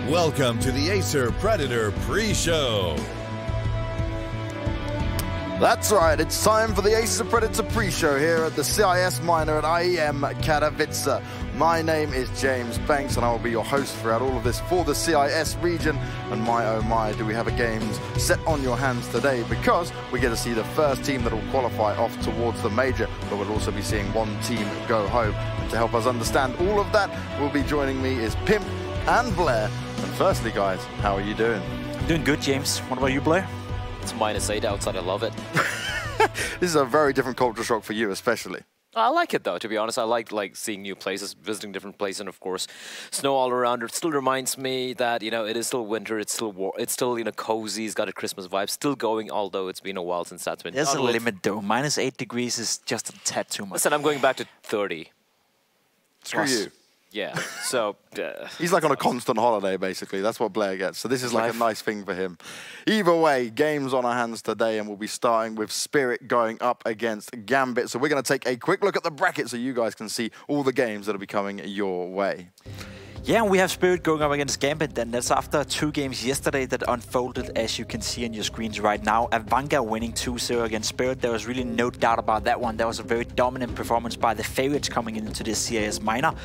Welcome to the Acer Predator pre-show. That's right, it's time for the Acer Predator pre-show here at the CIS Minor at IEM Katowice. My name is James Banks and I will be your host throughout all of this for the CIS region. And my oh my, do we have a games set on your hands today, because we get to see the first team that will qualify off towards the major, but we'll also be seeing one team go home. And to help us understand all of that, will be joining me is Pimp and Blair. And firstly guys, how are you doing? I'm doing good, James. What about you, Blair? It's -8 outside, I love it. This is a very different culture shock for you especially. I like it though, to be honest. I like seeing new places, visiting different places, and of course, snow all around. It still reminds me that, you know, it is still winter, it's still it's still, you know, cozy, it's got a Christmas vibe, still going, although it's been a while since that's been There's done a with. limit though. -8 degrees is just a tad too much. Listen, I'm going back to 30. Screw you. Yeah, so... He's like on a constant holiday, basically. That's what Blair gets. So this is like a nice thing for him. Either way, games on our hands today, and we'll be starting with Spirit going up against Gambit. So we're going to take a quick look at the bracket so you guys can see all the games that will be coming your way. Yeah, and we have Spirit going up against Gambit, and that's after 2 games yesterday that unfolded, as you can see on your screens right now. Avanga winning 2-0 against Spirit. There was really no doubt about that one. That was a very dominant performance by the favorites coming into this CIS Minor.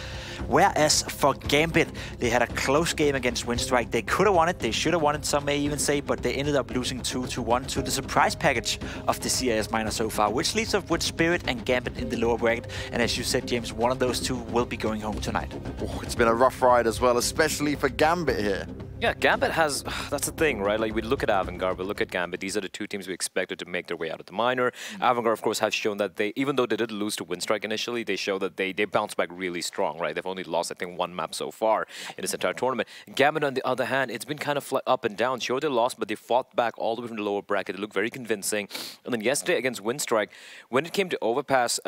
Whereas for Gambit, they had a close game against Winstrike. They could have won it, they should have won it, some may even say, but they ended up losing 2-1 to the surprise package of the CIS Minor so far, which leaves us with Spirit and Gambit in the lower bracket. And as you said, James, one of those two will be going home tonight. Oh, it's been a rough ride as well, especially for Gambit here. Yeah, Gambit has, that's the thing, right? Like, we look at Avangard, we look at Gambit. These are the two teams we expected to make their way out of the minor. Avangard, of course, have shown that they, even though they did lose to Winstrike initially, they show that they bounced back really strong, right? They've only lost, I think, 1 map so far in this entire tournament. Gambit, on the other hand, it's been kind of up and down. Sure, they lost, but they fought back all the way from the lower bracket. They looked very convincing. And then yesterday against Winstrike, when it came to Overpass,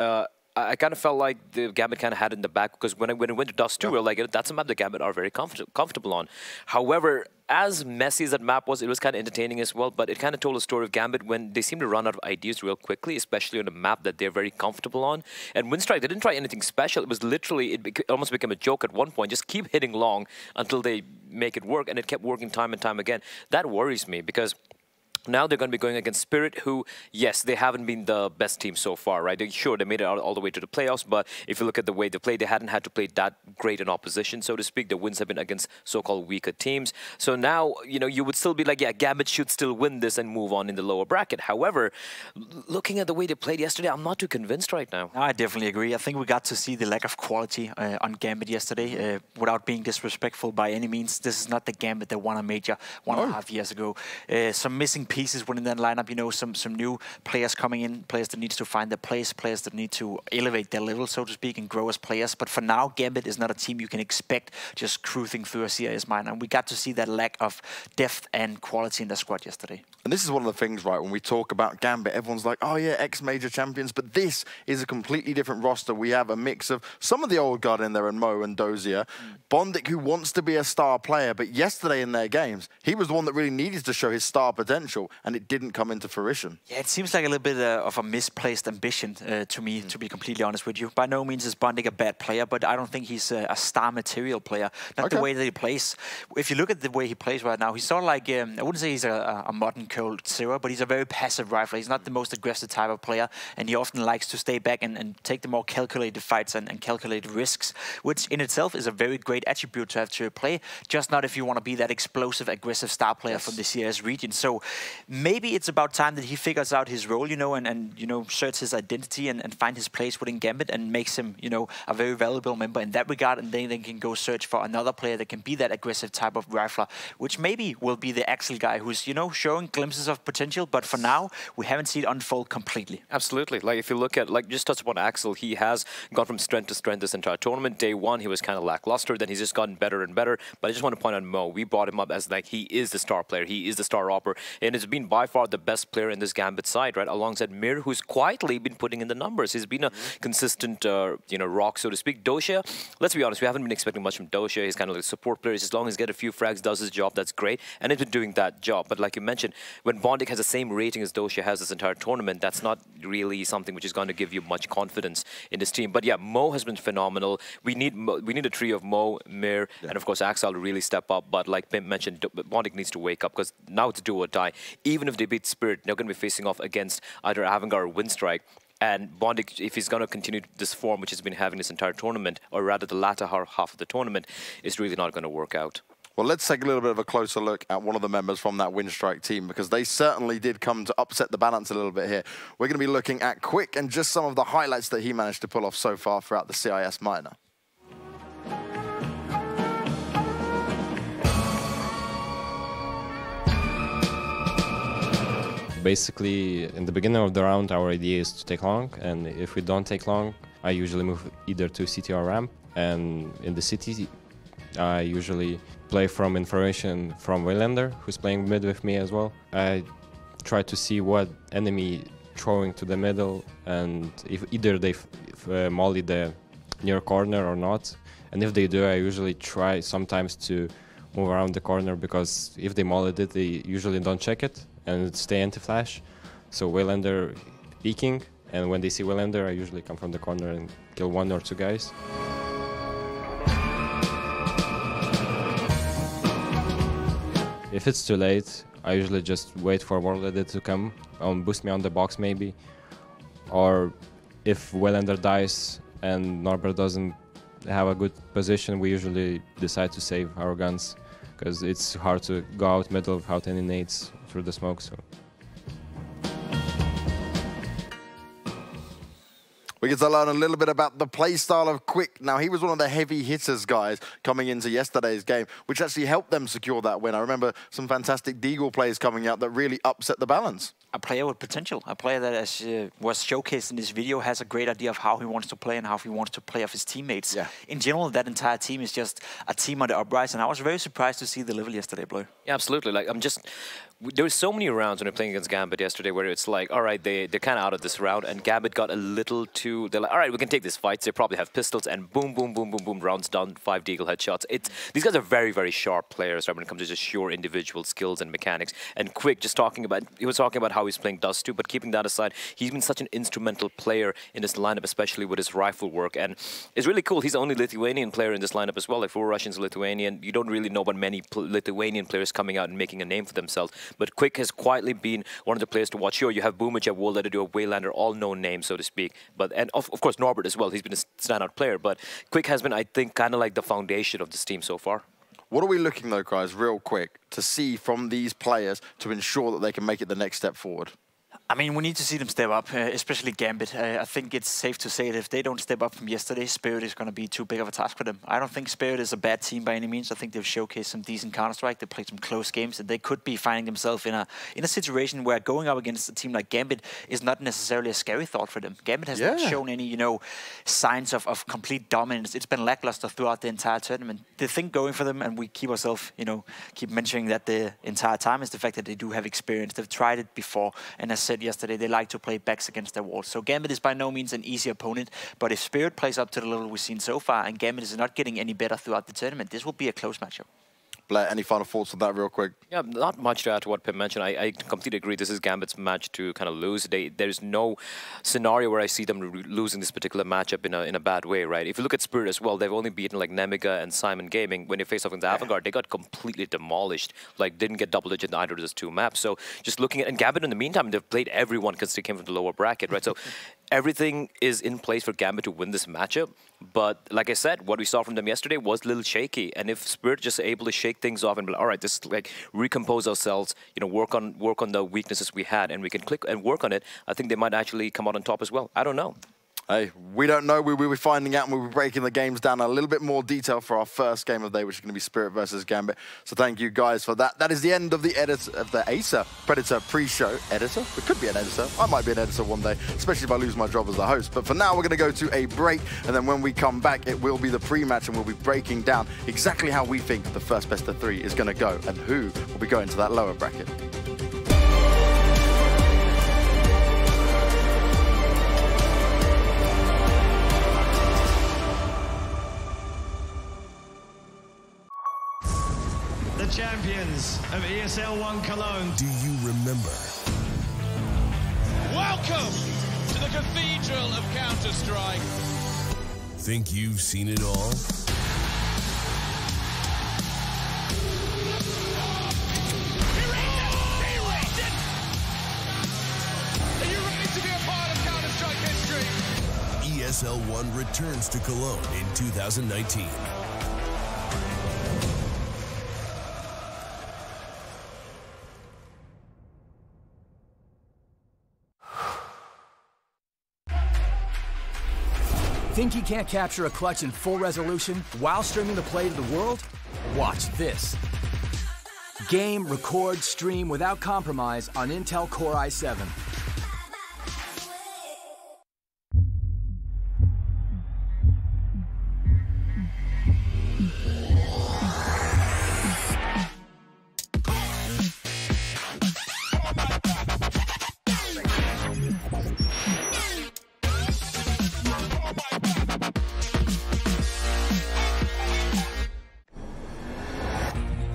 I kind of felt like the Gambit kind of had it in the back, because when it went to Dust 2, we were like, that's a map the Gambit are very comfortable on. However, as messy as that map was, it was kind of entertaining as well, but it kind of told a story of Gambit when they seem to run out of ideas real quickly, especially on a map that they're very comfortable on. And Winstrike, they didn't try anything special. It was literally, it almost became a joke at one point. Just keep hitting long until they make it work, and it kept working time and time again. That worries me, because now they're going to be going against Spirit, who, yes, they haven't been the best team so far, right? Sure, they made it all the way to the playoffs, but if you look at the way they played, they hadn't had to play that great in opposition, so to speak. The wins have been against so-called weaker teams. So now, you know, you would still be like, yeah, Gambit should still win this and move on in the lower bracket. However, looking at the way they played yesterday, I'm not too convinced right now. I definitely agree. I think we got to see the lack of quality on Gambit yesterday, without being disrespectful by any means. This is not the Gambit that won a major 1.5 years ago. Some missing pieces within that lineup, you know, some new players coming in, players that needs to find their place, players that need to elevate their level, so to speak, and grow as players. But for now, Gambit is not a team you can expect just cruising through a CIS Minor. And we got to see that lack of depth and quality in the squad yesterday. And this is one of the things, right, when we talk about Gambit, everyone's like, oh yeah, ex-major champions, but this is a completely different roster. We have a mix of some of the old guard in there, and Mo and Dozier. Bondik, who wants to be a star player, but yesterday in their games, he was the one that really needed to show his star potential, and it didn't come into fruition. Yeah, it seems like a little bit of a misplaced ambition to me, to be completely honest with you. By no means is Bondik a bad player, but I don't think he's a star material player. Not the way that he plays. If you look at the way he plays right now, he's sort of like, I wouldn't say he's a modern Cold Zero, but he's a very passive rifler. He's not the most aggressive type of player, and he often likes to stay back and take the more calculated fights and calculated risks, which in itself is a very great attribute to have to play, just not if you want to be that explosive, aggressive star player from the CIS region. So maybe it's about time that he figures out his role, you know, and you know, search his identity and find his place within Gambit and makes him, you know, a very valuable member in that regard, and then they can go search for another player that can be that aggressive type of rifler, which maybe will be the Axel guy who's, you know, showing glimpses of potential, but for now, we haven't seen it unfold completely. Absolutely. Like, if you look at, like, just touch upon Axel, he has gone from strength to strength this entire tournament. Day one, he was kind of lackluster, then he's just gotten better and better, but I just want to point out Mo. We brought him up as, like, he is the star player, he is the star opper, and has been by far the best player in this Gambit side, right? Alongside Mir, who's quietly been putting in the numbers. He's been a consistent, rock, so to speak. Dosha, let's be honest, we haven't been expecting much from Dosha. He's kind of like a support player. As long as he gets a few frags, does his job, that's great. And he's been doing that job. But like you mentioned, when Bondik has the same rating as Dosha has this entire tournament, that's not really something which is going to give you much confidence in this team. But yeah, Mo has been phenomenal. We need a trio of Mo, Mir, and of course Axel to really step up. But like Pimp mentioned, Bondik needs to wake up because now it's do or die. Even if they beat Spirit, they're going to be facing off against either Avangard or Winstrike. And Bondik, if he's going to continue this form, which he's been having this entire tournament, or rather the latter half of the tournament, is really not going to work out. Well, let's take a little bit of a closer look at one of the members from that Winstrike team, because they certainly did come to upset the balance a little bit here. We're going to be looking at Quick and just some of the highlights that he managed to pull off so far throughout the CIS minor. Basically, in the beginning of the round, our idea is to take long, and if we don't take long, I usually move either to city or ramp, and in the city, I usually play from information from Waylander, who's playing mid with me as well. I try to see what enemy throwing to the middle, and if either they molly the near corner or not. And if they do, I usually try sometimes to move around the corner, because if they molly it, they usually don't check it and stay anti-flash. So Waylander peeking, and when they see Waylander, I usually come from the corner and kill 1 or 2 guys. If it's too late, I usually just wait for Warlord to come, boost me on the box maybe. Or if Waylander dies and Norbert doesn't have a good position, we usually decide to save our guns, because it's hard to go out middle without any nades through the smoke. So. We get to learn a little bit about the play style of Quick. Now, he was one of the heavy hitters, guys, coming into yesterday's game, which actually helped them secure that win. I remember some fantastic Deagle plays coming out that really upset the balance. A player with potential, a player that, as was showcased in this video, has a great idea of how he wants to play and how he wants to play off his teammates. Yeah. In general, that entire team is just a team on the uprise, and I was very surprised to see the level yesterday, Blue. Yeah, absolutely. Like, there were so many rounds when we were playing against Gambit yesterday where it's like, all right, they're kind of out of this round, and Gambit got a little too, they're like, all right, we can take this fight. So they probably have pistols, and boom, boom, boom, boom, boom, rounds done, 5 Deagle headshots. These guys are very, very sharp players, right, when it comes to just sheer individual skills and mechanics. And Quick, he was talking about how he's playing Dust 2, but keeping that aside, he's been such an instrumental player in this lineup, especially with his rifle work. And it's really cool. He's the only Lithuanian player in this lineup as well. Like, 4 Russians, Lithuanian. You don't really know about many Lithuanian players coming out and making a name for themselves. But Quick has quietly been one of the players to watch. Sure, you have Boomich, you have Warlord, you have Waylander, all known names, so to speak. And of course, Norbert as well. He's been a standout player. But Quick has been, I think, kind of like the foundation of this team so far. What are we looking, though, guys, real quick, to see from these players to ensure that they can make it the next step forward? I mean, we need to see them step up, especially Gambit. I think it's safe to say that if they don't step up from yesterday, Spirit is going to be too big of a task for them. I don't think Spirit is a bad team by any means. I think they've showcased some decent Counter-Strike. They played some close games, and they could be finding themselves in a situation where going up against a team like Gambit is not necessarily a scary thought for them. Gambit has not shown any, signs of complete dominance. It's been lackluster throughout the entire tournament. The thing going for them, and we keep ourselves, keep mentioning that the entire time, is the fact that they do have experience. They've tried it before, and as said yesterday, they like to play backs against their walls. So Gambit is by no means an easy opponent, but if Spirit plays up to the level we've seen so far, and Gambit is not getting any better throughout the tournament, this will be a close matchup. Blair, any final thoughts on that real quick? Yeah, not much to add to what Pim mentioned. I completely agree. This is Gambit's match to kind of lose. There's no scenario where I see them losing this particular matchup in a bad way, right? If you look at Spirit as well, they've only beaten like Nemiga and Simon Gaming. When they face off against Avangard, they got completely demolished. Like, didn't get double digit in either of those 2 maps. So just looking at, and Gambit in the meantime, they've played everyone because they came from the lower bracket, right? So everything is in place for Gambit to win this matchup. But like I said, what we saw from them yesterday was a little shaky. And if Spirit just able to shake things off and be like, all right, this like recompose ourselves, work on the weaknesses we had, and we can click and work on it, I think they might actually come out on top as well. I don't know. Hey, we don't know. We will be finding out, and we'll be breaking the games down in a little bit more detail for our first game of the day, which is going to be Spirit versus Gambit. So thank you guys for that. That is the end of the Acer Predator pre-show. Editor? It could be an editor. I might be an editor one day, especially if I lose my job as the host. But for now, we're going to go to a break, and then when we come back, it will be the pre-match, and we'll be breaking down exactly how we think the first best of 3 is going to go, and who will be going to that lower bracket. the champions of ESL One Cologne. Do you remember? Welcome to the Cathedral of Counter-Strike. Think you've seen it all? He raised it! Are you ready to be a part of Counter-Strike history? ESL One returns to Cologne in 2019. Think you can't capture a clutch in full resolution while streaming the play to the world? Watch this. Game, record, stream without compromise on Intel Core i7.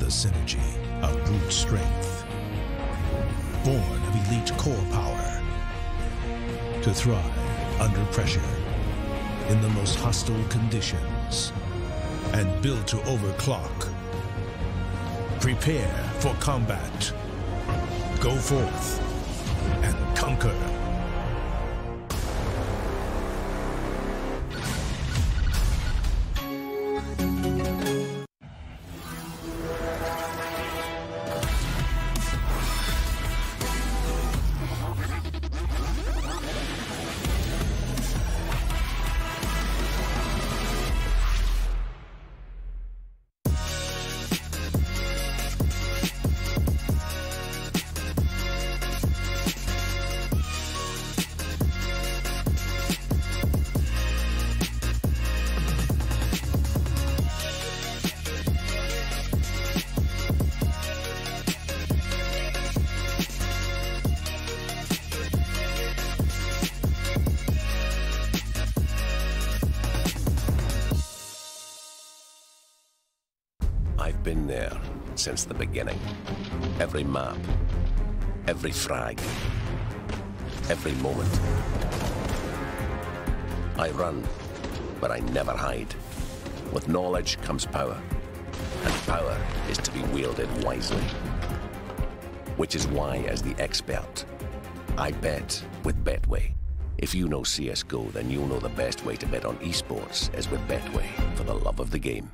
Synergy of brute strength, born of elite core power, to thrive under pressure in the most hostile conditions, and built to overclock. Prepare for combat. Go forth and conquer. I've been there since the beginning. Every map, every frag, every moment. I run, but I never hide. With knowledge comes power, and power is to be wielded wisely. Which is why, as the expert, I bet with Betway. If you know CSGO, then you'll know the best way to bet on esports is with Betway, for the love of the game.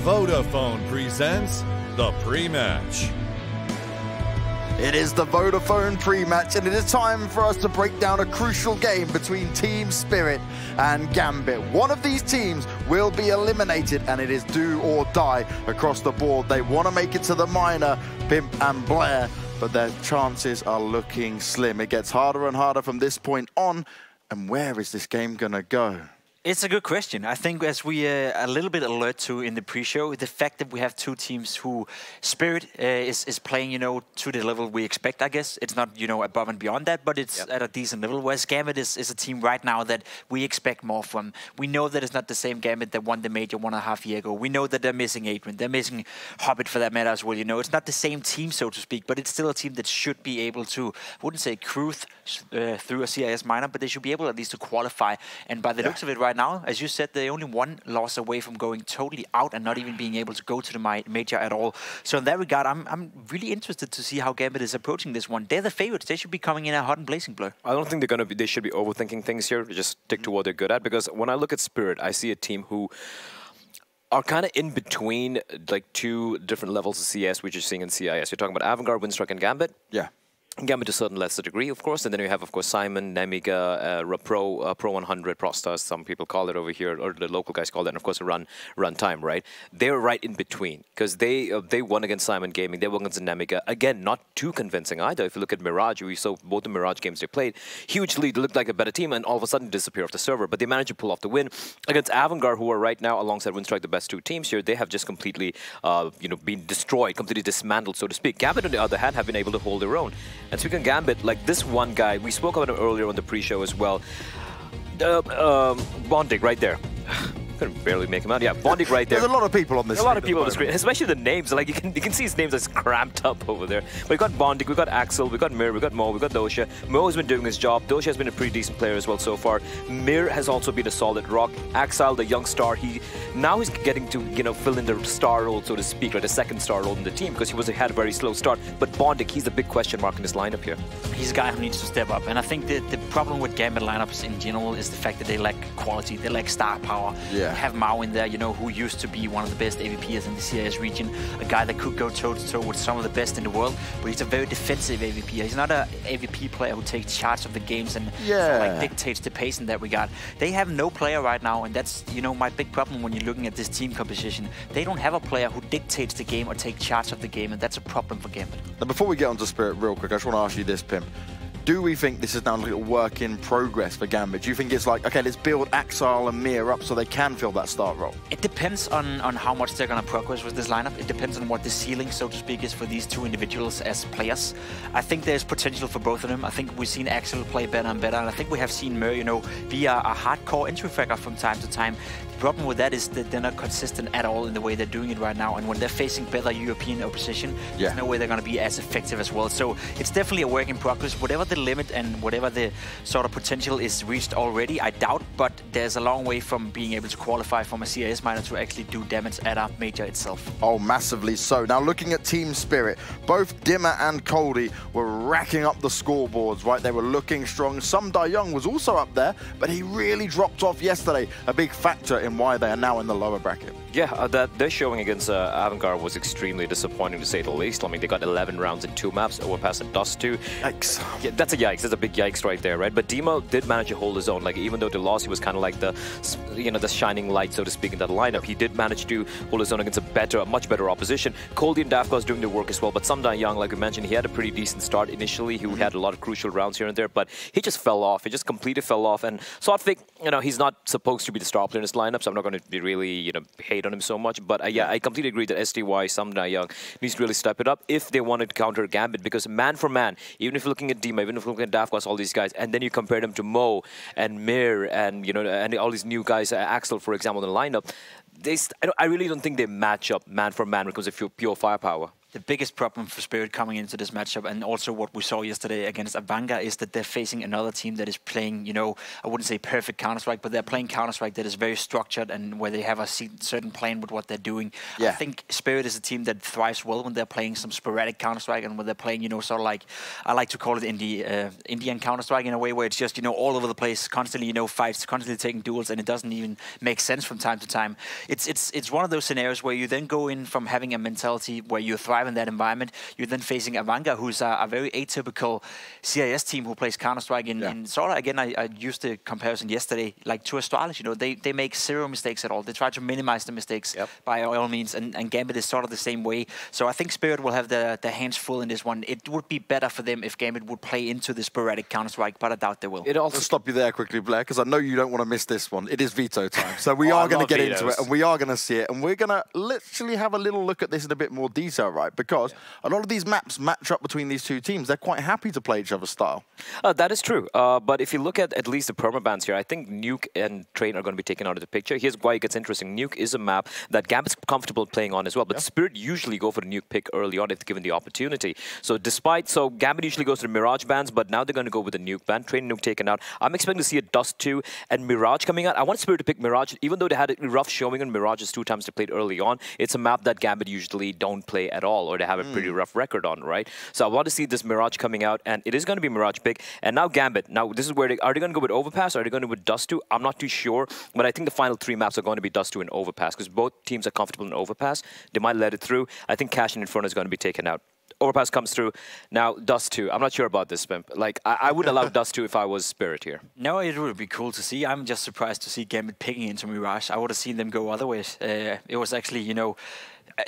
Vodafone presents the pre-match. It is the Vodafone pre-match, and it is time for us to break down a crucial game between Team Spirit and Gambit. One of these teams will be eliminated, and it is do or die across the board. They want to make it to the minor, Pimp and Blair, but their chances are looking slim. It gets harder and harder from this point on, and where is this game going to go? It's a good question. I think as we a little bit alert to in the pre-show, the fact that we have two teams who Spirit is playing, to the level we expect, I guess. It's not, above and beyond that, but it's at a decent level. Whereas Gambit is a team right now that we expect more from. We know that it's not the same Gambit that won the major 1.5 years ago. We know that they're missing Adrian. They're missing Hobbit for that matter as well. It's not the same team, so to speak, but it's still a team that should be able to, I wouldn't say cruise through a CIS minor, but they should be able at least to qualify. And by the looks of it right now, as you said, they're only one loss away from going totally out and not even being able to go to the major at all. So in that regard, I'm really interested to see how Gambit is approaching this one. They're the favorites. They should be coming in a hot and blazing, Blur. I don't think they should be overthinking things here. Just stick to what they're good at. Because when I look at Spirit, I see a team who are kind of in between like two different levels of CS, which you're seeing in CIS. You're talking about Avangard, Winstrike, and Gambit. Yeah. Gambit to a certain lesser degree, of course, and then you have, of course, Simon, Nemiga, Pro 100, Prostas, some people call it over here, or the local guys call it, and of course, run time, right? They're right in between, because they won against Simon Gaming, they won against Nemiga. Again, not too convincing either. If you look at Mirage, we saw both the Mirage games they played, huge lead, looked like a better team, and all of a sudden disappear off the server, but they managed to pull off the win against Avangard, who are right now, alongside Winstrike, the best two teams here. They have just completely, been destroyed, completely dismantled, so to speak. Gambit, on the other hand, have been able to hold their own. And speaking of Gambit, like this one guy, we spoke about him earlier on the pre-show as well. Bondig right there. Couldn't barely make him out. Yeah, Bondig right there. There's a lot of people on this. A lot of people on the screen, especially the names. Like you can see his names as cramped up over there. But we got Bondig, we got Axel, we got Mir, we got Mo, we got Dosha. Mo has been doing his job. Dosha has been a pretty decent player as well so far. Mir has also been a solid rock. Axel, the young star, he's getting to fill in the star role, so to speak, or the second star role in the team because he had a very slow start. But Bondig, he's the big question mark in this lineup here. He's a guy who needs to step up, and I think the problem with Gambit lineups in general is the fact that they lack quality, they lack star power. Yeah. You have Mao in there, who used to be one of the best AVPers in the CIS region, a guy that could go toe-to-toe with some of the best in the world, but he's a very defensive AVP. He's not an AVP player who takes charge of the games and sort of, dictates the pace in that regard. They have no player right now, and that's, my big problem when you're looking at this team composition. They don't have a player who dictates the game or takes charge of the game, and that's a problem for Gambit. Now, before we get onto Spirit real quick, I just want to ask you this, Pimp. Do we think this is now a work in progress for Gambit? Do you think it's like, okay, let's build Axel and Mir up so they can fill that start role? It depends on how much they're going to progress with this lineup. It depends on what the ceiling, so to speak, is for these two individuals as players. I think there's potential for both of them. I think we've seen Axel play better and better, and I think we have seen Mir, be a hardcore entry fragger from time to time. The problem with that is that they're not consistent at all in the way they're doing it right now, and when they're facing better European opposition, there's no way they're going to be as effective as well. So it's definitely a work in progress. Whatever the limit and whatever the sort of potential is reached already, I doubt, but there's a long way from being able to qualify from a CIS minor to actually do damage at a major itself. Oh, massively so. Now, looking at Team Spirit, both Dimmer and Coldy were racking up the scoreboards, right? They were looking strong. Sum Da Young was also up there, but he really dropped off yesterday. A big factor in why they are now in the lower bracket. Yeah, that their showing against Avangard was extremely disappointing, to say the least. I mean, they got 11 rounds in 2 maps, overpass and Dust 2. Yikes. Yeah, that's a yikes. That's a big yikes right there, right? But Demo did manage to hold his own. Like, even though they lost, he was kind of like the, the shining light, so to speak, in that lineup. He did manage to hold his own against a much better opposition. Coldy and Dafka was doing their work as well, but Sum Da Young, like we mentioned, he had a pretty decent start initially. He had a lot of crucial rounds here and there, but he just fell off. He just completely fell off. And Sotfik, he's not supposed to be the star player in this lineup, so I'm not going to be really, hate on him so much. But yeah, I completely agree that STY, Sum Da Young, needs to really step it up if they want to counter Gambit, because man for man, even if you're looking at Dima, even if you're looking at Dafkas, all these guys, and then you compare them to Mo and Mir and and all these new guys, Axel, for example, in the lineup, I really don't think they match up man for man because of pure firepower. The biggest problem for Spirit coming into this matchup, and also what we saw yesterday against Avanga, is that they're facing another team that is playing, you know, I wouldn't say perfect Counter-Strike, but they're playing Counter-Strike that is very structured and where they have a certain plan with what they're doing. Yeah. I think Spirit is a team that thrives well when they're playing some sporadic Counter-Strike and when they're playing, you know, sort of like, I like to call it in the Indian Counter-Strike in a way where it's just, you know, all over the place, constantly, you know, fights, constantly taking duels, and it doesn't even make sense from time to time. It's one of those scenarios where you then go in from having a mentality where you thrive in that environment. You're then facing Avanga, who's a very atypical CIS team who plays Counter-Strike in sort of, again, I used the comparison yesterday, like to Astralis, you know, they make zero mistakes at all. They try to minimize the mistakes by all means, and Gambit is sort of the same way. So I think Spirit will have the hands full in this one. It would be better for them if Gambit would play into the sporadic Counter-Strike, but I doubt they will. It also stop you there quickly, Blair, because I know you don't want to miss this one. It is veto time. So we are going to get into it, and we are going to see it, and we're going to literally have a little look at this in a bit more detail, right? Because a lot of these maps match up between these two teams. They're quite happy to play each other's style. That is true. But if you look at least the permabans here, I think Nuke and Train are going to be taken out of the picture. Here's why it gets interesting. Nuke is a map that Gambit's comfortable playing on as well, but Spirit usually go for the Nuke pick early on if given the opportunity. So Gambit usually goes to the Mirage bans, but now they're going to go with the Nuke ban. Train and Nuke taken out. I'm expecting to see a Dust 2 and Mirage coming out. I want Spirit to pick Mirage, even though they had a rough showing on Mirage's 2 times they played early on. It's a map that Gambit usually don't play at all, or they have a pretty rough record on, right? So I want to see this Mirage coming out, and it is going to be Mirage pick. And now Gambit. Now this is where are they going to go with Overpass? Or are they going to go with Dust 2? I'm not too sure, but I think the final 3 maps are going to be Dust 2 and Overpass, because both teams are comfortable in Overpass. They might let it through. I think Cash and Inferno is going to be taken out. Overpass comes through. Now, Dust 2. I'm not sure about this, Pimp. Like, I would allow Dust 2 if I was Spirit here. No, it would be cool to see. I'm just surprised to see Gambit picking into Mirage. I would have seen them go other ways. It was actually, you know,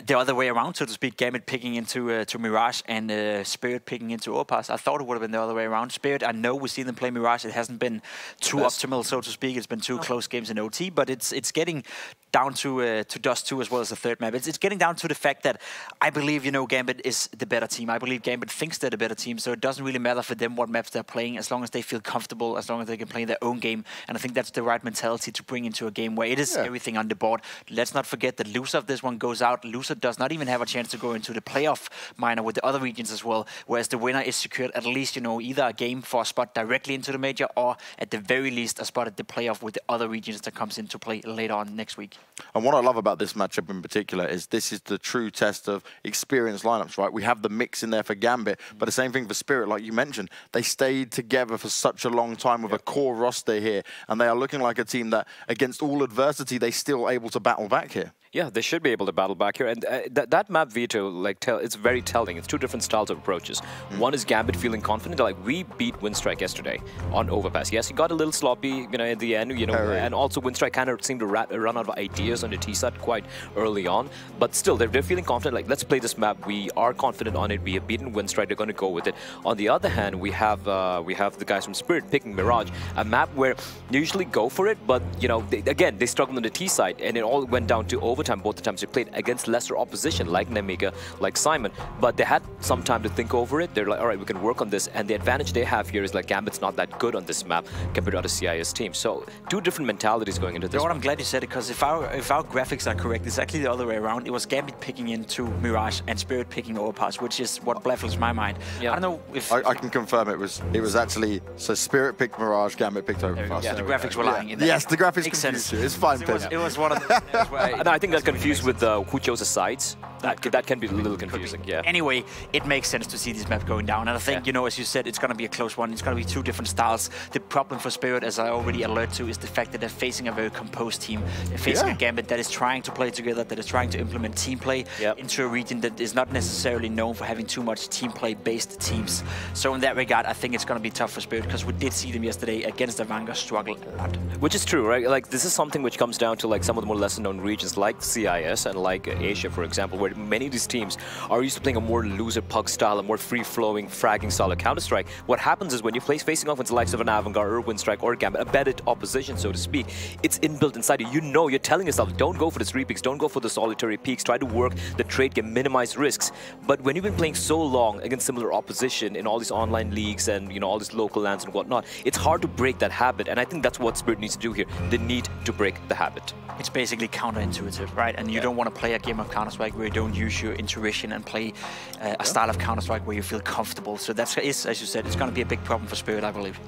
the other way around, so to speak. Gambit picking into to Mirage and Spirit picking into Overpass. I thought it would have been the other way around. Spirit, I know we've seen them play Mirage. It hasn't been too optimal, so to speak. It's been 2 close games in OT, but it's getting down to Dust 2 as well as the third map. It's getting down to the fact that I believe, you know, Gambit is the better team. I believe Gambit thinks they're the better team, so it doesn't really matter for them what maps they're playing, as long as they feel comfortable, as long as they can play their own game. And I think that's the right mentality to bring into a game where it is everything on the board. Let's not forget that loser of this one goes out. Loser does not even have a chance to go into the playoff minor with the other regions as well, whereas the winner is secured at least, you know, either a game for a spot directly into the major, or at the very least a spot at the playoff with the other regions that comes into play later on next week. And what I love about this matchup in particular is this is the true test of experienced lineups, right? We have the mix in there for Gambit, but the same thing for Spirit, like you mentioned. They stayed together for such a long time with a core roster here, and they are looking like a team that, against all adversity, they still able to battle back here. Yeah, they should be able to battle back here. And that map veto, like, it's very telling. It's 2 different styles of approaches. One is Gambit feeling confident. Like, we beat Winstrike yesterday on Overpass. Yes, he got a little sloppy, you know, at the end, you know, and also Winstrike kind of seemed to run out of ideas on the T-side quite early on. But still, they're feeling confident. Like, let's play this map. We are confident on it. We have beaten Winstrike. They're going to go with it. On the other hand, we have the guys from Spirit picking Mirage, a map where they usually go for it, but, you know, they struggled on the T-side, and it all went down to overtime both the times they played against lesser opposition like Nemiga, like Simon, but they had some time to think over it. They're like, all right, we can work on this, and the advantage they have here is like Gambit's not that good on this map compared to other CIS teams. So 2 different mentalities going into this. You know what, I'm glad you said it, because if our graphics are correct, it's actually the other way around. It was Gambit picking into Mirage and Spirit picking Overpass, which is what baffles my mind. Yeah. I don't know if I can confirm it was actually, so Spirit picked Mirage, Gambit picked Overpass. Yeah, the graphics were lying in there. Yes, the graphics confused you. It's fine, it was one of the... And I think that's confused with who chose the sides. That can be a little confusing, yeah. Anyway, it makes sense to see this map going down. And I think, you know, as you said, it's going to be a close one. It's going to be 2 different styles. The problem for Spirit, as I already alerted to, is the fact that they're facing a very composed team. They're facing a Gambit that is trying to play together, that is trying to implement team play into a region that is not necessarily known for having too much team play-based teams. So in that regard, I think it's going to be tough for Spirit, because we did see them yesterday against Avanga struggle a lot. Which is true, right? Like, this is something which comes down to like some of the more lesser-known regions like CIS and like Asia, for example, where many of these teams are used to playing a more loser pug style, a more free-flowing fragging style of Counter-Strike. What happens is when you play facing off against the likes of an Avangard or Winstrike or Gambit, a better opposition, so to speak, it's inbuilt inside you. You know, you're telling yourself, don't go for the 3 peaks, don't go for the solitary peaks, try to work the trade game, minimize risks. But when you've been playing so long against similar opposition in all these online leagues and, you know, all these local lands and whatnot, it's hard to break that habit. And I think that's what Spirit needs to do here. They need to break the habit. It's basically counterintuitive. right? And you don't want to play a game of Counter-Strike where you don't use your intuition and play a style of Counter-Strike where you feel comfortable. So that's, as you said, it's going to be a big problem for Spirit, I believe.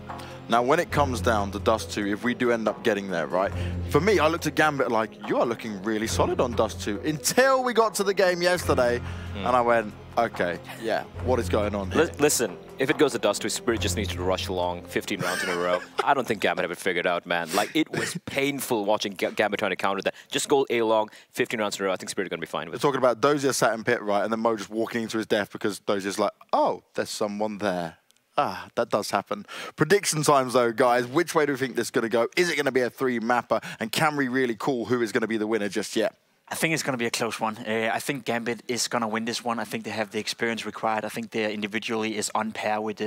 Now, when it comes down to Dust 2, if we do end up getting there, right? For me, I looked at Gambit like, you are looking really solid on Dust 2 until we got to the game yesterday, and I went, okay, yeah, what is going on here? Listen, if it goes to Dust 2, Spirit just needs to rush along 15 rounds in a row. I don't think Gambit have it figured out, man. Like, it was painful watching Gambit trying to counter that. Just go A long, 15 rounds in a row. I think Spirit are going to be fine with it. We're talking about Dozier sat in pit, right, and then Mo just walking into his death because Dozier's like, oh, there's someone there. Ah, that does happen. Prediction times, though, guys. Which way do we think this is going to go? Is it going to be a 3-mapper? And can we really call who is going to be the winner just yet? I think it's going to be a close one. I think Gambit is going to win this one. I think they have the experience required. I think they individually is on par with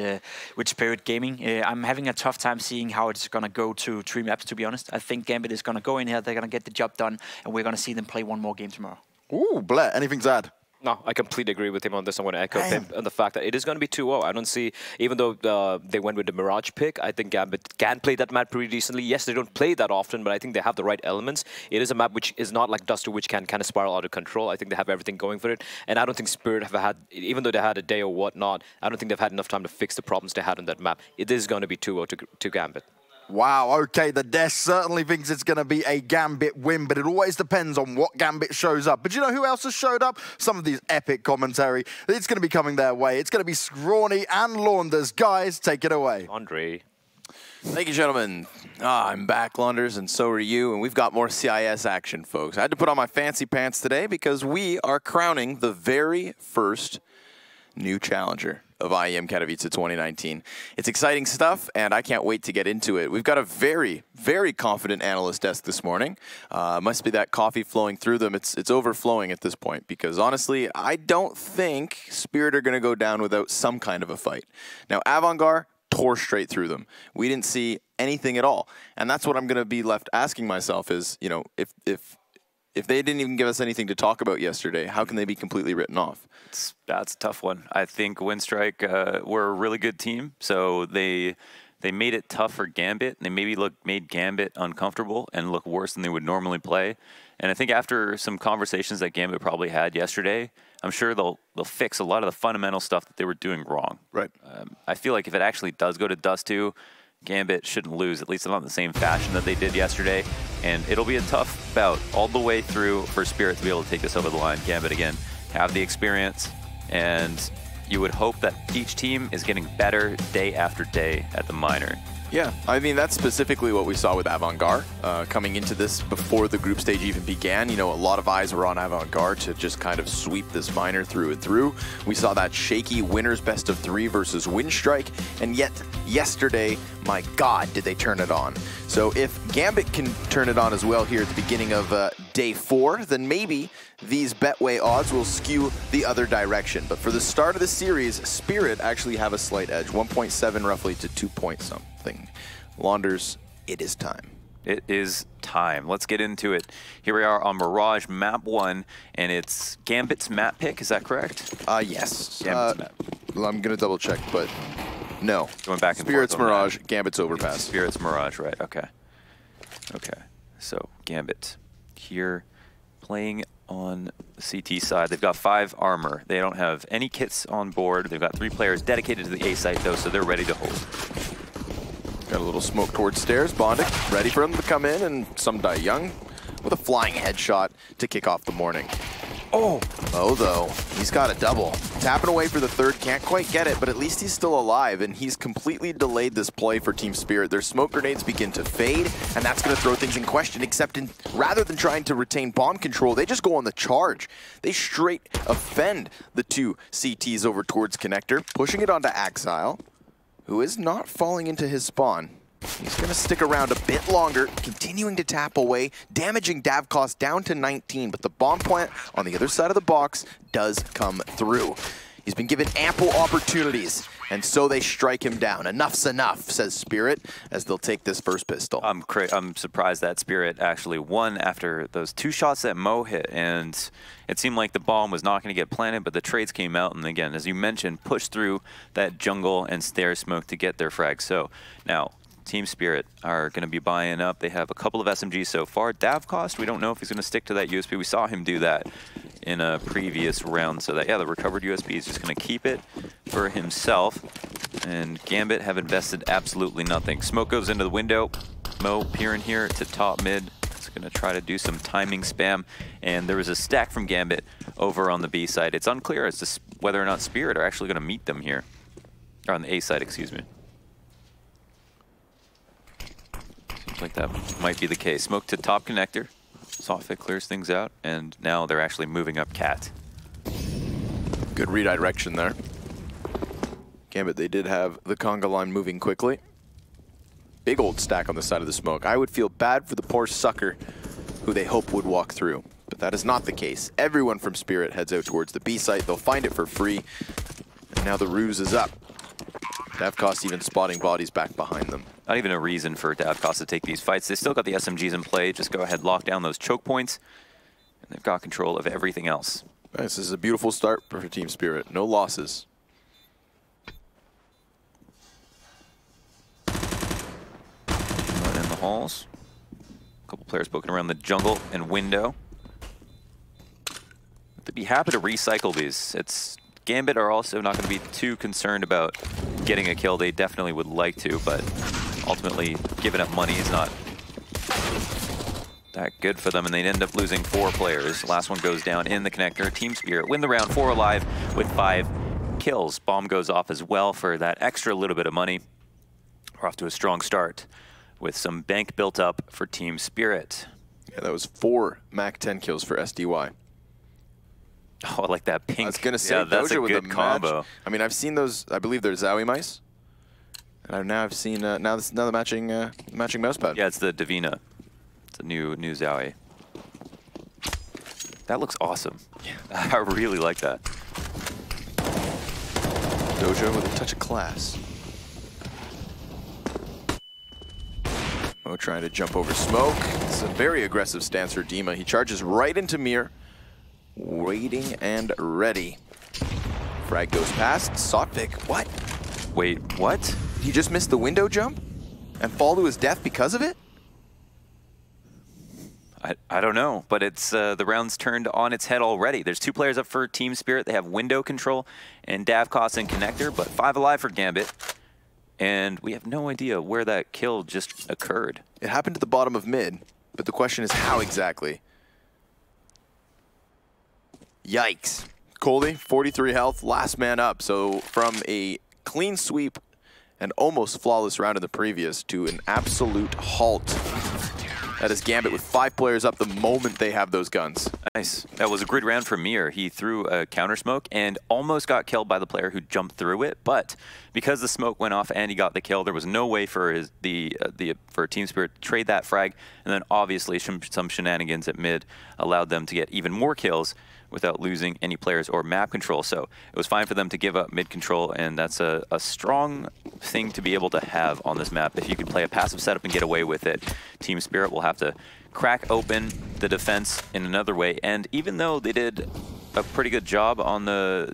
Spirit Gaming. I'm having a tough time seeing how it's going to go to 3 maps, to be honest. I think Gambit is going to go in here, they're going to get the job done, and we're going to see them play one more game tomorrow. Ooh, Blair, anything to add? No, I completely agree with him on this. I'm going to echo him on the fact that it is going to be 2-0. I don't see, even though they went with the Mirage pick, I think Gambit can play that map pretty decently. Yes, they don't play that often, but I think they have the right elements. It is a map which is not like Dust 2, which can kind of spiral out of control. I think they have everything going for it. And I don't think Spirit have had, even though they had a day or whatnot, I don't think they've had enough time to fix the problems they had on that map. It is going to be 2-0 to Gambit. Wow, okay, the desk certainly thinks it's going to be a Gambit win, but it always depends on what Gambit shows up. But you know who else has showed up? Some of these epic commentary. It's going to be coming their way. It's going to be Scrawny and Launders. Guys, take it away. Andre. Thank you, gentlemen. I'm back, Launders, and so are you, and we've got more CIS action, folks. I had to put on my fancy pants today because we are crowning the very first new challenger of IEM Katowice 2019. It's exciting stuff, and I can't wait to get into it. We've got a very, very confident analyst desk this morning. Must be that coffee flowing through them. It's overflowing at this point, because honestly, I don't think Spirit are going to go down without some kind of a fight. Now, Avangard tore straight through them. We didn't see anything at all, and that's what I'm going to be left asking myself is, you know, if they didn't even give us anything to talk about yesterday, how can they be completely written off? That's a tough one. I think Winstrike were a really good team, so they made it tough for Gambit. They maybe made Gambit uncomfortable and look worse than they would normally play. And I think after some conversations that Gambit probably had yesterday, I'm sure they'll fix a lot of the fundamental stuff that they were doing wrong. Right. I feel like if it actually does go to Dust 2, Gambit shouldn't lose, at least not in the same fashion that they did yesterday. And it'll be a tough bout all the way through for Spirit to be able to take this over the line. Gambit, again, have the experience, and you would hope that each team is getting better day after day at the minor. Yeah, I mean, that's specifically what we saw with Avangard coming into this before the group stage even began. You know, a lot of eyes were on Avangard to just kind of sweep this minor through and through. We saw that shaky winners best of 3 versus Winstrike, and yet yesterday, my God, did they turn it on. So if Gambit can turn it on as well here at the beginning of day 4, then maybe these Betway odds will skew the other direction. But for the start of the series, Spirit actually have a slight edge, 1.7 roughly to 2 point something. Launders, it is time. It is time. Let's get into it. Here we are on Mirage Map 1, and it's Gambit's map pick, is that correct? Yes. Gambit's map. I'm going to double check, but no. Going back and Spirit's forth Mirage, Gambit's Overpass. Spirit's Mirage, right, okay. Okay, so Gambit here playing on the CT side. They've got 5 armor. They don't have any kits on board. They've got 3 players dedicated to the A site, though, so they're ready to hold. Got a little smoke towards stairs. Bondik ready for him to come in, and some Die Young with a flying headshot to kick off the morning. Oh, though, he's got a double. Tapping away for the third, can't quite get it, but at least he's still alive, and he's completely delayed this play for Team Spirit. Their smoke grenades begin to fade, and that's going to throw things in question, except rather than trying to retain bomb control, they just go on the charge. They straight offend the 2 CTs over towards Connector, pushing it onto Axile, who is not falling into his spawn. He's going to stick around a bit longer, continuing to tap away, damaging Dav cost down to 19, but the bomb plant on the other side of the box does come through. He's been given ample opportunities, and so they strike him down. Enough's enough, says Spirit, as they'll take this first pistol. I'm surprised that Spirit actually won after those 2 shots that Mo hit, and it seemed like the bomb was not going to get planted, but the trades came out, and again, as you mentioned, pushed through that jungle and stair smoke to get their frag. So now, Team Spirit are going to be buying up. They have a couple of SMGs so far. Davcost, we don't know if he's going to stick to that USP. We saw him do that in a previous round. So that, yeah, the recovered USP is just going to keep it for himself. And Gambit have invested absolutely nothing. Smoke goes into the window. Mo peering here to top mid. It's going to try to do some timing spam. And there was a stack from Gambit over on the B side. It's unclear as to whether or not Spirit are actually going to meet them here. Or on the A side, excuse me. Seems like that might be the case. Smoke to top connector. Softfit clears things out, and now they're actually moving up Cat. Good redirection there. Gambit, they did have the conga line moving quickly. Big old stack on the side of the smoke. I would feel bad for the poor sucker who they hope would walk through, but that is not the case. Everyone from Spirit heads out towards the B site. They'll find it for free, and now the ruse is up. Davcost even spotting bodies back behind them. Not even a reason for Davcost to take these fights. They still got the SMGs in play. Just go ahead, lock down those choke points, and they've got control of everything else. This is a beautiful start for Team Spirit. No losses. Not in the halls. A couple players poking around the jungle and window. They'd be happy to recycle these. Gambit are also not going to be too concerned about getting a kill. They definitely would like to, but ultimately giving up money is not that good for them, and they'd end up losing 4 players. Last one goes down in the connector. Team Spirit win the round, 4 alive with 5 kills. Bomb goes off as well for that extra little bit of money. We're off to a strong start with some bank built up for Team Spirit. Yeah, that was 4 MAC 10 kills for SDY. Oh, I like that pink. I was going to say, yeah, that's Doja a with good combo. I mean, I've seen those, I believe they're Zowie mice. And now I've seen, now the matching mousepad. Yeah, it's the Divina. It's a new Zowie. That looks awesome. Yeah. I really like that. Doja with a touch of class. Mo trying to jump over smoke. It's a very aggressive stance for Dima. He charges right into Mir. Waiting and ready. Frag goes past. Sotvik, what? Wait, what? He just missed the window jump and fall to his death because of it? I don't know, but it's the round's turned on its head already. There's 2 players up for Team Spirit. They have window control and Davcost and connector, but 5 alive for Gambit. And we have no idea where that kill just occurred. It happened at the bottom of mid, but the question is how exactly? Yikes. Coldy, 43 health, last man up. So from a clean sweep and almost flawless round in the previous to an absolute halt. That is Gambit with 5 players up the moment they have those guns. Nice. That was a good round for Mir. He threw a counter smoke and almost got killed by the player who jumped through it, but because the smoke went off and he got the kill, there was no way for for Team Spirit to trade that frag, and then obviously some shenanigans at mid allowed them to get even more kills without losing any players or map control. So it was fine for them to give up mid control, and that's a strong thing to be able to have on this map. If you can play a passive setup and get away with it, Team Spirit will have to crack open the defense in another way. And even though they did a pretty good job on the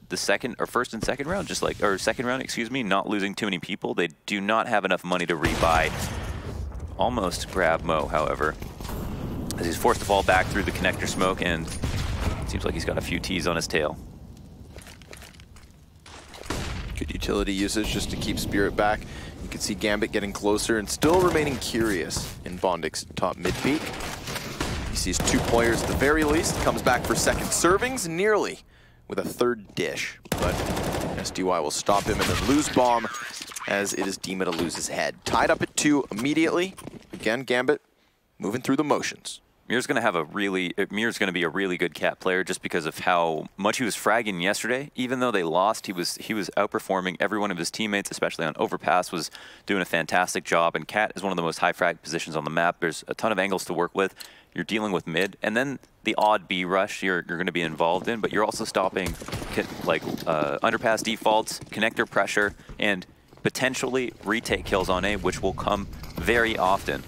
first and second round, second round, excuse me, not losing too many people, they do not have enough money to rebuy. Almost grab Mo, however, as he's forced to fall back through the connector smoke, and seems like he's got a few T's on his tail. Good utility usage just to keep Spirit back. You can see Gambit getting closer and still remaining curious in Bondic's top mid peak. He sees 2 players at the very least, comes back for second servings, nearly with a 3rd dish. But SDY will stop him and then lose bomb as it is Dima to lose his head. Tied up at 2 immediately. Again, Gambit moving through the motions. Mir's going to be a really good Cat player just because of how much he was fragging yesterday. Even though they lost, he was outperforming every one of his teammates, especially on overpass, was doing a fantastic job. And Cat is one of the most high frag positions on the map. There's a ton of angles to work with. You're dealing with mid, and then the odd B rush you're going to be involved in, but you're also stopping underpass defaults, connector pressure, and potentially retake kills on A, which will come very often.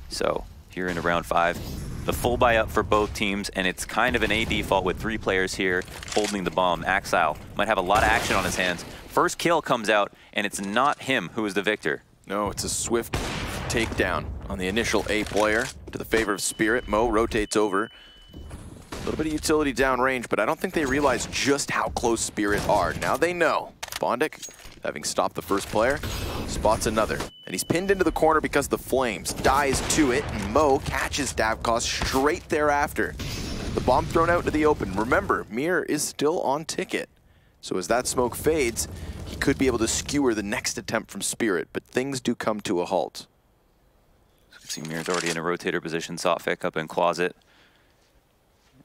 So here in round 5, the full buy up for both teams, and it's kind of an A default with 3 players here holding the bomb. Axile might have a lot of action on his hands. First kill comes out, and it's not him who is the victor. No, it's a swift takedown on the initial A player to the favor of Spirit. Mo rotates over. A little bit of utility downrange, but I don't think they realize just how close Spirit are. Now they know. Bondik, having stopped the first player, spots another. And he's pinned into the corner because of the flames. Dies to it, and Mo catches Davkos straight thereafter. The bomb thrown out into the open. Remember, Mir is still on ticket. So as that smoke fades, he could be able to skewer the next attempt from Spirit, but things do come to a halt. See, Mir's already in a rotator position. Sotfik up in closet.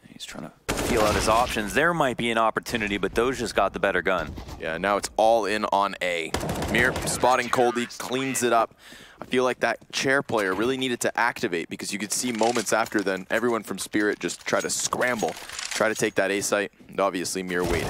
He's trying to feel out his options. There might be an opportunity, but Doja's got the better gun. Yeah, now it's all in on A. Mir spotting Coldie, cleans it up. I feel like that chair player really needed to activate because you could see moments after then everyone from Spirit just try to scramble, try to take that A site, and obviously Mir waiting.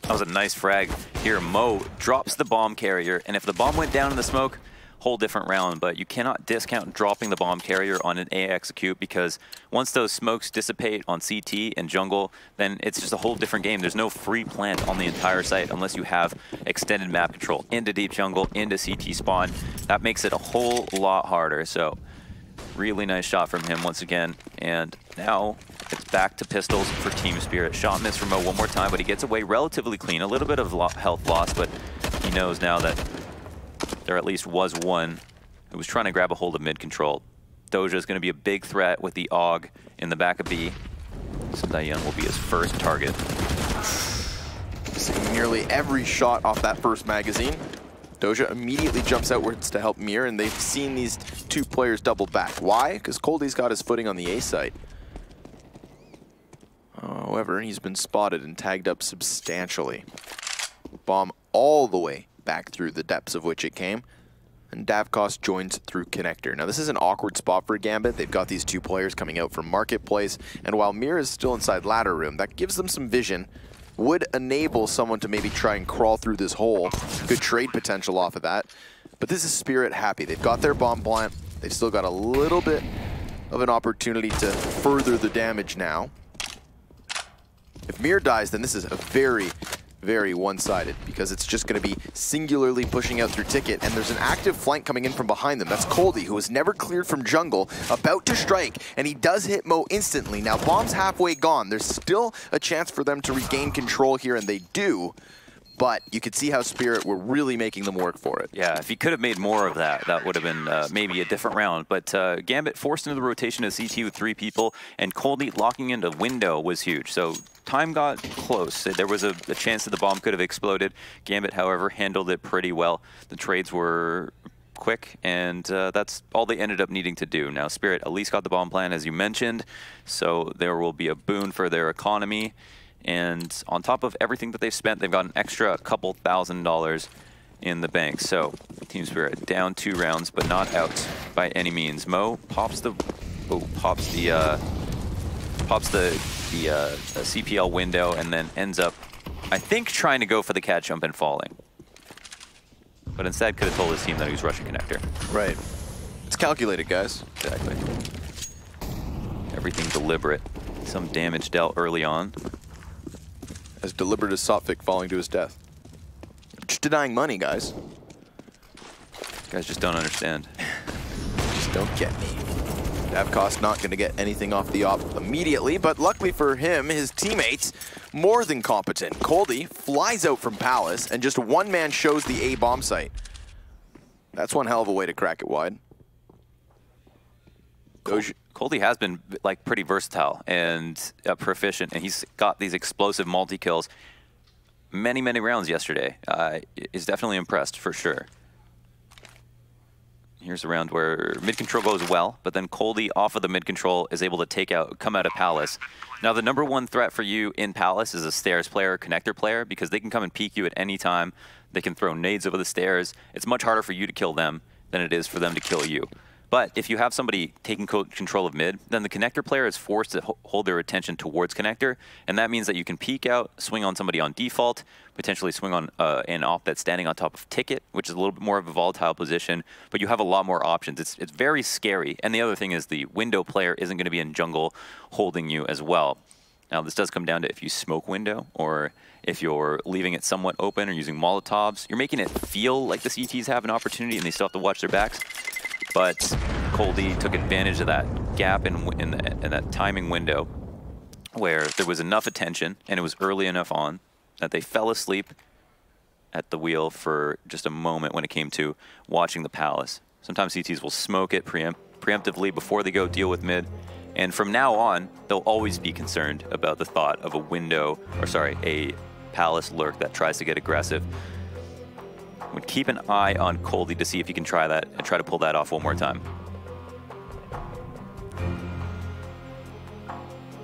That was a nice frag. Here, Mo drops the bomb carrier, and if the bomb went down in the smoke, whole different round, but you cannot discount dropping the bomb carrier on an A execute because once those smokes dissipate on CT and jungle, then it's just a whole different game. There's no free plant on the entire site unless you have extended map control into deep jungle, into CT spawn. That makes it a whole lot harder. So really nice shot from him once again. And now it's back to pistols for Team Spirit. Shot miss from Mo one more time, but he gets away relatively clean. A little bit of health loss, but he knows now that there at least was one who was trying to grab a hold of mid control. Doja is going to be a big threat with the AUG in the back of B. So Dayan will be his first target. Seeing nearly every shot off that first magazine. Doja immediately jumps outwards to help Mir, and they've seen these two players double back. Why? Because Coldie's got his footing on the A site. However, he's been spotted and tagged up substantially. Bomb all the way back through the depths of which it came, and Davkos joins through connector. Now this is an awkward spot for Gambit. They've got these two players coming out from Marketplace, and while Mir is still inside ladder room, that gives them some vision, would enable someone to maybe try and crawl through this hole. Good trade potential off of that, but this is Spirit happy. They've got their bomb plant. They've still got a little bit of an opportunity to further the damage now. If Mir dies, then this is a very one-sided because it's just going to be singularly pushing out through ticket, and there's an active flank coming in from behind them. That's Coldie, who was never cleared from jungle, about to strike, and he does hit Mo instantly. Now bomb's halfway gone. There's still a chance for them to regain control here, and they do, but you could see how Spirit were really making them work for it. Yeah, if he could have made more of that, that would have been maybe a different round. But Gambit forced into the rotation of CT with 3 people, and Coldie locking into window was huge. So time got close. There was a chance that the bomb could have exploded. Gambit, however, handled it pretty well. The trades were quick, and that's all they ended up needing to do. Now, Spirit at least got the bomb plan, as you mentioned, so there will be a boon for their economy. And on top of everything that they've spent, they've got an extra couple $1,000s in the bank. So Team Spirit down 2 rounds, but not out by any means. Mo pops the CPL window, and then ends up, I think, trying to go for the cat jump and falling. But instead could have told his team that he was rushing connector. Right. It's calculated, guys. Exactly. Everything deliberate. Some damage dealt early on. As deliberate as Sotfik falling to his death. Just denying money, guys. You guys just don't understand. Just don't get me. Davkos not going to get anything off the op immediately, but luckily for him, his teammates, more than competent. Coldie flies out from Palace, and just one man shows the A bomb site. That's one hell of a way to crack it wide. Coldie has been like pretty versatile and proficient, and he's got these explosive multi-kills. Many rounds yesterday. Is definitely impressed for sure. Here's a round where mid-control goes well, but then Coldie off of the mid-control is able to come out of Palace. Now the #1 threat for you in Palace is a stairs player, connector player, because they can come and peek you at any time. They can throw nades over the stairs. It's much harder for you to kill them than it is for them to kill you. But if you have somebody taking control of mid, then the connector player is forced to hold their attention towards connector, and that means that you can peek out, swing on somebody on default, potentially swing on an op that's standing on top of ticket, which is a little bit more of a volatile position, but you have a lot more options. It's very scary. And the other thing is the window player isn't going to be in jungle holding you as well. Now, this does come down to if you smoke window or if you're leaving it somewhat open or using Molotovs. You're making it feel like the CTs have an opportunity and they still have to watch their backs. But Cold-E took advantage of that gap in that timing window where there was enough attention and it was early enough on that they fell asleep at the wheel for just a moment when it came to watching the Palace. Sometimes CTs will smoke it preemptively before they go deal with mid. And from now on, they'll always be concerned about the thought of a Palace lurk that tries to get aggressive. Would keep an eye on Cold-E to see if he can try that and try to pull that off one more time.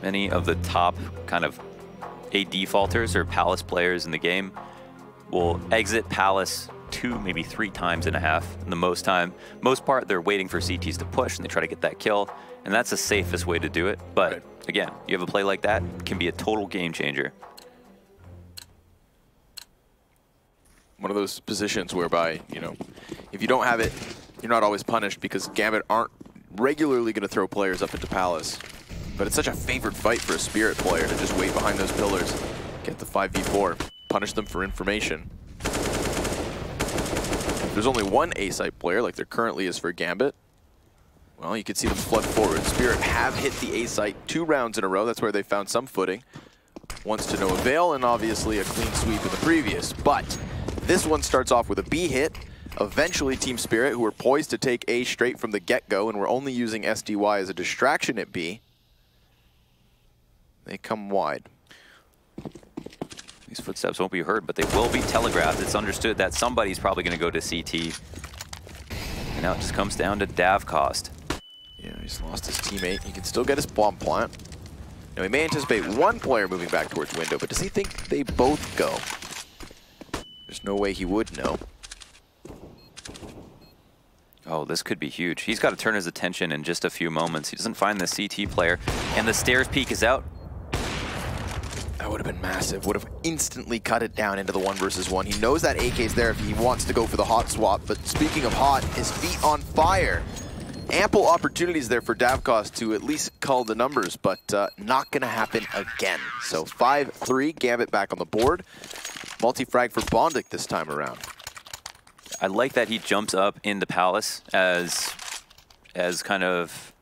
Many of the top kind of AD defaulters or Palace players in the game will exit Palace 2, maybe 3 times and a half. And the most part, they're waiting for CTs to push and they try to get that kill. And that's the safest way to do it. But again, you have a play like that, it can be a total game changer. One of those positions whereby, you know, if you don't have it, you're not always punished because Gambit aren't regularly going to throw players up into Palace. But it's such a favorite fight for a Spirit player to just wait behind those pillars, get the 5v4, punish them for information. If there's only one A-site player, like there currently is for Gambit, well, you can see them flood forward. Spirit have hit the A-site 2 rounds in a row. That's where they found some footing. Once to no avail, and obviously a clean sweep in the previous. But this one starts off with a B hit. Eventually, Team Spirit, who were poised to take A straight from the get-go and were only using SDY as a distraction at B, they come wide. These footsteps won't be heard, but they will be telegraphed. It's understood that somebody's probably going to go to CT. And now it just comes down to Davcost. Yeah, he's lost his teammate. He can still get his bomb plant. Now, he may anticipate one player moving back towards window, but does he think they both go? There's no way he would know. Oh, this could be huge. He's got to turn his attention in just a few moments. He doesn't find the CT player, and the stairs peek is out. That would have been massive. Would have instantly cut it down into the 1 versus 1. He knows that AK's there if he wants to go for the hot swap, but speaking of hot, his feet on fire. Ample opportunities there for Davcost to at least cull the numbers, but not going to happen again. So 5-3, Gambit back on the board. Multi-frag for Bondik this time around. I like that he jumps up in the Palace as kind of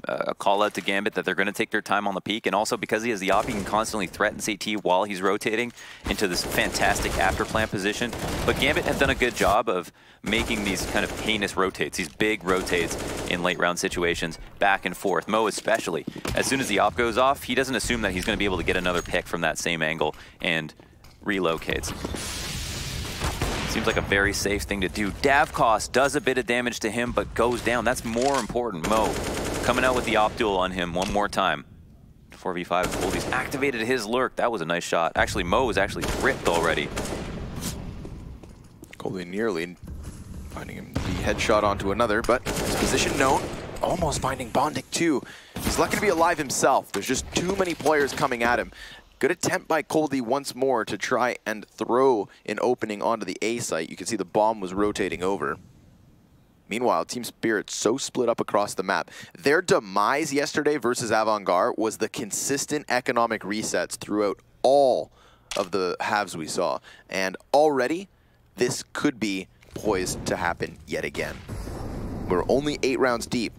a call out to Gambit that they're going to take their time on the peak, and also because he has the op, he can constantly threaten CT while he's rotating into this fantastic after plant position. But Gambit have done a good job of making these kind of heinous rotates, these big rotates in late round situations, back and forth. Mo especially, as soon as the op goes off, he doesn't assume that he's going to be able to get another pick from that same angle and relocates. Seems like a very safe thing to do. Davcost does a bit of damage to him, but goes down. That's more important. Mo coming out with the op duel on him one more time. 4v5, Cold-E's activated his lurk. That was a nice shot. Actually, Mo is actually ripped already. Cold-E nearly finding him the headshot onto another, but his position known. Almost finding Bondik too. He's lucky to be alive himself. There's just too many players coming at him. Good attempt by Cold-E once more to try and throw an opening onto the A site. You can see the bomb was rotating over. Meanwhile, Team Spirit's so split up across the map. Their demise yesterday versus Avangard was the consistent economic resets throughout all of the halves we saw. And already, this could be poised to happen yet again. We're only 8 rounds deep.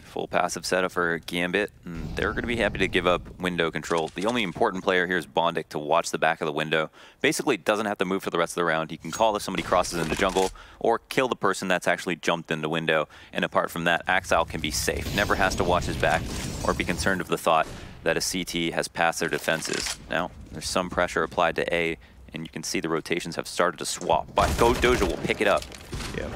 Full passive setup for Gambit, and they're going to be happy to give up window control. The only important player here is Bondik to watch the back of the window. Basically doesn't have to move for the rest of the round. He can call if somebody crosses into jungle or kill the person that's actually jumped into window. And apart from that, Axile can be safe. Never has to watch his back or be concerned of the thought that a CT has passed their defenses. Now, there's some pressure applied to A, and you can see the rotations have started to swap, but Doja will pick it up. Yeah,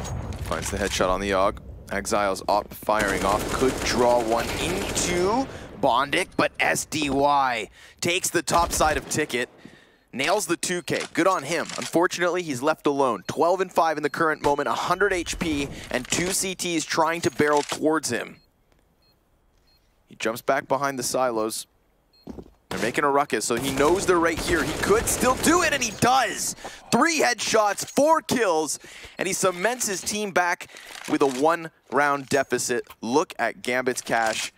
finds the headshot on the Yogg. Exile's op firing off, could draw one into Bondik, but SDY takes the top side of Ticket, nails the 2K. Good on him. Unfortunately, he's left alone. 12 and 5 in the current moment, 100 HP, and 2 CTs trying to barrel towards him. He jumps back behind the silos. They're making a ruckus, so he knows they're right here. He could still do it, and he does! 3 headshots, 4 kills, and he cements his team back with a 1-round deficit. Look at Gambit's cash.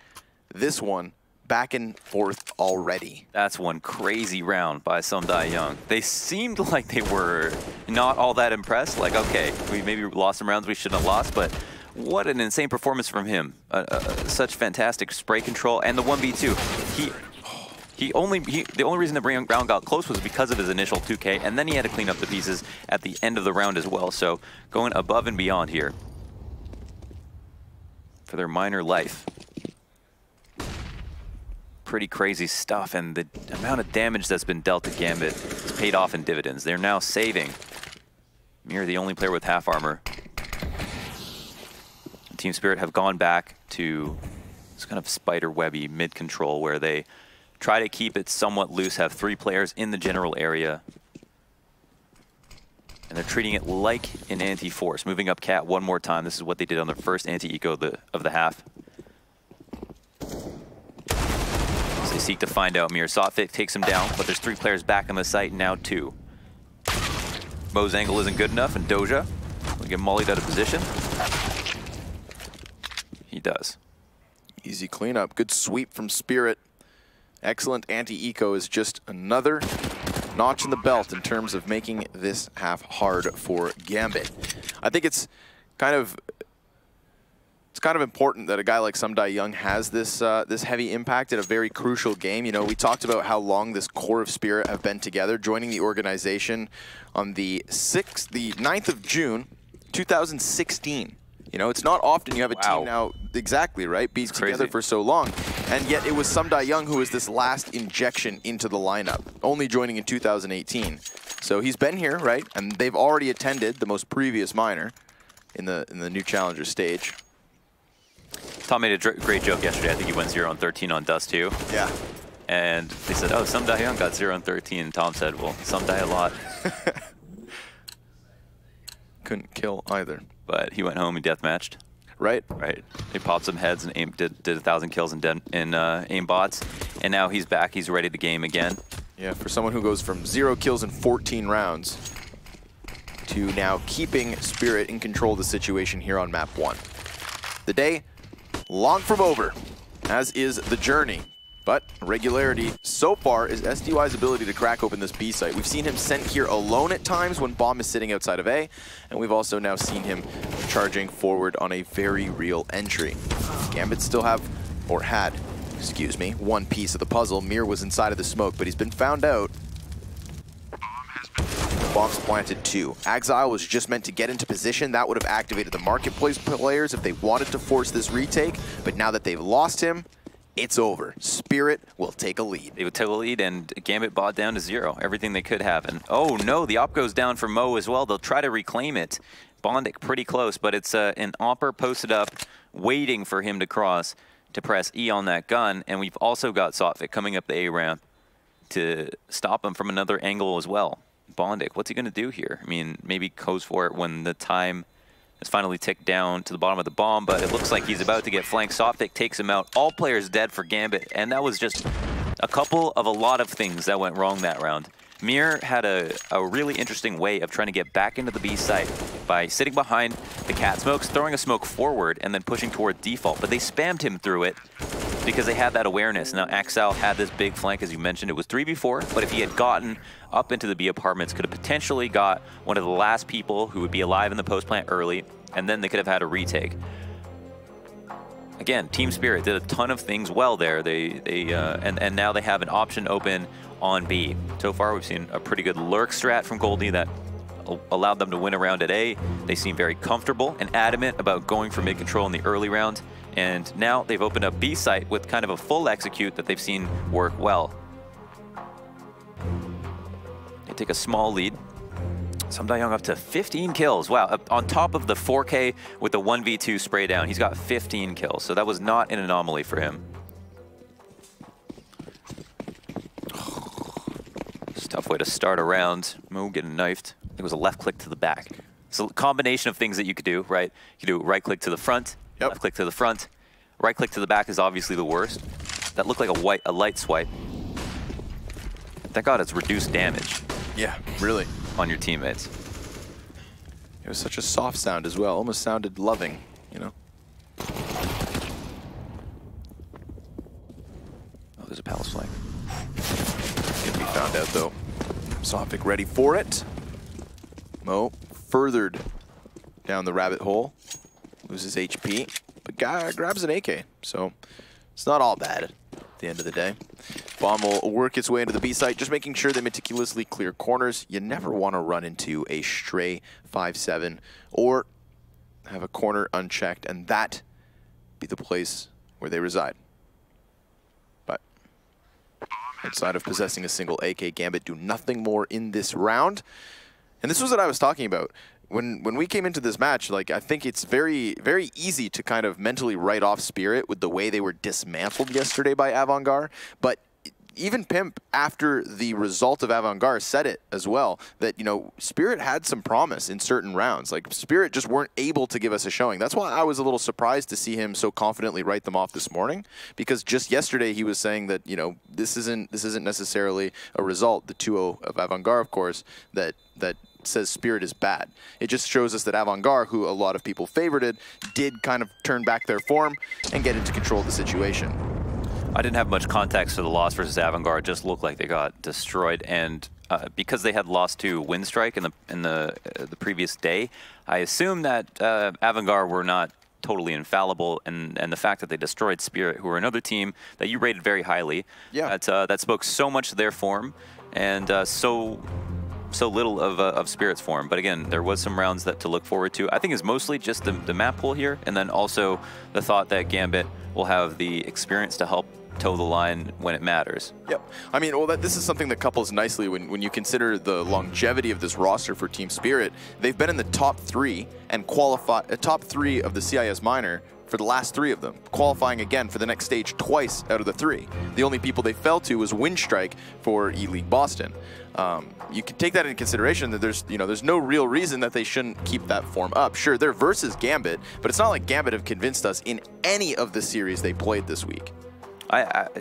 This one back and forth already. That's one crazy round by Sumdai Young. They seemed like they were not all that impressed. Like, okay, we maybe lost some rounds we shouldn't have lost, but what an insane performance from him. Such fantastic spray control, and the 1v2. The only reason the round got close was because of his initial 2K, and then he had to clean up the pieces at the end of the round as well. So going above and beyond here for their minor life. Pretty crazy stuff, and the amount of damage that's been dealt to Gambit has paid off in dividends. They're now saving. Mir, the only player with half armor. Team Spirit have gone back to this kind of spider webby mid control where they try to keep it somewhat loose, have 3 players in the general area. And they're treating it like an anti-force. Moving up Cat one more time. This is what they did on their first anti-eco of the half. As they seek to find out Mir. Sotfik takes him down, but there's 3 players back on the site, now 2. Mo's angle isn't good enough, and Doja will get mollied out of position. He does. Easy cleanup. Good sweep from Spirit. Excellent anti-eco is just another notch in the belt in terms of making this half hard for Gambit. I think it's kind of important that a guy like Sumdai Young has this this heavy impact at a very crucial game. You know, we talked about how long this core of Spirit have been together, joining the organization on the 9th of June, 2016. You know, it's not often you have a team now, exactly, right, be together for so long. And yet it was Sumdai Young who was this last injection into the lineup, only joining in 2018. So he's been here, right, and they've already attended the most previous minor in the new challenger stage. Tom made a great joke yesterday. I think he went 0-13 on Dust 2. Yeah. And they said, oh, Sumdai Young got 0-13. And Tom said, well, Sumdai a lot. Couldn't kill either. But he went home and deathmatched. Right. Right. He popped some heads and did 1,000 kills in aim bots. And now he's back. He's ready to game again. Yeah, for someone who goes from 0 kills in 14 rounds to now keeping Spirit in control of the situation here on map 1. The day long from over, as is the journey. But regularity so far is SDY's ability to crack open this B site. We've seen him sent here alone at times when Bomb is sitting outside of A, and we've also now seen him charging forward on a very real entry. Gambit still have, or had, excuse me, one piece of the puzzle. Mir was inside of the smoke, but he's been found out. Bombs planted 2. Axile was just meant to get into position. That would have activated the marketplace players if they wanted to force this retake, but now that they've lost him, it's over. Spirit will take a lead. They would take a lead, and Gambit bought down to 0. Everything they could have. And oh no, the op goes down for Mo as well. They'll try to reclaim it. Bondik pretty close, but it's an opper posted up, waiting for him to cross to press E on that gun. And we've also got Sotfik coming up the A ramp to stop him from another angle as well. Bondik, what's he going to do here? I mean, maybe goes for it when the time has finally ticked down to the bottom of the bomb, but it looks like he's about to get flanked. Sotfik takes him out. All players dead for Gambit, and that was just a couple of a lot of things that went wrong that round. Mir had a really interesting way of trying to get back into the B site by sitting behind the cat smokes, throwing a smoke forward, and then pushing toward default, but they spammed him through it because they had that awareness. Now, Axel had this big flank, as you mentioned. It was 3v4, but if he had gotten up into the B apartments, could have potentially got one of the last people who would be alive in the post plant early, and then they could have had a retake. Again, Team Spirit did a ton of things well there. And now they have an option open on B. So far, we've seen a pretty good lurk strat from Goldie that allowed them to win a round at A. They seem very comfortable and adamant about going for mid control in the early round. And now they've opened up B site with kind of a full execute that they've seen work well. They take a small lead. Sumdai Young up to 15 kills. Wow, on top of the 4K with the 1v2 spray down, he's got 15 kills. So that was not an anomaly for him. It's a tough way to start a round. Mo getting knifed. I think it was a left click to the back. It's a combination of things that you could do, right? You could do right click to the front, left click to the front. Right click to the back is obviously the worst. That looked like a light swipe. Thank God it's reduced damage. Yeah, really. On your teammates. It was such a soft sound as well. Almost sounded loving, you know? there's a Palace flag. Gonna be found out though. Sophic ready for it. Mo furthered down the rabbit hole. Loses HP, but grabs an AK. So it's not all bad at the end of the day. Bomb will work its way into the B site, just making sure they meticulously clear corners. You never want to run into a stray 5-7 or have a corner unchecked, and that be the place where they reside. But outside of possessing a single AK, Gambit do nothing more in this round. And this was what I was talking about. When we came into this match, like, I think it's very, very easy to kind of mentally write off Spirit with the way they were dismantled yesterday by Avangard. But even Pimp, after the result of Avangard, said it as well, that, you know, Spirit had some promise in certain rounds. Like, Spirit just weren't able to give us a showing. That's why I was a little surprised to see him so confidently write them off this morning, because just yesterday he was saying that, you know, this isn't necessarily a result, the 2-0 of Avangard, of course, that says Spirit is bad. It just shows us that Avangard, who a lot of people favorited, did kind of turn back their form and get into control of the situation. I didn't have much context for the loss versus Avangard. Just looked like they got destroyed, and because they had lost to Windstrike in the previous day, I assumed that Avangard were not totally infallible, and the fact that they destroyed Spirit, who were another team that you rated very highly, that spoke so much to their form, and so little of Spirit's form. But again, there was some rounds to look forward to. I think it's mostly just the map pool here, and then also the thought that Gambit will have the experience to help toe the line when it matters. Yep. I mean, well, this is something that couples nicely when you consider the longevity of this roster for Team Spirit. They've been in the top 3 and top 3 of the CIS minor for the last 3 of them, qualifying again for the next stage twice out of the 3. The only people they fell to was Windstrike for E-League Boston. You can take that into consideration, that there's no real reason that they shouldn't keep that form up. Sure, they're versus Gambit, but it's not like Gambit have convinced us in any of the series they played this week.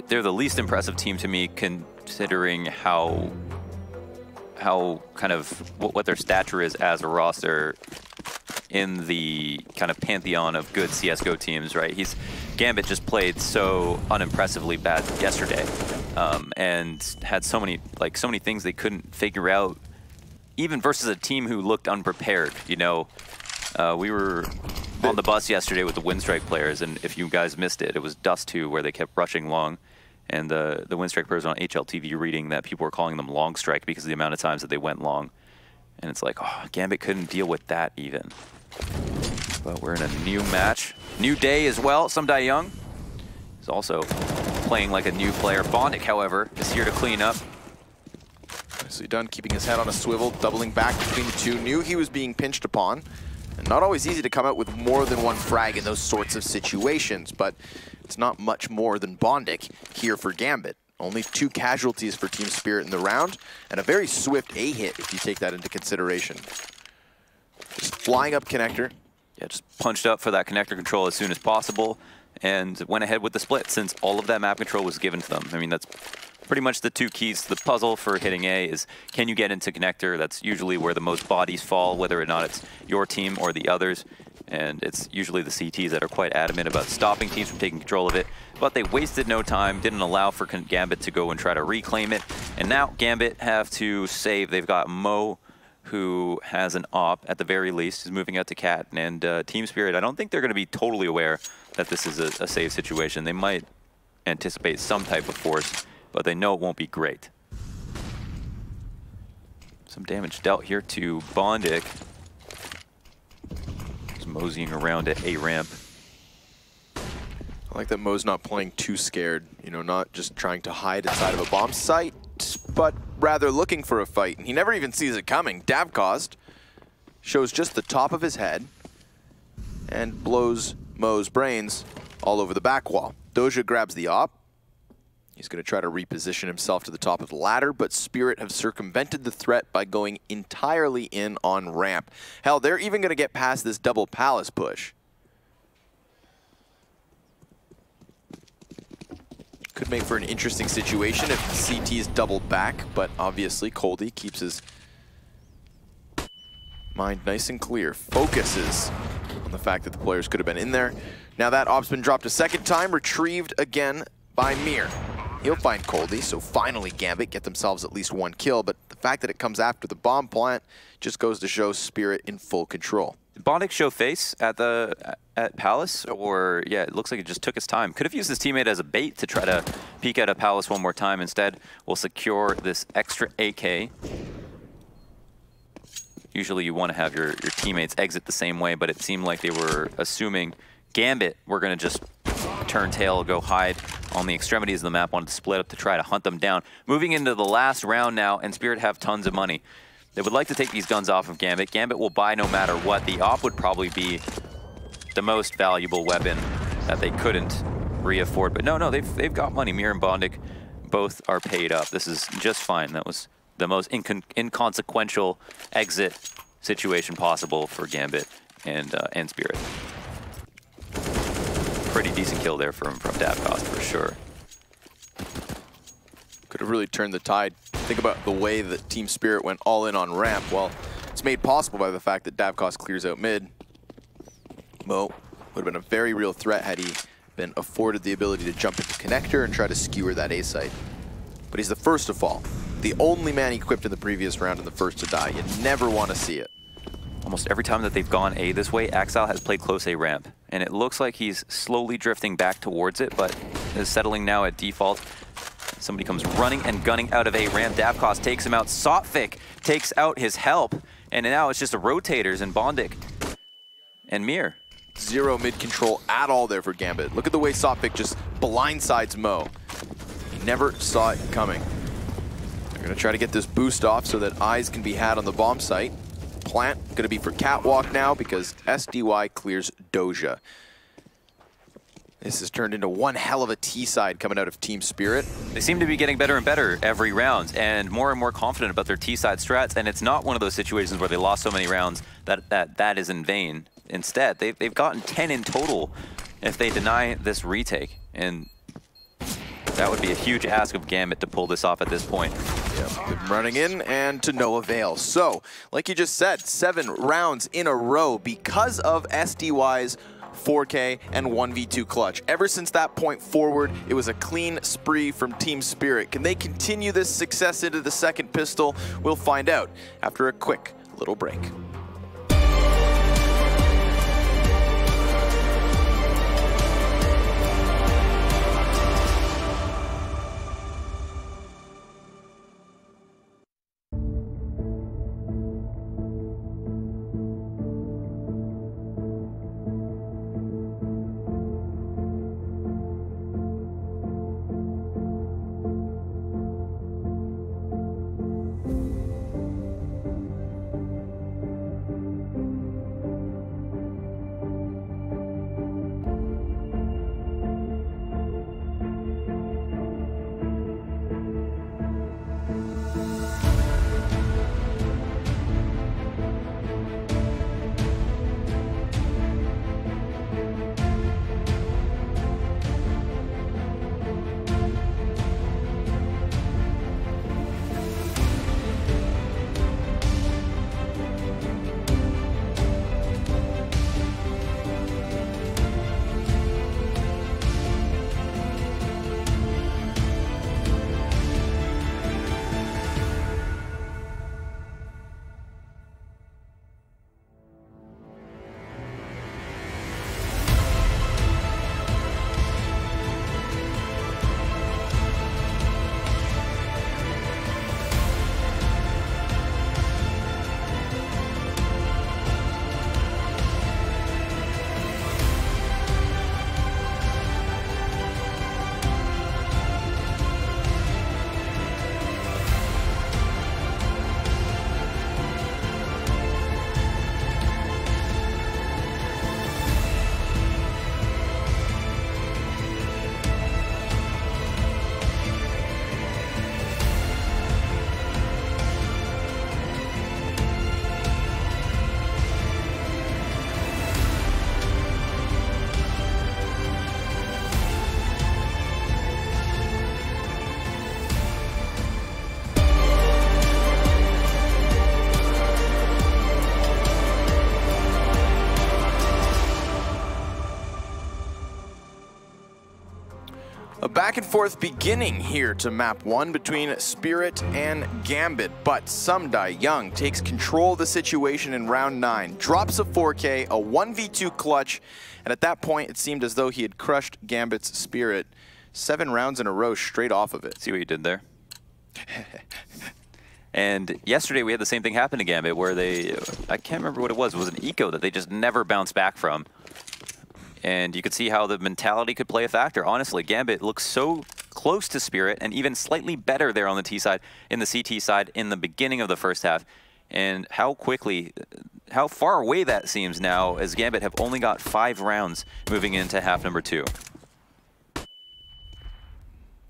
They're the least impressive team to me, considering how kind of what their stature is as a roster in the kind of pantheon of good CSGO teams, right? Gambit just played so unimpressively bad yesterday, and had so many things they couldn't figure out, even versus a team who looked unprepared. You know, we were on the bus yesterday with the Windstrike players, and if you guys missed it, it was Dust 2 where they kept rushing long, and the Windstrike players on HLTV reading that people were calling them long strike because of the amount of times that they went long. And it's like, oh, Gambit couldn't deal with that even. But we're in a new match. New day as well. Samdai Young is also playing like a new player. Bondic, however, is here to clean up. Nicely done, keeping his head on a swivel, doubling back between the two. Knew he was being pinched upon. And not always easy to come out with more than one frag in those sorts of situations, but it's not much more than Bondic here for Gambit. Only 2 casualties for Team Spirit in the round, and a very swift A-hit if you take that into consideration. Just flying up connector. Yeah, just punched up for that connector control as soon as possible, and went ahead with the split since all of that map control was given to them. I mean, that's pretty much the 2 keys to the puzzle for hitting A is, can you get into connector? That's usually where the most bodies fall, whether or not it's your team or the others. And it's usually the CTs that are quite adamant about stopping teams from taking control of it. But they wasted no time, didn't allow for Gambit to go and try to reclaim it. And now Gambit have to save. They've got Mo, who has an op at the very least, is moving out to Cat. And Team Spirit, I don't think they're going to be totally aware that this is a save situation. They might anticipate some type of force, but they know it won't be great. Some damage dealt here to Bondic. Moseying around at A ramp. I like that Mo's not playing too scared, you know, not just trying to hide inside of a bomb site, but rather looking for a fight. And he never even sees it coming. Davcost shows just the top of his head and blows Mo's brains all over the back wall. Doja grabs the op. He's going to try to reposition himself to the top of the ladder, but Spirit have circumvented the threat by going entirely in on ramp. Hell, they're even going to get past this double palace push. Could make for an interesting situation if CT's doubled back, but obviously Coldy keeps his mind nice and clear. Focuses on the fact that the players could have been in there. Now that op's been dropped a second time, retrieved again by Mir. He'll find Coldie, so finally Gambit get themselves at least 1 kill, but the fact that it comes after the bomb plant just goes to show Spirit in full control. Did Bondic show face at Palace, or yeah, it looks like it just took his time. Could have used his teammate as a bait to try to peek at a Palace one more time. Instead, we'll secure this extra AK. Usually you want to have your teammates exit the same way, but it seemed like they were assuming Gambit were going to just turn tail, go hide on the extremities of the map, wanted to split up to try to hunt them down. Moving into the last round now, and Spirit have tons of money. They would like to take these guns off of Gambit. Gambit will buy no matter what. The AWP would probably be the most valuable weapon that they couldn't re-afford. But no, they've got money. Mir and Bondic both are paid up. This is just fine. That was the most inconsequential exit situation possible for Gambit and Spirit. Pretty decent kill there from Davcost for sure. Could have really turned the tide. Think about the way that Team Spirit went all in on ramp. Well, it's made possible by the fact that Davcost clears out mid. Mo would have been a very real threat had he been afforded the ability to jump into connector and try to skewer that A site. But he's the first to fall. The only man equipped in the previous round and the first to die. You never want to see it. Almost every time that they've gone A this way, Axile has played close A ramp. And it looks like he's slowly drifting back towards it, but is settling now at default. Somebody comes running and gunning out of A ramp. Davcost takes him out. Sotfik takes out his help. And now it's just the rotators and Bondic and Mir. Zero mid control at all there for Gambit. Look at the way Sotfik just blindsides Mo. He never saw it coming. They're going to try to get this boost off so that eyes can be had on the bomb site. Plant going to be for Catwalk now because SDY clears Doja. This has turned into one hell of a T-side coming out of Team Spirit. They seem to be getting better and better every round and more confident about their T-side strats, and it's not one of those situations where they lost so many rounds that is in vain. Instead, they've gotten 10 in total if they deny this retake, and that would be a huge ask of Gambit to pull this off at this point. Yep, running in and to no avail. So, like you just said, 7 rounds in a row because of SDY's 4K and 1v2 clutch. Ever since that point forward, it was a clean spree from Team Spirit. Can they continue this success into the second pistol? We'll find out after a quick little break. back and forth beginning here to map 1 between Spirit and Gambit, but Sumdai Young takes control of the situation in round 9, drops a 4K, a 1v2 clutch, and at that point it seemed as though he had crushed Gambit's Spirit 7 rounds in a row straight off of it. See what you did there? And yesterday we had the same thing happen to Gambit where they, I can't remember what it was an eco that they just never bounced back from. And you could see how the mentality could play a factor. Honestly, Gambit looks so close to Spirit and even slightly better there on the T side, in the CT side in the beginning of the first half. And how quickly, how far away that seems now as Gambit have only got 5 rounds moving into half number 2.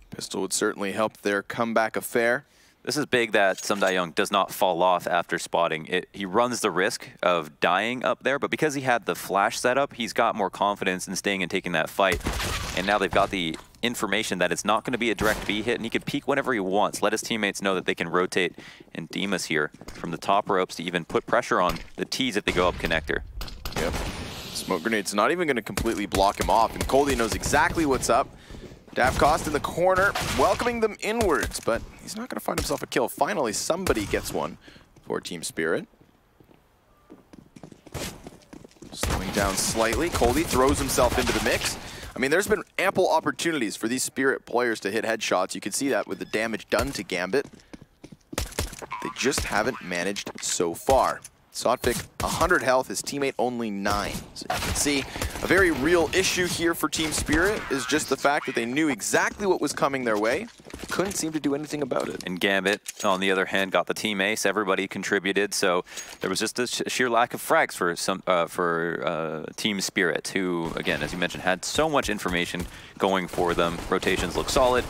Pistol would certainly help their comeback affair. This is big that Sumdai Young does not fall off after spotting. He runs the risk of dying up there, but because he had the flash setup, he's got more confidence in staying and taking that fight. And now they've got the information that it's not going to be a direct B hit, and he can peek whenever he wants. Let his teammates know that they can rotate. And Dimas here from the top ropes to even put pressure on the T's if they go up connector. Yep. Smoke grenade's not even going to completely block him off, and Coldie knows exactly what's up. Davkost in the corner, welcoming them inwards, but he's not going to find himself a kill. Finally, somebody gets one for Team Spirit. Slowing down slightly, Coldie throws himself into the mix. I mean, there's been ample opportunities for these Spirit players to hit headshots. You can see that with the damage done to Gambit. They just haven't managed so far. Sotvik, 100 health, his teammate only 9. So you can see a very real issue here for Team Spirit is just the fact that they knew exactly what was coming their way, couldn't seem to do anything about it. And Gambit, on the other hand, got the team ace. Everybody contributed, so there was just a sheer lack of frags for Team Spirit, who, again, as you mentioned, had so much information going for them. Rotations look solid.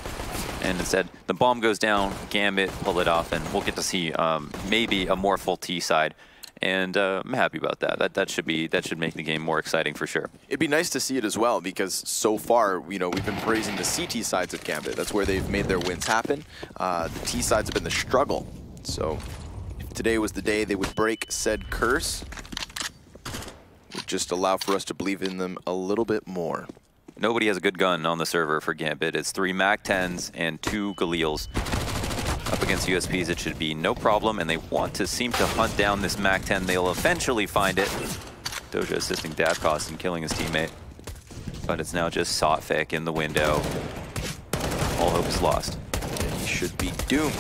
And instead, the bomb goes down, Gambit pull it off, and we'll get to see maybe a more full T side. And I'm happy about that. That should make the game more exciting for sure. It'd be nice to see it as well because so far, you know, we've been praising the CT sides of Gambit. That's where they've made their wins happen. The T sides have been the struggle. So if today was the day they would break said curse, it would just allow for us to believe in them a little bit more. Nobody has a good gun on the server for Gambit. It's 3 MAC-10s and 2 Galils. Up against USPs, it should be no problem, and they want to seem to hunt down this MAC-10. They'll eventually find it. Doja assisting Davkost and killing his teammate. But it's now just Sotvik in the window. All hope is lost. He should be doomed.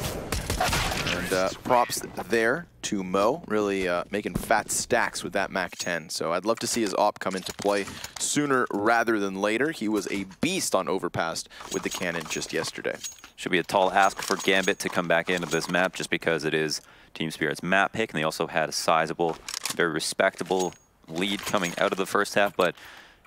And props there to Mo, really making fat stacks with that MAC-10. So I'd love to see his op come into play sooner rather than later. He was a beast on Overpass with the cannon just yesterday. Should be a tall ask for Gambit to come back into this map just because it is Team Spirit's map pick, and they also had a sizable, very respectable lead coming out of the first half, but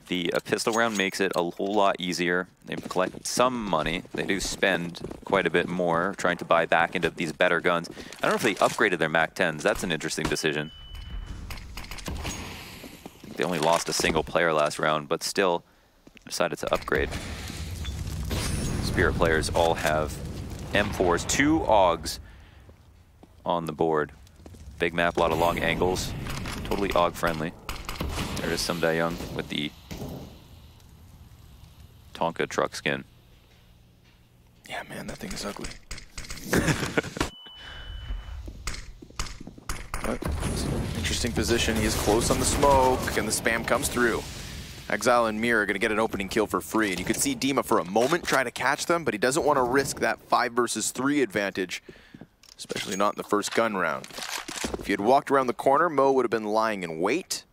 the pistol round makes it a whole lot easier. They've collected some money. They do spend quite a bit more trying to buy back into these better guns. I don't know if they upgraded their MAC-10s. That's an interesting decision. They only lost a single player last round, but still decided to upgrade. Spirit players all have M4s, 2 AUGs on the board. Big map, a lot of long angles, totally AUG friendly. There is Sumdai Young with the Tonka truck skin. Yeah, man, that thing is ugly. Interesting position. He is close on the smoke, and the spam comes through. Exile and Mir are going to get an opening kill for free, and you could see Dima for a moment try to catch them, but he doesn't want to risk that 5 versus 3 advantage, especially not in the first gun round. If he had walked around the corner, Mo would have been lying in wait,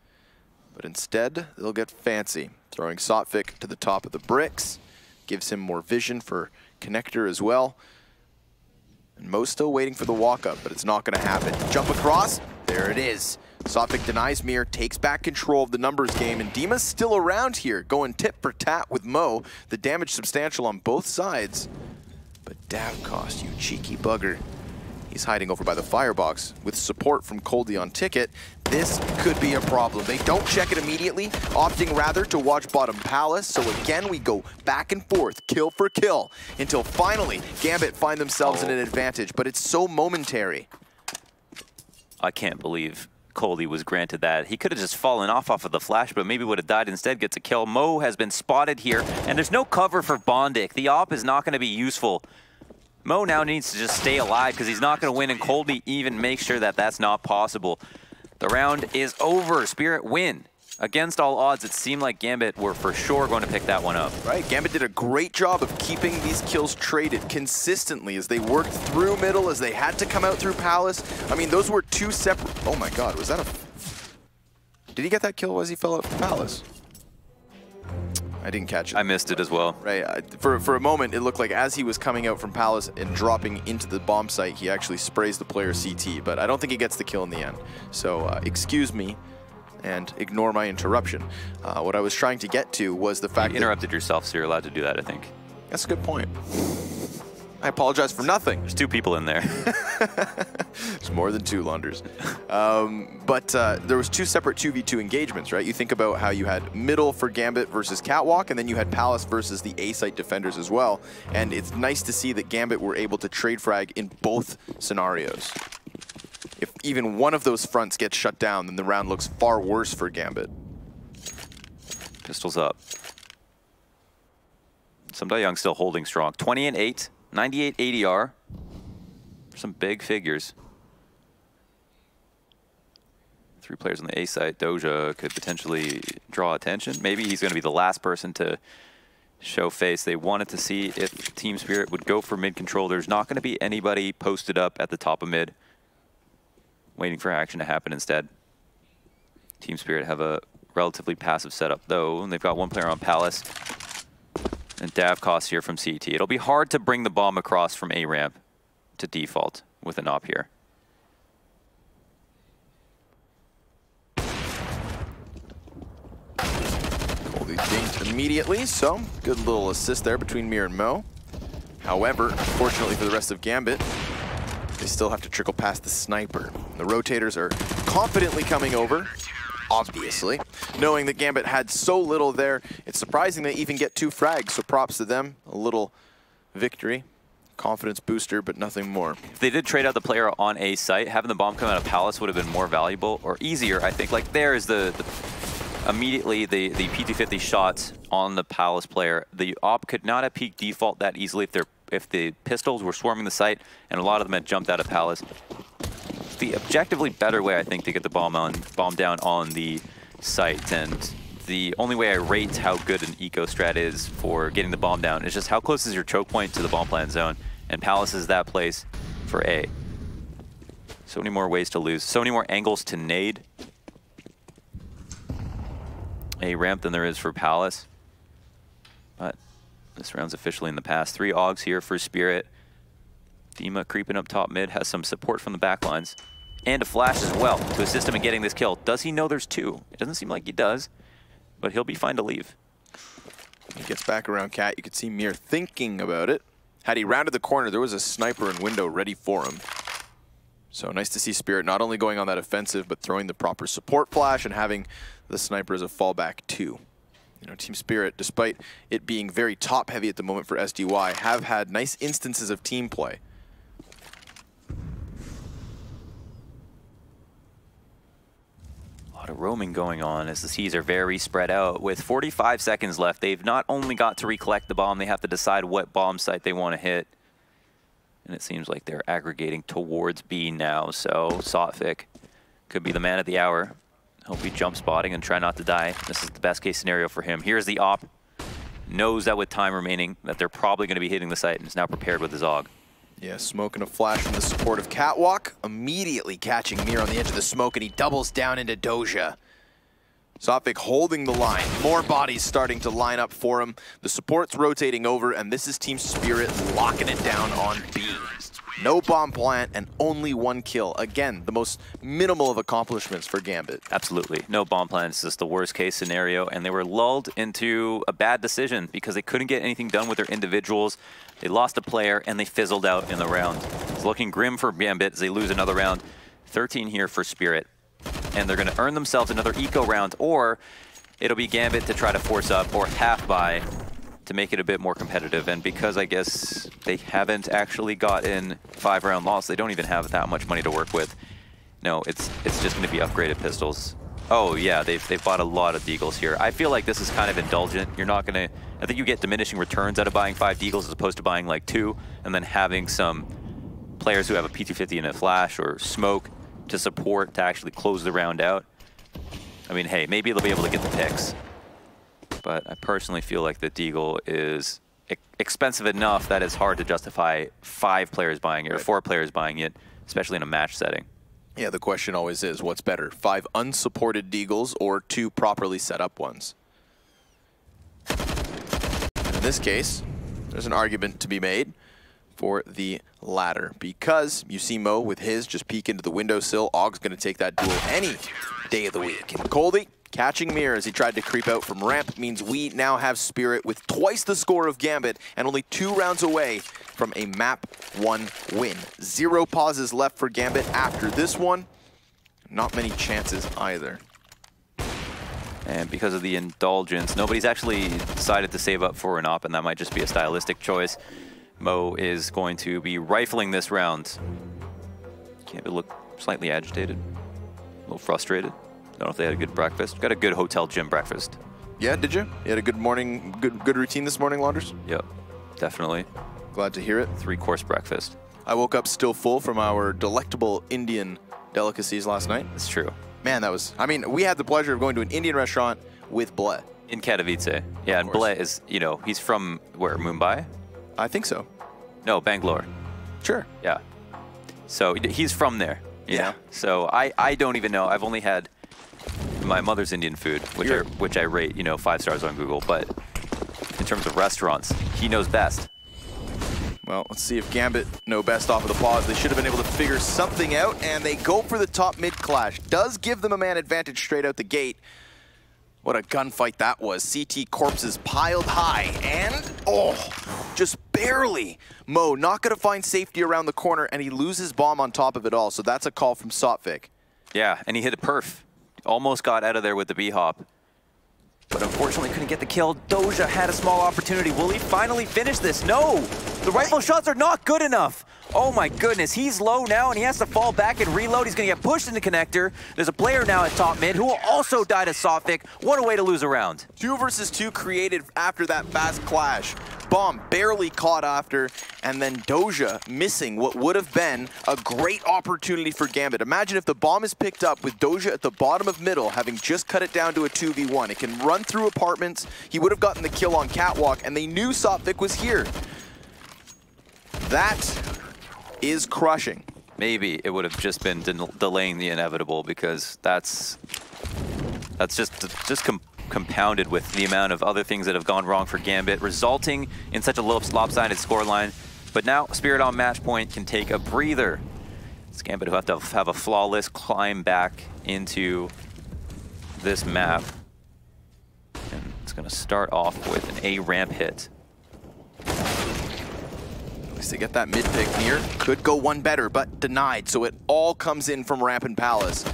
but instead, they'll get fancy. Throwing Sotvik to the top of the bricks, gives him more vision for connector as well. And Mo's still waiting for the walk-up, but it's not going to happen. Jump across, there it is. Sotvik denies Mir, takes back control of the numbers game, and Dima's still around here, going tit for tat with Mo. The damage substantial on both sides. But Davkost, you cheeky bugger. He's hiding over by the firebox with support from Coldie on ticket. This could be a problem. They don't check it immediately, opting rather to watch bottom palace. So again, we go back and forth, kill for kill, until finally Gambit find themselves in an advantage, but it's so momentary. I can't believe Coldy was granted that. He could have just fallen off of the flash, but maybe would have died instead, gets a kill. Mo has been spotted here, and there's no cover for Bondik. The op is not going to be useful. Mo now needs to just stay alive because he's not going to win, and Coldy even makes sure that that's not possible. The round is over. Spirit win. Against all odds, it seemed like Gambit were for sure going to pick that one up. Right, Gambit did a great job of keeping these kills traded consistently as they worked through middle, as they had to come out through Palace. I mean, those were two separate... Oh my god, was that a... Did he get that kill as he fell out from Palace? I didn't catch it. I missed it as well. Right, for a moment, it looked like as he was coming out from Palace and dropping into the bomb site, he actually sprays the player CT, but I don't think he gets the kill in the end. So, excuse me. And ignore my interruption. What I was trying to get to was the fact you interrupted yourself, so you're allowed to do that, I think. That's a good point. I apologize for nothing. There's two people in there. It's more than two, Lunders. But there was two separate 2v2 engagements, right? You think about how you had middle for Gambit versus Catwalk, and then you had Palace versus the A-site defenders as well. And it's nice to see that Gambit were able to trade frag in both scenarios. If even one of those fronts gets shut down, then the round looks far worse for Gambit. Pistols up. Sumdae still holding strong. 20-8, 98 ADR. Some big figures. 3 players on the A side. Doja could potentially draw attention. Maybe he's going to be the last person to show face. They wanted to see if Team Spirit would go for mid control. There's not going to be anybody posted up at the top of mid, waiting for action to happen instead. Team Spirit have a relatively passive setup though, and they've got one player on Palace and Davkos here from CT. It'll be hard to bring the bomb across from A ramp to default with an op here. Coldy dinked immediately, so good little assist there between Mir and Mo. However, unfortunately for the rest of Gambit, they still have to trickle past the sniper. The rotators are confidently coming over, obviously. Knowing that Gambit had so little there, it's surprising they even get 2 frags, so props to them. A little victory, confidence booster, but nothing more. If they did trade out the player on A site, having the bomb come out of Palace would have been more valuable, or easier, I think. Like there's immediately the P250 shots on the Palace player. The op could not have peaked default that easily if the pistols were swarming the site, and a lot of them had jumped out of Palace. It's the objectively better way, I think, to get the bomb down on the site, and the only way I rate how good an eco strat is for getting the bomb down is just how close is your choke point to the bomb plant zone, and Palace is that place for A. So many more ways to lose, so many more angles to nade A ramp than there is for Palace. But this round's officially in the past. 3 Augs here for Spirit. Thema creeping up top mid, has some support from the backlines. And a flash as well to assist him in getting this kill. Does he know there's 2? It doesn't seem like he does, but he'll be fine to leave. He gets back around Cat. You could see Mir thinking about it. Had he rounded the corner, there was a sniper and window ready for him. So nice to see Spirit not only going on that offensive, but throwing the proper support flash and having the sniper as a fallback too. You know, Team Spirit, despite it being very top heavy at the moment for SDY, have had nice instances of team play. A lot of roaming going on as the C's are very spread out. With 45 seconds left, they've not only got to recollect the bomb, they have to decide what bomb site they want to hit. And it seems like they're aggregating towards B now, so Sotfik could be the man of the hour. He'll be jump spotting and try not to die. This is the best case scenario for him. Here's the op. Knows that with time remaining that they're probably going to be hitting the site and is now prepared with his AUG. Yeah, smoke and a flash from the support of Catwalk. Immediately catching Mir on the edge of the smoke, and he doubles down into Doja. Sotfik holding the line. More bodies starting to line up for him. The support's rotating over, and this is Team Spirit locking it down on B. No bomb plant and only 1 kill. Again, the most minimal of accomplishments for Gambit. Absolutely. No bomb plant. It's just the worst case scenario, and they were lulled into a bad decision because they couldn't get anything done with their individuals. They lost a player, and they fizzled out in the round. It's looking grim for Gambit as they lose another round. 13 here for Spirit. And they're going to earn themselves another eco round, or it'll be Gambit to try to force up or half buy to make it a bit more competitive. And because I guess they haven't actually gotten 5-round loss, they don't even have that much money to work with. No, it's just going to be upgraded pistols. Oh yeah, they've bought a lot of Deagles here. I feel like this is kind of indulgent. You're not going to... I think you get diminishing returns out of buying 5 Deagles as opposed to buying like 2, and then having some players who have a P250 and a flash or smoke to support to actually close the round out. I mean, hey, maybe they'll be able to get the picks. But I personally feel like the Deagle is expensive enough that it's hard to justify 5 players buying it or 4 players buying it, especially in a match setting. Yeah, the question always is, what's better, 5 unsupported Deagles or 2 properly set up ones? In this case, there's an argument to be made for the latter, because you see Mo with his just peek into the windowsill. Ogg's going to take that duel any day of the week. And Coldy catching Mir as he tried to creep out from ramp means we now have Spirit with twice the score of Gambit and only 2 rounds away from a map 1 win. 0 pauses left for Gambit after this one. Not many chances either. And because of the indulgence, nobody's actually decided to save up for an op, and that might just be a stylistic choice. Mo is going to be rifling this round. Gambit look slightly agitated, a little frustrated. Don't know if they had a good breakfast. Got a good hotel gym breakfast. Yeah, did you? You had a good morning, good routine this morning, Launders? Yep, definitely. Glad to hear it. 3-course breakfast. I woke up still full from our delectable Indian delicacies last night. It's true. Man, that was, I mean, we had the pleasure of going to an Indian restaurant with Bleh. In Katowice. Yeah, and Bleh is, you know, he's from where, Mumbai? I think so. No, Bangalore. Sure. Yeah. So he's from there, you know? So I don't even know. I've only had my mother's Indian food, which I rate, you know, 5 stars on Google. But in terms of restaurants, he knows best. Well, let's see if Gambit know best off of the pause. They should have been able to figure something out, and they go for the top mid clash. Does give them a man advantage straight out the gate. What a gunfight that was. CT corpses piled high, and just barely. Mo not going to find safety around the corner, and he loses bomb on top of it all. So that's a call from Sotvik. Yeah, and he hit a perf. Almost got out of there with the B-hop. But unfortunately couldn't get the kill. Doja had a small opportunity. Will he finally finish this? No! The rifle shots are not good enough. Oh my goodness, he's low now and he has to fall back and reload. He's gonna get pushed in the connector. There's a player now at top mid who will also die to Sotvik. What a way to lose a round. 2 versus 2 created after that fast clash. Bomb barely caught after, and then Doja missing what would have been a great opportunity for Gambit. Imagine if the bomb is picked up with Doja at the bottom of middle, having just cut it down to a 2v1. It can run through apartments. He would have gotten the kill on Catwalk, and they knew Sotvik was here. That is crushing. Maybe it would have just been delaying the inevitable, because that's just compounded with the amount of other things that have gone wrong for Gambit, resulting in such a lopsided scoreline. But now Spirit on match point can take a breather. It's Gambit who have to have a flawless climb back into this map. And it's going to start off with an A ramp hit. At least they get that mid pick near. Could go one better, but denied. So it all comes in from Ramp and Palace.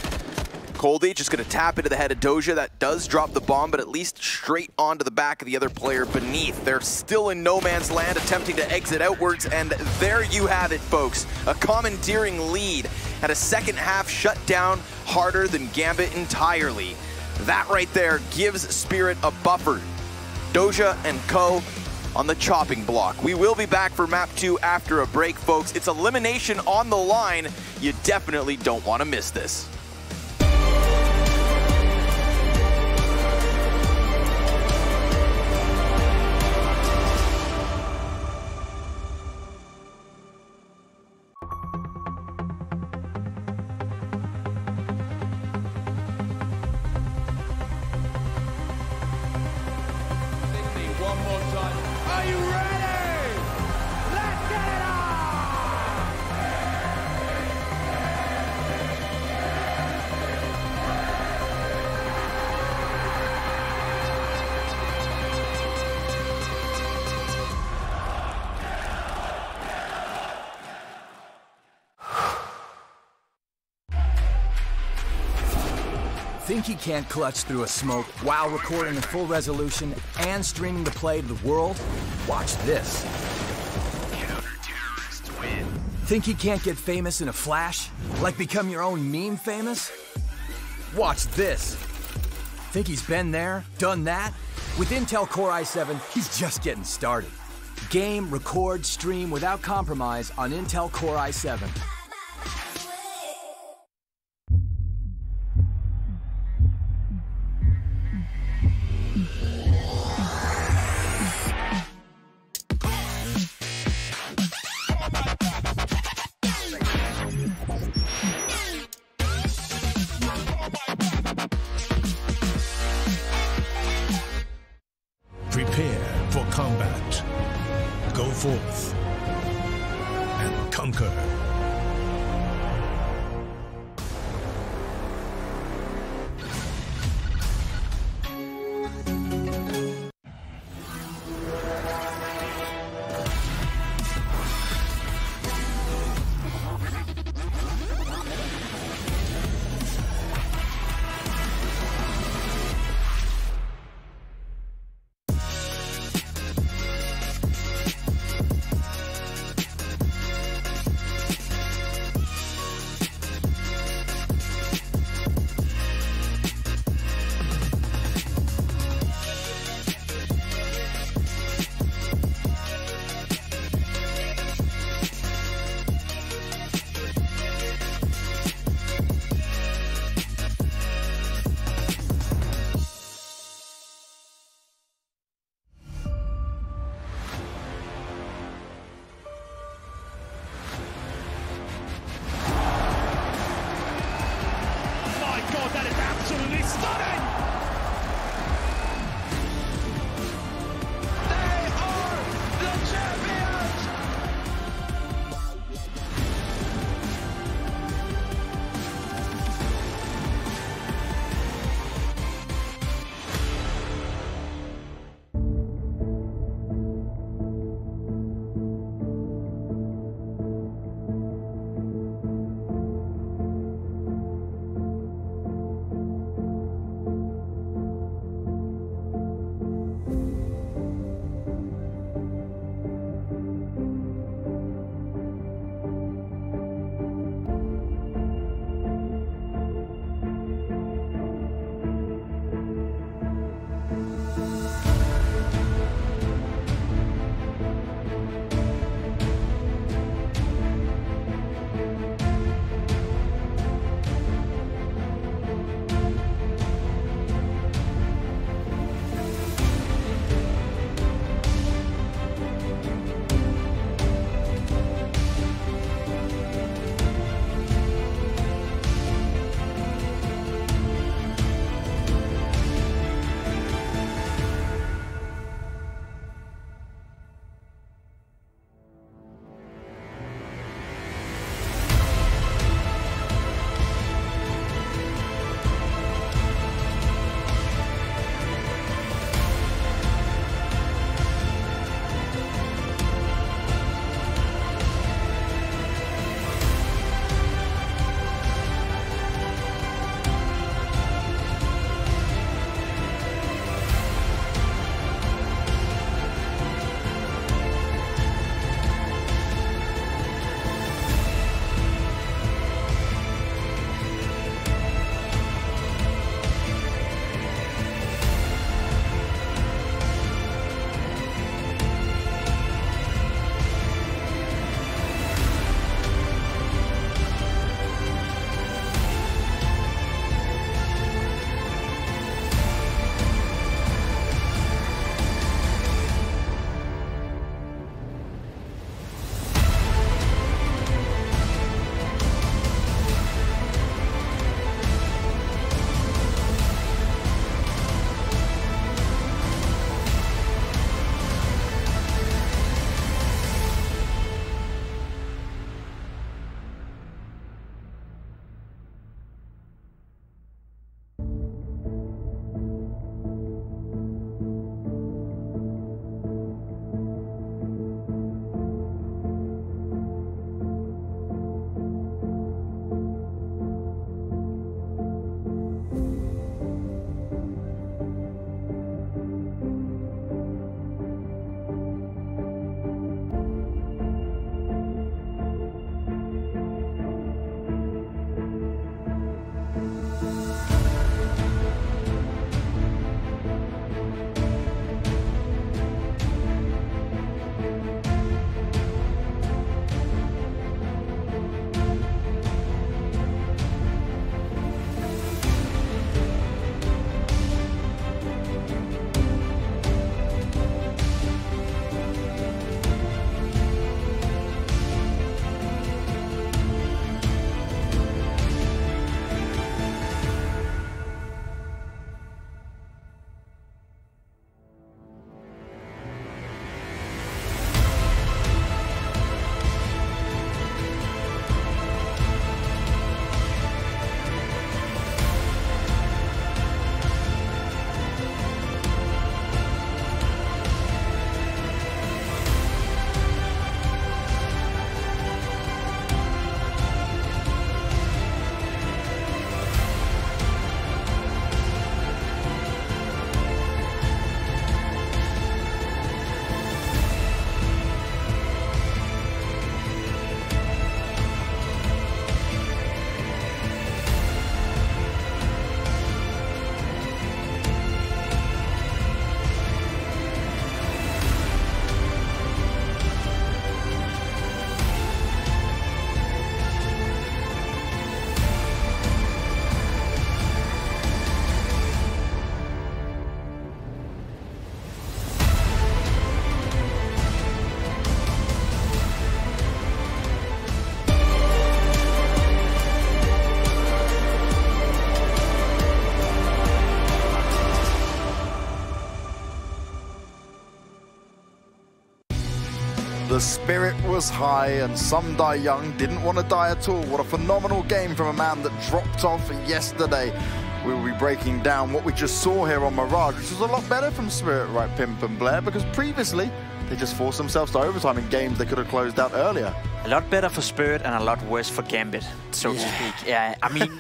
Coldy just going to tap into the head of Doja. That does drop the bomb, but at least straight onto the back of the other player beneath. They're still in no man's land, attempting to exit outwards, and there you have it, folks. A commandeering lead at a second half shut down harder than Gambit entirely. That right there gives Spirit a buffer. Doja and Co on the chopping block. We will be back for map 2 after a break, folks. It's elimination on the line. You definitely don't want to miss this. One more time. Are you ready? Let's get it on! Think he can't clutch through a smoke while recording in full resolution and streaming the play to the world? Watch this. Counter-terrorists win. Think he can't get famous in a flash? Like become your own meme famous? Watch this. Think he's been there, done that? With Intel Core i7, he's just getting started. Game, record, stream without compromise on Intel Core i7. Prepare for combat. Go forth and conquer. The spirit was high and some die young, didn't want to die at all. What a phenomenal game from a man that dropped off yesterday. We will be breaking down what we just saw here on Mirage, which was a lot better from Spirit, right, Pimp and Blair, because previously they just forced themselves to overtime in games they could have closed out earlier. A lot better for Spirit and a lot worse for Gambit, so to speak. Yeah, I mean,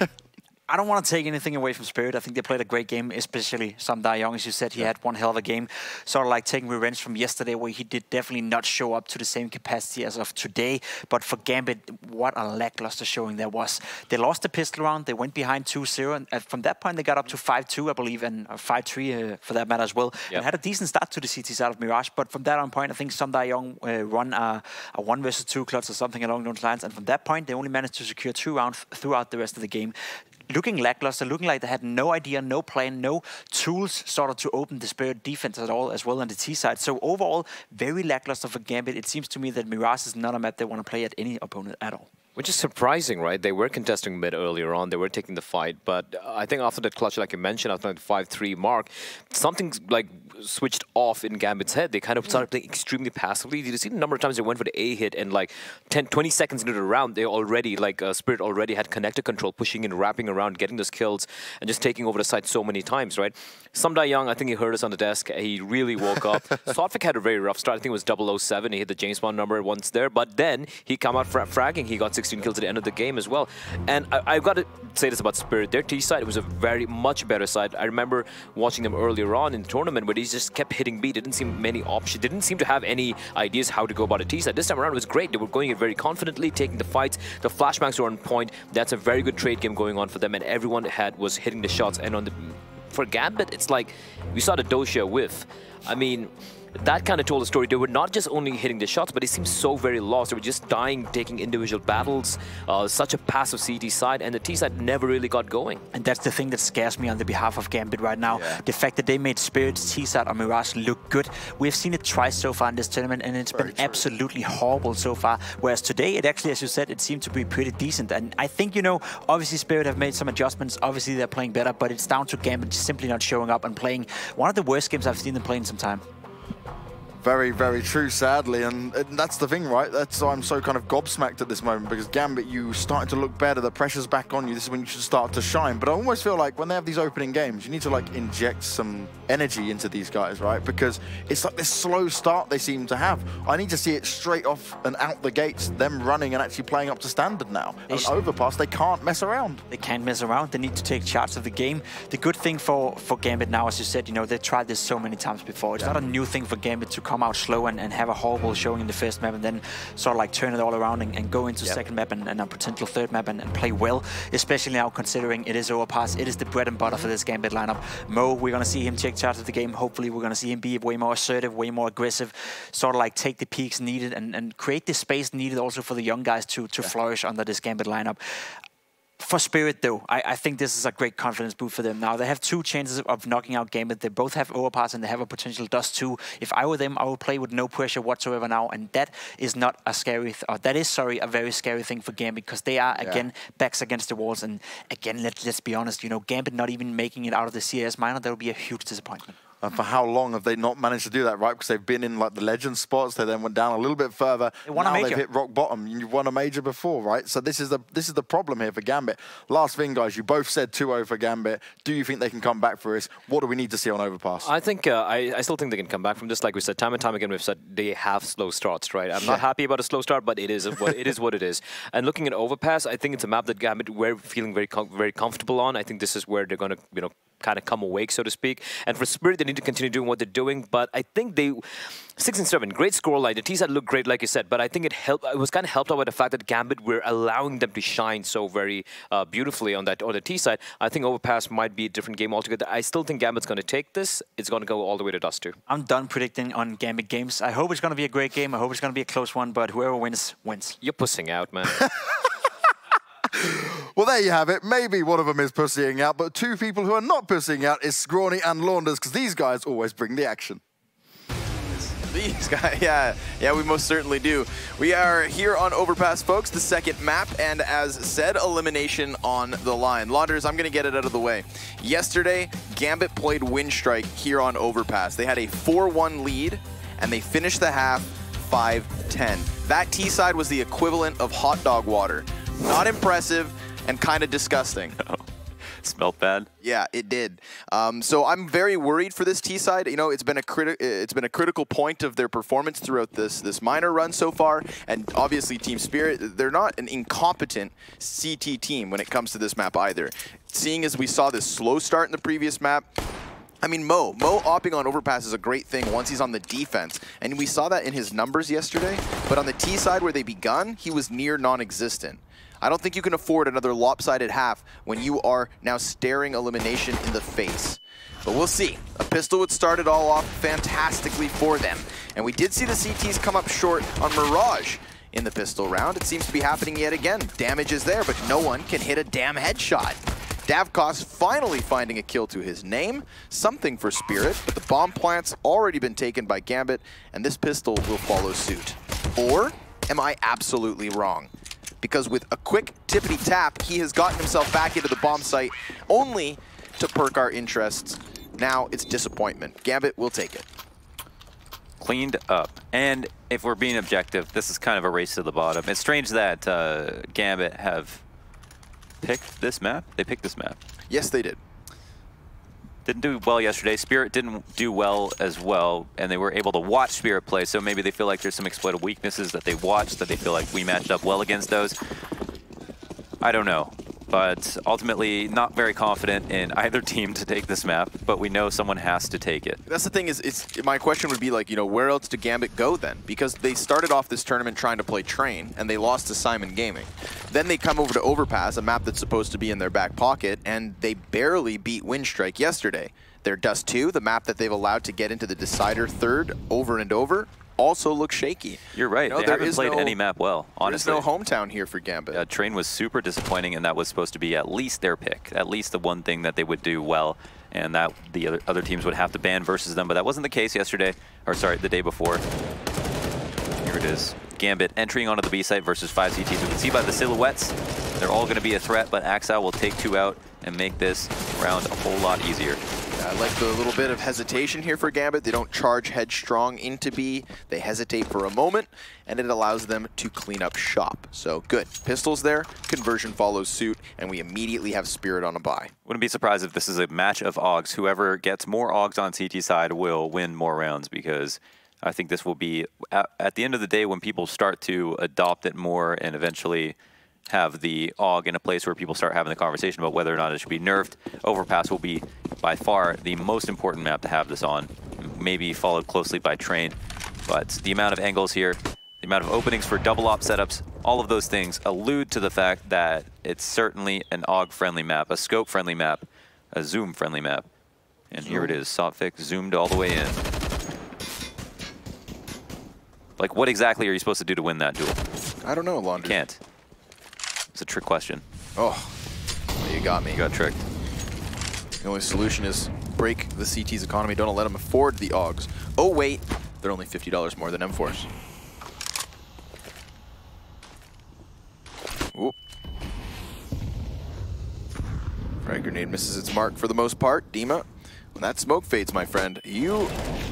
I don't want to take anything away from Spirit. I think they played a great game, especially Sam Da-Young, as you said. He had one hell of a game. Sort of like taking revenge from yesterday, where he did definitely not show up to the same capacity as of today. But for Gambit, what a lackluster showing there was. They lost the pistol round. They went behind 2-0. And from that point, they got up to 5-2, I believe, and 5-3 for that matter as well. Yep. And had a decent start to the CT side of Mirage. But from that on point, I think Sam Da-Young run a 1 versus 2 clutch or something along those lines. And from that point, they only managed to secure 2 rounds throughout the rest of the game. Looking lackluster, looking like they had no idea, no plan, no tools sort of to open the Spirit defense at all as well on the T side. So overall, very lackluster for Gambit. It seems to me that Mirage is not a map they want to play at any opponent at all. Which is surprising, right? They were contesting mid earlier on. They were taking the fight. But I think after that clutch, like you mentioned, after the 5-3 mark, something like switched off in Gambit's head. They kind of started playing extremely passively. You see the number of times they went for the A hit, and like 10-20 seconds into the round, they already, like Spirit already had connector control, pushing in, wrapping around, getting those kills, and just taking over the site so many times, right? Sam Da-Young, I think he heard us on the desk. He really woke up. Sotvik had a very rough start. I think it was 007. He hit the James Bond number once there, but then he come out fragging. He got 16 kills at the end of the game as well. And I've got to say this about Spirit. Their T side was a very much better side. I remember watching them earlier on in the tournament, where they just kept hitting B. They didn't seem many options. They didn't seem to have any ideas how to go about a T side. This time around it was great. They were going it very confidently, taking the fights. The flashbacks were on point. That's a very good trade game going on for them, and everyone was hitting the shots. And on the for Gambit, it's like we saw the Dosha whiff. I mean, that kind of told the story. They were not just only hitting the shots, but they seemed so very lost. They were just dying, taking individual battles, such a passive CT side, and the T side never really got going. And that's the thing that scares me on the behalf of Gambit right now. Yeah. The fact that they made Spirit's T side or Mirage look good. We've seen it twice so far in this tournament, and it's been absolutely horrible so far. Whereas today, it actually, as you said, it seemed to be pretty decent. And I think, you know, obviously Spirit have made some adjustments. Obviously, they're playing better, but it's down to Gambit simply not showing up and playing one of the worst games I've seen them play in some time. Very, very true, sadly, and that's the thing, right? That's why I'm so kind of gobsmacked at this moment, because Gambit, you starting to look better, the pressure's back on you, this is when you should start to shine. But I almost feel like when they have these opening games, you need to like inject some energy into these guys, right? Because it's like this slow start they seem to have. I need to see it straight off and out the gates, them running and actually playing up to standard now. And Overpass, they can't mess around. They can't mess around, they need to take charge of the game. The good thing for Gambit now, as you said, you know, they tried this so many times before. It's not a new thing for Gambit to come out slow and have a horrible showing in the first map and then sort of like turn it all around and go into second map and a potential third map and play well, especially now considering it is Overpass. It is the bread and butter for this Gambit lineup. Mo, we're going to see him take charge of the game. Hopefully we're going to see him be way more assertive, way more aggressive, sort of like take the peaks needed and create the space needed also for the young guys to flourish under this Gambit lineup. For Spirit, though, I think this is a great confidence boost for them now. They have 2 chances of knocking out Gambit. They both have Overpass and they have a potential Dust 2. If I were them, I would play with no pressure whatsoever now, and that is not a scary, a very scary thing for Gambit, because they are, again, backs against the walls. And again, let's be honest, you know, Gambit not even making it out of the CIS minor, that would be a huge disappointment. And for how long have they not managed to do that, right? Because they've been in like the legend spots. They then went down a little bit further. They won a major. They've hit rock bottom. You've won a major before, right? So this is the problem here for Gambit. Last thing, guys, you both said 2-0 for Gambit. Do you think they can come back for this? What do we need to see on Overpass? I think I still think they can come back from this. Like we said, time and time again, we've said they have slow starts, right? I'm not happy about a slow start, but it is what it is. And looking at Overpass, I think it's a map that Gambit we're feeling very comfortable on. I think this is where they're going to, you know, kind of come awake, so to speak. And for Spirit, they need to continue doing what they're doing. But I think they 6 and 7, great scoreline. The T side looked great, like you said. But I think it was kind of helped out by the fact that Gambit were allowing them to shine so very beautifully on the T side. I think Overpass might be a different game altogether. I still think Gambit's going to take this. It's going to go all the way to Dust 2. I'm done predicting on Gambit games. I hope it's going to be a great game. I hope it's going to be a close one. But whoever wins, wins. You're pussing out, man. Well, there you have it. Maybe one of them is pussying out, but 2 people who are not pussying out is Scrawny and Launders, because these guys always bring the action. These guys, yeah, we most certainly do. We are here on Overpass, folks, the second map, and as said, elimination on the line. Launders, I'm going to get it out of the way. Yesterday, Gambit played Windstrike here on Overpass. They had a 4-1 lead, and they finished the half 5-10. That T-side was the equivalent of hot dog water. Not impressive and kind of disgusting. Smelled bad. Yeah, it did. So I'm very worried for this T-side. You know, it's been a critical point of their performance throughout this minor run so far, and obviously Team Spirit, they're not an incompetent CT team when it comes to this map either. Seeing as we saw this slow start in the previous map, I mean, Mo opping on overpass is a great thing once he's on the defense, and we saw that in his numbers yesterday, but on the T side where they begun, he was near non-existent. I don't think you can afford another lopsided half when you are now staring elimination in the face. But we'll see. A pistol would start it all off fantastically for them. And we did see the CTs come up short on Mirage in the pistol round. It seems to be happening yet again. Damage is there, but no one can hit a damn headshot. Davkos finally finding a kill to his name. Something for Spirit, but the bomb plant's already been taken by Gambit, and this pistol will follow suit. Or am I absolutely wrong? Because with a quick tippity tap, he has gotten himself back into the bomb site, only to perk our interests. Now it's disappointment. Gambit will take it. Cleaned up. And if we're being objective, this is kind of a race to the bottom. It's strange that Gambit have picked this map. They picked this map. Yes, they did. Didn't do well yesterday. Spirit didn't do well as well, and they were able to watch Spirit play, so maybe they feel like there's some exploited weaknesses that they watched, that they feel like we matched up well against those. I don't know, but ultimately not very confident in either team to take this map, but we know someone has to take it. That's the thing is, my question would be like, you know, where else did Gambit go then? Because they started off this tournament trying to play Train, and they lost to Simon Gaming. Then they come over to Overpass, a map that's supposed to be in their back pocket, and they barely beat Windstrike yesterday. Their Dust 2, the map that they've allowed to get into the Decider third over and over, also looks shaky. You're right. You know, they haven't played any map well, honestly. There's no hometown here for Gambit. Train was super disappointing, and that was supposed to be at least their pick, at least the one thing that they would do well, and that the other teams would have to ban versus them, but that wasn't the case yesterday, or sorry, the day before. Here it is. Gambit entering onto the B site versus 5 CTs. We can see by the silhouettes, they're all going to be a threat, but Axel will take 2 out and make this round a whole lot easier. I like the little bit of hesitation here for Gambit. They don't charge headstrong into B. They hesitate for a moment, and it allows them to clean up shop. So good. Pistols there, conversion follows suit, and we immediately have Spirit on a buy. Wouldn't be surprised if this is a match of AUGs. Whoever gets more AUGs on CT side will win more rounds, because I think this will be, at the end of the day, when people start to adopt it more and eventually have the AUG in a place where people start having the conversation about whether or not it should be nerfed, Overpass will be by far the most important map to have this on, maybe followed closely by Train. But the amount of angles here, the amount of openings for double op setups, all of those things allude to the fact that it's certainly an AUG-friendly map, a scope-friendly map, a zoom-friendly map. And here it is, Sotfik zoomed all the way in. Like, what exactly are you supposed to do to win that duel? I don't know, Laundry. You can't. It's a trick question. Oh, you got me. You got tricked. The only solution is break the CT's economy. Don't let them afford the AUGs. Oh, wait. They're only $50 more than M4s. Oop. Frag grenade misses its mark for the most part. Dima, when that smoke fades, my friend, you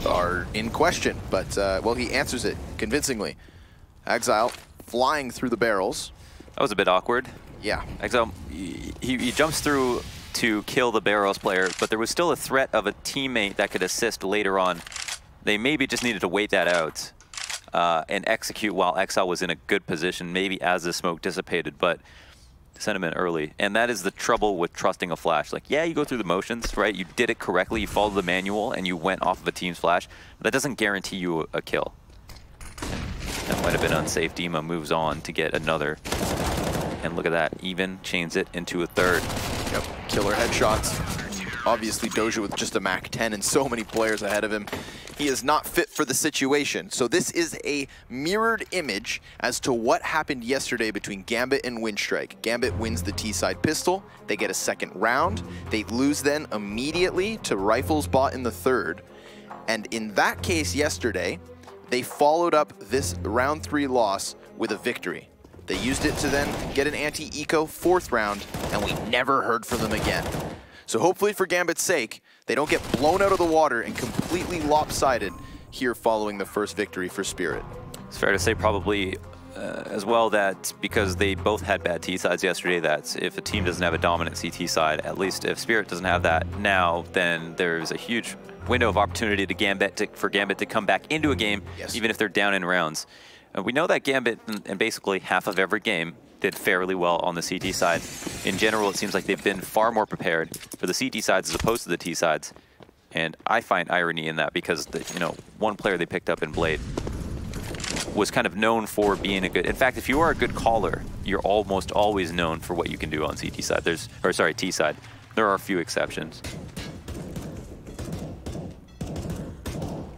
are in question. But, well, he answers it convincingly. Exile flying through the barrels. That was a bit awkward. Yeah. Exile, he jumps through to kill the barrels player, but there was still a threat of a teammate that could assist later on. They maybe just needed to wait that out and execute while Exile was in a good position, maybe as the smoke dissipated, but sentiment early. And that is the trouble with trusting a flash. Like, yeah, you go through the motions, right? You did it correctly, you followed the manual, and you went off of a team's flash. But that doesn't guarantee you a kill. That might have been unsafe. Dima moves on to get another. And look at that, even chains it into a third. Yep, killer headshots. Obviously Doja with just a MAC-10 and so many players ahead of him. He is not fit for the situation. So this is a mirrored image as to what happened yesterday between Gambit and Windstrike. Gambit wins the T-side pistol. They get a second round. They lose then immediately to Rifles bot in the third. And in that case yesterday, they followed up this round 3 loss with a victory. They used it to then get an anti-eco 4th round, and we never heard from them again. So hopefully for Gambit's sake, they don't get blown out of the water and completely lopsided here following the first victory for Spirit. It's fair to say probably as well that because they both had bad T sides yesterday, that if a team doesn't have a dominant CT side, at least if Spirit doesn't have that now, then there's a huge window of opportunity for Gambit to come back into a game, even if they're down in rounds. We know that Gambit, in basically half of every game, did fairly well on the CT side. In general, it seems like they've been far more prepared for the CT sides as opposed to the T sides. And I find irony in that because one player they picked up in Blade was kind of known for being a good. In fact, if you are a good caller, you're almost always known for what you can do on CT side. T side. There are a few exceptions.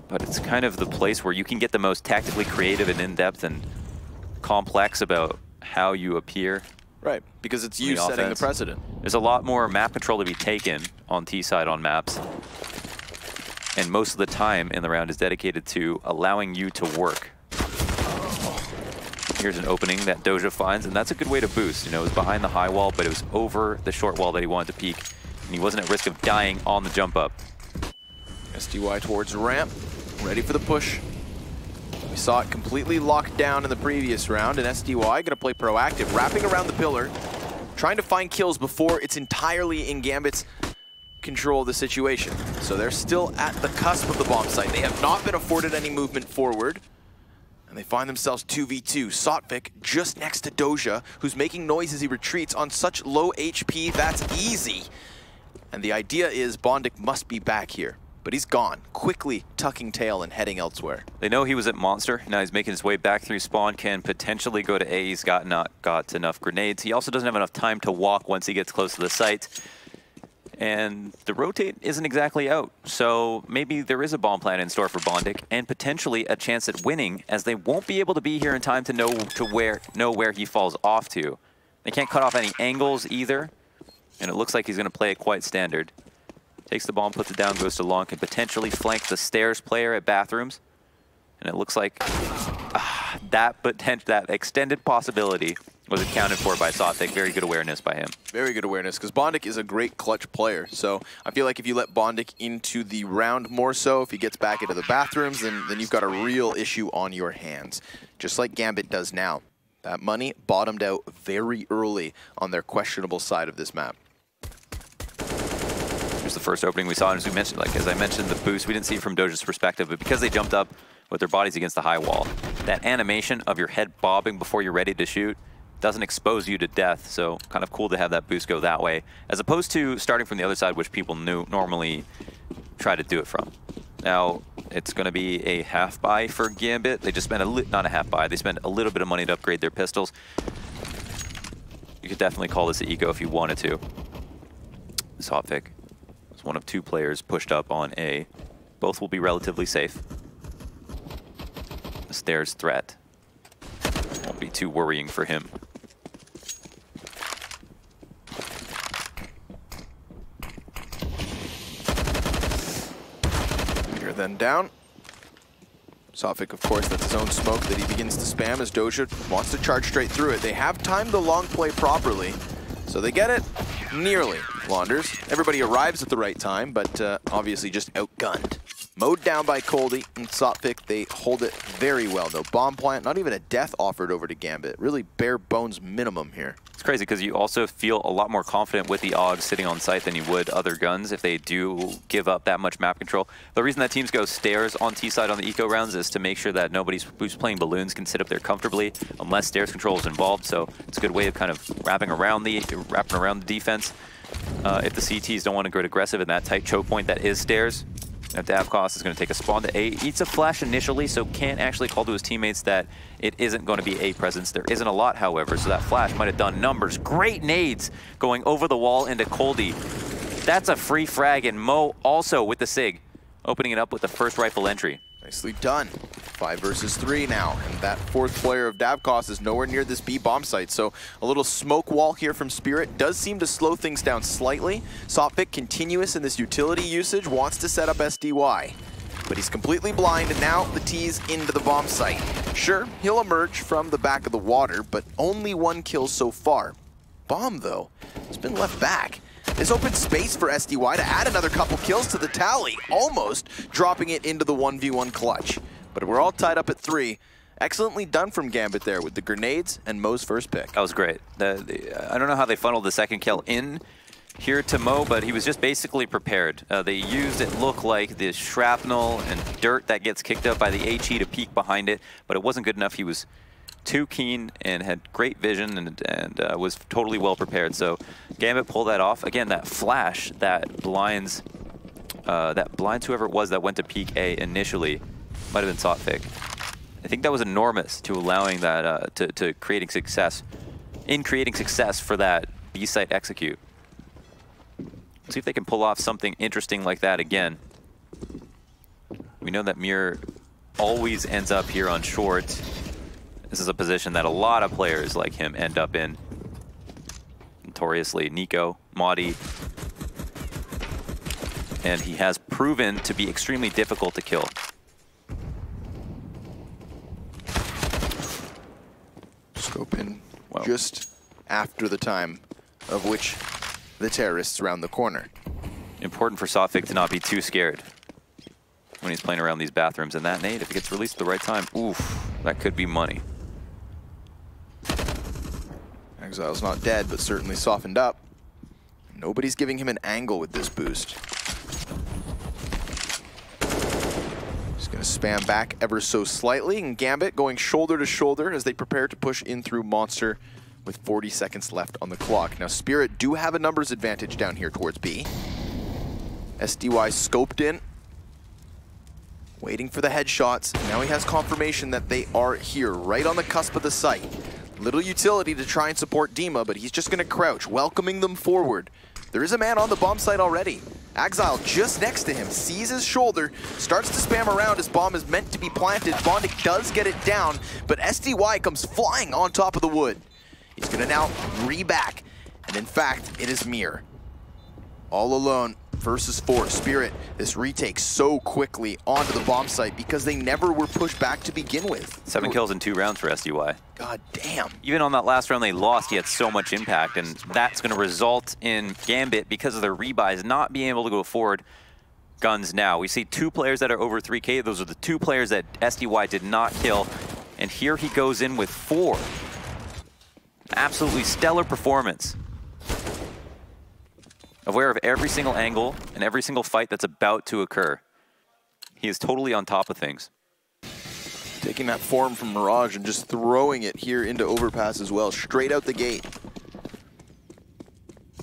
But it's kind of the place where you can get the most tactically creative and in-depth and complex about how you appear. Right, because it's you setting the precedent. There's a lot more map control to be taken on T side on maps. And most of the time in the round is dedicated to allowing you to work. Here's an opening that Doja finds, and that's a good way to boost. It was behind the high wall, but it was over the short wall that he wanted to peek, and he wasn't at risk of dying on the jump up. SDY towards ramp, ready for the push. We saw it completely locked down in the previous round, and SDY going to play proactive, wrapping around the pillar, trying to find kills before it's entirely in Gambit's control of the situation. So they're still at the cusp of the bomb site. They have not been afforded any movement forward. And they find themselves 2v2. Sotvik just next to Doja, who's making noise as he retreats on such low HP. That's easy. And the idea is Bondik must be back here. But he's gone, quickly tucking tail and heading elsewhere. They know he was at Monster. Now he's making his way back through spawn, can potentially go to A. He's not got enough grenades. He also doesn't have enough time to walk once he gets close to the site. And the rotate isn't exactly out, so maybe there is a bomb plan in store for Bondik, and potentially a chance at winning, as they won't be able to be here in time to know where he falls off to. They can't cut off any angles either, and it looks like he's going to play it quite standard. Takes the bomb, puts it down, goes to long, can potentially flank the stairs player at bathrooms, and it looks like that extended possibility was accounted for by Sotvik. Very good awareness by him. Very good awareness, because Bondik is a great clutch player. So I feel like if you let Bondik into the round more so, if he gets back into the bathrooms, then you've got a real issue on your hands. Just like Gambit does now. That money bottomed out very early on their questionable side of this map. Here's the first opening we saw, and as I mentioned, the boost, we didn't see it from Doja's perspective, but because they jumped up with their bodies against the high wall, that animation of your head bobbing before you're ready to shoot doesn't expose you to death, so kind of cool to have that boost go that way, as opposed to starting from the other side, which people normally try to do it from. Now, it's going to be a half buy for Gambit. They just spent not a half buy, they spent a little bit of money to upgrade their pistols. You could definitely call this an eco if you wanted to. Sotvik is one of two players pushed up on A. Both will be relatively safe. The stairs threat won't be too worrying for him. Here then down. Sotvik, of course, that's his own smoke that he begins to spam as Doja wants to charge straight through it. They have timed the long play properly, so they get it nearly. Launders. Everybody arrives at the right time, but obviously just outgunned. Mowed down by Coldy and Sotvik. They hold it very well. No bomb plant, not even a death offered over to Gambit. Really bare bones minimum here. It's crazy because you also feel a lot more confident with the AUGs sitting on site than you would other guns if they do give up that much map control. The reason that teams go stairs on T-side on the eco rounds is to make sure that nobody who's playing balloons can sit up there comfortably unless stairs control is involved. So it's a good way of kind of wrapping around the defense. If the CTs don't want to go aggressive in that tight choke point that is stairs, Davkos is going to take a spawn to A. Eats a flash initially, so can't actually call to his teammates that it isn't going to be A presence. There isn't a lot, however, so that flash might have done numbers. Great nades going over the wall into Coldy. That's a free frag, and Mo also with the SIG, opening it up with the first rifle entry. Nicely done. 5 versus 3 now, and that fourth player of Davkos is nowhere near this B bomb site, so a little smoke wall here from Spirit does seem to slow things down slightly. Sotvik continuous in this utility usage, wants to set up SDY, but he's completely blind, and now the T's into the bomb site. Sure, he'll emerge from the back of the water, but only 1 kill so far. Bomb, though, has been left back. This opens space for SDY to add another couple kills to the tally, almost dropping it into the 1v1 clutch. But we're all tied up at 3, Excellently done from Gambit there with the grenades and Mo's first pick. That was great. I don't know how they funneled the second kill in here to Mo, but he was just basically prepared. They used, it looked like, the shrapnel and dirt that gets kicked up by the HE to peek behind it, but it wasn't good enough. He was too keen and had great vision and was totally well prepared. So Gambit pulled that off. Again, that flash that blinds whoever it was that went to peek A initially. Might have been Sotfik. I think that was enormous to allowing that to creating success for that B site execute. Let's see if they can pull off something interesting like that again. We know that Mir always ends up here on short. This is a position that a lot of players like him end up in. Notoriously, Nico, Modi. And he has proven to be extremely difficult to kill. Scope in just after the time of which the terrorists round the corner. Important for Sotfik to not be too scared when he's playing around these bathrooms. And that nade, if it gets released at the right time, oof, that could be money. Exile's not dead, but certainly softened up. Nobody's giving him an angle with this boost. He's going to spam back ever so slightly, and Gambit going shoulder to shoulder as they prepare to push in through Monster with 40 seconds left on the clock. Now, Spirit do have a numbers advantage down here towards B. SDY scoped in, waiting for the headshots. Now he has confirmation that they are here, right on the cusp of the site. Little utility to try and support Dima, but he's just going to crouch, welcoming them forward. There is a man on the bomb site already. Exile just next to him, sees his shoulder, starts to spam around as bomb is meant to be planted. Bondik does get it down, but SDY comes flying on top of the wood. He's going to now re-back, and in fact, it is Mir. All alone versus 4. Spirit, this retake so quickly onto the bomb site because they never were pushed back to begin with. 7 kills in 2 rounds for SDY. God damn. Even on that last round they lost, he had so much impact, and that's going to result in Gambit, because of their rebuys, not being able to go forward guns now. We see 2 players that are over 3K. Those are the 2 players that SDY did not kill, and here he goes in with 4. Absolutely stellar performance. Aware of every single angle and every single fight that's about to occur. He is totally on top of things. Taking that form from Mirage and just throwing it here into Overpass as well, straight out the gate.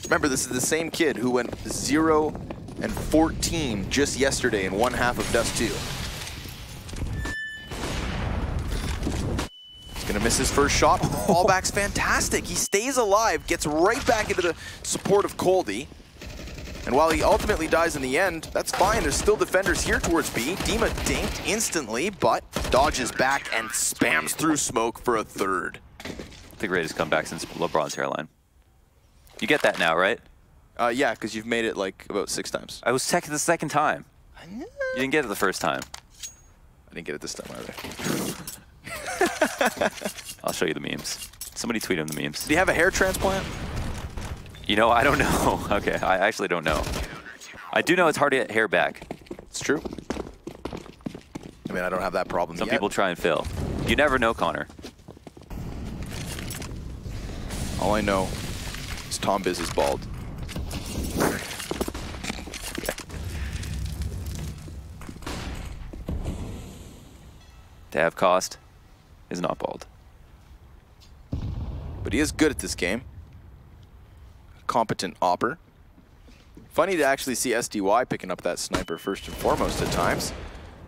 Remember, this is the same kid who went 0 and 14 just yesterday in one half of Dust 2. Gonna miss his first shot. Fallback's fantastic. He stays alive, gets right back into the support of Coldy. And while he ultimately dies in the end, that's fine. There's still defenders here towards B. Dima dinked instantly, but dodges back and spams through smoke for a third. The greatest comeback since LeBron's hairline. You get that now, right? Yeah, because you've made it like about 6 times. I was the second time. You didn't get it the first time. I didn't get it this time either. I'll show you the memes. Somebody tweet him the memes. Did he have a hair transplant? You know, I don't know. Okay, I actually don't know. I do know it's hard to get hair back. It's true. I mean, I don't have that problem Some yet. people try and fill. You never know, Connor. All I know is Tom Biz is bald. Dav Cost is not bald. But he is good at this game. Competent opper. Funny to actually see SDY picking up that sniper first and foremost at times.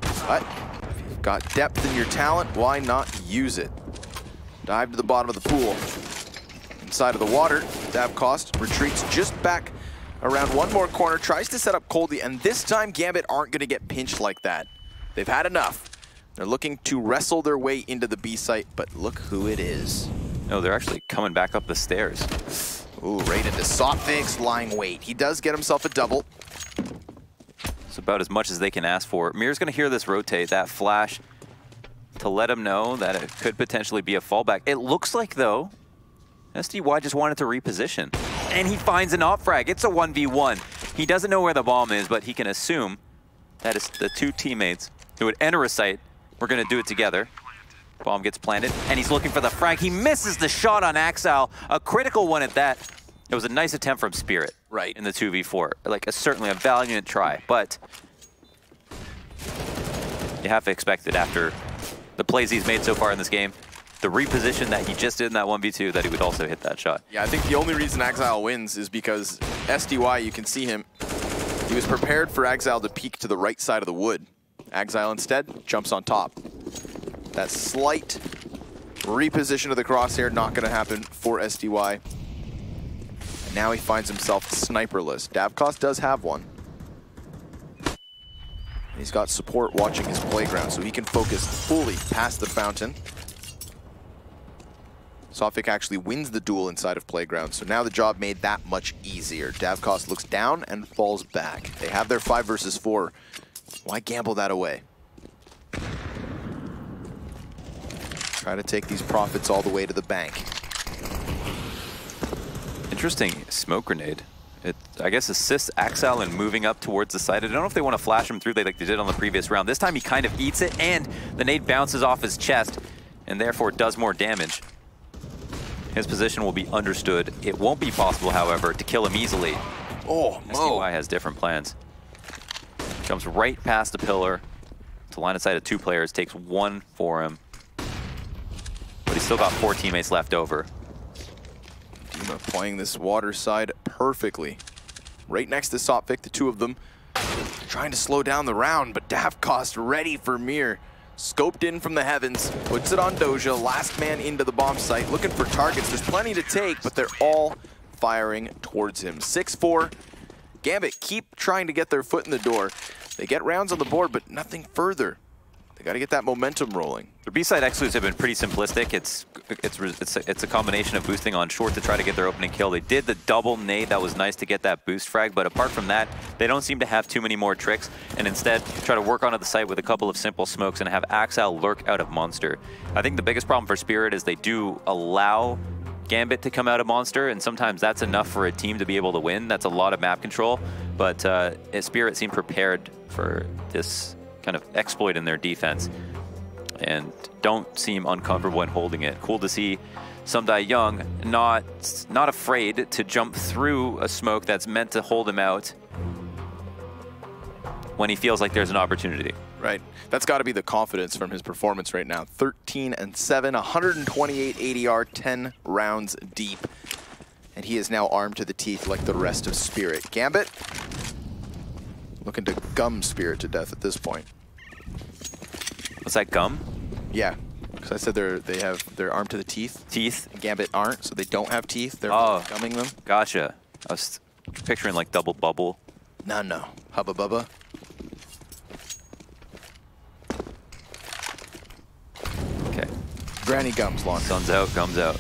But if you've got depth in your talent, why not use it? Dive to the bottom of the pool. Inside of the water, Dav Cost retreats just back around one more corner, tries to set up Coldy, and this time Gambit aren't going to get pinched like that. They've had enough. They're looking to wrestle their way into the B site, but look who it is. No, they're actually coming back up the stairs. Ooh, right into Sotfik's lying wait. He does get himself a double. It's about as much as they can ask for. Mir's going to hear this rotate, that flash, to let him know that it could potentially be a fallback. It looks like, though, SDY just wanted to reposition. And he finds an op frag. It's a 1v1. He doesn't know where the bomb is, but he can assume that it's the 2 teammates who would enter a site. We're going to do it together. Bomb gets planted, and he's looking for the frag. He misses the shot on Axile, a critical one at that. It was a nice attempt from Spirit in the 2v4. Like, certainly a valiant try, but you have to expect it after the plays he's made so far in this game. The reposition that he just did in that 1v2, that he would also hit that shot. Yeah, I think the only reason Axile wins is because SDY, you can see him, he was prepared for Axile to peek to the right side of the wood. Axile instead jumps on top. That slight reposition of the crosshair, not going to happen for SDY. And now he finds himself sniperless. Davkos does have one. And he's got support watching his playground, so he can focus fully past the fountain. Sophic actually wins the duel inside of playground, so now the job made that much easier. Davkos looks down and falls back. They have their 5 versus 4. Why gamble that away? Try to take these profits all the way to the bank. Interesting smoke grenade. It, I guess, assists Axile in moving up towards the side. I don't know if they want to flash him through like they did on the previous round. This time he kind of eats it, and the nade bounces off his chest, and therefore does more damage. His position will be understood. It won't be possible, however, to kill him easily. Oh, SDY has different plans. Jumps right past the pillar to line of sight of 2 players, takes 1 for him. But he's still got 4 teammates left over. Dima playing this water side perfectly. Right next to Sophic, the 2 of them trying to slow down the round, but Davkos ready for Mir. Scoped in from the heavens, puts it on Doja, last man into the bomb site, looking for targets. There's plenty to take, but they're all firing towards him. 6-4. Gambit keep trying to get their foot in the door. They get rounds on the board, but nothing further. They got to get that momentum rolling. Their B-side excludes have been pretty simplistic. It's a combination of boosting on short to try to get their opening kill. They did the double nade. That was nice to get that boost frag, but apart from that, they don't seem to have too many more tricks, and instead try to work onto the site with a couple of simple smokes and have Axile lurk out of Monster. I think the biggest problem for Spirit is they do allow Gambit to come out of Monster, and sometimes that's enough for a team to be able to win. That's a lot of map control, but Spirit seemed prepared for this kind of exploit in their defense and don't seem uncomfortable in holding it. Cool to see Sumdai Young not afraid to jump through a smoke that's meant to hold him out when he feels like there's an opportunity. Right. That's got to be the confidence from his performance right now. 13-7, 128 ADR, 10 rounds deep. And he is now armed to the teeth like the rest of Spirit. Gambit looking to gum Spirit to death at this point. What's that, gum? Yeah, because I said they're armed to the teeth. Teeth? And Gambit aren't, so they don't have teeth. They're gumming them. Gotcha. I was picturing like double bubble. No. Hubba bubba. Okay. Granny gums launch. Sun's out, gums out.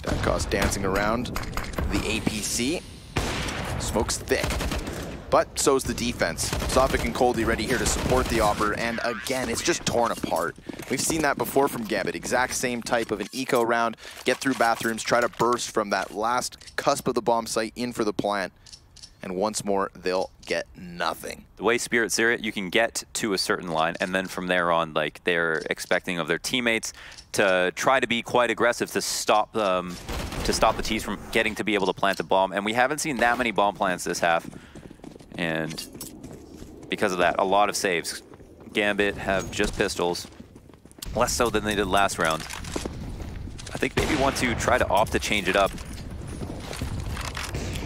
Davkos dancing around the APC. Smoke's thick. But so's the defense. Sophic and Coldie ready here to support the Opper, and again, it's just torn apart. We've seen that before from Gambit. Exact same type of an eco round. Get through bathrooms, try to burst from that last cusp of the bomb site in for the plant. And once more, they'll get nothing. The way Spirit see it, you can get to a certain line, and then from there on, like, they're expecting of their teammates to try to be quite aggressive to stop the T's from getting to be able to plant a bomb. And we haven't seen that many bomb plants this half. And because of that, a lot of saves. Gambit have just pistols, less so than they did last round. I think maybe want to try to opt to change it up.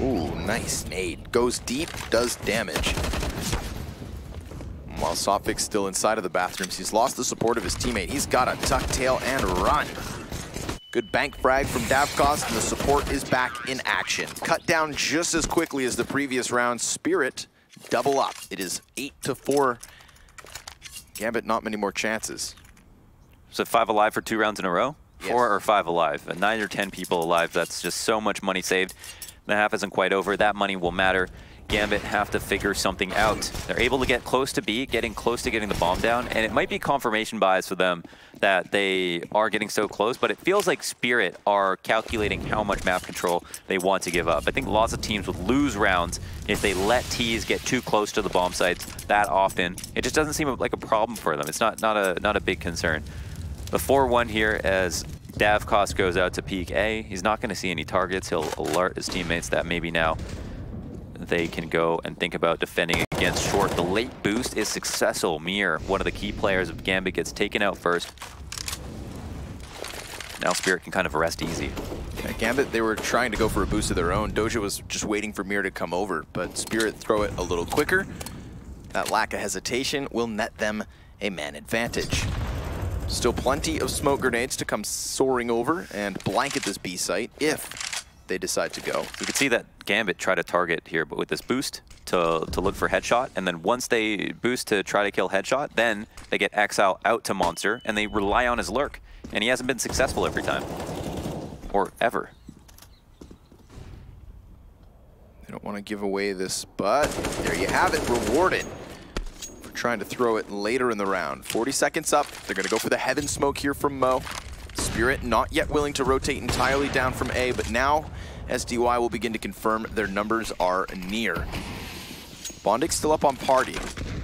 Ooh, nice nade. Goes deep, does damage. While Sophic's still inside of the bathrooms, he's lost the support of his teammate. He's got to tuck tail and run. Good bank frag from Davkos, and the support is back in action. Cut down just as quickly as the previous round. Spirit double up. It is 8-4. Gambit, not many more chances. So 5 alive for 2 rounds in a row? Yes. 4 or 5 alive. 9 or 10 people alive. That's just so much money saved. The half isn't quite over. That money will matter Gambit have to figure something out. They're able to get close to B, getting close to getting the bomb down, and it might be confirmation bias for them that they are getting so close, but it feels like Spirit are calculating how much map control they want to give up. I think lots of teams would lose rounds if they let Tees get too close to the bomb sites that often. It just doesn't seem like a problem for them. It's not a big concern. The 4-1 here as Davkos goes out to peek A. He's not going to see any targets. He'll alert his teammates that maybe now they can go and think about defending against short. The late boost is successful. Mir, one of the key players of Gambit, gets taken out first. Now Spirit can kind of rest easy. Yeah, Gambit, they were trying to go for a boost of their own. Doja was just waiting for Mir to come over, but Spirit throw it a little quicker. That lack of hesitation will net them a man advantage. Still plenty of smoke grenades to come soaring over and blanket this B site if they decide to go. You can see that Gambit try to target here, but with this boost to look for headshot, and then once they boost to try to kill headshot, then they get Exile out to Monster, and they rely on his lurk, and he hasn't been successful every time. Or ever. They don't want to give away this, but there you have it, rewarded. Trying to throw it later in the round. 40 seconds up. They're going to go for the Heaven Smoke here from Mo. Spirit not yet willing to rotate entirely down from A, but now SDY will begin to confirm their numbers are near. Bondic still up on Party.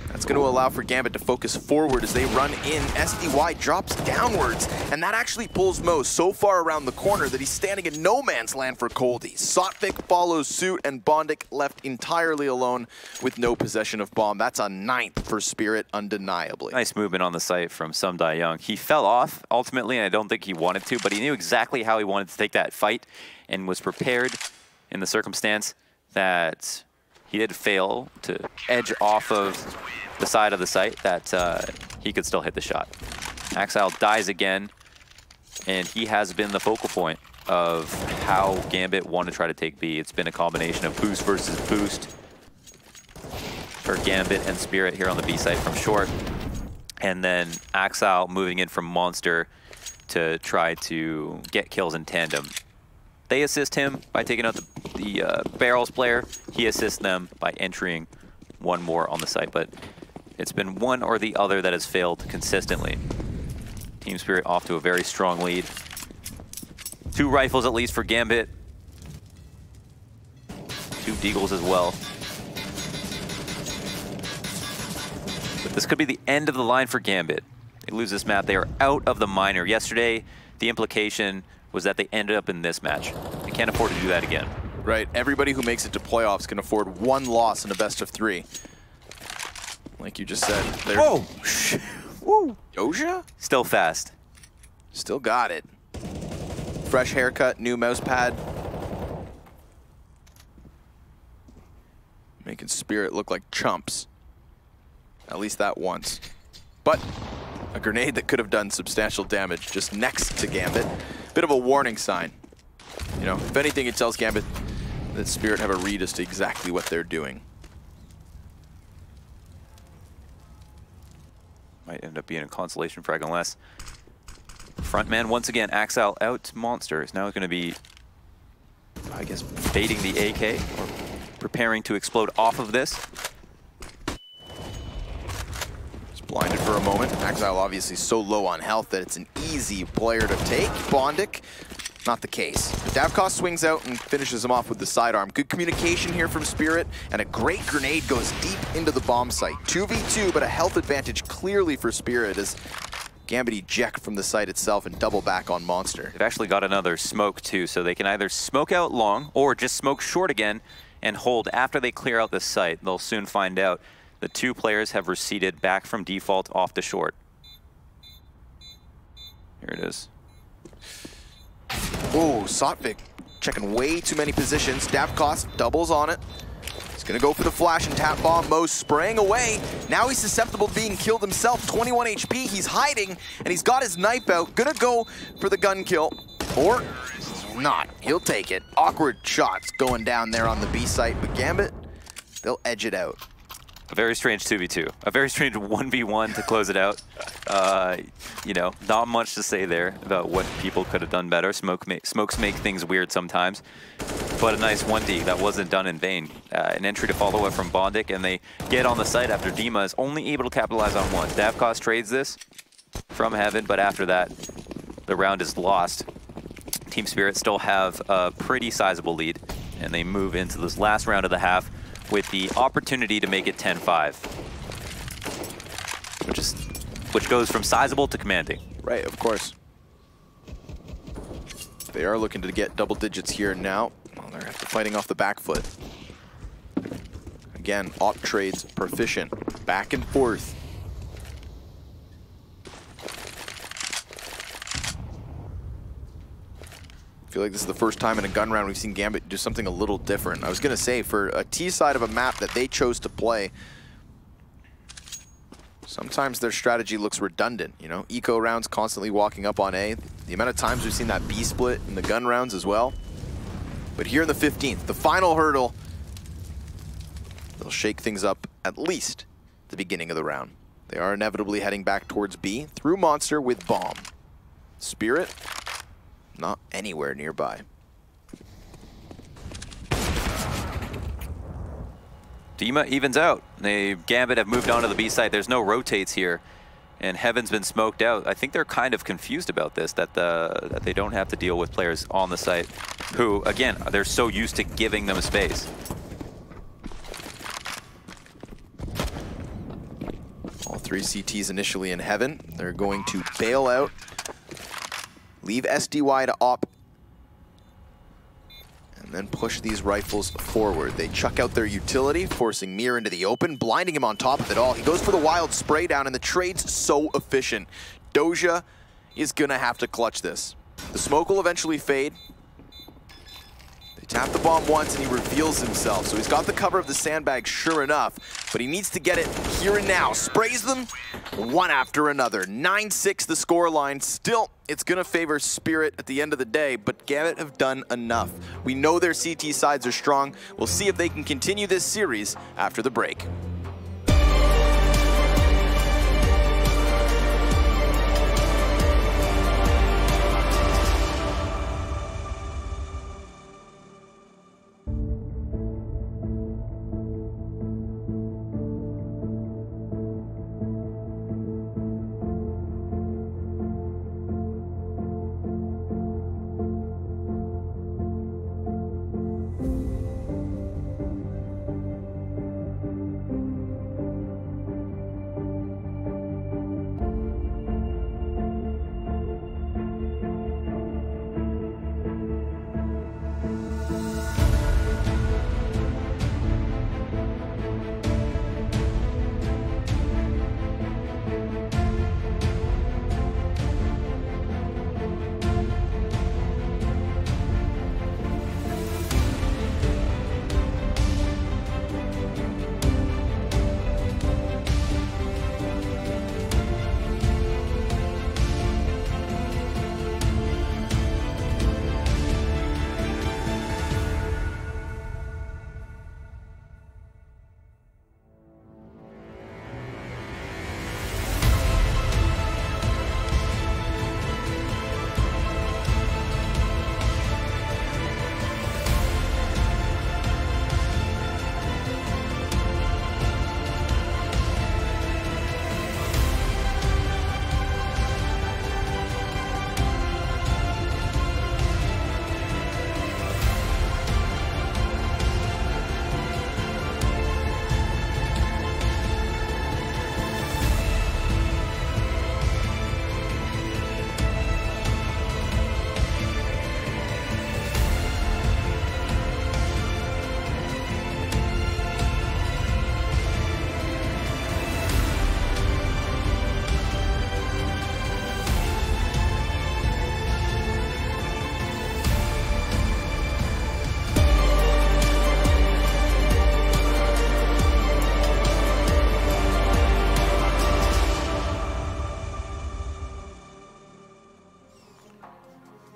That's going to allow for Gambit to focus forward as they run in. SDY drops downwards, and that actually pulls Mo so far around the corner that he's standing in no man's land for Coldie. Sotvik follows suit, and Bondic left entirely alone with no possession of bomb. That's a 9th for Spirit, undeniably. Nice movement on the site from Sum Dai Young. He fell off, ultimately, and I don't think he wanted to, but he knew exactly how he wanted to take that fight and was prepared in the circumstance that he did fail to edge off of the side of the site, that he could still hit the shot. Axile dies again, and he has been the focal point of how Gambit want to try to take B. It's been a combination of boost versus boost for Gambit and Spirit here on the B side from short, and then Axile moving in from Monster to try to get kills in tandem. They assist him by taking out the Barrels player. He assists them by entering one more on the site, but it's been one or the other that has failed consistently. Team Spirit off to a very strong lead. 2 rifles at least for Gambit. 2 deagles as well. But this could be the end of the line for Gambit. They lose this map. They are out of the minor. Yesterday, the implication was that they ended up in this match. They can't afford to do that again. Right, everybody who makes it to playoffs can afford 1 loss in a best of 3. Like you just said. Whoa! Woo! Doja? Still fast. Still got it. Fresh haircut, new mouse pad. Making Spirit look like chumps. At least that once. But a grenade that could have done substantial damage just next to Gambit. Bit of a warning sign. You know, if anything, it tells Gambit that Spirit have a read as to exactly what they're doing. Might end up being a consolation frag unless frontman once again, Axile out. Monster is now going to be, I guess, baiting the AK or preparing to explode off of this. Just blinded for a moment. Axile obviously so low on health that it's an easy player to take. Bondic, not the case. Davkos swings out and finishes him off with the sidearm. Good communication here from Spirit, and a great grenade goes deep into the bomb site. 2v2, but a health advantage clearly for Spirit as Gambit eject from the site itself and double back on Monster. They've actually got another smoke too, so they can either smoke out long or just smoke short again and hold after they clear out this site. They'll soon find out. The 2 players have receded back from default off the short. Here it is. Oh, Sotvik checking way too many positions. Davkos doubles on it. He's gonna go for the flash and tap bomb. Mo's spraying away. Now he's susceptible to being killed himself. 21 HP, he's hiding, and he's got his knife out. Gonna go for the gun kill, or not. He'll take it. Awkward shots going down there on the B site, but Gambit, they'll edge it out. A very strange 2v2. A very strange 1v1 to close it out. You know, not much to say there about what people could have done better. Smokes make things weird sometimes. But a nice 1D that wasn't done in vain. An entry to follow up from Bondik, and they get on the site after Dima is only able to capitalize on one. Davkos trades this from Heaven, but after that, the round is lost. Team Spirit still have a pretty sizable lead, and they move into this last round of the half with the opportunity to make it 10-5, which goes from sizable to commanding. Right, of course. They are looking to get double digits here now. Well, they're fighting off the back foot. Again, op trades proficient, back and forth. I feel like this is the first time in a gun round we've seen Gambit do something a little different. I was going to say, for a T side of a map that they chose to play, sometimes their strategy looks redundant. You know, eco rounds constantly walking up on A. The amount of times we've seen that B split in the gun rounds as well. But here in the 15th, the final hurdle, they'll shake things up at least the beginning of the round. They are inevitably heading back towards B through Monster with Bomb. Spirit, not anywhere nearby. Dima evens out. Gambit have moved on to the B side. There's no rotates here, and Heaven's been smoked out. I think they're kind of confused about this, that they don't have to deal with players on the site who, again, they're so used to giving them space. All three CTs initially in Heaven. They're going to bail out, leave SDY to op, and then push these rifles forward. They chuck out their utility, forcing Mir into the open, blinding him on top of it all. He goes for the wild spray down, and the trade's so efficient. Doja is gonna have to clutch this. The smoke will eventually fade. They tap the bomb once, and he reveals himself. So he's got the cover of the sandbag, sure enough, but he needs to get it here and now. Sprays them one after another. 9-6 the score line. Still, it's gonna favor Spirit at the end of the day, but Gambit have done enough. We know their CT sides are strong. We'll see if they can continue this series after the break.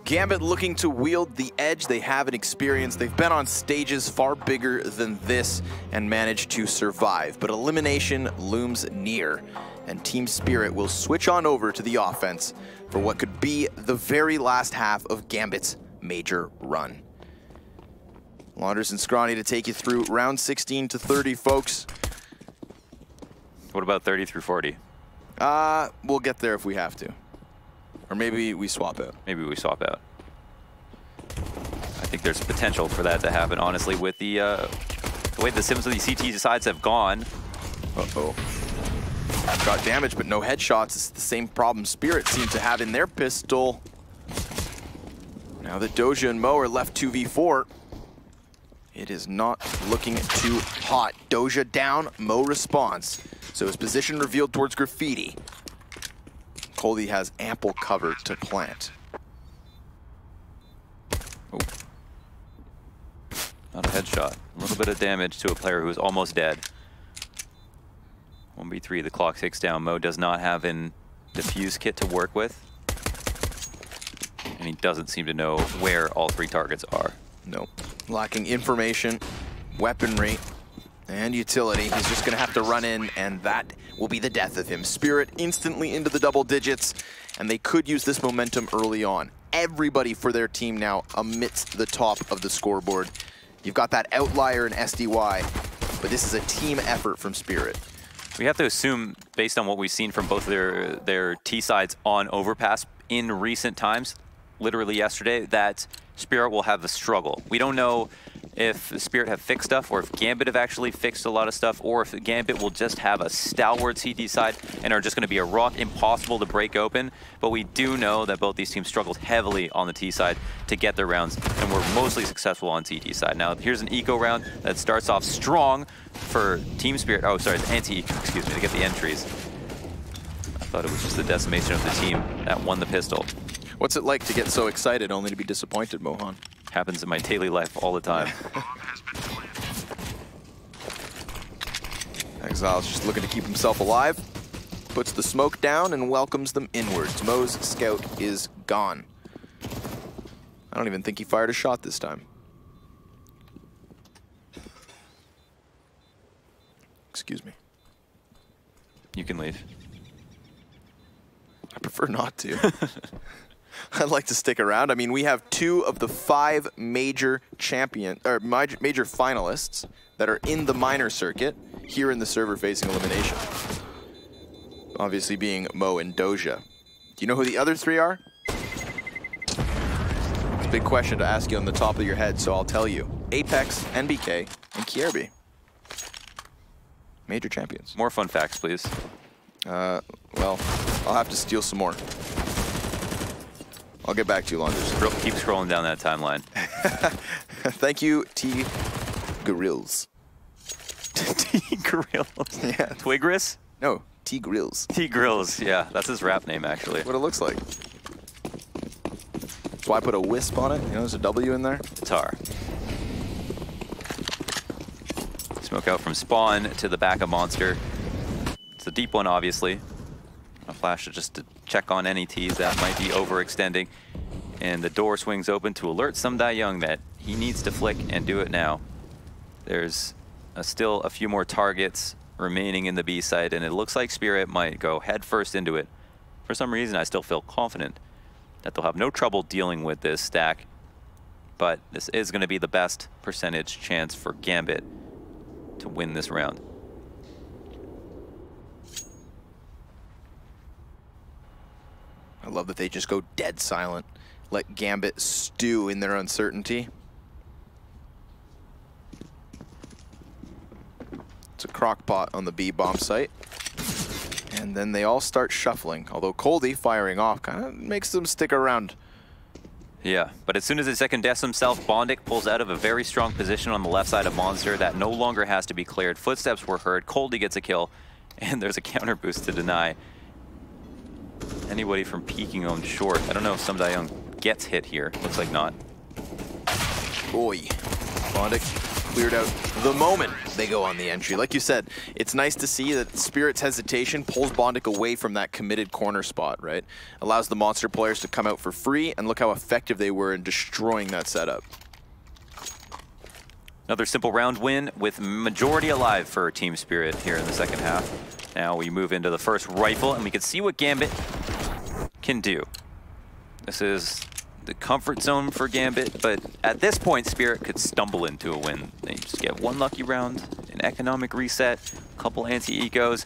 Gambit looking to wield the edge. They have an experience. They've been on stages far bigger than this and managed to survive. But elimination looms near, and Team Spirit will switch on over to the offense for what could be the very last half of Gambit's major run. Launders and Scrawny to take you through round 16 to 30, folks. What about 30 through 40? We'll get there if we have to. Or maybe we swap out. Maybe we swap out. I think there's potential for that to happen, honestly, with the way the sims of these CT sides have gone. Uh-oh. Got damage, but no headshots. It's the same problem Spirit seem to have in their pistol. Now that Doja and Mo are left 2v4, it is not looking too hot. Doja down, Mo responds. So his position revealed towards Graffiti. Coldy has ample cover to plant. Oh. Not a headshot. A little bit of damage to a player who is almost dead. 1v3, the clock ticks down. Mo does not have an defuse kit to work with. And he doesn't seem to know where all 3 targets are. No. Lacking information, weaponry, and utility. He's just gonna have to run in, and that will be the death of him. Spirit instantly into the double digits, and they could use this momentum early on. Everybody for their team now amidst the top of the scoreboard. You've got that outlier in SDY, but this is a team effort from Spirit. We have to assume, based on what we've seen from both their T sides on Overpass in recent times, literally yesterday, that Spirit will have a struggle. We don't know if Spirit have fixed stuff, or if Gambit have actually fixed a lot of stuff, or if Gambit will just have a stalwart CT side and are just going to be a rock impossible to break open. But we do know that both these teams struggled heavily on the T side to get their rounds, and were mostly successful on CT side. Now here's an eco round that starts off strong for Team Spirit. Oh, sorry, the anti-eco, excuse me, to get the entries. I thought it was just the decimation of the team that won the pistol. What's it like to get so excited only to be disappointed, Mohan? Happens in my daily life all the time. Exile's just looking to keep himself alive. Puts the smoke down and welcomes them inwards. Mo's scout is gone. I don't even think he fired a shot this time. Excuse me. You can leave. I prefer not to. I'd like to stick around. I mean, we have 2 of the 5 major major finalists that are in the minor circuit here in the server-facing elimination. Obviously being Mo and Doja. Do you know who the other 3 are? It's a big question to ask you on the top of your head, so I'll tell you. Apex, NBK, and Kjaerbye. Major champions. More fun facts, please. Well, I'll have to steal some more. I'll get back to you, Launders. Keep scrolling down that timeline. Thank you, T. Grills. T. Grills? Yeah. Twigris? No, T. Grills. T. Grills, yeah. That's his rap name, actually. That's what it looks like. That's why I put a wisp on it. You know, there's a W in there. Tar. Smoke out from spawn to the back of Monster. It's a deep one, obviously. A flash just to check on any T's that might be overextending. And the door swings open to alert SumDaeYoung that he needs to flick and do it now. There's still a few more targets remaining in the B site, and it looks like Spirit might go head first into it. For some reason, I still feel confident that they'll have no trouble dealing with this stack. But this is going to be the best percentage chance for Gambit to win this round. I love that they just go dead silent. Let Gambit stew in their uncertainty. It's a crock pot on the B bomb site. And then they all start shuffling. Although Coldy firing off kind of makes them stick around. Yeah, but as soon as he second deaths himself, Bondik pulls out of a very strong position on the left side of Monster. That no longer has to be cleared. Footsteps were heard. Coldy gets a kill. And there's a counter boost to deny anybody from peeking on short. I don't know if SumDaeYoung gets hit here. Looks like not. Boy. Bondik cleared out the moment they go on the entry. Like you said, it's nice to see that Spirit's hesitation pulls Bondic away from that committed corner spot, right? Allows the Monster players to come out for free, and look how effective they were in destroying that setup. Another simple round win with majority alive for Team Spirit here in the second half. Now we move into the first rifle, and we can see what Gambit can do. This is the comfort zone for Gambit, but at this point, Spirit could stumble into a win. They just get one lucky round, an economic reset, a couple anti-ecos,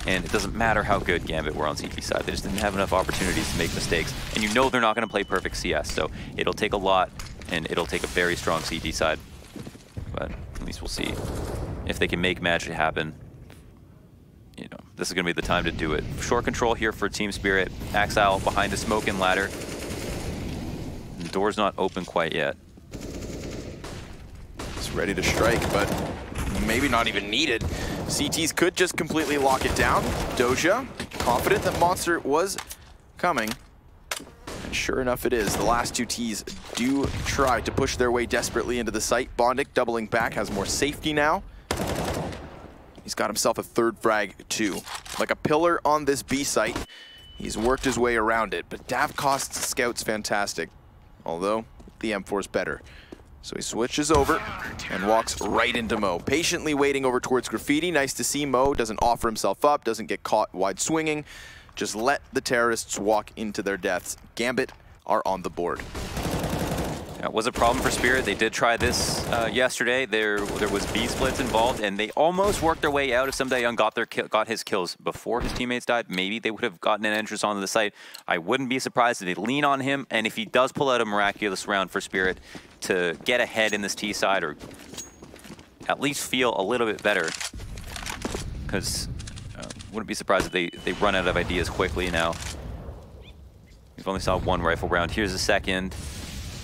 and it doesn't matter how good Gambit were on CT side. They just didn't have enough opportunities to make mistakes, and you know they're not going to play perfect CS, so it'll take a lot, and it'll take a very strong CT side. But at least we'll see if they can make magic happen. You know, this is going to be the time to do it. Short control here for Team Spirit. Axile behind a smoke and ladder. The door's not open quite yet. It's ready to strike, but maybe not even needed. CTs could just completely lock it down. Doja, confident that Monster was coming. And sure enough it is. The last two Ts do try to push their way desperately into the site. Bondic doubling back, has more safety now. He's got himself a third frag too. Like a pillar on this B site. He's worked his way around it, but Davkost's scout's fantastic. Although the M4's better. So he switches over and walks right into Mo. Patiently waiting over towards Graffiti. Nice to see Mo doesn't offer himself up, doesn't get caught wide swinging. Just let the terrorists walk into their deaths. Gambit are on the board. That was a problem for Spirit. They did try this yesterday. There was B splits involved, and they almost worked their way out. If Young got his kills before his teammates died, maybe they would have gotten an entrance onto the site. I wouldn't be surprised if they lean on him, and if he does pull out a miraculous round for Spirit to get ahead in this T side, or at least feel a little bit better, because wouldn't be surprised if they run out of ideas quickly now. We've only saw one rifle round. Here's a second.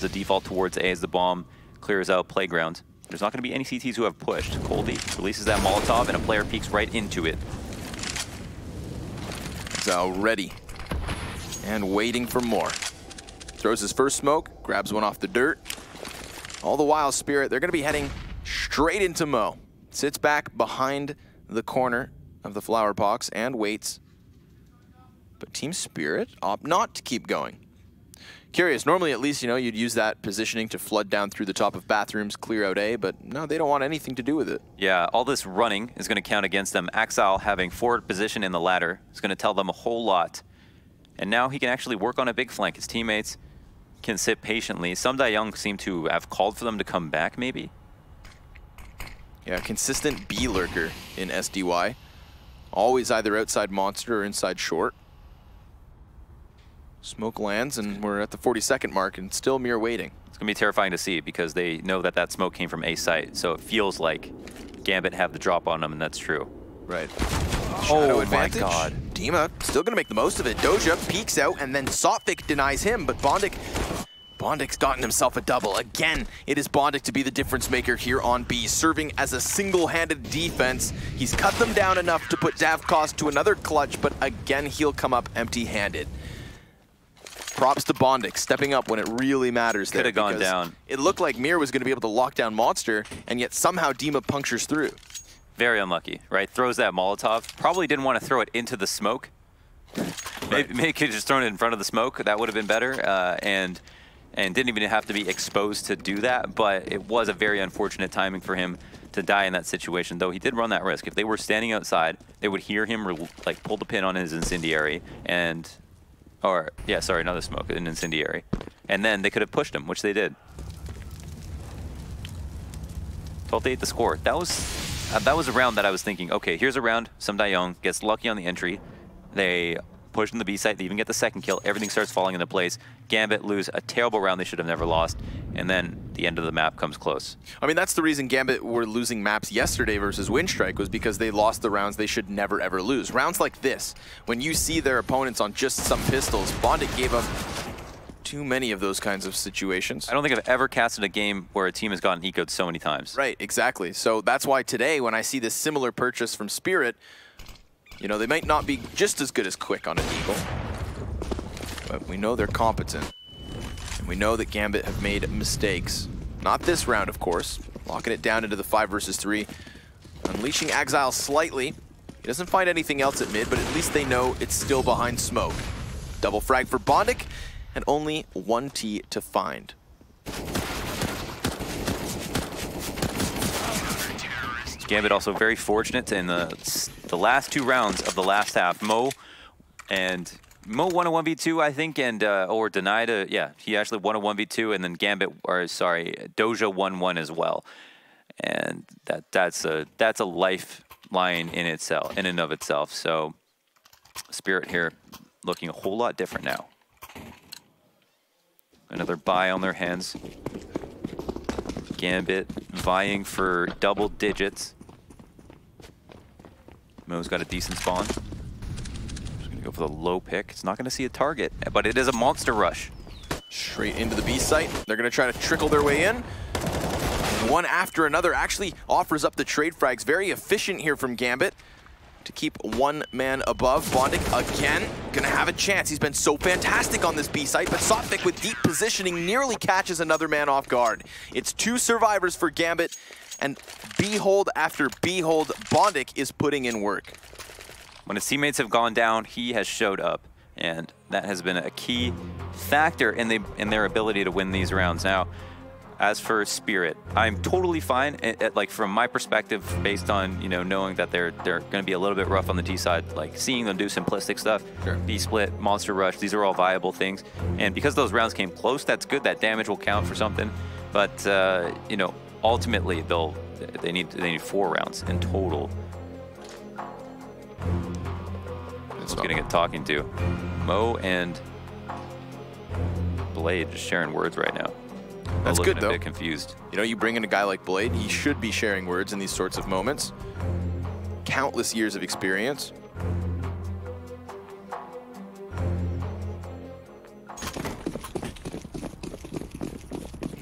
The default towards A as the bomb clears out Playground. There's not going to be any CTs who have pushed. Coldy releases that Molotov, and a player peeks right into it. Zao ready and waiting for more. Throws his first smoke, grabs one off the dirt. All the while, Spirit, they're going to be heading straight into Mo. Sits back behind the corner of the flower box and waits. But Team Spirit opt not to keep going. Curious, normally at least, you know, you'd use that positioning to flood down through the top of bathrooms, clear out A, but no, they don't want anything to do with it. Yeah, all this running is going to count against them. Axile having forward position in the ladder is going to tell them a whole lot. And now he can actually work on a big flank. His teammates can sit patiently. Some Young seem to have called for them to come back, maybe? Yeah, consistent B lurker in SDY. Always either outside Monster or inside short. Smoke lands, and we're at the 40-second mark, and still Mir waiting. It's going to be terrifying to see, because they know that that smoke came from A site, so it feels like Gambit have the drop on them, and that's true. Right. Shadow advantage. My God. Dima still going to make the most of it. Doja peeks out, and then Sotfik denies him, but Bondic's gotten himself a double. Again, it is Bondic to be the difference maker here on B, serving as a single-handed defense. He's cut them down enough to put Davkost to another clutch, but again, he'll come up empty-handed. Props to Bondic, stepping up when it really matters. Could have gone down. It looked like Mir was going to be able to lock down Monster, and yet somehow Dima punctures through. Very unlucky, right? Throws that Molotov. Probably didn't want to throw it into the smoke. Right. Maybe could have just thrown it in front of the smoke. That would have been better, and didn't even have to be exposed to do that. But it was a very unfortunate timing for him to die in that situation, though he did run that risk. If they were standing outside, they would hear him like pull the pin on his incendiary and... Or, yeah, sorry, another smoke, an incendiary. And then they could have pushed him, which they did. 12-8 the score. That was a round that I was thinking, okay, here's a round, Some Young gets lucky on the entry. They push in the B site, they even get the second kill, everything starts falling into place. Gambit lose a terrible round they should have never lost, and then the end of the map comes close. I mean, that's the reason Gambit were losing maps yesterday versus Windstrike, was because they lost the rounds they should never ever lose. Rounds like this, when you see their opponents on just some pistols, Bondic gave up too many of those kinds of situations. I don't think I've ever casted a game where a team has gotten eco'd so many times. Right, exactly. So that's why today, when I see this similar purchase from Spirit, you know, they might not be just as good as Quick on an Eagle, but we know they're competent. And we know that Gambit have made mistakes. Not this round, of course. locking it down into the 5 versus 3. Unleashing Exile slightly. He doesn't find anything else at mid, but at least they know it's still behind smoke. Double frag for Bondik, and only 1 T to find. Gambit also very fortunate in the last 2 rounds of the last half. Mo won a 1v2, I think, and or denied a, yeah, he actually won a 1v2, and then Doja won 1 as well. And that's a lifeline in and of itself. So Spirit here looking a whole lot different now. Another buy on their hands. Gambit vying for double digits. Mo's got a decent spawn. Just gonna go for the low pick. It's not gonna see a target, but it is a monster rush. Straight into the B site. They're gonna try to trickle their way in. One after another actually offers up the trade frags. Very efficient here from Gambit to keep 1 man above. Bondik again gonna have a chance. He's been so fantastic on this B site, but Sophic with deep positioning nearly catches another man off guard. It's 2 survivors for Gambit, and behold after behold, Bondik is putting in work. When his teammates have gone down, he has showed up, and that has been a key factor in their ability to win these rounds. Now, as for Spirit, I'm totally fine, like from my perspective, based on knowing that they're going to be a little bit rough on the T side, like seeing them do simplistic stuff, sure. B split, monster rush, these are all viable things, and because those rounds came close, that's good. That damage will count for something, but ultimately they need 4 rounds in total. That's getting it talking to Mo and Blade just sharing words right now. That's good, though. A bit confused. You bring in a guy like Blade, he should be sharing words in these sorts of moments. Countless years of experience.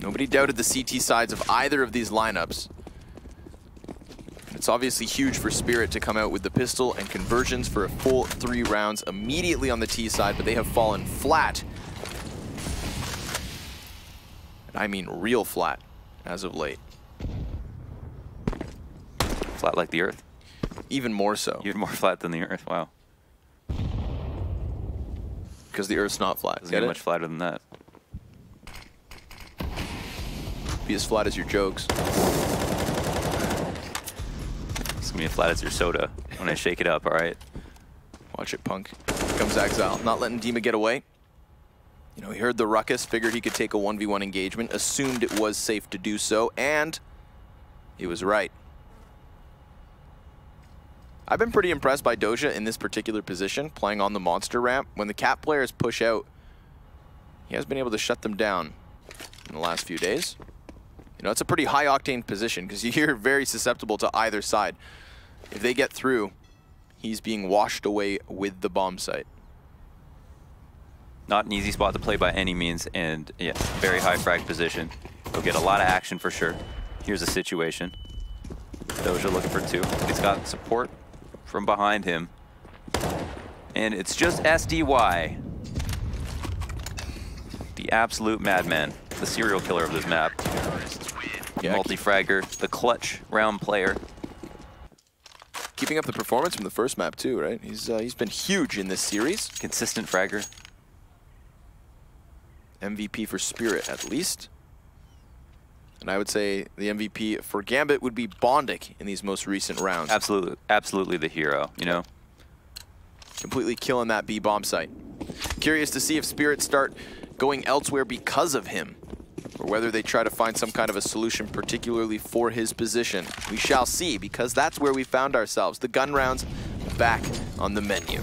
Nobody doubted the CT sides of either of these lineups. It's obviously huge for Spirit to come out with the pistol and conversions for a full 3 rounds immediately on the T side, but they have fallen flat. I mean real flat as of late. Flat like the Earth? Even more so. Even more flat than the Earth, wow. Because the Earth's not flat. Doesn't get much flatter than that. Be as flat as your jokes. It's gonna be as flat as your soda when I shake it up, alright? Watch it, punk. Here comes Exile, not letting Dima get away. He heard the ruckus, figured he could take a 1v1 engagement, assumed it was safe to do so, and he was right. I've been pretty impressed by Doja in this particular position, playing on the monster ramp. When the Cat players push out, he has been able to shut them down in the last few days. It's a pretty high-octane position because you're very susceptible to either side. If they get through, he's being washed away with the bomb site. Not an easy spot to play by any means, and yeah, very high frag position. He'll get a lot of action for sure. Here's a situation. Doja looking for 2. He's got support from behind him. And it's just SDY. The absolute madman. The serial killer of this map. Yeah, multi-fragger, the clutch round player. Keeping up the performance from the first map too, right? He's been huge in this series. Consistent fragger. MVP for Spirit, at least. And I would say the MVP for Gambit would be Bondik in these most recent rounds. Absolutely, absolutely the hero, Completely killing that B bomb site. Curious to see if Spirit start going elsewhere because of him, or whether they try to find some kind of a solution particularly for his position. We shall see, because that's where we found ourselves. The gun rounds back on the menu.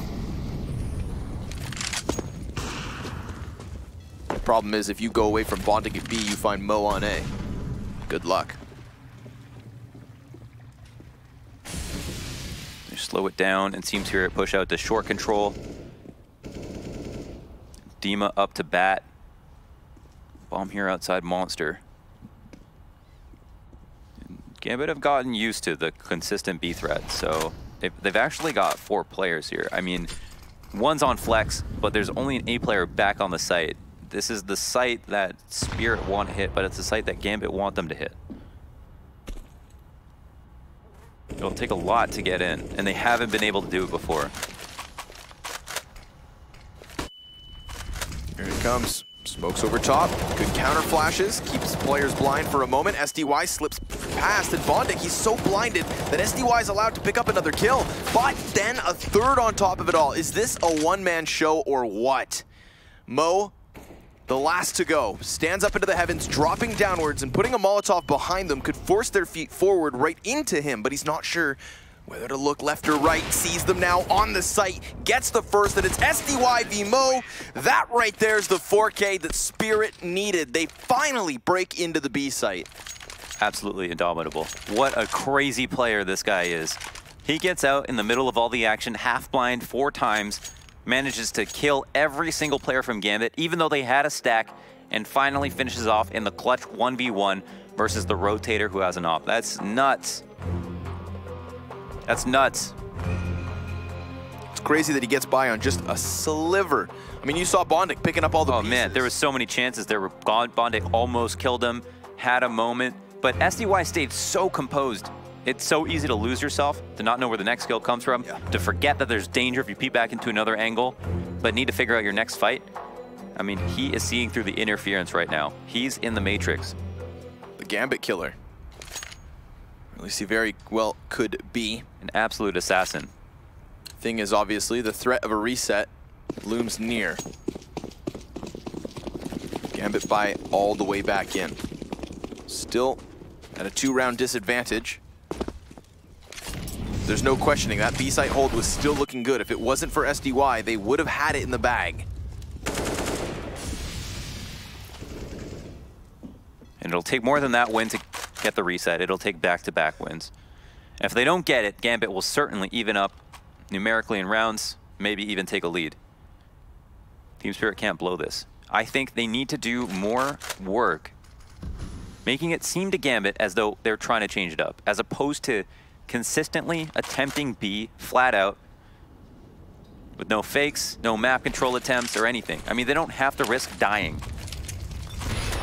Problem is, if you go away from Bondik at B, you find Mo on A. Good luck. They slow it down, and Team Spirit push out to short control. Dima up to bat. Bomb here outside Monster. And Gambit have gotten used to the consistent B threat, so they've actually got 4 players here. I mean, one's on flex, but there's only an A player back on the site. This is the site that Spirit want to hit, but it's the site that Gambit want them to hit. It'll take a lot to get in, and they haven't been able to do it before. Here it comes. Smokes over top. Good counter flashes. Keeps players blind for a moment. SDY slips past, and Bondik, he's so blinded that SDY is allowed to pick up another kill. But then a third on top of it all. Is this a one-man show or what? Mo, the last to go, stands up into the heavens, dropping downwards, and putting a Molotov behind them could force their feet forward right into him, but he's not sure whether to look left or right. Sees them now on the site, gets the first, and it's SDY v Mo. That right there is the 4K that Spirit needed. They finally break into the B site. Absolutely indomitable. What a crazy player this guy is. He gets out in the middle of all the action, half blind 4 times, manages to kill every single player from Gambit, even though they had a stack, and finally finishes off in the clutch 1v1 versus the Rotator who has an op. That's nuts. That's nuts. It's crazy that he gets by on just a sliver. I mean, you saw Bondik picking up all the pieces. Man, there was so many chances there. Bondik almost killed him, had a moment, but SDY stayed so composed. It's so easy to lose yourself, to not know where the next kill comes from, to forget that there's danger if you peek back into another angle, but need to figure out your next fight. I mean, he is seeing through the interference right now. He's in the Matrix. The Gambit killer. At least he very well could be. An absolute assassin. Thing is, obviously, the threat of a reset looms near. Gambit by all the way back in. Still at a 2-round disadvantage. There's no questioning, that B-site hold was still looking good. If it wasn't for SDY, they would have had it in the bag. And it'll take more than that win to get the reset. It'll take back-to-back wins. If they don't get it, Gambit will certainly even up numerically in rounds, maybe even take a lead. Team Spirit can't blow this. I think they need to do more work, making it seem to Gambit as though they're trying to change it up, as opposed to consistently attempting B flat out with no fakes, no map control attempts or anything. I mean, they don't have to risk dying.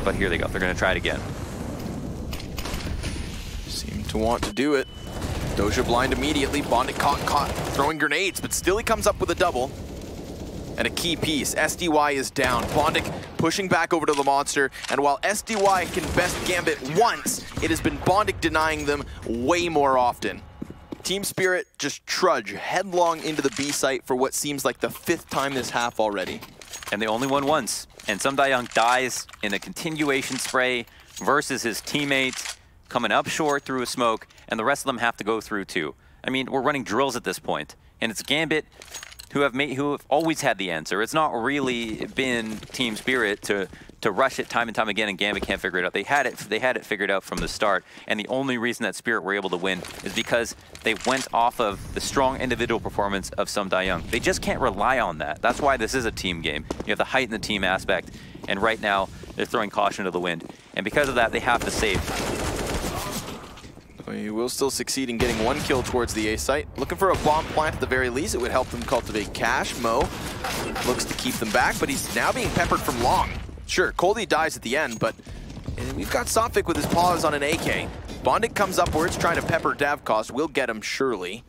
But here they go. They're going to try it again. Seem to want to do it. Doja blind immediately. Bondik caught throwing grenades, but still he comes up with a double. And a key piece. SDY is down. Bondik pushing back over to the monster. And while SDY can best Gambit once, it has been Bondik denying them way more often. Team Spirit just trudge headlong into the B site for what seems like the 5th time this half already. And they only won once. And Sumdayoung dies in a continuation spray versus his teammates, coming up short through a smoke, and the rest of them have to go through too. I mean, we're running drills at this point, and it's Gambit who have always had the answer. It's not really been Team Spirit to rush it time and time again, and Gambit can't figure it out. They had it figured out from the start, and the only reason that Spirit were able to win is because they went off of the strong individual performance of Sumdayoung. They just can't rely on that. That's why this is a team game. You have the height and the team aspect, and right now they're throwing caution to the wind, and because of that, they have to save. He will still succeed in getting 1 kill towards the A site. Looking for a bomb plant at the very least. It would help them cultivate cash. Mo looks to keep them back, but he's now being peppered from long. Sure, Coldie dies at the end, but we've got Sophic with his paws on an AK. Bondik comes upwards, trying to pepper Davkos. Will get him, surely.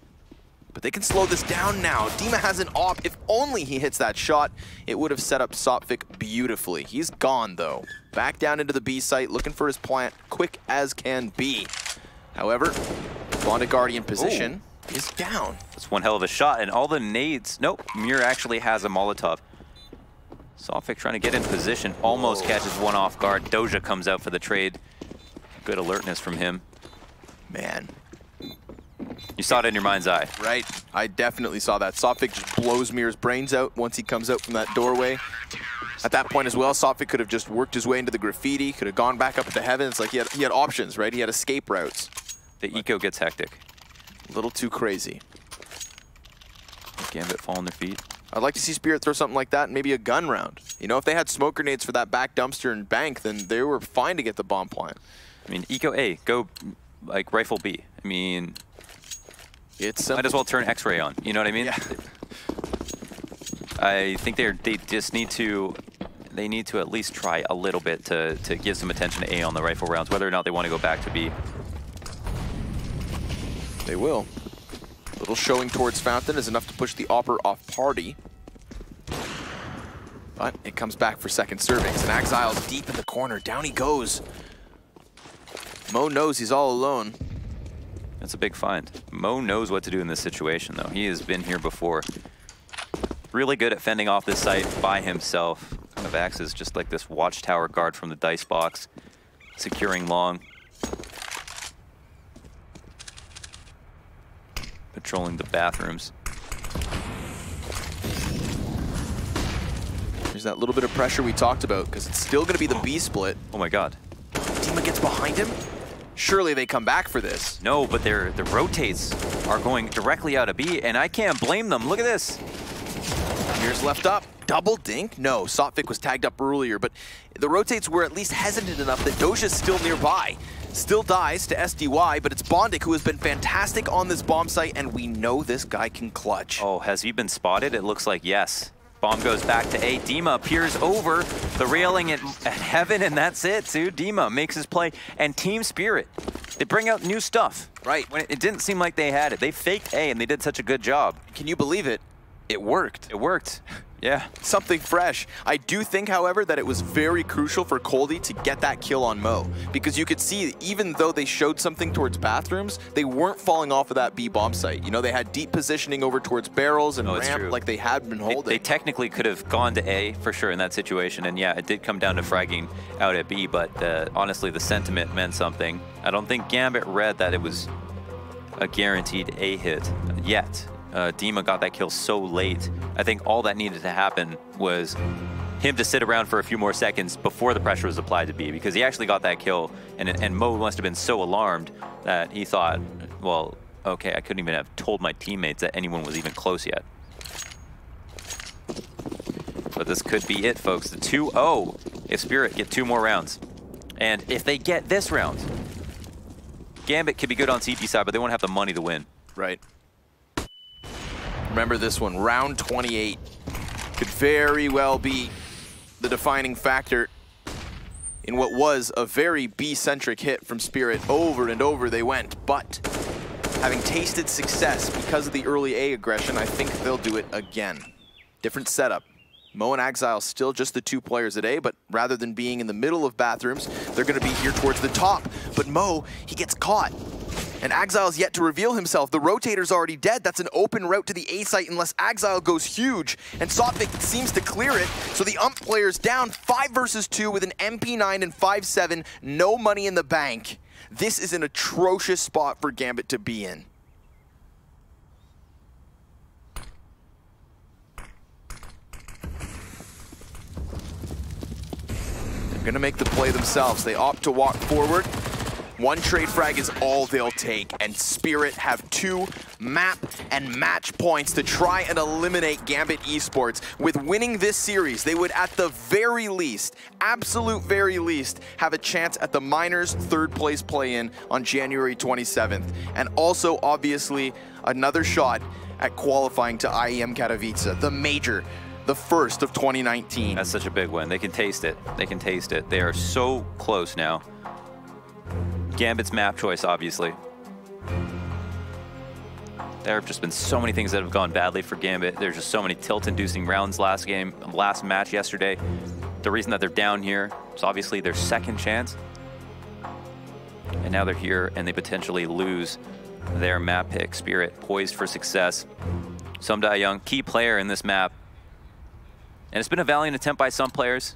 But they can slow this down now. Dima has an op. If only he hits that shot, it would have set up Sophic beautifully. He's gone, though. Back down into the B site, looking for his plant, quick as can be. However, Bondik already in position is down. That's one hell of a shot, and all the nades. Nope, Muir actually has a Molotov. Sophic trying to get in position, almost catches one off guard. Doja comes out for the trade. Good alertness from him. Man. You saw it in your mind's eye. Right, I definitely saw that. Sophic just blows Mir's brains out once he comes out from that doorway. At that point as well, Sophic could have just worked his way into the graffiti, could have gone back up into heaven. It's like he had options, right? He had escape routes. The eco gets hectic. A little too crazy. Gambit fall on their feet. I'd like to see Spirit throw something like that, maybe a gun round. You know, if they had smoke grenades for that back dumpster and bank, then they were fine to get the bomb plant. I mean, eco A, go like rifle B. I mean, it's might as well turn X-ray on. You know what I mean? Yeah. I think they just need to. They need to at least try a little bit to give some attention to A on the rifle rounds, whether or not they want to go back to B. They will. Little showing towards Fountain is enough to push the Opper off party. But it comes back for second servings, and Axile's deep in the corner. Down he goes. Mo knows he's all alone. That's a big find. Mo knows what to do in this situation, though. He has been here before. Really good at fending off this site by himself. Kind of acts as just like this watchtower guard from the dice box, securing long. Patrolling the bathrooms. There's that little bit of pressure we talked about, because it's still going to be the B split. Oh my god. Dima gets behind him. Surely they come back for this. No, but the rotates are going directly out of B, and I can't blame them. Look at this. Here's left up. Double dink? No, Sotvik was tagged up earlier, but the rotates were at least hesitant enough that Doja's still nearby. Still dies to SDY, but it's Bondik who has been fantastic on this bomb site, and we know this guy can clutch. Oh, has he been spotted? It looks like yes. Bomb goes back to A. Dima peers over the railing at heaven, and that's it, dude. Dima makes his play. And Team Spirit, they bring out new stuff. Right. When it didn't seem like they had it. They faked A, and they did such a good job. Can you believe it? It worked. It worked. Yeah. Something fresh. I do think, however, that it was very crucial for Coldie to get that kill on Mo, because you could see, even though they showed something towards bathrooms, they weren't falling off of that B bomb site. You know, they had deep positioning over towards barrels and ramp like they had been holding. They technically could have gone to A for sure in that situation, and yeah, it did come down to fragging out at B, but honestly, the sentiment meant something. I don't think Gambit read that it was a guaranteed A hit yet. Dima got that kill so late. I think all that needed to happen was him to sit around for a few more seconds before the pressure was applied to B, because he actually got that kill, and Mo must have been so alarmed that he thought, well, okay, I couldn't even have told my teammates that anyone was even close yet. But this could be it, folks. The 2-0 if Spirit get 2 more rounds. And if they get this round, Gambit could be good on CT side, but they won't have the money to win. Right. Remember this one, round 28 could very well be the defining factor in what was a very B-centric hit from Spirit. Over and over they went, but having tasted success because of the early A aggression, I think they'll do it again. Different setup. Mo and Axile still just the 2 players at A, but rather than being in the middle of bathrooms, they're going to be here towards the top. But Mo, he gets caught. And Axile's yet to reveal himself. The rotator's already dead. That's an open route to the A site unless Axile goes huge. And Sotvik seems to clear it. So the ump player's down 5 versus 2 with an MP9 and 5-7. No money in the bank. This is an atrocious spot for Gambit to be in. They're gonna make the play themselves. They opt to walk forward. 1 trade frag is all they'll take, and Spirit have 2 map and match points to try and eliminate Gambit Esports. With winning this series, they would at the very least, absolute very least, have a chance at the Miners' 3rd place play-in on January 27th. And also, obviously, another shot at qualifying to IEM Katowice, the major, the first of 2019. That's such a big win. They can taste it. They can taste it. They are so close now. Gambit's map choice, obviously. There have just been so many things that have gone badly for Gambit. There's just so many tilt-inducing rounds last match yesterday. The reason that they're down here is obviously their 2nd chance. And now they're here and they potentially lose their map pick. Spirit poised for success. Sumda Young, key player in this map. And it's been a valiant attempt by some players.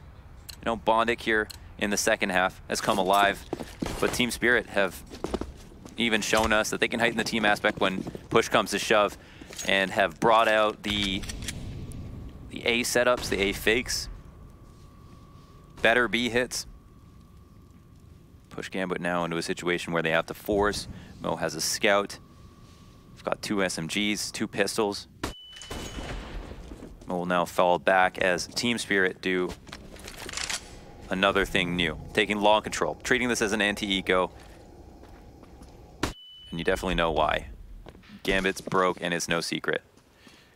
You know, Bondik here in the 2nd half has come alive. But Team Spirit have even shown us that they can heighten the team aspect when push comes to shove, and have brought out the A setups, the A fakes, better B hits. Push Gambit now into a situation where they have to force. Mo has a scout. We've got 2 SMGs, 2 pistols. Mo will now fall back as Team Spirit do another thing new, taking long control, treating this as an anti-eco, and you definitely know why. Gambit's broke, and it's no secret.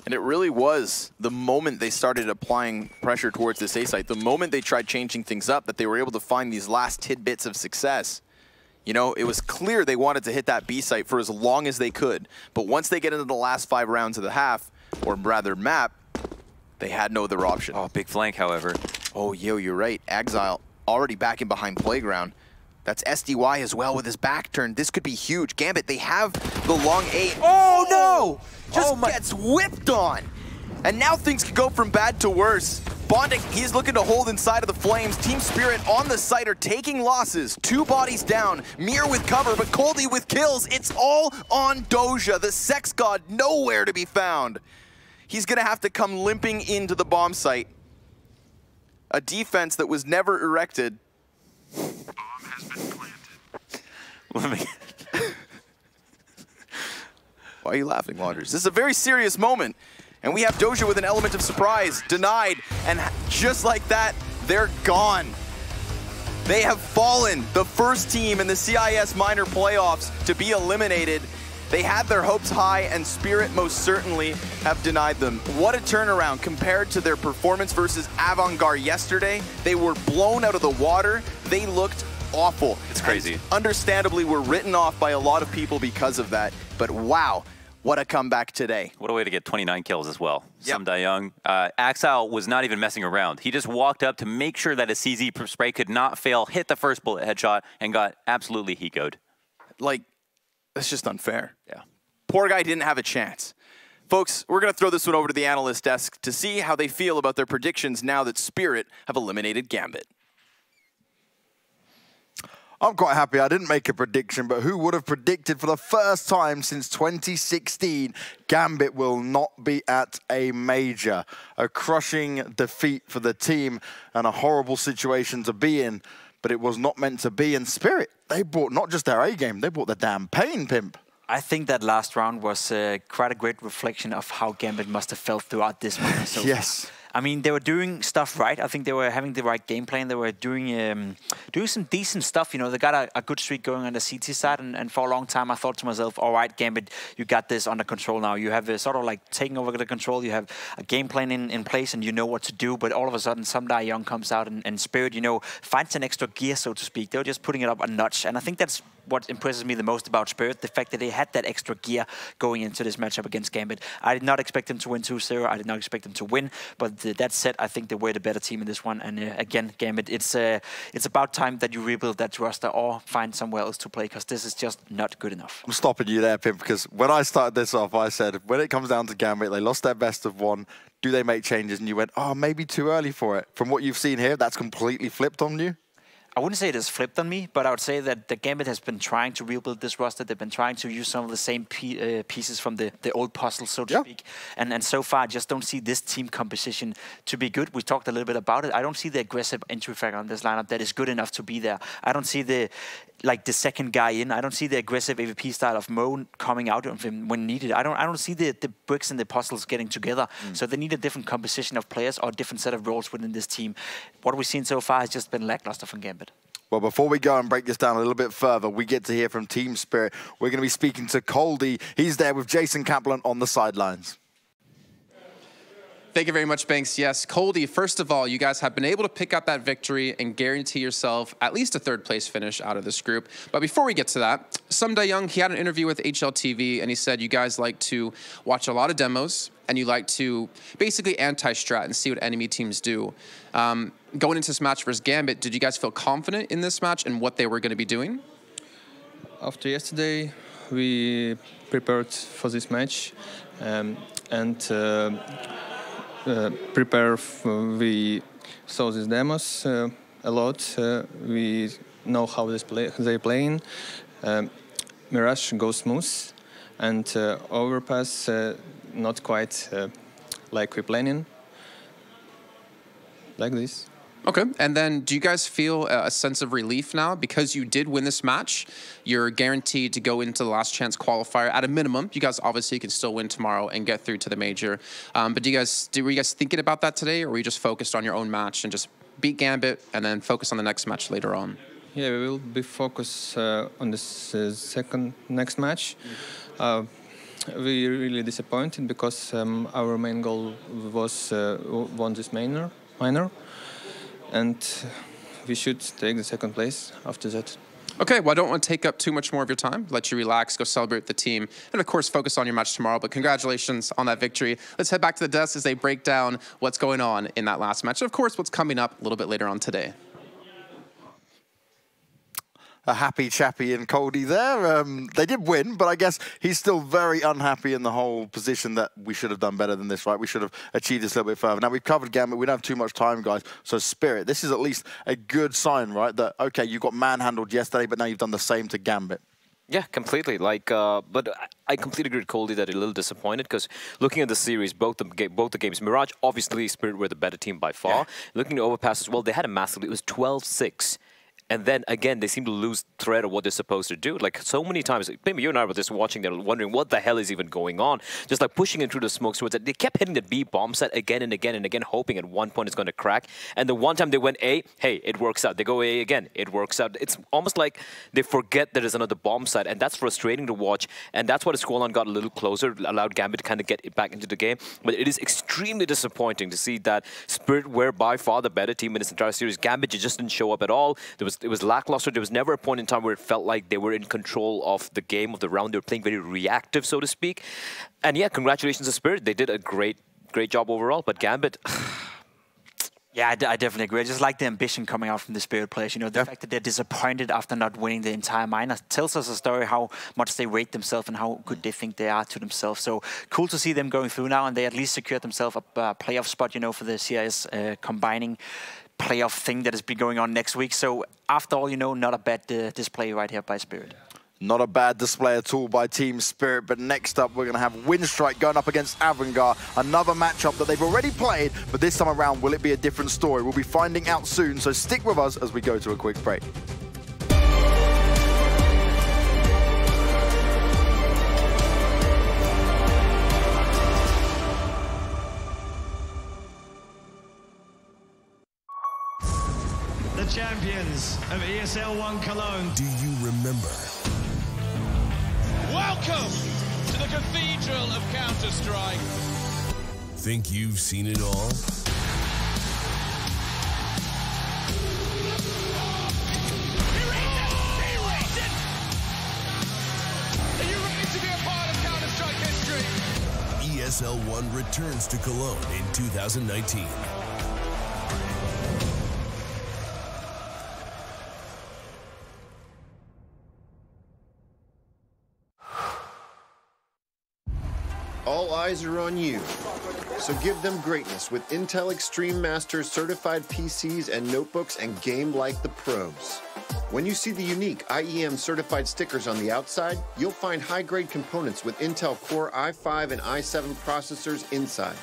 And it really was the moment they started applying pressure towards this A site, the moment they tried changing things up, that they were able to find these last tidbits of success. You know, it was clear they wanted to hit that B site for as long as they could. But once they get into the last 5 rounds of the half, or rather map, they had no other option. Oh, big flank, however. Oh, yo, you're right. Exile already back in behind Playground. That's SDY as well with his back turn. This could be huge. Gambit, they have the long A. Oh, no! Just gets whipped on. And now things could go from bad to worse. Bondik, he's looking to hold inside of the flames. Team Spirit on the site are taking losses. 2 bodies down. Mir with cover, but Coldy with kills. It's all on Doja, the sex god, nowhere to be found. He's gonna have to come limping into the bomb site. A defense that was never erected. Bomb has been planted. Why are you laughing, Launders? This is a very serious moment. And we have Doja with an element of surprise, denied, and just like that, they're gone. They have fallen, the first team in the CIS minor playoffs to be eliminated. They had their hopes high, and Spirit most certainly have denied them. What a turnaround compared to their performance versus Avangard yesterday. They were blown out of the water. They looked awful. It's crazy. And understandably, were written off by a lot of people because of that. But wow. What a comeback today. What a way to get 29 kills as well. Yep. Some Young. Axel was not even messing around. He just walked up to make sure that his CZ spray could not fail, hit the first bullet headshot, and got absolutely hecoed. Like, that's just unfair. Yeah. Poor guy didn't have a chance. Folks, we're going to throw this one over to the analyst desk to see how they feel about their predictions now that Spirit have eliminated Gambit. I'm quite happy I didn't make a prediction, but who would have predicted for the first time since 2016 Gambit will not be at a major? A crushing defeat for the team and a horrible situation to be in, but it was not meant to be. In Spirit, they brought not just their A game, they brought the damn pain, Pimp. I think that last round was quite a great reflection of how Gambit must have felt throughout this one. So yes. I mean, they were doing stuff right. I think they were having the right game plan. They were doing some decent stuff. You know, they got a good streak going on the CT side, and for a long time I thought to myself, all right, Gambit, you got this under control now. You have sort of like taking over the control. You have a game plan in place, and you know what to do. But all of a sudden, some Young comes out, and Spirit, you know, finds an extra gear, so to speak. They were just putting it up a notch, and I think that's what impresses me the most about Spirit, the fact that they had that extra gear going into this matchup against Gambit. I did not expect them to win 2-0. I did not expect them to win, but that said, I think they were the better team in this one. And again, Gambit, it's about time that you rebuild that roster or find somewhere else to play, because this is just not good enough. I'm stopping you there, Pimp, because when I started this off, I said, when it comes down to Gambit, they lost their best of one. Do they make changes? And you went, oh, maybe too early for it. From what you've seen here, that's completely flipped on you. I wouldn't say it has flipped on me, but I would say that the Gambit has been trying to rebuild this roster. They've been trying to use some of the same pieces from the old puzzle, so to speak. And so far, I just don't see this team composition to be good. We talked a little bit about it. I don't see the aggressive entry factor on this lineup that is good enough to be there. I don't see the second guy in. I don't see the aggressive AVP style of Mo coming out of him when needed. I don't see the bricks and the puzzles getting together. So they need a different composition of players or a different set of roles within this team. What we've seen so far has just been lackluster from Gambit. Well, before we go and break this down a little bit further, we get to hear from Team Spirit. We're going to be speaking to Coldy. He's there with Jason Kaplan on the sidelines. Thank you very much, Banks. Yes, Coldy, first of all, you guys have been able to pick up that victory and guarantee yourself at least a third-place finish out of this group. But before we get to that, Some Young, he had an interview with HLTV, and he said you guys like to watch a lot of demos, and you like to basically anti-strat and see what enemy teams do. Going into this match versus Gambit, did you guys feel confident in this match and what they were going to be doing? After yesterday, we prepared for this match we saw these demos a lot. We know how they're playing. Mirage goes smooth, and overpass not quite like we're planning. Like this. Okay, and then do you guys feel a sense of relief now? Because you did win this match, you're guaranteed to go into the last chance qualifier at a minimum. You guys obviously can still win tomorrow and get through to the major. But were you guys thinking about that today, or were you just focused on your own match and just beat Gambit and then focus on the next match later on? Yeah, we will be focused on this next match. We're really disappointed because our main goal was won this minor. And we should take the second place after that. Okay, well, I don't want to take up too much more of your time. Let you relax, go celebrate the team, and of course, focus on your match tomorrow. But congratulations on that victory. Let's head back to the desk as they break down what's going on in that last match. And of course, what's coming up a little bit later on today. A happy Chappie and Coldie there. They did win, but I guess he's still very unhappy in the whole position that we should have done better than this, right? We should have achieved this a little bit further. Now, we've covered Gambit. We don't have too much time, guys. So, Spirit, this is at least a good sign, right? That, okay, you got manhandled yesterday, but now you've done the same to Gambit. Yeah, completely. But I completely agree with Coldie that a little disappointed because looking at the series, both the games, Mirage, obviously, Spirit were the better team by far. Yeah. Looking at Overpass as well, they had a massive lead. It was 12-6. And then, again, they seem to lose thread of what they're supposed to do. Like, so many times, maybe you and I were just watching there wondering what the hell is even going on. Just like pushing it through the smoke towards it. They kept hitting the B bomb set again and again and again, hoping at one point it's going to crack. And the one time they went A, hey, it works out. They go A again, it works out. It's almost like they forget there is another bomb site, and that's frustrating to watch. And that's why the scoreline got a little closer, allowed Gambit to kind of get it back into the game. But it is extremely disappointing to see that Spirit were by far the better team in this entire series. Gambit just didn't show up at all. It was lackluster. There was never a point in time where it felt like they were in control of the game, of the round. They were playing very reactive, so to speak. And yeah, congratulations to Spirit. They did a great job overall. But Gambit... Yeah, I definitely agree. I just like the ambition coming out from the Spirit players. You know, the fact that they're disappointed after not winning the entire minor tells us a story how much they rate themselves and how good they think they are to themselves. So cool to see them going through now, and they at least secured themselves a playoff spot, you know, for the CIS combining playoff thing that has been going on next week. So after all, you know, not a bad display right here by Spirit. Not a bad display at all by Team Spirit, but next up we're going to have Winstrike going up against Avangar, another matchup that they've already played, but this time around, will it be a different story? We'll be finding out soon, so stick with us as we go to a quick break. The champions of ESL One Cologne. Do you remember? Welcome to the Cathedral of Counter-Strike. Think you've seen it all? Are you ready to be a part of Counter-Strike history? ESL One returns to Cologne in 2019. All eyes are on you, so give them greatness with Intel Extreme Masters certified PCs and notebooks and game like the pros. When you see the unique IEM certified stickers on the outside, you'll find high-grade components with Intel Core i5 and i7 processors inside.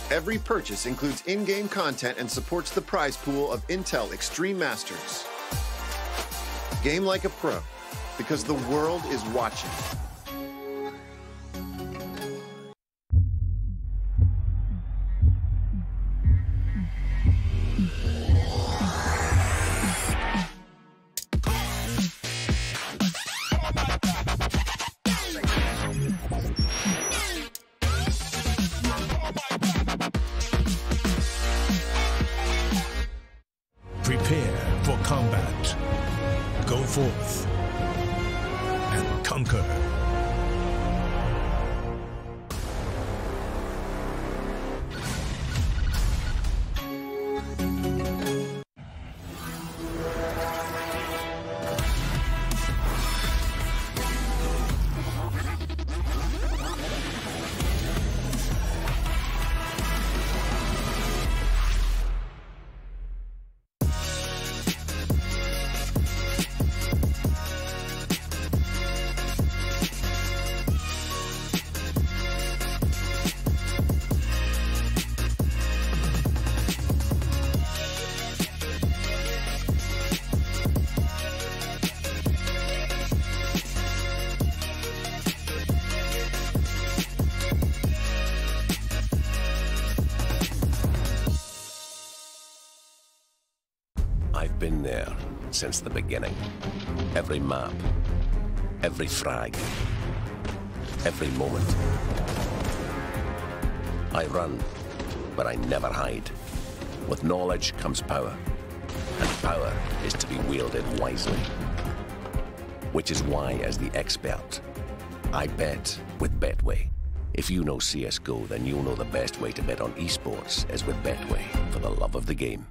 Every purchase includes in-game content and supports the prize pool of Intel Extreme Masters. Game like a pro, because the world is watching. Prepare for combat. Go forth and conquer. I've been there since the beginning. Every map, every frag, every moment. I run, but I never hide. With knowledge comes power, and power is to be wielded wisely. which is why, as the expert, I bet with Betway. If you know CSGO, then you'll know the best way to bet on esports is with Betway, for the love of the game.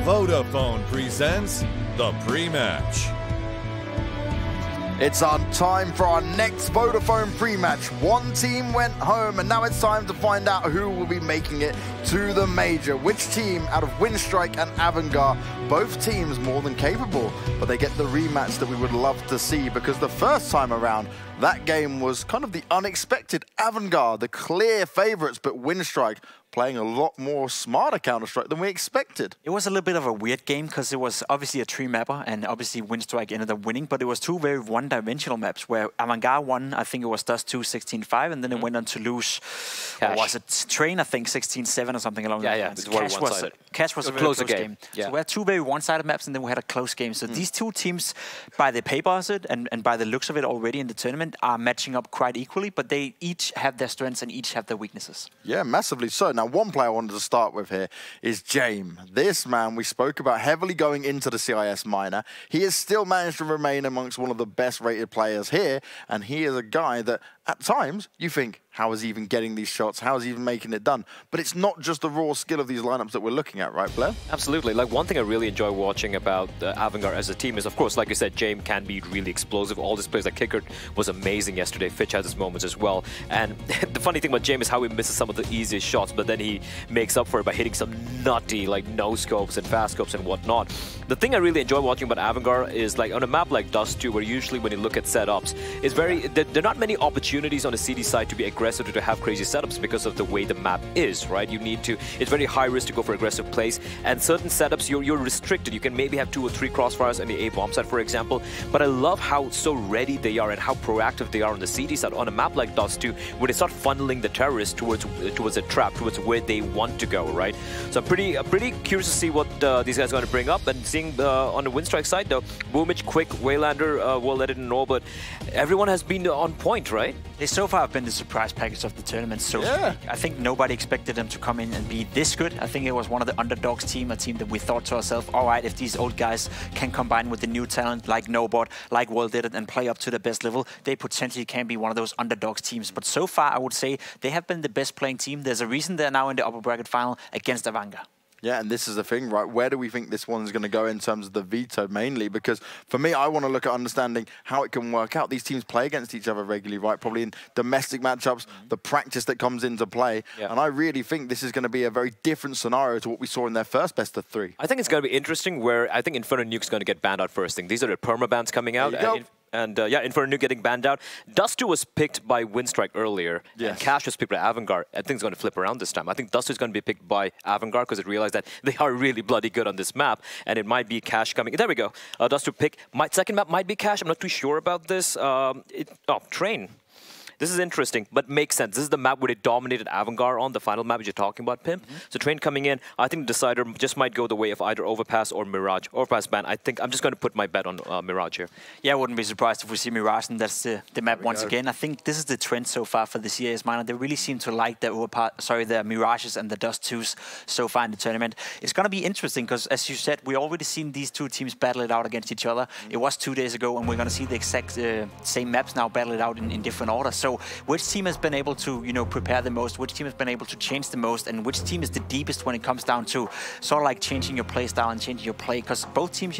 Vodafone presents the pre-match. It's our time for our next Vodafone pre-match. One team went home, and now it's time to find out who will be making it to the major. Which team out of Winstrike and Avangar? Both teams more than capable, but they get the rematch that we would love to see, because the first time around, that game was kind of the unexpected. Avangar, the clear favorites, but Winstrike playing a lot more smarter Counter-Strike than we expected. It was a little bit of a weird game because it was obviously a 3-mapper, and obviously Winstrike ended up winning, but it was two very one-dimensional maps where Avangar won, I think it was Dust 2 16-5, and then it went on to lose, or was it Train, I think 16-7 or something along those lines. Cash was a very close game. So we had two very one-sided maps, and then we had a close game. So these two teams, by the papers and by the looks of it already in the tournament, are matching up quite equally, but they each have their strengths and each have their weaknesses. Yeah, massively so. Now, one player I wanted to start with here is James. This man we spoke about heavily going into the CIS minor. He has still managed to remain amongst one of the best rated players here, and he is a guy that at times you think, how is he even getting these shots? How is he even making it done? But it's not just the raw skill of these lineups that we're looking at, right, Blair? Absolutely. Like, one thing I really enjoy watching about Avangar as a team is, of course, like you said, James can be really explosive. All these players, like Kickert was amazing yesterday. Fitch has his moments as well. And the funny thing about James is how he misses some of the easiest shots, but then he makes up for it by hitting some nutty, like, no-scopes and fast-scopes and whatnot. The thing I really enjoy watching about Avangar is, like, on a map like Dust 2, where usually when you look at setups, it's very, there are not many opportunities on the CD side to be aggressive, to have crazy setups because of the way the map is, right? You need to, it's very high risk to go for aggressive plays, and certain setups you're restricted. You can maybe have 2 or 3 crossfires on the A bomb side, for example, but I love how so ready they are and how proactive they are on the CD side. On a map like Dust 2, where they start funneling the terrorists towards a trap, towards where they want to go, right? So I'm pretty curious to see what these guys are going to bring up, and seeing on the Winstrike side, though, Boomich, Quick, Waylander, we'll let it know, but everyone has been on point, right? They so far have been the surprise package of the tournament. So I think nobody expected them to come in and be this good. I think it was one of the underdogs team, a team that we thought to ourselves, all right, if these old guys can combine with the new talent like Nobot, like World did it, and play up to the best level, they potentially can be one of those underdogs teams. But so far, I would say they have been the best playing team. There's a reason they're now in the upper bracket final against Avangar. Yeah, and this is the thing, right? Where do we think this one's going to go in terms of the veto mainly? Because for me, I want to look at understanding how it can work out. These teams play against each other regularly, right? Probably in domestic matchups, the practice that comes into play. Yeah. And I really think this is going to be a very different scenario to what we saw in their first best of 3. I think it's going to be interesting where I think Inferno Nuke's going to get banned out first thing. These are the perma-bans coming out. And yeah, Inferno Nuke getting banned out. Dust 2 was picked by Winstrike earlier. Yes. And Cash was picked by Avangar. I think it's going to flip around this time. I think Dust 2 is going to be picked by Avangar because it realized that they are really bloody good on this map. And it might be Cash coming. There we go. Dust 2 pick. Second map might be Cash. I'm not too sure about this. Train. This is interesting, but makes sense. This is the map where they dominated Avangar on, the final map which you're talking about, Pimp. So Train coming in, I think the decider just might go the way of either Overpass or Mirage. Overpass ban, I think I'm just going to put my bet on Mirage here. Yeah, I wouldn't be surprised if we see Mirage, and that's the map once again. I think this is the trend so far for the CIS minor. They really seem to like the the Mirages and the Dust 2s so far in the tournament. It's going to be interesting because, as you said, we already seen these two teams battle it out against each other. It was 2 days ago, and we're going to see the exact same maps now battle it out in different orders. So which team has been able to, prepare the most? Which team has been able to change the most? And which team is the deepest when it comes down to sort of like changing your play style and changing your play? Because both teams,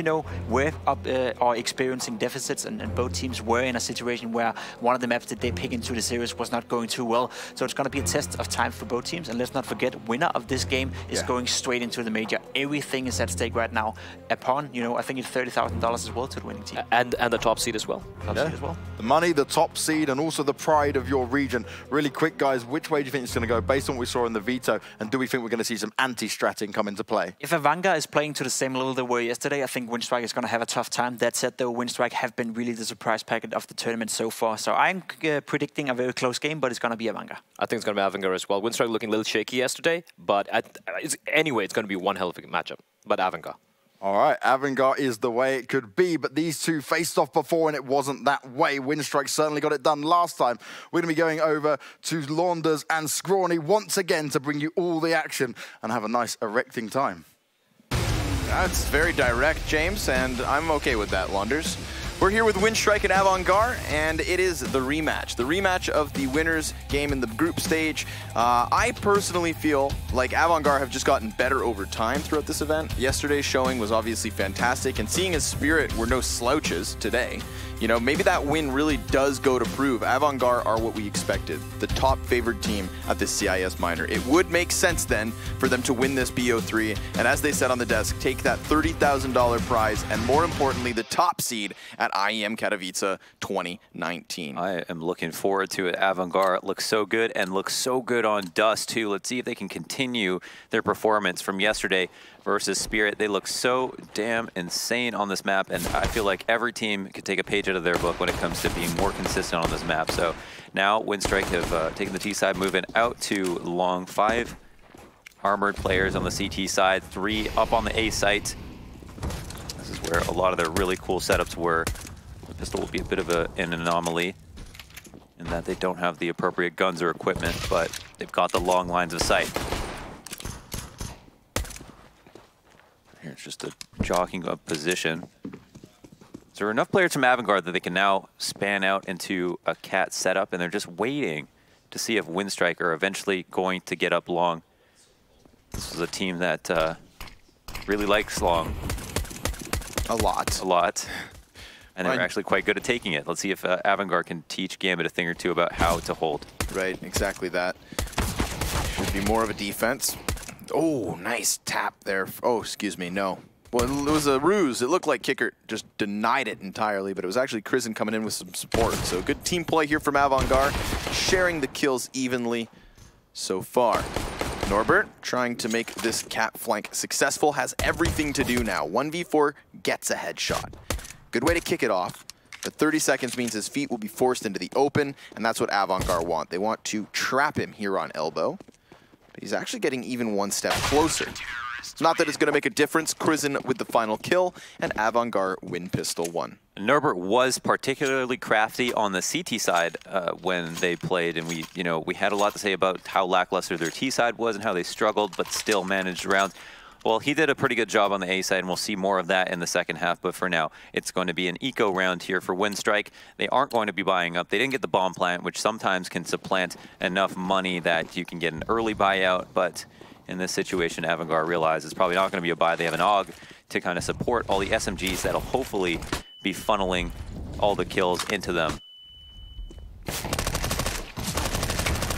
were up or experiencing deficits, and both teams were in a situation where one of the maps that they pick into the series was not going too well. So it's going to be a test of time for both teams. And let's not forget, winner of this game is going straight into the major. Everything is at stake right now. Upon, I think it's $30,000 as well to the winning team. And the top seed as well. The money, the top seed, and also the pride of your region. Really quick, guys, which way do you think it's going to go based on what we saw in the veto, and do we think we're going to see some anti-stratting come into play? If Avangar is playing to the same level they were yesterday, I think Winstrike is going to have a tough time. That said, though, Winstrike have been really the surprise packet of the tournament so far. So I'm predicting a very close game, but it's going to be Avangar. I think it's going to be Avangar as well. Winstrike looking a little shaky yesterday, but anyway, it's going to be one hell of a matchup. But Avangar. All right, Avangar is the way it could be, but these two faced off before and it wasn't that way. Winstrike certainly got it done last time. We're going to be going over to Launders and Scrawny once again to bring you all the action and have a nice erecting time. That's very direct, James, and I'm okay with that, Launders. We're here with Winstrike and Avangard, and it is the rematch of the winners game in the group stage. I personally feel like Avangard have just gotten better over time throughout this event. Yesterday's showing was obviously fantastic, and seeing as Spirit were no slouches today, you know, maybe that win really does go to prove Avangard are what we expected, the top favored team at this CIS minor. It would make sense then for them to win this BO3, and as they said on the desk, take that $30,000 prize, and more importantly, the top seed at IEM Katowice 2019. I am looking forward to it. Avangard looks so good and looks so good on Dust too. Let's see if they can continue their performance from yesterday versus Spirit. They look so damn insane on this map, and I feel like every team could take a page out of their book when it comes to being more consistent on this map. So now Winstrike have taken the T side, moving out to long. 5 armored players on the CT side, 3 up on the A site. This is where a lot of their really cool setups were. The pistol will be a bit of an anomaly in that they don't have the appropriate guns or equipment, but they've got the long lines of sight. Here it's just a jockeying of position. So there are enough players from Avangard that they can now span out into a cat setup, and they're just waiting to see if Winstrike are eventually going to get up long. This is a team that really likes long. A lot. And they're actually quite good at taking it. Let's see if Avangard can teach Gambit a thing or two about how to hold. Right, exactly that. Should be more of a defense. Oh, nice tap there. Oh, excuse me, no. Well, it was a ruse. It looked like Kicker just denied it entirely, but it was actually Krizen coming in with some support. So good team play here from Avangard, sharing the kills evenly so far. Norbert trying to make this cat flank successful, has everything to do now. 1v4 gets a headshot. Good way to kick it off. The 30 seconds means his feet will be forced into the open, and that's what Avangard want. They want to trap him here on elbow, but he's actually getting even one step closer. Not that it's going to make a difference. Krizen with the final kill, and Avangard win pistol 1. Norbert was particularly crafty on the CT side when they played, and we had a lot to say about how lackluster their T side was and how they struggled, but still managed rounds. Well, he did a pretty good job on the A side, and we'll see more of that in the second half. But for now, it's going to be an eco round here for Winstrike. They aren't going to be buying up. They didn't get the bomb plant, which sometimes can supplant enough money that you can get an early buyout, but in this situation, Avangard realizes it's probably not going to be a buy. They have an AUG to kind of support all the SMGs that'll hopefully be funneling all the kills into them.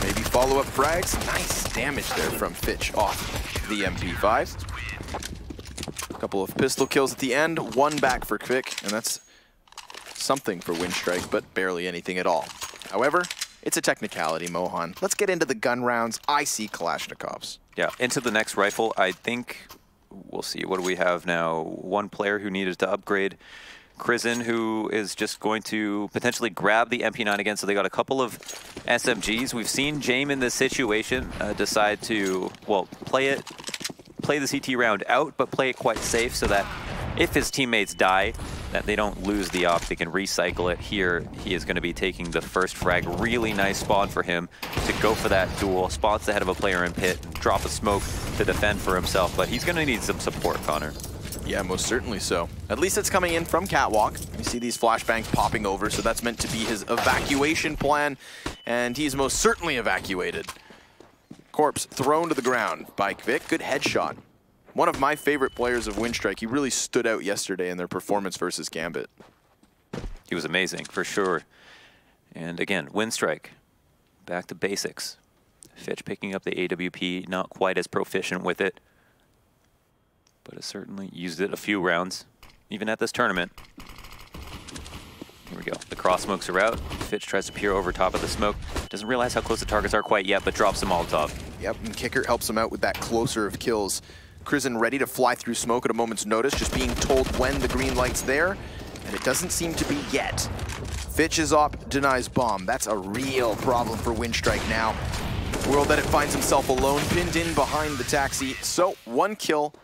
Maybe follow-up frags. Nice damage there from Fitch off the MP5. A couple of pistol kills at the end. 1 back for Kvik, and that's something for Winstrike, but barely anything at all. However, it's a technicality, Mohan. Let's get into the gun rounds. I see Kalashnikovs. Yeah, into the next rifle. I think we'll see. What do we have now? 1 player who needed to upgrade. Krizen, who is just going to potentially grab the MP9 again. So they got a couple of SMGs. We've seen Jame in this situation decide to, well, play the CT round out, but play it quite safe so that if his teammates die, that they don't lose the op, they can recycle it. Here, he is going to be taking the first frag. Really nice spawn for him to go for that duel. Spots ahead of a player in pit, drop a smoke to defend for himself, but he's going to need some support, Connor. Yeah, most certainly so. At least it's coming in from Catwalk. You see these flashbangs popping over, so that's meant to be his evacuation plan, and he's most certainly evacuated. Corpse thrown to the ground by Kvik. Good headshot. One of my favorite players of Winstrike. He really stood out yesterday in their performance versus Gambit. He was amazing, for sure. And again, Winstrike, back to basics. Fitch picking up the AWP, not quite as proficient with it, but has certainly used it a few rounds, even at this tournament. Here we go. The cross smokes are out. Fitch tries to peer over top of the smoke. Doesn't realize how close the targets are quite yet, but drops them all top. Yep, and Kicker helps him out with that closer of kills. Krizen ready to fly through smoke at a moment's notice, just being told when the green light's there, and it doesn't seem to be yet. Fitch's op denies bomb. That's a real problem for Winstrike now. World that it finds himself alone, pinned in behind the taxi. So 1 kill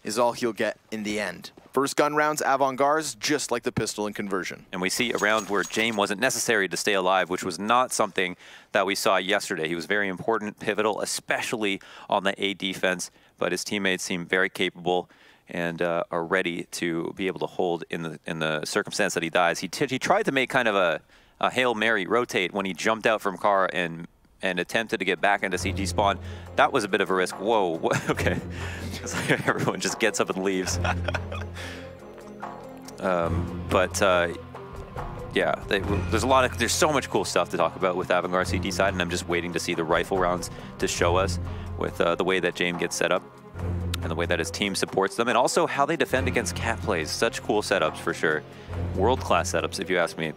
is all he'll get in the end. First gun rounds, Avangard's just like the pistol in conversion. And we see a round where Jame wasn't necessary to stay alive, which was not something that we saw yesterday. He was very important, pivotal, especially on the A defense, but his teammates seem very capable. and are ready to be able to hold in the circumstance that he dies. He tried to make kind of a Hail Mary rotate when he jumped out from car and attempted to get back into CG spawn. That was a bit of a risk. Whoa, okay. It's like everyone just gets up and leaves. Yeah, there's so much cool stuff to talk about with Avangard CT side, and I'm just waiting to see the rifle rounds to show us with the way that James gets set up and the way that his team supports them, and also how they defend against cat plays. Such cool setups for sure. World-class setups, if you ask me.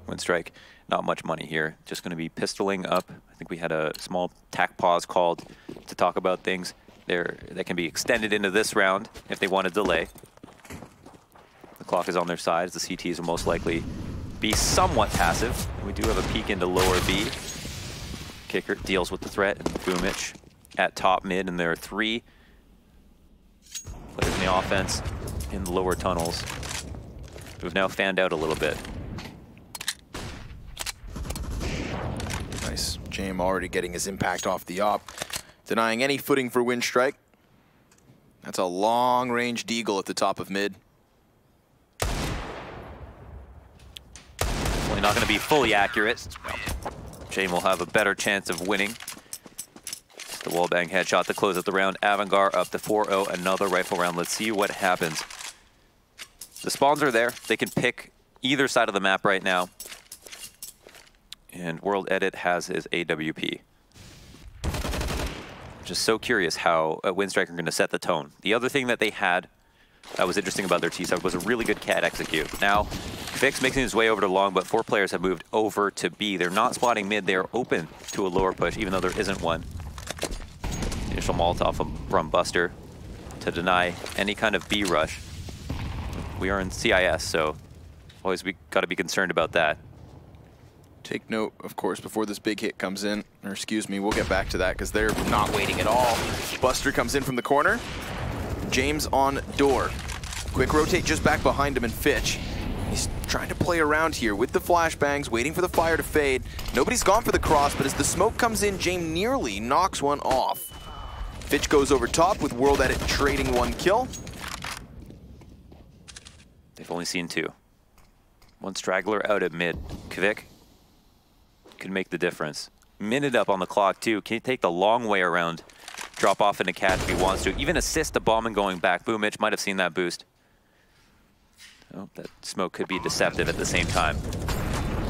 Winstrike, not much money here. Just going to be pistoling up. I think we had a small tack pause called to talk about things there that can be extended into this round if they want to delay. The clock is on their side, as the CTs will most likely be somewhat passive. We do have a peek into lower B. Kicker deals with the threat, and Boomich at top mid, and there are 3 players in the offense in the lower tunnels who've now fanned out a little bit. Nice. James already getting his impact off the op, denying any footing for Winstrike. That's a long-range deagle at the top of mid. Definitely not going to be fully accurate. James will have a better chance of winning. The wallbang headshot to close out the round. Avangard up to 4-0, another rifle round. Let's see what happens. The spawns are there. They can pick either side of the map right now. And World Edit has his AWP. Just so curious how Winstrike are going to set the tone. The other thing that they had that was interesting about their T-side was a really good cat execute. Now, Fix making his way over to long, but 4 players have moved over to B. They're not spotting mid. They are open to a lower push, even though there isn't one. Initial Molotov from Buster to deny any kind of B rush. We are in CIS, so always we got to be concerned about that. Take note, of course, before this big hit comes in, or excuse me, we'll get back to that because they're not waiting at all. Buster comes in from the corner. James on door. Quick rotate just back behind him, and Fitch. He's trying to play around here with the flashbangs, waiting for the fire to fade. Nobody's gone for the cross, but as the smoke comes in, James nearly knocks one off. Fitch goes over top with World Edit trading 1 kill. They've only seen 2. 1 straggler out at mid. Kvik could make the difference. Minute up on the clock too. Can he take the long way around? Drop off into cat if he wants to. Even assist the bomb and going back. Boomich might have seen that boost. Oh, that smoke could be deceptive at the same time.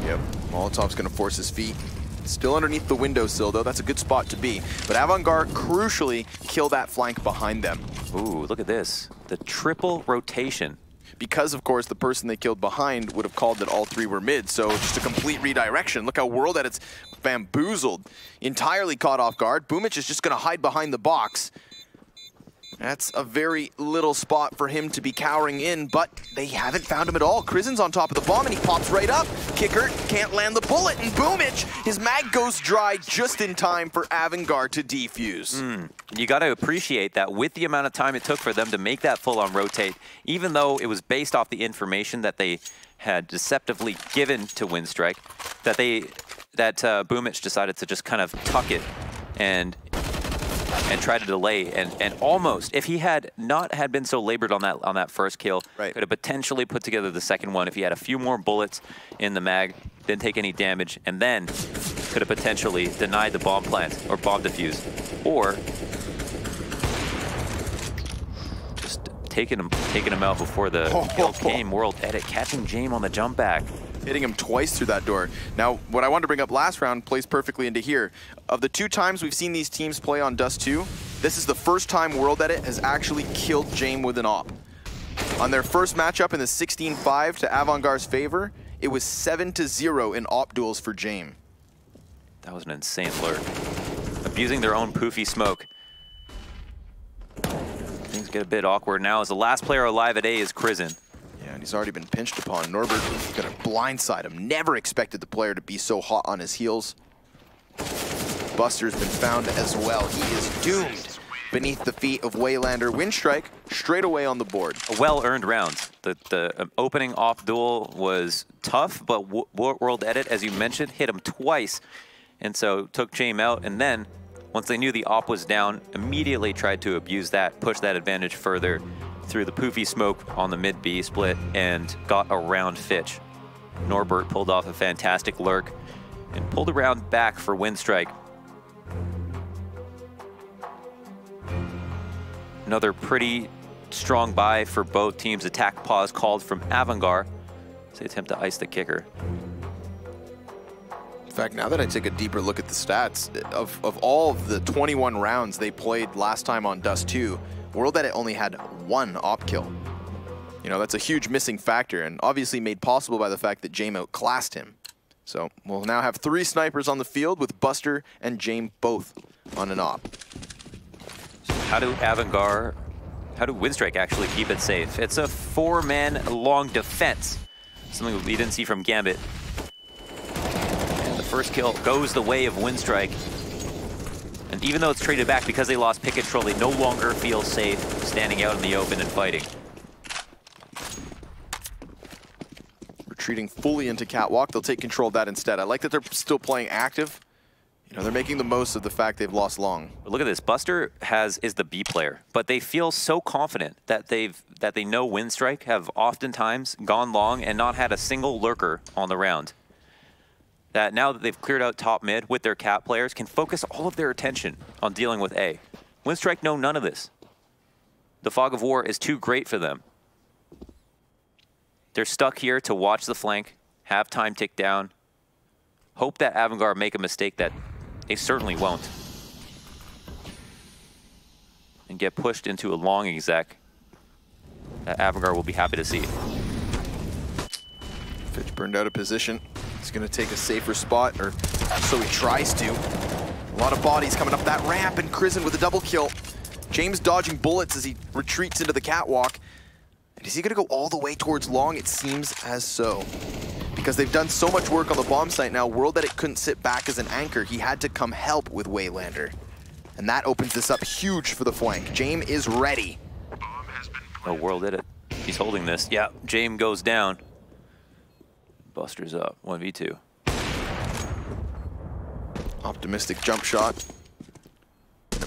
Yep, Molotov's gonna force his feet. Still underneath the windowsill though, that's a good spot to be. But Avangard crucially kill that flank behind them. Ooh, look at this. The triple rotation. Because, of course, the person they killed behind would have called that all 3 were mid, so just a complete redirection. Look how World Edit's bamboozled, entirely caught off guard. Boomich is just going to hide behind the box. That's a very little spot for him to be cowering in, but they haven't found him at all. Krizen's on top of the bomb, and he pops right up. Kicker can't land the bullet, and Boomich, his mag goes dry just in time for Avangard to defuse. You got to appreciate that with the amount of time it took for them to make that full-on rotate, even though it was based off the information that they had deceptively given to Winstrike, that Boomich decided to just kind of tuck it and try to delay, and almost, if he had not been so labored on that first kill, could have potentially put together the second one if he had a few more bullets in the mag, didn't take any damage, and then could have potentially denied the bomb plant or bomb defuse, or just taking him out before the kill came. World Edit catching James on the jump back. Hitting him twice through that door. Now, what I wanted to bring up last round plays perfectly into here. Of the 2 times we've seen these teams play on Dust 2, this is the first time World Edit has actually killed James with an op. On their first matchup in the 16-5 to Avangard's favor, it was 7-0 in op duels for James. That was an insane lurk. Abusing their own poofy smoke. Things get a bit awkward now as the last player alive at A is Krizen. Yeah, and he's already been pinched upon. Norbert gonna blindside him. Never expected the player to be so hot on his heels. Buster's been found as well. He is doomed beneath the feet of Waylander. Winstrike straight away on the board. A well-earned round. The opening off duel was tough, but World Edit, as you mentioned, hit him twice, and so took James out. And then once they knew the op was down, immediately tried to abuse that, push that advantage further through the poofy smoke on the mid B split, and got around Fitch. Norbert pulled off a fantastic lurk and pulled around back for Winstrike. Another pretty strong buy for both teams. Attack pause called from Avangar as they attempt to ice the kicker. In fact, now that I take a deeper look at the stats, of all of the 21 rounds they played last time on Dust 2, World Edit only had 1 op kill. You know, that's a huge missing factor, and obviously made possible by the fact that Jame outclassed him. So we'll now have 3 snipers on the field with Buster and Jame both on an op. How do Winstrike actually keep it safe? It's a 4-man long defense, something we didn't see from Gambit. And the first kill goes the way of Winstrike. And even though it's traded back because they lost pick control, they no longer feel safe standing out in the open and fighting. Retreating fully into Catwalk, they'll take control of that instead. I like that they're still playing active. You know, they're making the most of the fact they've lost long. But look at this. Buster is the B player, but they feel so confident that they know Winstrike have oftentimes gone long and not had a single lurker on the round. That now that they've cleared out top mid with their Cat players, can focus all of their attention on dealing with A. Winstrike know none of this. The fog of war is too great for them. They're stuck here to watch the flank, have time tick down, hope that Avangar make a mistake that they certainly won't, and get pushed into a long exec that Avangar will be happy to see. Fitch burned out of position. He's going to take a safer spot, or so he tries to. A lot of bodies coming up that ramp, and Crizzen with a double kill. James dodging bullets as he retreats into the Catwalk. And is he going to go all the way towards long? It seems as so. Because they've done so much work on the bomb site now, World Edit couldn't sit back as an anchor. He had to come help with Waylander. And that opens this up huge for the flank. Jame is ready. Oh, World Edit. He's holding this. Yeah, Jame goes down. Buster's up, 1v2. Optimistic jump shot.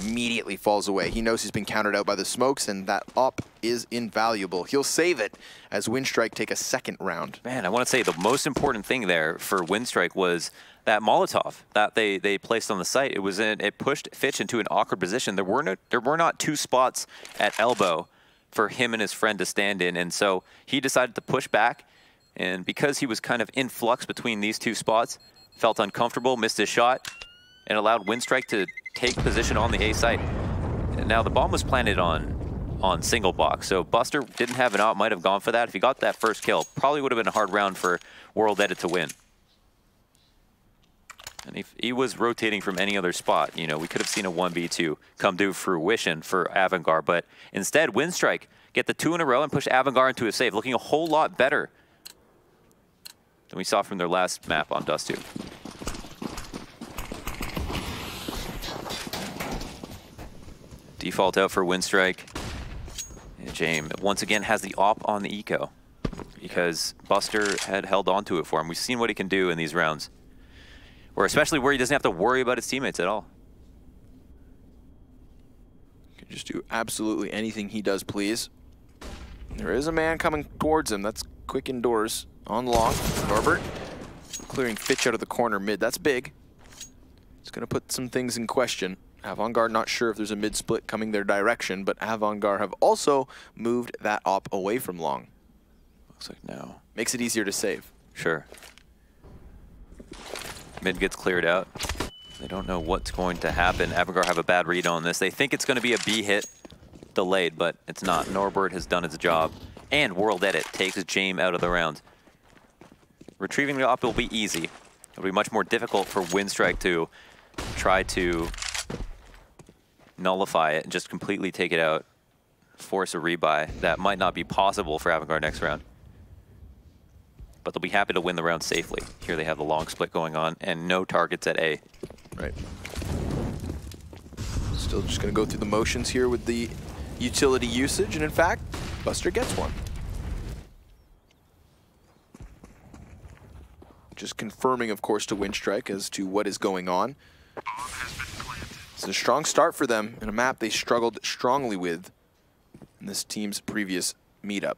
Immediately falls away. He knows he's been countered out by the smokes, and that op is invaluable. He'll save it as Winstrike take a second round. Man, I want to say the most important thing there for Winstrike was that Molotov that they placed on the site. It pushed Fitch into an awkward position. There were not 2 spots at elbow for him and his friend to stand in, and so he decided to push back. And because he was kind of in flux between these 2 spots, felt uncomfortable, missed his shot, and allowed Winstrike to take position on the A site. And now the bomb was planted on single box, so Buster didn't have an op, might have gone for that. If he got that first kill, probably would have been a hard round for World Edit to win. And if he was rotating from any other spot, you know, we could have seen a 1v2 come to fruition for Avangar, but instead Winstrike get the 2 in a row and push Avangar into a save, looking a whole lot better than we saw from their last map on Dust 2. Default out for Winstrike. And Jame once again has the op on the eco because Buster had held on to it for him. We've seen what he can do in these rounds, or especially where he doesn't have to worry about his teammates at all. Can just do absolutely anything he does, please. There is a man coming towards him. That's quick indoors on long. Norbert clearing Fitch out of the corner mid. That's big. It's going to put some things in question. Avangar not sure if there's a mid-split coming their direction, but Avangar have also moved that op away from long. Looks like no. Makes it easier to save. Sure. Mid gets cleared out. They don't know what's going to happen. Avangar have a bad read on this. They think it's going to be a B hit delayed, but it's not. Norbert has done its job. And World Edit takes Jame out of the round. Retrieving the op will be easy. It'll be much more difficult for Winstrike to try to nullify it and just completely take it out, force a rebuy. That might not be possible for Avangar next round. But they'll be happy to win the round safely. Here they have the long split going on and no targets at A. Right. Still just going to go through the motions here with the utility usage, and in fact, Buster gets one. Just confirming, of course, to Winstrike as to what is going on. It's a strong start for them in a map they struggled strongly with in this team's previous meetup.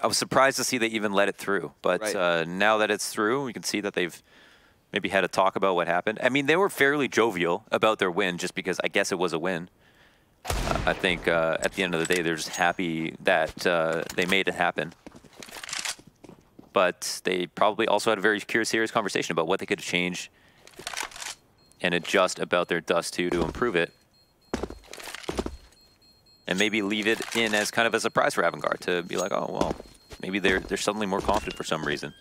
I was surprised to see they even let it through, but right. Now that it's through, we can see that they've maybe had a talk about what happened. I mean, they were fairly jovial about their win just because I guess it was a win. I think at the end of the day, they're just happy that they made it happen. But they probably also had a very serious conversation about what they could change and adjust about their Dust 2 to improve it. And maybe leave it in as kind of a surprise for Avangard to be like, oh, well, maybe they're suddenly more confident for some reason.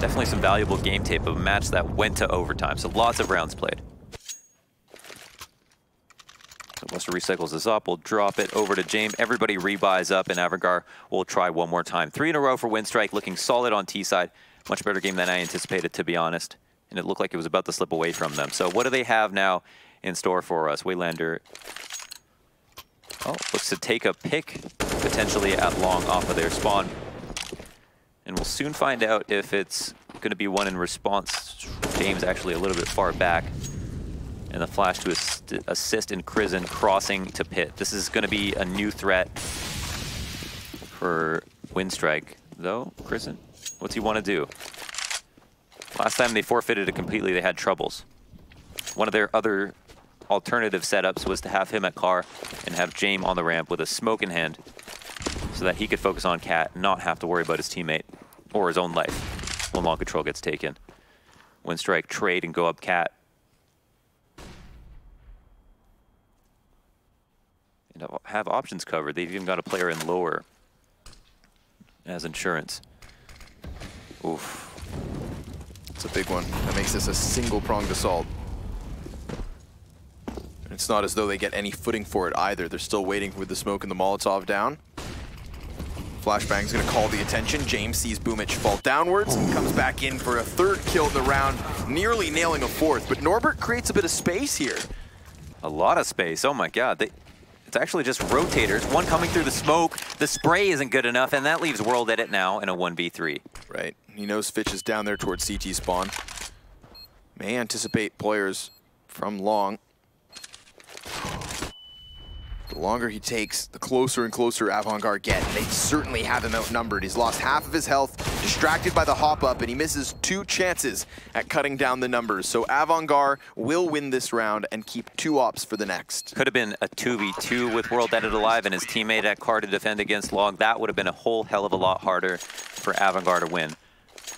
Definitely some valuable game tape of a match that went to overtime, so lots of rounds played. So Buster recycles this up, we'll drop it over to James. Everybody rebuys up, and Avangard will try one more time. 3 in a row for Winstrike, looking solid on T-side. Much better game than I anticipated, to be honest. And it looked like it was about to slip away from them. So what do they have now in store for us? Waylander looks to take a pick, potentially at long off of their spawn. And we'll soon find out if it's going to be one in response. James actually a little bit far back. And the flash to assist in Crizin crossing to pit. This is going to be a new threat for Winstrike. Though, Crizin, what's he want to do? Last time they forfeited it completely, they had troubles. One of their other alternative setups was to have him at car and have James on the ramp with a smoke in hand so that he could focus on Cat, not have to worry about his teammate or his own life when long control gets taken. Winstrike trade and go up Cat. And have options covered. They've even got a player in lower as insurance. Oof. It's a big one. That makes this a single-pronged assault. And it's not as though they get any footing for it either. They're still waiting with the smoke and the Molotov down. Flashbang's gonna call the attention. James sees Boomich fall downwards and comes back in for a 3rd kill in the round, nearly nailing a 4th. But Norbert creates a bit of space here. A lot of space, oh my God. It's actually just rotators, one coming through the smoke. The spray isn't good enough, and that leaves World Edit now in a 1v3. Right, he knows Fitch is down there towards CT spawn. May anticipate players from long. The longer he takes, the closer and closer Avangard get. They certainly have him outnumbered. He's lost half of his health, distracted by the hop-up, and he misses 2 chances at cutting down the numbers. So Avangard will win this round and keep 2 ops for the next. Could have been a 2v2 with World Edit alive and his teammate at car to defend against Long. That would have been a whole hell of a lot harder for Avangard to win.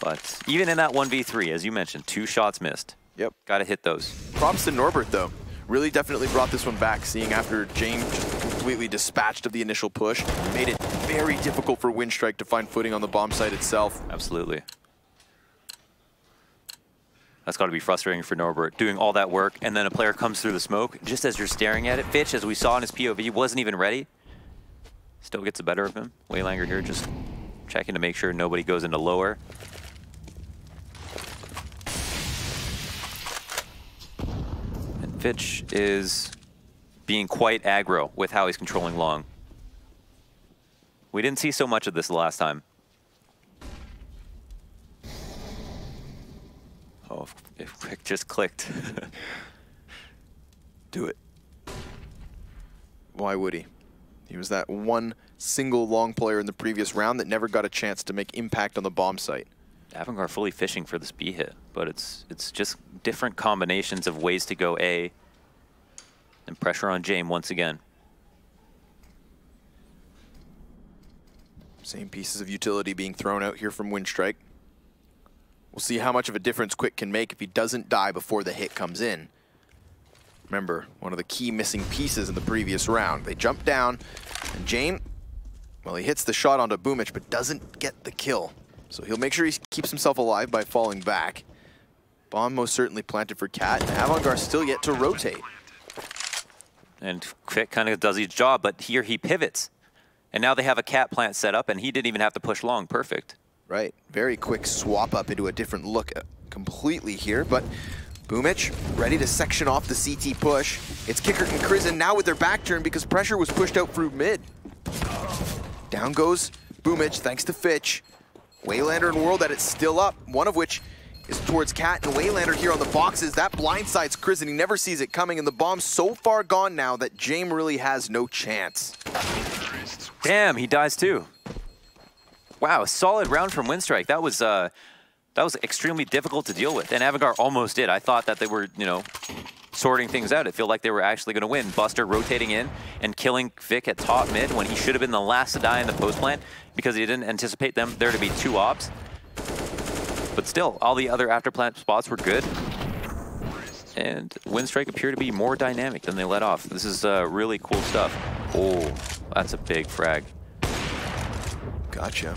But even in that 1v3, as you mentioned, 2 shots missed. Yep. Gotta hit those. Props to Norbert, though. Really definitely brought this one back, seeing after James just completely dispatched of the initial push, made it very difficult for Winstrike to find footing on the bomb site itself. Absolutely. That's got to be frustrating for Norbert, doing all that work, and then a player comes through the smoke, just as you're staring at it. Fitch, as we saw in his POV, wasn't even ready. Still gets the better of him. Waylanger here just checking to make sure nobody goes into lower. Fitch is being quite aggro with how he's controlling long. We didn't see so much of this the last time. Oh, if Quick just clicked. Do it. Why would he? He was that one single long player in the previous round that never got a chance to make impact on the bomb site. Avangard fully fishing for this B hit, but it's just different combinations of ways to go A. And pressure on James once again. Same pieces of utility being thrown out here from Winstrike. We'll see how much of a difference Quick can make if he doesn't die before the hit comes in. Remember, one of the key missing pieces in the previous round. They jump down, and James, well, he hits the shot onto Boomich, but doesn't get the kill. So he'll make sure he keeps himself alive by falling back. Bomb most certainly planted for Cat, and Avangard still yet to rotate. And Quick kind of does his job, but here he pivots. And now they have a Cat plant set up, and he didn't even have to push long. Perfect. Right, very quick swap up into a different look completely here, but Boomich ready to section off the CT push. It's Kickert and Crizin now with their back turn because pressure was pushed out through mid. Down goes Boomich thanks to Fitch. Waylander and World Edit still up, one of which is towards Cat and Waylander here on the boxes. That blindsides Chris, and he never sees it coming, and the bomb's so far gone now that James really has no chance. Damn, he dies too. Wow, a solid round from Winstrike. That was extremely difficult to deal with, and Avangar almost did. I thought that they were, you know, sorting things out. It felt like they were actually going to win. Buster rotating in and killing Vic at top mid when he should have been the last to die in the post plant because he didn't anticipate them there to be 2 ops. But still, all the other after plant spots were good. And Winstrike appear to be more dynamic than they let off. This is really cool stuff. Oh, that's a big frag. Gotcha.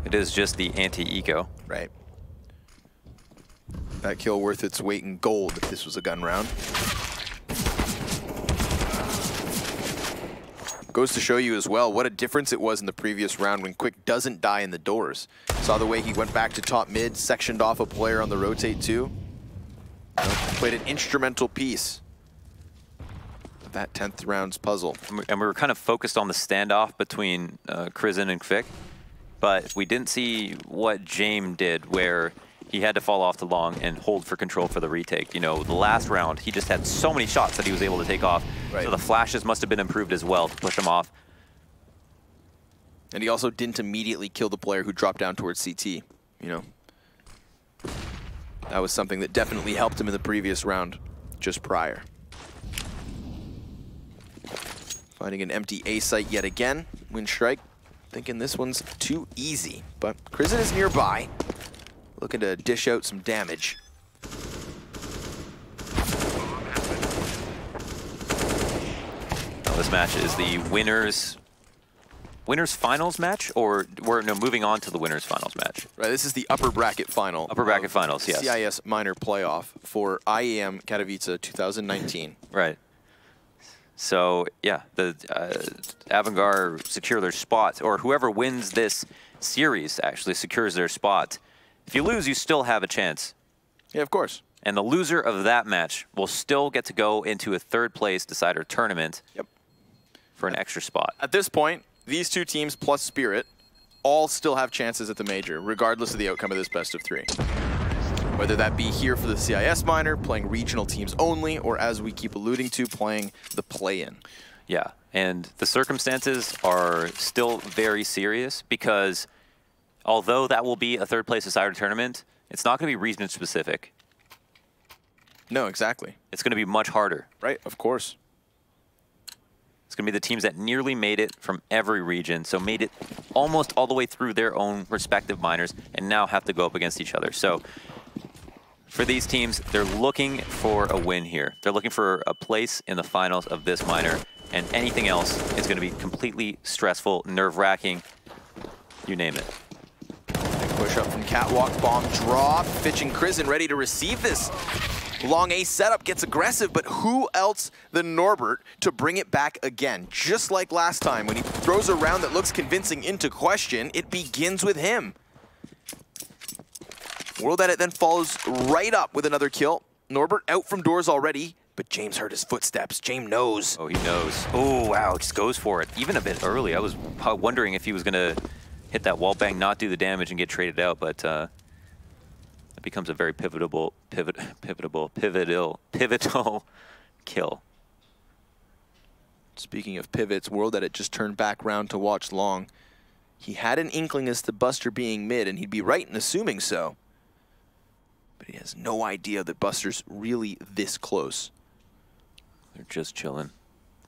It is just the anti-eco. Right. That kill worth its weight in gold if this was a gun round. Goes to show you as well what a difference it was in the previous round when Quick doesn't die in the doors. Saw the way he went back to top mid, sectioned off a player on the rotate too. Played an instrumental piece of that 10th round's puzzle. And we were kind of focused on the standoff between Krizen and Kvik, but we didn't see what James did where he had to fall off the long and hold for control for the retake. You know, the last round, he just had so many shots that he was able to take off. Right. So the flashes must have been improved as well to push him off. And he also didn't immediately kill the player who dropped down towards CT, you know. That was something that definitely helped him in the previous round, just prior. Finding an empty A site yet again. Winstrike thinking this one's too easy, but Krizen is nearby. Looking to dish out some damage. Now this match is the winners finals match, or we're moving on to the winners finals match. Right, this is the upper bracket final. Upper bracket finals, yes. CIS minor playoff for IEM Katowice 2019. Right. So yeah, the Avangar secure their spot, or whoever wins this series actually secures their spot. If you lose, you still have a chance. Yeah, of course. And the loser of that match will still get to go into a 3rd place decider tournament. Yep. For an extra spot. At this point, these 2 teams plus Spirit all still have chances at the major, regardless of the outcome of this best of 3. Whether that be here for the CIS minor, playing regional teams only, or as we keep alluding to, playing the play-in. Yeah, and the circumstances are still very serious because although that will be a 3rd place decider tournament, it's not going to be region specific. No, exactly. It's going to be much harder. Right, of course. It's going to be the teams that nearly made it from every region, so made it almost all the way through their own respective minors, and now have to go up against each other. So for these teams, they're looking for a win here. They're looking for a place in the finals of this minor, and anything else is going to be completely stressful, nerve-wracking, you name it. Push up from Catwalk, bomb drop. Fitch and Krizen ready to receive this. Long A setup gets aggressive, but who else than Norbert to bring it back again? Just like last time, when he throws a round that looks convincing into question, it begins with him. World Edit then follows right up with another kill. Norbert out from doors already, but James heard his footsteps. James knows. Oh, he knows. Oh, wow, just goes for it. Even a bit early. I was wondering if he was going to hit that wall bang, not do the damage, and get traded out, but it becomes a very pivotal kill. Speaking of pivots, World Edit just turned back round to watch Long. He had an inkling as to Buster being mid, and he'd be right in assuming so. But he has no idea that Buster's really this close. They're just chilling.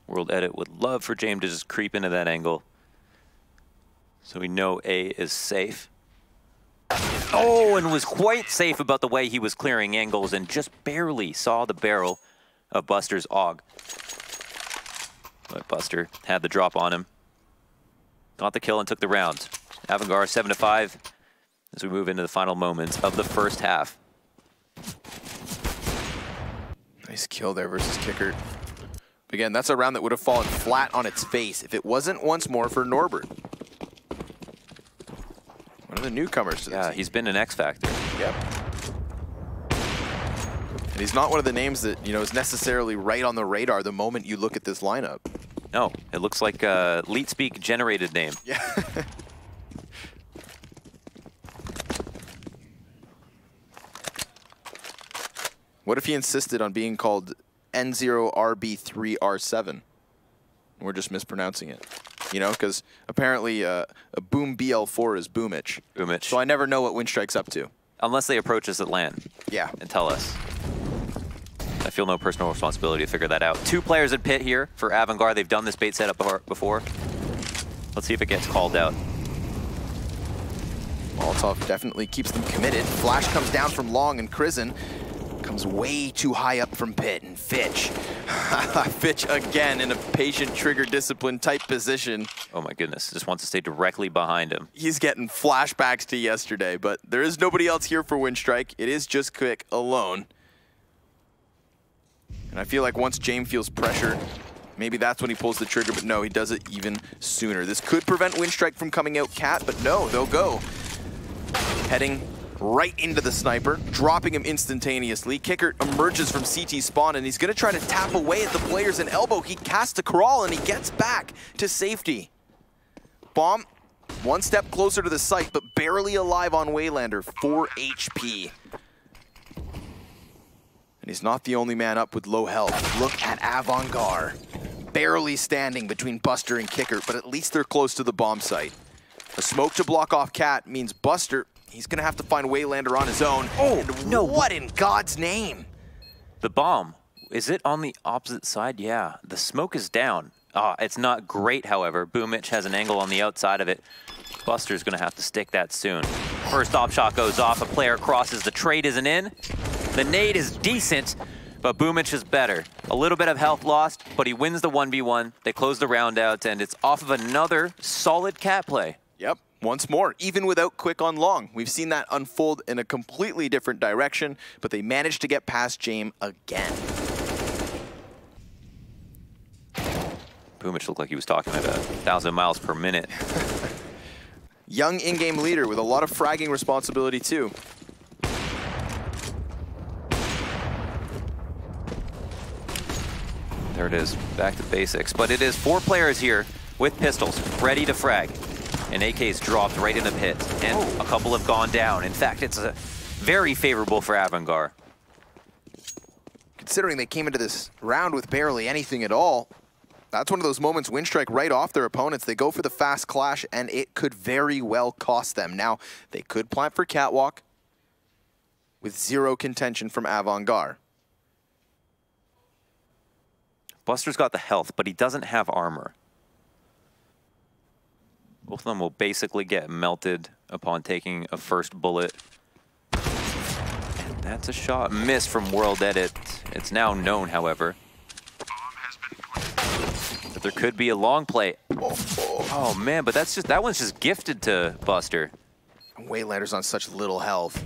World Edit would love for James to just creep into that angle. So we know A is safe. Oh, and was quite safe about the way he was clearing angles and just barely saw the barrel of Buster's AUG. But Buster had the drop on him. Got the kill and took the round. Avangar 7-5 as we move into the final moments of the first half. Nice kill there versus Kicker. Again, that's a round that would have fallen flat on its face if it wasn't once more for Norbert. One of the newcomers to the team. He's been an X factor. Yep. And he's not one of the names that, you know, is necessarily right on the radar the moment you look at this lineup. No, it looks like a LeetSpeak generated name. Yeah. What if he insisted on being called N0RB3R7? We're just mispronouncing it. You know, because apparently a Boom BL4 is Boomich. Boomich. So I never know what Winstrike's up to. Unless they approach us at LAN. Yeah. And tell us. I feel no personal responsibility to figure that out. 2 players in pit here for Avangard. They've done this bait setup before. Let's see if it gets called out. Molotov definitely keeps them committed. Flash comes down from long, and Krizen comes way too high up from pit, and Fitch. Fitch again in a patient trigger discipline type position. Oh my goodness, just wants to stay directly behind him. He's getting flashbacks to yesterday, but there is nobody else here for Winstrike. It is just Quick alone. And I feel like once James feels pressure, maybe that's when he pulls the trigger, but no, he does it even sooner. This could prevent Winstrike from coming out Cat, but no, they'll go. Heading right into the sniper, dropping him instantaneously. Kicker emerges from CT spawn, and he's gonna try to tap away at the players in elbow. He casts a crawl, and he gets back to safety. Bomb, 1 step closer to the site, but barely alive on Waylander, 4 HP. And he's not the only man up with low health. Look at Avangard, barely standing between Buster and Kicker, but at least they're close to the bomb site. A smoke to block off Cat means Buster, he's gonna have to find Waylander on his own. Oh, and no, what in God's name? The bomb, is it on the opposite side? Yeah, the smoke is down. It's not great, however. Boomich has an angle on the outside of it. Buster's gonna have to stick that soon. First op shot goes off, a player crosses, the trade isn't in. The nade is decent, but Boomich is better. A little bit of health lost, but he wins the 1v1. They close the round out, and it's off of another solid Cat play. Yep, once more, even without Quick on long. We've seen that unfold in a completely different direction, but they managed to get past James again. Boomich looked like he was talking at 1,000 miles per minute. Young in-game leader with a lot of fragging responsibility too. There it is, back to basics. But it is 4 players here with pistols, ready to frag. And AK's dropped right in the pit, and a couple have gone down. In fact, it's very favorable for Avangard. Considering they came into this round with barely anything at all, that's one of those moments Winstrike right off their opponents. They go for the fast clash, and it could very well cost them. Now, they could plant for Catwalk with 0 contention from Avangard. Buster's got the health, but he doesn't have armor. Both of them will basically get melted upon taking a first bullet. And that's a shot missed from World Edit. It's now known, however, that there could be a long play. Oh man, but that one's just gifted to Buster. Waylander's on such little health.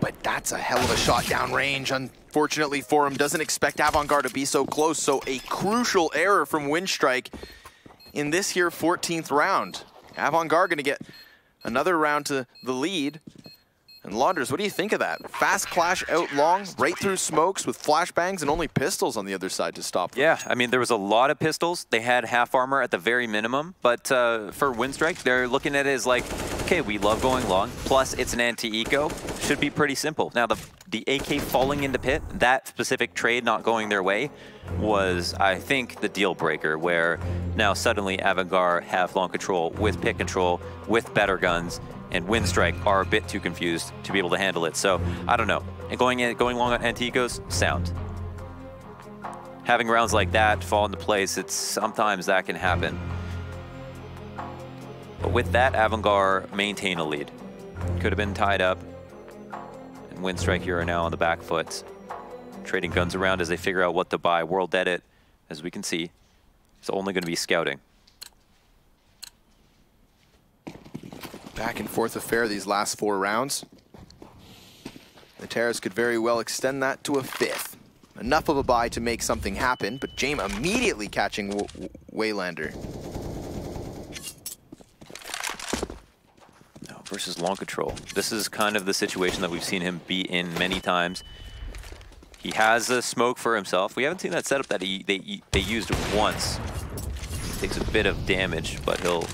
But that's a hell of a shot downrange. Unfortunately for him, doesn't expect Avangard to be so close. So a crucial error from Winstrike in this here 14th round. Avangard gonna get another round to the lead. And Launders, what do you think of that? Fast clash out long, right through smokes with flashbangs and only pistols on the other side to stop them. Yeah, I mean, there was a lot of pistols. They had half armor at the very minimum. But for Winstrike, they're looking at it as like, okay, we love going long. Plus, it's an anti-eco. Should be pretty simple. Now, the AK falling into pit, that specific trade not going their way was, I think, the deal breaker, where now suddenly Avangard have long control with pit control, with better guns, and Winstrike are a bit too confused to be able to handle it. So, I don't know. And going long on anti-ecos, sound. Having rounds like that fall into place, sometimes that can happen. But with that, Avangard maintain a lead. Could have been tied up. And Winstrike here are now on the back foot, trading guns around as they figure out what to buy. World Edit, as we can see, is only going to be scouting. Back and forth affair these last 4 rounds. The Terrace could very well extend that to a 5th. Enough of a buy to make something happen, but James immediately catching Waylander. Versus long control. This is kind of the situation that we've seen him be in many times. He has a smoke for himself. We haven't seen that setup that they used once. Takes a bit of damage, but he'll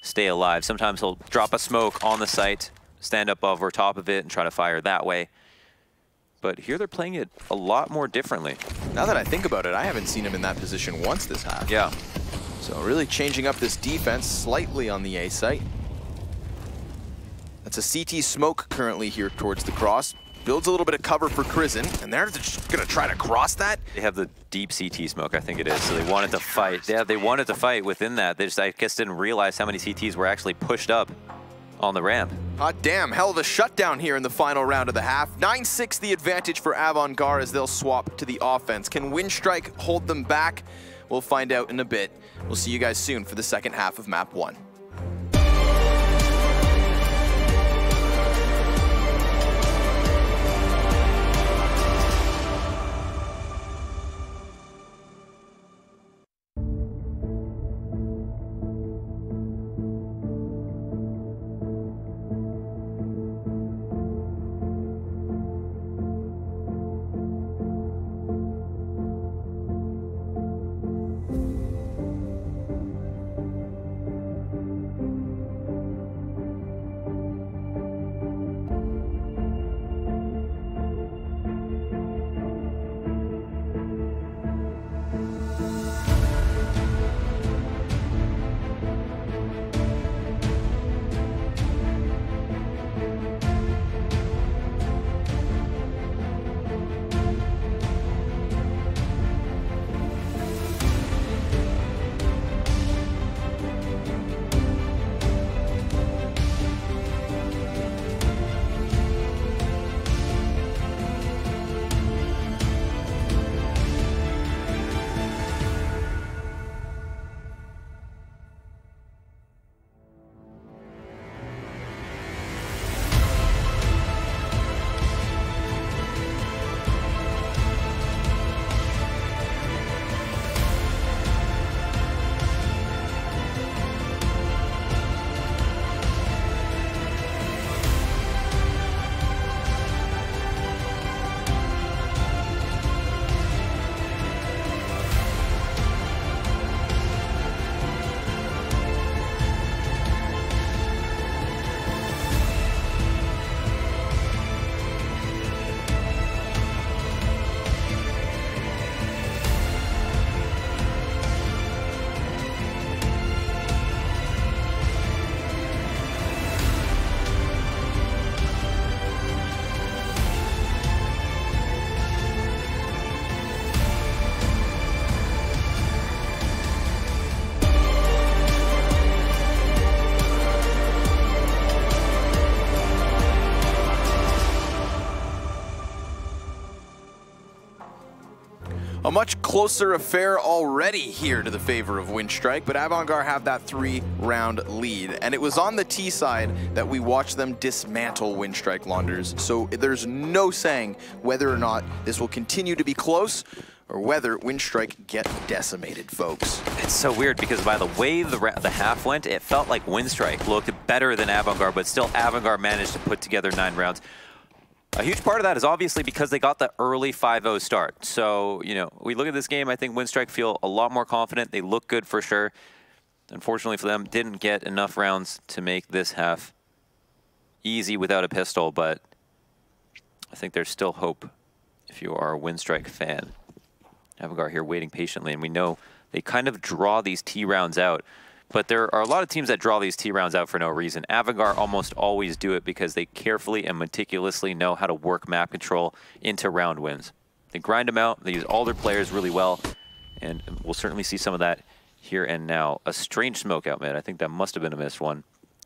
stay alive. Sometimes he'll drop a smoke on the site, stand up over top of it and try to fire that way. But here they're playing it a lot more differently. Now that I think about it, I haven't seen him in that position once this half. Yeah. So really changing up this defense slightly on the A site. That's a CT smoke currently here towards the cross. Builds a little bit of cover for Crizin, and they're just gonna try to cross that. They have the deep CT smoke, I think it is, so they wanted to fight. Yeah, they wanted to fight within that. They just, I guess, didn't realize how many CTs were actually pushed up on the ramp. Hot damn, hell of a shutdown here in the final round of the half. 9-6 the advantage for Avangard as they'll swap to the offense. Can Winstrike hold them back? We'll find out in a bit. We'll see you guys soon for the second half of map 1. A much closer affair already here to the favor of Winstrike, but Avangard have that 3-round lead. And it was on the T side that we watched them dismantle Winstrike Launders. So there's no saying whether or not this will continue to be close or whether Winstrike get decimated, folks. It's so weird because by the way the half went, it felt like Winstrike looked better than Avangard, but still Avangard managed to put together 9 rounds. A huge part of that is obviously because they got the early 5-0 start. So, you know, we look at this game, I think Winstrike feel a lot more confident. They look good for sure. Unfortunately for them, didn't get enough rounds to make this half easy without a pistol, but I think there's still hope if you are a Winstrike fan. Avangard here waiting patiently, and we know they kind of draw these T rounds out. But there are a lot of teams that draw these T rounds out for no reason. Avangard almost always do it because they carefully and meticulously know how to work map control into round wins. They grind them out, they use all their players really well, and we'll certainly see some of that here and now. A strange smoke out mid. I think that must have been a missed one.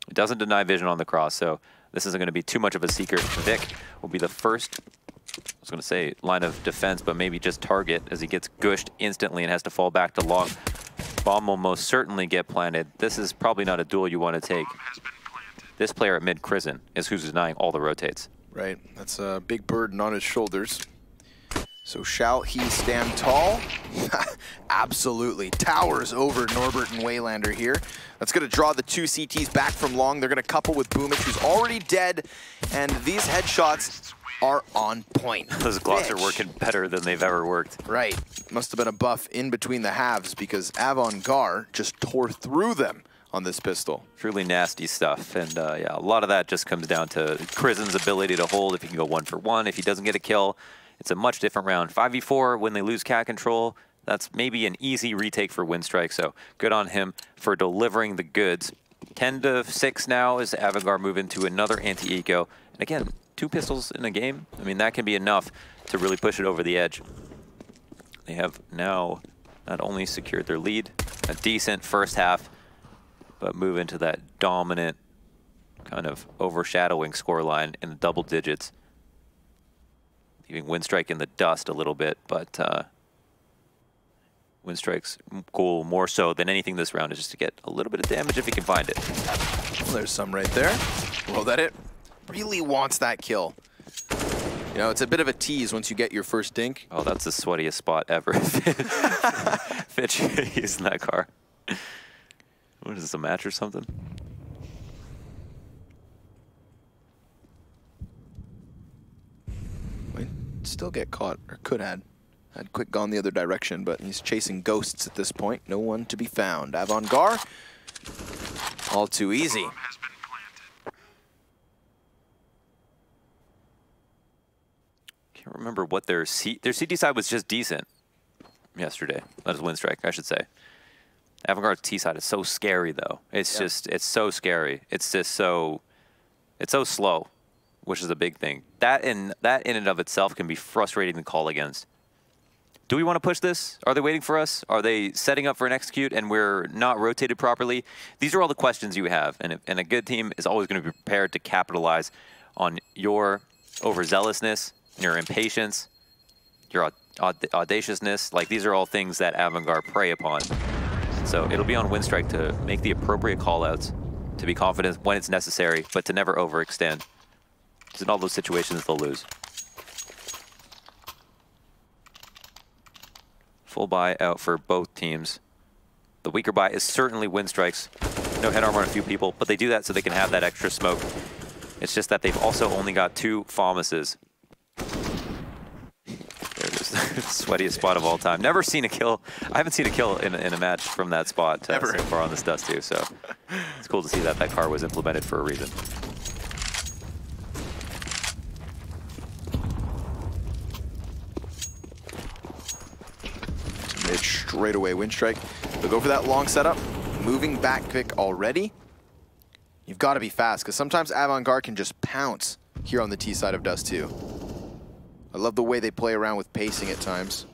It doesn't deny vision on the cross, so this isn't going to be too much of a secret. Vic will be the first, I was going to say line of defense, but maybe just target as he gets gushed instantly and has to fall back to long. Bomb will most certainly get planted. This is probably not a duel you want to take. This player at mid, Crizin, is who's denying all the rotates. Right, that's a big burden on his shoulders. So shall he stand tall? Absolutely. Towers over Norbert and Waylander here. That's going to draw the 2 CTs back from long. They're going to couple with Boomich, who's already dead. And these headshots are on point. Those glots are working better than they've ever worked. Right. Must have been a buff in between the halves because Avangard just tore through them on this pistol. Truly nasty stuff. And yeah, a lot of that just comes down to Krizen's ability to hold. If he can go 1 for 1, if he doesn't get a kill, it's a much different round. 5v4, when they lose cat control, that's maybe an easy retake for Winstrike. So good on him for delivering the goods. 10-6 now as Avangard move into another anti-eco. And again, 2 pistols in a game, I mean, that can be enough to really push it over the edge. They have now not only secured their lead, a decent first half, but move into that dominant kind of overshadowing scoreline in the double digits. Leaving Winstrike in the dust a little bit, but Winstrike's goal more so than anything this round is just to get a little bit of damage if he can find it. Well, there's some right there. Well, that it really wants that kill. You know, it's a bit of a tease once you get your first dink. Oh, that's the sweatiest spot ever. Fitch using that car. What is this, a match or something? Might still get caught, or could have. Had quick gone the other direction, but he's chasing ghosts at this point. No one to be found. Avangard, all too easy. Can't remember what their CT side was just decent yesterday. That is Winstrike, I should say. Avangard's T side is so scary though. It's just, it's so scary. It's just so, it's so slow, which is a big thing. That in and of itself can be frustrating to call against. Do we want to push this? Are they waiting for us? Are they setting up for an execute and we're not rotated properly? These are all the questions you have, and a good team is always going to be prepared to capitalize on your overzealousness, your impatience, your audaciousness. Like, these are all things that Avangard prey upon. So it'll be on Winstrike to make the appropriate callouts, to be confident when it's necessary, but to never overextend. Because in all those situations, they'll lose. Full buy out for both teams. The weaker buy is certainly Winstrike's. No head armor on a few people, but they do that so they can have that extra smoke. It's just that they've also only got 2 FAMASes. There it is, the sweatiest spot of all time. Never seen a kill. I haven't seen a kill in a match from that spot so far on this Dust 2, so it's cool to see that that car was implemented for a reason. Mid straight away, Winstrike. They'll go for that long setup. Moving back pick already. You've got to be fast, because sometimes Avangard can just pounce here on the T side of Dust 2. I love the way they play around with pacing at times.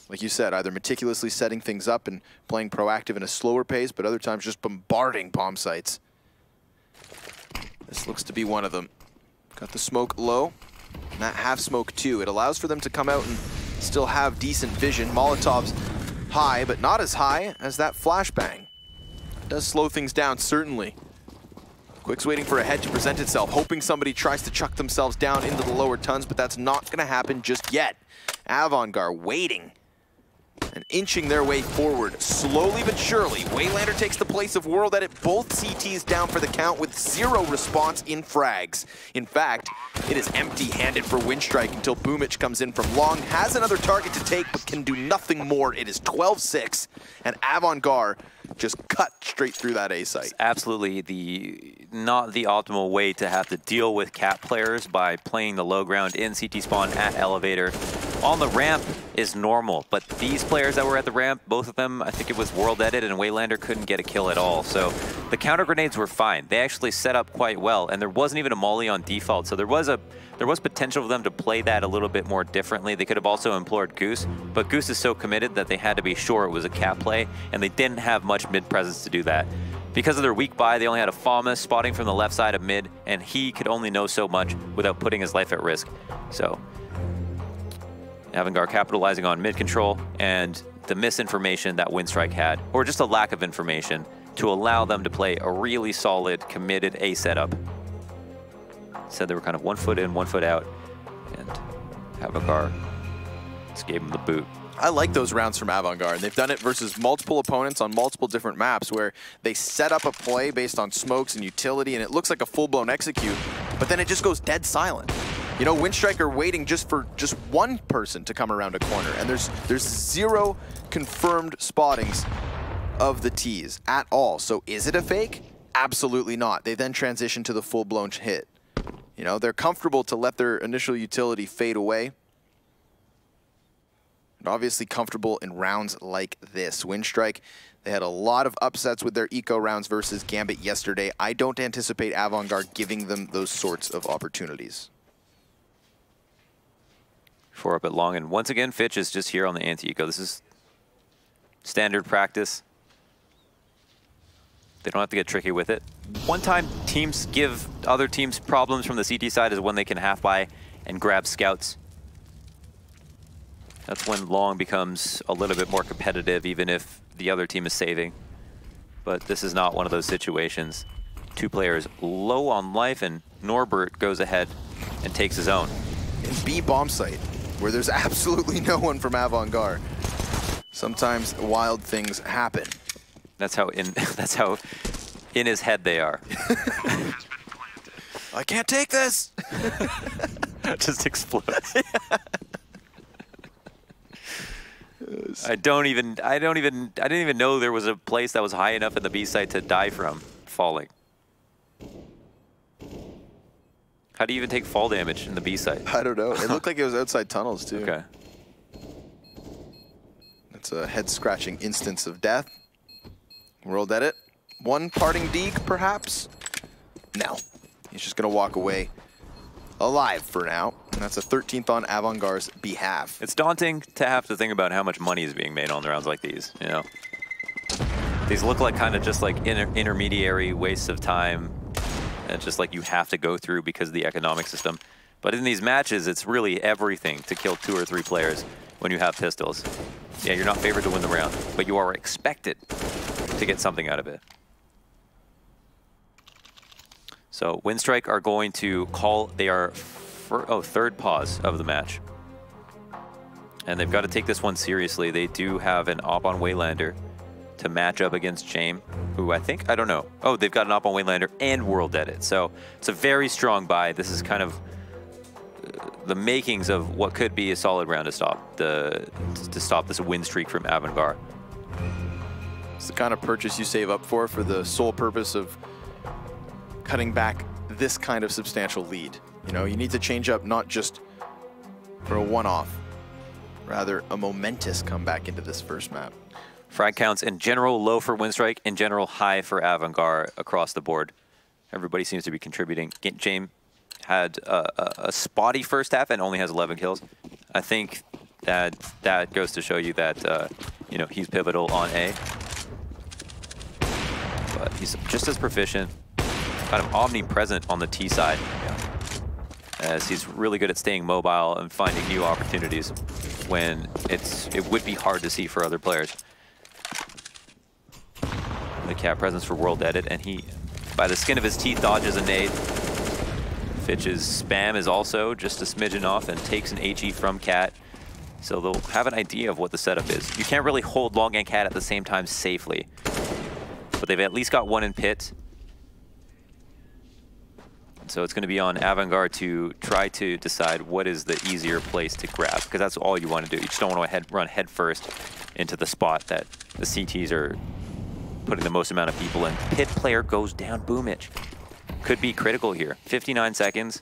Like you said, either meticulously setting things up and playing proactive in a slower pace, but other times just bombarding bomb sites. This looks to be one of them. Got the smoke low, and that half smoke too. It allows for them to come out and still have decent vision. Molotov's high, but not as high as that flashbang. Does slow things down, certainly. Quick's waiting for a head to present itself, hoping somebody tries to chuck themselves down into the lower tons, but that's not going to happen just yet. Avangard waiting and inching their way forward, slowly but surely. Waylander takes the place of World Edit, both CTs down for the count with 0 response in frags. In fact, it is empty-handed for Winstrike until Boomich comes in from long, has another target to take, but can do nothing more. It is 12-6, and Avangard just cut straight through that A site. It's absolutely not the optimal way to have to deal with cat players by playing the low ground in CT spawn at elevator. On the ramp is normal, but these players that were at the ramp, both of them, I think it was World Edit and Waylander, couldn't get a kill at all. So the counter grenades were fine. They actually set up quite well, and there wasn't even a molly on default. So there was potential for them to play that a little bit more differently. They could have also implored Goose, but Goose is so committed that they had to be sure it was a cat play, and they didn't have much mid presence to do that. Because of their weak buy, they only had a FAMAS spotting from the left side of mid, and he could only know so much without putting his life at risk. So Avangard capitalizing on mid control and the misinformation that Winstrike had, or just a lack of information, to allow them to play a really solid, committed A setup. Said they were kind of 1 foot in, 1 foot out, and Avangard just gave him the boot. I like those rounds from Avangard. They've done it versus multiple opponents on multiple different maps where they set up a play based on smokes and utility, and it looks like a full-blown execute, but then it just goes dead silent. You know, Winstrike are waiting just for one person to come around a corner, and there's 0 confirmed spottings of the tease at all. So is it a fake? Absolutely not. They then transition to the full-blown hit. You know, they're comfortable to let their initial utility fade away. And obviously comfortable in rounds like this. Winstrike, they had a lot of upsets with their eco rounds versus Gambit yesterday. I don't anticipate Avangard giving them those sorts of opportunities. 4 up at long, and once again, Fitch is just here on the anti-eco. This is standard practice. They don't have to get tricky with it. One time teams give other teams problems from the CT side is when they can half buy and grab scouts. That's when long becomes a little bit more competitive, even if the other team is saving. But this is not one of those situations. 2 players low on life, and Norbert goes ahead and takes his own. In B bomb site, where there's absolutely no one from Avangard. Sometimes wild things happen. That's how in his head they are. I can't take this. Just explodes. I didn't even know there was a place that was high enough in the B site to die from falling. How do you even take fall damage in the B site? I don't know. It looked like it was outside tunnels too. Okay. It's a head-scratching instance of death. World edit. One parting Deke, perhaps? No. He's just going to walk away alive for now. And that's a 13th on Avangard's behalf. It's daunting to have to think about how much money is being made on the rounds like these, you know? These look like kind of just like intermediary wastes of time. And just like you have to go through because of the economic system. But in these matches, it's really everything to kill 2 or 3 players when you have pistols. Yeah, you're not favored to win the round, but you are expected to get something out of it. So Winstrike are going to call, they are, third pause of the match. And they've got to take this one seriously. They do have an op on Waylander to match up against James, who I don't know. Oh, they've got an op on Waylander and World Edit. So it's a very strong buy. This is kind of the makings of what could be a solid round to stop this win streak from Avangard. It's the kind of purchase you save up for the sole purpose of cutting back this kind of substantial lead. You know, you need to change up not just for a one-off, rather a momentous comeback into this first map. Frag counts in general low for Winstrike, in general high for Avangard across the board. Everybody seems to be contributing. James had a spotty first half and only has 11 kills. I think that goes to show you that you know, he's pivotal on A, but he's just as proficient, kind of omnipresent on the T side, as he's really good at staying mobile and finding new opportunities when it would be hard to see for other players. The cat presence for World Edit, and he, by the skin of his teeth, dodges a nade. Fitch's spam is also just a smidgen off and takes an HE from Cat. So they'll have an idea of what the setup is. You can't really hold long and Cat at the same time safely. But they've at least got one in pit. So it's going to be on Avangard to try to decide what is the easier place to grab, because that's all you want to do. You just don't want to run head first into the spot that the CTs are putting the most amount of people in. Pit player goes down, Boomich. Could be critical here. 59 seconds.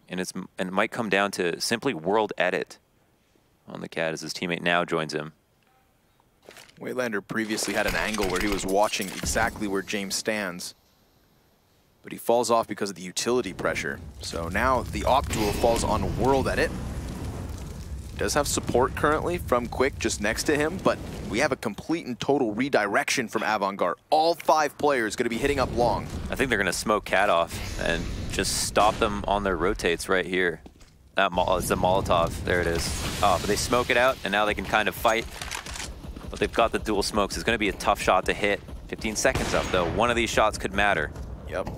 And it might come down to simply World Edit on the Cat as his teammate now joins him. Waylander previously had an angle where he was watching exactly where James stands, but he falls off because of the utility pressure. So now the op duel falls on World Edit. Does have support currently from Quick just next to him, but we have a complete and total redirection from Avangard. All 5 players going to be hitting up long. I think they're going to smoke Cat off and just stop them on their rotates right here. It's the Molotov. There it is. Oh, but they smoke it out, and now they can kind of fight. But they've got the dual smokes. It's going to be a tough shot to hit. 15 seconds up, though. One of these shots could matter. Yep.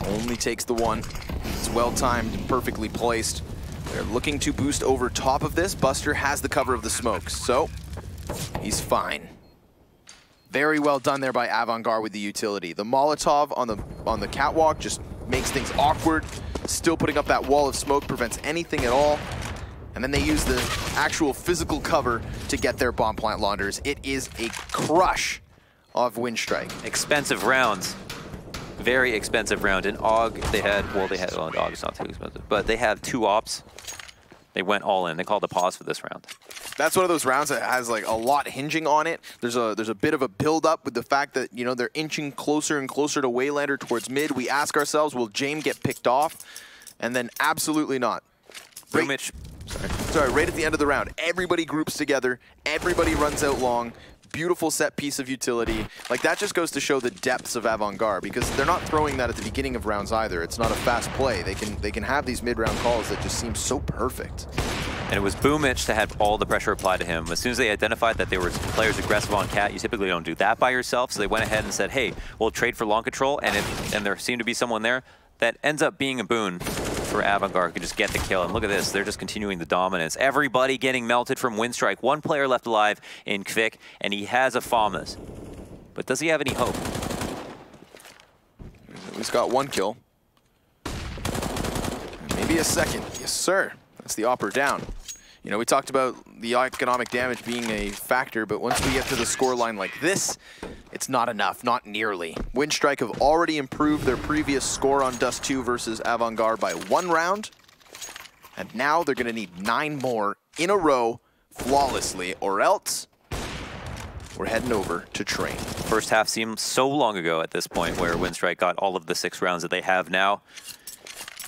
Only takes the one. It's well-timed and perfectly placed. They're looking to boost over top of this. Buster has the cover of the smokes, so he's fine. Very well done there by Avangard with the utility. The Molotov on the catwalk just makes things awkward. Still putting up that wall of smoke, prevents anything at all. And then they use the actual physical cover to get their bomb plant launchers. It is a crush of Windstrike. Expensive rounds. Very expensive round. In AUG, they had, well, AUG is not too expensive, but they have 2 ops. They went all in. They called a pause for this round. That's one of those rounds that has like a lot hinging on it. There's a bit of a build up with the fact that, you know, they're inching closer and closer to Waylander towards mid. We ask ourselves, will James get picked off? And then absolutely not. Boomich. Sorry, right at the end of the round, everybody groups together, everybody runs out long. Beautiful set piece of utility. Like, that just goes to show the depths of Avangard, because they're not throwing that at the beginning of rounds either. It's not a fast play. They can have these mid-round calls that just seem so perfect. And it was Boomich that had all the pressure applied to him. As soon as they identified that there were players aggressive on Cat, you typically don't do that by yourself, so they went ahead and said, hey, we'll trade for long control, and there seemed to be someone there that ends up being a boon for Avangard, who can just get the kill. And look at this, they're just continuing the dominance. Everybody getting melted from Windstrike. One player left alive in Kvik, and he has a FAMAS. But does he have any hope? He's got 1 kill. Maybe a second. Yes, sir. That's the opera down. You know, we talked about the economic damage being a factor, but once we get to the scoreline like this, it's not enough, not nearly. Windstrike have already improved their previous score on Dust 2 versus Avangard by 1 round, and now they're gonna need 9 more in a row flawlessly, or else we're heading over to Train. First half seemed so long ago at this point, where Windstrike got all of the 6 rounds that they have now.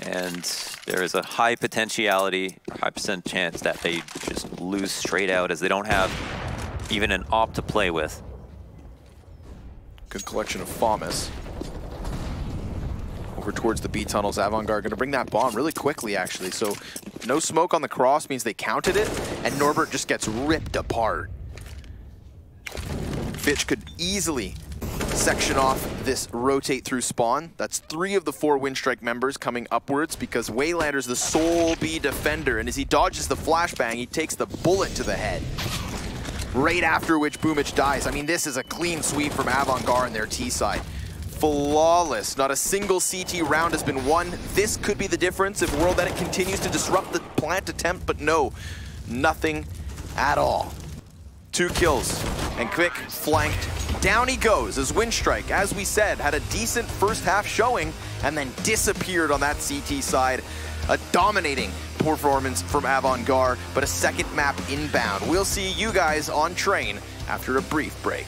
And there is a high potentiality, high percent chance that they just lose straight out, as they don't have even an op to play with. Good collection of FAMAS. Over towards the B tunnels, Avangard gonna bring that bomb really quickly, actually. So no smoke on the cross means they counted it, and Norbert just gets ripped apart. Fitch could easily section off this rotate through spawn. That's 3 of the 4 Windstrike members coming upwards, because Waylander's the sole B defender, and as he dodges the flashbang, he takes the bullet to the head. Right after which Boomich dies. I mean, this is a clean sweep from Avangard and their T side. Flawless. Not a single CT round has been won. This could be the difference if World Edit continues to disrupt the plant attempt, but no, nothing at all. 2 kills, and Kvik flanked. Down he goes as Windstrike, as we said, had a decent first half showing and then disappeared on that CT side. A dominating performance from Avangard, but a second map inbound. We'll see you guys on Train after a brief break.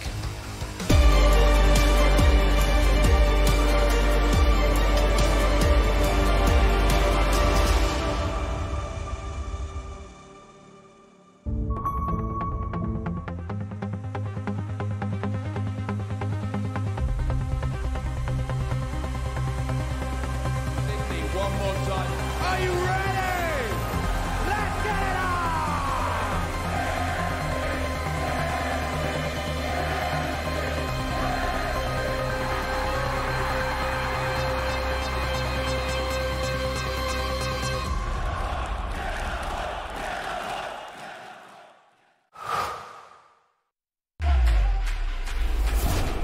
One more time. Are you ready? Let's get it on!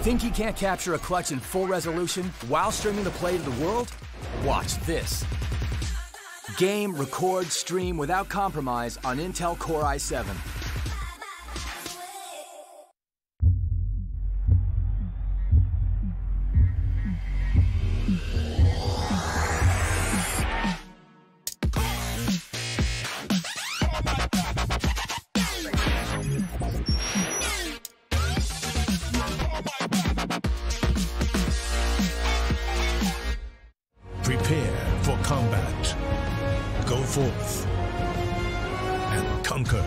Think you can't capture a clutch in full resolution while streaming the play to the world? Watch this. Game, record, stream without compromise on Intel Core i7. Prepare for combat. Go forth and conquer.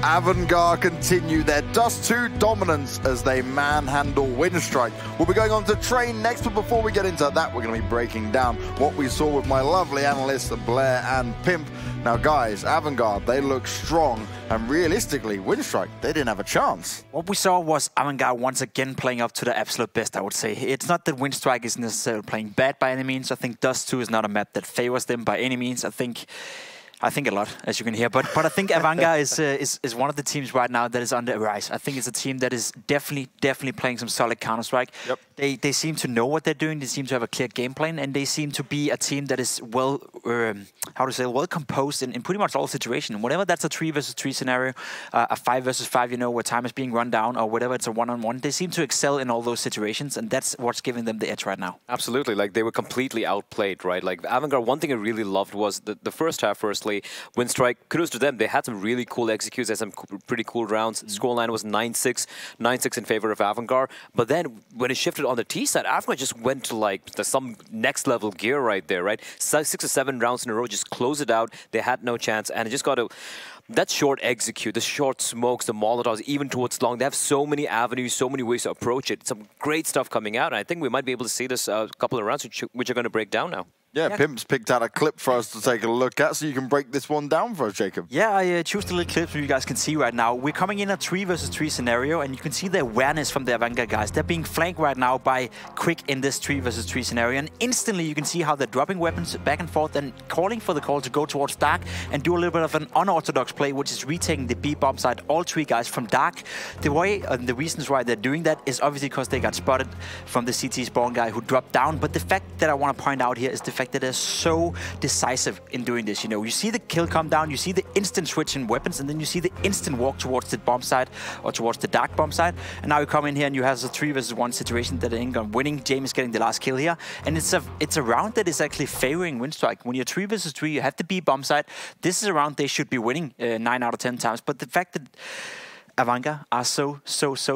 Avangar continue their Dust 2 dominance as they manhandle Winstrike. We'll be going on to Train next, but before we get into that, we're going to be breaking down what we saw with my lovely analysts Blair and Pimp. Now guys, Avangar, they look strong, and realistically, Winstrike, they didn't have a chance. What we saw was Avangar once again playing up to their absolute best, I would say. It's not that Winstrike is necessarily playing bad by any means. I think Dust 2 is not a map that favors them by any means. I think a lot, as you can hear, but I think Avangar is one of the teams right now that is on the rise. I think it's a team that is definitely playing some solid Counter-Strike. Yep. They seem to know what they're doing. They seem to have a clear game plan, and they seem to be a team that is well composed in pretty much all situations. Whatever that's a 3 versus 3 scenario, a 5 versus 5, where time is being run down, or whatever it's a 1-on-1. They seem to excel in all those situations, and that's what's giving them the edge right now. Absolutely, like they were completely outplayed, right? Like Avangar, one thing I really loved was the first half. Firstly, Winstrike, kudos to them. They had some really cool executes, had some pretty cool rounds. Scoreline was 9-6 in favor of Avangar. But then when it shifted on the T side, Avangar just went to like some next level gear right there, right? 6 or 7 rounds in a row, just close it out. They had no chance, and it just got to. That short execute, the short smokes, the Molotovs, even towards long, they have so many avenues, so many ways to approach it. Some great stuff coming out, and I think we might be able to see this couple of rounds, which are going to break down now. Yeah, Pimp's picked out a clip for us to take a look at, so you can break this one down for us, Jacob. Yeah, I chose the little clips so you guys can see right now. We're coming in a 3 versus 3 scenario, and you can see the awareness from the Avangar guys. They're being flanked right now by Quick in this 3 versus 3 scenario, and instantly you can see how they're dropping weapons back and forth and calling for the call to go towards Dark and do a little bit of an unorthodox play, which is retaking the B bomb side, all 3 guys from Dark. The way and the reasons why they're doing that is obviously because they got spotted from the CT spawn guy who dropped down, but the fact that I want to point out here is the fact that they're so decisive in doing this. You see the kill come down, you see the instant switch in weapons, and then you see the instant walk towards the bomb side or towards the Dark bomb side. And now you come in here and you have a 3 versus 1 situation that ain't gonna winning. James getting the last kill here, and it's a round that is actually favoring Winstrike. When you're 3 versus 3, you have the B bomb side. This is a round they should be winning 9 out of 10 times. But the fact that Avangar are so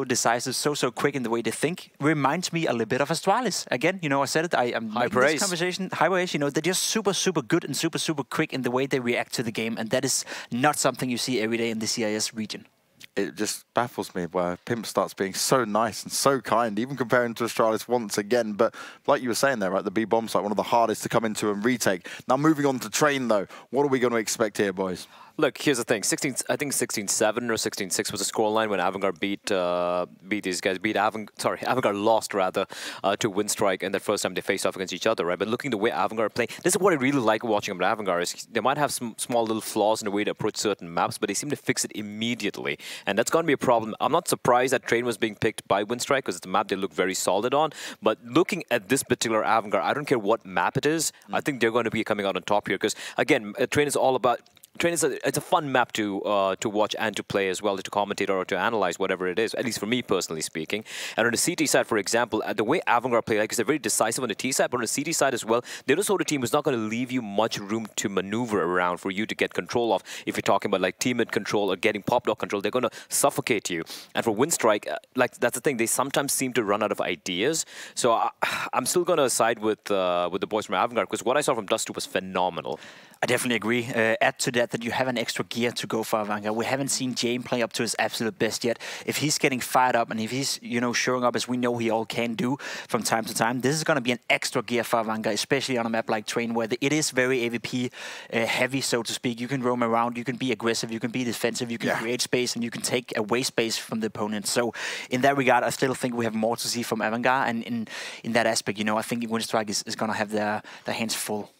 decisive, so quick in the way they think reminds me a little bit of Astralis. Again, I said it. I'm high praise. This conversation. High praise. They're just super good and super quick in the way they react to the game, and that is not something you see every day in the CIS region. It just baffles me where Pimp starts being so nice and so kind, even comparing to Astralis once again. But like you were saying there, right, the B bomb site, one of the hardest to come into and retake. Now moving on to Train though, what are we going to expect here, boys? Look, here's the thing. I think 16-7 or 16-6 was the scoreline when Avangar beat these guys. Avangar lost rather to Winstrike, and that first time they faced off against each other, right? But looking the way Avangar are playing, this is what I really like watching about Avangar is they might have some small little flaws in the way to approach certain maps, but they seem to fix it immediately, and that's going to be a problem. I'm not surprised that Train was being picked by Winstrike because it's a map they look very solid on. But looking at this particular Avangar, I don't care what map it is. I think they're going to be coming out on top here because again, Train is all about. Train is it's a fun map to watch and to play as well, to commentate or to analyze, whatever it is, at least for me personally speaking. And on the CT side, for example, the way Avangar play, like, they're very decisive on the T side, but on the CT side as well, they're the sort of team who's not going to leave you much room to maneuver around for you to get control of. If you're talking about like teammate control or getting pop lock control, they're going to suffocate you. And for Winstrike, like that's the thing, they sometimes seem to run out of ideas. So I'm still going to side with the boys from Avangar because what I saw from Dust 2 was phenomenal. I definitely agree. Add to that you have an extra gear to go for Avangar. We haven't seen James play up to his absolute best yet. If he's getting fired up and if he's, showing up as we know he all can do from time to time, this is going to be an extra gear for Avangar, especially on a map like Train where it is very AVP heavy, so to speak. You can roam around, you can be aggressive, you can be defensive, you can create space, and you can take away space from the opponent. So in that regard, I still think we have more to see from Avangar, and in that aspect, I think Winstrike is going to have their hands full.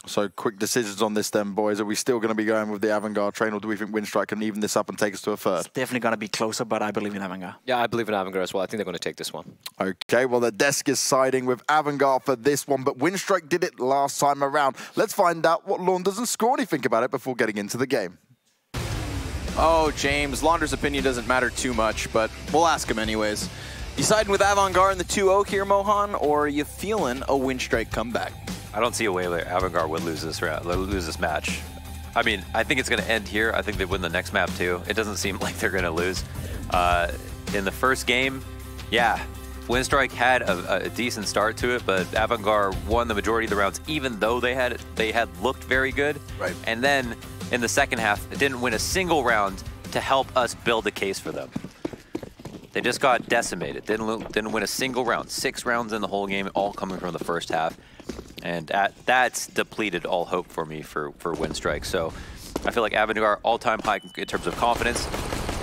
So quick decisions on this then, boys. Are we still going to be going with the Avangar Train, or do we think Winstrike can even this up and take us to a third? It's definitely going to be closer, but I believe in Avangar. Yeah, I believe in Avangar as well. I think they're going to take this one. Okay, well, the desk is siding with Avangar for this one, but Winstrike did it last time around. Let's find out what Launders and Scrawny think about it before getting into the game. Oh, James, Launder's opinion doesn't matter too much, but we'll ask him anyways. You siding with Avangar in the 2-0 here, Mohan, or are you feeling a Winstrike comeback? I don't see a way where Avangar would lose this match. I mean, I think it's going to end here. I think they win the next map too. It doesn't seem like they're going to lose. In the first game, yeah, Winstrike had a decent start to it, but Avangar won the majority of the rounds, even though they had looked very good. Right. And then in the second half, it didn't win a single round. to help us build a case for them. They just got decimated. Didn't win a single round. 6 rounds in the whole game, all coming from the first half. And that's depleted all hope for me for Winstrike. So I feel like Avangard all-time high in terms of confidence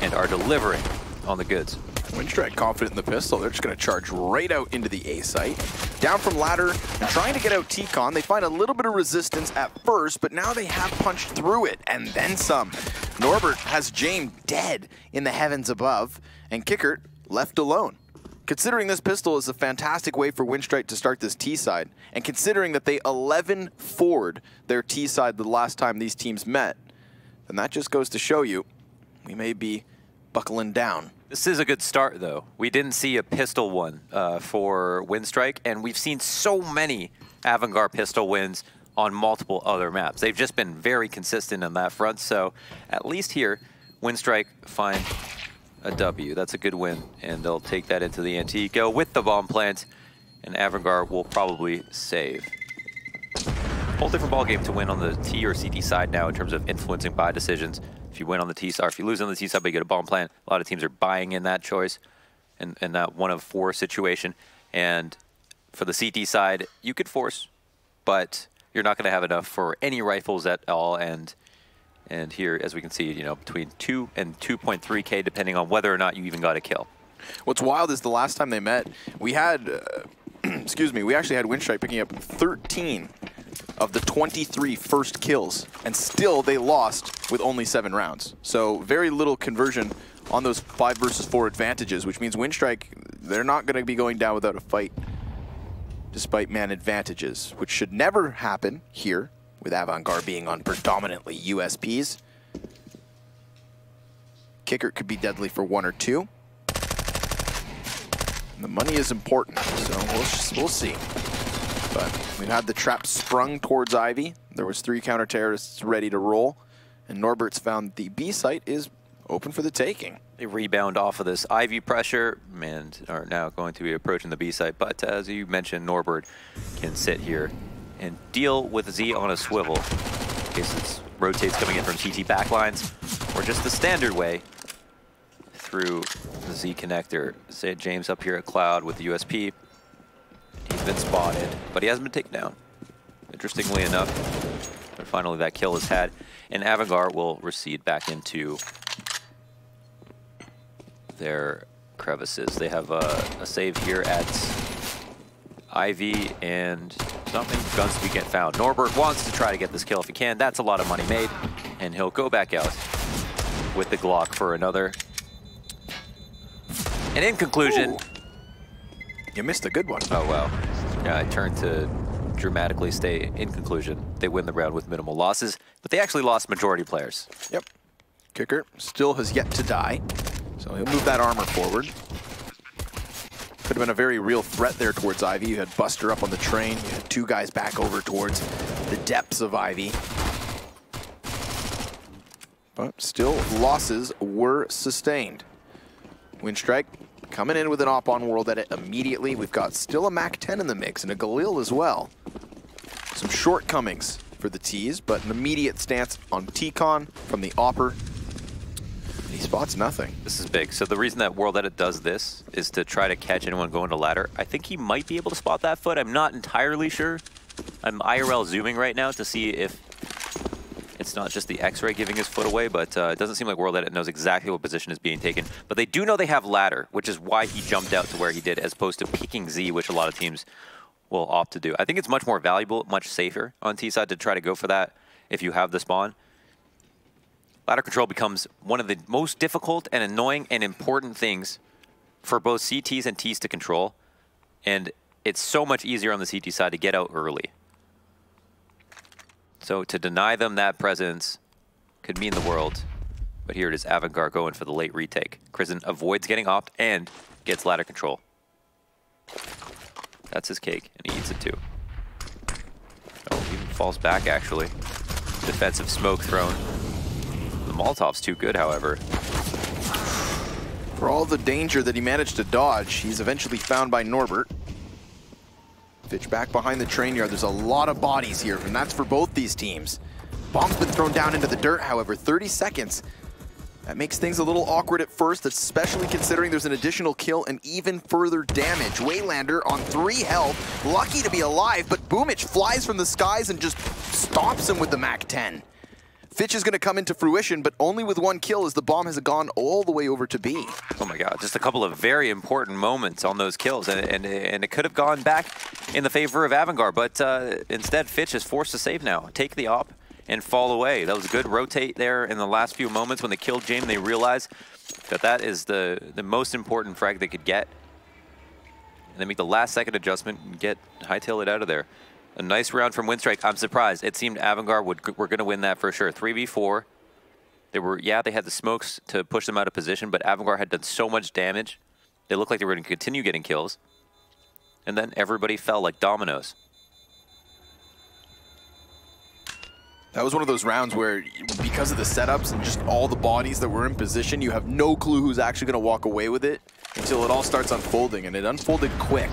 and are delivering on the goods. Winstrike confident in the pistol. They're just going to charge right out into the A site. Down from ladder and trying to get out T-Con. They find a little bit of resistance at first, but now they have punched through it and then some. Norbert has James dead in the heavens above, and Kickert left alone. Considering this pistol is a fantastic way for Winstrike to start this T side, and considering that they 11-4'd their T side the last time these teams met, then that just goes to show you we may be buckling down. This is a good start, though. We didn't see a pistol one for Winstrike, and we've seen so many Avangard pistol wins on multiple other maps. They've just been very consistent on that front, so at least here, Winstrike find a W. That's a good win, and they'll take that into the Antico with the bomb plant, and Avangard will probably save. Whole different ballgame to win on the T or CT side now in terms of influencing buy decisions. If you win on the T side, or if you lose on the T side, but you get a bomb plant, a lot of teams are buying in that choice and that 1 of 4 situation. And for the CT side, you could force, but you're not going to have enough for any rifles at all. And here, as we can see, you know, between 2 and 2.3K, depending on whether or not you even got a kill. What's wild is the last time they met, we had, excuse me, we actually had Winstrike picking up 13 of the 23 first kills, and still they lost with only 7 rounds. So very little conversion on those 5 versus 4 advantages, which means Winstrike, they're not going to be going down without a fight, despite man advantages, which should never happen here, with Avangard being on predominantly USPs. Kickert could be deadly for 1 or 2. And the money is important, so we'll see. But we've had the trap sprung towards Ivy. There was 3 counter-terrorists ready to roll, and Norbert's found the B site is open for the taking. They rebound off of this Ivy pressure and are now going to be approaching the B site. But as you mentioned, Norbert can sit here and deal with Z on a swivel in case it rotates coming in from CT backlines, or just the standard way through the Z connector. Say James up here at Cloud with the USP. He's been spotted, but he hasn't been taken down, interestingly enough. But finally that kill is had, and Avangard will recede back into their crevices. They have a save here at Ivy, and something guns to be found. Norbert wants to try to get this kill if he can. That's a lot of money made, and he'll go back out with the Glock for another. And in conclusion... Ooh. You missed a good one. Oh, wow. Yeah, I turned to dramatically stay in conclusion. They win the round with minimal losses, but they actually lost majority players. Yep. Kickert still has yet to die, so he'll move that armor forward. Could have been a very real threat there towards Ivy. You had Buster up on the train. You had 2 guys back over towards the depths of Ivy. But still, losses were sustained. Winstrike coming in with an op on World Edit immediately. We've got still a MAC-10 in the mix and a Galil as well. Some shortcomings for the T's, but an immediate stance on T-Con from the Opper. He spots nothing. This is big. So the reason that World Edit does this is to try to catch anyone going to ladder. I think he might be able to spot that foot. I'm not entirely sure. I'm IRL zooming right now to see if it's not just the X-ray giving his foot away, but it doesn't seem like World Edit knows exactly what position is being taken. But they do know they have ladder, which is why he jumped out to where he did, as opposed to peeking Z, which a lot of teams will opt to do. I think it's much more valuable, much safer on T side to try to go for that if you have the spawn. Ladder control becomes one of the most difficult and annoying and important things for both CTs and Ts to control. And it's so much easier on the CT side to get out early. So to deny them that presence could mean the world. But here it is, Avangard going for the late retake. Crizzen avoids getting opt and gets ladder control. That's his cake, and he eats it too. Oh, even falls back actually. Defensive smoke thrown. The Molotov's too good, however. For all the danger that he managed to dodge, he's eventually found by Norbert. Fitch back behind the train yard. There's a lot of bodies here, and that's for both these teams. Bomb's been thrown down into the dirt, however, 30 seconds. That makes things a little awkward at first, especially considering there's an additional kill and even further damage. Waylander on 3 health, lucky to be alive, but Boomich flies from the skies and just stomps him with the MAC-10. Fitch is going to come into fruition, but only with 1 kill as the bomb has gone all the way over to B. Oh my god, just a couple of very important moments on those kills, and it could have gone back in the favor of Avangar, but instead Fitch is forced to save now. Take the op and fall away. That was a good rotate there in the last few moments when they killed James. They realized that that is the most important frag they could get. And they make the last second adjustment and hightail it out of there. A nice round from Winstrike. I'm surprised. It seemed Avangar were going to win that for sure. 3v4. They had the smokes to push them out of position, but Avangar had done so much damage. They looked like they were going to continue getting kills. And then everybody fell like dominoes. That was one of those rounds where, because of the setups and just all the bodies that were in position, you have no clue who's actually going to walk away with it until it all starts unfolding, and it unfolded quick.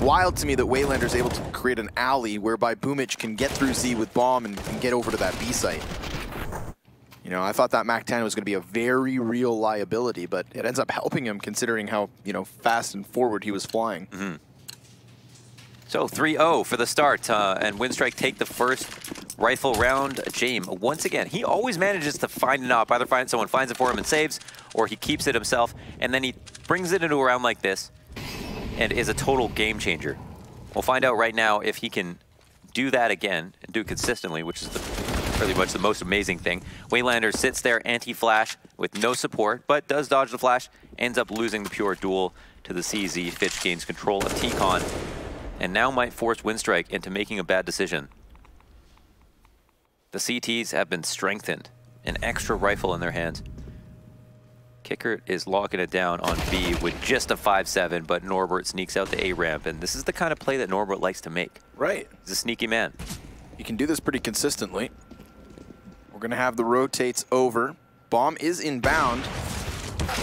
Wild to me that Waylander's able to create an alley whereby Boomich can get through Z with bomb and get over to that B site. You know, I thought that MAC-10 was going to be a very real liability, but it ends up helping him considering how, you know, fast and forward he was flying. Mm-hmm. So 3-0 for the start, and Winstrike take the first rifle round. James, once again, he always manages to find an op. Either someone finds it for him and saves, or he keeps it himself, and then he brings it into a round like this and is a total game changer. We'll find out right now if he can do that again and do it consistently, which is pretty much the most amazing thing. Waylander sits there anti-flash with no support, but does dodge the flash, ends up losing the pure duel to the CZ. Fitch gains control of T-Con, and now might force Winstrike into making a bad decision. The CTs have been strengthened, an extra rifle in their hands. Kicker is locking it down on B with just a 5-7, but Norbert sneaks out the A ramp, and this is the kind of play that Norbert likes to make. Right. He's a sneaky man. You can do this pretty consistently. We're going to have the rotates over. Bomb is inbound.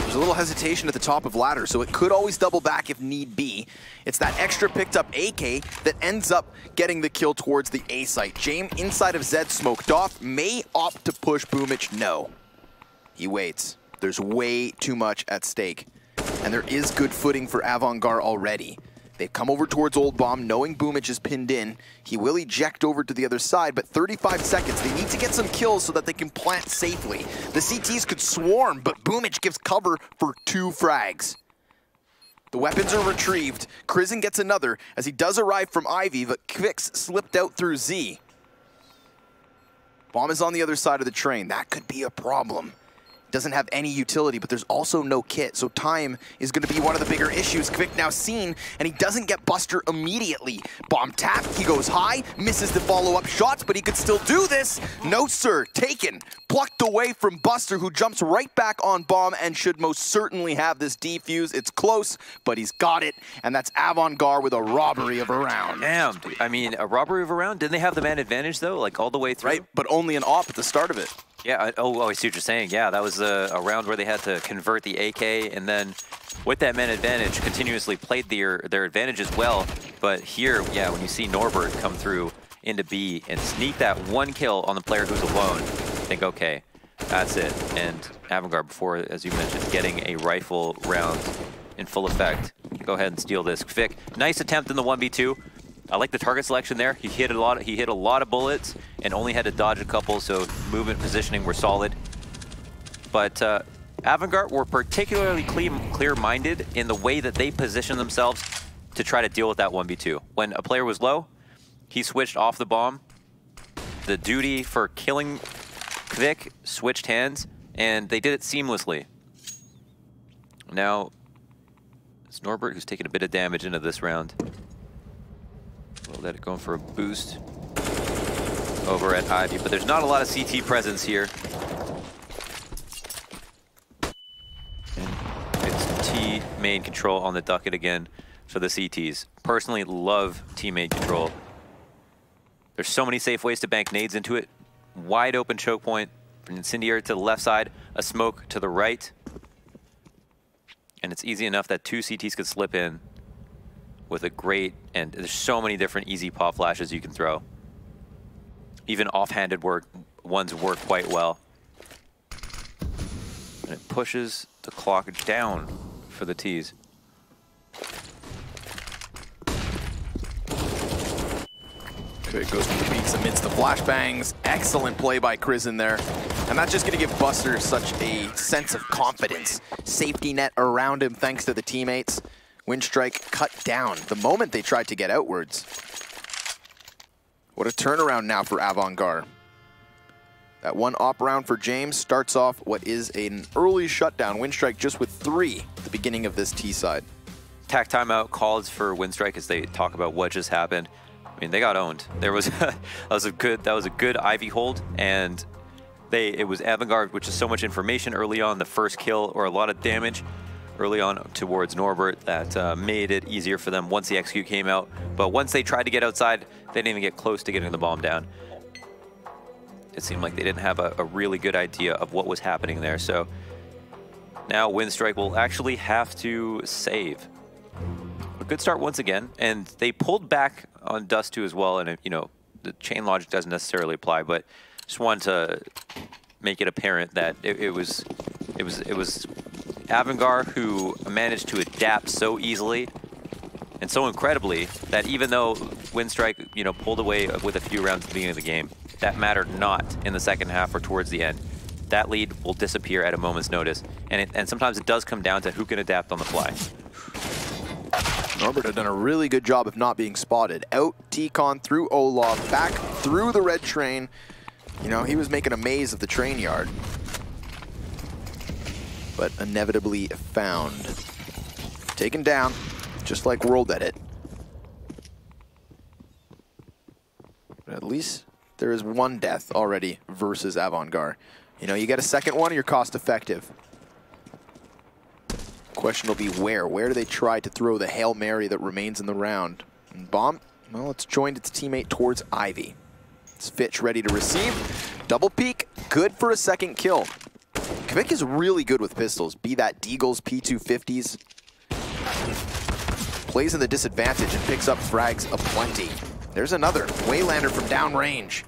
There's a little hesitation at the top of ladder, so it could always double back if need be. It's that extra picked up AK that ends up getting the kill towards the A site. James inside of Zed smoked off, may opt to push Boomich. No. He waits. There's way too much at stake. And there is good footing for Avangar already. They've come over towards Old Bomb, knowing Boomich is pinned in. He will eject over to the other side, but 35 seconds. They need to get some kills so that they can plant safely. The CTs could swarm, but Boomich gives cover for 2 frags. The weapons are retrieved. Krizen gets another as he does arrive from Ivy, but Kvix slipped out through Z. Bomb is on the other side of the train. That could be a problem. Doesn't have any utility, but there's also no kit, so time is going to be one of the bigger issues. Kvik now seen, and he doesn't get Buster immediately. Bomb tap, he goes high, misses the follow-up shots, but he could still do this. No, sir, taken, plucked away from Buster, who jumps right back on Bomb and should most certainly have this defuse. It's close, but he's got it, and that's Avangar with a robbery of a round. Damn, I mean, a robbery of a round? Didn't they have the man advantage, though, like all the way through? Right, but only an op at the start of it. Yeah, I see what you're saying. Yeah, that was a round where they had to convert the AK, and then with that man advantage, continuously played their advantage as well. But here, yeah, when you see Norbert come through into B and sneak that 1 kill on the player who's alone, think, okay, that's it. And Avangar, before, as you mentioned, getting a rifle round in full effect. Go ahead and steal this. Kvik, nice attempt in the 1v2. I like the target selection there. He hit a lot of bullets and only had to dodge a couple, so movement positioning were solid. But Avangar were particularly clear-minded in the way that they positioned themselves to try to deal with that 1v2. When a player was low, he switched off the bomb. The duty for killing Kvik switched hands, and they did it seamlessly. Now, it's Norbert who's taking a bit of damage into this round. We'll let it go for a boost over at Ivy, but there's not a lot of CT presence here. And it's T main control on the ducket again for the CTs. Personally love T main control. There's so many safe ways to bank nades into it. Wide open choke point, an incendiary to the left side, a smoke to the right. And it's easy enough that 2 CTs could slip in with a great, and there's so many different easy pop flashes you can throw. Even off-handed ones work quite well. And it pushes the clock down for the T's. Quick goes for the peaks amidst the flashbangs. Excellent play by Crizzen there. And that's just going to give Buster such a sense of confidence. Safety net around him thanks to the teammates. Windstrike cut down the moment they tried to get outwards. What a turnaround now for Avangard. That one op round for James starts off what is an early shutdown. Windstrike just with 3 at the beginning of this T side. Tac timeout calls for Windstrike as they talk about what just happened. I mean, they got owned. There was that was a good Ivy hold, and it was Avangard, which is so much information early on. The first kill or a lot of damage early on towards Norbert that made it easier for them once the execute came out. But once they tried to get outside, they didn't even get close to getting the bomb down. It seemed like they didn't have a really good idea of what was happening there. So now Windstrike will actually have to save. A good start once again, and they pulled back on Dust 2 as well, and you know, the chain logic doesn't necessarily apply, but just wanted to make it apparent that it was Avangard who managed to adapt so easily and so incredibly that even though Windstrike, you know, pulled away with a few rounds at the beginning of the game, that mattered not in the second half or towards the end. That lead will disappear at a moment's notice, and sometimes it does come down to who can adapt on the fly. Norbert had done a really good job of not being spotted. Out T-Con through Olaf, back through the red train. You know, he was making a maze of the train yard. But inevitably found. Taken down, just like World Edit. But at least there is one death already versus Avangard. You know, you get a second one, you're cost effective. Question will be where? Where do they try to throw the Hail Mary that remains in the round? And Bomb, well, it's joined its teammate towards Ivy. It's Fitch ready to receive. Double peek, good for a second kill. Kvik is really good with pistols, be that Deagles, P250s. Plays in the disadvantage and picks up frags aplenty. There's another, Waylander from downrange.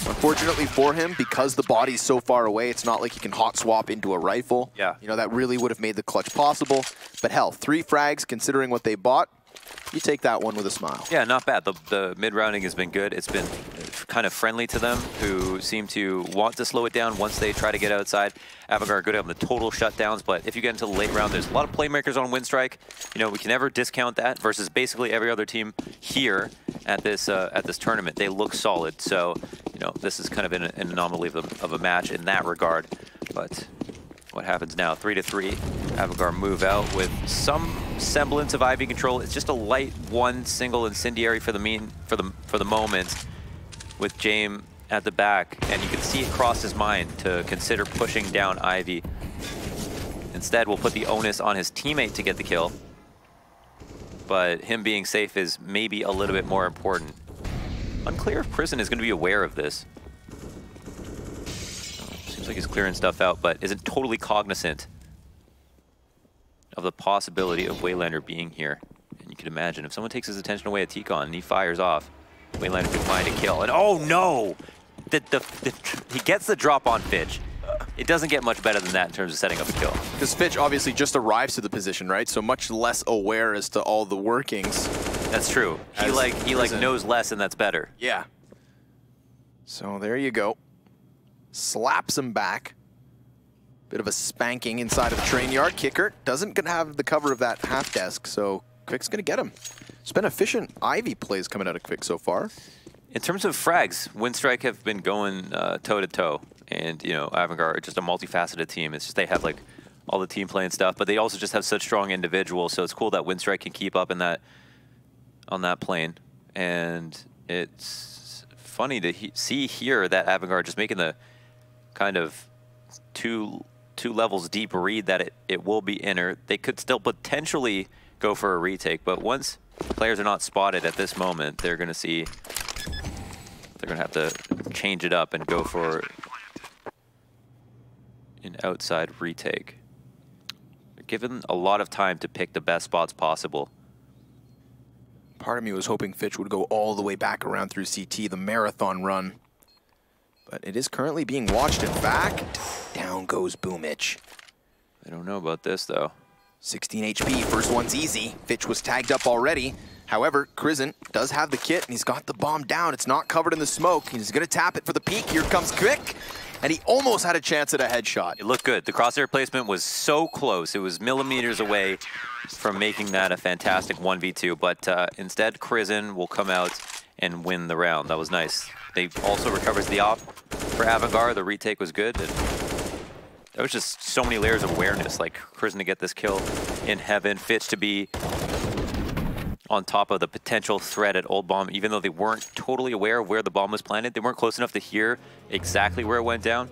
Unfortunately for him, because the body's so far away, it's not like he can hot swap into a rifle. Yeah. You know, that really would have made the clutch possible. But hell, 3 frags, considering what they bought, you take that one with a smile. Yeah, not bad. The mid-rounding has been good. It's been kind of friendly to them, who seem to want to slow it down once they try to get outside. Avangard good on the total shutdowns, but if you get into the late round, there's a lot of playmakers on Windstrike. You know, we can never discount that versus basically every other team here at this tournament. They look solid, so you know, this is kind of an anomaly of a match in that regard. But what happens now? 3-3. Avangard move out with some semblance of Ivy control. It's just a light one single incendiary for the moment, with James at the back, and you can see it cross his mind to consider pushing down Ivy. Instead, we'll put the onus on his teammate to get the kill, but him being safe is maybe a little bit more important. Unclear if Prison is going to be aware of this. Seems like he's clearing stuff out, but isn't totally cognizant of the possibility of Waylander being here. And you can imagine, if someone takes his attention away at T-Con and he fires off, Waylander can find a kill. And oh no! He gets the drop on Fitch. It doesn't get much better than that in terms of setting up a kill. Because Fitch obviously just arrives to the position, right? So much less aware as to all the workings. That's true. He knows less, and that's better. Yeah. So there you go. Slaps him back. Bit of a spanking inside of the train yard. Kicker doesn't gonna have the cover of that half desk, so Kvik's gonna get him. It's been efficient Ivy plays coming out of Kvik so far. In terms of frags, Windstrike have been going toe-to-toe. And, you know, Avangard are just a multifaceted team. It's just they have, like, all the team play and stuff, but they also just have such strong individuals, so it's cool that Windstrike can keep up in that, on that plane. And it's funny to see here that Avangard just making the kind of two levels deep read that it will be inner. They could still potentially go for a retake, but once players are not spotted at this moment, they're going to see, they're going to have to change it up and go for an outside retake. They're given a lot of time to pick the best spots possible. Part of me was hoping Fitch would go all the way back around through CT, the marathon run. But it is currently being watched. In fact, Down goes Boomich. I don't know about this, though. 16 HP, first one's easy. Fitch was tagged up already. However, Crizant does have the kit, and he's got the bomb down. It's not covered in the smoke. He's going to tap it for the peek. Here comes Quick, and he almost had a chance at a headshot. It looked good. The crosshair placement was so close. It was millimeters away from making that a fantastic 1v2, but instead, Crizant will come out and win the round. That was nice. They also recovers the op for Avangard. The retake was good. And there was just so many layers of awareness, like Crizant to get this kill in heaven, Fitch to be on top of the potential threat at Old Bomb, even though they weren't totally aware of where the bomb was planted. They weren't close enough to hear exactly where it went down.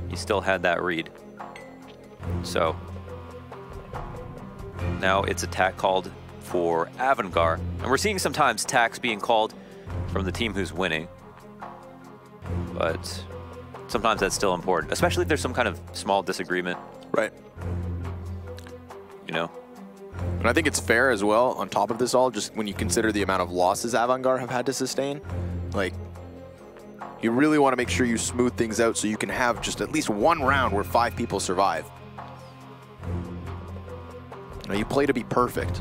He still had that read. So now it's a tack called for Avangard. And we're seeing sometimes tacks being called from the team who's winning. But sometimes that's still important, especially if there's some kind of small disagreement. Right. You know? And I think it's fair as well, on top of this all, just when you consider the amount of losses Avangard have had to sustain. Like, you really want to make sure you smooth things out so you can have just at least one round where 5 people survive. You know, you play to be perfect.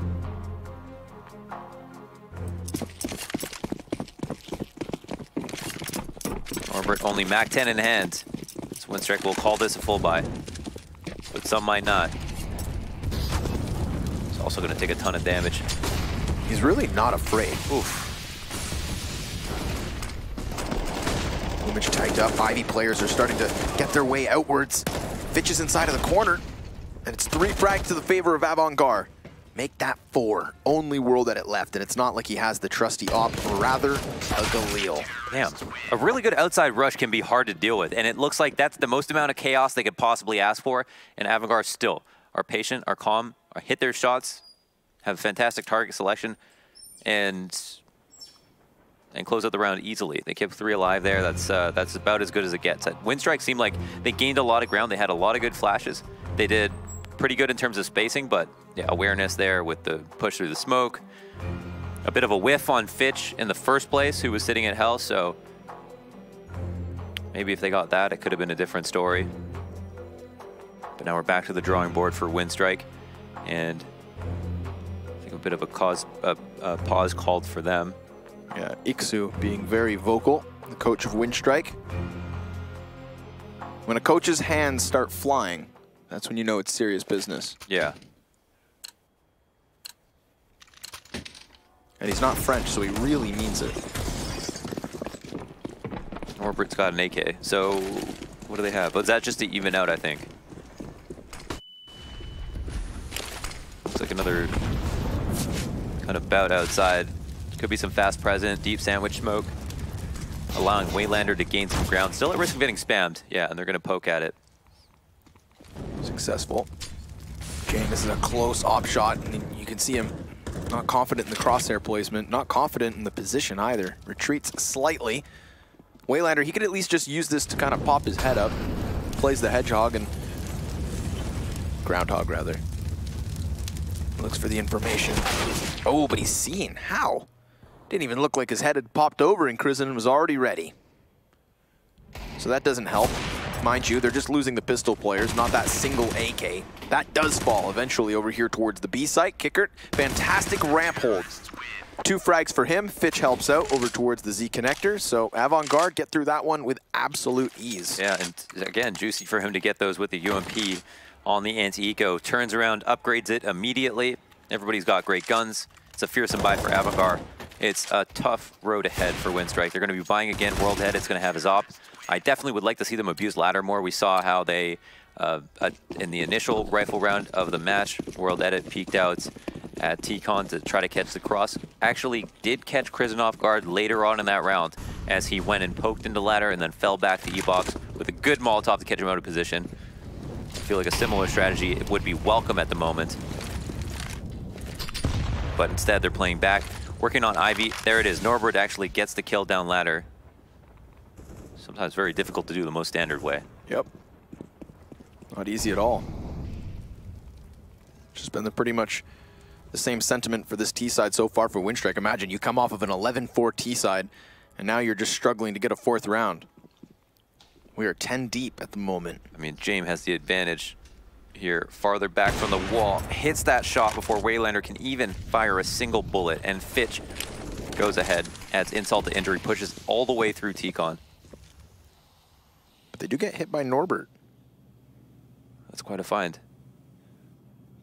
Norbert only Mac 10 in hand. So Winstrike will call this a full buy, but some might not. He's also going to take a ton of damage. He's really not afraid. Oof. Boomich tagged up. Ivy players are starting to get their way outwards. Fitch is inside of the corner, and it's 3 frags to the favor of Avangard. Make that 4. Only World Edit left, and it's not like he has the trusty op, rather a Galil. Damn. A really good outside rush can be hard to deal with, and it looks like that's the most amount of chaos they could possibly ask for, and Avangard still are patient, are calm, are hit their shots, have fantastic target selection, and close out the round easily. They kept 3 alive there. That's about as good as it gets. Winstrike seemed like they gained a lot of ground. They had a lot of good flashes. They did pretty good in terms of spacing, but yeah, awareness there with the push through the smoke. A bit of a whiff on Fitch in the first place, who was sitting at hell, so maybe if they got that, it could have been a different story. But now we're back to the drawing board for Winstrike, and I think a bit of a pause called for them. Yeah, Iksu being very vocal, the coach of Winstrike. When a coach's hands start flying, that's when you know it's serious business. Yeah. And he's not French, so he really means it. Norbert's got an AK, so what do they have? But that just to even out, I think. Looks like another kind of bout outside. Could be some fast present, deep sandwich smoke, allowing Waylander to gain some ground. Still at risk of getting spammed. Yeah, and they're going to poke at it. Successful. James, this is a close op shot, and you can see him not confident in the crosshair placement, not confident in the position either. Retreats slightly. Waylander, he could at least just use this to kind of pop his head up. Plays the hedgehog and groundhog rather. Looks for the information. Oh, but he's seen. How? Didn't even look like his head had popped over and Crizant was already ready. So that doesn't help. Mind you, they're just losing the pistol players, not that single AK. That does fall eventually over here towards the B site. Kickert, fantastic ramp hold. 2 frags for him. Fitch helps out over towards the Z connector. So Avangard get through that one with absolute ease. Yeah, and again, juicy for him to get those with the UMP on the anti-eco. Turns around, upgrades it immediately. Everybody's got great guns. It's a fearsome buy for Avangard. It's a tough road ahead for Winstrike. They're going to be buying again. World Edit is going to have his op. I definitely would like to see them abuse ladder more. We saw how they, in the initial rifle round of the match, World Edit peeked out at T-Con to try to catch the cross. Actually did catch Crizant off guard later on in that round as he went and poked into ladder and then fell back to E-Box with a good Molotov to catch him out of position. I feel like a similar strategy would be welcome at the moment. But instead they're playing back, working on Ivy. There it is. Norbert actually gets the kill down ladder. Sometimes very difficult to do the most standard way. Yep. Not easy at all. Just been pretty much the same sentiment for this T-side so far for Winstrike. Imagine you come off of an 11-4 T-side, and now you're just struggling to get a 4th round. We are 10 deep at the moment. I mean, James has the advantage here, farther back from the wall, hits that shot before Waylander can even fire a single bullet, and Fitch goes ahead, adds insult to injury, pushes all the way through T-Con. But they do get hit by Norbert. That's quite a find.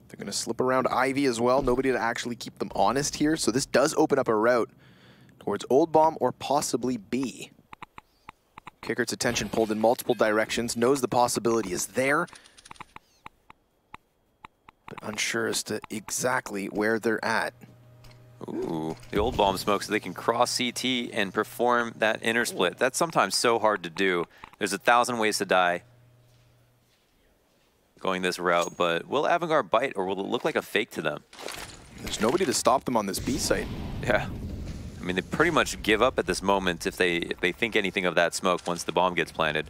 They're going to slip around Ivy as well. Nobody to actually keep them honest here. So this does open up a route towards Old Bomb or possibly B. Kickert's attention pulled in multiple directions, knows the possibility is there, but unsure as to exactly where they're at. Ooh, the Old Bomb smoke so they can cross CT and perform that inner split. That's sometimes so hard to do. There's 1,000 ways to die going this route, but will Avangard bite, or will it look like a fake to them? There's nobody to stop them on this B site. Yeah. I mean, they pretty much give up at this moment if they think anything of that smoke once the bomb gets planted.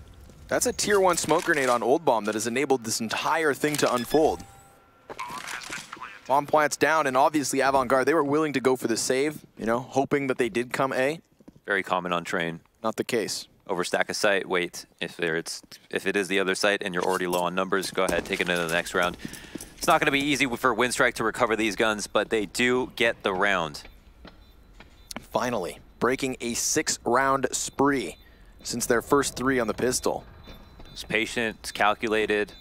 That's a tier 1 smoke grenade on Old Bomb that has enabled this entire thing to unfold. Bomb plants down, and obviously Avangard, they were willing to go for the save, you know, hoping that they did come A. Very common on train. Not the case. Overstack a site, wait. If it is the other site and you're already low on numbers, go ahead, take it into the next round. It's not going to be easy for Winstrike to recover these guns, but they do get the round. Finally, breaking a 6-round spree since their first 3 on the pistol. It's patient, it's calculated.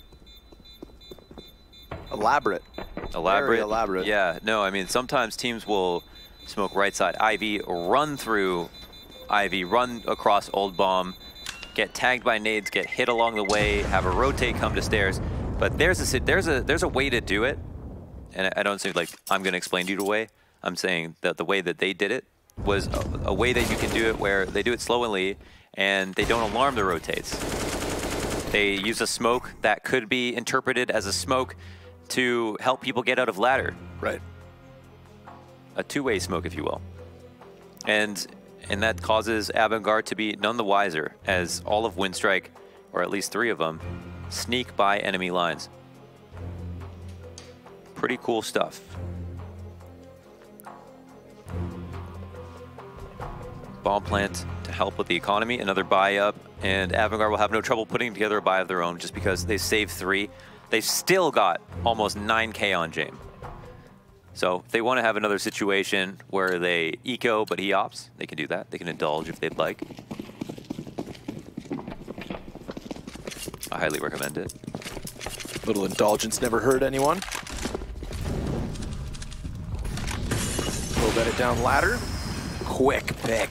Elaborate. Very elaborate. Yeah, no, I mean, sometimes teams will smoke right side Ivy, run through Ivy, run across Old Bomb, get tagged by nades, get hit along the way, have a rotate come to stairs. But there's a way to do it, and I don't say like I'm going to explain to you the way. I'm saying that the way that they did it was a way that you can do it where they do it slowly and they don't alarm the rotates. They use a smoke that could be interpreted as a smoke to help people get out of ladder. Right. A two-way smoke, if you will. And that causes Avangard to be none the wiser, as all of Winstrike, or at least 3 of them, sneak by enemy lines. Pretty cool stuff. Bomb plant to help with the economy, another buy up, and Avangard will have no trouble putting together a buy of their own just because they saved 3. They've still got almost 9K on James. So if they want to have another situation where they eco but he opts, they can do that. They can indulge if they'd like. I highly recommend it. Little indulgence never hurt anyone. We'll bet it down ladder. Quick pick.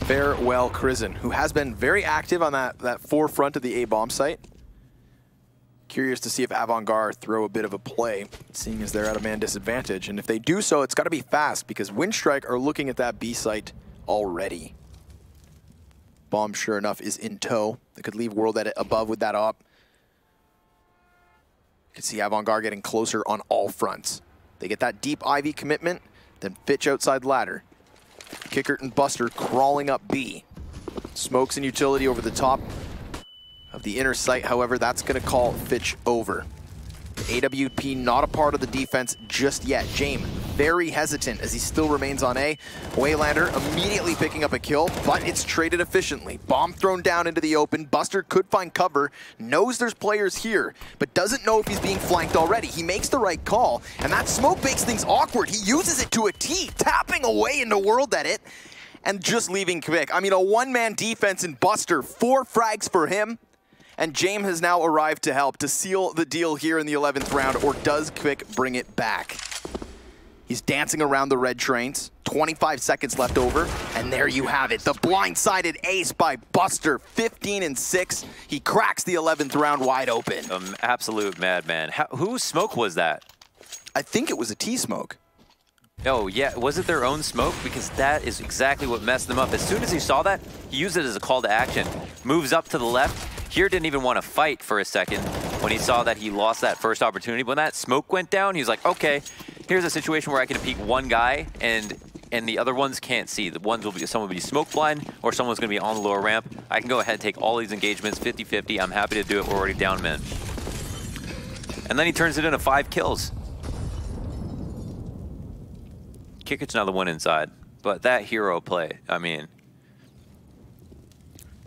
Farewell Crizzen, who has been very active on that forefront of the A bomb site. Curious to see if Avangard throw a bit of a play, seeing as they're at a man disadvantage. And if they do so, it's got to be fast, because Winstrike are looking at that B site already. Bomb, sure enough, is in tow. They could leave World Edit above with that op. You can see Avangard getting closer on all fronts. They get that deep Ivy commitment, then Fitch outside ladder. Kickert and Buster crawling up B. Smokes and utility over the top of the inner sight, however, that's going to call Fitch over. AWP not a part of the defense just yet. James very hesitant as he still remains on A. Waylander immediately picking up a kill, but it's traded efficiently. Bomb thrown down into the open. Buster could find cover, knows there's players here, but doesn't know if he's being flanked already. He makes the right call, and that smoke makes things awkward. He uses it to a T, tapping away into World Edit, and just leaving Quick. I mean, a one-man defense in Buster, 4 frags for him. And James has now arrived to help to seal the deal here in the 11th round, or does Quick bring it back? He's dancing around the red trains, 25 seconds left over, and there you have it. The blindsided ace by Buster, 15 and 6. He cracks the 11th round wide open. Absolute madman. Whose smoke was that? I think it was a T-smoke. Oh, yeah. Was it their own smoke? Because that is exactly what messed them up. As soon as he saw that, he used it as a call to action. Moves up to the left. Here didn't even want to fight for a second when he saw that he lost that first opportunity. When that smoke went down, he was like, okay, here's a situation where I can peek one guy and the other ones can't see. The ones will be, someone will be smoke blind or someone's going to be on the lower ramp. I can go ahead and take all these engagements 50-50. I'm happy to do it. We're already down men. And then he turns it into 5 kills. Kickert's now the one inside. But that hero play, I mean,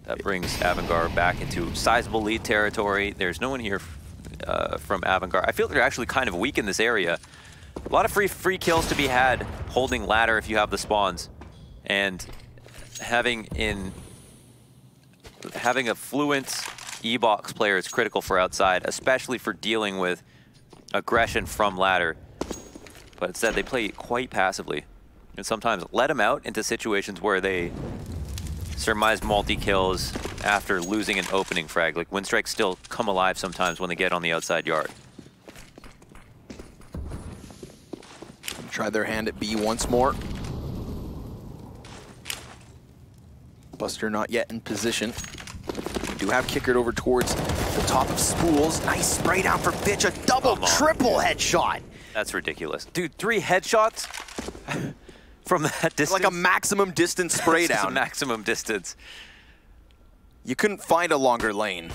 That brings Avangard back into sizable lead territory. There's no one here from Avangard. I feel they're actually kind of weak in this area. A lot of free kills to be had holding ladder if you have the spawns. And having a fluent E-box player is critical for outside, especially for dealing with aggression from ladder. But instead, they play quite passively. And sometimes let them out into situations where they surmise multi-kills after losing an opening frag. Like, Windstrike still come alive sometimes when they get on the outside yard. Try their hand at B once more. Buster not yet in position. We do have Kickert over towards the top of Spools. Nice spray down for Fitch, a double, triple headshot. That's ridiculous. Dude, 3 headshots from that distance? Like a maximum distance spray down. Maximum distance. You couldn't find a longer lane.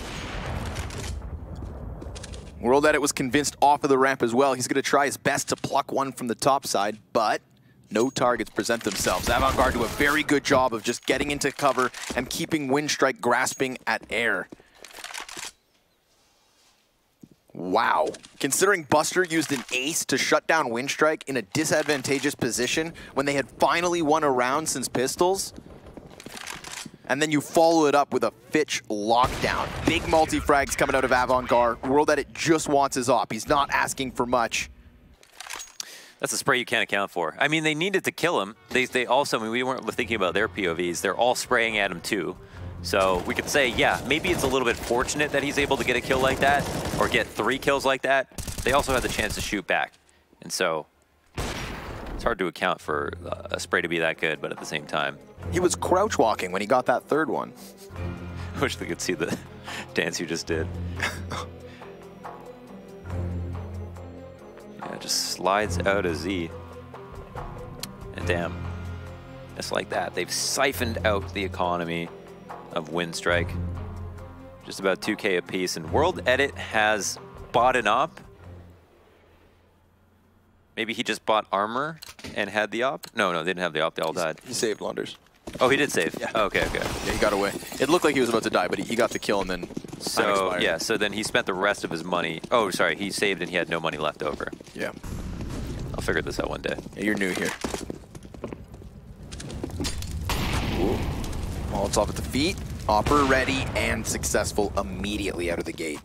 World Edit was convinced off of the ramp as well. He's going to try his best to pluck one from the top side, but no targets present themselves. Avangard do a very good job of just getting into cover and keeping Windstrike grasping at air. Wow. Considering Buster used an ace to shut down Windstrike in a disadvantageous position when they had finally won a round since Pistols, and then you follow it up with a Fitch lockdown. Big multi-frags coming out of Avangard. World Edit just wants his op. He's not asking for much. That's a spray you can't account for. I mean, they needed to kill him. They also, I mean, we weren't thinking about their POVs. They're all spraying at him too. So we could say, yeah, maybe it's a little bit fortunate that he's able to get a kill like that or get 3 kills like that. They also had the chance to shoot back. And so it's hard to account for a spray to be that good, but at the same time. He was crouch walking when he got that third one. I wish they could see the dance you just did. Yeah, just slides out a Z. And damn, just like that, they've siphoned out the economy of Windstrike. Just about 2K apiece, and World Edit has bought an op. Maybe he just bought armor and had the op? No, they didn't have the op, they all died. He saved Lunders. Oh, he did save? Yeah. Oh, okay. Yeah, he got away. It looked like he was about to die, but he got the kill and then So, yeah, so then he spent the rest of his money. Oh, sorry, he saved and he had no money left over. Yeah. I'll figure this out one day. Yeah, you're new here. Ooh. Molotov at the feet. Opper ready and successful immediately out of the gate.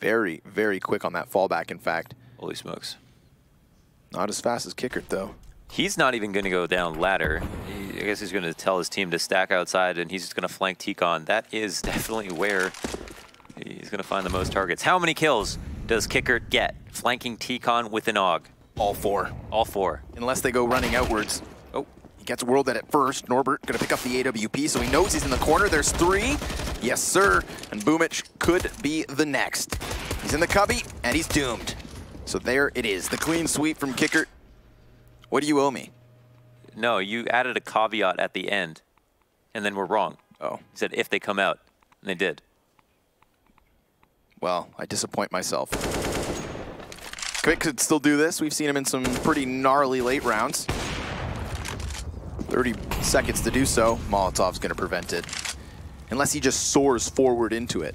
Very, very quick on that fallback, in fact. Holy smokes. Not as fast as Kickert, though. He's not even going to go down ladder. I guess he's going to tell his team to stack outside, and he's just going to flank T-Con. That is definitely where he's going to find the most targets. How many kills does Kickert get flanking T-Con with an AUG? All 4. All 4. Unless they go running outwards. Oh, he gets World Edit first. Norbert going to pick up the AWP, so he knows he's in the corner. There's 3. Yes, sir. And Boomich could be the next. He's in the cubby, and he's doomed. So there it is. The clean sweep from Kickert. What do you owe me? No, you added a caveat at the end, and then we're wrong. Oh. You said if they come out, and they did. Well, I disappoint myself. Quick could still do this. We've seen him in some pretty gnarly late rounds. 30 seconds to do so. Molotov's going to prevent it. Unless he just soars forward into it.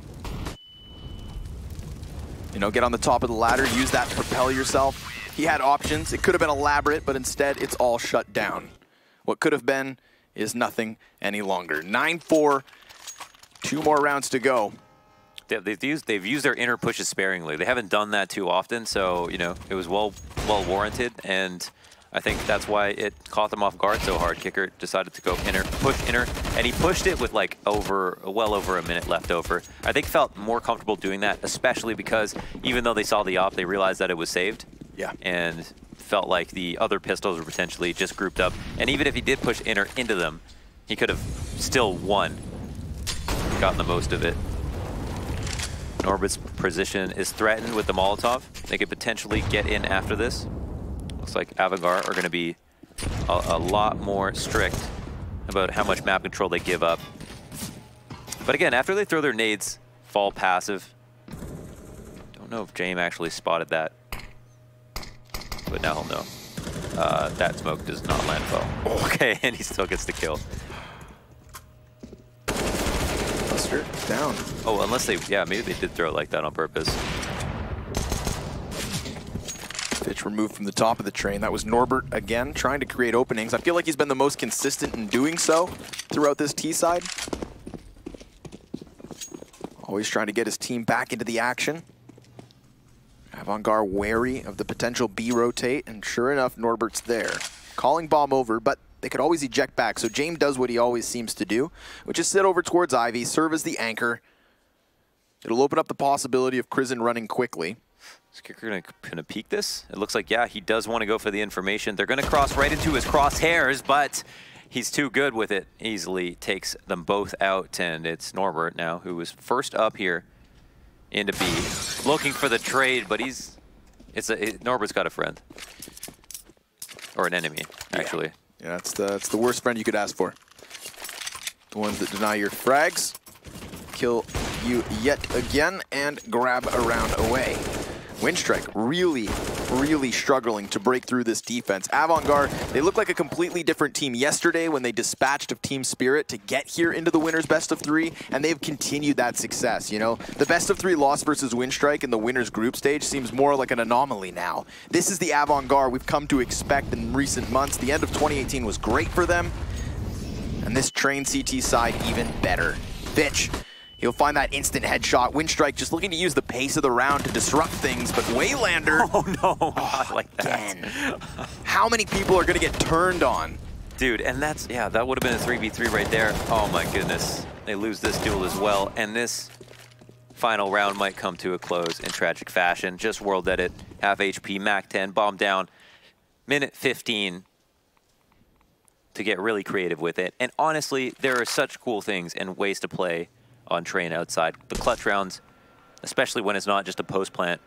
You know, get on the top of the ladder, use that to propel yourself. He had options. It could have been elaborate, but instead it's all shut down. What could have been is nothing any longer. 9-4, 2 more rounds to go. They've used their inner pushes sparingly. They haven't done that too often, so you know it was well warranted, and I think that's why it caught them off guard so hard. Kickert decided to go inner, push inner, and he pushed it with like well over a minute left over. I think felt more comfortable doing that, especially because even though they saw the op, they realized that it was saved. Yeah. And felt like the other pistols were potentially just grouped up, and even if he did push inner into them, he could have still won, gotten the most of it. Norbert's position is threatened with the Molotov. They could potentially get in after this. Looks like Avangard are going to be a lot more strict about how much map control they give up. But again, after they throw their nades, fall passive. Don't know if James actually spotted that. but now he'll know. That smoke does not land well. Okay, and he still gets the kill. Buster down. Oh, unless they, yeah, maybe they did throw it like that on purpose. Fitch removed from the top of the train. That was Norbert again, trying to create openings. I feel like he's been the most consistent in doing so throughout this T side. Always trying to get his team back into the action. Avangard wary of the potential B rotate, and sure enough, Norbert's there. Calling bomb over, but they could always eject back, so James does what he always seems to do, which is sit over towards Ivy, serve as the anchor. It'll open up the possibility of Crizin running quickly. Is Kicker gonna peek this? It looks like, yeah, he does want to go for the information. They're gonna cross right into his crosshairs, but he's too good with it. Easily takes them both out, and it's Norbert now who is first up here into B, looking for the trade, but Norbert's got a friend. Or an enemy, actually. Yeah, that's the worst friend you could ask for. The ones that deny your frags, kill you yet again, and grab around away. Windstrike really, really struggling to break through this defense. Avangard, they look like a completely different team yesterday when they dispatched of Team Spirit to get here into the winners best of 3, and they've continued that success, you know? The best of 3 loss versus Windstrike in the winners group stage seems more like an anomaly now. This is the Avangard we've come to expect in recent months. The end of 2018 was great for them, and this train CT side even better. Bitch. He'll find that instant headshot. Windstrike just looking to use the pace of the round to disrupt things, but Waylander... Oh, no, not like that. Again. How many people are going to get turned on? Dude, and that's, yeah, that would have been a 3v3 right there. Oh, my goodness. They lose this duel as well, and this final round might come to a close in tragic fashion. Just world edit, half HP, Mac 10, bomb down, minute 15 to get really creative with it. And honestly, there are such cool things and ways to play on train outside. The clutch rounds, especially when it's not just a post plant,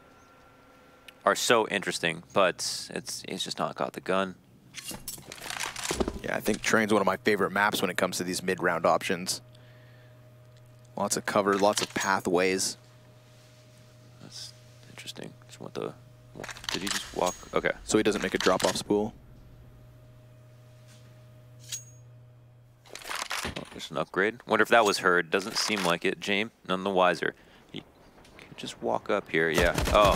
are so interesting, but he's just not got the gun. Yeah, I think train's one of my favorite maps when it comes to these mid-round options. Lots of cover, lots of pathways. That's interesting. Just want the, did he just walk? Okay. So he doesn't make a drop-off spool. There's an upgrade. Wonder if that was heard. Doesn't seem like it. James, none the wiser. He could just walk up here. Yeah. Oh.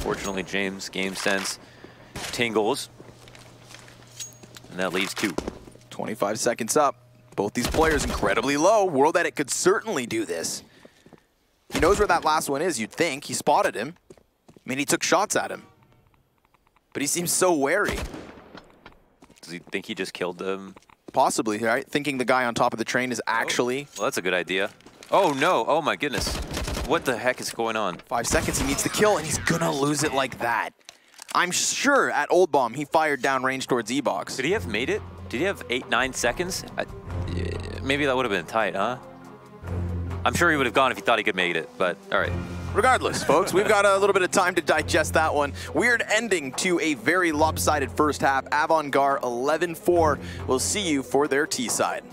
Fortunately, James' game sense tingles. And that leaves 2. 25 seconds up. Both these players incredibly low. World Edit could certainly do this. He knows where that last one is, you'd think. He spotted him. I mean, he took shots at him. But he seems so wary. Does he think he just killed them? Possibly, right? Thinking the guy on top of the train is actually... Well, that's a good idea. Oh, no. Oh, my goodness. What the heck is going on? 5 seconds, he needs the kill, and he's gonna lose it like that. I'm sure at Old Bomb, he fired downrange towards E-Box. Could he have made it? Did he have 8, 9 seconds? Maybe that would have been tight, huh? I'm sure he would have gone if he thought he could make it, but all right. Regardless, folks, we've got a little bit of time to digest that one. Weird ending to a very lopsided first half. Avangard 11-4. We'll see you for their T-side.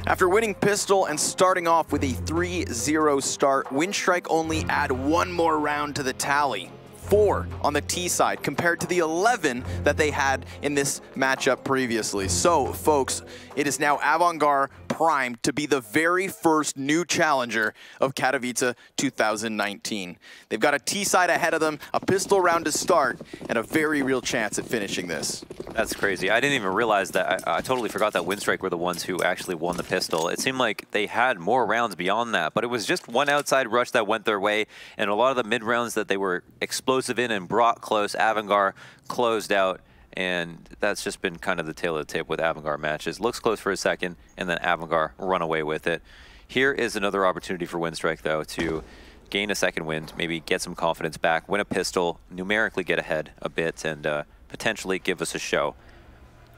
After winning Pistol and starting off with a 3-0 start, Winstrike only add one more round to the tally. 4 on the T side compared to the 11 that they had in this matchup previously. So, folks, it is now Avangard primed to be the very first new challenger of Katowice 2019. They've got a T side ahead of them, a Pistol round to start, and a very real chance at finishing this. That's crazy. I didn't even realize that. I totally forgot that Winstrike were the ones who actually won the Pistol. It seemed like they had more rounds beyond that, but it was just one outside rush that went their way, and a lot of the mid rounds that they were explosive in and brought close, Avangard closed out, and that's just been kind of the tail of the tape with Avangard matches. Looks close for a second, and then Avangard run away with it. Here is another opportunity for Winstrike, though, to gain a second win, maybe get some confidence back, win a Pistol, numerically get ahead a bit, and potentially give us a show.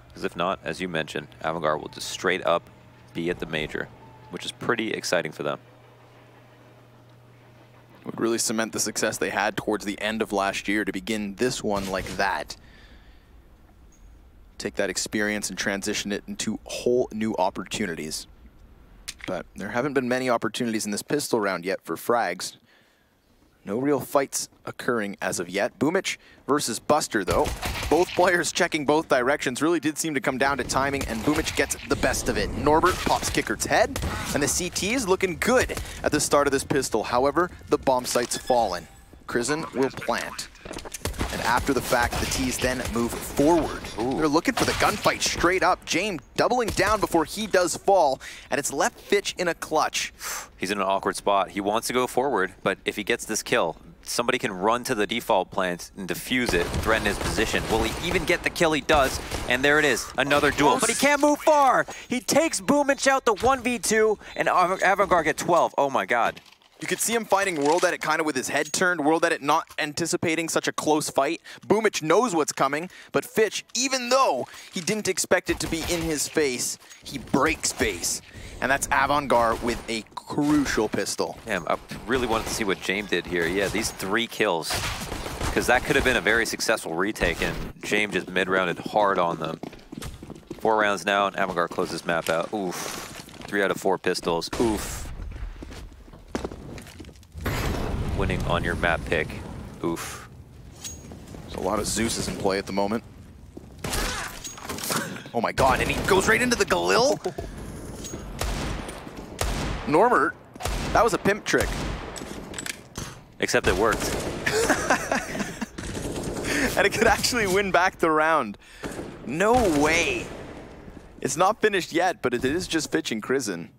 Because if not, as you mentioned, Avangard will just straight up be at the major, which is pretty exciting for them. Would really cement the success they had towards the end of last year to begin this one like that. Take that experience and transition it into whole new opportunities. But there haven't been many opportunities in this Pistol round yet for frags. No real fights occurring as of yet. Boomic versus Buster, though. Both players checking both directions. Really did seem to come down to timing, and Boomic gets the best of it. Norbert pops Kickert's head, and the CT is looking good at the start of this Pistol. However, the bomb site's fallen. Krizen will plant. And after the fact, the T's then move forward. Ooh. They're looking for the gunfight straight up. James doubling down before he does fall, and it's left Fitch in a clutch. He's in an awkward spot. He wants to go forward, but if he gets this kill, somebody can run to the default plant and defuse it, threaten his position. Will he even get the kill? He does, and there it is, another duel. But he can't move far. He takes Boomic out to 1v2, and Avangard get 12. Oh my God. You could see him fighting World Edit kind of with his head turned, World Edit not anticipating such a close fight. Boomic knows what's coming, but Fitch, even though he didn't expect it to be in his face, he breaks base. And that's Avangard with a crucial Pistol. Yeah, I really wanted to see what James did here. Yeah, these 3 kills, because that could have been a very successful retake, and James just mid-rounded hard on them. 4 rounds now, and Avangard closes map out. Oof. 3 out of 4 Pistols. Oof. Winning on your map pick. Oof. There's a lot of Zeus's in play at the moment. Oh my God, and he goes right into the Galil. Norbert, that was a pimp trick. Except it worked. And it could actually win back the round. No way. It's not finished yet, but it is just Fitch and Krizen.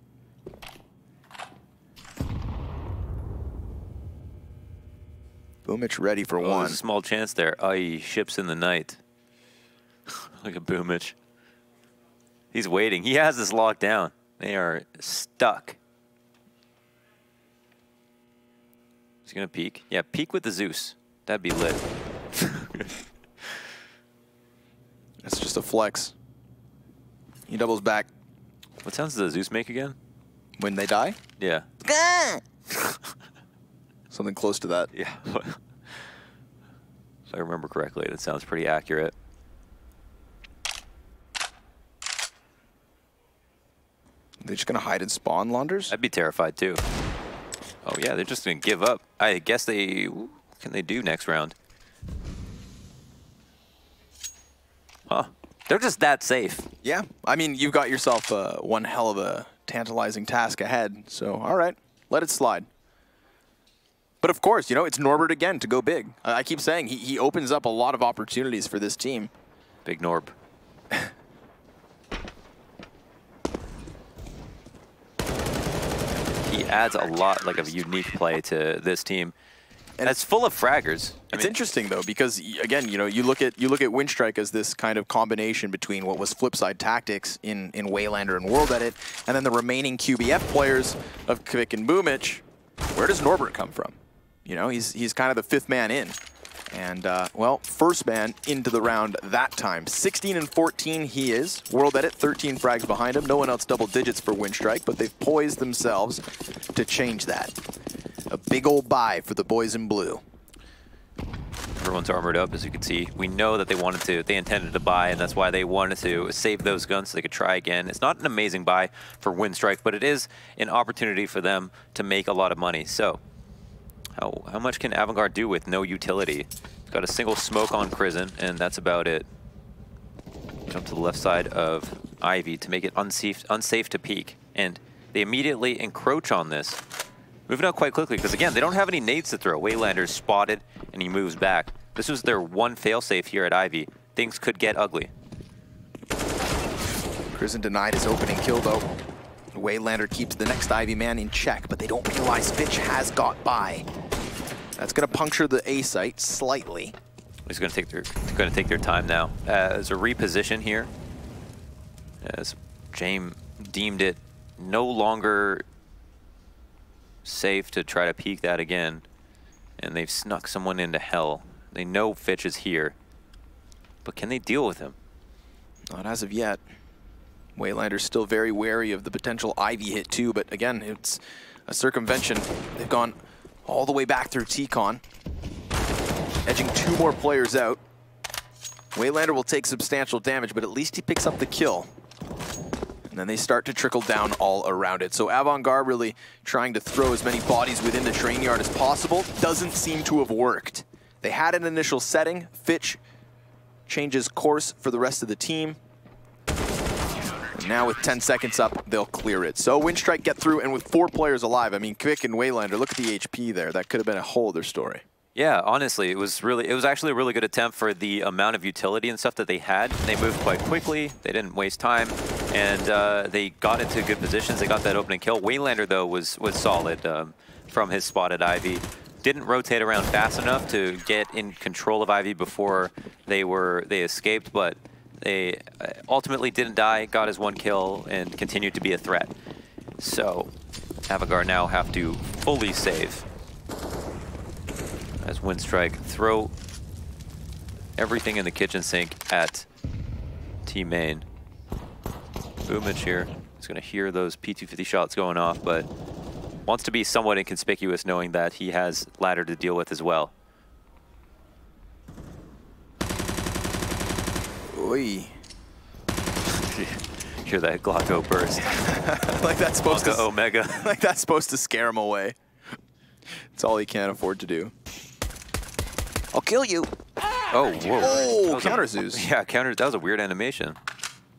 Boomic ready for one. There's a small chance there. Aye, ships in the night. Look at Boomic. He's waiting. He has this locked down. They are stuck. He's gonna peek. Yeah, peek with the Zeus. That'd be lit. That's just a flex. He doubles back. What sounds does the Zeus make again? When they die? Yeah. Something close to that. Yeah. If I remember correctly, that sounds pretty accurate. They're just gonna hide and spawn, Launders? I'd be terrified too. Oh yeah, they're just gonna give up. I guess they, what can they do next round? Huh. They're just that safe. Yeah, I mean, you've got yourself one hell of a tantalizing task ahead, so all right, let it slide. But of course, you know, it's Norbert again to go big. I keep saying he opens up a lot of opportunities for this team. Big Norb. He adds a lot, like, of unique play to this team. And it's full of fraggers. It's interesting though, because again, you know, you look at Winstrike as this kind of combination between what was Flipside Tactics in Waylander and World Edit, and then the remaining QBF players of Kvik and Boomic. Where does Norbert come from? You know, he's kind of the 5th man in. And, well, first man into the round that time. 16 and 14 he is. World Edit, 13 frags behind him. No one else double digits for Winstrike, but they've poised themselves to change that. A big old bye for the boys in blue. Everyone's armored up, as you can see. We know that they intended to buy, and that's why they wanted to save those guns so they could try again. It's not an amazing buy for Winstrike, but it is an opportunity for them to make a lot of money. So, how much can Avangard do with no utility? Got a single smoke on Crizzen, and that's about it. Jump to the left side of Ivy to make it unsafe to peek, and they immediately encroach on this. Moving out quite quickly, because again, they don't have any nades to throw. Waylander's spotted, and he moves back. This was their one failsafe here at Ivy. Things could get ugly. Crizzen denied his opening kill, though. Waylander keeps the next Ivy man in check, but they don't realize Fitch has got by. That's going to puncture the A site slightly. He's going to take their time now. There's a reposition here, as James deemed it no longer safe to try to peek that again, and they've snuck someone into hell. They know Fitch is here, but can they deal with him? Not as of yet. Waylander's still very wary of the potential Ivy hit too, but again, it's a circumvention. They've gone all the way back through T-Con, edging 2 more players out. Waylander will take substantial damage, but at least he picks up the kill. And then they start to trickle down all around it. So Avangard really trying to throw as many bodies within the train yard as possible. Doesn't seem to have worked. They had an initial setting. Fitch changes course for the rest of the team. And now with 10 seconds up, they'll clear it. So Winstrike get through, and with 4 players alive, I mean, Kvik and Waylander, look at the HP there. That could have been a whole other story. Yeah, honestly, it was actually a really good attempt for the amount of utility and stuff that they had. They moved quite quickly, they didn't waste time, and they got into good positions. They got that opening kill. Waylander, though, was solid from his spot at Ivy. Didn't rotate around fast enough to get in control of Ivy before they escaped, but they ultimately didn't die, got his 1 kill, and continued to be a threat. So Avangard now have to fully save, as Winstrike throw everything in the kitchen sink at T-Main. Boomich here is going to hear those P250 shots going off, but wants to be somewhat inconspicuous knowing that he has ladder to deal with as well. Oi. Hear that Glocko burst. Like that's supposed Glocko to Omega. Like that's supposed to scare him away. It's all he can afford to do. I'll kill you. Oh, whoa. Oh, counter Zeus. Yeah, counter. That was a weird animation.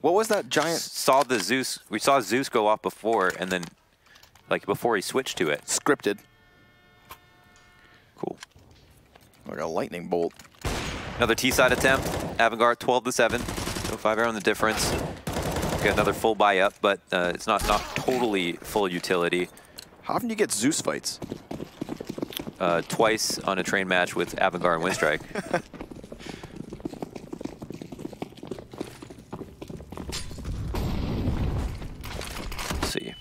What was that giant? Saw the Zeus. We saw Zeus go off before, and then, like, before he switched to it. Scripted. Cool. Like a lightning bolt. Another T-side attempt. Avangard 12-7. So 5 arrow on the difference. Got another full buy up, but it's not totally full utility. How often do you get Zeus fights? Twice on a train match with Avangard and Winstrike. Let's see.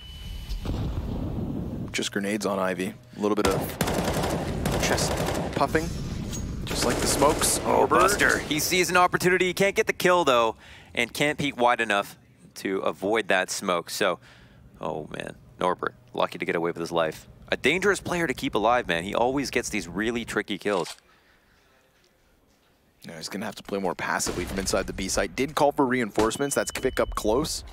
Just grenades on Ivy. A little bit of chest puffing. Just like the smokes. Oh, Buster. He sees an opportunity. He can't get the kill, though, and can't peek wide enough to avoid that smoke. So, oh, man. Norbert, lucky to get away with his life. A dangerous player to keep alive, man. He always gets these really tricky kills. Yeah, he's going to have to play more passively from inside the B site. Did call for reinforcements. That's Kvik up close.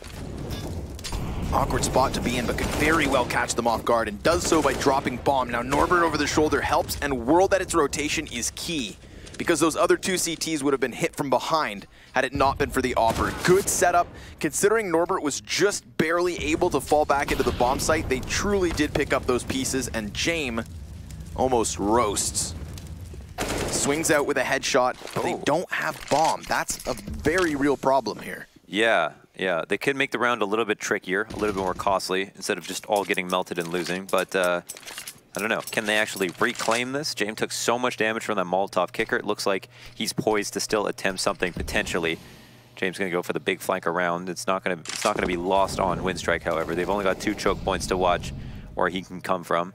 Awkward spot to be in, but could very well catch them off guard, and does so by dropping bomb. Now Norbert over the shoulder helps, and World at its rotation is key, because those other 2 CTs would have been hit from behind had it not been for the Opera. Good setup. Considering Norbert was just barely able to fall back into the bomb site, they truly did pick up those pieces, and James almost roasts. Swings out with a headshot, but they don't have bomb. That's a very real problem here. Yeah, yeah. They could make the round a little bit trickier, a little bit more costly, instead of just all getting melted and losing, but I don't know. Can they actually reclaim this? James took so much damage from that Molotov kicker. It looks like he's poised to still attempt something potentially. James going to go for the big flank around. It's not going to be lost on Winstrike, however. They've only got 2 choke points to watch where he can come from.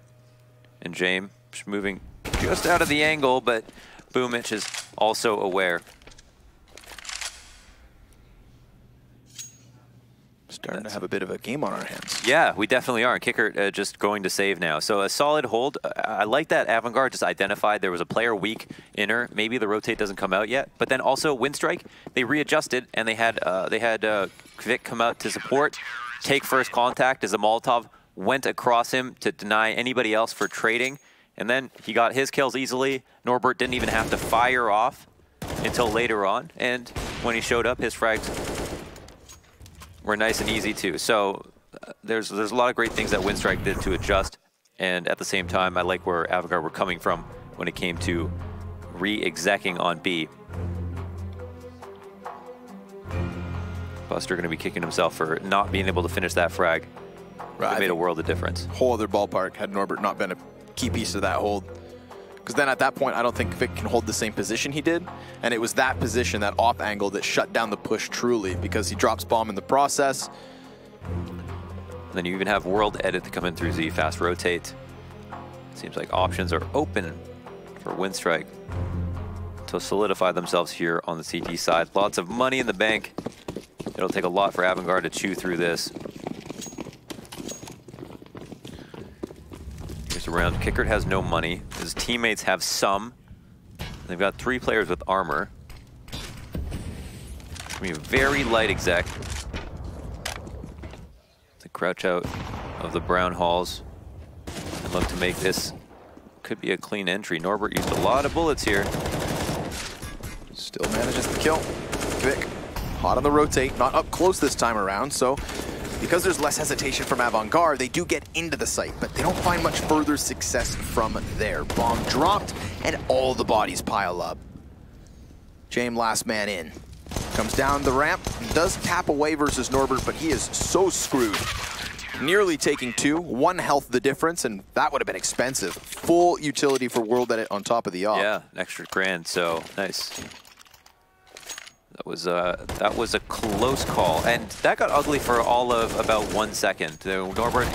And James moving just out of the angle, but Boomich is also aware. Starting to have a bit of a game on our hands. Yeah, we definitely are. Kickert just going to save now. So a solid hold. I like that Avangard just identified there was a player weak inner. Maybe the rotate doesn't come out yet. But then also Windstrike, they readjusted and they had Kvik come out to support, take first contact as the Molotov went across him to deny anybody else for trading. And then he got his kills easily. Norbert didn't even have to fire off until later on. And when he showed up, his frags were nice and easy too. So there's a lot of great things that Windstrike did to adjust, and at the same time, I like where Avangard were coming from when it came to re-execing on B. Buster going to be kicking himself for not being able to finish that frag. Right, it made a world of difference. Whole other ballpark had Norbert not been a key piece of that hold. Because then at that point, I don't think Vic can hold the same position he did. And it was that position, that off angle, that shut down the push truly, because he drops bomb in the process. And then you even have World Edit to come in through Z, fast rotate. Seems like options are open for Windstrike to solidify themselves here on the CT side. Lots of money in the bank. It'll take a lot for Avangard to chew through this. Around. Kickert has no money. His teammates have some. They've got 3 players with armor. I mean, very light exec. To crouch out of the brown halls and look to make this could be a clean entry. Norbert used a lot of bullets here. Still manages the kill. Kvik hot on the rotate, not up close this time around, so because there's less hesitation from Avangard, they do get into the site, but they don't find much further success from there. Bomb dropped, and all the bodies pile up. James, last man in. Comes down the ramp, does tap away versus Norbert, but he is so screwed. Nearly taking 2, 1 health the difference, and that would have been expensive. Full utility for World Edit on top of the op. Yeah, an extra grand, so nice. That was a close call, and that got ugly for all of about 1 second. Norbert,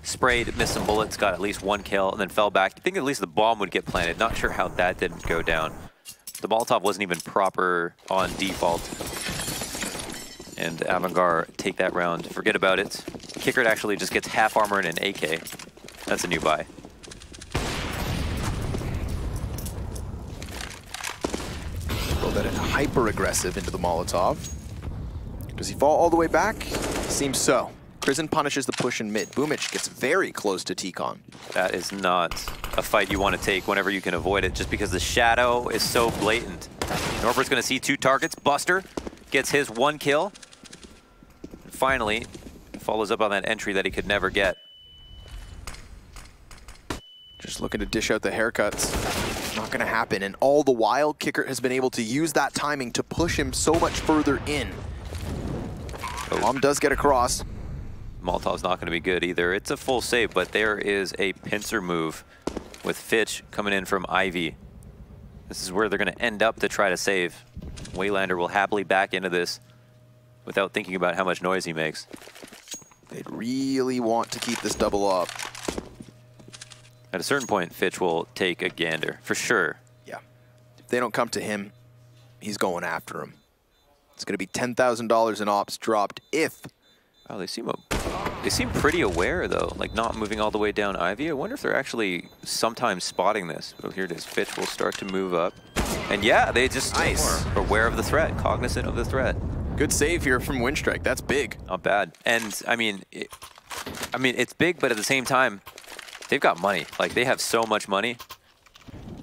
sprayed, missed some bullets, got at least 1 kill, and then fell back. I think at least the bomb would get planted. Not sure how that didn't go down. The Molotov wasn't even proper on default. And Avangard take that round. Forget about it. Kickert actually just gets half armor and an AK. That's a new buy. That is hyper aggressive into the Molotov. Does he fall all the way back? Seems so. Prison punishes the push in mid. Boomich gets very close to T-Con. That is not a fight you want to take whenever you can avoid it, just because the shadow is so blatant. Norbert's going to see 2 targets. Buster gets his 1 kill. And finally, follows up on that entry that he could never get. Just looking to dish out the haircuts. Not going to happen. And all the while, Kickert has been able to use that timing to push him so much further in. Bomb does get across. Molotov's not going to be good either. It's a full save, but there is a pincer move with Fitch coming in from Ivy. This is where they're going to end up to try to save. Waylander will happily back into this without thinking about how much noise he makes. They'd really want to keep this double up. At a certain point, Fitch will take a gander, for sure. Yeah. If they don't come to him, he's going after him. It's going to be $10,000 in ops dropped if... Oh, they seem pretty aware, though, like not moving all the way down Ivy. I wonder if they're actually sometimes spotting this. Oh, here it is. Fitch will start to move up. And yeah, they just are aware of the threat, cognizant of the threat. Good save here from Windstrike. That's big. Not bad. And, I mean, it's big, but at the same time, they've got money. Like, they have so much money.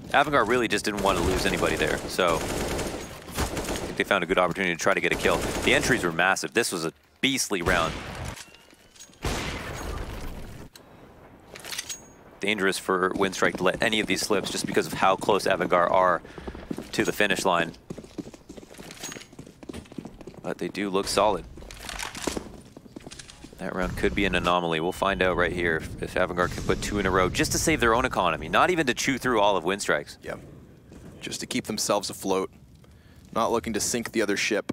Avangard really just didn't want to lose anybody there, so I think they found a good opportunity to try to get a kill. The entries were massive. This was a beastly round. Dangerous for Windstrike to let any of these slips just because of how close Avangard are to the finish line. But they do look solid. That round could be an anomaly. We'll find out right here if Avangard can put 2 in a row just to save their own economy, not even to chew through all of Windstrike's. Yeah, just to keep themselves afloat. Not looking to sink the other ship.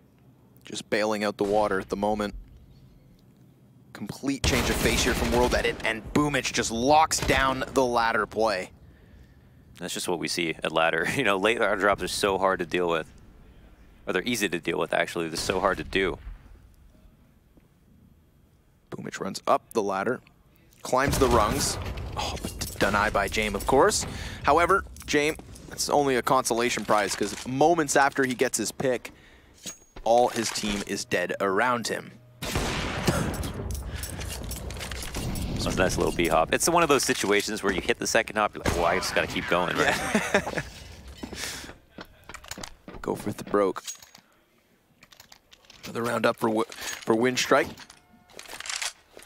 Just bailing out the water at the moment. Complete change of face here from World Edit, and Boomich just locks down the ladder play. That's just what we see at ladder. You know, late ladder drops are so hard to deal with. Or they're easy to deal with, actually. They're so hard to do. Which runs up the ladder, climbs the rungs. Oh, but denied by Jame, of course. However, Jame, it's only a consolation prize because moments after he gets his pick, all his team is dead around him. That's a nice little B-hop. It's one of those situations where you hit the second hop, you're like, well, I just got to keep going, right? Yeah. Go for the broke. Another round up for Windstrike.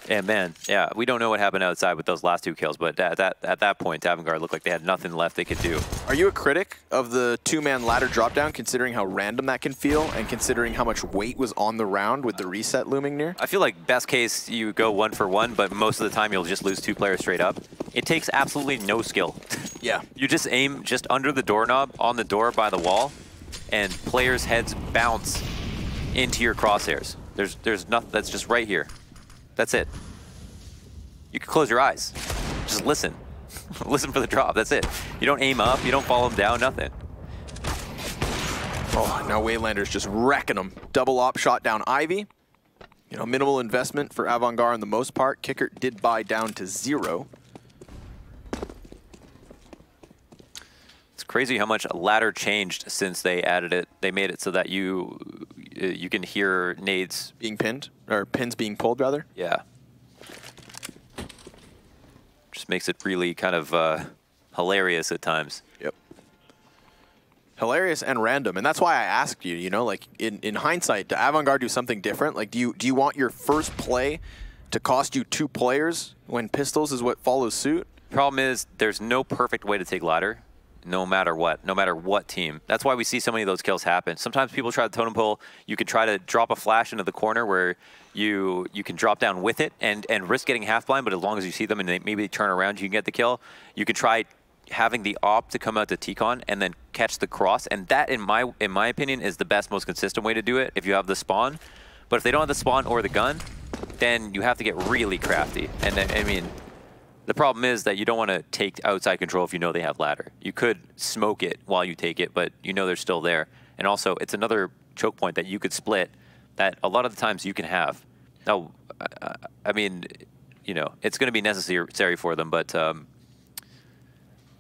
And man, yeah, we don't know what happened outside with those last 2 kills, but at that point, Avangard looked like they had nothing left they could do. Are you a critic of the 2-man ladder dropdown, considering how random that can feel and considering how much weight was on the round with the reset looming near? I feel like best case, you go 1 for 1, but most of the time you'll just lose 2 players straight up. It takes absolutely no skill. Yeah. You just aim just under the doorknob, on the door by the wall, and players' heads bounce into your crosshairs. There's nothing, that's just right here. That's it. You can close your eyes. Just listen. Listen for the drop, that's it. You don't aim up, you don't follow them down, nothing. Oh, now Waylander's just wrecking them. Double op shot down Ivy. You know, minimal investment for Avangard on the most part. Kicker did buy down to 0. It's crazy how much ladder changed since they added it. They made it so that you can hear nades being pinned, or pins being pulled rather. Yeah. Just makes it really kind of hilarious at times. Yep. Hilarious and random, and that's why I asked you. You know, like in hindsight, do Avangard do something different? Like, do you want your first play to cost you 2 players when Pistols is what follows suit? Problem is, there's no perfect way to take ladder. No matter what team. That's why we see so many of those kills happen. Sometimes people try the totem pole. You could try to drop a flash into the corner where you can drop down with it and risk getting half blind, but as long as you see them and maybe they turn around, you can get the kill. You could try having the op to come out to T-Con and then catch the cross, and that, in my opinion, is the best, most consistent way to do it if you have the spawn. But if they don't have the spawn or the gun, then you have to get really crafty. And I mean, the problem is that you don't want to take outside control if you know they have ladder. You could smoke it while you take it, but you know they're still there. And also, it's another choke point that you could split that a lot of the times you can have. Now, I mean, you know, it's going to be necessary for them, but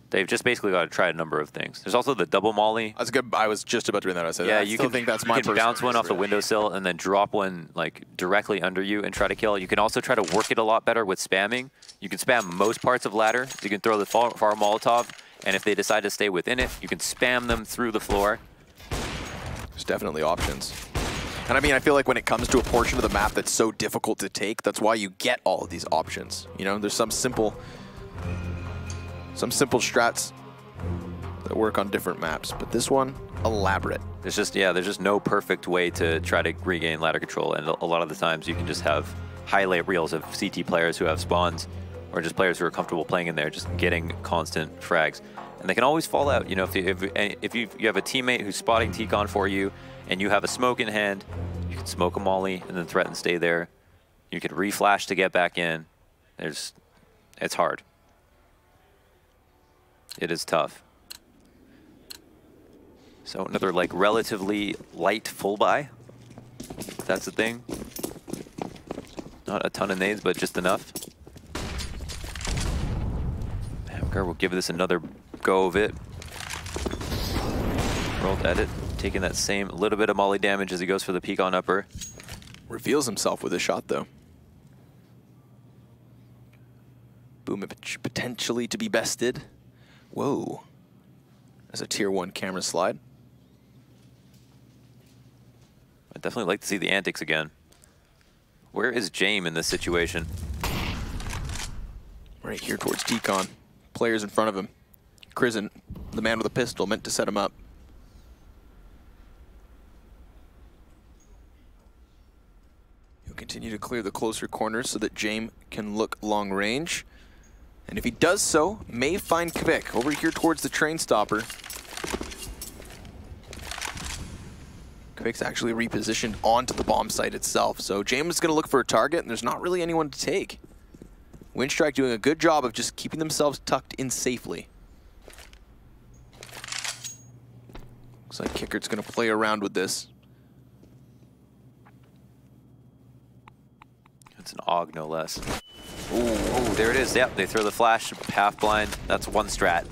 they've just basically got to try a number of things. There's also the double molly. That's good. I was just about to bring that. I said, yeah, you can think that's my. You can bounce one off the windowsill and then drop one like directly under you and try to kill. You can also try to work it a lot better with spamming. You can spam most parts of ladder. You can throw the far Molotov, and if they decide to stay within it, you can spam them through the floor. There's definitely options. And I mean, I feel like when it comes to a portion of the map that's so difficult to take, that's why you get all of these options. You know, there's some simple strats that work on different maps, but this one, elaborate. There's just no perfect way to try to regain ladder control, and a lot of the times you can just have highlight reels of CT players who have spawns, or just players who are comfortable playing in there, just getting constant frags. And they can always fall out. You know, if you have a teammate who's spotting T-Con for you, and you have a smoke in hand, you can smoke a molly and then threaten stay there. You can reflash to get back in. It's hard. It is tough. So another like relatively light full buy. That's the thing. Not a ton of nades, but just enough. Avangard will give this another go of it. Rolled at it, taking that same little bit of molly damage as he goes for the peek on upper. Reveals himself with a shot though. Boom, potentially to be bested. Whoa. That's a tier 1 camera slide. I'd definitely like to see the antics again. Where is Jame in this situation? Right here towards T-Con. Players in front of him. Crizzen, the man with a pistol, meant to set him up. He'll continue to clear the closer corners so that Jame can look long range. And if he does so, may find Kvik over here towards the train stopper. Kvik's actually repositioned onto the bomb site itself. So Jame is going to look for a target, and there's not really anyone to take. Windstrike doing a good job of just keeping themselves tucked in safely. Looks like Kickert's going to play around with this. It's an AUG, no less. Ooh, there it is. Yep, they throw the flash, half blind. That's one strat.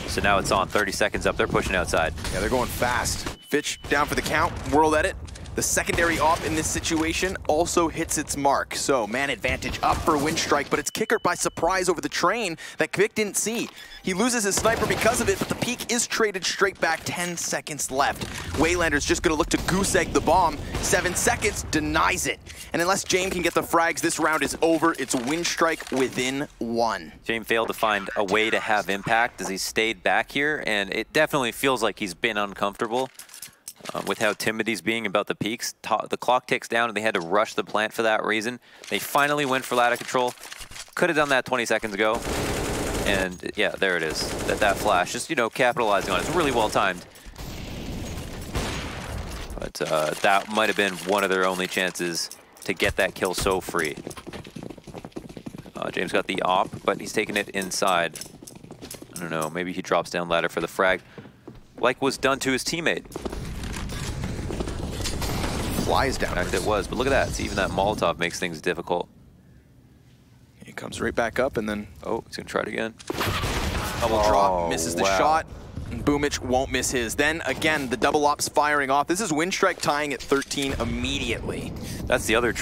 So now it's on, 30 seconds up. They're pushing outside. Yeah, they're going fast. Fitch down for the count, World Edit. The secondary op in this situation also hits its mark. So man advantage up for Windstrike, but it's Kicker by surprise over the train that Kvik didn't see. He loses his sniper because of it, but the peak is traded straight back, 10 seconds left. Waylander's just gonna look to goose egg the bomb. 7 seconds, denies it. And unless James can get the frags, this round is over. It's Windstrike within 1. James failed to find a way to have impact as he stayed back here, and it definitely feels like he's been uncomfortable. With how timid he's being about the peaks. The clock ticks down and they had to rush the plant for that reason. They finally went for ladder control. Could have done that 20 seconds ago. And yeah, there it is. That flash, just, you know, capitalizing on it. It's really well timed. But that might have been one of their only chances to get that kill so free. James got the op, but he's taking it inside. I don't know, maybe he drops down ladder for the frag, like was done to his teammate. Flies down. In fact, it was, but look at that. See, even that Molotov makes things difficult. He comes right back up and then... Oh, he's gonna try it again. Double drop, misses the shot. And Boomich won't miss his. Then again, the double ops firing off. This is Windstrike tying at 13 immediately. That's the other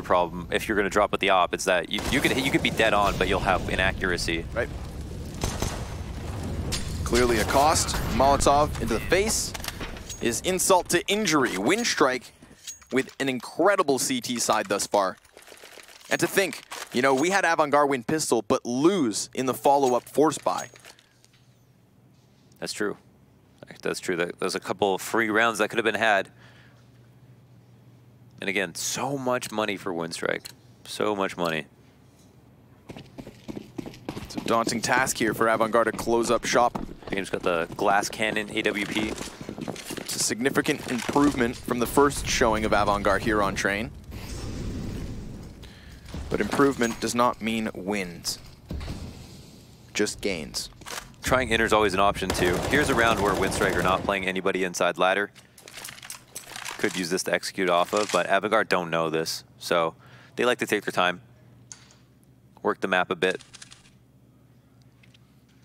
problem. If you're gonna drop with the op, it's that you could be dead on, but you'll have inaccuracy. Right. Clearly a cost. Molotov into the face is insult to injury. Windstrike with an incredible CT side thus far. And to think, you know, we had Avangard win pistol, but lose in the follow-up force buy. That's true. That's true. There's a couple of free rounds that could have been had. And again, so much money for Windstrike. So much money. It's a daunting task here for Avangard to close up shop. James got the glass cannon AWP. It's a significant improvement from the first showing of Avangard here on Train. But improvement does not mean wins. Just gains. Trying inner's always an option too. Here's a round where Windstrike are not playing anybody inside ladder. Could use this to execute off of, but Avangard don't know this. So they like to take their time. Work the map a bit.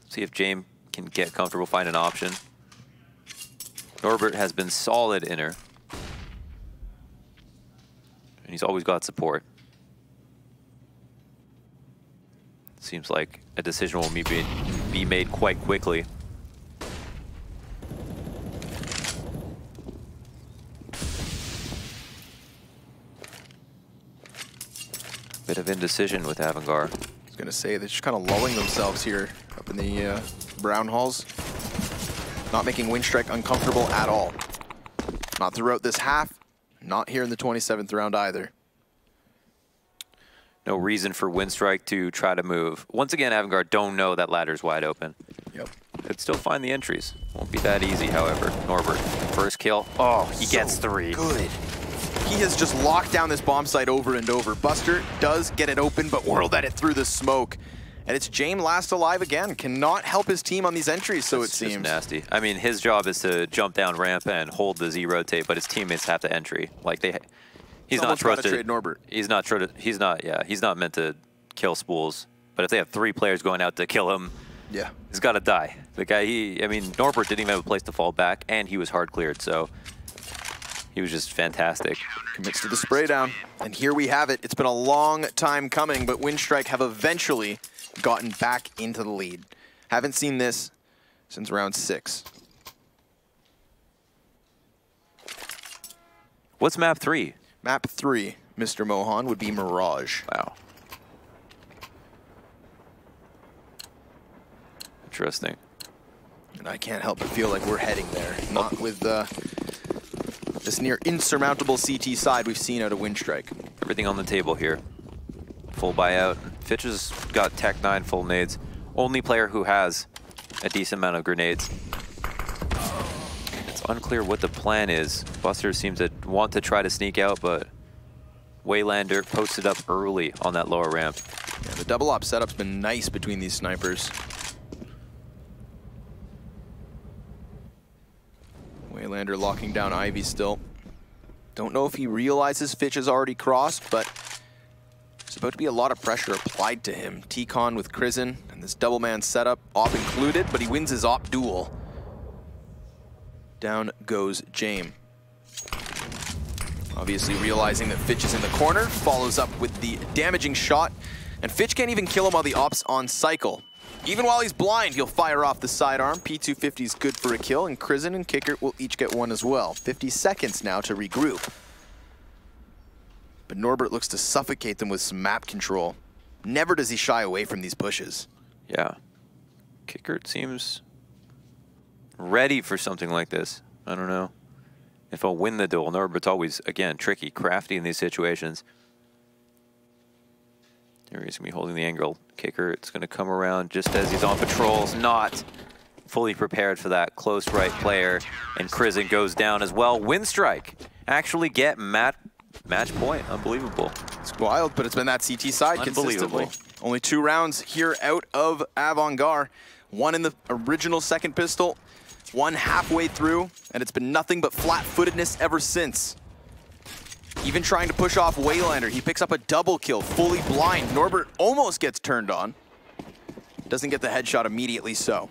See if James can get comfortable, find an option. Norbert has been solid inner. And he's always got support. Seems like a decision will be made quite quickly. Bit of indecision with Avangard. I was gonna say, they're just kind of lulling themselves here up in the brown halls. Not making Windstrike uncomfortable at all. Not throughout this half, not here in the 27th round either. No reason for Windstrike to try to move. Once again, Avangard don't know that ladder's wide open. Yep. Could still find the entries. Won't be that easy, however. Norbert, first kill. Oh, he gets 3. Good. He has just locked down this bomb site over and over. Buster does get it open, but World Edit through the smoke. And it's James last alive again. Cannot help his team on these entries, so it seems. Just nasty. I mean, his job is to jump down ramp and hold the Z rotate, but his teammates have to entry. Like he's not supposed to trade Norbert. He's not meant to kill Spools. But if they have 3 players going out to kill him, yeah, he's got to die. The guy, I mean, Norbert didn't even have a place to fall back, and he was hard cleared, so he was just fantastic. Commits to the spray down, and here we have it. It's been a long time coming, but Windstrike have eventually gotten back into the lead. Haven't seen this since round 6. What's map 3? Map 3, Mr. Mohan, would be Mirage. Wow. Interesting. And I can't help but feel like we're heading there. Not with this near insurmountable CT side we've seen out of Windstrike. Everything on the table here. Full buyout. Fitch has got Tech 9 full nades. Only player who has a decent amount of grenades. It's unclear what the plan is. Buster seems to want to try to sneak out, but Waylander posted up early on that lower ramp. Yeah, the double op setup's been nice between these snipers. Waylander locking down Ivy still. Don't know if he realizes Fitch has already crossed, but There's about to be a lot of pressure applied to him. T-Con with Crizin and this double man setup, op included, but he wins his op duel. Down goes James. Obviously realizing that Fitch is in the corner, follows up with the damaging shot, and Fitch can't even kill him while the op's on cycle. Even while he's blind, he'll fire off the sidearm. P250 is good for a kill, and Crizin and Kickert will each get one as well. 50 seconds now to regroup. But Norbert looks to suffocate them with some map control. Never does he shy away from these pushes. Yeah. Kickert seems ready for something like this. I don't know if I'll win the duel. Norbert's always, again, tricky, crafty in these situations. There he's going to be holding the angle. Kickert's going to come around just as he's on patrols, not fully prepared for that close right player. And Crizin goes down as well. Winstrike actually get match point. Unbelievable. It's wild, but it's been that CT side consistently. Only 2 rounds here out of Avant-Garde. 1 in the original second pistol, 1 halfway through, and it's been nothing but flat-footedness ever since. Even trying to push off Waylander, he picks up a double kill, fully blind. Norbert almost gets turned on. Doesn't get the headshot immediately so.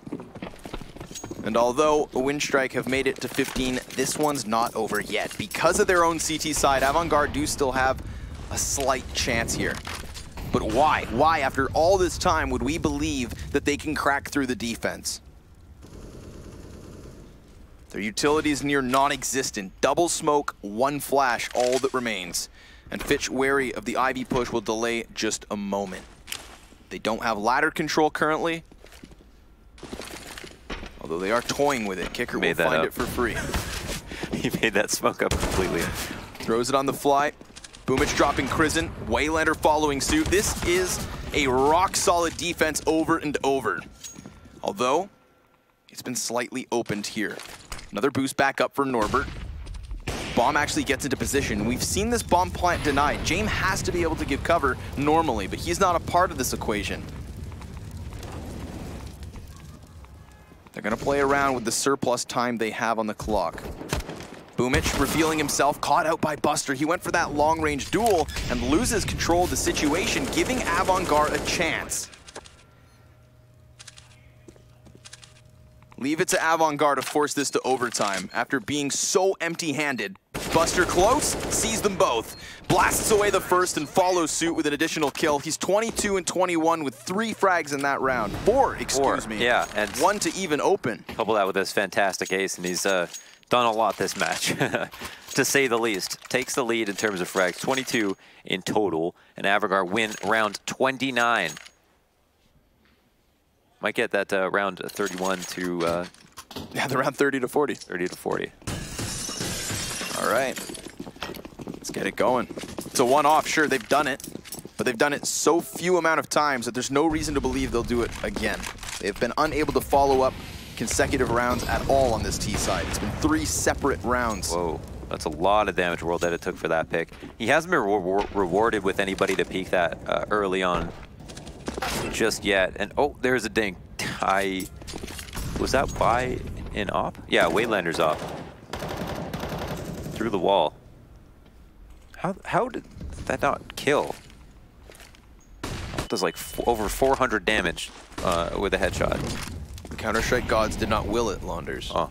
And although Winstrike have made it to 15, this one's not over yet. Because of their own CT side, Avant-Garde do still have a slight chance here. But why? Why, after all this time, would we believe that they can crack through the defense? Their utility is near non-existent. Double smoke, 1 flash, all that remains. And Fitch, wary of the Ivy push, will delay just a moment. They don't have ladder control currently. Although they are toying with it. Kicker will find it for free. He made that smoke up completely. Throws it on the fly. Boomich dropping Crizin. Waylander following suit. This is a rock-solid defense over and over. Although, it's been slightly opened here. Another boost back up for Norbert. Bomb actually gets into position. We've seen this bomb plant denied. James has to be able to give cover normally, but he's not a part of this equation. They're going to play around with the surplus time they have on the clock. Boomich revealing himself, caught out by Buster. He went for that long-range duel and loses control of the situation, giving Avant-Garde a chance. Leave it to Avant-Garde to force this to overtime. After being so empty-handed, Buster close, sees them both. Blasts away the first and follows suit with an additional kill. He's 22 and 21 with 3 frags in that round. 4, excuse me. Yeah, and 1 to even open. Couple that with this fantastic ace, and he's done a lot this match, to say the least. Takes the lead in terms of frags, 22 in total, and Avant-Garde win round 29. Might get that round 31 to... yeah, the round 30 to 40. 30 to 40. All right. Let's get it going. It's a one-off, sure, they've done it. But they've done it so few amount of times that there's no reason to believe they'll do it again. They've been unable to follow up consecutive rounds at all on this T side. It's been 3 separate rounds. Whoa. That's a lot of damage World Edit took for that pick. He hasn't been rewarded with anybody to peek that early on just yet. And oh, there's a dink. Was that by an op? Yeah, Waylander's op. Through the wall. How did that not kill? Does like over 400 damage with a headshot. The Counter-Strike gods did not will it, Launders. Oh.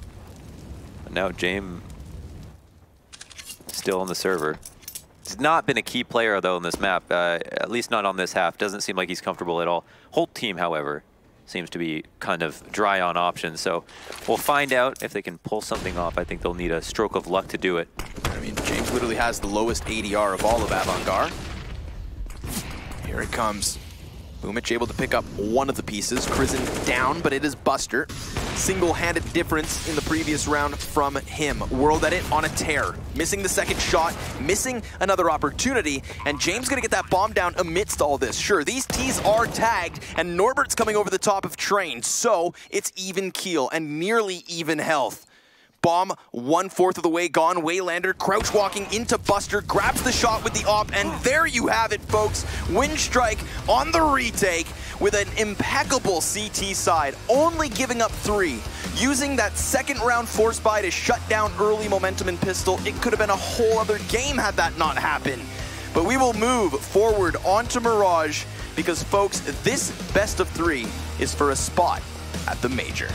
And now James still on the server. He's not been a key player, though, in this map, at least not on this half. Doesn't seem like he's comfortable at all. Whole team, however, seems to be kind of dry on options. So we'll find out if they can pull something off. I think they'll need a stroke of luck to do it. I mean, James literally has the lowest ADR of all of Avant-Garde. Here it comes. Boomich able to pick up one of the pieces. Crizin down, but it is Buster. Single-handed difference in the previous round from him. World Edit on a tear. Missing the second shot, missing another opportunity, and James gonna get that bomb down amidst all this. Sure, these T's are tagged, and Norbert's coming over the top of Train, so it's even keel and nearly even health. Bomb 1/4 of the way gone. Waylander crouch walking into Buster, grabs the shot with the op, and there you have it, folks. Winstrike on the retake with an impeccable CT side, only giving up 3. Using that second round force buy to shut down early momentum in pistol, it could have been a whole other game had that not happened. But we will move forward onto Mirage because, folks, this best of 3 is for a spot at the Major.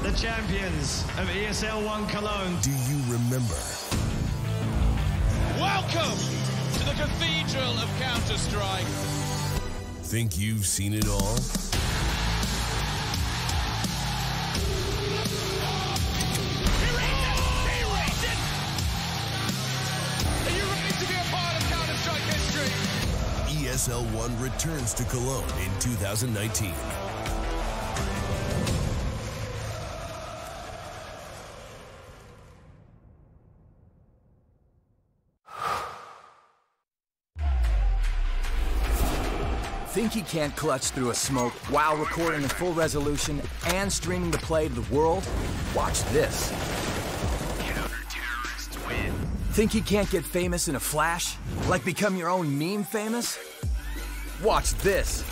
The champions of ESL One Cologne. Do you remember? Welcome to the Cathedral of Counter-Strike. Think you've seen it all? Are you ready to be a part of Counter-Strike history? ESL One returns to Cologne in 2019. Think he can't clutch through a smoke while recording in full resolution and streaming the play to the world? Watch this. Counter-terrorists win. Think he can't get famous in a flash? Like become your own meme famous? Watch this.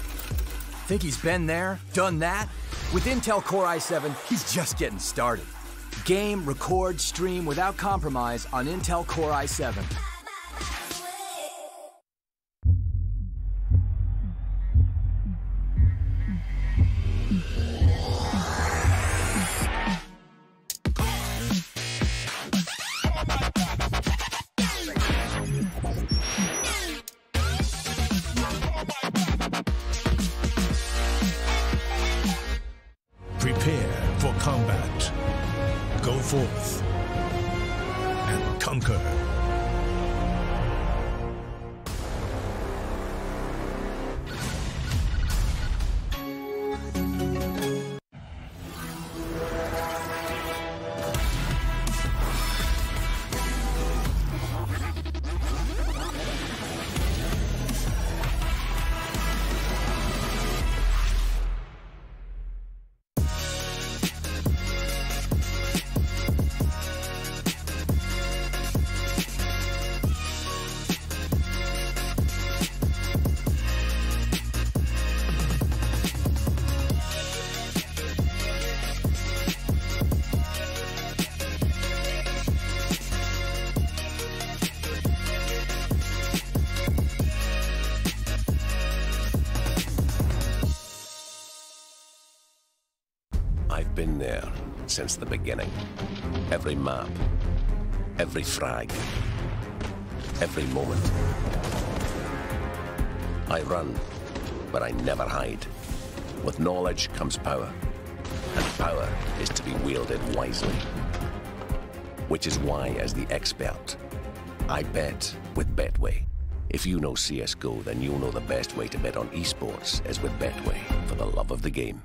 Think he's been there, done that? With Intel Core i7, he's just getting started. Game, record, stream without compromise on Intel Core i7. Prepare for combat. Go forth and conquer. I've been there since the beginning. Every map, every frag, every moment. I run, but I never hide. With knowledge comes power, and power is to be wielded wisely. Which is why, as the expert, I bet with Betway. If you know CSGO, then you'll know the best way to bet on esports is with Betway, for the love of the game.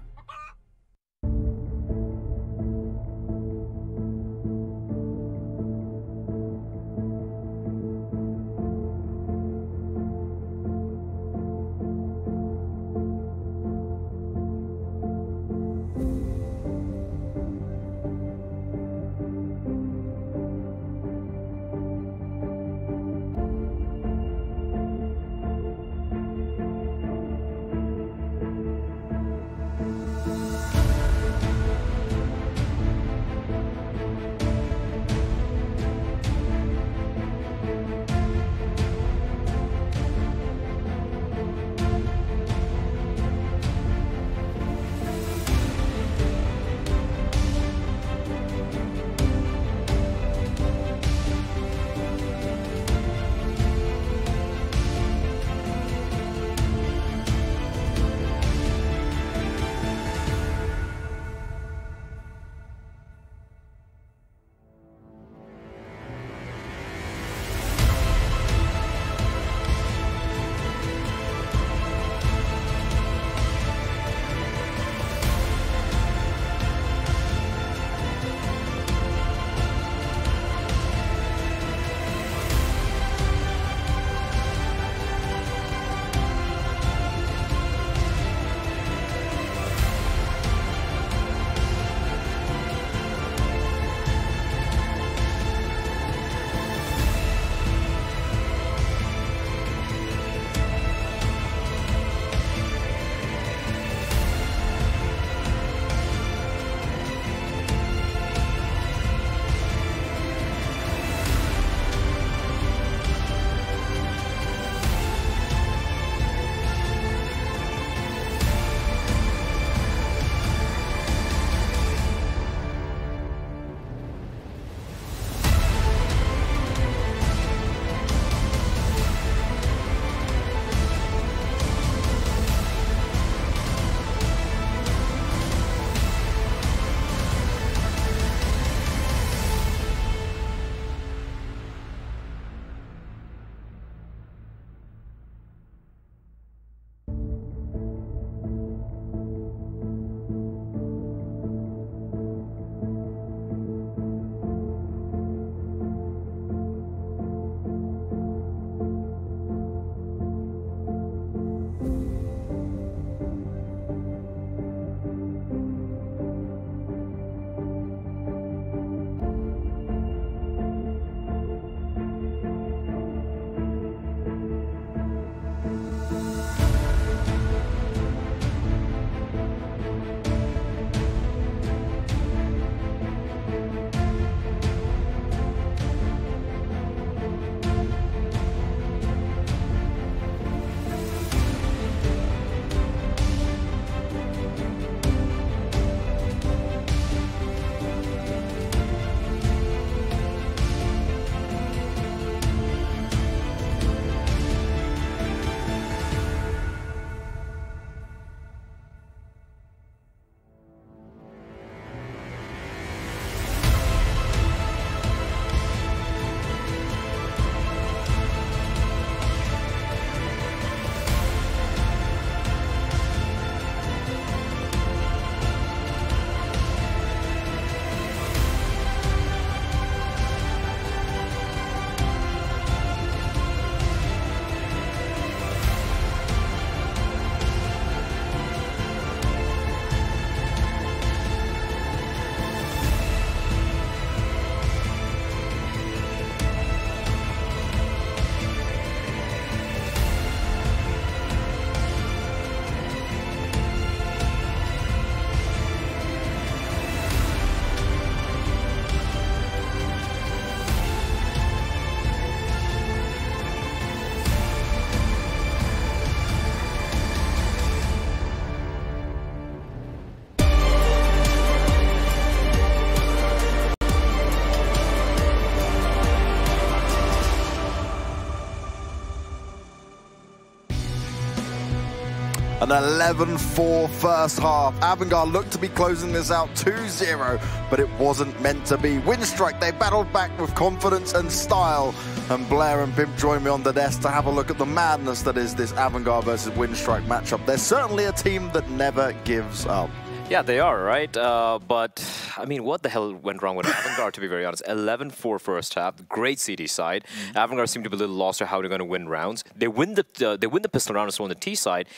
An 11-4 first half. Avangard looked to be closing this out 2-0, but it wasn't meant to be. Winstrike, they battled back with confidence and style. And Blair and Pimp join me on the desk to have a look at the madness that is this Avangard versus Winstrike matchup. They're certainly a team that never gives up. Yeah, they are, right? But, I mean, what the hell went wrong with Avangard, to be very honest? 11-4 first half, great CD side. Avangard seemed to be a little lost to how they're going to win rounds. They win the pistol round on the T side,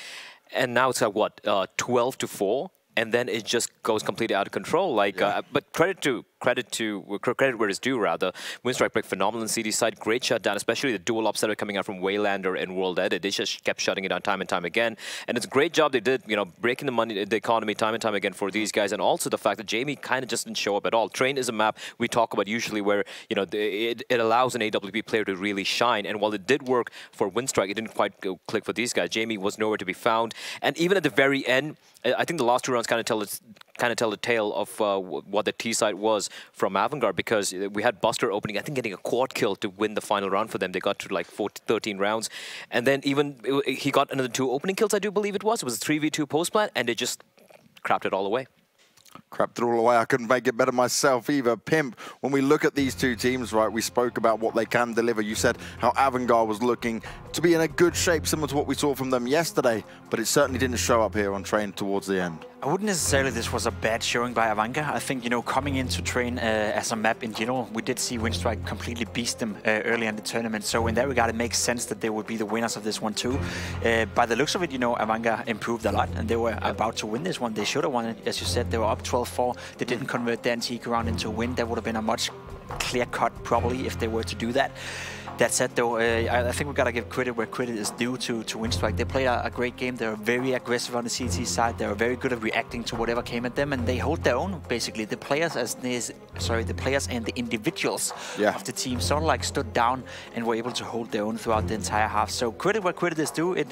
and now it's at, what, 12-4? And then it just goes completely out of control. Like, but credit where it's due, rather. Winstrike played phenomenal in CD side, great shutdown, especially the dual ops that are coming out from Waylander and World Edit. They just kept shutting it down time and time again. And it's a great job they did, you know, breaking the economy time and time again for these guys. And also the fact that Jamie kind of just didn't show up at all. Train is a map we talk about usually where, you know, it allows an AWP player to really shine. And while it did work for Winstrike, it didn't quite click for these guys. Jamie was nowhere to be found. And even at the very end, I think the last 2 rounds kind of tell the tale of what the T side was from Avangard, because we had Buster opening, I think getting a quad kill to win the final round for them. They got to like 13 rounds, and then even he got another 2 opening kills, I do believe it was. It was a 3v2 post plant, and they just crapped it all away. Crapped it all away. I couldn't make it better myself either. Pimp, when we look at these two teams, right, we spoke about what they can deliver. You said how Avangard was looking to be in a good shape, similar to what we saw from them yesterday, but it certainly didn't show up here on Train towards the end. I wouldn't necessarily this was a bad showing by Avangard. I think, you know, coming into Train as a map in general, we did see Winstrike completely beast them early in the tournament. So in that regard, it makes sense that they would be the winners of this one too. By the looks of it, you know, Avangard improved a lot, and they were about to win this one. They should have won it. As you said, they were up 12-4. They didn't convert the antique round into a win. That would have been a much clear cut probably if they were to do that. That said, though, I think we've got to give credit where credit is due to Winstrike. They played a great game. They're very aggressive on the CT side. They're very good at reacting to whatever came at them, and they hold their own, basically. The players the players and the individuals of the team sort of like stood down and were able to hold their own throughout the entire half. So credit where credit is due. It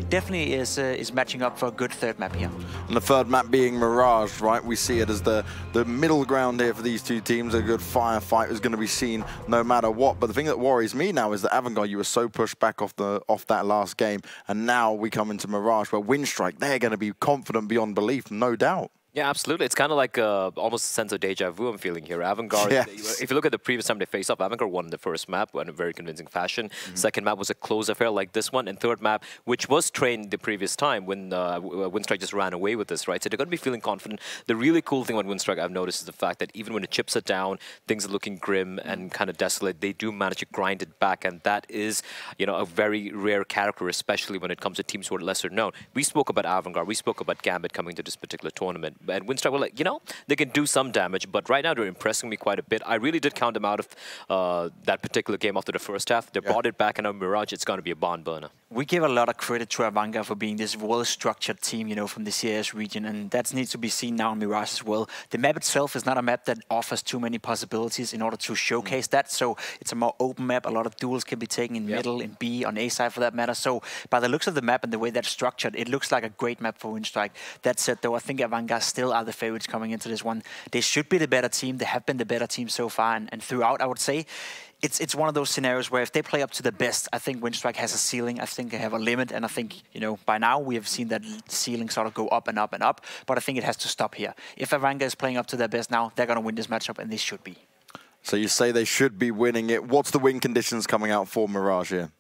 definitely is matching up for a good third map here. And the third map being Mirage, right? We see it as the middle ground here for these two teams. A good firefight is going to be seen no matter what. But the thing that worries me now is that Avangard, you were so pushed back off that last game, and now we come into Mirage where Winstrike, they're going to be confident beyond belief, no doubt. Yeah, absolutely. It's kind of like almost a sense of deja vu I'm feeling here. Avangard, if you look at the previous time they faced up, Avangard won the first map in a very convincing fashion. Second map was a close affair like this one. And third map, which was trained the previous time when Winstrike just ran away with this, right? So they're going to be feeling confident. The really cool thing about Winstrike I've noticed is the fact that even when the chips are down, things are looking grim and kind of desolate, they do manage to grind it back. And that is, you know, a very rare character, especially when it comes to teams who are lesser known. We spoke about Avangard. We spoke about Gambit coming to this particular tournament. And Winstrike were like, you know, they can do some damage, but right now they're impressing me quite a bit. I really did count them out of that particular game after the first half. They brought it back, and on Mirage, it's going to be a barn burner. We give a lot of credit to Avangard for being this well-structured team, you know, from the CIS region, and that needs to be seen now in Mirage as well. The map itself is not a map that offers too many possibilities in order to showcase that, so it's a more open map. A lot of duels can be taken in middle, in B, on A side for that matter. So by the looks of the map and the way that's structured, it looks like a great map for Winstrike. That said, though, I think Avangard still are the favorites coming into this one. They should be the better team. They have been the better team so far, and throughout, I would say. It's one of those scenarios where if they play up to the best, I think Winstrike has a ceiling. I think they have a limit, and I think, you know, by now we have seen that ceiling sort of go up and up and up, but I think it has to stop here. If Avangard is playing up to their best now, they're going to win this matchup, and they should be. So you say they should be winning it. What's the win conditions coming out for Mirage here?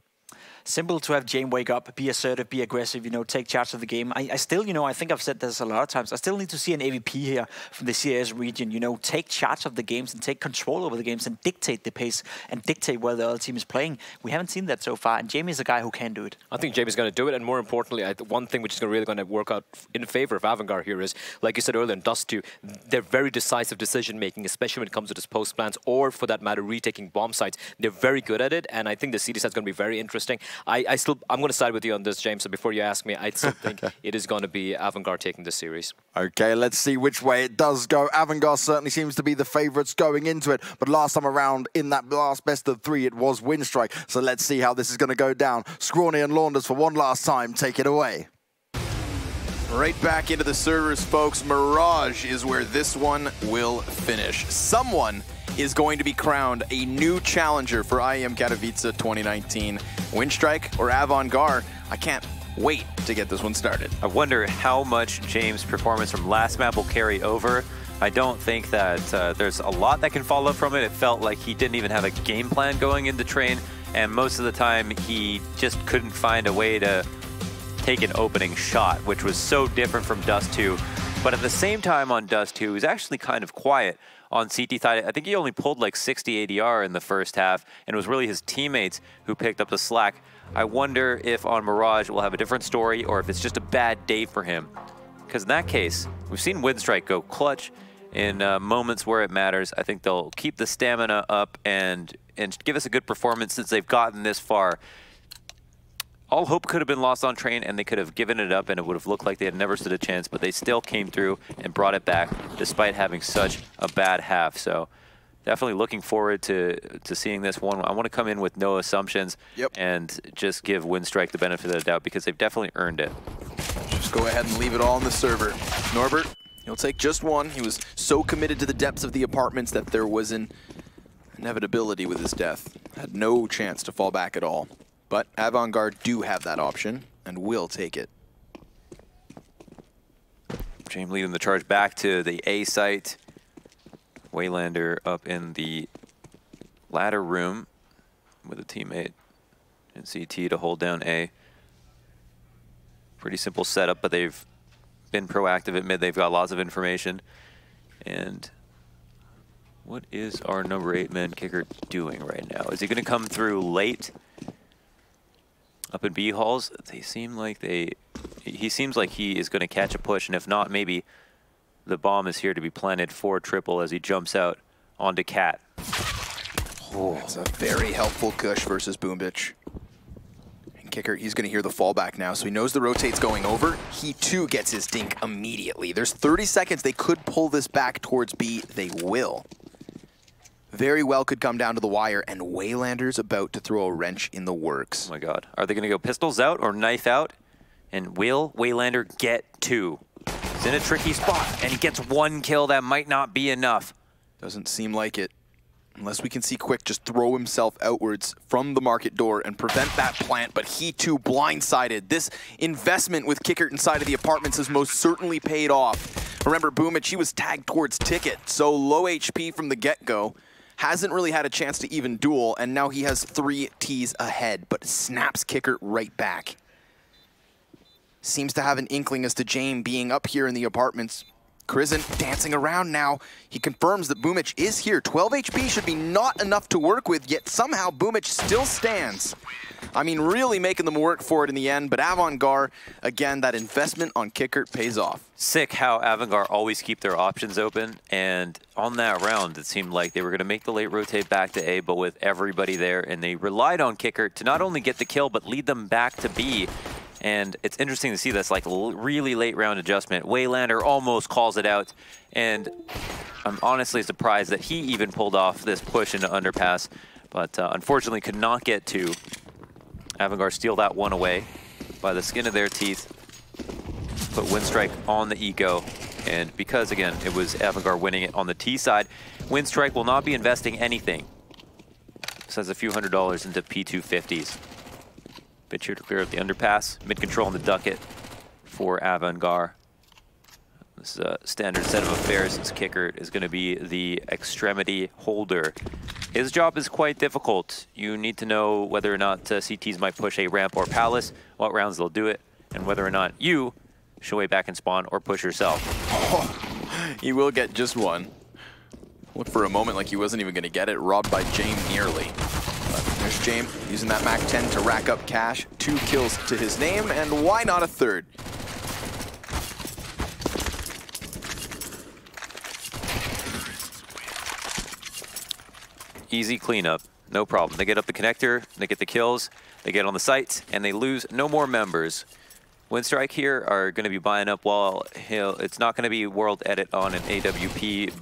Simple to have Jame wake up, be assertive, be aggressive, you know, take charge of the game. I still, you know, I think I've said this a lot of times, I still need to see an AVP here from the CIS region, you know, take charge of the games and take control over the games and dictate the pace and dictate where the other team is playing. We haven't seen that so far, and Jamie is a guy who can do it. I think Jamie's going to do it, and more importantly, one thing which is really going to work out in favor of Avangard here is, like you said earlier in Dust 2, they're very decisive decision-making, especially when it comes to this post plans, or for that matter, retaking bomb sites. They're very good at it, and I think the CD set's going to be very interesting. I'm going to side with you on this, James. So before you ask me, I still think it is going to be Avangard taking this series. Okay, let's see which way it does go. Avangard certainly seems to be the favourites going into it, but last time around, in that last best of three, it was Winstrike. So let's see how this is going to go down. Scrawny and Launders for one last time. Take it away. Right back into the servers, folks. Mirage is where this one will finish. Someone is going to be crowned a new challenger for IEM Katowice 2019. Winstrike or Avangard? I can't wait to get this one started. I wonder how much James' performance from last map will carry over. I don't think that there's a lot that can follow from it. It felt like he didn't even have a game plan going into train, and most of the time he just couldn't find a way to take an opening shot, which was so different from Dust 2. But at the same time on Dust 2, he was actually kind of quiet on CT side. I think he only pulled like 60 ADR in the first half, and it was really his teammates who picked up the slack. I wonder if on Mirage we'll have a different story, or if it's just a bad day for him. Because in that case, we've seen Winstrike go clutch in moments where it matters. I think they'll keep the stamina up and give us a good performance since they've gotten this far. All hope could have been lost on train, and they could have given it up, and it would have looked like they had never stood a chance, but they still came through and brought it back despite having such a bad half. So definitely looking forward to seeing this one. I want to come in with no assumptions and just give Winstrike the benefit of the doubt, because they've definitely earned it. Just go ahead and leave it all on the server. Norbert, he'll take just one. He was so committed to the depths of the apartments that there was an inevitability with his death. Had no chance to fall back at all. But Avangard do have that option and will take it. James leading the charge back to the A site. Waylander up in the ladder room with a teammate in CT to hold down A. Pretty simple setup, but they've been proactive at mid. They've got lots of information. And what is our number 8 man kicker doing right now? Is he going to come through late? Up in B halls, they seem like he seems like he is going to catch a push, and if not, maybe the bomb is here to be planted for Triple as he jumps out onto Cat. Oh, that's a very helpful Kush versus Boombitch. And Kicker, he's going to hear the fallback now, so he knows the rotate's going over. He too gets his dink immediately. There's 30 seconds. They could pull this back towards B. They will. Very well could come down to the wire, and Waylander's about to throw a wrench in the works. Oh my god. Are they going to go pistols out or knife out? And will Waylander get 2? He's in a tricky spot, and he gets 1 kill. That might not be enough. Doesn't seem like it. Unless we can see Quick just throw himself outwards from the market door and prevent that plant, but he too blindsided. This investment with Kickert inside of the apartments has most certainly paid off. Remember, Boomich, he was tagged towards Ticket, so low HP from the get-go. Hasn't really had a chance to even duel, and now he has 3 Ts ahead, but snaps Kickert right back. Seems to have an inkling as to James being up here in the apartments. Krizen dancing around now. He confirms that Boomich is here. 12 HP should be not enough to work with, yet somehow Boomich still stands. I mean, really making them work for it in the end, but Avangard, again, that investment on Kickert pays off. Sick how Avangard always keep their options open, and on that round, it seemed like they were going to make the late rotate back to A, but with everybody there, and they relied on Kickert to not only get the kill, but lead them back to B. And it's interesting to see this like really late round adjustment. Waylander almost calls it out, and I'm honestly surprised that he even pulled off this push into underpass, but unfortunately could not get to. Avangard steal that one away by the skin of their teeth. Put Winstrike on the eco, and because again it was Avangard winning it on the T side, Winstrike will not be investing anything besides a few $100s into P250s. Bit here to clear up the underpass. Mid control on the ducket for Avangard. This is a standard set of affairs since Kickert is going to be the extremity holder. His job is quite difficult. You need to know whether or not CTs might push a ramp or palace, what rounds they'll do it, and whether or not you should wait back and spawn or push yourself. Oh, he will get just one. Looked for a moment like he wasn't even going to get it. Robbed by James nearly. There's James using that MAC-10 to rack up cash. 2 kills to his name, and why not a third? Easy cleanup, no problem. They get up the connector, they get the kills, they get on the site, and they lose no more members. Winstrike here are going to be buying up while it's not going to be world edit on an AWP.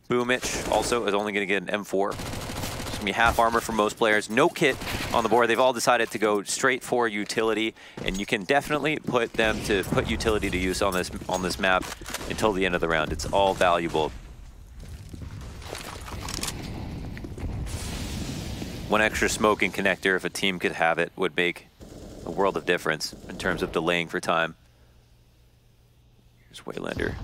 Boomich also is only going to get an M4. It's going to be half armor for most players. No kit on the board. They've all decided to go straight for utility, and you can definitely put utility to use on this map until the end of the round. It's all valuable. One extra smoke and connector, if a team could have it, would make a world of difference in terms of delaying for time. Here's Waylander.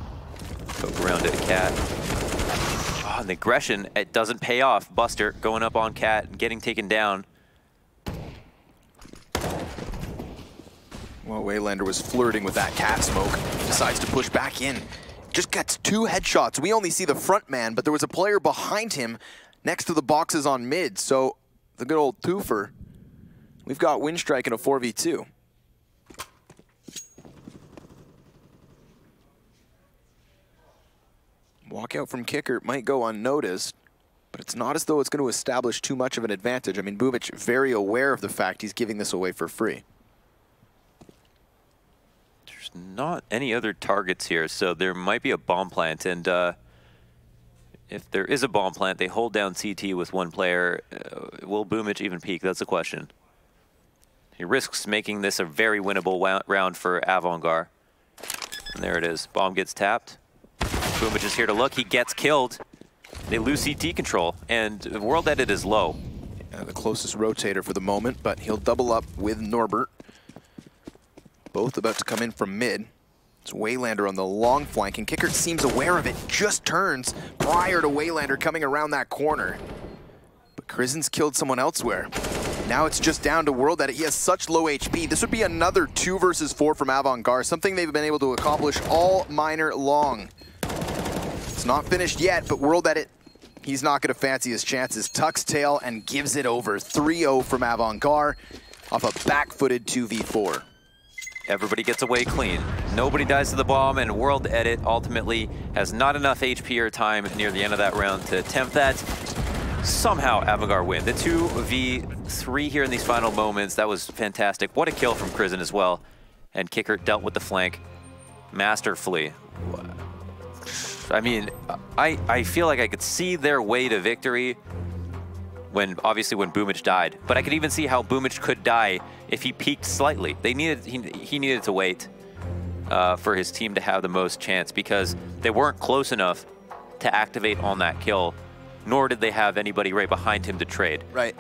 Poke around at Cat. Oh, and the aggression, it doesn't pay off. Buster going up on Cat and getting taken down. Well, Waylander was flirting with that Cat smoke. Decides to push back in. Just gets 2 headshots. We only see the front man, but there was a player behind him next to the boxes on mid. So the good old twofer. We've got Windstrike in a 4v2. Walkout from Kicker might go unnoticed, but it's not as though it's going to establish too much of an advantage. I mean, Boombl very aware of the fact he's giving this away for free. There's not any other targets here, so there might be a bomb plant, and if there is a bomb plant, they hold down CT with 1 player. Will Boombl even peek? That's the question. He risks making this a very winnable round for Avangard. And there it is. Bomb gets tapped. Boombl is here to look. He gets killed. They lose CT control, and World Edit is low. Yeah, the closest rotator for the moment, but he'll double up with Norbert. Both about to come in from mid. It's Waylander on the long flank, and Kicker seems aware of it. Just turns prior to Waylander coming around that corner. But Krizen's killed someone elsewhere. Now it's just down to World Edit. He has such low HP. This would be another 2 versus 4 from Avangard, something they've been able to accomplish all minor long. It's not finished yet, but World Edit, he's not going to fancy his chances. Tucks tail and gives it over. 3-0 from Avangard off a back-footed 2v4. Everybody gets away clean. Nobody dies to the bomb, and World Edit ultimately has not enough HP or time near the end of that round to attempt that. Somehow Avangard win. The 2v3 here in these final moments, that was fantastic. What a kill from Krizen as well. And Kicker dealt with the flank masterfully. I mean, I feel like I could see their way to victory obviously when Boombl died. But I could even see how Boombl could die if he peaked slightly. He needed to wait for his team to have the most chance, because they weren't close enough to activate on that kill, nor did they have anybody right behind him to trade. Right.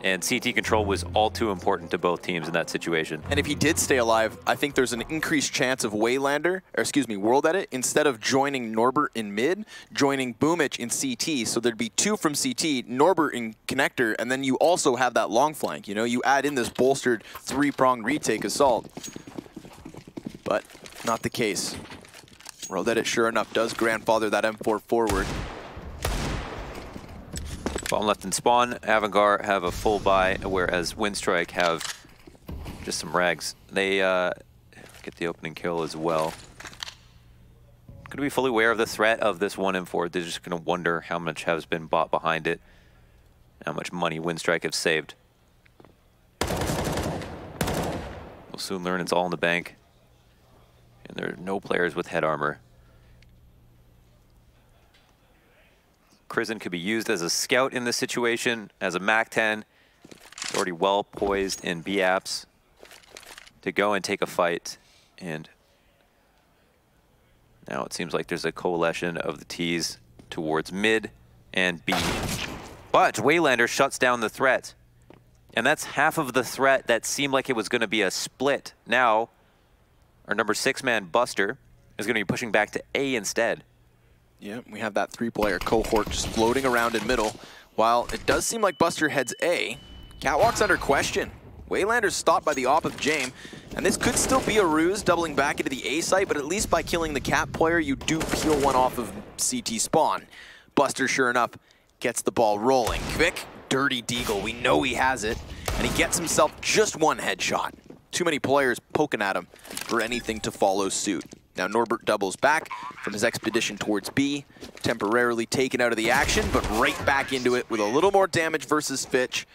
And CT control was all too important to both teams in that situation. And if he did stay alive, I think there's an increased chance of World Edit, instead of joining Norbert in mid, joining Boombl in CT. So there'd be 2 from CT, Norbert in connector, and then you also have that long flank. You know, you add in this bolstered 3-pronged retake assault. But not the case. World Edit, sure enough, does grandfather that M4 forward. Bomb left in spawn. Avangard have a full buy, whereas Windstrike have just some rags. They get the opening kill as well. Going to be fully aware of the threat of this 1M4. They're just going to wonder how much has been bought behind it, how much money Windstrike have saved. We'll soon learn it's all in the bank. And there are no players with head armor. Krizen could be used as a scout in this situation, as a MAC-10. He's already well poised in B-apps to go and take a fight. And now it seems like there's a coalition of the T's towards mid and B. But Waylander shuts down the threat. And that's half of the threat that seemed like it was going to be a split. Now, our number 6-man Buster is going to be pushing back to A instead. Yeah, we have that 3-player cohort just floating around in middle. While it does seem like Buster heads A, Catwalk's under question. Waylander's stopped by the op of Jame, and this could still be a ruse doubling back into the A site, but at least by killing the Cat player, you do peel one off of CT spawn. Buster, sure enough, gets the ball rolling. Quick, dirty deagle, we know he has it, and he gets himself just 1 headshot. Too many players poking at him for anything to follow suit. Now Norbert doubles back from his expedition towards B, temporarily taken out of the action, but right back into it with a little more damage versus Fitch.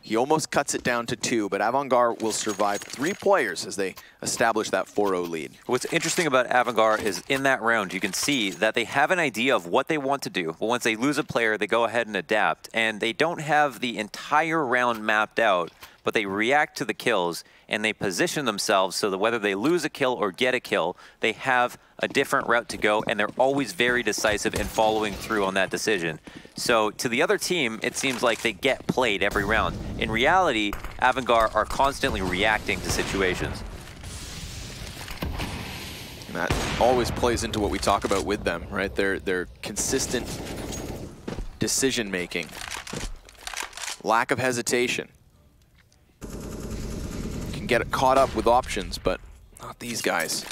He almost cuts it down to 2, but Avangard will survive 3 players as they establish that 4-0 lead. What's interesting about Avangard is in that round, you can see that they have an idea of what they want to do. But once they lose a player, they go ahead and adapt. And they don't have the entire round mapped out, but they react to the kills and they position themselves so that whether they lose a kill or get a kill, they have a different route to go, and they're always very decisive in following through on that decision. So to the other team, it seems like they get played every round. In reality, Avangar are constantly reacting to situations. And that always plays into what we talk about with them, right? Their consistent decision-making. Lack of hesitation. Can get caught up with options, but not these guys.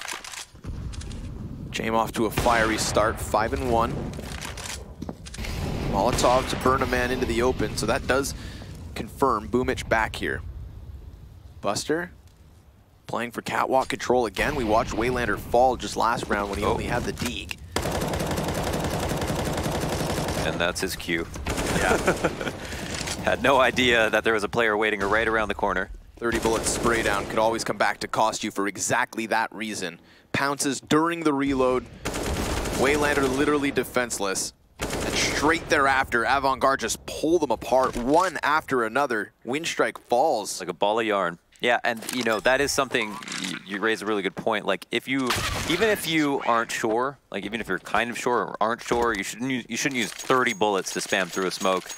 Jame off to a fiery start, 5-1. Molotov to burn a man into the open, so that does confirm Boomich back here. Buster playing for catwalk control again. We watched Waylander fall just last round when he only had the Deeg. And that's his cue. Yeah. Had no idea that there was a player waiting right around the corner. 30 bullet spray down could always come back to cost you for exactly that reason. Pounces during the reload. Waylander literally defenseless. And straight thereafter, Avangar just pull them apart one after another. Windstrike falls. Like a ball of yarn. Yeah, and you know, that is something, you raise a really good point. Like even if you aren't sure, like even if you're kind of sure or aren't sure, you shouldn't use 30 bullets to spam through a smoke.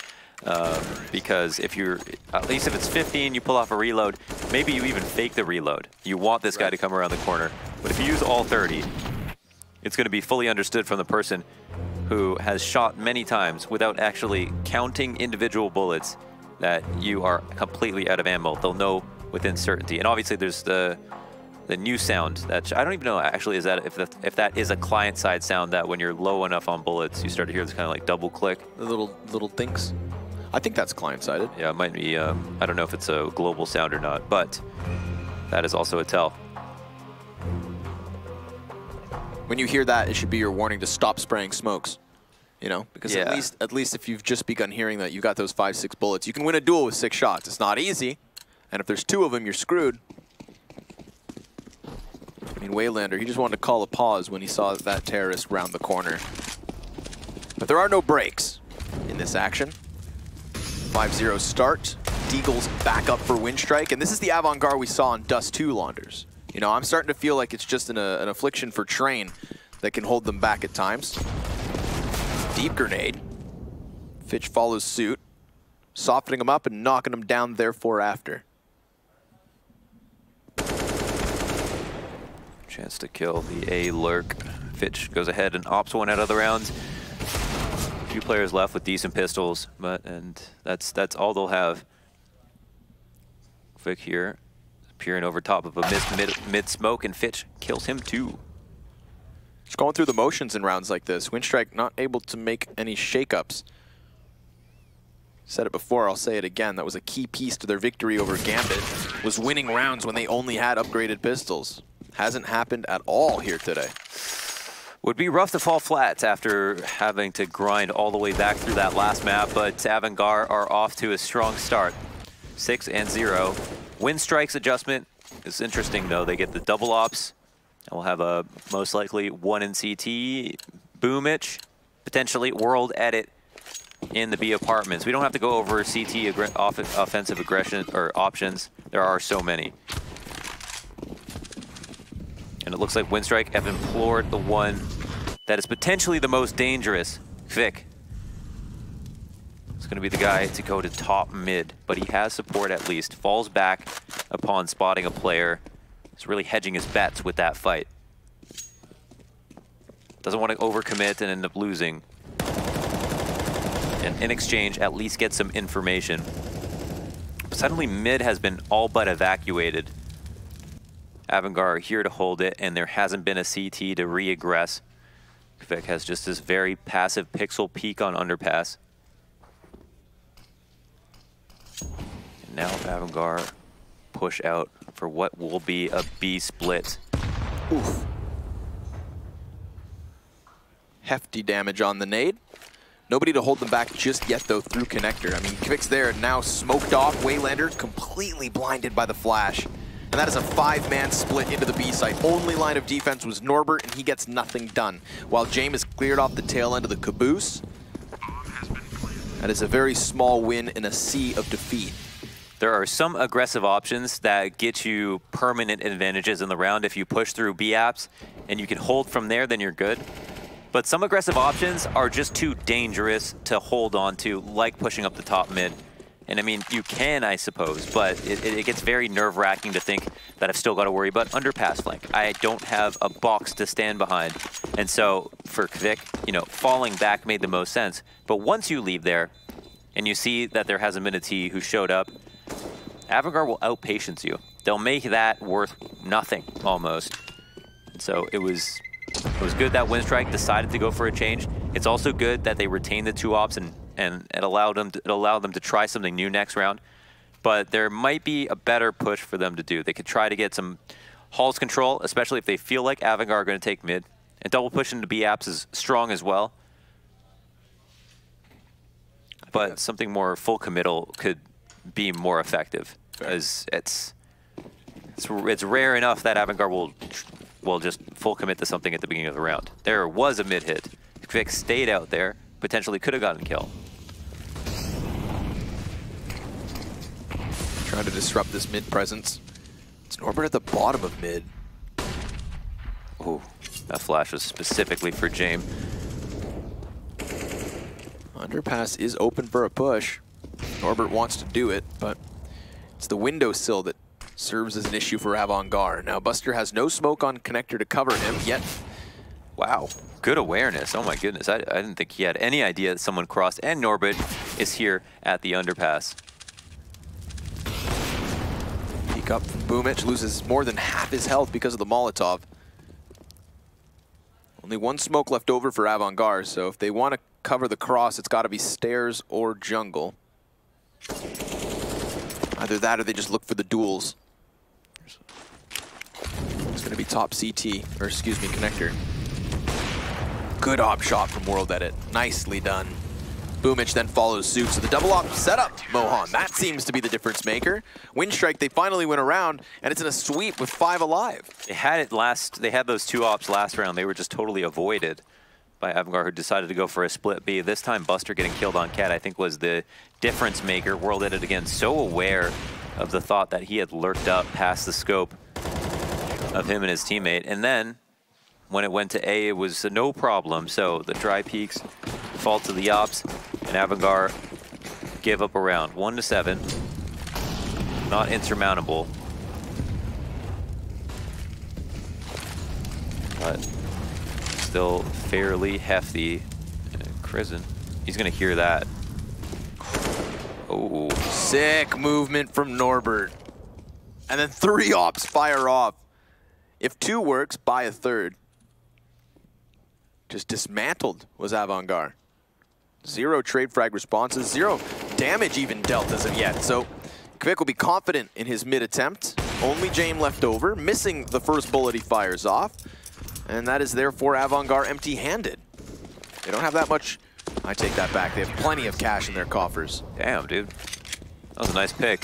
Because if you're, at least if it's 15, you pull off a reload, maybe you even fake the reload. You want this guy to come around the corner. But if you use all 30, it's going to be fully understood from the person who has shot many times without actually counting individual bullets that you are completely out of ammo. They'll know within certainty. And obviously there's the new sound that I don't even know actually is that if that is a client side sound that when you're low enough on bullets you start to hear this kind of like double click. The little thinks. I think that's client-sided. Yeah, it might be. I don't know if it's a global sound or not, but that is also a tell. When you hear that, it should be your warning to stop spraying smokes. You know, because Yeah. at least if you've just begun hearing that you got those 5-6 bullets, you can win a duel with 6 shots. It's not easy, and if there's 2 of them, you're screwed. I mean, Waylander, he just wanted to call a pause when he saw that terrorist round the corner. But there are no breaks in this action. 5-0 start. Deagle's back up for Windstrike, and this is the Avangar we saw on Dust 2 launders. You know, I'm starting to feel like it's just an affliction for Train that can hold them back at times. Deep grenade. Fitch follows suit, softening him up and knocking him down therefore after. Chance to kill the A lurk. Fitch goes ahead and opts one out of the rounds. Few players left with decent pistols, and that's all they'll have. Vic here, peering over top of a mid smoke, and Fitch kills him too. Just going through the motions in rounds like this. Windstrike not able to make any shakeups. Said it before, I'll say it again. That was a key piece to their victory over Gambit, was winning rounds when they only had upgraded pistols. Hasn't happened at all here today. Would be rough to fall flat after having to grind all the way back through that last map, but Avangar are off to a strong start. 6-0. Windstrike's adjustment is interesting though. They get the double ops. And we'll have a most likely 1 in CT. Boomich, potentially World Edit in the B apartments. We don't have to go over CT offensive aggression or options. There are so many. And it looks like Windstrike have implored the one that is potentially the most dangerous, Vic. It's going to be the guy to go to top mid, but he has support at least. Falls back upon spotting a player. He's really hedging his bets with that fight. Doesn't want to overcommit and end up losing. And in exchange, at least get some information. Suddenly mid has been all but evacuated. Avangar are here to hold it, and there hasn't been a CT to re-aggress. Kvik has just this very passive pixel peek on underpass. And now Avangar push out for what will be a B split. Oof. Hefty damage on the nade. Nobody to hold them back just yet, though, through connector. I mean, Kvik's there, now smoked off. Waylander completely blinded by the flash. And that is a 5-man split into the B site. Only line of defense was Norbert, and he gets nothing done. While James is cleared off the tail end of the caboose. That is a very small win in a sea of defeat. There are some aggressive options that get you permanent advantages in the round. If you push through B apps and you can hold from there, then you're good. But some aggressive options are just too dangerous to hold on to, like pushing up the top mid. And I mean, you can, I suppose, but it gets very nerve-wracking to think that I've still got to worry about underpass flank. I don't have a box to stand behind. And so for Kvik, you know, falling back made the most sense. But once you leave there and you see that there hasn't been a T who showed up, Avangard will outpatience you. They'll make that worth nothing, almost. And so it was good that Winstrike decided to go for a change. It's also good that they retained the 2 ops and it allowed them to try something new next round. But there might be a better push for them to do. They could try to get some Halls control, especially if they feel like Avangard are going to take mid. And double push into B apps is strong as well. But something more full committal could be more effective, as it's rare enough that Avangard will just full commit to something at the beginning of the round. There was a mid hit. Kvik stayed out there, potentially could have gotten kill. Trying to disrupt this mid presence. It's Norbert at the bottom of mid. Ooh, that flash was specifically for James. Underpass is open for a push. Norbert wants to do it, but it's the windowsill that serves as an issue for Avangard. Now Buster has no smoke on connector to cover him yet. Wow, good awareness. Oh my goodness, I didn't think he had any idea that someone crossed, and Norbert is here at the underpass. Peek up from Boomich, loses more than half his health because of the Molotov. Only 1 smoke left over for Avangard, so if they want to cover the cross, it's got to be stairs or jungle. Either that or they just look for the duels. It's going to be top CT, or excuse me, connector. Good op shot from World Edit. Nicely done. Boomich then follows suit. So the double op setup, Mohan. That seems to be the difference maker. Winstrike, they finally went around, and it's in a sweep with 5 alive. They had those 2 ops last round. They were just totally avoided by Avangard, who decided to go for a split B. This time, Buster getting killed on Cat, I think, was the difference maker. World Edit, again, so aware of the thought that he had lurked up past the scope of him and his teammate. And then, when it went to A, it was no problem. So the dry peaks fall to the ops, and Avangard give up a round. 1-7. Not insurmountable. But still fairly hefty. Crizzen, he's going to hear that. Oh, sick movement from Norbert. And then 3 ops fire off. If 2 works, buy a 3rd. Just dismantled was Avangard. 0 trade frag responses, 0 damage even dealt as of yet. So Kvik will be confident in his mid attempt. Only James left over, missing the first bullet he fires off. And that is therefore Avangard empty-handed. They don't have that much. I take that back. They have plenty of cash in their coffers. Damn, dude. That was a nice pick.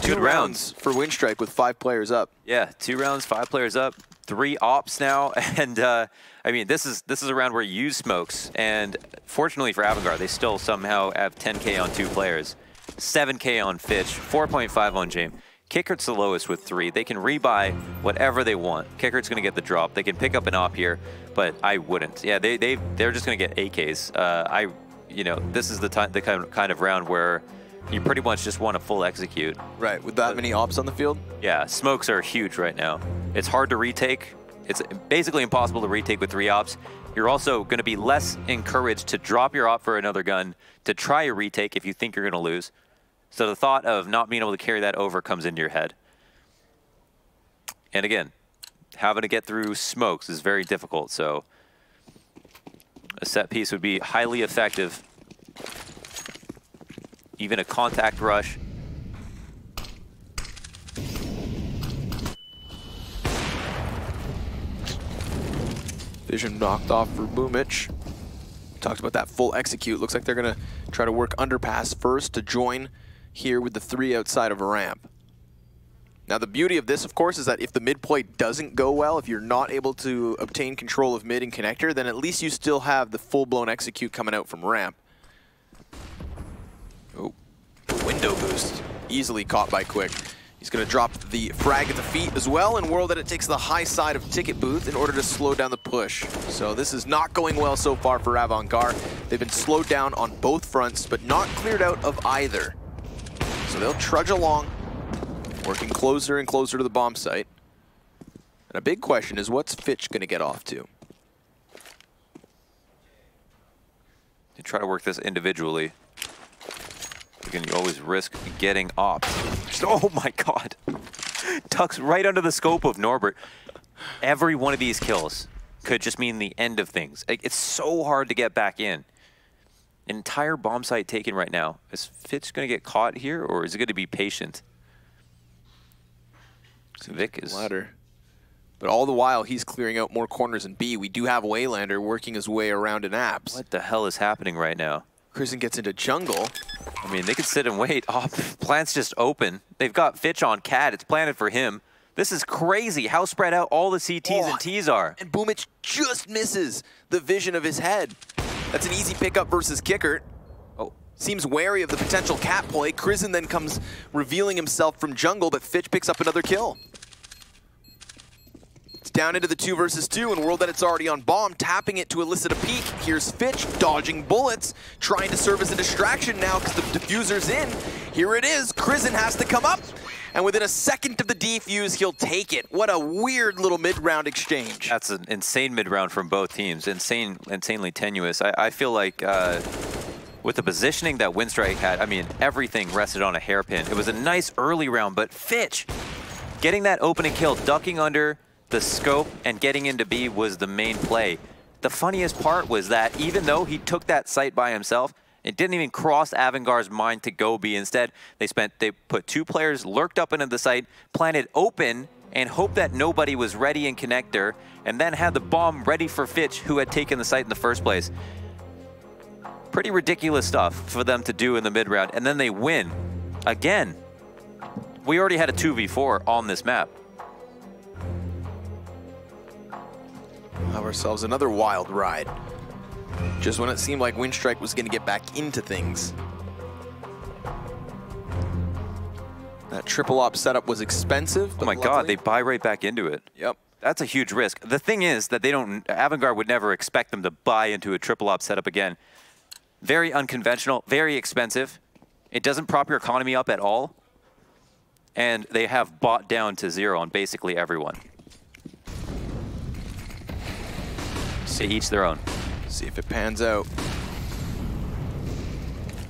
2 rounds for Winstrike with 5 players up. Yeah, 2 rounds, 5 players up. 3 ops now, and I mean, this is a round where you use smokes, and fortunately for Avangard, they still somehow have 10K on 2 players, 7K on Fitch, 4.5 on James. Kickert's the lowest with 3. They can rebuy whatever they want. Kickert's going to get the drop. They can pick up an op here, but I wouldn't. Yeah, they're just going to get AKs. You know, this is the kind of round where you pretty much just want to full execute. Right, with that many ops on the field? Yeah, smokes are huge right now. It's hard to retake. It's basically impossible to retake with 3 ops. You're also going to be less encouraged to drop your op for another gun to try a retake if you think you're going to lose. So the thought of not being able to carry that over comes into your head. And again, having to get through smokes is very difficult, so a set piece would be highly effective. Even a contact rush. Vision knocked off for Boomich. Talked about that full execute. Looks like they're going to try to work underpass first to join here with the 3 outside of a ramp. Now the beauty of this, of course, is that if the mid play doesn't go well, if you're not able to obtain control of mid and connector, then at least you still have the full-blown execute coming out from ramp. Oh, window boost. easily caught by Quick. He's going to drop the frag at the feet as well, and World Edit takes the high side of Ticket Booth in order to slow down the push. So this is not going well so far for Avangard. They've been slowed down on both fronts, but not cleared out of either. So they'll trudge along, working closer and closer to the bomb site. And a big question is, what's Fitch going to get off to? You try to work this individually. Again, you always risk getting off. Oh my god. Tucks right under the scope of Norbert. Every one of these kills could just mean the end of things. It's so hard to get back in. An entire bomb site taken right now. Is Fitch going to get caught here, or is it going to be patient? So Vic is... Ladder. But all the while, he's clearing out more corners in B. We do have Waylander working his way around in Abs. What the hell is happening right now? Crizzen gets into jungle. I mean, they could sit and wait. Oh, plant's just open. They've got Fitch on Cat. It's planted for him. This is crazy how spread out all the CTs and Ts are. And Boomich just misses the vision of his head. That's an easy pickup versus Kickert. Oh, seems wary of the potential Cat play. Crizzen then comes revealing himself from jungle, but Fitch picks up another kill. It's down into the 2 versus 2, and World Edit's already on bomb, tapping it to elicit a peek. Here's Fitch dodging bullets, trying to serve as a distraction now because the diffuser's in. Here it is. Crizzen has to come up, and within a second of the defuse, he'll take it. What a weird little mid-round exchange. That's an insane mid-round from both teams. Insanely tenuous. I feel like with the positioning that Winstrike had, I mean, everything rested on a hairpin. It was a nice early round, but Fitch getting that opening kill, ducking under the scope and getting into B was the main play. The funniest part was that even though he took that site by himself, it didn't even cross Avangard's mind to go B. Instead, they put 2 players lurked up into the site, planted open, and hoped that nobody was ready in connector, and then had the bomb ready for Fitch, who had taken the site in the first place. Pretty ridiculous stuff for them to do in the mid-round, and then they win. Again, we already had a 2v4 on this map. Have ourselves another wild ride. Just when it seemed like Winstrike was going to get back into things. That triple op setup was expensive. Oh my god, they buy right back into it. Yep. That's a huge risk. The thing is that Avangard would never expect them to buy into a triple op setup again. Very unconventional, very expensive. It doesn't prop your economy up at all. And they have bought down to 0 on basically everyone. To each their own. See if it pans out.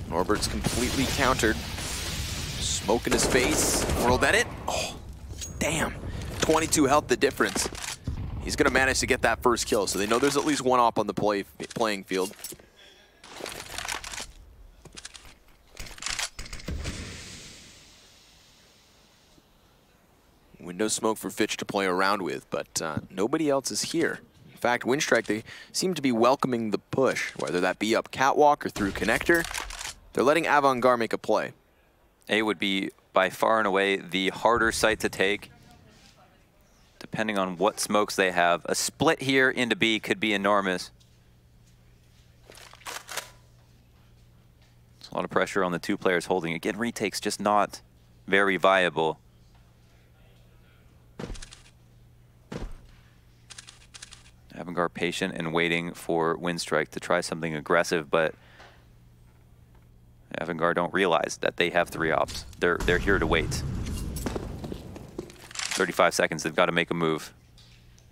Norbert's completely countered. Smoke in his face. World Edit. Oh, damn. 22 health the difference. He's going to manage to get that first kill, so they know there's at least one op on the playing field. Window smoke for Fitch to play around with, but nobody else is here. In fact, Winstrike, they seem to be welcoming the push, whether that be up catwalk or through connector. They're letting Avangard make a play. A would be by far and away the harder site to take, depending on what smokes they have. A split here into B could be enormous. There's a lot of pressure on the 2 players holding. Again, retake's just not very viable. Avangard patient and waiting for Winstrike to try something aggressive, but Avangard don't realize that they have 3 ops. They're here to wait. 35 seconds, they've got to make a move.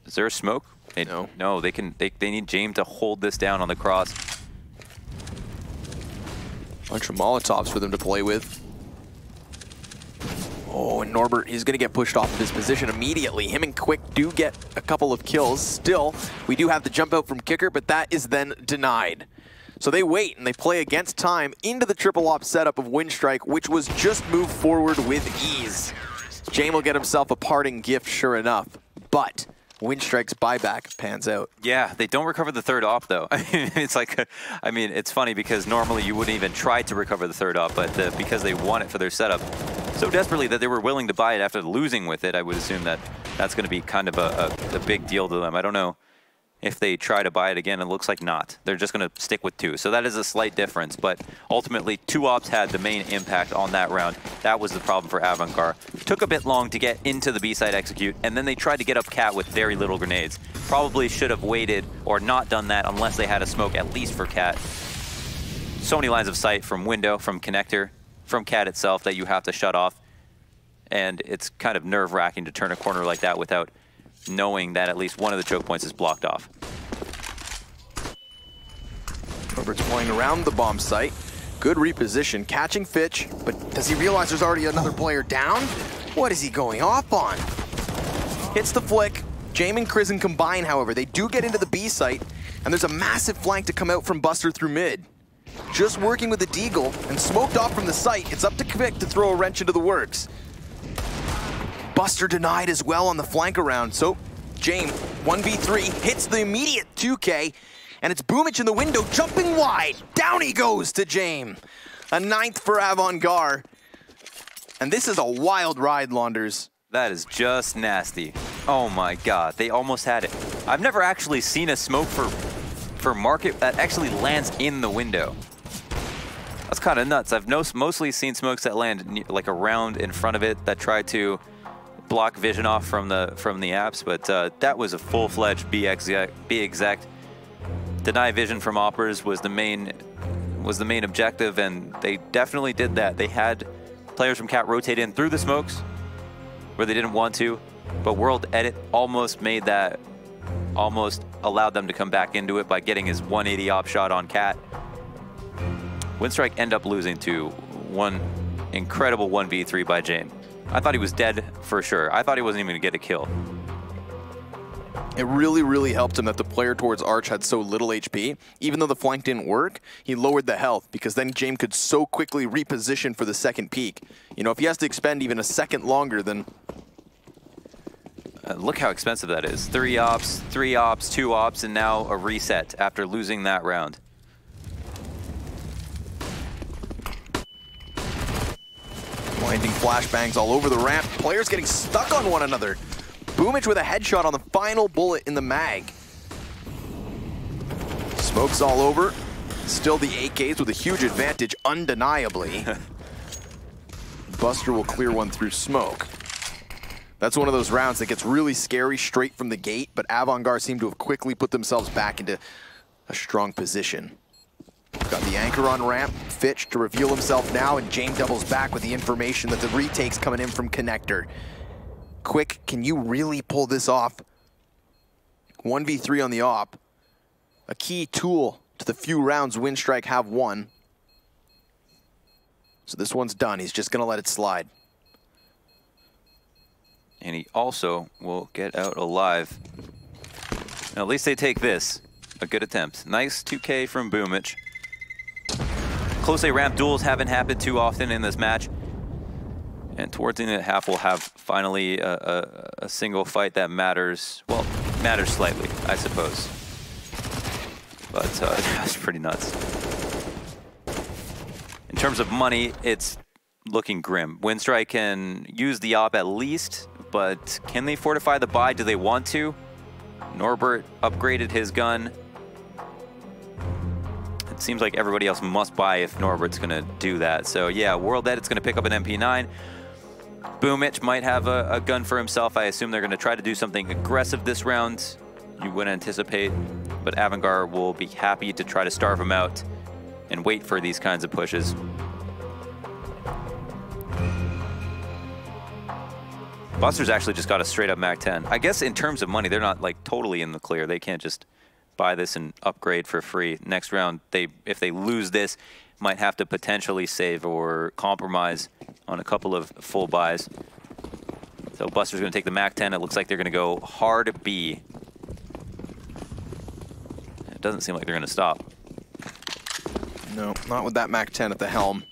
Is there a smoke? No, they need James to hold this down on the cross. Bunch of Molotovs for them to play with. Oh, and Norbert, he's going to get pushed off of his position immediately. Him and Quick do get a couple of kills. Still, we do have the jump out from Kicker, but that is then denied. So they wait, and they play against time into the triple op setup of Winstrike, which was just moved forward with ease. Jame will get himself a parting gift, sure enough, but Winstrike's buyback pans out. Yeah, they don't recover the 3rd op, though. It's like, I mean, it's funny because normally you wouldn't even try to recover the 3rd op, but because they want it for their setup so desperately that they were willing to buy it after losing with it, I would assume that that's going to be kind of a big deal to them. I don't know If they try to buy it again, it looks like not. They're just going to stick with 2. So that is a slight difference, but ultimately 2 ops had the main impact on that round. That was the problem for Avangard. Took a bit long to get into the B side execute, and then they tried to get up Cat with very little grenades. Probably should have waited or not done that unless they had a smoke, at least for Cat. So many lines of sight from window, from connector, from Cat itself that you have to shut off. And it's kind of nerve-wracking to turn a corner like that without knowing that at least one of the choke points is blocked off. Norbert's flying around the bomb site. Good reposition, catching Fitch, but does he realize there's already another player down? What is he going off on? Hits the flick. Jame and Crizzen combine, however. They do get into the B site, and there's a massive flank to come out from Buster through mid. Just working with the Deagle and smoked off from the site. It's up to Kvik to throw a wrench into the works. Buster denied as well on the flank around, so Jame, 1v3, hits the immediate 2K, and it's Boomich in the window, jumping wide. Down he goes to Jame. A 9th for Avangard. And this is a wild ride, Launders. That is just nasty. Oh my god, they almost had it. I've never actually seen a smoke for Market that actually lands in the window. That's kind of nuts. I've mostly seen smokes that land like around in front of it that try to block vision off from the apps, but that was a full-fledged B exec. Deny vision from Oppers was the main objective, and they definitely did that. They had players from Cat rotate in through the smokes where they didn't want to, but World Edit almost made that, almost allowed them to come back into it by getting his 180 op shot on Cat. Winstrike end up losing to one incredible 1v3 by Jame. I thought he was dead for sure. I thought he wasn't even going to get a kill. It really, really helped him that the player towards Arch had so little HP. Even though the flank didn't work, he lowered the health because then Jame could so quickly reposition for the second peak. You know, if he has to expend even a second longer, then... look how expensive that is. 3 ops, 2 ops, and now a reset after losing that round. Blinding flashbangs all over the ramp. Players getting stuck on one another. Boomich with a headshot on the final bullet in the mag. Smokes all over. Still the AKs with a huge advantage, undeniably. Buster will clear one through smoke. That's one of those rounds that gets really scary straight from the gate, but Avangard seem to have quickly put themselves back into a strong position. Got the anchor on ramp, Fitch to reveal himself now, and Jame doubles back with the information that the retake's coming in from Connector. Quick, can you really pull this off? 1v3 on the op. A key tool to the few rounds Winstrike have won. So this one's done. He's just going to let it slide. And he also will get out alive. Now, at least they take this. A good attempt. Nice 2K from Boomich. Close A ramp duels haven't happened too often in this match. And towards the end of the half, we'll have finally a single fight that matters. Well, matters slightly, I suppose. But that's pretty nuts. In terms of money, it's looking grim. Winstrike can use the op at least, but can they fortify the buy? Do they want to? Norbert upgraded his gun. It seems like everybody else must buy if Norbert's going to do that. So yeah, World Edit's going to pick up an MP9. Boomich might have a gun for himself. I assume they're going to try to do something aggressive this round. You wouldn't anticipate, but Avangard will be happy to try to starve him out and wait for these kinds of pushes. Buster's actually just got a straight up MAC-10. I guess in terms of money, they're not like totally in the clear. They can't just buy this and upgrade for free. Next round, if they lose this, might have to potentially save or compromise on a couple of full buys. So Buster's going to take the MAC-10. It looks like they're going to go hard B. It doesn't seem like they're going to stop. No, not with that MAC-10 at the helm.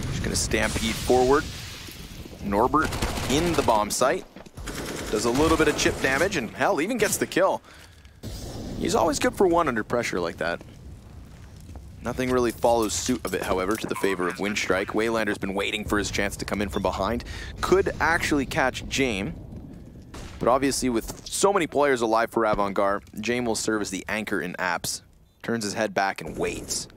Just going to stampede forward. Norbert in the bomb site. Does a little bit of chip damage, and hell, even gets the kill. He's always good for one under pressure like that. Nothing really follows suit of it, however, to the favor of Winstrike. Waylander's been waiting for his chance to come in from behind. Could actually catch Jame. But obviously with so many players alive for Avangard, Jame will serve as the anchor in apps. Turns his head back and waits.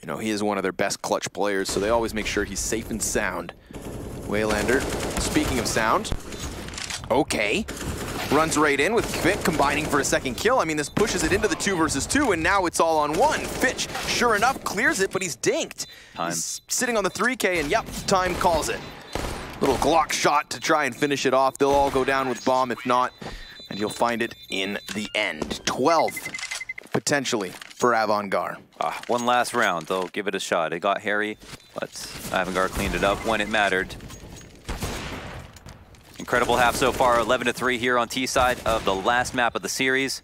You know, he is one of their best clutch players, so they always make sure he's safe and sound. Waylander, speaking of sound, okay. Runs right in with Kvik combining for a second kill. I mean, this pushes it into the 2 versus 2, and now it's all on 1. Fitch, sure enough, clears it, but he's dinked. He's sitting on the 3K, and yep, time calls it. Little Glock shot to try and finish it off. They'll all go down with bomb if not, and you'll find it in the end. 12th, potentially, for Avangard. One last round, they'll give it a shot. It got hairy, but Avangard cleaned it up when it mattered. Incredible half so far, 11-3 here on T side of the last map of the series.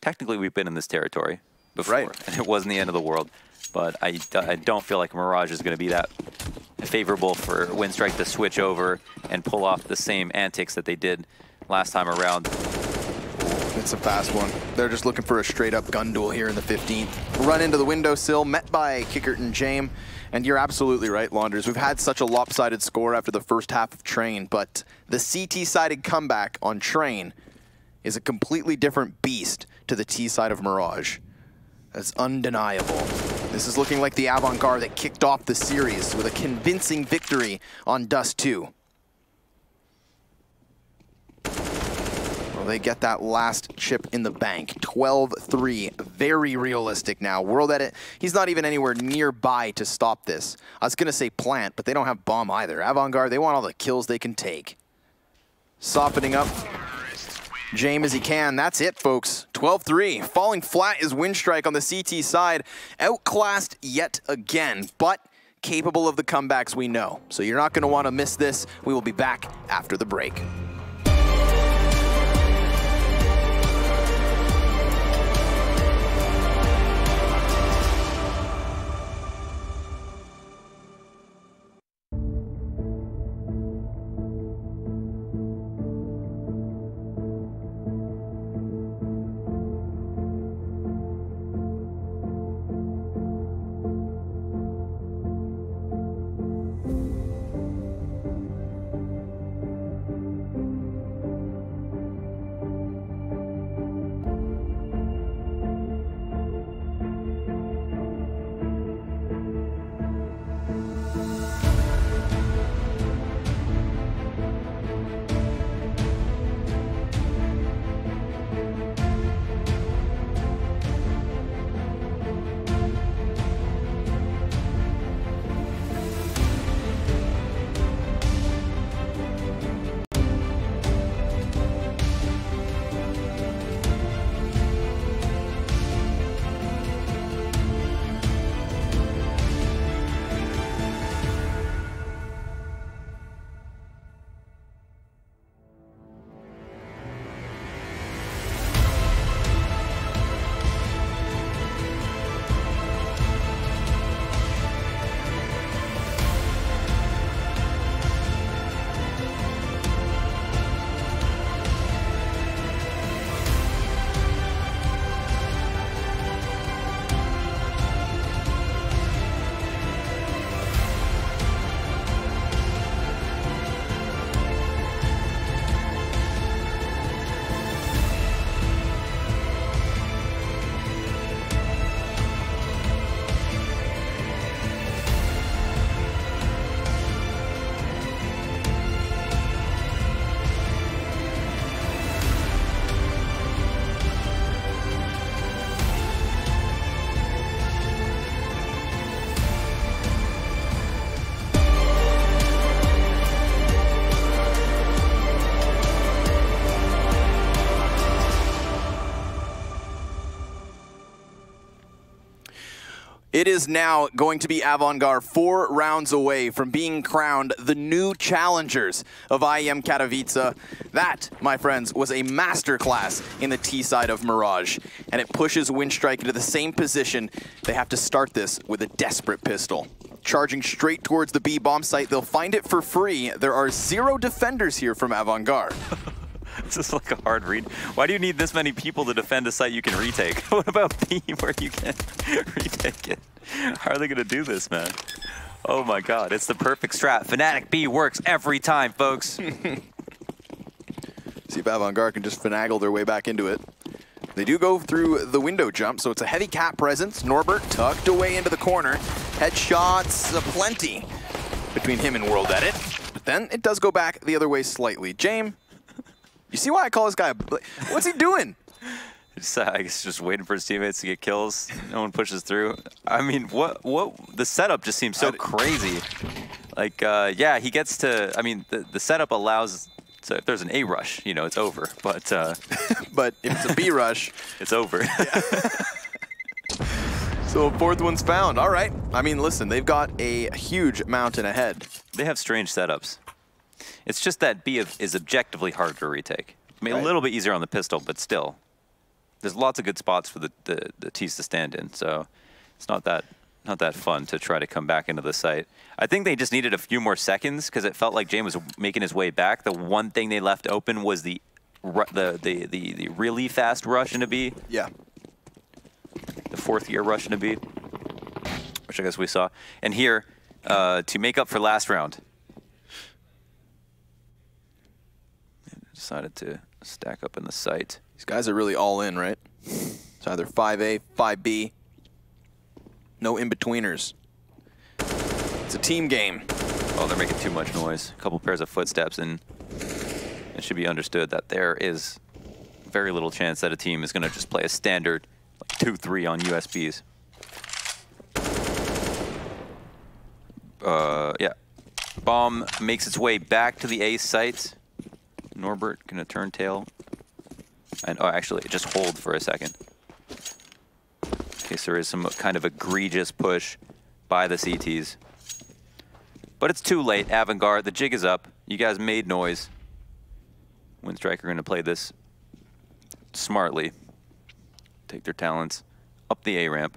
Technically, we've been in this territory before, and it wasn't the end of the world. But I don't feel like Mirage is going to be that favorable for Winstrike to switch over and pull off the same antics that they did last time around. It's a fast one. They're just looking for a straight-up gun duel here in the 15th. Run into the windowsill, met by Kickert and Jame. And you're absolutely right, Launders. We've had such a lopsided score after the first half of Train, but the CT-sided comeback on Train is a completely different beast to the T side of Mirage. That's undeniable. This is looking like the Avangard that kicked off the series with a convincing victory on Dust 2. Well, they get that last chip in the bank. 12-3, very realistic now. World Edit, he's not even anywhere nearby to stop this. I was gonna say plant, but they don't have bomb either. Avangard, they want all the kills they can take. Softening up Jame as he can. That's it, folks. 12-3. Falling flat is Winstrike on the CT side. Outclassed yet again, but capable of the comebacks we know. So you're not gonna wanna miss this. We will be back after the break. It is now going to be Avangard 4 rounds away from being crowned the new challengers of IEM Katowice. That, my friends, was a masterclass in the T side of Mirage, and it pushes Winstrike into the same position. They have to start this with a desperate pistol. Charging straight towards the B bomb site, they'll find it for free. There are 0 defenders here from Avangard. This is like a hard read. Why do you need this many people to defend a site you can retake? What about B where you can retake it? How are they going to do this, man? Oh my god, it's the perfect strat. Fnatic B works every time, folks. See if Avangard can just finagle their way back into it. They do go through the window jump, so it's a heavy cap presence. Norbert tucked away into the corner. Headshots aplenty between him and World Edit. But then it does go back the other way slightly. James, you see why I call this guy? What's he doing? I guess just waiting for his teammates to get kills. No one pushes through. I mean, what the setup just seems so crazy. Like, yeah, he gets to. I mean, the setup allows. So if there's an A rush, you know, it's over. But but if it's a B rush, it's over. So a fourth one's found. All right. I mean, listen, they've got a huge mountain ahead. They have strange setups. It's just that B is objectively harder to retake. I mean, a little bit easier on the pistol, but still. There's lots of good spots for the T's to stand in, so it's not that fun to try to come back into the site. I think they just needed a few more seconds because it felt like James was making his way back. The one thing they left open was the really fast rush into B. Yeah. The fourth gear rush into B, which I guess we saw. And here, to make up for last round, decided to stack up in the site. These guys are really all in, right? It's either 5A, 5B. No in-betweeners. It's a team game. Oh, they're making too much noise. A couple pairs of footsteps, and it should be understood that there is very little chance that a team is going to just play a standard 2-3 on USBs. Yeah. Bomb makes its way back to the A site. Norbert going to turn tail. And actually, just hold for a second. In case there is some kind of egregious push by the CTs. But it's too late. Avangard, the jig is up. You guys made noise. Windstrike are going to play this smartly. Take their talents up the A ramp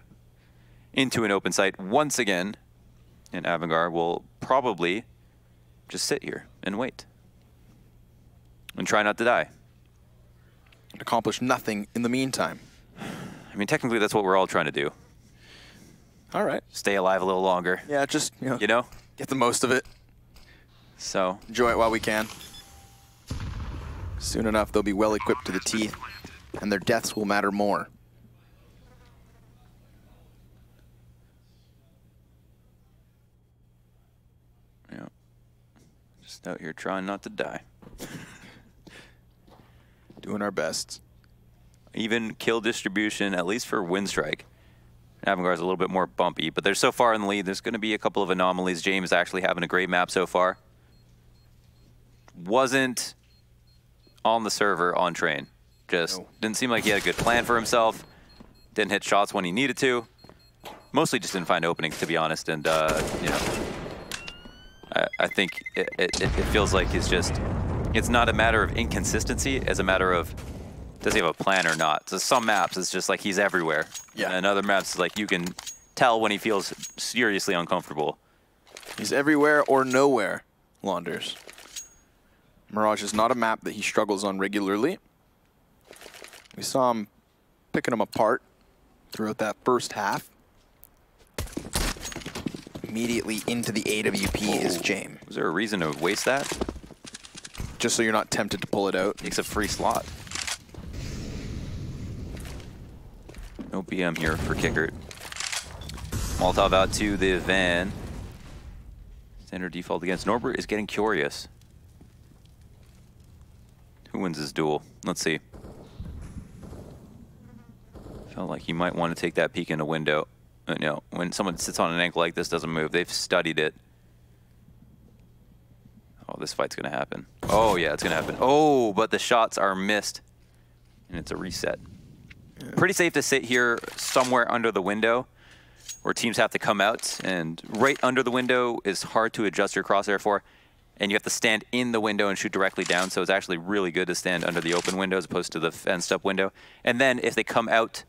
into an open site once again. And Avangard will probably just sit here and wait. And try not to die. Accomplish nothing in the meantime. I mean, technically, that's what we're all trying to do. All right. Stay alive a little longer. Yeah, just, you know, get the most of it. So enjoy it while we can. Soon enough, they'll be well equipped to the teeth, and their deaths will matter more. Yeah. Just out here trying not to die. Doing our best. Even kill distribution, at least for Windstrike. Avangard's a little bit more bumpy, but they're so far in the lead. There's going to be a couple of anomalies. James actually having a great map so far. Wasn't on the server on train. Just didn't seem like he had a good plan for himself. Didn't hit shots when he needed to. Mostly just didn't find openings, to be honest. And, you know, I think it feels like it's not a matter of inconsistency, as a matter of does he have a plan or not. So some maps, it's just like he's everywhere. Yeah. And other maps, it's like you can tell when he feels seriously uncomfortable. He's everywhere or nowhere, Launders. Mirage is not a map that he struggles on regularly. We saw him picking them apart throughout that first half. Immediately into the AWP is James. Was there a reason to waste that? Just so you're not tempted to pull it out. Takes a free slot. No BM here for Kickert. Molotov out to the van. Standard default against Norbert is getting curious. Who wins this duel? Let's see. Felt like he might want to take that peek in a window. No, when someone sits on an ankle like this, doesn't move. They've studied it. Oh, this fight's going to happen. Oh, yeah, it's going to happen. Oh, but the shots are missed. And it's a reset. Yeah. Pretty safe to sit here somewhere under the window where teams have to come out. And right under the window is hard to adjust your crosshair for. And you have to stand in the window and shoot directly down. So it's actually really good to stand under the open window as opposed to the fenced up window. And then if they come out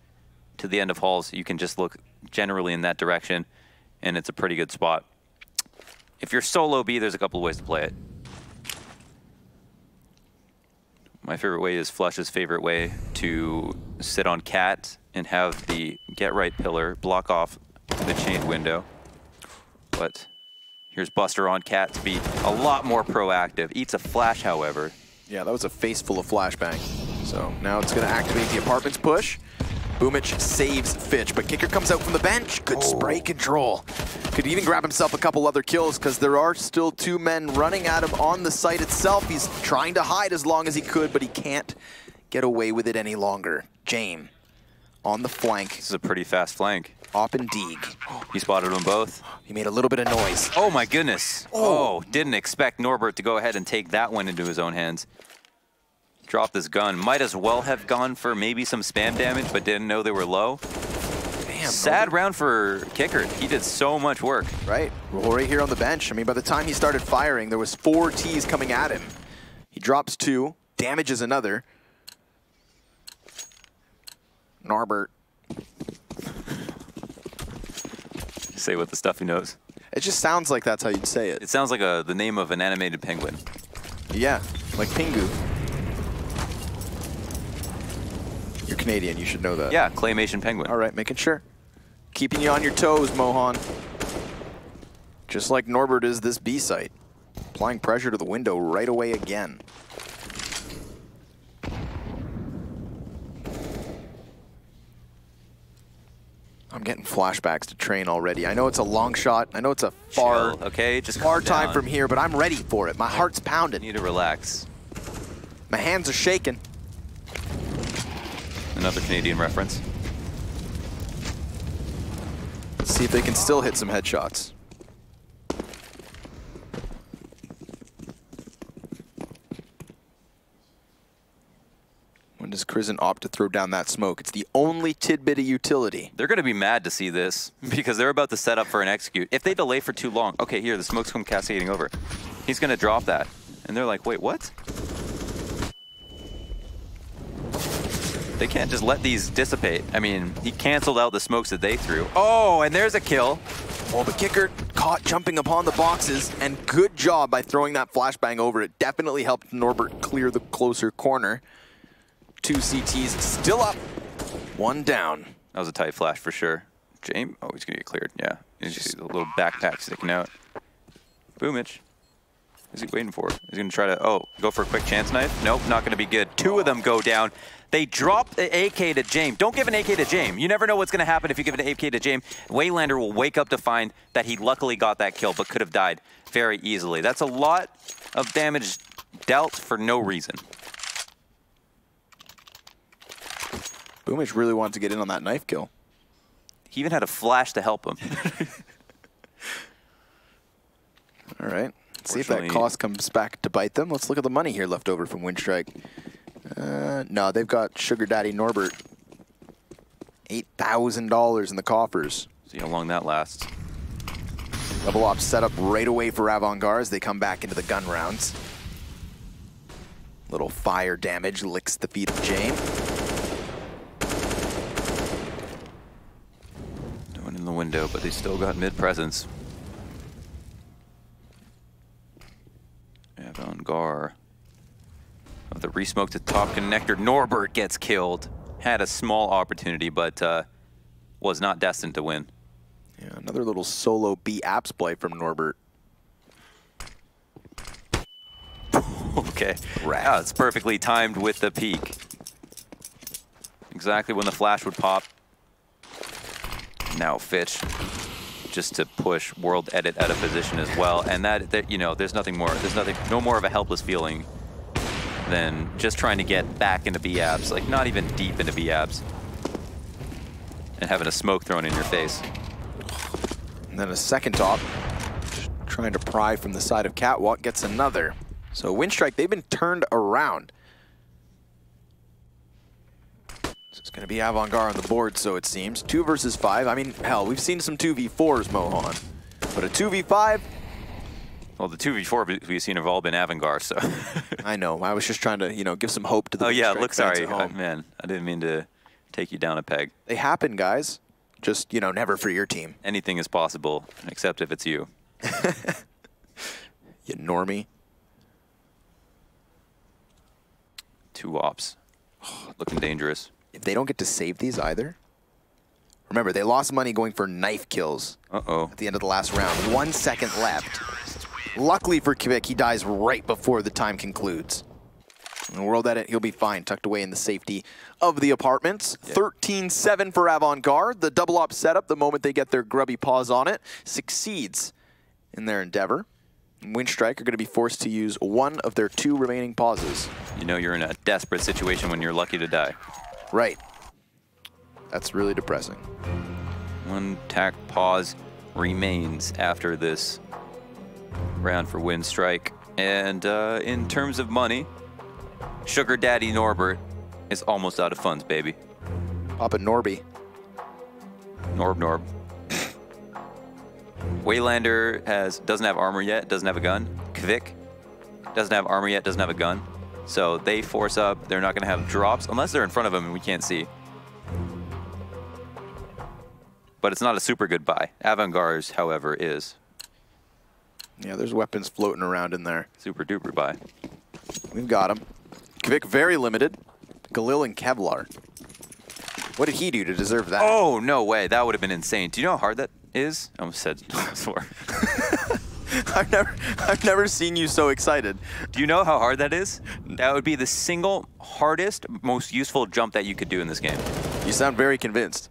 to the end of halls, you can just look generally in that direction. And it's a pretty good spot. If you're solo B, there's a couple of ways to play it. My favorite way is Flush's favorite way to sit on Cat and have the get right pillar block off the chained window. But here's Buster on Cat to be a lot more proactive. Eats a flash, however. Yeah, that was a face full of flashbang. So now it's going to activate the apartments push. Boomich saves Fitch, but Kicker comes out from the bench. Good spray control. Could even grab himself a couple other kills because there are still 2 men running at him on the site itself. He's trying to hide as long as he could, but he can't get away with it any longer. James on the flank. This is a pretty fast flank. Op and Deeg. He spotted them both. He made a little bit of noise. Oh my goodness. Oh, didn't expect Norbert to go ahead and take that one into his own hands. Dropped his gun. Might as well have gone for maybe some spam damage, but didn't know they were low. Damn. Sad round for Kicker. He did so much work. Right. Right here on the bench. I mean, by the time he started firing, there was 4 Ts coming at him. He drops 2, damages another. Norbert. Say what the stuff he knows. It just sounds like that's how you'd say it. It sounds like the name of an animated penguin. Yeah, like Pingu. You're Canadian, you should know that. Yeah, claymation penguin. All right, making sure. Keeping you on your toes, Mohan. Just like Norbert is this B site. Applying pressure to the window right away again. I'm getting flashbacks to train already. I know it's a long shot. I know it's a far, okay, just far time from here, but I'm ready for it. My heart's pounding. You need to relax. My hands are shaking. Another Canadian reference. Let's see if they can still hit some headshots. When does Crizzen opt to throw down that smoke? It's the only tidbit of utility. They're going to be mad to see this because they're about to set up for an execute. If they delay for too long, okay, here, the smoke's come cascading over. He's going to drop that. And they're like, wait, what? They can't just let these dissipate. I mean, he canceled out the smokes that they threw. Oh, and there's a kill. Oh, but Kicker caught jumping upon the boxes, and good job by throwing that flashbang over. It definitely helped Norbert clear the closer corner. 2 CTs still up, 1 down. That was a tight flash for sure. James, oh, he's gonna get cleared. Yeah, he's just a little backpack sticking out. Boomich. Is he waiting for? Is he gonna try to, go for a quick chance knife? Nope, not gonna be good. 2 of them go down. They drop the AK to James. Don't give an AK to James. You never know what's gonna happen if you give an AK to James. Waylander will wake up to find that he luckily got that kill, but could have died very easily. That's a lot of damage dealt for no reason. Boomich really wanted to get in on that knife kill. He even had a flash to help him. All right. Let's see if that cost comes back to bite them. Let's look at the money here left over from Windstrike. No, they've got Sugar Daddy Norbert. $8,000 in the coffers. See how long that lasts. Level op set up right away for Avant-Garde as they come back into the gun rounds. Little fire damage licks the feet of James. No one in the window, but they still got mid-presence. Avant-Garde. Of the resmoked at top connector, Norbert gets killed. Had a small opportunity, but was not destined to win. Yeah, another little solo B apps play from Norbert. Okay. Yeah, it's perfectly timed with the peak. Exactly when the flash would pop. Now Fitch, just to push World Edit out of position as well, and that you know, there's nothing more. There's no more of a helpless feeling than just trying to get back into B-abs, like not even deep into B-abs, and having a smoke thrown in your face. And then a second top, trying to pry from the side of Catwalk, gets another. So Windstrike, they've been turned around. So it's going to be Avant-Garde on the board, so it seems. 2 versus 5. I mean, hell, we've seen some 2v4s, Mohan. But a 2v5? Well, the 2v4 we've seen have all been Avant-Garde, so. I know. I was just trying to, you know, give some hope to the yeah, Windstrike look, fans sorry. at home. Man, I didn't mean to take you down a peg. They happen, guys. Just, you know, never for your team. Anything is possible, except if it's you. You normie. 2 ops. Looking dangerous. If they don't get to save these either. Remember, they lost money going for knife kills. At the end of the last round. 1 second left. Luckily for Kvik, he dies right before the time concludes. And World Edit, he'll be fine, tucked away in the safety of the apartments. 13-7 for Avangard. The double op setup, the moment they get their grubby paws on it, succeeds in their endeavor. Windstrike are going to be forced to use one of their 2 remaining pauses. You know you're in a desperate situation when you're lucky to die. Right. That's really depressing. 1 tack pause remains after this round for Windstrike. And in terms of money, Sugar Daddy Norbert is almost out of funds, baby. Papa Norby. Norb. Waylander doesn't have armor yet, doesn't have a gun. Kvik doesn't have armor yet, doesn't have a gun. So they force up. They're not going to have drops unless they're in front of him and we can't see. But it's not a super good buy. Avangard's, however, is. Yeah, there's weapons floating around in there. Super duper buy. We've got him. Kvik very limited. Galil and Kevlar. What did he do to deserve that? Oh, no way. That would have been insane. Do you know how hard that is? I almost said before. I've never seen you so excited. Do you know how hard that is? That would be the single hardest, most useful jump that you could do in this game. You sound very convinced.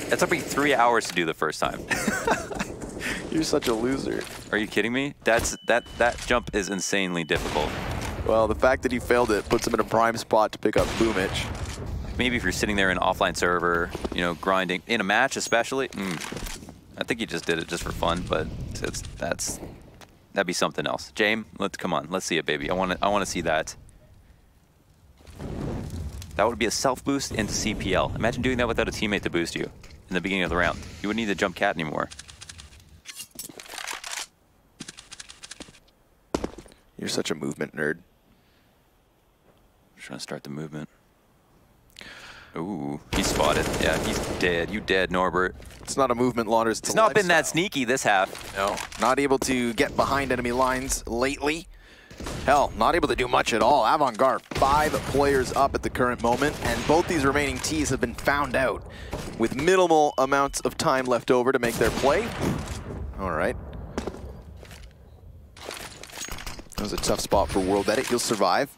That took me 3 hours to do the first time. You're such a loser. Are you kidding me? That jump is insanely difficult. Well, the fact that he failed it puts him in a prime spot to pick up Boomich. Maybe if you're sitting there in an offline server, you know, grinding in a match especially. I think he just did it just for fun, but that'd be something else. James, come on, let's see it, baby. I want to see that. That would be a self boost into CPL. Imagine doing that without a teammate to boost you in the beginning of the round. You wouldn't need to jump cat anymore. You're such a movement nerd. Trying to start the movement. Ooh, he's spotted. Yeah, he's dead. You dead, Norbert. It's not a movement, Launders. It's not been that sneaky this half. No, not able to get behind enemy lines lately. Hell, not able to do much at all. Avangard, 5 players up at the current moment, and both these remaining Ts have been found out with minimal amounts of time left over to make their play. All right. That was a tough spot for World Edit. He'll survive.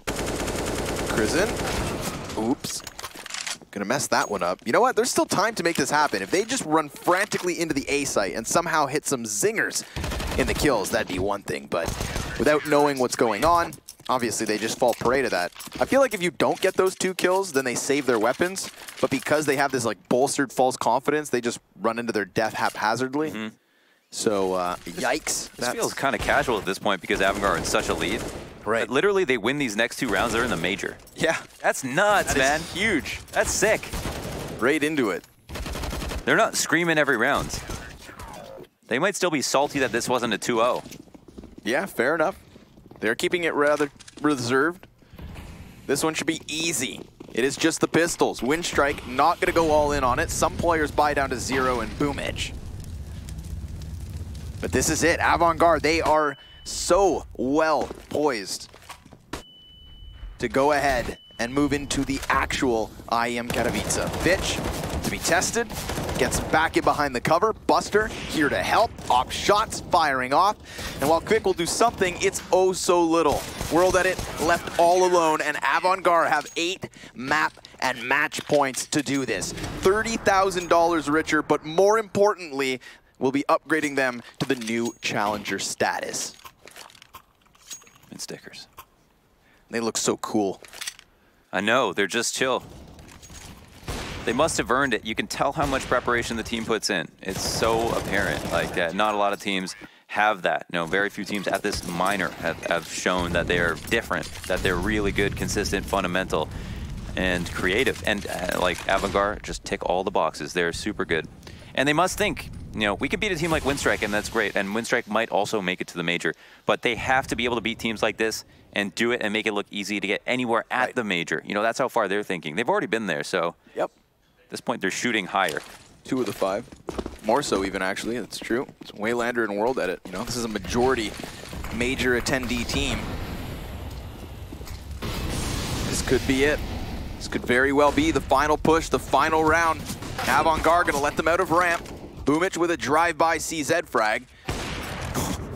Crizin. Oops. Gonna mess that one up. You know what? There's still time to make this happen. If they just run frantically into the A site and somehow hit some zingers in the kills, that'd be one thing. But without knowing what's going on, obviously they just fall prey to that. I feel like if you don't get those 2 kills, then they save their weapons. But because they have this like bolstered false confidence, they just run into their death haphazardly. So, yikes. This feels kind of casual at this point because Avangard is such a lead. Right. But literally, they win these next 2 rounds. They're in the major. Yeah. That's nuts, man. Is huge. That's sick. Right into it. They're not screaming every round. They might still be salty that this wasn't a 2-0. Yeah, fair enough. They're keeping it rather reserved. This one should be easy. It is just the pistols. Windstrike not going to go all in on it. Some players buy down to 0 and boom edge. But this is it. Avangard, they are so well poised to go ahead and move into the actual IEM Katowice. Fitch to be tested, gets back in behind the cover. Buster here to help. Op shots firing off. And while Kvik will do something, it's oh so little. World Edit left all alone, and Avangard have 8 map and match points to do this. $30,000 richer, but more importantly, we'll be upgrading them to the new challenger status. And stickers. They look so cool. I know, they're just chill. They must have earned it. You can tell how much preparation the team puts in. It's so apparent. Like that. Not a lot of teams have that. You know, very few teams at this minor have shown that they are different, that they're really good, consistent, fundamental, and creative. And like Avangard, just tick all the boxes. They're super good. And they must think, you know, we can beat a team like Windstrike, and that's great. And Windstrike might also make it to the major. But they have to be able to beat teams like this and do it and make it look easy to get anywhere at the major. You know, that's how far they're thinking. They've already been there, so yep. At this point, they're shooting higher. 2 of the 5. More so even, actually. That's true. It's Waylander and World Edit. You know, this is a majority major attendee team. This could be it. This could very well be the final push, the final round. Avangard gonna let them out of ramp. Boomich with a drive-by CZ frag.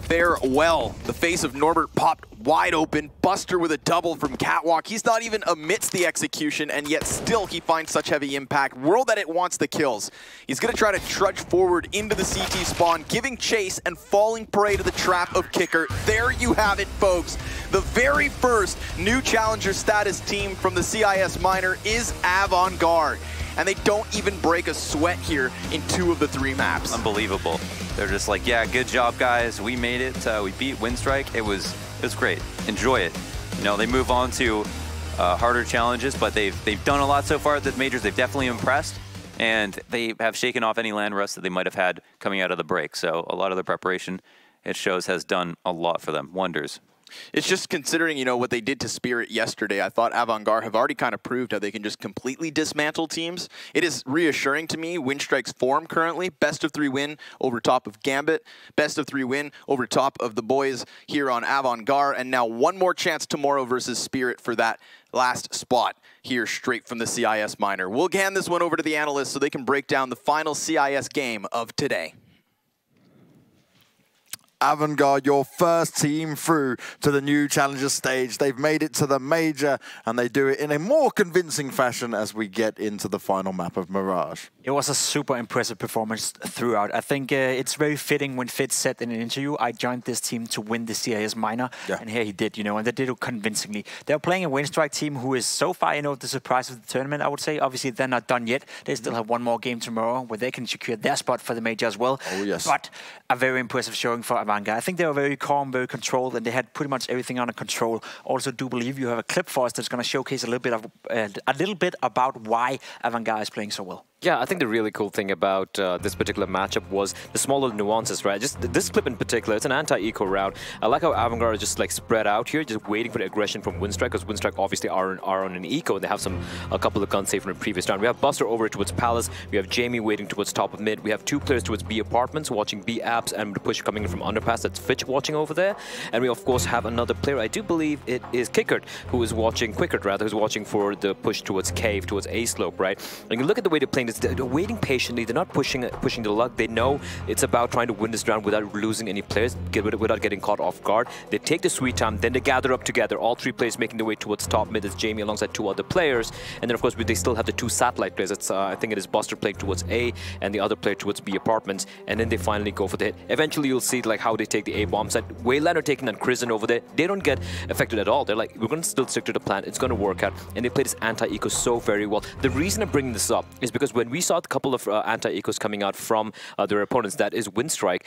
there well. The face of Norbert popped wide open. Buster with a double from Catwalk. He's not even amidst the execution, and yet still he finds such heavy impact. World Edit wants the kills. He's going to try to trudge forward into the CT spawn, giving chase and falling prey to the trap of Kicker. There you have it, folks. The very first new challenger status team from the CIS minor is Avangard. And they don't even break a sweat here in 2 of the 3 maps. Unbelievable. They're just like, yeah, good job, guys. We made it. We beat Winstrike. It was great. Enjoy it. You know, they move on to harder challenges, but they've done a lot so far at the majors. They've definitely impressed, and they have shaken off any land rust that they might have had coming out of the break. So a lot of the preparation, it shows, has done a lot for them. Wonders. It's just considering, you know, what they did to Spirit yesterday. I thought Avangard have already kind of proved how they can just completely dismantle teams. It is reassuring to me, Winstrike's form currently, best of 3 win over top of Gambit, best of 3 win over top of the boys here on Avangard, and now one more chance tomorrow versus Spirit for that last spot here straight from the CIS minor. We'll hand this one over to the analysts so they can break down the final CIS game of today. Avangard, your first team through to the new challenger stage. They've made it to the major, and they do it in a more convincing fashion as we get into the final map of Mirage. It was a super impressive performance throughout. I think it's very fitting when Fitz said in an interview, I joined this team to win the CIS minor, and here he did, you know, and they did it convincingly. They're playing a Winstrike team who is so far, you know, the surprise of the tournament, I would say. Obviously, they're not done yet. They still have one more game tomorrow where they can secure their spot for the major as well. Oh, yes. But a very impressive showing for Avangard. I think they were very calm, very controlled, and they had pretty much everything under control. Also, do believe you have a clip for us that's going to showcase a little bit about why Avangard is playing so well. Yeah, I think the really cool thing about this particular matchup was the small little nuances, right? Just this clip in particular, it's an anti-eco route. I like how Avangard is just like spread out here, just waiting for the aggression from Winstrike, because Winstrike obviously are on an eco, and they have a couple of guns saved from the previous round. We have Buster over towards Palace, we have Jamie waiting towards top of mid, we have 2 players towards B Apartments watching B Apps, and the push coming in from Underpass, that's Fitch watching over there. And we of course have another player, I do believe it is Quickert, who is watching, who's watching for the push towards Cave, towards A slope, right? And you look at the way they're playing this, they're waiting patiently, they're not pushing the luck. They know it's about trying to win this round without losing any players, without getting caught off guard. They take the sweet time, then they gather up together, all 3 players making their way towards top mid. It's Jamie alongside 2 other players, and then of course they still have the 2 satellite players. It's I think it is Buster playing towards A and the other player towards B Apartments, and then they finally go for the hit. Eventually you'll see like how they take the A bomb site. Wayland are taking on Crizzen over there. They don't get affected at all. They're like, we're going to still stick to the plan. It's going to work out, and they play this anti-eco so very well. The reason I'm bringing this up is because when we saw a couple of anti-ecos coming out from their opponents, that is Winstrike,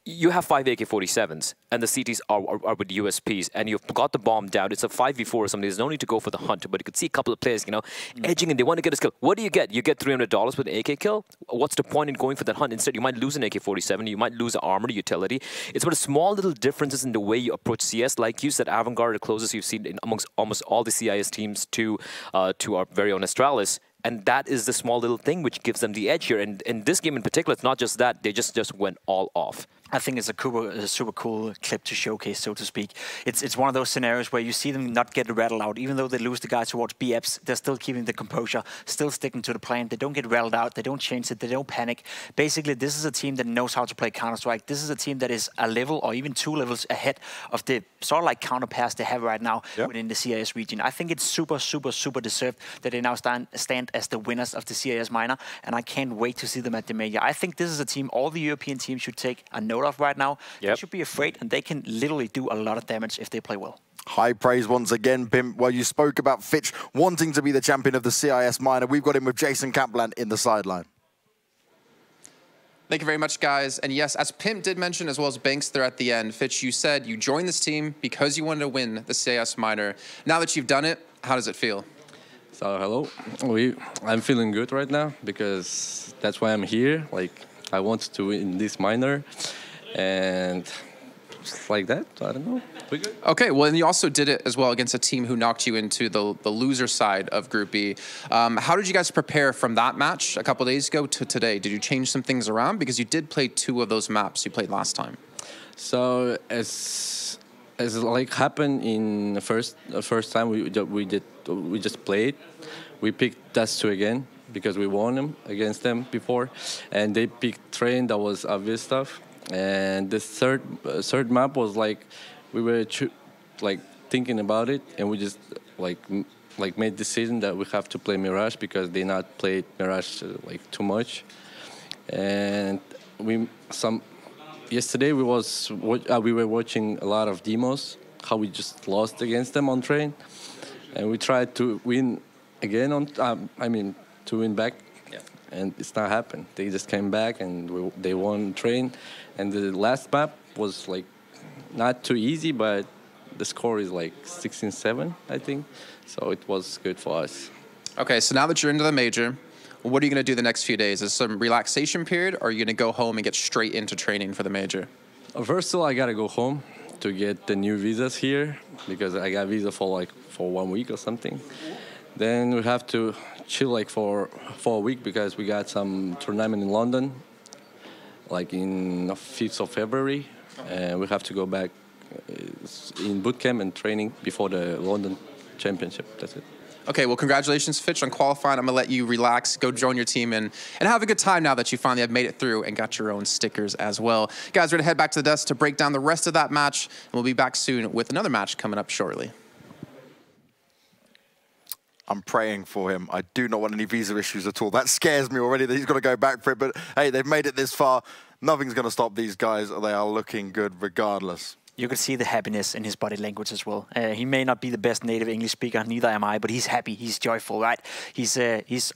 you have 5 AK-47s, and the CTs are with USPs, and you've got the bomb down. It's a 5v4 or something. There's no need to go for the hunt, but you could see a couple of players, you know, edging, and they want to get a skill. What do you get? You get $300 with an AK kill? What's the point in going for that hunt? Instead, you might lose an AK-47, you might lose an armor utility. It's about small little differences in the way you approach CS. Like you said, Avangard, the closest you've seen in amongst almost all the CIS teams to our very own Astralis. And that is the small little thing which gives them the edge here. And in this game in particular, it's not just that. They just went all off. I think it's a super cool clip to showcase, so to speak. It's one of those scenarios where you see them not get rattled out. Even though they lose the guy towards BFs, they're still keeping the composure, still sticking to the plan. They don't get rattled out. They don't change it. They don't panic. Basically, this is a team that knows how to play Counter-Strike. This is a team that is a level or even 2 levels ahead of the sort of like counterpass they have right now within the CIS region. I think it's super, super, super deserved that they now stand as the winners of the CIS minor, and I can't wait to see them at the major. I think this is a team all the European teams should take a note of right now. They should be afraid, and they can literally do a lot of damage if they play well. High praise once again, Pimp. Well, you spoke about Fitch wanting to be the champion of the CIS minor. We've got him with Jason Kaplan in the sideline. Thank you very much, guys. And yes, as Pimp did mention, as well as Banks there at the end, Fitch, you said you joined this team because you wanted to win the CIS minor. Now that you've done it, how does it feel? So, hello. I'm feeling good right now because that's why I'm here. Like, I want to win this minor, and just like that, I don't know. We good. Okay, well, and you also did it as well against a team who knocked you into the loser side of Group B. How did you guys prepare from that match a couple of days ago to today? Did you change some things around? Because you did play 2 of those maps you played last time. So, as like happened in the first time we just played, we picked Dust 2 again because we won them against them before, and they picked Train. That was obvious stuff. And the third map was like we were like thinking about it, and we just like made decision that we have to play Mirage because they not played Mirage like too much. And yesterday we were watching a lot of demos, how we just lost against them on train, and we tried to win again on to win back. And it's not happened. They just came back and they won train. And the last map was like not too easy, but the score is like 16-7, I think. So it was good for us. Okay, so now that you're into the major, what are you going to do the next few days? Is some relaxation period, or are you going to go home and get straight into training for the major? First of all, I got to go home to get the new visas here because I got visa for 1 week or something. Then we have to chill like for a week because we got some tournament in London, like in the 5th of February, and we have to go back in boot camp and training before the London Championship. That's it. Okay, well, congratulations, Fitch, on qualifying. I'm going to let you relax, go join your team, and have a good time now that you finally have made it through and got your own stickers as well. Guys, we're going to head back to the desk to break down the rest of that match, and we'll be back soon with another match coming up shortly. I'm praying for him. I do not want any visa issues at all. That scares me already that he's got to go back for it. But hey, they've made it this far. Nothing's going to stop these guys. They are looking good regardless. You could see the happiness in his body language as well. He may not be the best native English speaker, neither am I, but he's happy, he's joyful, right? He's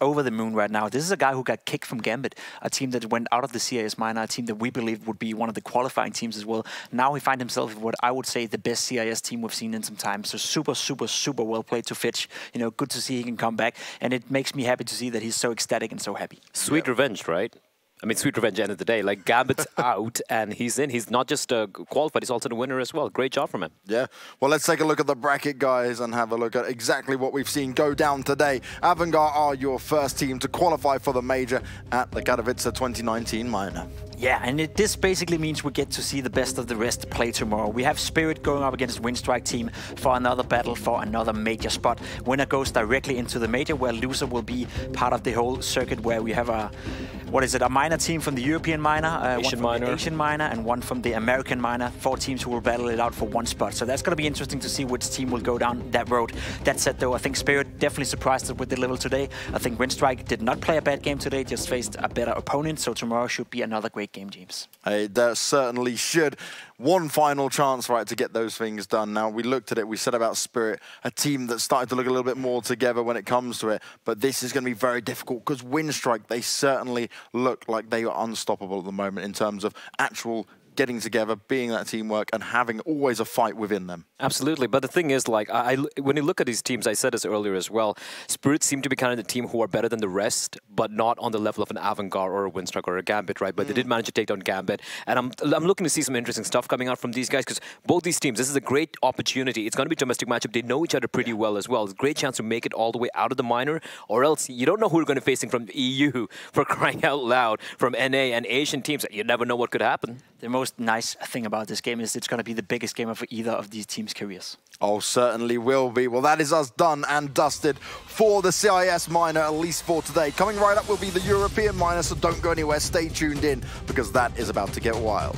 over the moon right now. This is a guy who got kicked from Gambit, a team that went out of the CIS minor, a team that we believe would be one of the qualifying teams as well. Now he finds himself in what I would say the best CIS team we've seen in some time. So super, super, super well played to Fitch. You know, good to see he can come back, and it makes me happy to see that he's so ecstatic and so happy. Sweet revenge, right? I mean, sweet revenge, end of the day. Like, Gambit's out, and he's in. He's not just qualified, he's also the winner as well. Great job from him. Yeah. Well, let's take a look at the bracket, guys, and have a look at exactly what we've seen go down today. Avangard are your first team to qualify for the major at the Katowice 2019 minor. Yeah, and this basically means we get to see the best of the rest play tomorrow. We have Spirit going up against Winstrike team for another battle, for another major spot. Winner goes directly into the major, where loser will be part of the whole circuit where we have a, a minor team from the European minor, Asian minor, and one from the American minor. 4 teams who will battle it out for one spot. So that's going to be interesting to see which team will go down that road. That said, though, I think Spirit definitely surprised us with the level today. I think Winstrike did not play a bad game today, just faced a better opponent. So tomorrow should be another great game, James. There certainly should. One final chance, right, to get those things done. Now, we looked at it, we said about Spirit, a team that started to look a little bit more together when it comes to it, but this is going to be very difficult because Winstrike, they certainly look like they are unstoppable at the moment in terms of actual getting together, being that teamwork, and having always a fight within them. Absolutely, but the thing is, like, when you look at these teams, I said this earlier as well, Spirit seem to be kind of the team who are better than the rest, but not on the level of an Avangard or a Winstrike or a Gambit, right? But they did manage to take down Gambit, and I'm looking to see some interesting stuff coming out from these guys, because both these teams, this is a great opportunity. It's going to be a domestic matchup. They know each other pretty well as well. It's a great chance to make it all the way out of the minor, or else you don't know who you're going to be facing from EU, for crying out loud, from NA and Asian teams. You never know what could happen. The most nice thing about this game is it's going to be the biggest game of either of these teams' careers. Oh, certainly will be. Well, that is us done and dusted for the CIS minor, at least for today. Coming right up will be the European minor, so don't go anywhere. Stay tuned in, because that is about to get wild.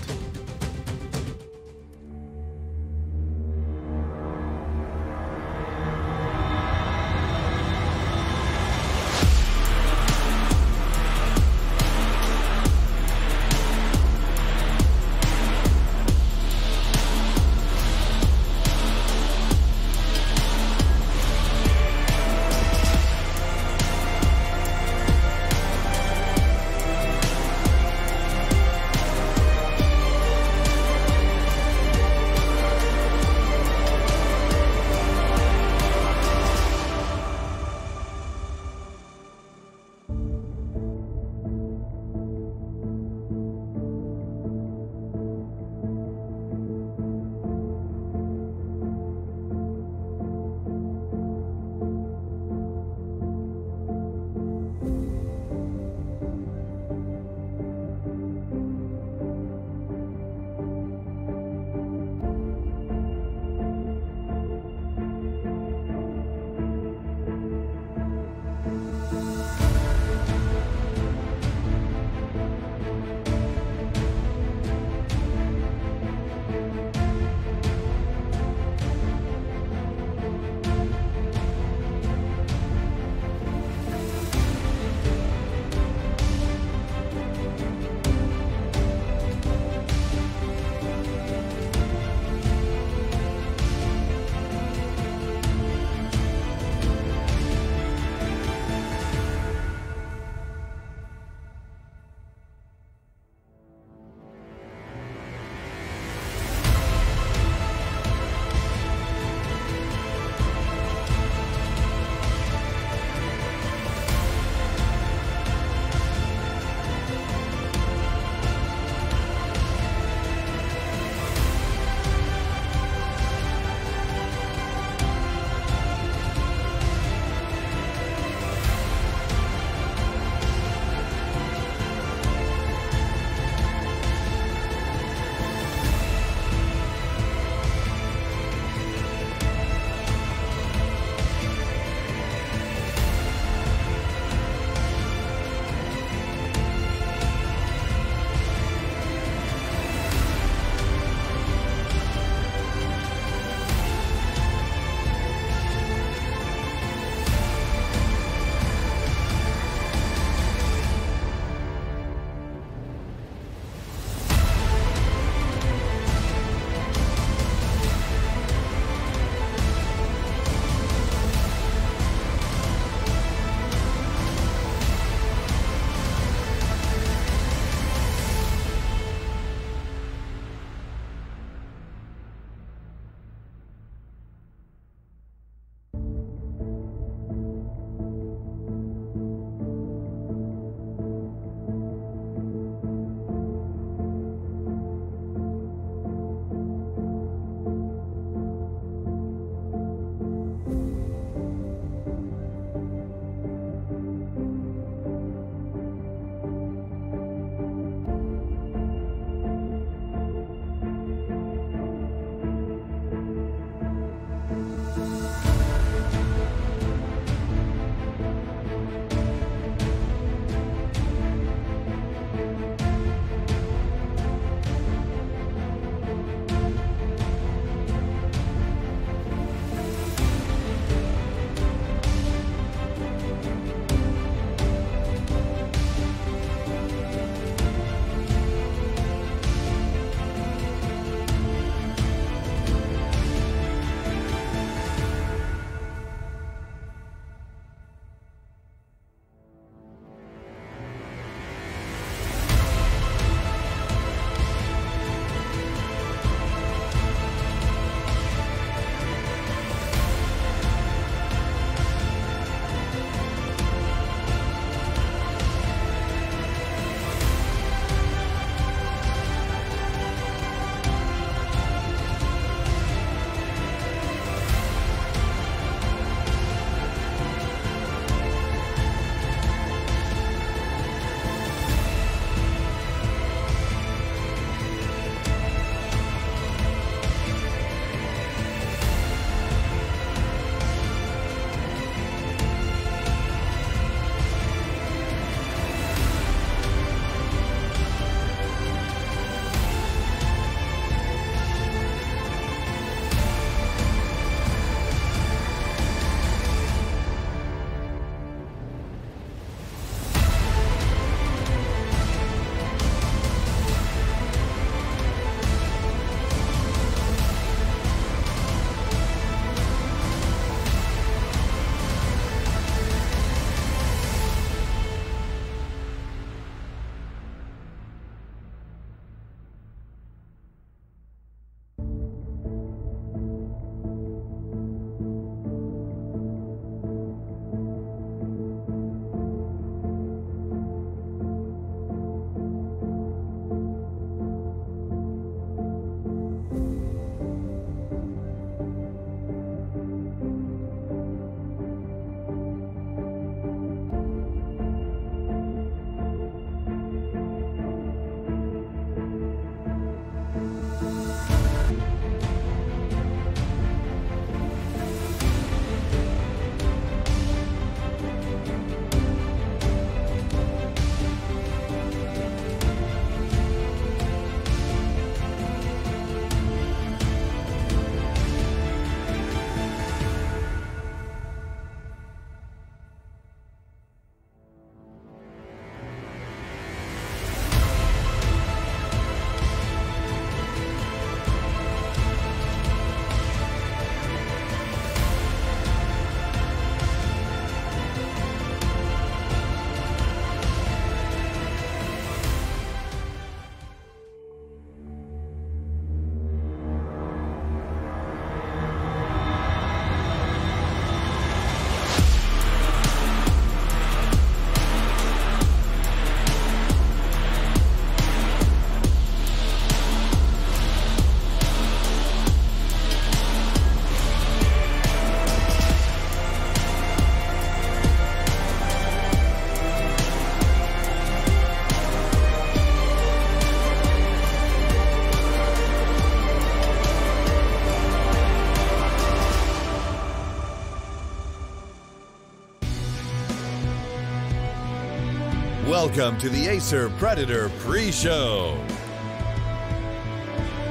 Welcome to the Acer Predator pre-show.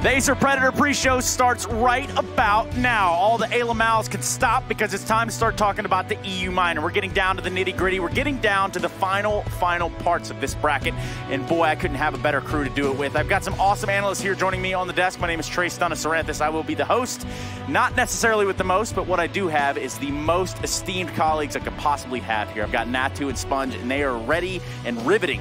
The Acer Predator pre-show starts right about now. All the ALMALs can stop because it's time to start talking about the EU minor. We're getting down to the nitty-gritty. We're getting down to the final parts of this bracket. And boy, I couldn't have a better crew to do it with. I've got some awesome analysts here joining me on the desk. My name is Trey Stunna-Saranthus. I will be the host. Not necessarily with the most, but what I do have is the most esteemed colleagues I could possibly have here. I've got Natu and Sponge, and they are ready and riveting.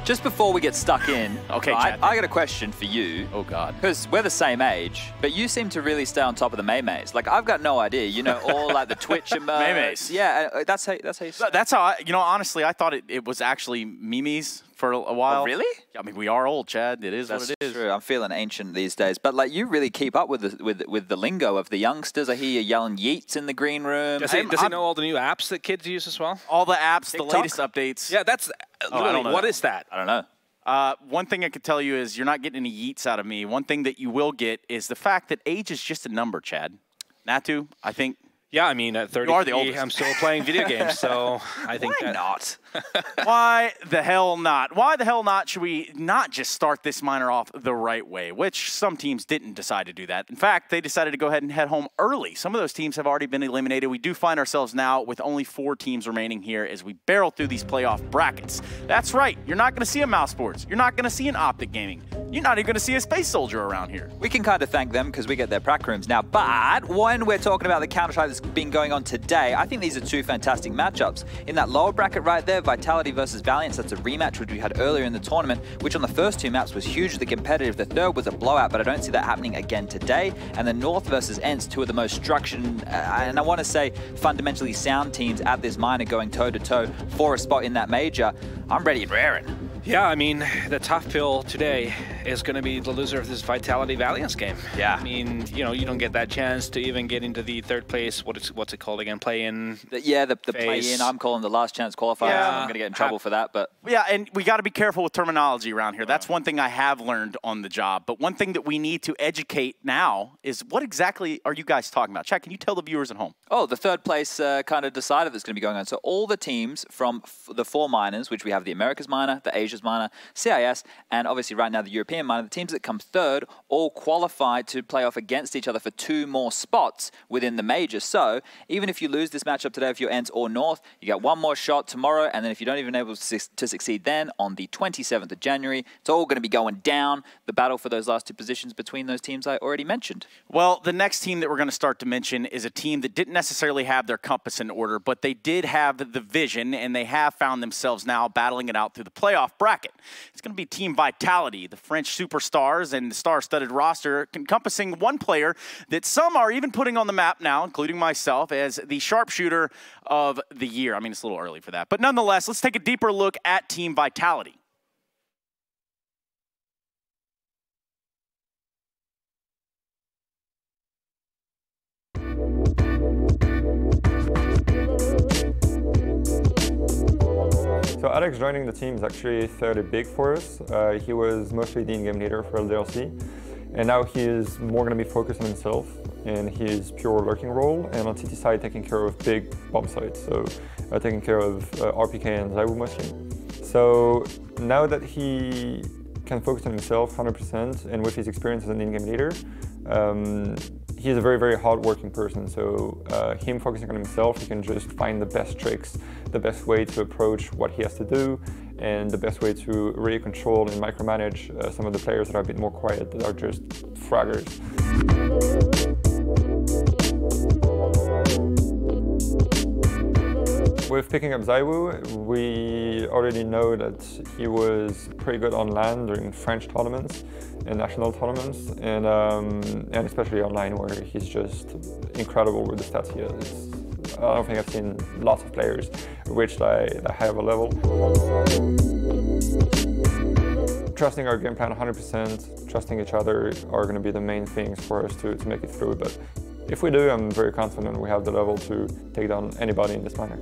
Just before we get stuck in, okay, I got a question for you. Oh, God. Because we're the same age, but you seem to really stay on top of the Maymays. Like, I've got no idea. You know, all like the Twitch emotes. Maymays. Yeah, that's how you say. That's how I, honestly, I thought it was actually Mimi's for a while. Oh, really? I mean, we are old, Chad. It is That's what it is. True. I'm feeling ancient these days. But, like, you really keep up with the lingo of the youngsters. I hear you yelling yeets in the green room. Does he know all the new apps that kids use as well? All the apps, TikTok? the latest updates. Yeah, that's literally, what is that? I don't know. One thing I could tell you is you're not getting any yeets out of me. One thing that you will get is the fact that age is just a number, Chad. Natu, I think. Yeah, I mean, at 30, you are the oldest. I'm still playing video games, so I think Why that... not? Why the hell not? Why the hell not should we not just start this minor off the right way, which some teams didn't decide to do that. In fact, they decided to go ahead and head home early. Some of those teams have already been eliminated. We do find ourselves now with only 4 teams remaining here as we barrel through these playoff brackets. That's right. You're not going to see a Mouse Sports. You're not going to see an Optic Gaming. You're not even going to see a Space Soldier around here. We can kind of thank them because we get their prac rooms now. But when we're talking about the Counter-Strike that's been going on today, I think these are 2 fantastic matchups. In that lower bracket right there, Vitality versus Valiance, that's a rematch which we had earlier in the tournament, which on the first 2 maps was hugely competitive. The third was a blowout, but I don't see that happening again today. And then North versus ENCE, 2 of the most structured and I want to say fundamentally sound teams at this minor going toe-to-toe for a spot in that major. I'm ready and raring. Yeah, I mean, the tough pill today is going to be the loser of this Vitality Valiance game. Yeah. I mean, you know, you don't get that chance to even get into the 3rd place. What's it called again? Play-in. Yeah, the play-in. I'm calling the last chance qualifier. Yeah. I'm going to get in trouble for that, but yeah, and we got to be careful with terminology around here. That's one thing I have learned on the job. But one thing that we need to educate now is what exactly are you guys talking about? Chad, can you tell the viewers at home? Oh, the 3rd place kind of decider that's going to be going on. So all the teams from the 4 minors, which we have the Americas minor, the Asia's minor, CIS, and obviously right now the European minor, the teams that come 3rd all qualify to play off against each other for 2 more spots within the major. So even if you lose this matchup today, if you're ENCE or North, you get 1 more shot tomorrow, and then if you don't even able to succeed then on the 27th of January, it's all going to be going down, the battle for those last 2 positions between those teams I already mentioned. Well, the next team that we're going to start to mention is a team that didn't necessarily have their compass in order, but they did have the vision, and they have found themselves now battling it out through the playoff bracket. It's going to be Team Vitality, the French superstars and the star-studded roster encompassing 1 player that some are even putting on the map now, including myself, as the sharpshooter of the year. I mean, it's a little early for that. But nonetheless, let's take a deeper look at Team Vitality. So Alex joining the team is actually fairly big for us. He was mostly the in-game leader for LDLC, and now he is more going to be focused on himself in his pure lurking role, and on CT side taking care of big bomb sites, so taking care of RPK and ZywOo mostly. So now that he can focus on himself 100%, and with his experience as an in-game leader, he's a very, very hard-working person, so him focusing on himself, he can just find the best tricks, the best way to approach what he has to do, and the best way to really control and micromanage some of the players that are a bit more quiet, that are just fraggers. With picking up ZywOo, we already know that he was pretty good on LAN during French tournaments and national tournaments, and especially online, where he's just incredible with the stats he has. I don't think I've seen lots of players reach that high of a level. Trusting our game plan 100%, trusting each other are going to be the main things for us to make it through. But if we do, I'm very confident we have the level to take down anybody in this manner.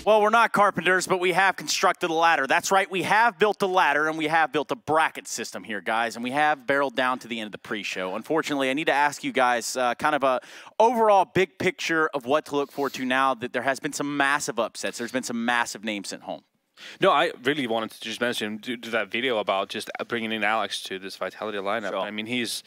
Well, we're not carpenters, but we have constructed a ladder. That's right, we have built a ladder, and we have built a bracket system here, guys, and we have barreled down to the end of the pre-show. Unfortunately, I need to ask you guys kind of a overall big picture of what to look forward to now that there has been some massive upsets. There's been some massive names sent home. No, I really wanted to just mention, do that video about just bringing in Alex to this Vitality lineup. Sure. I mean, he's...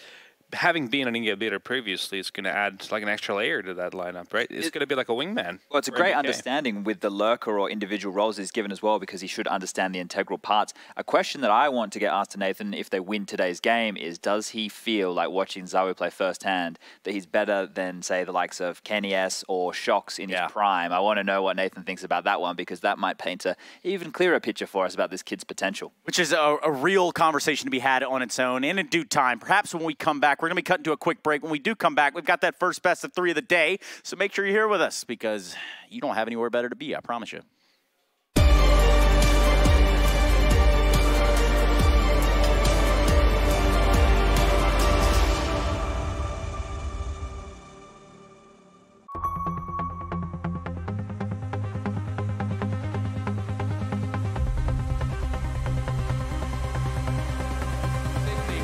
having been an in-game leader previously, it's going to add like an extra layer to that lineup, right? It's going to be like a wingman. Well, it's a great understanding with the lurker or individual roles he's given as well, because he should understand the integral parts. A question that I want to get asked to Nathan if they win today's game is, does he feel like watching Zawu play firsthand that he's better than, say, the likes of Kenny S or Shox in his prime? I want to know what Nathan thinks about that one, because that might paint an even clearer picture for us about this kid's potential. Which is a real conversation to be had on its own and in due time. Perhaps when we come back, we're going to be cutting to a quick break. When we do come back, we've got that first best of 3 of the day. So make sure you're here with us, because you don't have anywhere better to be, I promise you.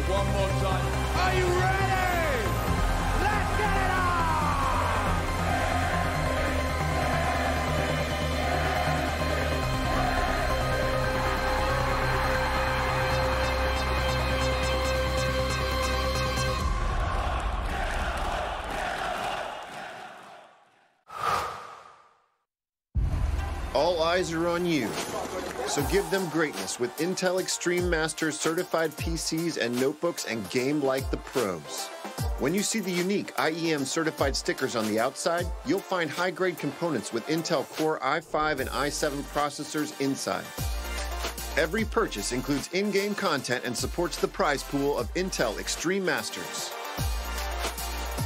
One more time. Are you ready? Let's get it on! All eyes are on you. So give them greatness with Intel Extreme Masters certified PCs and notebooks and game like the pros. When you see the unique IEM certified stickers on the outside, you'll find high-grade components with Intel Core i5 and i7 processors inside. Every purchase includes in-game content and supports the prize pool of Intel Extreme Masters.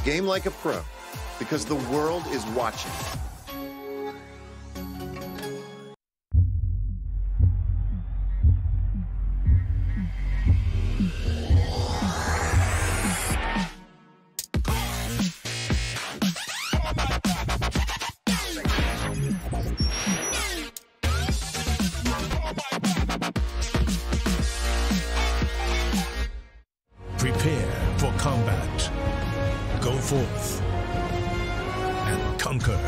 Game like a pro, because the world is watching. Prepare for combat. Go forth and conquer.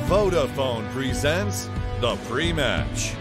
Vodafone presents the pre-match.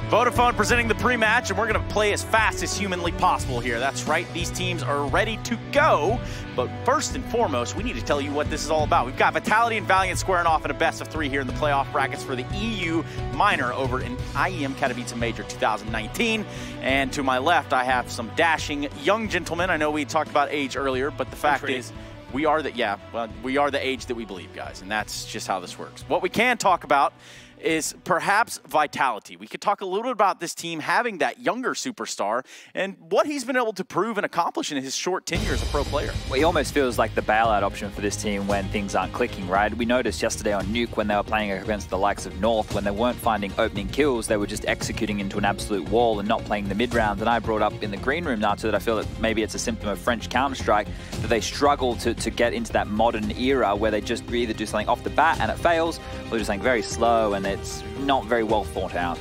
Vodafone presenting the pre-match, and we're going to play as fast as humanly possible here. That's right, these teams are ready to go. But first and foremost, we need to tell you what this is all about. We've got Vitality and Valiant squaring off in a best of 3 here in the playoff brackets for the EU Minor over in IEM Katowice Major 2019. And to my left, I have some dashing young gentlemen. I know we talked about age earlier, but the fact is, we are the age that we believe, guys, and that's just how this works. What we can talk about is perhaps Vitality. We could talk a little bit about this team having that younger superstar and what he's been able to prove and accomplish in his short tenure as a pro player. Well, he almost feels like the bailout option for this team when things aren't clicking, right? We noticed yesterday on Nuke when they were playing against the likes of North, when they weren't finding opening kills, they were just executing into an absolute wall and not playing the mid rounds. And I brought up in the green room now too that I feel that maybe it's a symptom of French Counter-Strike, that they struggle to get into that modern era where they just either do something off the bat and it fails, or do something very slow and it's not very well thought out.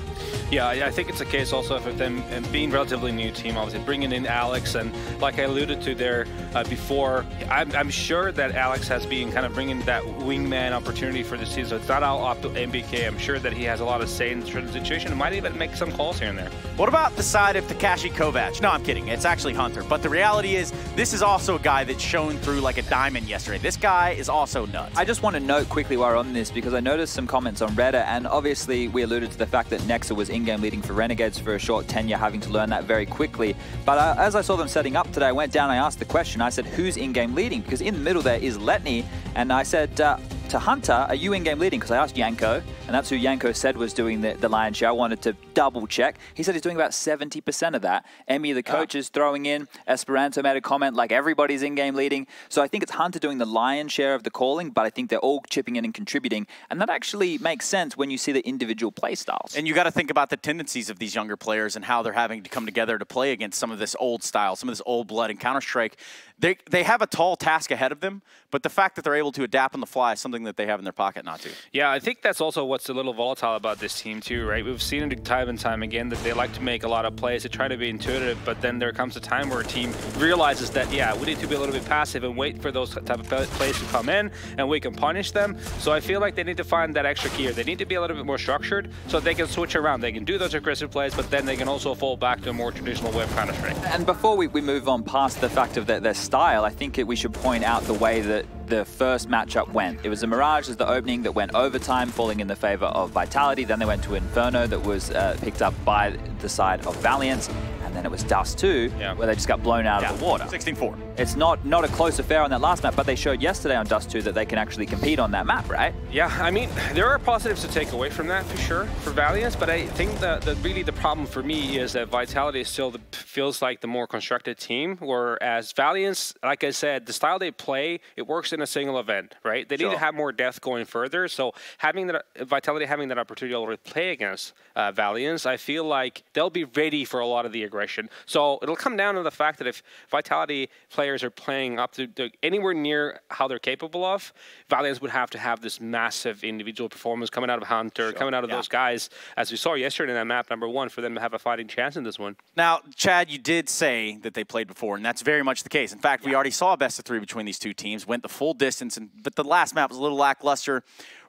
Yeah, I think it's a case also of them being relatively new team, obviously bringing in Alex, and like I alluded to there before, I'm sure that Alex has been kind of bringing that wingman opportunity for this season. So it's not all up to MBK. I'm sure that he has a lot of say in the situation and might even make some calls here and there. What about the side of Takashi Kovac? No, I'm kidding. It's actually Hunter. But the reality is, this is also a guy that shone through like a diamond yesterday. This guy is also nuts. I just want to note quickly while we're on this, because I noticed some comments on Reddit, and obviously we alluded to the fact that Nexa was in-game leading for Renegades for a short tenure, having to learn that very quickly. But as I saw them setting up today, I went down and I asked the question. I said, who's in-game leading? Because in the middle there is Letni, and I said to Hunter, are you in-game leading? Because I asked Yanko, and that's who Yanko said was doing the lion's share. I wanted to double check. He said he's doing about 70% of that. Emmy, the coach, is throwing in. Esperanto made a comment like everybody's in-game leading. So I think it's Hunter doing the lion's share of the calling, but I think they're all chipping in and contributing. And that actually makes sense when you see the individual play styles. And you got to think about the tendencies of these younger players and how they're having to come together to play against some of this old style, some of this old blood in Counter-Strike. They have a tall task ahead of them, but the fact that they're able to adapt on the fly is something that they have in their pocket not to. Yeah, I think that's also what's a little volatile about this team too, right? We've seen it time and time again that they like to make a lot of plays, they try to be intuitive, but then there comes a time where a team realizes that, yeah, we need to be a little bit passive and wait for those type of plays to come in, and we can punish them. So I feel like they need to find that extra key. They need to be a little bit more structured so they can switch around. They can do those aggressive plays, but then they can also fall back to a more traditional way of Counter-Strike. And before we move on past the fact of their style, I think we should point out the way that the first matchup went. It was a Mirage as the opening that went overtime, falling in the favor of Vitality. Then they went to Inferno that was picked up by the side of Valiance. And then it was Dust 2, where they just got blown out of the water. 16-4. It's not a close affair on that last map, but they showed yesterday on Dust 2 that they can actually compete on that map, right? Yeah, I mean, there are positives to take away from that for sure, for Valiance, but I think that really the problem for me is that Vitality still feels like the more constructed team, whereas Valiance, like I said, the style they play, it works in a single event, right? They need to have more depth going further, so having that Vitality having that opportunity to already play against Valiance, I feel like they'll be ready for a lot of the aggression. So it'll come down to the fact that if Vitality players are playing up to anywhere near how they're capable of, Valiance would have to have this massive individual performance coming out of Hunter, coming out of those guys, as we saw yesterday in that map #1, for them to have a fighting chance in this one. Now, Chad, you did say that they played before, and that's very much the case. In fact, we already saw a best-of-3 between these two teams, went the full distance, but the last map was a little lackluster.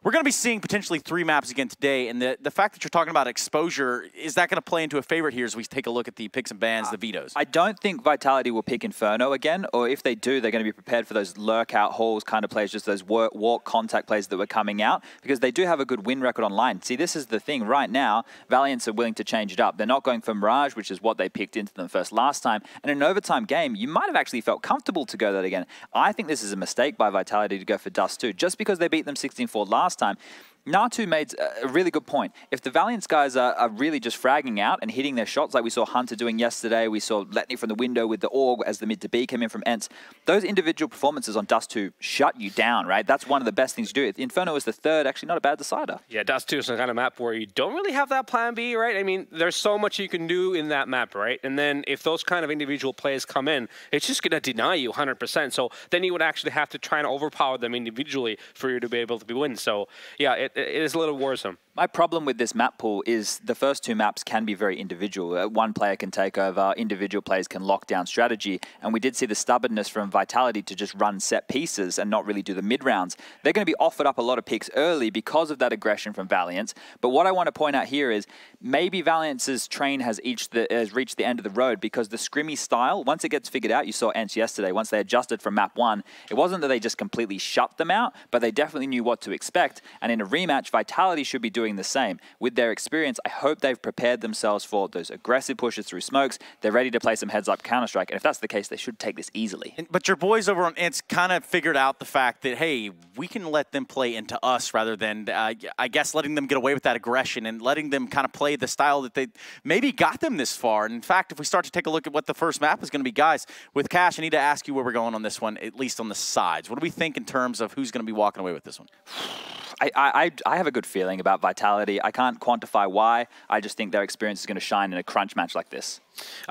We're going to be seeing potentially 3 maps again today, and the fact that you're talking about exposure, is that going to play into a favorite here as we take a look at the picks and bans, the vetoes? I don't think Vitality will pick Inferno again, or if they do, they're going to be prepared for those lurk-out halls kind of plays, just those walk contact plays that were coming out, because they do have a good win record online. See, this is the thing. Right now, Valiance are willing to change it up. They're not going for Mirage, which is what they picked into them first last time, and in an overtime game, you might have actually felt comfortable to go that again. I think this is a mistake by Vitality to go for Dust 2, just because they beat them 16-4 last time. Natu made a really good point. If the Valiance guys are really just fragging out and hitting their shots like we saw Hunter doing yesterday, we saw Letni from the window with the AUG as the mid to B came in from Ents, those individual performances on Dust 2 shut you down, right? That's one of the best things to do. Inferno is the third, actually not a bad decider. Yeah, Dust 2 is the kind of map where you don't really have that plan B, right? I mean, there's so much you can do in that map, right? And then if those kind of individual plays come in, it's just going to deny you 100%. So then you would actually have to try and overpower them individually for you to be able to win. So yeah, it is a little worrisome. My problem with this map pool is the first 2 maps can be very individual. One player can take over, individual players can lock down strategy, and we did see the stubbornness from Vitality to just run set pieces and not really do the mid-rounds. They're going to be offered up a lot of picks early because of that aggression from Valiance, but what I want to point out here is maybe Valiance's train has reached the end of the road, because the scrimmy style, once it gets figured out, you saw Ents yesterday, once they adjusted from map 1, it wasn't that they just completely shut them out, but they definitely knew what to expect, and in a rematch, Vitality should be doing the same. With their experience, I hope they've prepared themselves for those aggressive pushes through smokes. They're ready to play some heads-up Counter-Strike, and if that's the case, they should take this easily. But your boys over on Ints kind of figured out the fact that, hey, we can let them play into us rather than, I guess, letting them get away with that aggression and letting them kind of play the style that they maybe got them this far. And in fact, if we start to take a look at what the first map is going to be, guys, with Cash, I need to ask you where we're going on this one, at least on the sides. What do we think in terms of who's going to be walking away with this one? I have a good feeling about Vitality. I can't quantify why. I just think their experience is going to shine in a crunch match like this.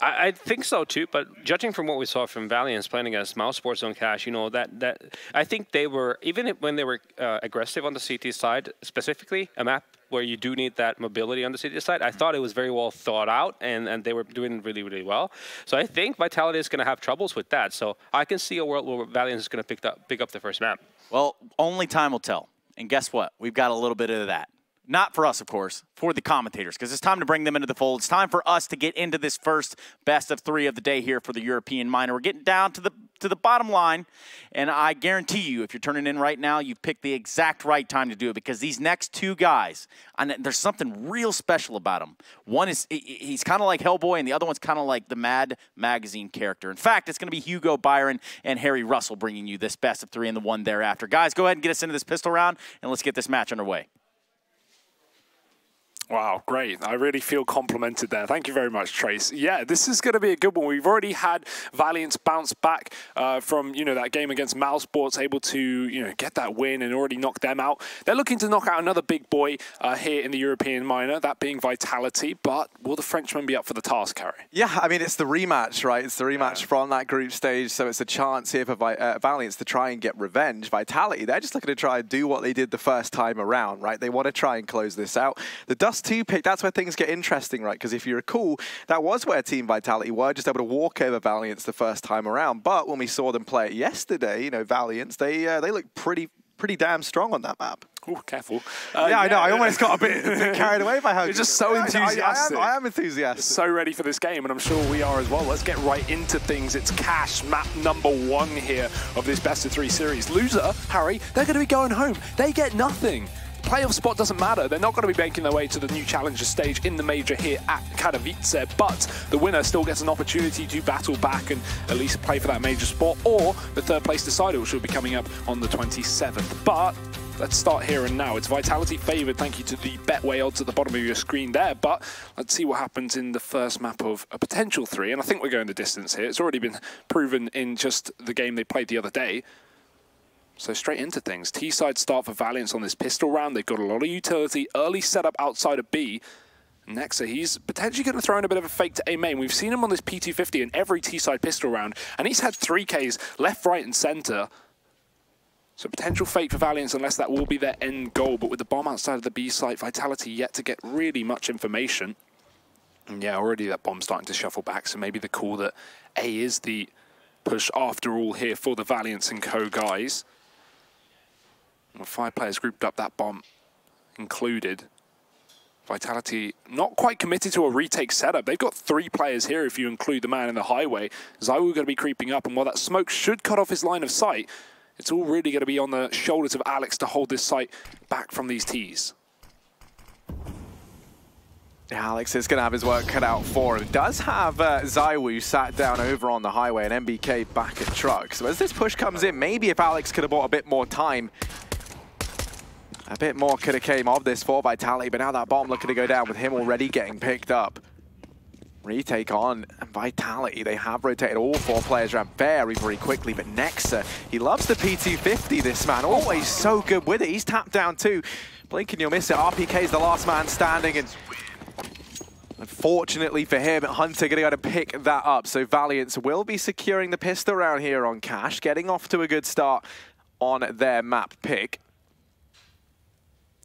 I think so too, but judging from what we saw from Valiance playing against mousesports on Cash, you know, that I think they were, even when they were aggressive on the CT side, specifically a map where you do need that mobility on the CT side, I thought it was very well thought out, and they were doing really, really well. So I think Vitality is going to have troubles with that. So I can see a world where Valiance is going to pick up the first map. Well, only time will tell. And guess what? We've got a little bit of that. Not for us, of course, for the commentators, because it's time to bring them into the fold. It's time for us to get into this first best of 3 of the day here for the European Minor. We're getting down to the bottom line, and I guarantee you, if you're turning in right now, you've picked the exact right time to do it, because these next 2 guys, and there's something real special about them. One is, he's kind of like Hellboy, and the other one's kind of like the Mad Magazine character. In fact, it's going to be Hugo Byron and Harry Russell bringing you this best of 3 and the one thereafter. Guys, go ahead and get us into this pistol round, and let's get this match underway. Wow, great. I really feel complimented there. Thank you very much, Trace. Yeah, this is going to be a good one. We've already had Valiance bounce back from, you know, that game against mousesports, able to, you know, get that win and already knock them out. They're looking to knock out another big boy here in the European Minor, that being Vitality. But will the Frenchman be up for the task, Harry? Yeah, I mean, it's the rematch, right? It's the rematch from that group stage, so it's a chance here for Valiance to try and get revenge. Vitality, they're just looking to try and do what they did the first time around, right? They want to try and close this out. The Dust 2 pick, that's where things get interesting, right? Because if you recall, that was where Team Vitality were just able to walk over Valiance the first time around. But when we saw them play it yesterday, you know, Valiance, they looked pretty damn strong on that map. Oh, careful. Yeah, I know. I almost got a bit carried away by how you're just so enthusiastic. I am enthusiastic. So ready for this game, and I'm sure we are as well. Let's get right into things. It's Cash, map number 1 here of this best of 3 series. Loser, Harry, they're going to be going home. They get nothing. Playoff spot doesn't matter. They're not going to be making their way to the new challenger stage in the major here at Katowice, but the winner still gets an opportunity to battle back and at least play for that major spot, or the 3rd place decider, which will be coming up on the 27th. But let's start here and now. It's Vitality favored. Thank you to the Betway odds at the bottom of your screen there. But let's see what happens in the first map of a potential 3. And I think we're going the distance here. It's already been proven in just the game they played the other day. So straight into things. T-side start for Valiance on this pistol round. They've got a lot of utility. Early setup outside of B. Nexa, he's potentially going to throw in a bit of a fake to A main. We've seen him on this P250 in every T-side pistol round, and he's had 3Ks left, right, and center. So potential fake for Valiance, unless that will be their end goal. But with the bomb outside of the B site, Vitality yet to get really much information. And yeah, already that bomb starting to shuffle back. So maybe the call that A is the push after all here for the Valiance and Co guys. 5 players grouped up, that bomb included. Vitality not quite committed to a retake setup. They've got 3 players here if you include the man in the highway. ZywOo going to be creeping up, and while that smoke should cut off his line of sight, it's all really going to be on the shoulders of Alex to hold this site back from these Ts. Yeah, Alex is going to have his work cut out for him. Does have ZywOo sat down over on the highway and MBK back at truck. So as this push comes in, maybe if Alex could have bought a bit more time, a bit more could have came of this for Vitality, but now that bomb looking to go down with him already getting picked up. Retake on Vitality. They have rotated all 4 players around very, very quickly, but Nexa, he loves the P250, this man. Always so good with it. He's tapped down too. Blink and you'll miss it. RPK is the last man standing, and unfortunately for him, Hunter going to go to pick that up. So Valiance will be securing the pistol round here on Cash, getting off to a good start on their map pick.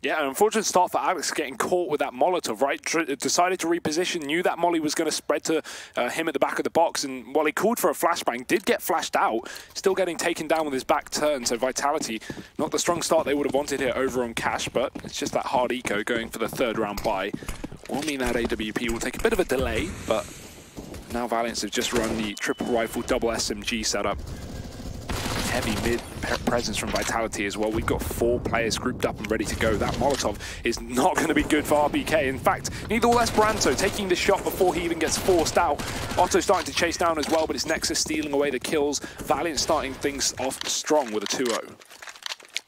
Yeah, an unfortunate start for Alex, getting caught with that Molotov, right? Decided to reposition, knew that Molly was going to spread to him at the back of the box, and while he called for a flashbang, did get flashed out, still getting taken down with his back turn, so Vitality, not the strong start they would have wanted here over on Cash, but it's just that hard eco going for the 3rd round buy. Will mean that AWP will take a bit of a delay, but now Valiance have just run the triple rifle double SMG setup. heavy mid presence from Vitality as well. We've got 4 players grouped up and ready to go. That Molotov is not going to be good for RBK. In fact, neither will Esperanto, taking the shot before he even gets forced out. Otto starting to chase down as well, but it's Nexus stealing away the kills. Valiant starting things off strong with a 2-0.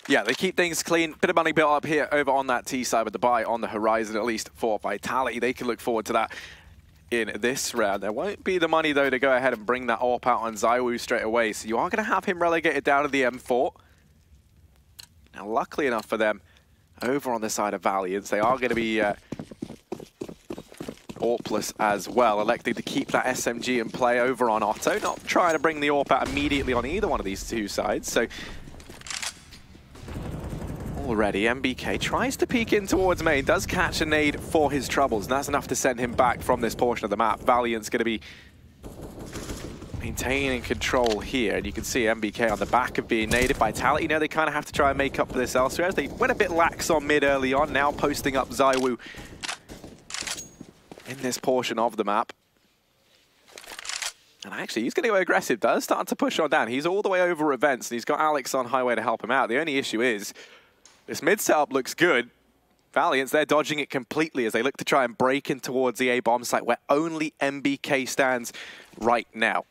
Yeah, they keep things clean. Bit of money built up here over on that T side with the buy on the horizon, at least for Vitality. They can look forward to that in this round. There won't be the money, though, to go ahead and bring that AWP out on ZywOo straight away. So you are going to have him relegated down to the M4. Now, luckily enough for them, over on the side of Valiance, they are going to be AWPless as well, electing to keep that SMG in play over on Otto. Not trying to bring the AWP out immediately on either one of these two sides. So already, MBK tries to peek in towards main, does catch a nade for his troubles, and that's enough to send him back from this portion of the map. Valiant's going to be maintaining control here, and you can see MBK on the back of being naded. Vitality, now they kind of have to try and make up for this elsewhere, as they went a bit lax on mid early on, now posting up ZywOo in this portion of the map. And actually, he's going to go aggressive, does start to push on down. He's all the way over Events, and he's got Alex on highway to help him out. The only issue is, this mid setup looks good. Valiance, they're dodging it completely as they look to try and break in towards the A bomb site where only MBK stands right now.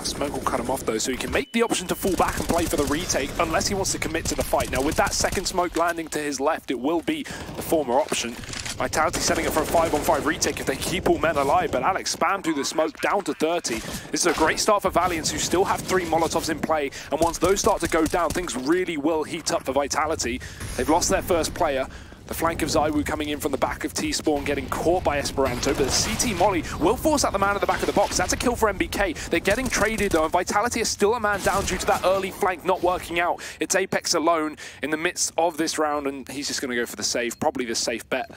Smoke will cut him off though, so he can make the option to fall back and play for the retake unless he wants to commit to the fight. Now with that second smoke landing to his left, it will be the former option. Vitality setting up for a 5-on-5 retake if they keep all men alive, but Alex spammed through the smoke down to 30. This is a great start for Valiance, who still have 3 Molotovs in play, and once those start to go down, things really will heat up for Vitality. They've lost their first player. The flank of ZywOo coming in from the back of T-Spawn, getting caught by Esperanto, but the CT Molly will force out the man at the back of the box. That's a kill for MBK. They're getting traded though, and Vitality is still a man down due to that early flank not working out. It's Apex alone in the midst of this round, and he's just going to go for the save, probably the safe bet.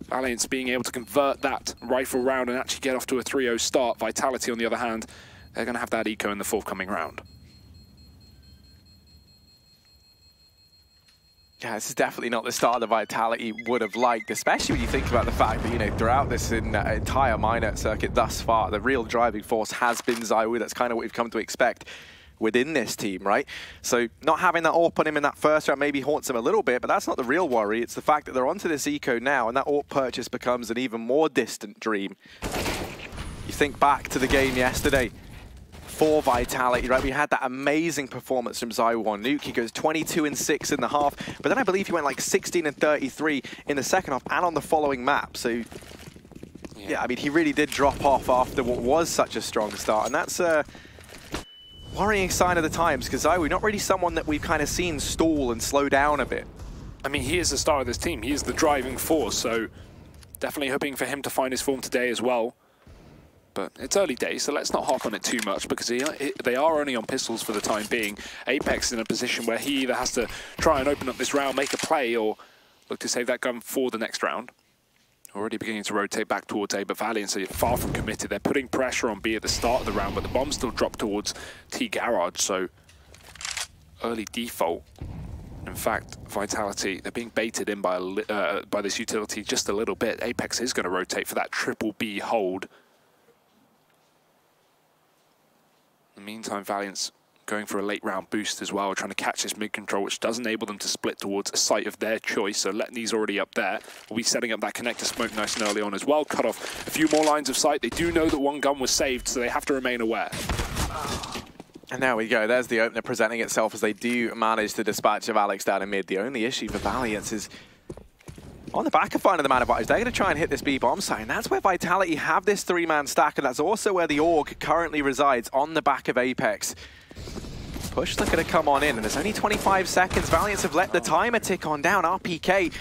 Valiance being able to convert that rifle round and actually get off to a 3-0 start. Vitality, on the other hand, they're going to have that eco in the forthcoming round. Yeah, this is definitely not the start that Vitality would have liked, especially when you think about the fact that, you know, throughout this entire minor circuit thus far, the real driving force has been ZywOo. That's kind of what we've come to expect within this team, right? So not having that AWP on him in that first round maybe haunts him a little bit, but that's not the real worry. It's the fact that they're onto this eco now, and that AWP purchase becomes an even more distant dream. You think back to the game yesterday for Vitality, right? We had that amazing performance from ZywOo on Nuke. He goes 22 and 6 in the half, but then I believe he went like 16 and 33 in the second half and on the following map. So yeah, I mean, he really did drop off after what was such a strong start, and that's a worrying sign of the times, because ZywOo not really someone that we've kind of seen stall and slow down a bit. I mean, he is the star of this team. He is the driving force, so definitely hoping for him to find his form today as well. But it's early days, so let's not harp on it too much, because they are only on pistols for the time being. Apex is in a position where he either has to try and open up this round, make a play, or look to save that gun for the next round. Already beginning to rotate back towards A, but Valiant are far from committed. They're putting pressure on B at the start of the round, but the bomb still dropped towards T Garage, so early default. In fact, Vitality, they're being baited in by this utility just a little bit. Apex is going to rotate for that triple B hold. In the meantime, Valiant's going for a late round boost as well, trying to catch this mid control, which does enable them to split towards a site of their choice. So Letney's already up there. We'll be setting up that connector smoke nice and early on as well. Cut off a few more lines of sight. They do know that one gun was saved, so they have to remain aware. And there we go. There's the opener presenting itself as they do manage to dispatch of Alex down in mid. The only issue for Valiance is on the back of finding the man advantage, they're going to try and hit this B bomb site, and that's where Vitality have this 3-man stack, and that's also where the AUG currently resides, on the back of Apex. Push looking to come on in, and there's only 25 seconds. Valiance have let the timer tick on down. RPK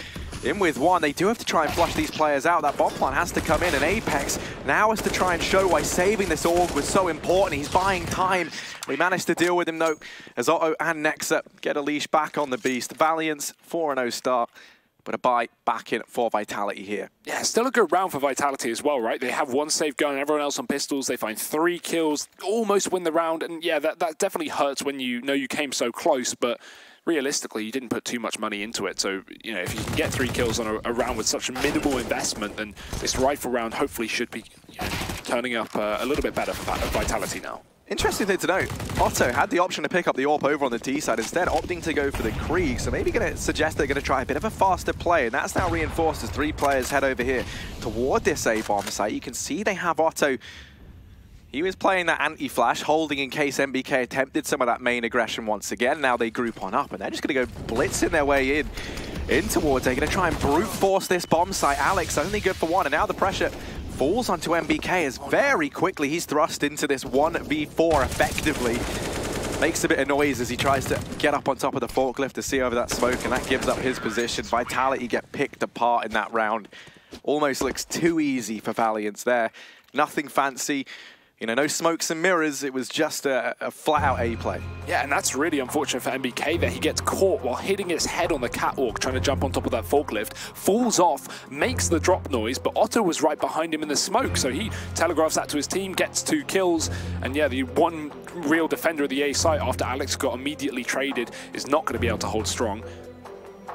in with one. They do have to try and flush these players out. That bomb plant has to come in, and Apex now has to try and show why saving this AUG was so important. He's buying time. We managed to deal with him, though, as Otto and Nexa get a leash back on the beast. Valiance, 4-0 start, but a buy back in for Vitality here. Yeah, still a good round for Vitality as well, right? They have one safe gun and everyone else on pistols. They find 3 kills, almost win the round. And yeah, that definitely hurts when you know you came so close, but realistically, you didn't put too much money into it. So, you know, if you can get 3 kills on a round with such a minimal investment, then this rifle round hopefully should be, you know, turning up a little bit better for Vitality now. Interesting thing to note, Otto had the option to pick up the AWP over on the D side, instead opting to go for the Krieg, so maybe going to suggest they're going to try a bit of a faster play, and that's now reinforced as 3 players head over here toward this A-bomb site. You can see they have Otto. He was playing that anti-flash, holding in case MBK attempted some of that main aggression once again. Now they group on up, and they're just going to go blitzing their way in towards. They're going to try and brute force this bomb site. Alex only good for 1, and now the pressure falls onto MBK as very quickly he's thrust into this 1v4 effectively. Makes a bit of noise as he tries to get up on top of the forklift to see over that smoke, and that gives up his position. Vitality get picked apart in that round. Almost looks too easy for Valiance there. Nothing fancy. You know, no smokes and mirrors, it was just a flat-out A play. Yeah, and that's really unfortunate for MBK that he gets caught while hitting his head on the catwalk, trying to jump on top of that forklift, falls off, makes the drop noise, but Otto was right behind him in the smoke, so he telegraphs that to his team, gets 2 kills, and yeah, the one real defender of the A site after Alex got immediately traded is not going to be able to hold strong.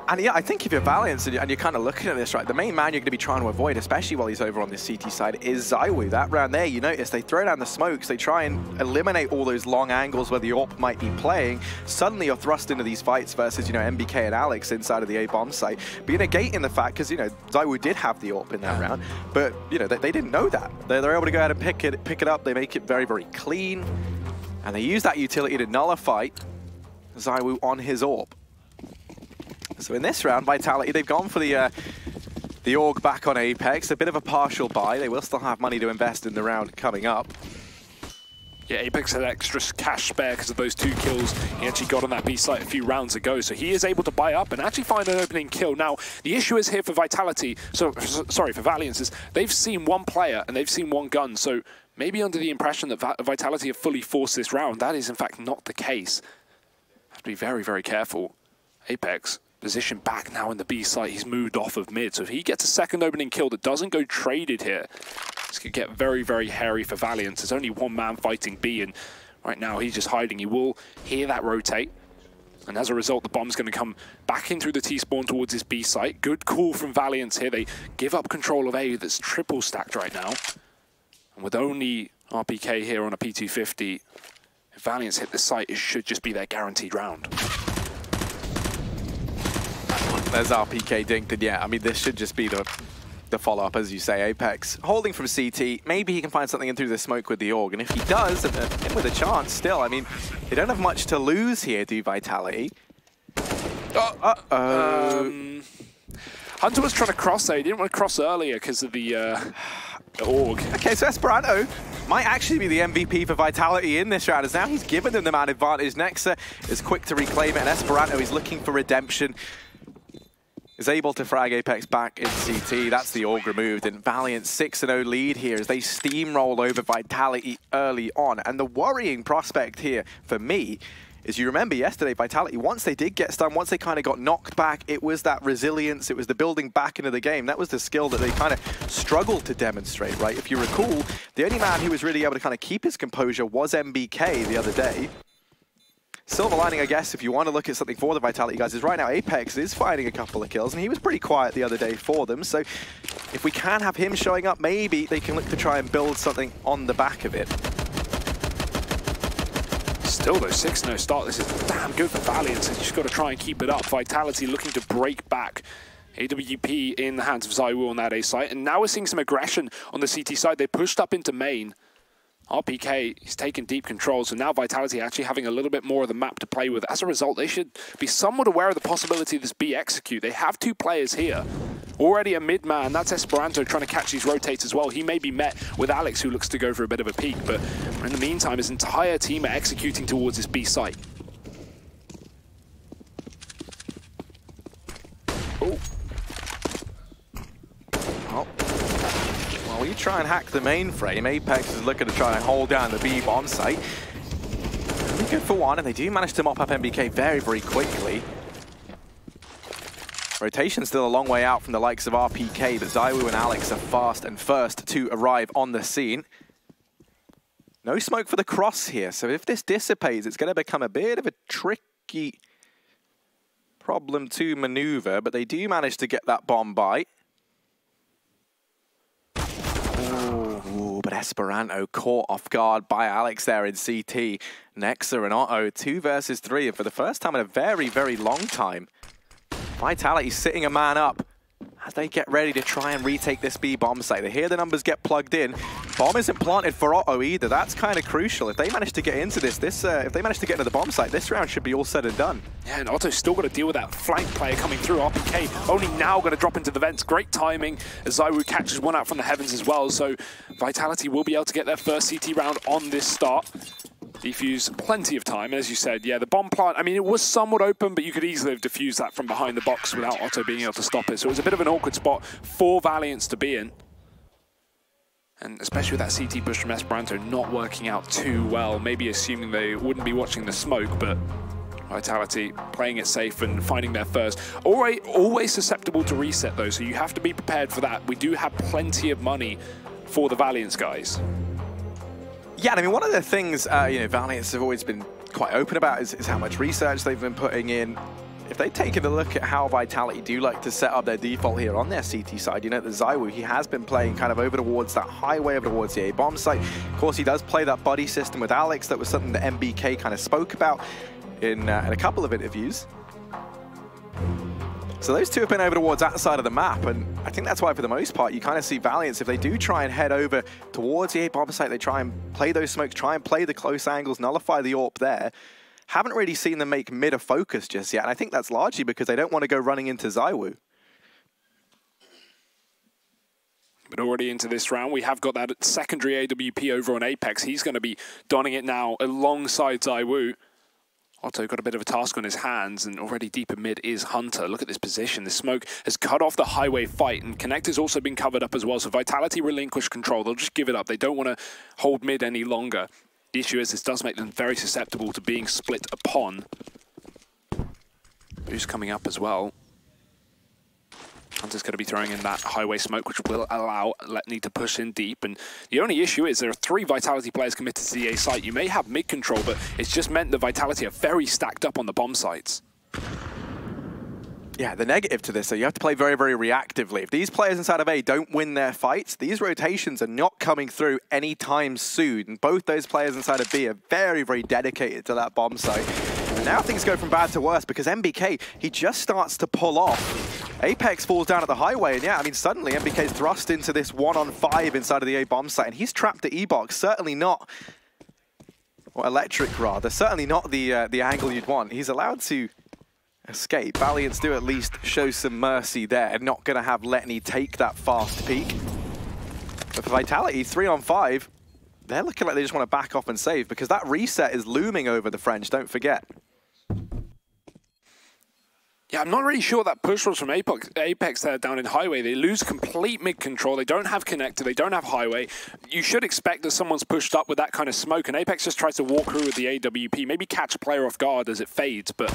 And yeah, I think if you're Valiance and you're kind of looking at this, right, the main man you're going to be trying to avoid, especially while he's over on the CT side, is ZywOo. That round there, you notice they throw down the smokes, they try and eliminate all those long angles where the AWP might be playing. Suddenly you're thrust into these fights versus, you know, MBK and Alex inside of the A-bomb site. But you're negating the fact, because, you know, ZywOo did have the AWP in that round, but, you know, they didn't know that. They're able to go ahead and pick it up, they make it very, very clean, and they use that utility to nullify ZywOo on his AWP. So in this round, Vitality, they've gone for the AUG back on Apex, a bit of a partial buy. They will still have money to invest in the round coming up. Yeah, Apex had extra cash spare because of those 2 kills he actually got on that B site a few rounds ago, so he is able to buy up and actually find an opening kill. Now, the issue is here for Vitality, for Valiance, is they've seen 1 player and they've seen 1 gun, so maybe under the impression that Vitality have fully forced this round. That is in fact not the case. Have to be very, very careful. Apex position back now in the B site. He's moved off of mid, so if he gets a second opening kill that doesn't go traded here, this could get very, very hairy for Valiance. There's only 1 man fighting B, and right now he's just hiding. He will hear that rotate, and as a result, the bomb's going to come back in through the T-spawn towards his B site. Good call from Valiance here. They give up control of A that's triple stacked right now, and with only RPK here on a P250, if Valiance hit the site, it should just be their guaranteed round. There's RPK dinked, and yeah, I mean, this should just be the follow-up, as you say. Apex holding from CT. Maybe he can find something in through the smoke with the AUG, and if he does, and in with a chance still, I mean, they don't have much to lose here, do Vitality? Hunter was trying to cross there. He didn't want to cross earlier because of the AUG. Okay, so Esperanto might actually be the MVP for Vitality in this round, as now he's given them the man advantage. Nexa is quick to reclaim it, and Esperanto is looking for redemption. Is able to frag Apex back in CT. That's the AUG removed, and Valiant 6-0 lead here as they steamroll over Vitality early on. And the worrying prospect here for me is, you remember yesterday, Vitality, once they did get stunned, once they kind of got knocked back, it was that resilience, it was the building back into the game. That was the skill that they kind of struggled to demonstrate, right? If you recall, the only man who was really able to kind of keep his composure was MBK the other day. Silver lining, I guess, if you want to look at something for the Vitality guys, is right now Apex is finding a couple of kills, and he was pretty quiet the other day for them. So if we can have him showing up, maybe they can look to try and build something on the back of it. Still though, 6-0 start. This is damn good for Valiance. They've just got to try and keep it up. Vitality looking to break back. AWP in the hands of ZywOo on that A site, and now we're seeing some aggression on the CT side. They pushed up into main. RPK is taking deep control, so now Vitality actually having a little bit more of the map to play with. As a result, they should be somewhat aware of the possibility of this B execute. They have 2 players here. Already a mid-man, that's Esperanto trying to catch these rotates as well. He may be met with Alex, who looks to go for a bit of a peek, but in the meantime, his entire team are executing towards this B site. Oh. Oh. Well, you try and hack the mainframe. Apex is looking to try and hold down the B bomb site. Really good for 1, and they do manage to mop up MBK very, very quickly. Rotation's still a long way out from the likes of RPK, but ZywOo and Alex are fast and first to arrive on the scene. No smoke for the cross here, so if this dissipates, it's going to become a bit of a tricky problem to maneuver, but they do manage to get that bomb bite. Ooh, but Esperanto caught off guard by Alex there in CT. Nexa and Otto, 2 versus 3, and for the first time in a very, very long time, Vitality sitting a man up as they get ready to try and retake this B bomb site. They hear the numbers get plugged in. Bomb isn't planted for Otto either. That's kind of crucial. If they manage to get into this, if they manage to get into the bomb site, this round should be all said and done. Yeah, and Otto's still got to deal with that flank player coming through. RPK only now going to drop into the vents. Great timing as ZywOo catches one out from the heavens as well. So Vitality will be able to get their first CT round on this start. Defuse plenty of time, and as you said, yeah, the bomb plant, I mean, it was somewhat open, but you could easily have defused that from behind the box without Otto being able to stop it. So it was a bit of an awkward spot for Valiance to be in. And especially with that CT push from Esperanto not working out too well, maybe assuming they wouldn't be watching the smoke, but Vitality playing it safe and finding their first. Always susceptible to reset though, so you have to be prepared for that. We do have plenty of money for the Valiance guys. Yeah, I mean, one of the things Valiance have always been quite open about is how much research they've been putting in. If they've taken a look at how Vitality do like to set up their default here on their CT side, you know, the ZywOo, he has been playing kind of over towards that highway, over towards the A bomb site. Of course, he does play that buddy system with Alex. That was something that MBK kind of spoke about in a couple of interviews. So those two have been over towards that side of the map, and I think that's why, for the most part, you kind of see Valiance, if they do try and head over towards the A bomb site, they try and play those smokes, try and play the close angles, nullify the AWP there. Haven't really seen them make mid a focus just yet, and I think that's largely because they don't want to go running into ZywOo. But already into this round, we have got that secondary AWP over on Apex. He's going to be donning it now alongside ZywOo. Otto got a bit of a task on his hands, and already deep in mid is Hunter. Look at this position. The smoke has cut off the highway fight, and Connector's also been covered up as well. So Vitality relinquish control. They'll just give it up. They don't want to hold mid any longer. The issue is this does make them very susceptible to being split upon. Boost coming up as well. Hunter's going to be throwing in that highway smoke, which will allow Letney to push in deep. And the only issue is there are 3 Vitality players committed to the A site. You may have mid control, but it's just meant that Vitality are very stacked up on the bomb sites. Yeah, the negative to this, so you have to play very, very reactively. If these players inside of A don't win their fights, these rotations are not coming through anytime soon. And both those players inside of B are very, very dedicated to that bomb site. And now things go from bad to worse because MBK, he just starts to pull off. Apex falls down at the highway, and yeah, I mean, suddenly MBK's thrust into this 1-on-5 inside of the A bomb site, and he's trapped at E-Box. Certainly not, or Electric rather, certainly not the angle you'd want. He's allowed to escape. Valiance do at least show some mercy there. Not going to have Letney take that fast peek. But for Vitality, 3-on-5, they're looking like they just want to back off and save because that reset is looming over the French, don't forget. Yeah, I'm not really sure that push was from Apex there down in highway. They lose complete mid control. They don't have connector. They don't have highway. You should expect that someone's pushed up with that kind of smoke, and Apex just tries to walk through with the AWP, maybe catch a player off guard as it fades. But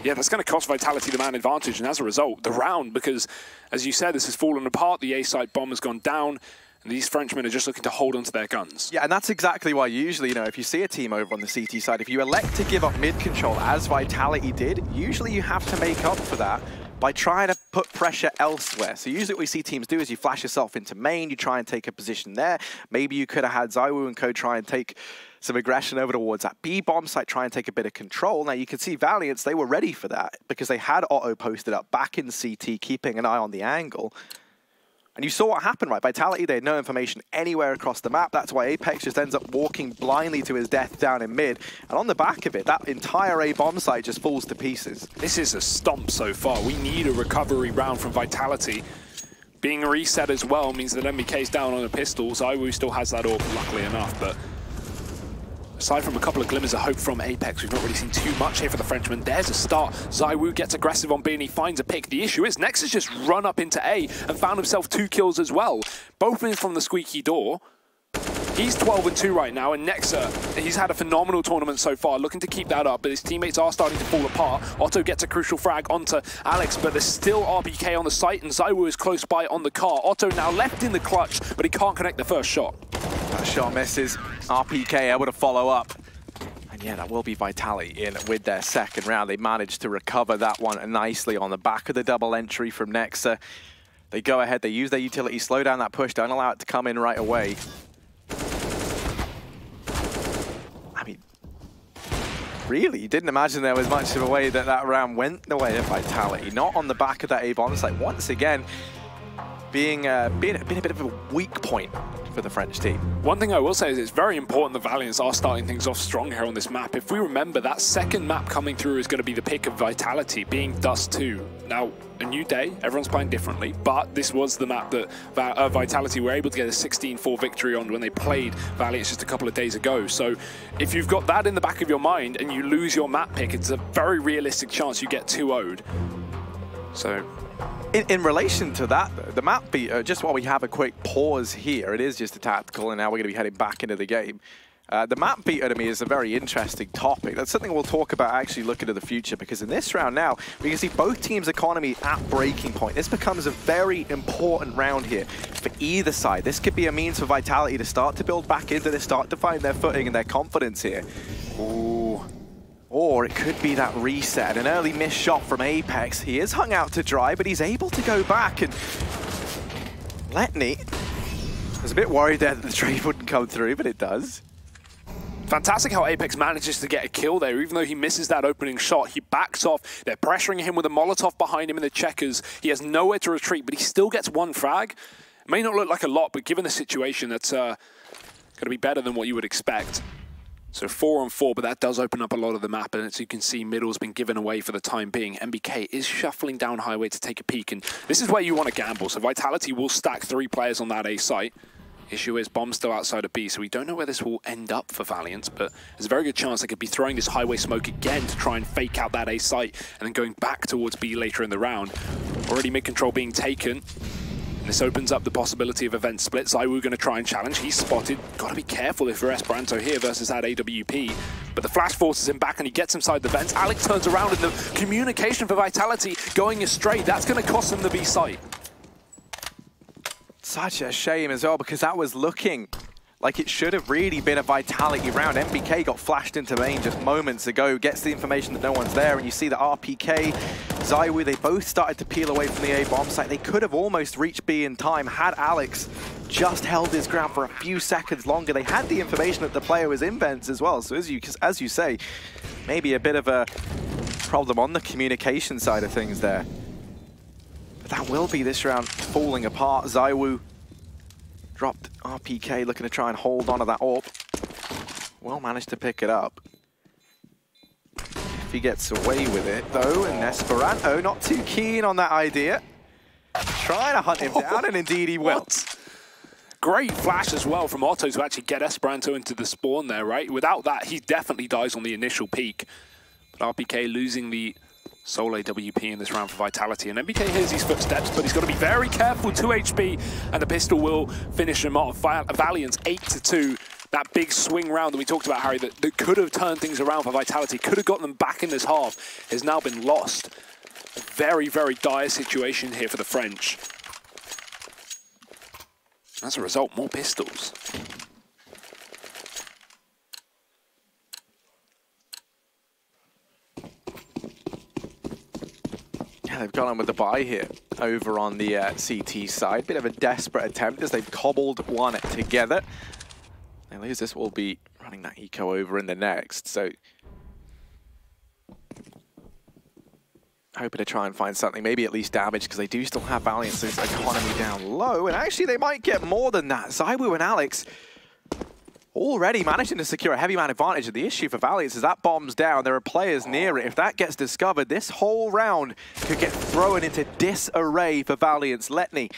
yeah, that's going to cost Vitality the man advantage, and as a result, the round, because as you said, this has fallen apart. The A site bomb has gone down. And these Frenchmen are just looking to hold onto their guns. Yeah, and that's exactly why usually, you know, if you see a team over on the CT side, if you elect to give up mid control, as Vitality did, usually you have to make up for that by trying to put pressure elsewhere. So usually what we see teams do is you flash yourself into main, you try and take a position there. Maybe you could have had ZywOo and co try and take some aggression over towards that B bomb site, try and take a bit of control. Now you can see Valiance, they were ready for that because they had Otto posted up back in CT, keeping an eye on the angle. And you saw what happened, right? Vitality, they had no information anywhere across the map. That's why Apex just ends up walking blindly to his death down in mid. And on the back of it, that entire A bomb site just falls to pieces. This is a stomp so far. We need a recovery round from Vitality. Being reset as well means that MBK's down on the pistols. ZywOo still has that AWP, luckily enough, but aside from a couple of glimmers of hope from Apex, we've not really seen too much here for the Frenchman. There's a start. ZywOo gets aggressive on B and he finds a pick. The issue is Nexa's just run up into A and found himself 2 kills as well. Both in from the squeaky door. He's 12-2 right now, and Nexa, he's had a phenomenal tournament so far, looking to keep that up, but his teammates are starting to fall apart. Otto gets a crucial frag onto Alex, but there's still RPK on the site, and ZywOo is close by on the car. Otto now left in the clutch, but he can't connect the first shot. That shot misses. RPK able to follow up. And yeah, that will be Vitality in with their second round. They managed to recover that one nicely on the back of the double entry from Nexa. They go ahead, they use their utility, slow down that push, don't allow it to come in right away. really didn't imagine there was much of a way that that round went the way of Vitality. Not on the back of that A-bomb site. Once again, being a bit of a weak point for the French team. One thing I will say is it's very important the Valiants are starting things off strong here on this map. If we remember, that second map coming through is going to be the pick of Vitality, being Dust 2. Now, a new day, everyone's playing differently, but this was the map that Vitality were able to get a 16-4 victory on when they played Valiants just a couple of days ago. So if you've got that in the back of your mind and you lose your map pick, it's a very realistic chance you get 2-0'd. So in relation to that, the map beat, just while we have a quick pause here, it is just a tactical, and now we're going to be heading back into the game. The map beater to me is a very interesting topic. That's something we'll talk about actually looking to the future, because in this round now, we can see both teams' economy at breaking point. This becomes a very important round here for either side. This could be a means for Vitality to start to build back into this, start to find their footing and their confidence here. Ooh. Or it could be that reset, an early missed shot from Apex. He is hung out to dry, but he's able to go back, and Letni was a bit worried there that the trade wouldn't come through, but it does. Fantastic how Apex manages to get a kill there. Even though he misses that opening shot, he backs off. They're pressuring him with a Molotov behind him in the checkers. He has nowhere to retreat, but he still gets one frag. It may not look like a lot, but given the situation, that's going to be better than what you would expect. So 4-on-4, but that does open up a lot of the map, and as you can see, middle's been given away for the time being. MBK is shuffling down highway to take a peek, and this is where you want to gamble. So Vitality will stack 3 players on that A site. Issue is bomb's still outside of B, so we don't know where this will end up for Valiant, but there's a very good chance they could be throwing this highway smoke again to try and fake out that A site, and then going back towards B later in the round. Already mid-control being taken. This opens up the possibility of event split. ZywOo going to try and challenge. He's spotted. Got to be careful if you're Esperanto here versus that AWP. But the flash forces him back and he gets inside the vents. Alex turns around and the communication for Vitality going astray. That's going to cost him the B site. Such a shame as well, because that was looking like it should have really been a Vitality round. MBK got flashed into main just moments ago, gets the information that no one's there, and you see that RPK, ZywOo, they both started to peel away from the A-bomb site. They could have almost reached B in time had Alex just held his ground for a few seconds longer. They had the information that the player was in vents as well, so as you say, maybe a bit of a problem on the communication side of things there. But that will be this round falling apart. ZywOo dropped RPK, looking to try and hold on to that AWP. Well managed to pick it up. If he gets away with it, though, and Esperanto not too keen on that idea. Trying to hunt him down, and indeed he will. Great flash as well from Otto to actually get Esperanto into the spawn there, right? Without that, he definitely dies on the initial peak. But RPK losing the sole AWP in this round for Vitality, and MBK hears his footsteps, but he's got to be very careful. 2 HP, and the pistol will finish him off. Valiant's 8-2. That big swing round that we talked about, Harry, that could have turned things around for Vitality, could have got them back in this half, has now been lost. A very, very dire situation here for the French. As a result, more pistols. Yeah, they've gone on with the buy here over on the CT side. Bit of a desperate attempt as they've cobbled one together. They lose this, will be running that eco over in the next. So hoping to try and find something, maybe at least damage, because they do still have Valiant's economy down low. And actually, they might get more than that. ZywOo and Alex already managing to secure a heavy man advantage. And the issue for Valiant is that bomb's down. There are players near it. If that gets discovered, this whole round could get thrown into disarray for Valiant's. Letni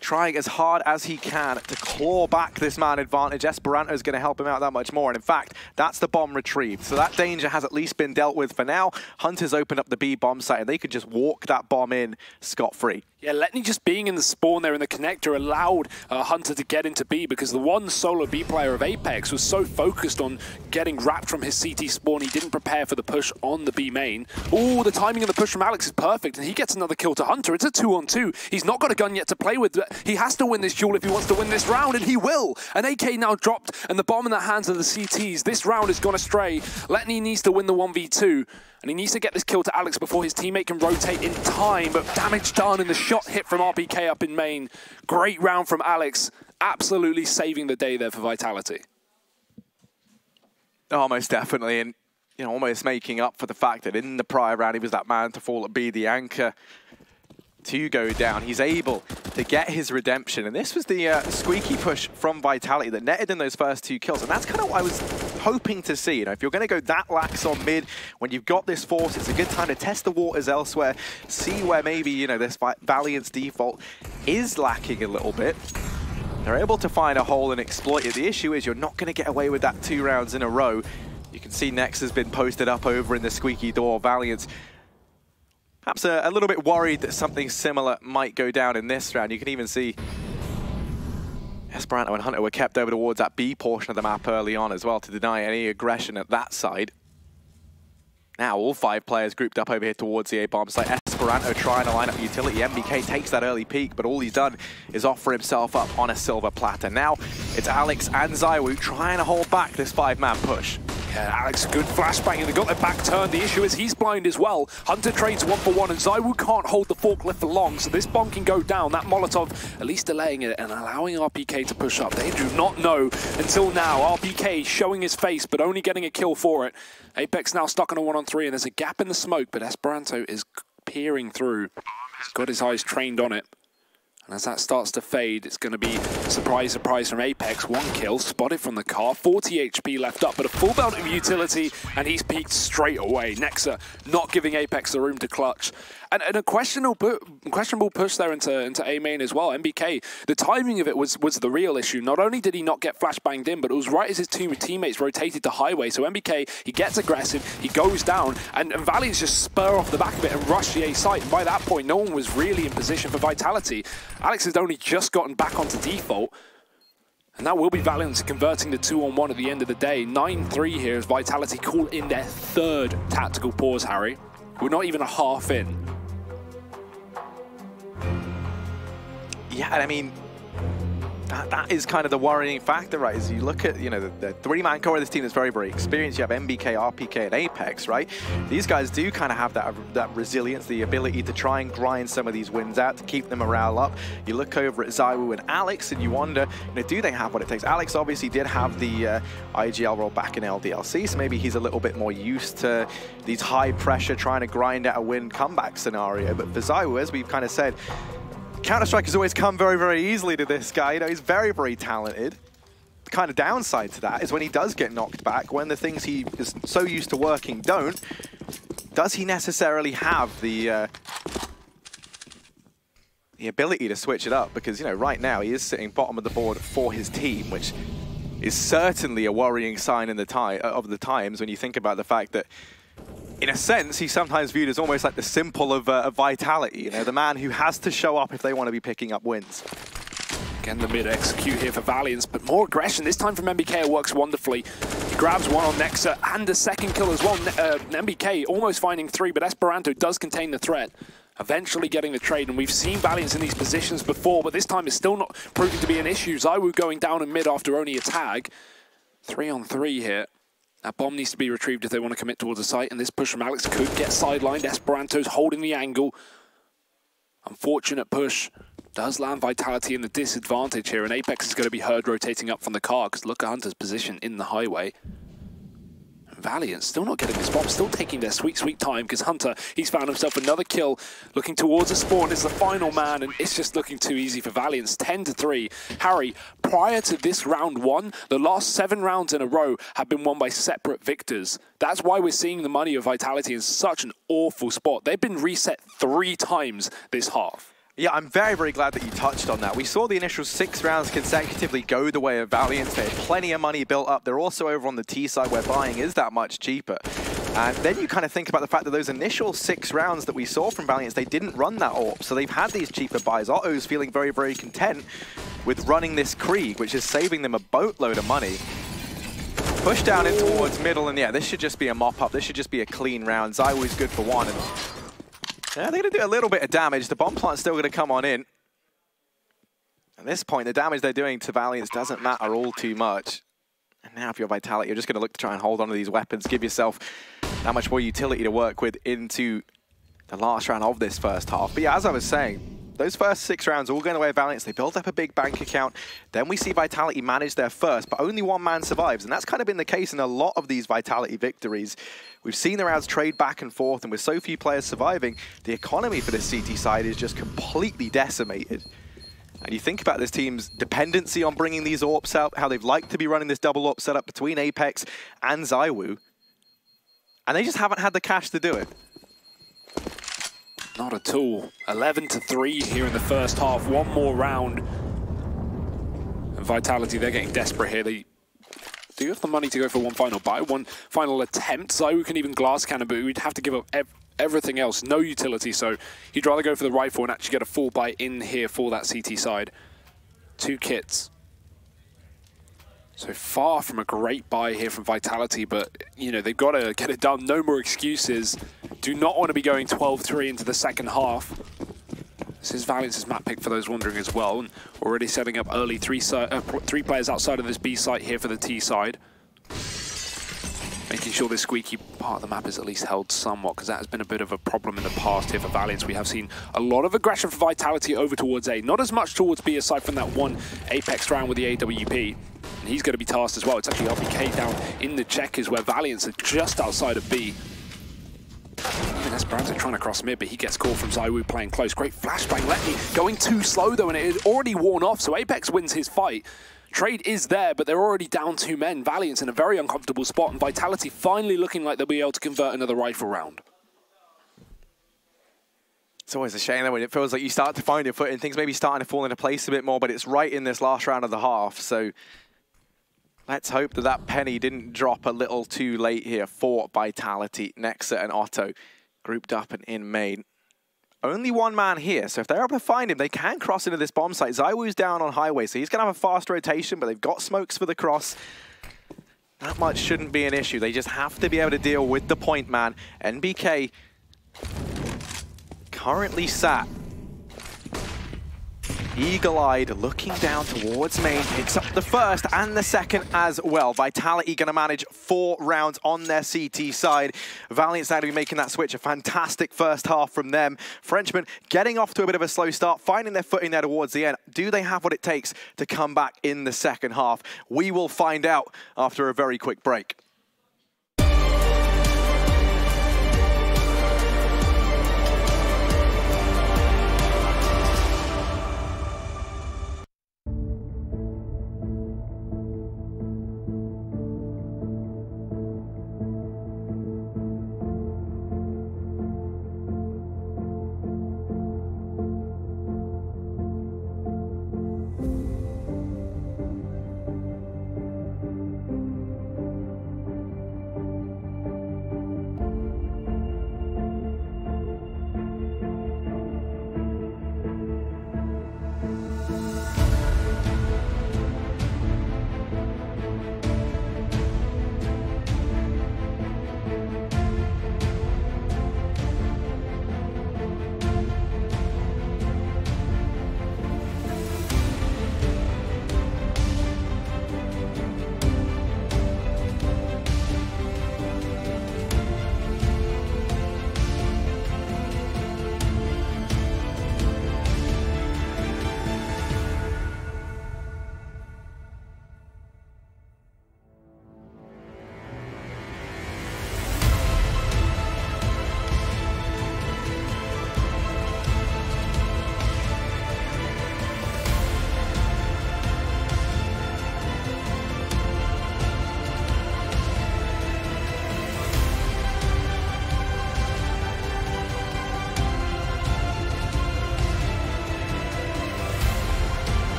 trying as hard as he can to claw back this man advantage. Esperanto is going to help him out that much more. And in fact, that's the bomb retrieved. So that danger has at least been dealt with for now. Hunter's opened up the B bomb site and they could just walk that bomb in scot-free. Yeah, Letni just being in the spawn there in the connector allowed Hunter to get into B, because the one solo B player of Apex was so focused on getting wrapped from his CT spawn, he didn't prepare for the push on the B main. Oh, the timing of the push from Alex is perfect, and he gets another kill to Hunter. It's a 2-on-2. He's not got a gun yet to play with. He has to win this duel if he wants to win this round, and he will. An AK now dropped, and the bomb in the hands of the CTs. This round has gone astray. Letni needs to win the 1v2. And he needs to get this kill to Alex before his teammate can rotate in time. But damage done and the shot hit from RPK up in main. Great round from Alex. Absolutely saving the day there for Vitality. Oh, most definitely. And you know, almost making up for the fact that in the prior round he was that man to fall and be the anchor to go down. He's able to get his redemption, and this was the squeaky push from Vitality that netted in those first 2 kills, and that's kind of what I was hoping to see. You know, if you're going to go that lax on mid, when you've got this force, it's a good time to test the waters elsewhere, see where maybe, you know, this Valiant's default is lacking a little bit. They're able to find a hole and exploit it. The issue is you're not going to get away with that 2 rounds in a row. You can see Nex has been posted up over in the squeaky door. Valiant's perhaps a little bit worried that something similar might go down in this round. You can even see Esperanto and Hunter were kept over towards that B portion of the map early on as well to deny any aggression at that side. Now all 5 players grouped up over here towards the A-bomb site. Esperanto trying to line up utility. MBK takes that early peek, but all he's done is offer himself up on a silver platter. Now it's Alex and ZywOo trying to hold back this 5-man push. Yeah, Alex, good flashbang, and they got their back turned. The issue is he's blind as well. Hunter trades 1-for-1, and ZywOo can't hold the forklift for long, so this bomb can go down. That Molotov at least delaying it and allowing RPK to push up. They do not know until now. RPK showing his face, but only getting a kill for it. Apex now stuck on a 1-on-3, and there's a gap in the smoke, but Esperanto is peering through. He's got his eyes trained on it. And as that starts to fade, it's going to be surprise, surprise from Apex. 1 kill, spotted from the car, 40 HP left up, but a full belt of utility, and he's peaked straight away. Nexa not giving Apex the room to clutch. And a questionable push there into A main as well. MBK, the timing of it was the real issue. Not only did he not get flashbanged in, but it was right as his teammates rotated to highway. So MBK, he gets aggressive, he goes down, and Valiant's just spur off the back of it and rush the A site. And by that point, no one was really in position for Vitality. Alex has only just gotten back onto default. And that will be Valiant converting the 2-on-1 at the end of the day. 9-3 here as Vitality call in their 3rd tactical pause, Harry. We're not even a half in. Yeah, I mean, that is kind of the worrying factor, right? As you look at, you know, the 3-man core of this team is very, very experienced. You have MBK, RPK, and Apex, right? These guys do kind of have that resilience, the ability to try and grind some of these wins out, to keep the morale up. You look over at ZywOo and Alex, and you wonder, you know, do they have what it takes? Alex obviously did have the IGL role back in LDLC, so maybe he's a little bit more used to these high pressure, trying to grind out a win comeback scenario. But for ZywOo, as we've kind of said, Counter-Strike has always come very, very easily to this guy. You know, he's very, very talented. The kind of downside to that is when he does get knocked back, when the things he is so used to working don't, does he necessarily have the ability to switch it up? Because, you know, right now he is sitting bottom of the board for his team, which is certainly a worrying sign in of the times when you think about the fact that, in a sense, he's sometimes viewed as almost like the simple of Vitality, you know, the man who has to show up if they want to be picking up wins. Again, the mid-execute here for Valiance, but more aggression. This time from MBK, it works wonderfully. He grabs 1 on Nexa and a 2nd kill as well. MBK almost finding 3, but Esperanto does contain the threat, eventually getting the trade. And we've seen Valiance in these positions before, but this time it's still not proving to be an issue. ZywOo going down in mid after only a tag. 3-on-3 here. That bomb needs to be retrieved if they want to commit towards the site, and this push from Alex could get sidelined. Esperanto's holding the angle. Unfortunate push. Does land Vitality in the disadvantage here, and Apex is going to be heard rotating up from the car, because look at Hunter's position in the highway. Valiant still not getting this bomb, still taking their sweet, sweet time, because Hunter, he's found himself another kill, looking towards a spawn, is the final man, and it's just looking too easy for Valiant. 10-3. Harry, prior to this round 1, the last 7 rounds in a row have been won by separate victors. That's why we're seeing the money of Vitality in such an awful spot. They've been reset 3 times this half. Yeah, I'm very, very glad that you touched on that. We saw the initial 6 rounds consecutively go the way of Valiant. They had plenty of money built up. They're also over on the T side where buying is that much cheaper. And then you kind of think about the fact that those initial 6 rounds that we saw from Valiant, they didn't run that AWP. So they've had these cheaper buys. Otto's feeling very, very content with running this Krieg, which is saving them a boatload of money. Push down in towards middle, and yeah, this should just be a mop-up. This should just be a clean round. ZywOo's good for 1. And yeah, they're going to do a little bit of damage. The bomb plant's still going to come on in. At this point, the damage they're doing to Valiant doesn't matter all too much. And now if you're Vitality, you're just going to look to try and hold on to these weapons, give yourself that much more utility to work with into the last round of this first half. But yeah, as I was saying, those first 6 rounds all going away with Valiance. They build up a big bank account. Then we see Vitality manage their first, but only one man survives. And that's kind of been the case in a lot of these Vitality victories. We've seen the rounds trade back and forth, and with so few players surviving, the economy for this CT side is just completely decimated. And you think about this team's dependency on bringing these AWPs out, how they've liked to be running this double AWP setup between Apex and ZywOo. And they just haven't had the cash to do it. Not at all. 11-3 here in the first half. One more round. And Vitality, they're getting desperate here. They do have the money to go for one final buy, one final attempt. ZywOo can even glass cannon, but we'd have to give up everything else. No utility, so he'd rather go for the rifle and actually get a full buy in here for that CT side. 2 kits. So far from a great buy here from Vitality, but, you know, they've got to get it done. No more excuses. Do not want to be going 12-3 into the second half. This is Valiance's map pick for those wondering as well. And already setting up early 3 players outside of this B site here for the T side. Making sure this squeaky part of the map is at least held somewhat, because that has been a bit of a problem in the past here for Valiance. We have seen a lot of aggression for Vitality over towards A. Not as much towards B aside from that one Apex round with the AWP. And he's going to be tasked as well. It's actually RPK down in the checkers where Valiance are just outside of B. Even Esperanza trying to cross mid, but he gets caught from ZywOo playing close. Great flashbang. Letney going too slow though, and it had already worn off, so Apex wins his fight. Trade is there, but they're already down 2 men. Valiance in a very uncomfortable spot, and Vitality finally looking like they'll be able to convert another rifle round. It's always a shame when it feels like you start to find your footing, things maybe starting to fall into place a bit more, but it's right in this last round of the half, so let's hope that that penny didn't drop a little too late here for Vitality. Nexa and Otto grouped up and in main. Only one man here, so if they're able to find him, they can cross into this bomb site. ZywOo's down on highway, so he's going to have a fast rotation, but they've got smokes for the cross. That much shouldn't be an issue. They just have to be able to deal with the point man. NBK currently sat eagle-eyed, looking down towards main, picks up the first and the second as well. Vitality going to manage 4 rounds on their CT side. Valiant's now to be making that switch. A fantastic first half from them. Frenchmen getting off to a bit of a slow start, finding their footing there towards the end. Do they have what it takes to come back in the second half? We will find out after a very quick break.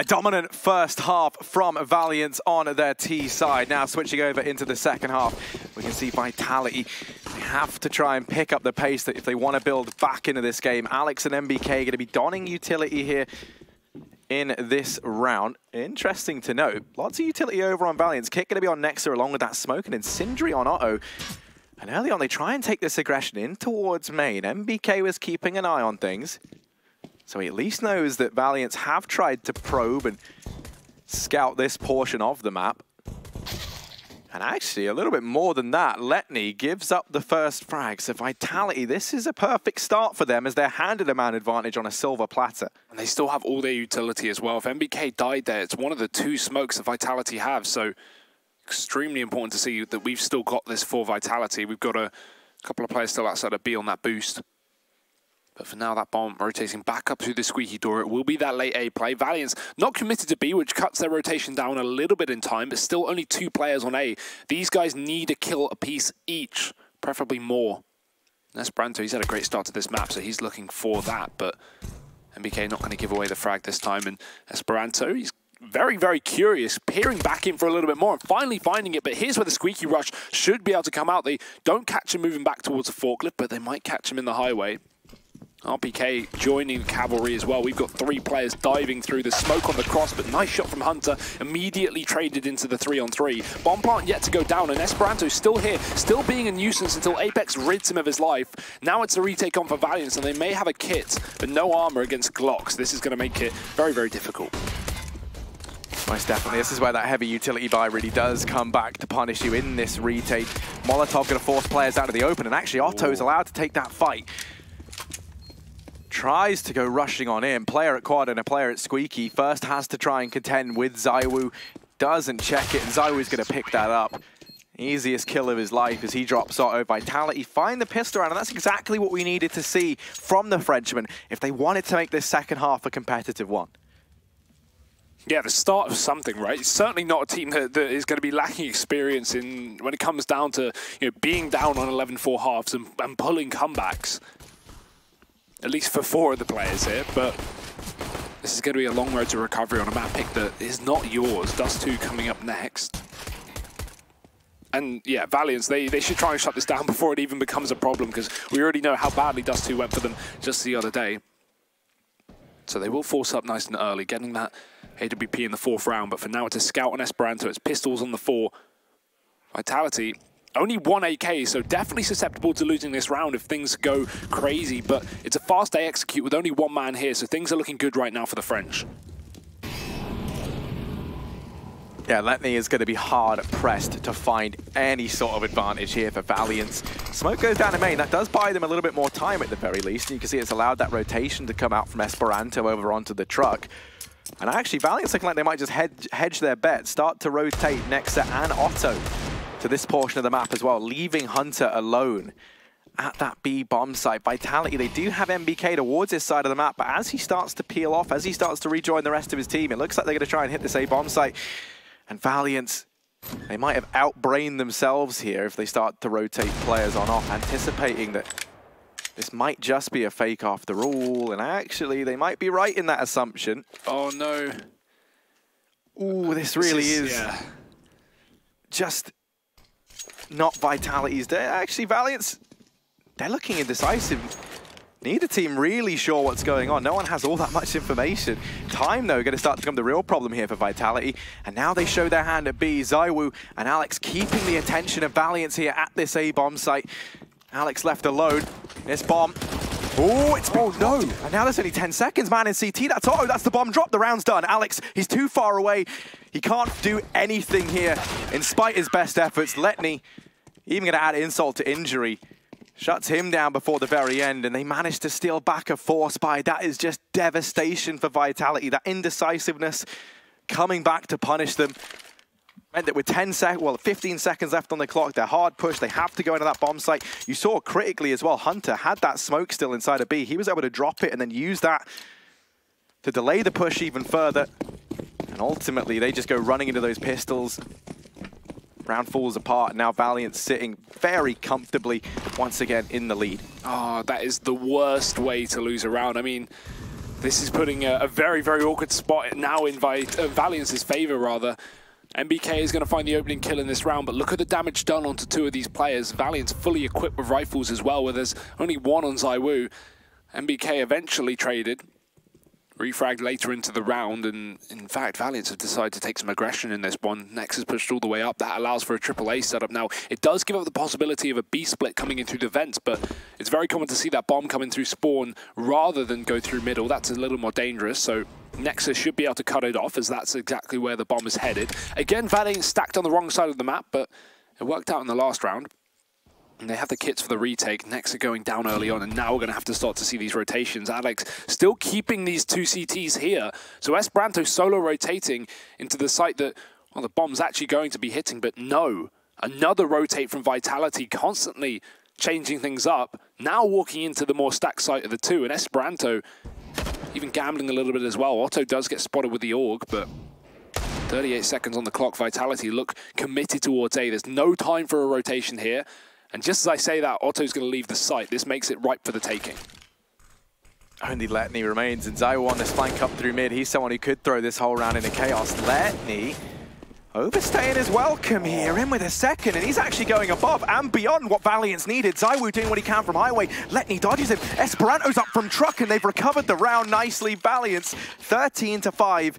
A dominant first half from Valiant on their T side. Now switching over into the second half, we can see Vitality. They have to try and pick up the pace that if they want to build back into this game. Alex and MBK are going to be donning utility here in this round. Interesting to note, lots of utility over on Valiant's. Kick going to be on Nexa along with that smoke, and then Sindri on Otto. And early on, they try and take this aggression in towards main. MBK was keeping an eye on things, so he at least knows that Valiants have tried to probe and scout this portion of the map. And actually, a little bit more than that, Letni gives up the first frag. So Vitality, this is a perfect start for them as they're handed a man advantage on a silver platter. And they still have all their utility as well. If MBK died there, it's one of the 2 smokes that Vitality have. So extremely important to see that we've still got this for Vitality. We've got a couple of players still outside of B on that boost. But for now, that bomb rotating back up through the squeaky door. It will be that late A play. Valiant's not committed to B, which cuts their rotation down a little bit in time, but still only 2 players on A. These guys need a kill apiece each, preferably more. Esperanto, he's had a great start to this map, so he's looking for that, but MBK not going to give away the frag this time. And Esperanto, he's very, very curious, peering back in for a little bit more and finally finding it. But here's where the squeaky rush should be able to come out. They don't catch him moving back towards the forklift, but they might catch him in the highway. RPK joining the cavalry as well. We've got 3 players diving through the smoke on the cross, but nice shot from Hunter. Immediately traded into the 3-on-3. Bomb plant yet to go down, and Esperanto still here, still being a nuisance until Apex rids him of his life. Now it's a retake on for Valiant, and they may have a kit, but no armor against Glocks. This is going to make it very, very difficult. Most definitely. This is where that heavy utility buy really does come back to punish you in this retake. Molotov going to force players out of the open, and actually Otto's allowed to take that fight. Tries to go rushing on in. Player at Quad and a player at Squeaky. First has to try and contend with ZywOo. Doesn't check it, and ZywOo's going to pick that up. Easiest kill of his life as he drops Otto. Vitality find the pistol round, and that's exactly what we needed to see from the Frenchman if they wanted to make this second half a competitive one. Yeah, the start of something, right? It's certainly not a team that is going to be lacking experience in when it comes down to being down on 11-4 halves and pulling comebacks. At least for 4 of the players here, but this is going to be a long road to recovery on a map pick that is not yours. Dust 2 coming up next. And yeah, Valiants, they should try and shut this down before it even becomes a problem, because we already know how badly Dust 2 went for them just the other day. So they will force up nice and early, getting that AWP in the 4th round, but for now it's a scout on Esperanto, it's pistols on the 4. Vitality, only 1 AK, so definitely susceptible to losing this round if things go crazy, but it's a fast A execute with only 1 man here, so things are looking good right now for the French. Yeah, Letni is going to be hard-pressed to find any sort of advantage here for Valiants. Smoke goes down to main. That does buy them a little bit more time at the very least. And you can see it's allowed that rotation to come out from Esperanto over onto the truck. And actually, Valiant's looking like they might just hedge their bet, start to rotate Nexa and Otto to this portion of the map as well, leaving Hunter alone at that B bomb site. Vitality, they do have MBK towards this side of the map, but as he starts to peel off, as he starts to rejoin the rest of his team, it looks like they're going to try and hit this A bomb site. And Valiant, they might have outbrained themselves here if they start to rotate players on off, anticipating that this might just be a fake after all. And actually, they might be right in that assumption. Oh no. Ooh, this really is just not Vitality's day. Actually, Valiant's, they're looking indecisive. Neither team really sure what's going on. No one has all that much information. Time, though, going to start to become the real problem here for Vitality. And now they show their hand at B. ZywOo and Alex keeping the attention of Valiants here at this A bomb site. Alex left alone. This bomb. Oh, it's no. And now there's only 10 seconds, man, in CT. That's Otto. That's the bomb drop. The round's done. Alex, he's too far away. He can't do anything here in spite his best efforts. Letni, even going to add insult to injury, shuts him down before the very end, and they managed to steal back a 4-spy. That is just devastation for Vitality. That indecisiveness coming back to punish them meant that with 15 seconds left on the clock, they're hard pushed. They have to go into that bomb site. You saw critically as well, Hunter had that smoke still inside of B. He was able to drop it and then use that to delay the push even further. And ultimately, they just go running into those pistols. Round falls apart, and now Valiant sitting very comfortably once again in the lead. Oh, that is the worst way to lose a round. I mean, This is putting a very, very awkward spot now in Valiant's favor, rather. MBK is going to find the opening kill in this round, but look at the damage done onto two of these players. Valiant's fully equipped with rifles as well, where there's only one on ZywOo. MBK eventually traded. Refragged later into the round, and in fact, Valiants have decided to take some aggression in this one. Nexus pushed all the way up. That allows for a AAA setup. Now, it does give up the possibility of a B split coming in through the vents, but it's very common to see that bomb coming through spawn rather than go through middle. That's a little more dangerous, so Nexus should be able to cut it off, as that's exactly where the bomb is headed. Again, Valiant stacked on the wrong side of the map, but it worked out in the last round. And they have the kits for the retake. Nexus going down early on, and now we're going to have to start to see these rotations. Alex still keeping these two CTs here. So Esperanto solo rotating into the site that, well, the bomb's actually going to be hitting, but no. Another rotate from Vitality, constantly changing things up. Now walking into the more stacked site of the two, and Esperanto even gambling a little bit as well. Otto does get spotted with the AUG, but 38 seconds on the clock. Vitality look committed towards A. There's no time for a rotation here. And just as I say that, Otto's going to leave the site. This makes it ripe for the taking. Only Letni remains, and ZywOo on this flank up through mid. He's someone who could throw this whole round into chaos. Letni overstaying his welcome here, in with a second, and he's actually going above and beyond what Valiant's needed. ZywOo doing what he can from Highway. Letni dodges him. Esperanto's up from truck, and they've recovered the round nicely. Valiant's 13-5.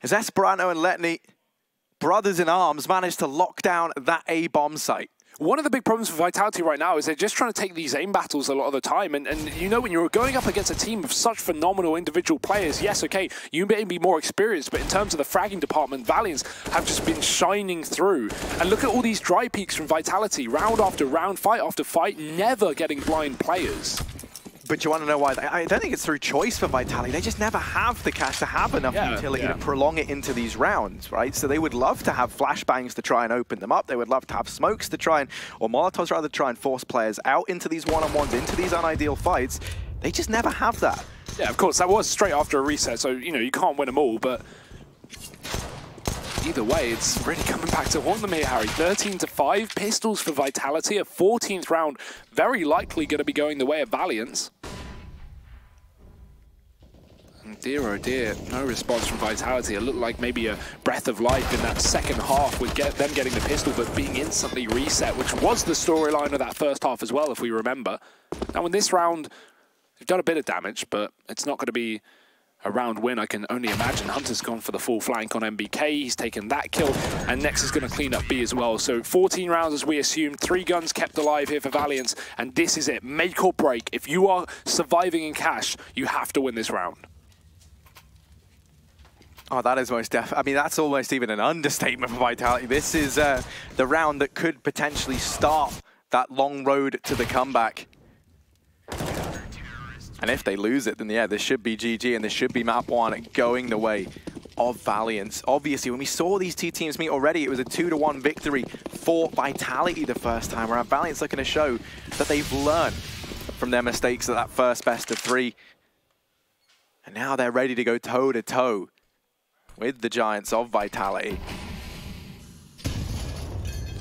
As Esperanto and Letni, brothers in arms, managed to lock down that A bomb site. One of the big problems for Vitality right now is they're just trying to take these aim battles a lot of the time. And you know, when you're going up against a team of such phenomenal individual players, yes, okay, you may be more experienced, but in terms of the fragging department, Valiants have just been shining through. And look at all these dry peaks from Vitality, round after round, fight after fight, never getting blind players. But you want to know why? I don't think it's through choice for Vitality. They just never have the cash to have enough utility to prolong it into these rounds, right? So they would love to have flashbangs to try and open them up. They would love to have smokes to try and, or Molotovs rather, to try and force players out into these one-on-ones, into these unideal fights. They just never have that. Yeah, of course. That was straight after a reset, so, you know, you can't win them all, but either way, it's really coming back to haunt them here, Harry. 13-5, pistols for Vitality. A 14th round, very likely going to be going the way of Valiants. And dear, oh dear, no response from Vitality. It looked like maybe a breath of life in that second half with them getting the pistol, but being instantly reset, which was the storyline of that first half as well, if we remember. Now, in this round, they've done a bit of damage, but it's not going to be a round win, I can only imagine. Hunter's gone for the full flank on MBK. He's taken that kill, and Nex is going to clean up B as well. So 14 rounds as we assumed, 3 guns kept alive here for Valiant, and this is it. Make or break. If you are surviving in cash, you have to win this round. Oh, that is most definitely. I mean, that's almost even an understatement for Vitality. This is the round that could potentially start that long road to the comeback. And if they lose it, then yeah, this should be GG, and this should be map 1 going the way of Valiant. Obviously, when we saw these two teams meet already, it was a 2-1 victory for Vitality the first time around. Valiant's looking to show that they've learned from their mistakes at that first best of 3. And now they're ready to go toe-to-toe with the Giants of Vitality.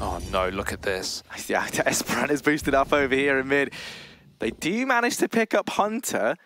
Oh no, look at this. Yeah, Esperanto's boosted up over here in mid. They do manage to pick up Hunter.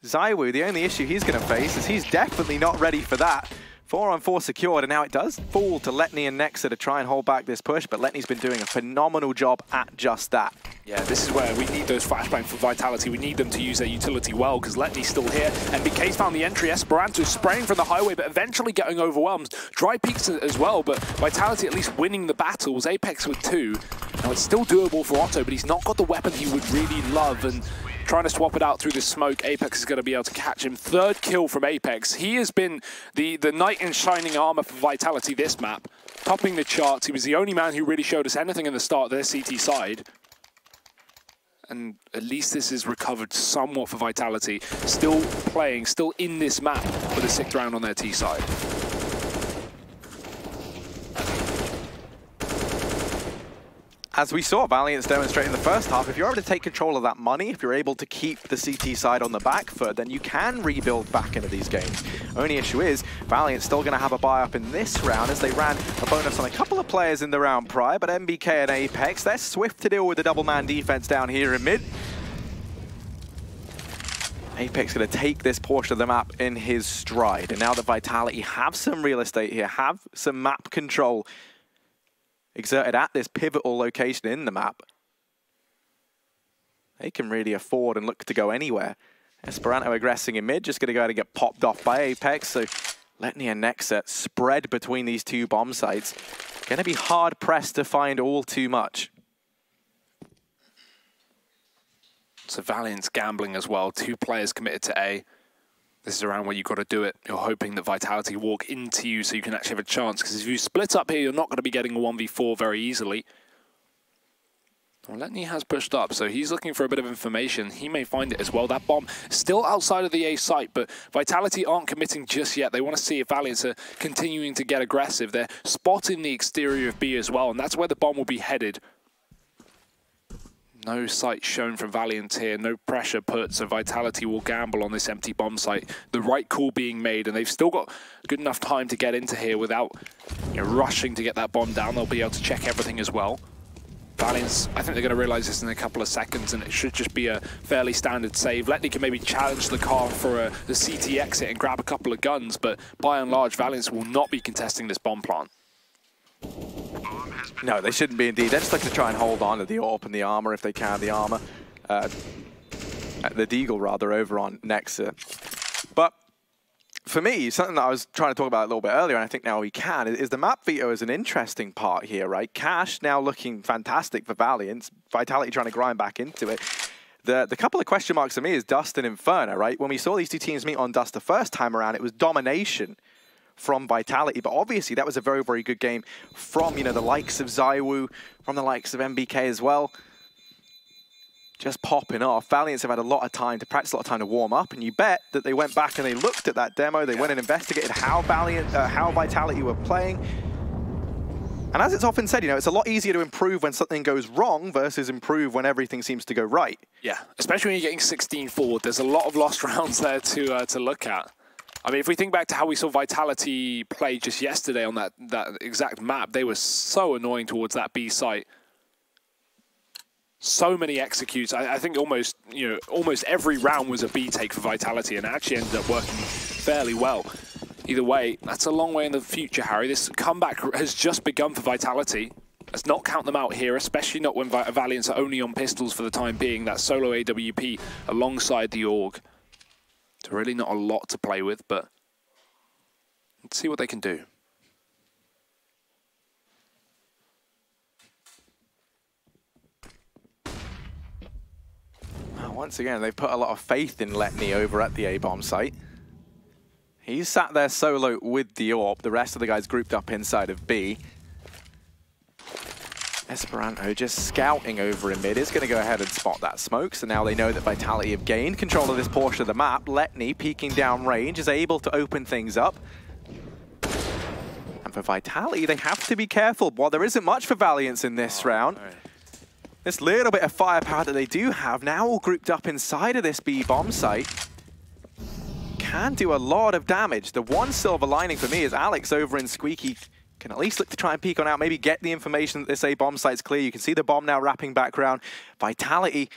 ZywOo, the only issue he's going to face is he's definitely not ready for that. 4-on-4 secured, and now it does fall to Letni and Nexa to try and hold back this push, but Letni's been doing a phenomenal job at just that. Yeah, this is where we need those flashbangs for Vitality. We need them to use their utility well, because Letni's still here. MBK's found the entry. Esperanto spraying from the highway, but eventually getting overwhelmed. Dry peaks as well, but Vitality at least winning the battles. Apex with 2. Now, it's still doable for Otto, but he's not got the weapon he would really love, and trying to swap it out through the smoke. Apex is going to be able to catch him. 3rd kill from Apex. He has been the knight in shining armor for Vitality this map, topping the charts. He was the only man who really showed us anything in the start of their CT side. And at least this is recovered somewhat for Vitality. Still playing, still in this map for the 6th round on their T side. As we saw Valiant's demonstrate in the first half, if you're able to take control of that money, if you're able to keep the CT side on the back foot, then you can rebuild back into these games. Only issue is, Valiant's still going to have a buy up in this round as they ran a bonus on a couple of players in the round prior, but MBK and Apex, they're swift to deal with the double man defense down here in mid. Apex going to take this portion of the map in his stride. And now that Vitality have some real estate here, have some map control exerted at this pivotal location in the map, they can really afford and look to go anywhere. Esperanto aggressing in mid, just going to go ahead and get popped off by Apex. So Letni and Nexa spread between these two bomb sites. Going to be hard pressed to find all too much. So Valiant's gambling as well. 2 players committed to A. This is around where you've got to do it. You're hoping that Vitality walk into you so you can actually have a chance. Because if you split up here, you're not going to be getting a 1v4 very easily. Well, Letni has pushed up, so he's looking for a bit of information. He may find it as well. That bomb still outside of the A site, but Vitality aren't committing just yet. They want to see if Valiants are continuing to get aggressive. They're spotting the exterior of B as well, and that's where the bomb will be headed. No sight shown from Valiant here, no pressure put, so Vitality will gamble on this empty bomb site. The right call being made, and they've still got good enough time to get into here without rushing to get that bomb down. They'll be able to check everything as well. Valiants, I think they're going to realize this in a couple of seconds, and it should just be a fairly standard save. Letni can maybe challenge the car for the CT exit and grab a couple of guns, but by and large, Valiants will not be contesting this bomb plant. No, they shouldn't be indeed. They're just looking to try and hold on to the AWP and the armor if they can. The armor, the Deagle rather, over on Nexa. But for me, something that I was trying to talk about a little bit earlier, and I think now we can, is the map veto is an interesting part here, right? Cash now looking fantastic for Valiant. Vitality trying to grind back into it. The couple of question marks for me is Dust and Inferno, right? When we saw these two teams meet on Dust the first time around, it was domination from Vitality, but obviously that was a very, very good game from, the likes of ZywOo, from the likes of MBK as well. Just popping off. Valiants have had a lot of time to practice, a lot of time to warm up, and you bet that they went back and they looked at that demo, they went and investigated how Vitality were playing. And as it's often said, it's a lot easier to improve when something goes wrong versus improve when everything seems to go right. Yeah, especially when you're getting 16 forward. There's a lot of lost rounds there to look at. I mean, if we think back to how we saw Vitality play just yesterday on that exact map, they were so annoying towards that B site. So many executes. I think almost every round was a B take for Vitality, and it actually ended up working fairly well. Either way, that's a long way in the future, Harry. This comeback has just begun for Vitality. Let's not count them out here, especially not when Valiants are only on pistols for the time being. That solo AWP alongside the AUG. It's really not a lot to play with, but let's see what they can do. Once again, they've put a lot of faith in Letni over at the A-bomb site. He's sat there solo with the AWP. The rest of the guys grouped up inside of B. Esperanto just scouting over in mid is going to go ahead and spot that smoke. So now they know that Vitality have gained control of this portion of the map. Letni, peeking down range, is able to open things up. And for Vitality, they have to be careful. While there isn't much for Valiants in this round, this little bit of firepower that they do have, now all grouped up inside of this B bomb site, can do a lot of damage. The one silver lining for me is Alex over in Squeaky can at least look to try and peek on out, maybe get the information that this A bomb site's clear. You can see the bomb now wrapping back around. Vitality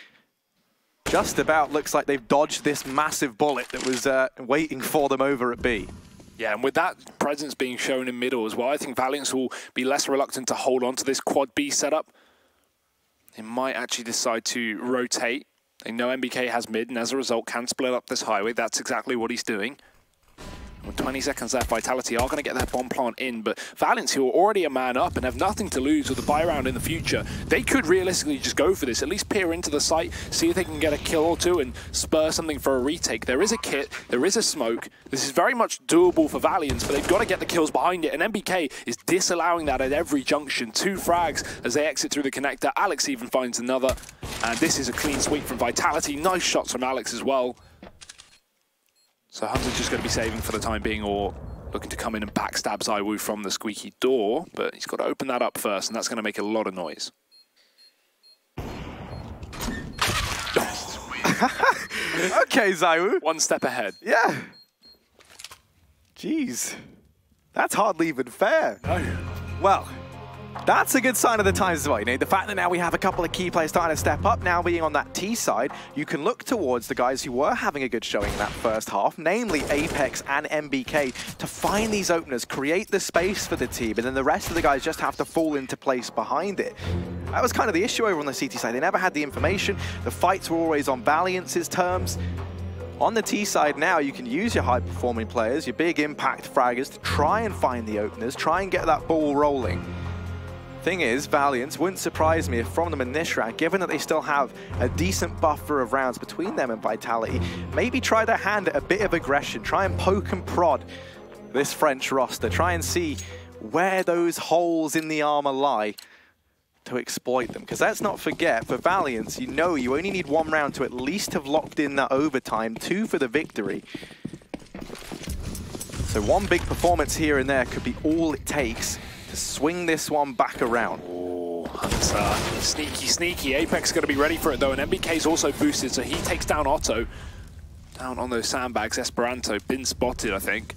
just about looks like they've dodged this massive bullet that was waiting for them over at B. Yeah, and with that presence being shown in middle as well, I think Valiants will be less reluctant to hold on to this quad B setup. They might actually decide to rotate. They know MBK has mid, and as a result can split up this highway. That's exactly what he's doing. With 20 seconds left, Vitality are going to get that bomb plant in, but Valiants, who are already a man up and have nothing to lose with a buy round in the future, they could realistically just go for this, at least peer into the site, see if they can get a kill or two and spur something for a retake. There is a kit, there is a smoke. This is very much doable for Valiants, but they've got to get the kills behind it, and MBK is disallowing that at every junction. 2 frags as they exit through the connector. Alex even finds another, and this is a clean sweep from Vitality. Nice shots from Alex as well. So Hunter's just going to be saving for the time being, or looking to come in and backstab ZywOo from the squeaky door, but he's got to open that up first, and that's going to make a lot of noise. Okay, ZywOo. One step ahead. Yeah. Jeez. That's hardly even fair. No. Well, That's a good sign of the times as well. You know, the fact that now we have a couple of key players starting to step up, now being on that T side, you can look towards the guys who were having a good showing in that first half, namely Apex and MBK, to find these openers, create the space for the team, and then the rest of the guys just have to fall into place behind it. That was kind of the issue over on the CT side. They never had the information. The fights were always on Valiance's terms. On the T side now, you can use your high-performing players, your big impact fraggers, to try and find the openers, try and get that ball rolling. Thing is, Valiance wouldn't surprise me if from them in this round, given that they still have a decent buffer of rounds between them and Vitality, maybe try their hand at a bit of aggression, try and poke and prod this French roster, try and see where those holes in the armor lie to exploit them. Because let's not forget, for Valiance, you know you only need one round to at least have locked in that overtime, 2 for the victory. So one big performance here and there could be all it takes to swing this one back around. Oh, Hunter. Sneaky, sneaky. Apex going to be ready for it, though, and MBK's also boosted, so he takes down Otto. Down on those sandbags. Esperanto, been spotted, I think.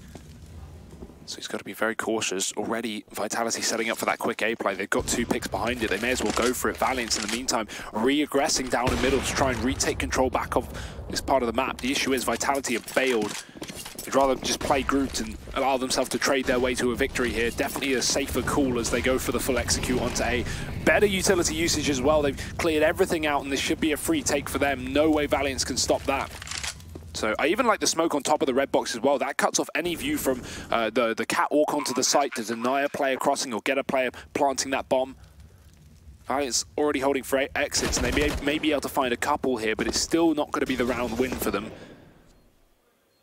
So he's got to be very cautious. Already, Vitality setting up for that quick A play. They've got 2 picks behind it. They may as well go for it. Valiance, in the meantime, re-aggressing down the middle to try and retake control back of this part of the map. The issue is Vitality have failed. They'd rather just play grouped and allow themselves to trade their way to a victory here. Definitely a safer call as they go for the full execute onto A. Better utility usage as well. They've cleared everything out, and this should be a free take for them. No way Valiance can stop that. So I even like the smoke on top of the red box as well. That cuts off any view from the catwalk onto the site to deny a player crossing or get a player planting that bomb. Valiance already holding for exits, and they may be able to find a couple here, but it's still not going to be the round win for them.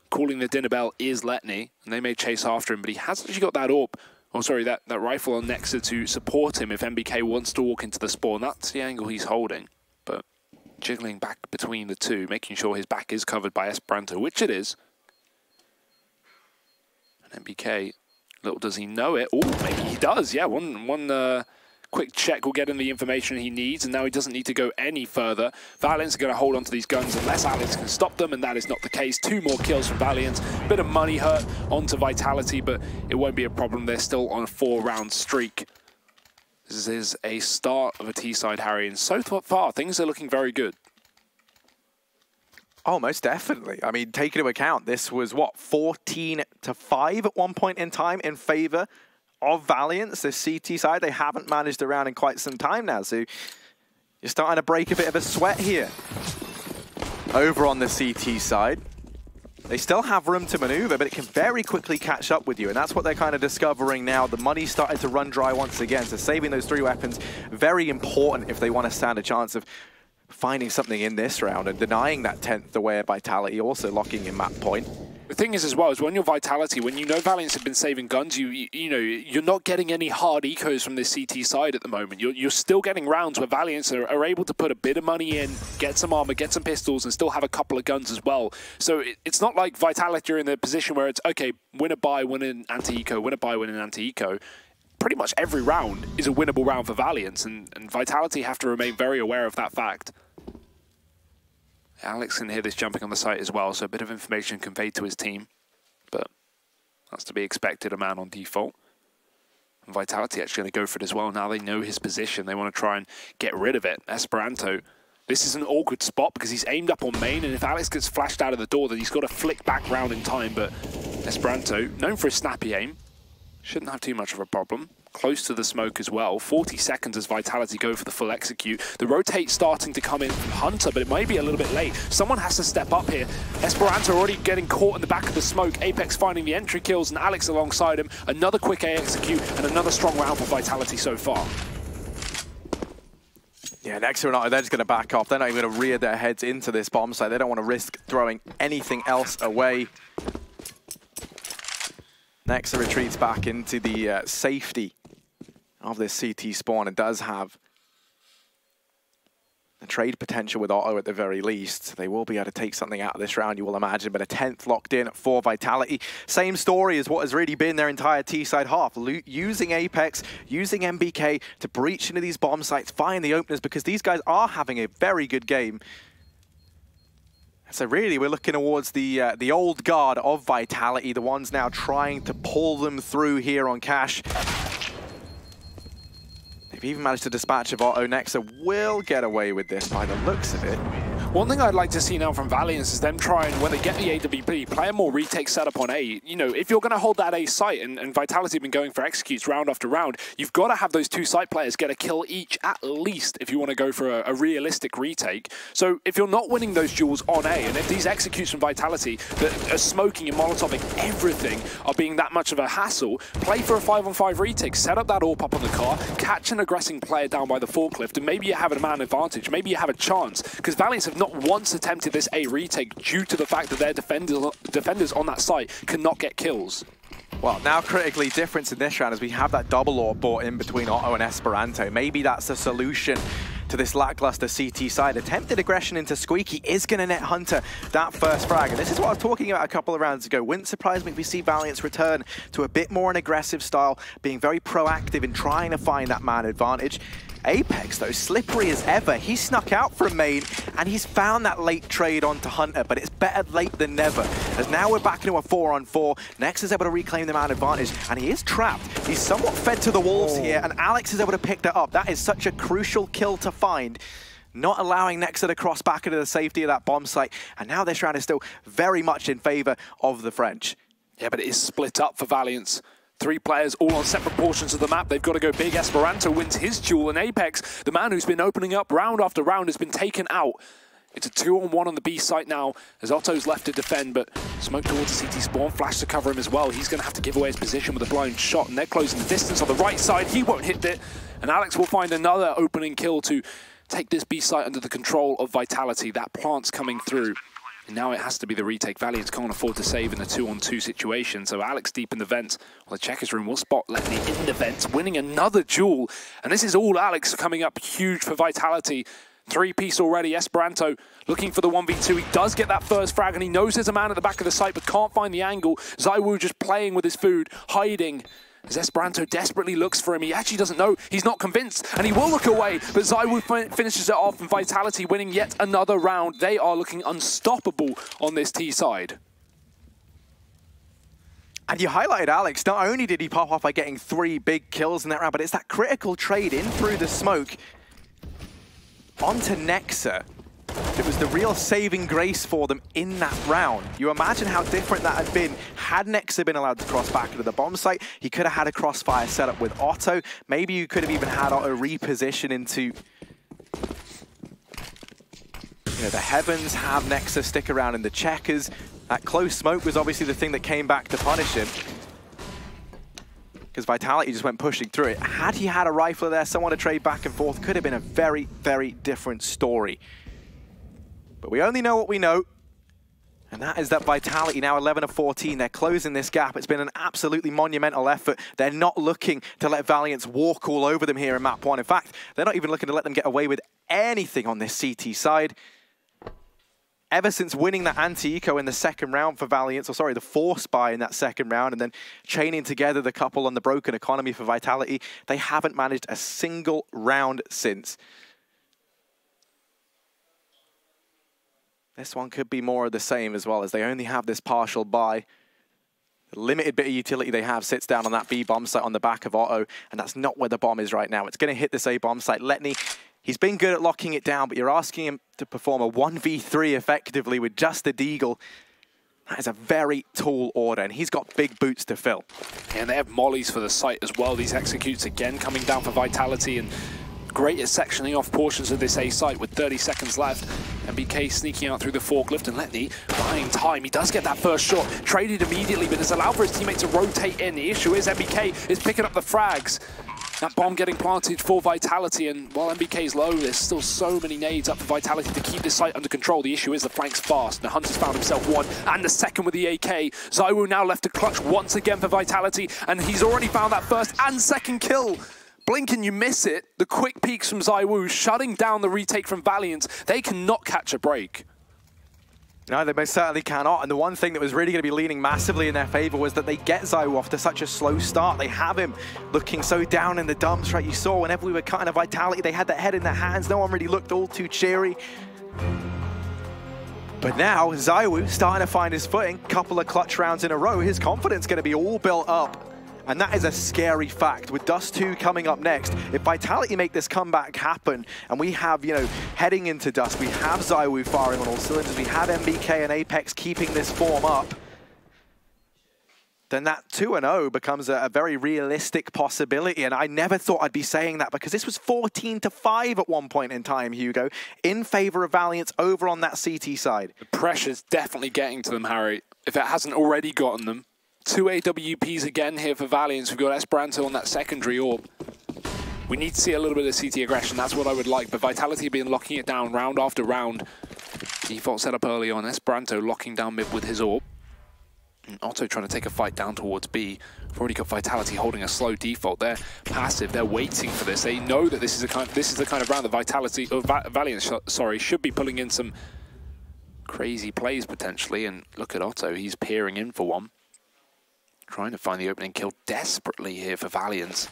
Calling the dinner bell is Letney, and they may chase after him, but he has actually got that AWP, oh sorry, that rifle on Nexa to support him if MBK wants to walk into the spawn. That's the angle he's holding, but jiggling back between the two, making sure his back is covered by Esperanto, which it is. And MBK, little does he know it. Oh, maybe he does, yeah, one quick check will get him the information he needs, and now he doesn't need to go any further. Valiance are going to hold on to these guns unless Alex can stop them, and that is not the case. 2 more kills from Valiance. Bit of money hurt onto Vitality, but it won't be a problem. They're still on a 4-round streak. This is a start of a T-side, Harry, and so far, things are looking very good. Oh, most definitely. I mean, take into account, this was, what, 14-5 at one point in time in favor of Valiance. The CT side, they haven't managed a round in quite some time now, so you're starting to break a bit of a sweat here. Over on the CT side, they still have room to maneuver, but it can very quickly catch up with you, and that's what they're kind of discovering now. The money's starting to run dry once again, so saving those 3 weapons, very important if they want to stand a chance of finding something in this round and denying that 10th away at Vitality, also locking in map point. The thing is as well, is when you're Vitality, when you know Valiance have been saving guns, you know, you're not getting any hard ecos from the CT side at the moment. You're still getting rounds where Valiance are able to put a bit of money in, get some armor, get some pistols, and still have a couple of guns as well. So it's not like Vitality are in the position where it's, okay, win a buy, win an anti-eco, win a buy, win an anti-eco. Pretty much every round is a winnable round for Valiance, and Vitality have to remain very aware of that fact. Alex can hear this jumping on the site as well, so a bit of information conveyed to his team, but that's to be expected, a man on default. And Vitality actually going to go for it as well. Now they know his position, they want to try and get rid of it. Esperanto, this is an awkward spot because he's aimed up on main, and if Alex gets flashed out of the door, then he's got to flick back round in time, but Esperanto, known for his snappy aim, shouldn't have too much of a problem. Close to the smoke as well. 40 seconds as Vitality go for the full execute. The rotate starting to come in from Hunter, but it might be a little bit late. Someone has to step up here. Esperanto already getting caught in the back of the smoke. Apex finding the entry kills and Alex alongside him. Another quick A execute and another strong round for Vitality so far. Yeah, Nexa are not, they're just going to back off. They're not even going to rear their heads into this bomb site. They don't want to risk throwing anything else away. Nexa retreats back into the safety of this CT spawn and does have a trade potential with Otto at the very least. They will be able to take something out of this round, you will imagine, but a 10th locked in for Vitality. Same story as what has really been their entire T-side half. Using Apex, using MBK to breach into these bomb sites, find the openers, because these guys are having a very good game. So really, we're looking towards the old guard of Vitality, the ones now trying to pull them through here on Cash. They've even managed to dispatch of Otto. Nexa will get away with this by the looks of it. One thing I'd like to see now from Valiance is them trying, when they get the AWP, play a more retake setup on A. You know, if you're going to hold that A site, and Vitality have been going for executes round after round, you've got to have those two site players get a kill each at least if you want to go for a realistic retake. So if you're not winning those duels on A, and if these executes from Vitality that are smoking and molotoving everything are being that much of a hassle, play for a 5-on-5 retake, set up that AWP up on the car, catch an aggressing player down by the forklift, and maybe you have a man advantage, maybe you have a chance, because Valiance have not once attempted this A retake due to the fact that their defenders on that site cannot get kills. Well, now critically different in this round as we have that double AWP bought in between Otto and Esperanto. Maybe that's the solution to this lackluster CT side. Attempted aggression into Squeaky is going to net Hunter that first frag. And this is what I was talking about a couple of rounds ago. Wouldn't surprise me if we see Valiance return to a bit more an aggressive style, being very proactive in trying to find that man advantage. Apex, though, slippery as ever. He snuck out from main, and he's found that late trade onto Hunter, but it's better late than never. As now we're back into a 4-on-4. Nex is able to reclaim the man advantage, and he is trapped. He's somewhat fed to the wolves here, and Alex is able to pick that up. That is such a crucial kill to find, not allowing Nexa to cross back into the safety of that bomb site. And now this round is still very much in favor of the French. Yeah, but it is split up for Valiance. 3 players all on separate portions of the map. They've got to go big. Esperanto wins his duel, and Apex, the man who's been opening up round after round, has been taken out. It's a 2-on-1 on the B site now, as Otto's left to defend, but smoke towards the CT spawn, flash to cover him as well. He's going to have to give away his position with a blind shot, and they're closing the distance on the right side. He won't hit it, and Alex will find another opening kill to take this B site under the control of Vitality. That plant's coming through. And now it has to be the retake. Valiance can't afford to save in a 2-on-2 situation. So Alex deep in the vent. Well, the checkers room will spot Letney in the vent, winning another duel. And this is all Alex coming up huge for Vitality. 3-piece already. Esperanto looking for the 1v2. He does get that first frag, and he knows there's a man at the back of the site, but can't find the angle. ZywOo just playing with his food, hiding. As Esperanto desperately looks for him, he actually doesn't know. He's not convinced, and he will look away. But ZywOo finishes it off, and Vitality winning yet another round. They are looking unstoppable on this T side. And you highlighted Alex. Not only did he pop off by getting 3 big kills in that round, but it's that critical trade in through the smoke onto Nexa. It was the real saving grace for them in that round. You imagine how different that had been had Nexa been allowed to cross back into the bomb site. He could have had a crossfire set up with Otto. Maybe you could have even had Otto reposition into the heavens, have Nexa stick around in the checkers. That close smoke was obviously the thing that came back to punish him, because Vitality just went pushing through it. Had he had a rifler there, someone to trade back and forth, could have been a very, very different story. But we only know what we know, and that is that Vitality now 11 of 14. They're closing this gap. It's been an absolutely monumental effort. They're not looking to let Valiance walk all over them here in map 1. In fact, they're not even looking to let them get away with anything on this CT side. Ever since winning that anti-eco in the second round for Valiance, or sorry, the force buy in that second round, and then chaining together the couple on the broken economy for Vitality, they haven't managed a single round since. This one could be more of the same as well, as they only have this partial buy. The limited bit of utility they have sits down on that B bomb site on the back of Otto, and that's not where the bomb is right now. It's going to hit this A bomb site. Letney, he's been good at locking it down, but you're asking him to perform a 1v3 effectively with just a deagle. That is a very tall order, and he's got big boots to fill. And they have mollies for the site as well. These executes again coming down for Vitality, and great at sectioning off portions of this A site with 30 seconds left. MBK sneaking out through the forklift, and Letney buying time. He does get that first shot, traded immediately, but it's allowed for his teammate to rotate in. The issue is MBK is picking up the frags. That bomb getting planted for Vitality, and while MBK's low, there's still so many nades up for Vitality to keep this site under control. The issue is the flank's fast. The Hunter's found himself one, and the second with the AK. ZywOo now left to clutch once again for Vitality, and he's already found that first and second kill. Blink and you miss it. The quick peeks from ZywOo, shutting down the retake from Valiant. They cannot catch a break. No, they most certainly cannot. And the one thing that was really going to be leaning massively in their favor was that they get ZywOo off to such a slow start. They have him looking so down in the dumps, right? You saw whenever we were cutting a Vitality, they had that head in their hands. No one really looked all too cheery. But now, ZywOo starting to find his footing. Couple of clutch rounds in a row. His confidence going to be all built up And that is a scary fact. With Dust 2 coming up next, if Vitality make this comeback happen, and we have, you know, heading into Dust, we have ZywOo firing on all cylinders, we have MBK and Apex keeping this form up, then that 2-0 becomes a very realistic possibility. And I never thought I'd be saying that, because this was 14-5 at one point in time, Hugo, in favor of Valiance over on that CT side. The pressure's definitely getting to them, Harry, if it hasn't already gotten them. 2 AWPs again here for Valiance. We've got Esperanto on that secondary orb. We need to see a little bit of CT aggression. That's what I would like. But Vitality have been locking it down round after round. Default set up early on. Esperanto locking down mid with his orb. And Otto trying to take a fight down towards B. We've already got Vitality holding a slow default. They're passive. They're waiting for this. They know that this is the kind of round that Vitality, or Valiance, sorry, should be pulling in some crazy plays potentially. And look at Otto. He's peering in for one. Trying to find the opening kill desperately here for Valiance.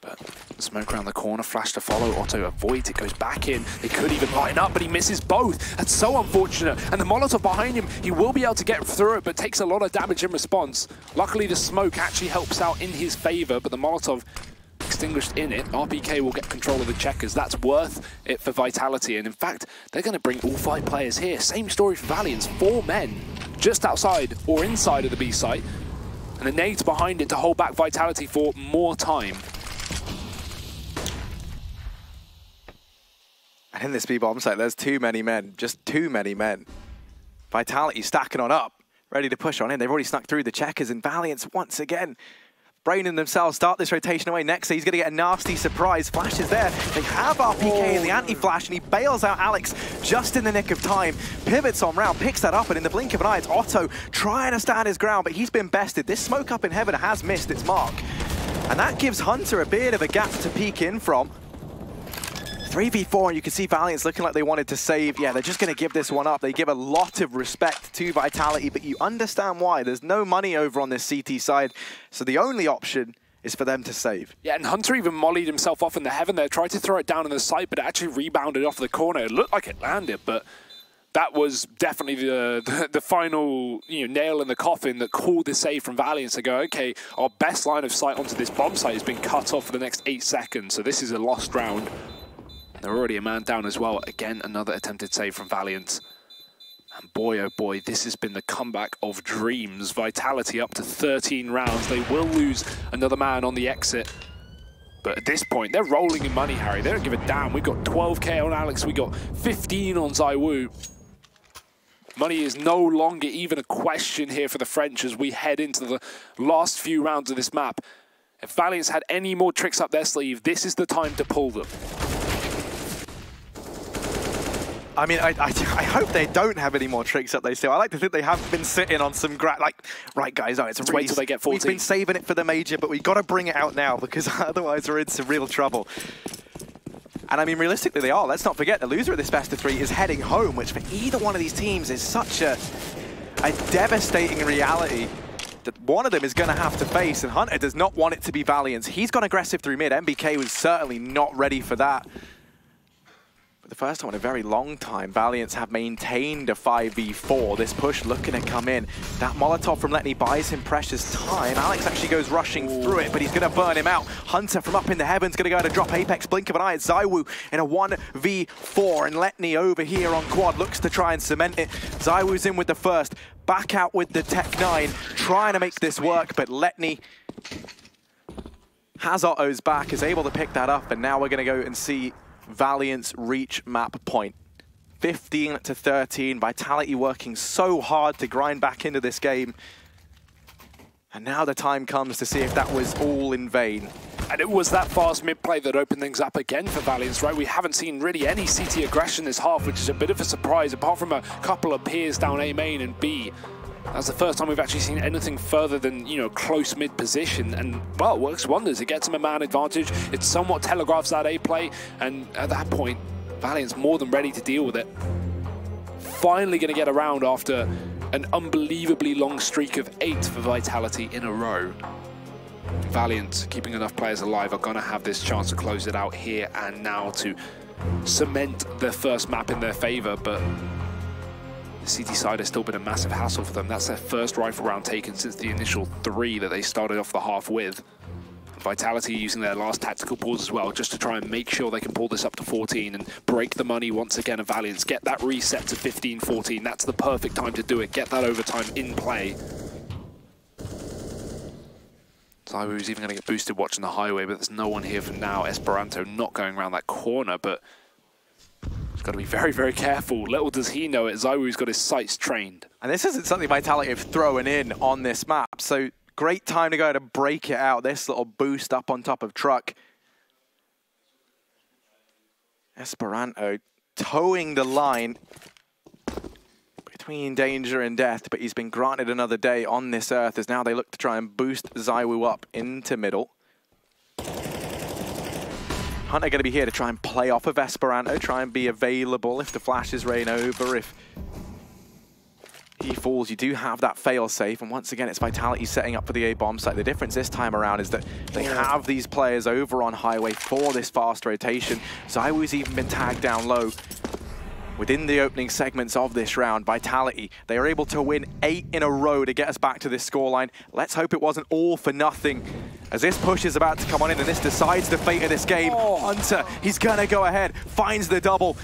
But smoke around the corner, flash to follow. Otto avoids it, goes back in. They could even line up, but he misses both. That's so unfortunate. And the Molotov behind him, he will be able to get through it, but takes a lot of damage in response. Luckily, the smoke actually helps out in his favor, but the Molotov extinguished in it. RPK will get control of the checkers. That's worth it for Vitality. And in fact, they're going to bring all 5 players here. Same story for Valiance. 4 men just outside or inside of the B site. And the nades behind it to hold back Vitality for more time. And in this B bomb site, there's too many men. Just too many men. Vitality stacking on up, ready to push on in. They've already snuck through the checkers, and Valiance once again braining themselves, start this rotation away. Nexa, he's going to get a nasty surprise. Flash is there. They have RPK in the anti-flash, and he bails out Alex just in the nick of time. Pivots on round, picks that up, and in the blink of an eye, it's Otto trying to stand his ground, but he's been bested. This smoke up in heaven has missed its mark. And that gives Hunter a bit of a gap to peek in from. 3v4, and you can see Valiance looking like they wanted to save. Yeah, they're just going to give this one up. They give a lot of respect to Vitality, but you understand why. There's no money over on this CT side, so the only option is for them to save. Yeah, and Hunter even mollied himself off in the heaven there, tried to throw it down in the site, but it actually rebounded off the corner. It looked like it landed, but that was definitely the final nail in the coffin that called the save from Valiance to go, okay, our best line of sight onto this bomb site has been cut off for the next 8 seconds, so this is a lost round. They're already a man down as well. Again, another attempted save from Valiant. And boy, oh boy, this has been the comeback of dreams. Vitality up to 13 rounds. They will lose another man on the exit. But at this point, they're rolling in money, Harry. They don't give a damn. We've got 12k on Alex. We got 15 on ZywOo. Money is no longer even a question here for the French as we head into the last few rounds of this map. If Valiance had any more tricks up their sleeve, this is the time to pull them. I mean, I hope they don't have any more tricks up their sleeve. I like to think they have been sitting on some right guys, it's really, wait till they get 14. We've been saving it for the major, but we've got to bring it out now because otherwise we're in some real trouble. And I mean, realistically they are. Let's not forget the loser of this best of 3 is heading home, which for either one of these teams is such a devastating reality that one of them is going to have to face, and Hunter does not want it to be Valiance. He's gone aggressive through mid. MBK was certainly not ready for that. For the first time in a very long time, Valiance have maintained a 5v4. This push looking to come in. That Molotov from Letni buys him precious time. Alex actually goes rushing through it, but he's going to burn him out. Hunter from up in the heavens going to go to drop Apex. Blink of an eye. It's ZywOo in a 1v4, and Letni over here on quad looks to try and cement it. ZywOo's in with the first. Back out with the Tech 9, trying to make this work, but Letni has Otto's back, is able to pick that up, and now we're going to go and see Valiance reach map point. 15-13, Vitality working so hard to grind back into this game. And now the time comes to see if that was all in vain. And it was that fast mid-play that opened things up again for Valiance, right? We haven't seen really any CT aggression this half, which is a bit of a surprise, apart from a couple of peers down A main and B. That's the first time we've actually seen anything further than, close mid position. And, well, it works wonders. It gets them a man advantage. It somewhat telegraphs that A play. And at that point, Valiant's more than ready to deal with it. Finally going to get around after an unbelievably long streak of 8 for Vitality in a row. Valiant, keeping enough players alive, are going to have this chance to close it out here and now to cement their first map in their favor. But The CT side has still been a massive hassle for them. That's their first rifle round taken since the initial 3 that they started off the half with. Vitality using their last tactical pause as well, just to try and make sure they can pull this up to 14 and break the money once again of Valiance. Get that reset to 15-14. That's the perfect time to do it. Get that overtime in play. ZywOo's even going to get boosted watching the highway, but there's no one here for now. Esperanto not going around that corner, but he's got to be very, very careful. Little does he know it, ZywOo's got his sights trained. And this isn't something Vitality have thrown in on this map, so great time to go to break it out. This little boost up on top of Truck. Esperanto towing the line between danger and death, but he's been granted another day on this earth as now they look to try and boost ZywOo up into middle. Hunter going to be here to try and play off of Esperanto, try and be available if the flashes rain over, if he falls, you do have that fail-safe, and once again, it's Vitality setting up for the A-bomb site. The difference this time around is that they have these players over on highway for this fast rotation. ZywOo's even been tagged down low. Within the opening segments of this round, Vitality, they are able to win 8 in a row to get us back to this scoreline. Let's hope it wasn't all for nothing, as this push is about to come on in, and this decides the fate of this game. Hunter, he's gonna go ahead, finds the double.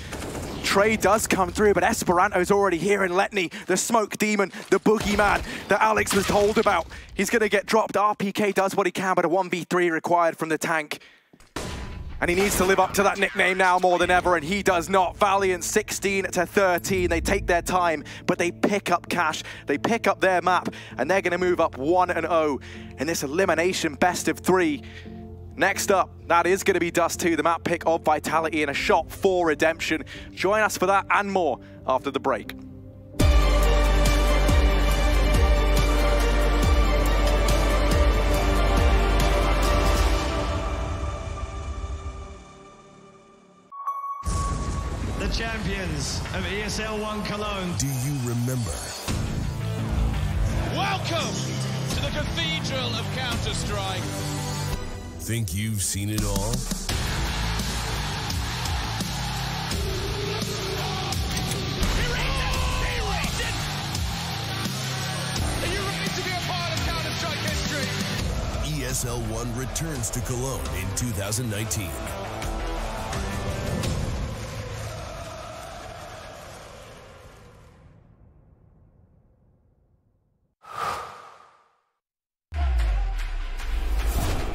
Trey does come through, but Esperanto's already here in Letni, the smoke demon, the boogeyman that Alex was told about. He's going to get dropped. RPK does what he can, but a 1v3 required from the tank. And he needs to live up to that nickname now more than ever, and he does not. Valiant 16-13. They take their time, but they pick up cash. They pick up their map, and they're going to move up 1-0 in this elimination best of 3. Next up, that is going to be Dust 2, the map pick of Vitality and a shot for redemption. Join us for that and more after the break. The champions of ESL One Cologne. Do you remember? Welcome to the Cathedral of Counter-Strike. Think you've seen it all? Are you ready to be a part of Counter-Strike history? ESL One returns to Cologne in 2019.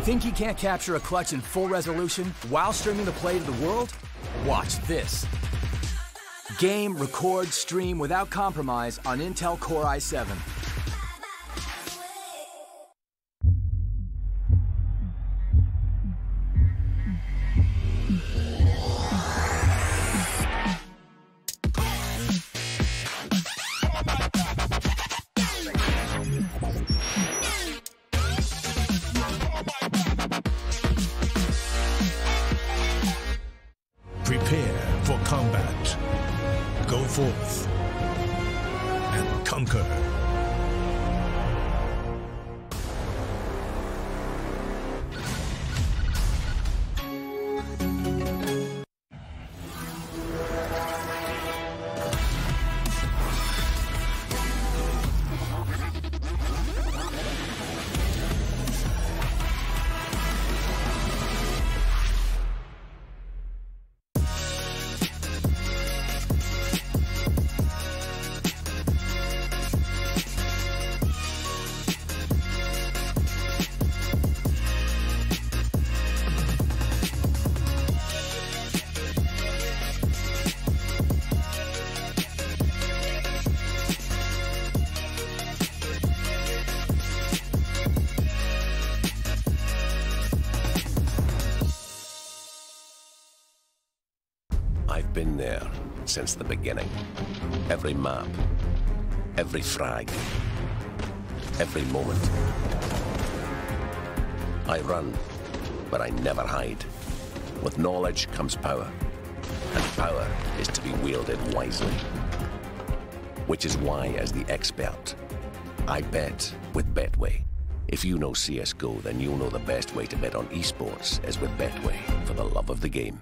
Think you can't capture a clutch in full resolution while streaming the play to the world? Watch this. Game, record, stream without compromise on Intel Core i7. Prepare for combat. Go forth and conquer. I've been there since the beginning. Every map, every frag, every moment. I run, but I never hide. With knowledge comes power, and power is to be wielded wisely. Which is why, as the expert, I bet with Betway. If you know CSGO, then you'll know the best way to bet on esports is with Betway, for the love of the game.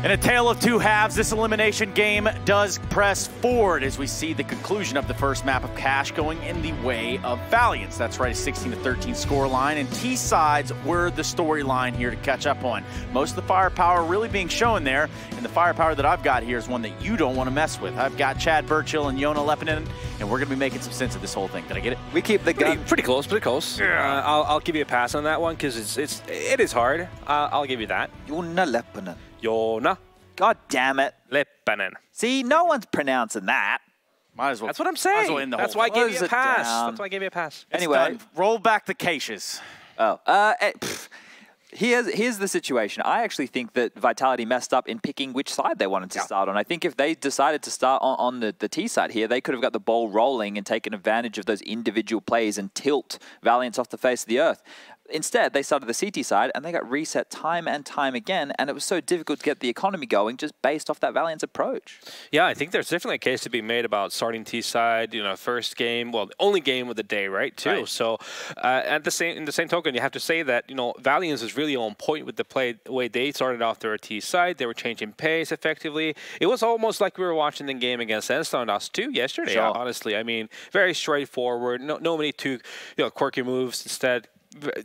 In a tale of two halves, this elimination game does press forward as we see the conclusion of the first map of Cash going in the way of Valiance. That's right, a 16-13 score line, and T-sides were the storyline here to catch up on. Most of the firepower really being shown there, and the firepower that I've got here is one that you don't want to mess with. I've got Chad Burchill and Yona Lepinen, and we're going to be making some sense of this whole thing. Did I get it? We keep the gun. Pretty close, pretty close. Yeah. I'll give you a pass on that one because it is hard. I'll give you that. Yona Lepinen. Yona. God damn it. Lepinen. See, no one's pronouncing that. Might as well. That's what I'm saying. That's why I gave you a pass. That's why I gave you a pass. Anyway, roll back the caches. Oh, here's the situation. I actually think that Vitality messed up in picking which side they wanted to start on. I think if they decided to start on the T side here, they could have got the ball rolling and taken advantage of those individual plays and tilt Valiance off the face of the earth. Instead, they started the CT side, and they got reset time and time again, and it was so difficult to get the economy going just based off that Valiance approach. Yeah, I think there's definitely a case to be made about starting T side, first game, well, the only game of the day, right, too. Right. So, in the same token, you have to say that, Valiance is really on point with the way they started off their T side. They were changing pace effectively. It was almost like we were watching the game against Enstar and us, too, yesterday, honestly. I mean, very straightforward, no many too, quirky moves. Instead,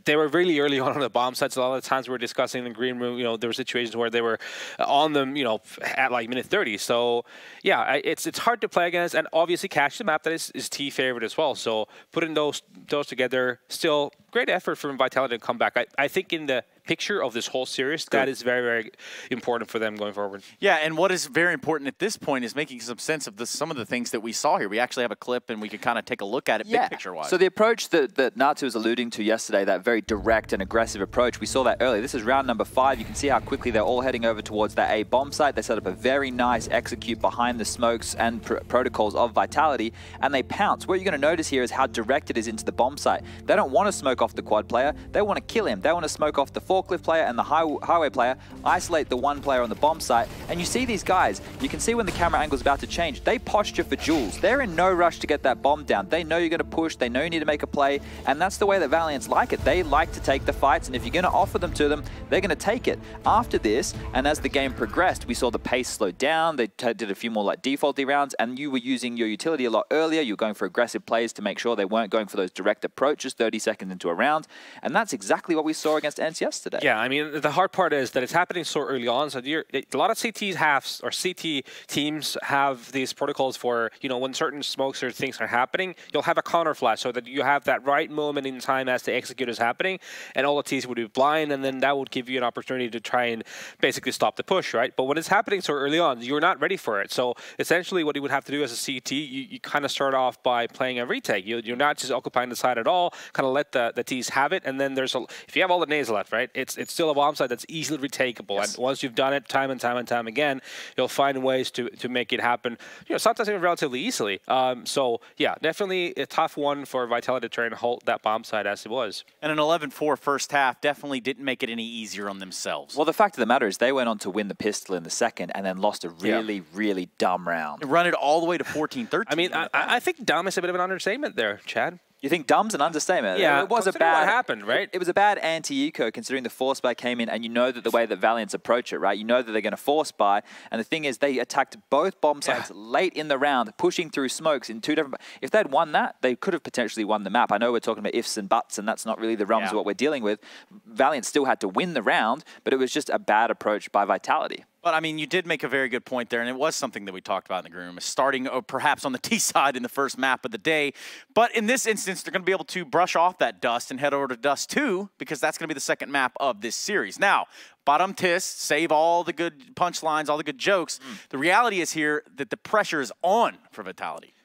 they were really early on the bomb sites. A lot of the times we were discussing in the green room, there were situations where they were on them, at like minute 30. So, yeah, it's hard to play against. And obviously, Cash is a map that is T favorite as well. So, putting those together, still great effort from Vitality to come back. I think in the picture of this whole series, that is very, very important for them going forward. Yeah, and what is very important at this point is making some sense of some of the things that we saw here. We actually have a clip, and we can kind of take a look at it big picture-wise. So the approach that Natsu was alluding to yesterday, that very direct and aggressive approach, we saw that earlier. This is round number 5. You can see how quickly they're all heading over towards that A bomb site. They set up a very nice execute behind the smokes and protocols of Vitality, and they pounce. What you're going to notice here is how direct it is into the bomb site. They don't want to smoke off the quad player. They want to kill him. They want to smoke off the forklift player and the highway player, isolate the one player on the bomb site, and you see these guys. You can see when the camera angle is about to change. They posture for jewels. They're in no rush to get that bomb down. They know you're going to push. They know you need to make a play, and that's the way that Valiants like it. They like to take the fights, and if you're going to offer them to them, they're going to take it. After this, and as the game progressed, we saw the pace slow down. They did a few more like defaulty rounds, and you were using your utility a lot earlier. You were going for aggressive plays to make sure they weren't going for those direct approaches 30 seconds into a round, and that's exactly what we saw against ENCE yesterday. Yeah, I mean, the hard part is that it's happening so early on. So a lot of CT halves or CT teams have these protocols for, when certain smokes or things are happening, you'll have a counter flash so that you have that right moment in time as the execute is happening, and all the Ts would be blind, and then that would give you an opportunity to try and basically stop the push, right? But when it's happening so early on, you're not ready for it. So essentially what you would have to do as a CT, you kind of start off by playing a retake. You're not just occupying the side at all, kind of let the Ts have it, and then if you have all the nades left, right, it's still a bomb side that's easily retakeable. Yes. And once you've done it time and time again, you'll find ways to make it happen, sometimes even relatively easily. So, yeah, definitely a tough one for Vitality to try and hold that bomb side as it was. And an 11-4 first half definitely didn't make it any easier on themselves. Well, the fact of the matter is they went on to win the pistol in the second and then lost a really, really dumb round. Run it all the way to 14-13. I mean, I think dumb is a bit of an understatement there, Chad. You think dumb's an understatement? Yeah, it was a bad. What happened, right? It was a bad anti-eco considering the force buy came in, and you know that the way that Valiants approach it, right? You know that they're going to force buy, and the thing is, they attacked both bomb sites late in the round, pushing through smokes in 2 different. If they'd won that, they could have potentially won the map. I know we're talking about ifs and buts, and that's not really the realms of what we're dealing with. Valiant still had to win the round, but it was just a bad approach by Vitality. But, I mean, you did make a very good point there, and it was something that we talked about in the green room, starting perhaps on the T side in the first map of the day. But in this instance, they're going to be able to brush off that dust and head over to Dust 2, because that's going to be the second map of this series. Now, bottom tis, save all the good punchlines, all the good jokes. The reality is here that the pressure is on for Vitality.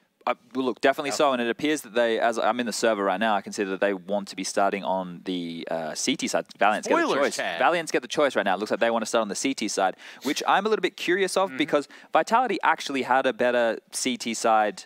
Look, definitely so, and it appears that they, as I'm in the server right now, I can see that they want to be starting on the CT side. Valiants get the choice. Valiants get the choice right now. It looks like they want to start on the CT side, which I'm a little bit curious of because Vitality actually had a better CT side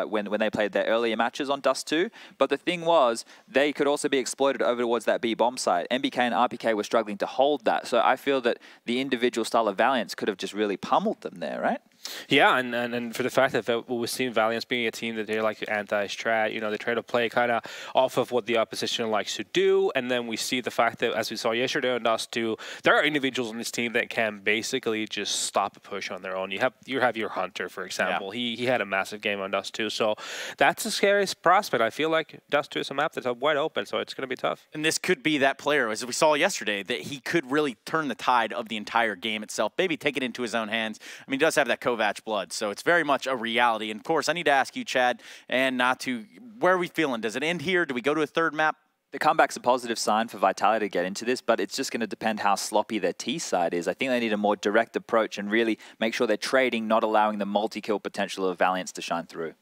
when they played their earlier matches on Dust 2, but the thing was, they could also be exploited over towards that B bomb side. MBK and RPK were struggling to hold that, so I feel that the individual style of Valiants could have just really pummeled them there, right? Yeah, and for the fact that we've seen Valiance being a team that they're like anti-strat, you know, they try to play kind of off of what the opposition likes to do, and then we see the fact that, as we saw yesterday on Dust 2, there are individuals on this team that can basically just stop a push on their own. You have your Hunter, for example. Yeah. He had a massive game on Dust 2, so that's the scariest prospect. I feel like Dust 2 is a map that's wide open, so it's going to be tough. And this could be that player, as we saw yesterday, that he could really turn the tide of the entire game itself, maybe take it into his own hands. I mean, he does have that Kovac blood, so it's very much a reality. And of course, I need to ask you, Chad, and not to, where are we feeling? Does it end here? Do we go to a third map? The comeback's a positive sign for Vitality to get into this, but it's just going to depend how sloppy their T side is. I think they need a more direct approach and really make sure they're trading, not allowing the multi-kill potential of Valiance to shine through.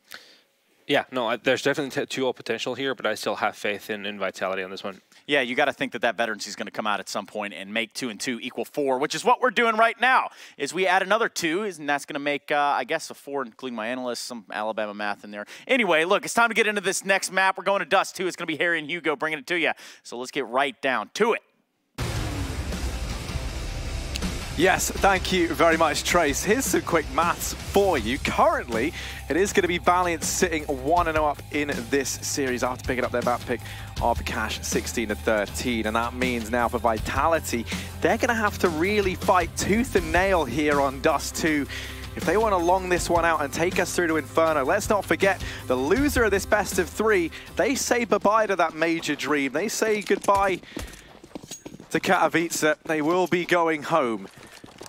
Yeah, no, there's definitely 2-0 potential here, but I still have faith in Vitality on this one. Yeah, you got to think that that veterancy is going to come out at some point and make 2 and 2 equal 4, which is what we're doing right now. Is we add another 2, and that's going to make, I guess, a 4, including my analysts, some Alabama math in there. Anyway, look, it's time to get into this next map. We're going to Dust 2. It's going to be Harry and Hugo bringing it to you. So let's get right down to it. Yes, thank you very much, Trace. Here's some quick maths for you. Currently, it is going to be Valiant sitting 1-0 up in this series after picking up their map pick of Cash 16-13. And that means now for Vitality, they're going to have to really fight tooth and nail here on Dust 2 if they want to long this one out and take us through to Inferno. Let's not forget, the loser of this best of 3, they say bye-bye to that major dream. They say goodbye to Katowice. They will be going home.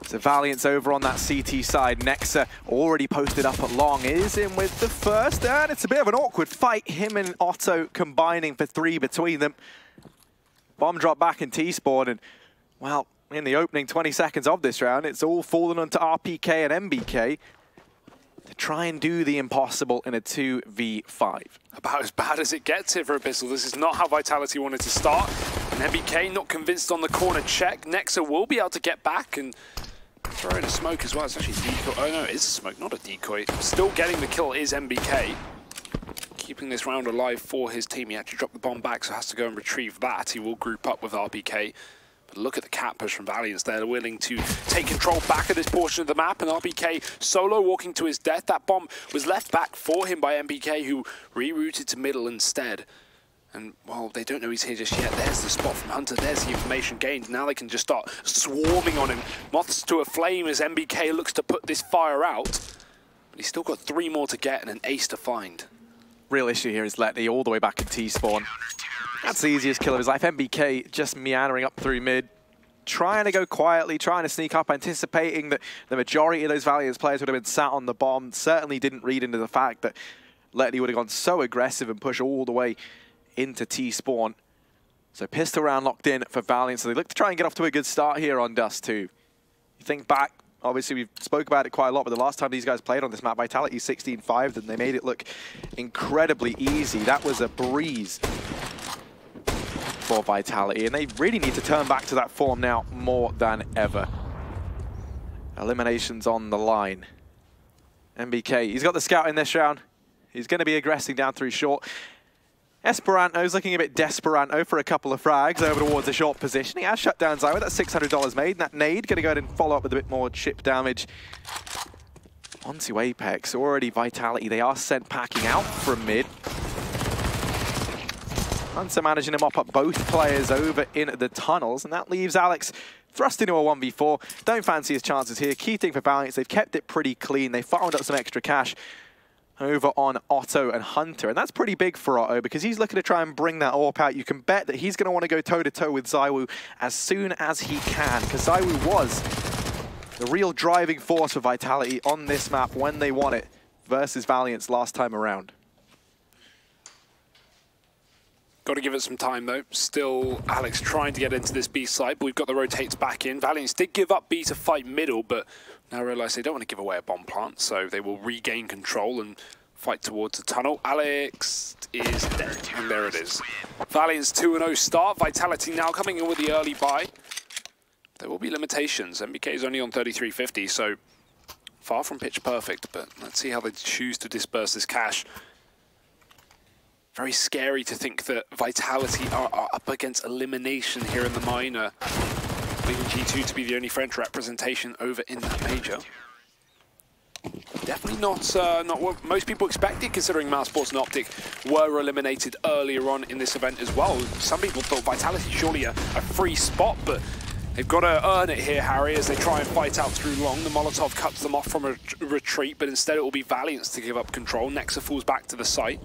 So Valiant's over on that CT side. Nexa already posted up at long, is in with the first, and it's a bit of an awkward fight. Him and Otto combining for 3 between them. Bomb drop back in T-spawn, and well, in the opening 20 seconds of this round, it's all fallen onto RPK and MBK to try and do the impossible in a 2v5. About as bad as it gets here for Abyssal. This is not how Vitality wanted to start. And MBK not convinced on the corner check. Nexa will be able to get back and throw in a smoke as well. It's actually a decoy. Oh no, it is a smoke, not a decoy. Still getting the kill is MBK. Keeping this round alive for his team. He actually dropped the bomb back, so has to go and retrieve that. He will group up with RPK. But look at the cat push from Valiance. They're willing to take control back of this portion of the map, and RPK solo walking to his death. That bomb was left back for him by MBK, who rerouted to middle instead. And, well, they don't know he's here just yet. There's the spot from Hunter. There's the information gained. Now they can just start swarming on him. Moths to a flame as MBK looks to put this fire out. But he's still got 3 more to get and an ace to find. Real issue here is Letty all the way back in T-spawn. That's the easiest kill of his life. MBK just meandering up through mid, trying to go quietly, trying to sneak up, anticipating that the majority of those Valiance players would have been sat on the bomb. Certainly didn't read into the fact that Letty would have gone so aggressive and pushed all the way into T-spawn. So pistol round locked in for Valiant. So they look to try and get off to a good start here on Dust 2. You think back, obviously we've spoke about it quite a lot, but the last time these guys played on this map, Vitality 16-5, and they made it look incredibly easy. That was a breeze for Vitality, and they really need to turn back to that form now more than ever. Eliminations on the line. MBK, he's got the scout in this round. He's going to be aggressing down through short. Esperanto's looking a bit desperanto for a couple of frags over towards the short position. He has shut down Zywo. That's $600 made. And that nade going to go ahead and follow up with a bit more chip damage onto Apex. Already Vitality, they are sent packing out from mid. Hunter managing to mop up both players over in the tunnels. And that leaves Alex thrust into a 1v4. Don't fancy his chances here. Key thing for Valiance, they've kept it pretty clean. They farmed up some extra cash over on Otto and Hunter. And that's pretty big for Otto because he's looking to try and bring that AWP out. You can bet that he's going to want to go toe-to-toe with Zywo as soon as he can, because Zywo was the real driving force for Vitality on this map when they won it versus Valiance last time around. Got to give it some time though. Still Alex trying to get into this B site, but we've got the rotates back in. Valiance did give up B to fight middle, but now realise they don't want to give away a bomb plant, so they will regain control and fight towards the tunnel. Alex is dead, and there it is. Valiance 2-0 start. Vitality now coming in with the early buy. There will be limitations. MBK is only on 3350, so far from pitch perfect, but let's see how they choose to disperse this cash. Very scary to think that Vitality are up against elimination here in the minor, leaving G2 to be the only French representation over in that major. Definitely not what most people expected, considering Mousesports and Optic were eliminated earlier on in this event as well. Some people thought Vitality surely a free spot, but they've got to earn it here, Harry, as they try and fight out through long. The Molotov cuts them off from a retreat, but instead it will be Valiance to give up control. Nexa falls back to the site.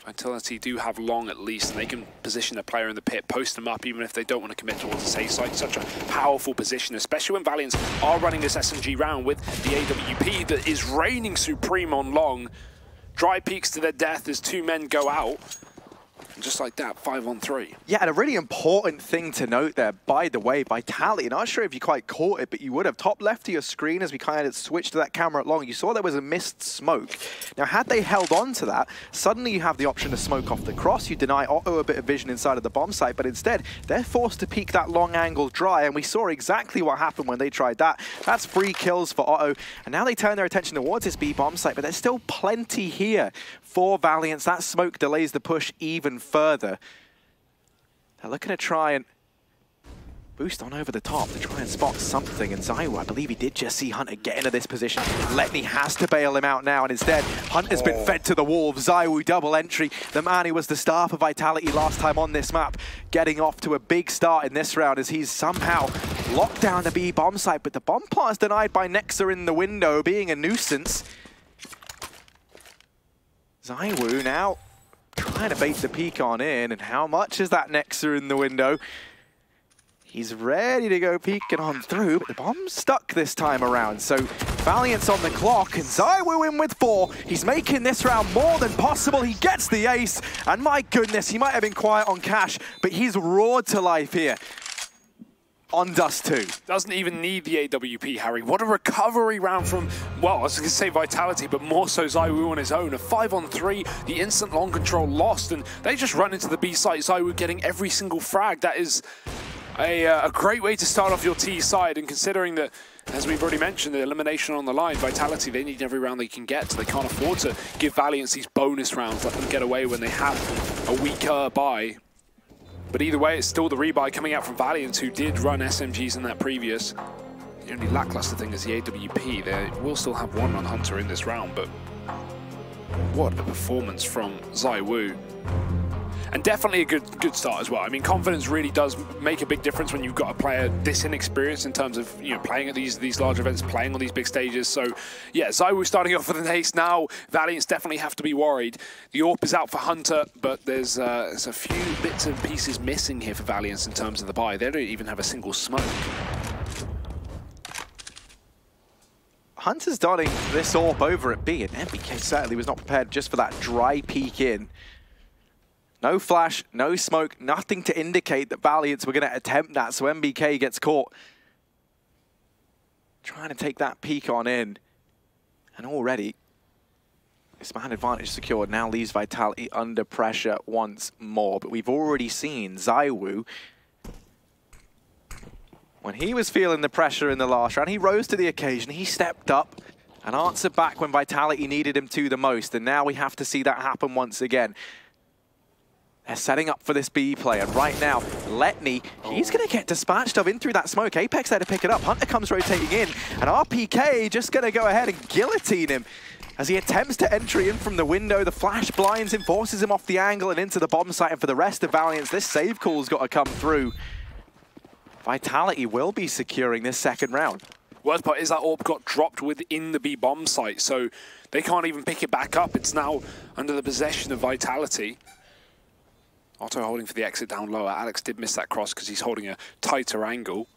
Vitality do have long at least, and they can position a player in the pit, post them up even if they don't want to commit towards the safe site. Such a powerful position, especially when Valiants are running this SMG round with the AWP that is reigning supreme on long. Dry peaks to their death as 2 men go out. And just like that, 5-on-3. Yeah, and a really important thing to note there, by the way, Vitality, not sure if you quite caught it, but you would have. Top left of your screen as we kind of switched to that camera at long, you saw there was a missed smoke. Now, had they held on to that, suddenly you have the option to smoke off the cross. You deny Otto a bit of vision inside of the bomb site, but instead, they're forced to peek that long angle dry, and we saw exactly what happened when they tried that. That's 3 kills for Otto, and now they turn their attention towards this B bomb site, but there's still plenty here for Valiance. That smoke delays the push even further. They're looking to try and boost on over the top to try and spot something, and ZywOo, I believe he did just see Hunter get into this position. Letney has to bail him out now, and instead, Hunter's been fed to the wolves. ZywOo double entry. The man who was the star for Vitality last time on this map, getting off to a big start in this round as he's somehow locked down the B bomb site, but the bomb plot is denied by Nexa in the window, being a nuisance. ZywOo now trying to bait the peek on in, and how much is that Nexa in the window? He's ready to go peeking on through, but the bomb's stuck this time around. So Valiant's on the clock, and ZywOo in with 4. He's making this round more than possible. He gets the ace, and my goodness, he might have been quiet on Cash, but he's roared to life here on Dust 2. Doesn't even need the AWP, Harry. What a recovery round from, well, I was going to say Vitality, but more so ZywOo on his own. A 5-on-3, the instant long control lost, and they just run into the B site. ZywOo getting every single frag. That is a great way to start off your T side, and considering that, as we've already mentioned, the elimination on the line, Vitality, they need every round they can get, so they can't afford to give Valiance these bonus rounds, let them get away when they have a weaker buy. But either way, it's still the rebuy coming out from Valiant, who did run SMGs in that previous. The only lackluster thing is the AWP. They will still have 1 on Hunter in this round, but what a performance from ZywOo. And definitely a good start as well. I mean, confidence really does make a big difference when you've got a player this inexperienced in terms of, you know, playing at these large events, playing on these big stages. So, yeah, ZywOo starting off with an ace now. Valiants definitely have to be worried. The AWP is out for Hunter, but there's a few bits and pieces missing here for Valiants in terms of the buy. They don't even have a single smoke. Hunter's dotting this AWP over at B, and NBK certainly was not prepared just for that dry peek in. No flash, no smoke, nothing to indicate that Valiants were going to attempt that, so NBK gets caught trying to take that peek on in. And already, this man advantage secured now leaves Vitality under pressure once more. But we've already seen ZywOo, when he was feeling the pressure in the last round, he rose to the occasion, he stepped up and answered back when Vitality needed him to the most. And now we have to see that happen once again. They're setting up for this B play, and right now, Letney, he's going to get dispatched of in through that smoke. Apex there to pick it up. Hunter comes rotating in, and RPK just going to go ahead and guillotine him as he attempts to entry in from the window. The flash blinds him, forces him off the angle and into the bomb site, and for the rest of Valiants, this save call's got to come through. Vitality will be securing this second round. Worst part is that AWP got dropped within the B bomb site, so they can't even pick it back up. It's now under the possession of Vitality. Otto holding for the exit down lower. Alex did miss that cross because he's holding a tighter angle.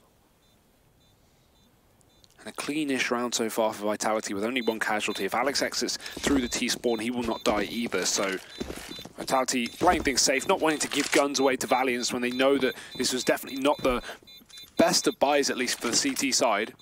And a cleanish round so far for Vitality with only 1 casualty. If Alex exits through the T-spawn, he will not die either. So Vitality playing things safe, not wanting to give guns away to Valiants when they know that this was definitely not the best of buys, at least for the CT side.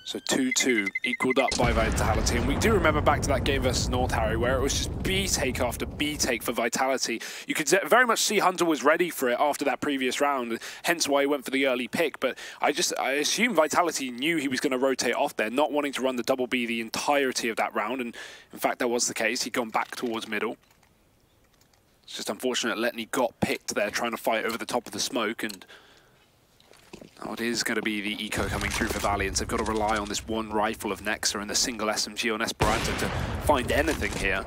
So 2-2 equaled up by Vitality. And we do remember back to that game versus North, Harry, where it was just B take after B take for Vitality. You could very much see Hunter was ready for it after that previous round, hence why he went for the early pick. But I assume Vitality knew he was going to rotate off there, not wanting to run the double B the entirety of that round. And in fact, that was the case. He'd gone back towards middle. It's just unfortunate Letney got picked there trying to fight over the top of the smoke, and Now it is going to be the eco coming through for Valiant. They've got to rely on this one rifle of Nexa and the single SMG on Esperanto to find anything here.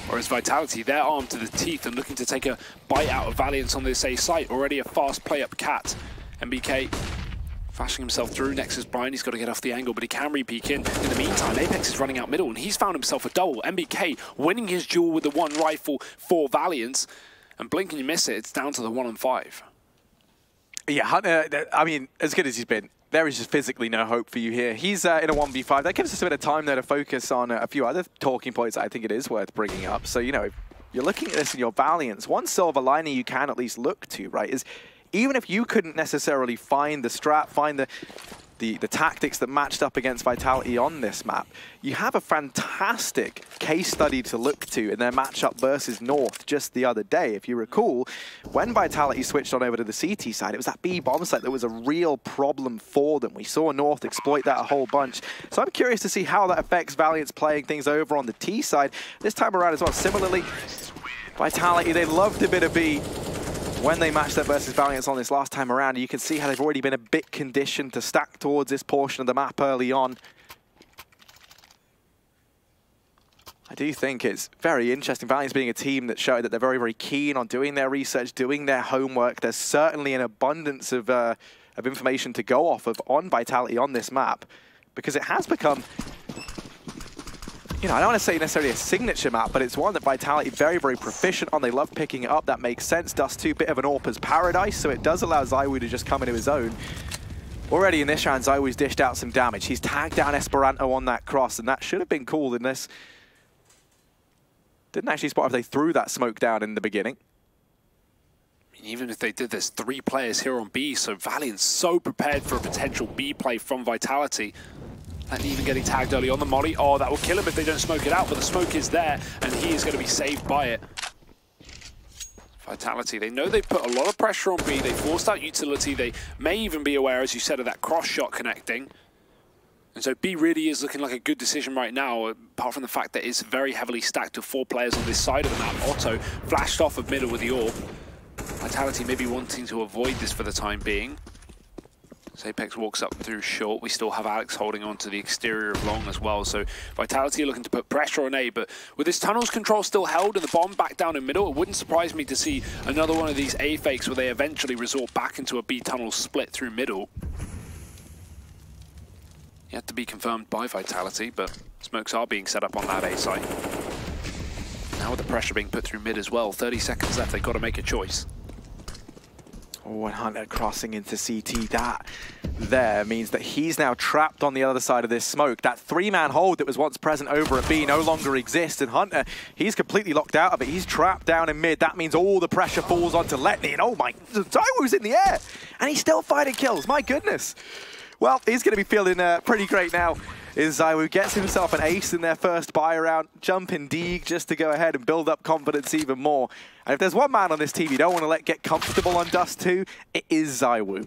Whereas Vitality, they're armed to the teeth and looking to take a bite out of Valiant on this A site. Already a fast play up Cat. MBK flashing himself through. Nexa's blind, he's got to get off the angle, but he can re-peek in. In the meantime, Apex is running out middle, and he's found himself a double. MBK winning his duel with the one rifle for Valiant, and blink and you miss it, it's down to the 1-on-5. Yeah, Hunter, I mean, as good as he's been, there is just physically no hope for you here. He's in a 1v5. That gives us a bit of time there to focus on a few other talking points that I think it is worth bringing up. So, you know, if you're looking at this in your Valiants, one silver lining you can at least look to, right, is even if you couldn't necessarily find the strat, find the tactics that matched up against Vitality on this map, you have a fantastic case study to look to in their matchup versus North just the other day. If you recall, when Vitality switched on over to the CT side, it was that B bomb site that was a real problem for them. We saw North exploit that a whole bunch. So I'm curious to see how that affects Valiant's playing things over on the T side this time around as well. Similarly, Vitality, they loved a bit of B when they matched up versus Valiants on this last time around. You can see how they've already been a bit conditioned to stack towards this portion of the map early on. I do think it's very interesting. Valiants being a team that showed that they're very, very keen on doing their research, doing their homework. There's certainly an abundance of information to go off of on Vitality on this map, because it has become, you know, I don't want to say necessarily a signature map, but it's one that Vitality very, very proficient on. They love picking it up. That makes sense. Dust 2, bit of an AWPer's paradise, so it does allow ZywOo to just come into his own. Already in this round, ZywOo's dished out some damage. He's tagged down Esperanto on that cross, and that should have been called in this. Didn't actually spot if they threw that smoke down in the beginning. Even if they did, there's 3 players here on B, so Valiant's so prepared for a potential B play from Vitality. And even getting tagged early on the molly. Oh, that will kill him if they don't smoke it out, but the smoke is there, and he is going to be saved by it. Vitality, they know they've put a lot of pressure on B. They forced out utility. They may even be aware, as you said, of that cross shot connecting. And so B really is looking like a good decision right now, apart from the fact that it's very heavily stacked to 4 players on this side of the map. Otto flashed off of middle with the AWP. Vitality maybe wanting to avoid this for the time being. Apex walks up through short. We still have Alex holding on to the exterior of long as well. So Vitality are looking to put pressure on A, but with this tunnels control still held and the bomb back down in middle, it wouldn't surprise me to see another one of these A fakes where they eventually resort back into a B tunnel split through middle. Yet to be confirmed by Vitality, but smokes are being set up on that A site. Now with the pressure being put through mid as well, 30 seconds left, they've got to make a choice. Oh, and Hunter crossing into CT. That there means that he's now trapped on the other side of this smoke. That 3-man hold that was once present over at B no longer exists, and Hunter, he's completely locked out of it. He's trapped down in mid. That means all the pressure falls onto Letni, and oh my, ZywOo's in the air, and he's still finding kills. My goodness. Well, he's going to be feeling pretty great now. ZywOo gets himself an ace in their first buy round, jumping Deeg just to go ahead and build up confidence even more. And if there's one man on this team you don't want to let get comfortable on Dust 2, it is ZywOo.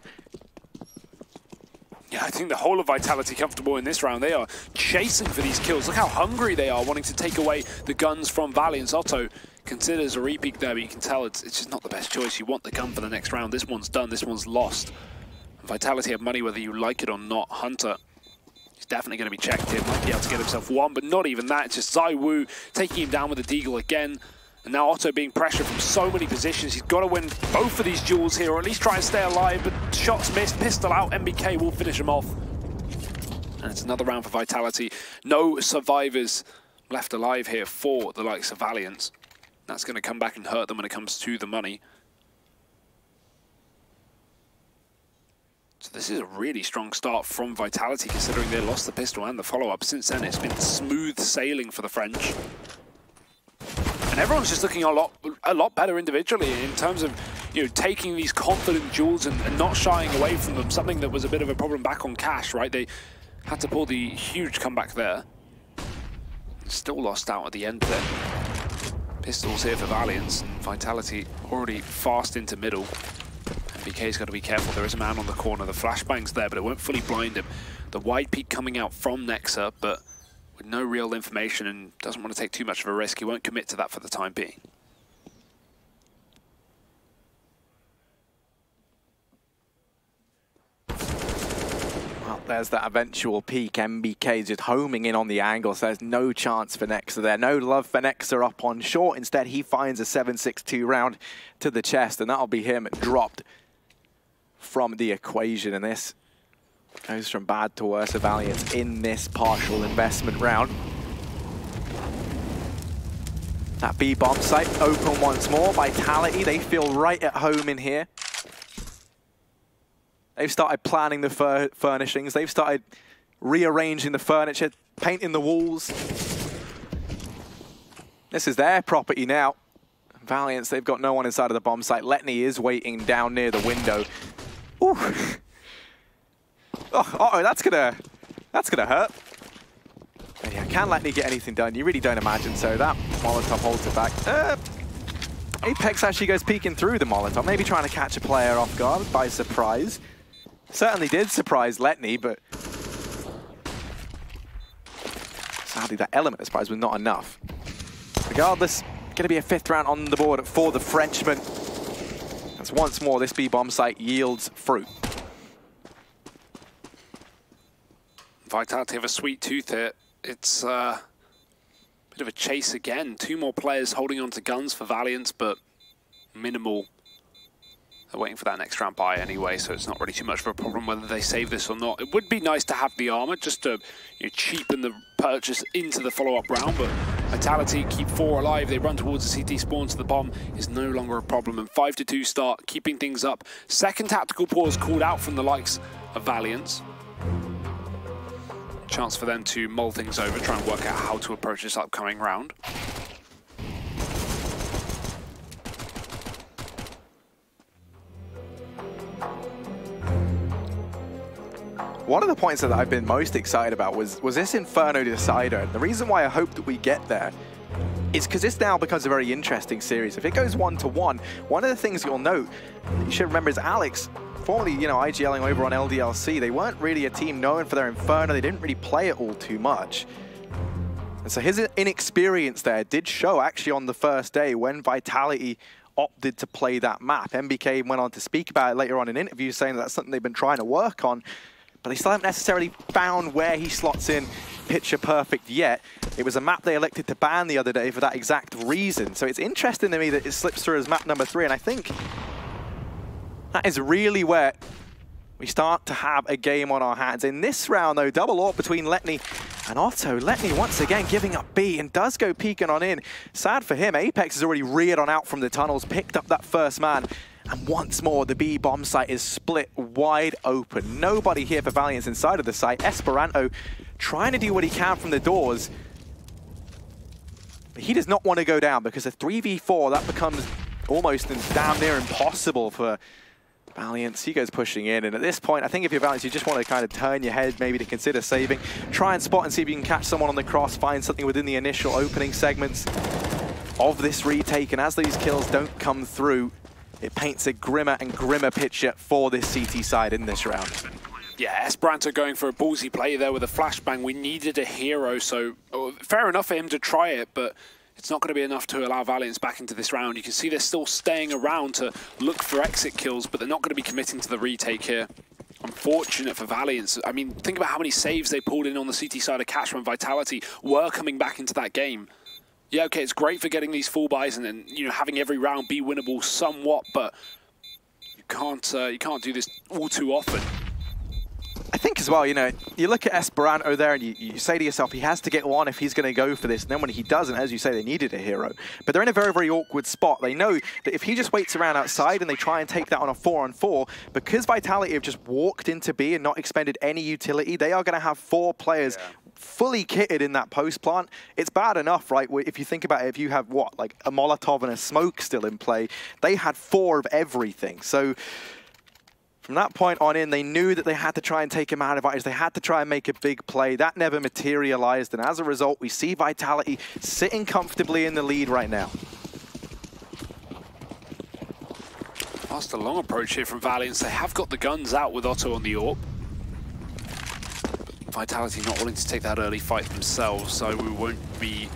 Yeah, I think the whole of Vitality comfortable in this round. They are chasing for these kills. Look how hungry they are, wanting to take away the guns from Valiant. Otto considers a repeat there, but you can tell it's just not the best choice. You want the gun for the next round. This one's done, this one's lost. Vitality have money whether you like it or not. Hunter, he's definitely going to be checked here. Might be able to get himself one, but not even that. It's just ZywOo taking him down with the Deagle again. And now Otto being pressured from so many positions. He's got to win both of these duels here, or at least try and stay alive, but shots missed, pistol out, MBK will finish him off. And it's another round for Vitality. No survivors left alive here for the likes of Valiant. That's going to come back and hurt them when it comes to the money. So this is a really strong start from Vitality, considering they lost the pistol and the follow-up. Since then, it's been smooth sailing for the French. And everyone's just looking a lot better individually in terms of, you know, taking these confident duels and not shying away from them. Something that was a bit of a problem back on Cash, right? They had to pull the huge comeback there. Still lost out at the end there. Pistols here for Valiant. Vitality already fast into middle. MBK's got to be careful. There is a man on the corner. The flashbang's there, but it won't fully blind him. The wide peek coming out from Nexa, but with no real information and doesn't want to take too much of a risk. He won't commit to that for the time being. There's that eventual peak. MBK just homing in on the angle, so there's no chance for Nexa there. No love for Nexa up on short. Instead, he finds a 7.62 round to the chest, and that'll be him dropped from the equation. And this goes from bad to worse of Valiance in this partial investment round. That B-bomb site open once more. Vitality, they feel right at home in here. They've started planning the furnishings. They've started rearranging the furniture, painting the walls. This is their property now. Valiance, they've got no one inside of the bomb site. Letney is waiting down near the window. Ooh. Oh, that's gonna hurt. And yeah, can Letney get anything done? You really don't imagine so. That Molotov holds it back. Apex actually goes peeking through the Molotov, maybe trying to catch a player off guard by surprise. Certainly did surprise Letney, but sadly that element of surprise was not enough. Regardless, going to be a 5th round on the board for the Frenchman. As once more, this B-bomb site yields fruit. Vitality have a sweet tooth here. It's a bit of a chase again. 2 more players holding on to guns for Valiance, but minimal. They're waiting for that next round buy anyway, so it's not really too much of a problem whether they save this or not. It would be nice to have the armor just to cheapen the purchase into the follow-up round, but Vitality keep 4 alive. They run towards the CT spawn, so the bomb is no longer a problem. And 5-2 start, keeping things up. Second tactical pause called out from the likes of Valiance. Chance for them to mull things over, try and work out how to approach this upcoming round. One of the points that I've been most excited about was this Inferno Decider. And the reason why I hope that we get there is because this now becomes a very interesting series. If it goes 1-1, one of the things you'll note, you should remember, is Alex, formerly, IGLing over on LDLC, they weren't really a team known for their Inferno. They didn't really play it all too much. And so his inexperience there did show actually on the first day when Vitality opted to play that map. MBK went on to speak about it later on in interviews, saying that that's something they've been trying to work on, but they still haven't necessarily found where he slots in picture perfect yet. It was a map they elected to ban the other day for that exact reason. So it's interesting to me that it slips through as map number 3, and I think that is really where we start to have a game on our hands. In this round, though, double AWP between Letney and Otto. Letney once again giving up B and does go peeking on in. Sad for him, Apex has already reared on out from the tunnels, picked up that first man, and once more the B bomb site is split wide open. Nobody here for Valiance inside of the site. Esperanto trying to do what he can from the doors, but he does not want to go down, because a 3v4, that becomes almost damn near impossible for Valiance. He goes pushing in, and at this point, I think if you're Valiance, you just want to kind of turn your head, maybe to consider saving. Try and spot and see if you can catch someone on the cross, find something within the initial opening segments of this retake, and as these kills don't come through, it paints a grimmer and grimmer picture for this CT side in this round. Yeah, Esperanto going for a ballsy play there with a flashbang. We needed a hero, so fair enough for him to try it, but it's not going to be enough to allow Valiance back into this round. You can see they're still staying around to look for exit kills, but they're not going to be committing to the retake here. Unfortunate for Valiance. I mean, think about how many saves they pulled in on the CT side of Cash when Vitality were coming back into that game. Yeah, okay, it's great for getting these full buys and then, having every round be winnable somewhat, but you can't do this all too often. I think as well, you look at Esperanto there and you say to yourself, he has to get one if he's going to go for this. And then when he doesn't, as you say, they needed a hero. But they're in a very, very awkward spot. They know that if he just waits around outside and they try and take that on a 4-on-4, because Vitality have just walked into B and not expended any utility, they are going to have 4 players fully kitted in that post plant. It's bad enough, right? If you think about it, if you have, like a Molotov and a smoke still in play, they had 4 of everything. So from that point on in, they knew that they had to try and take him out of advantage. They had to try and make a big play. That never materialized, and as a result, we see Vitality sitting comfortably in the lead right now. That's a long approach here from Valiance. They have got the guns out with Otto on the AWP. But Vitality not willing to take that early fight themselves, so we won't be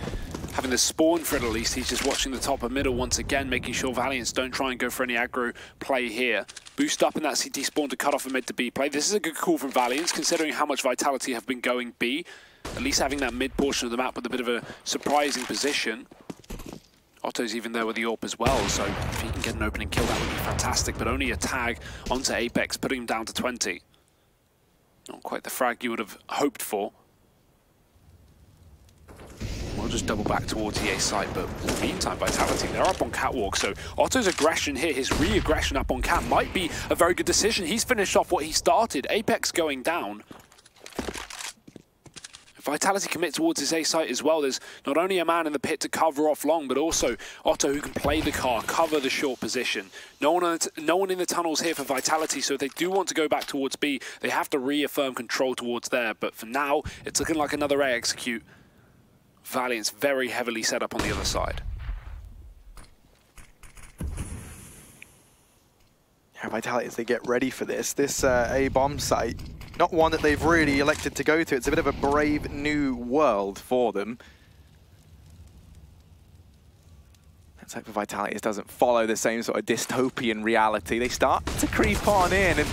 having the spawn for it at least. He's just watching the top of middle once again, making sure Valiants don't try and go for any aggro play here. Boost up in that CT spawn to cut off a mid to B play. This is a good call from Valiants, considering how much Vitality have been going B. At least having that mid portion of the map with a bit of a surprising position. Otto's even there with the AWP as well, so if he can get an opening kill, that would be fantastic, but only a tag onto Apex, putting him down to 20. Not quite the frag you would have hoped for. We'll just double back towards the A site, but in the meantime, Vitality, they're up on Catwalk, so Otto's aggression here, his re-aggression up on Cat, might be a very good decision. He's finished off what he started. Apex going down. Vitality commit towards his A site as well. There's not only a man in the pit to cover off long, but also Otto who can play the car, cover the short position. No one in the tunnels here for Vitality, so if they do want to go back towards B, they have to reaffirm control towards there. But for now, it's looking like another A execute. Valiant's very heavily set up on the other side. Yeah, Vitality, as they get ready for this A bomb site, not one that they've really elected to go to. It's a bit of a brave new world for them. Let's hope for Vitality it doesn't follow the same sort of dystopian reality. They start to creep on in, and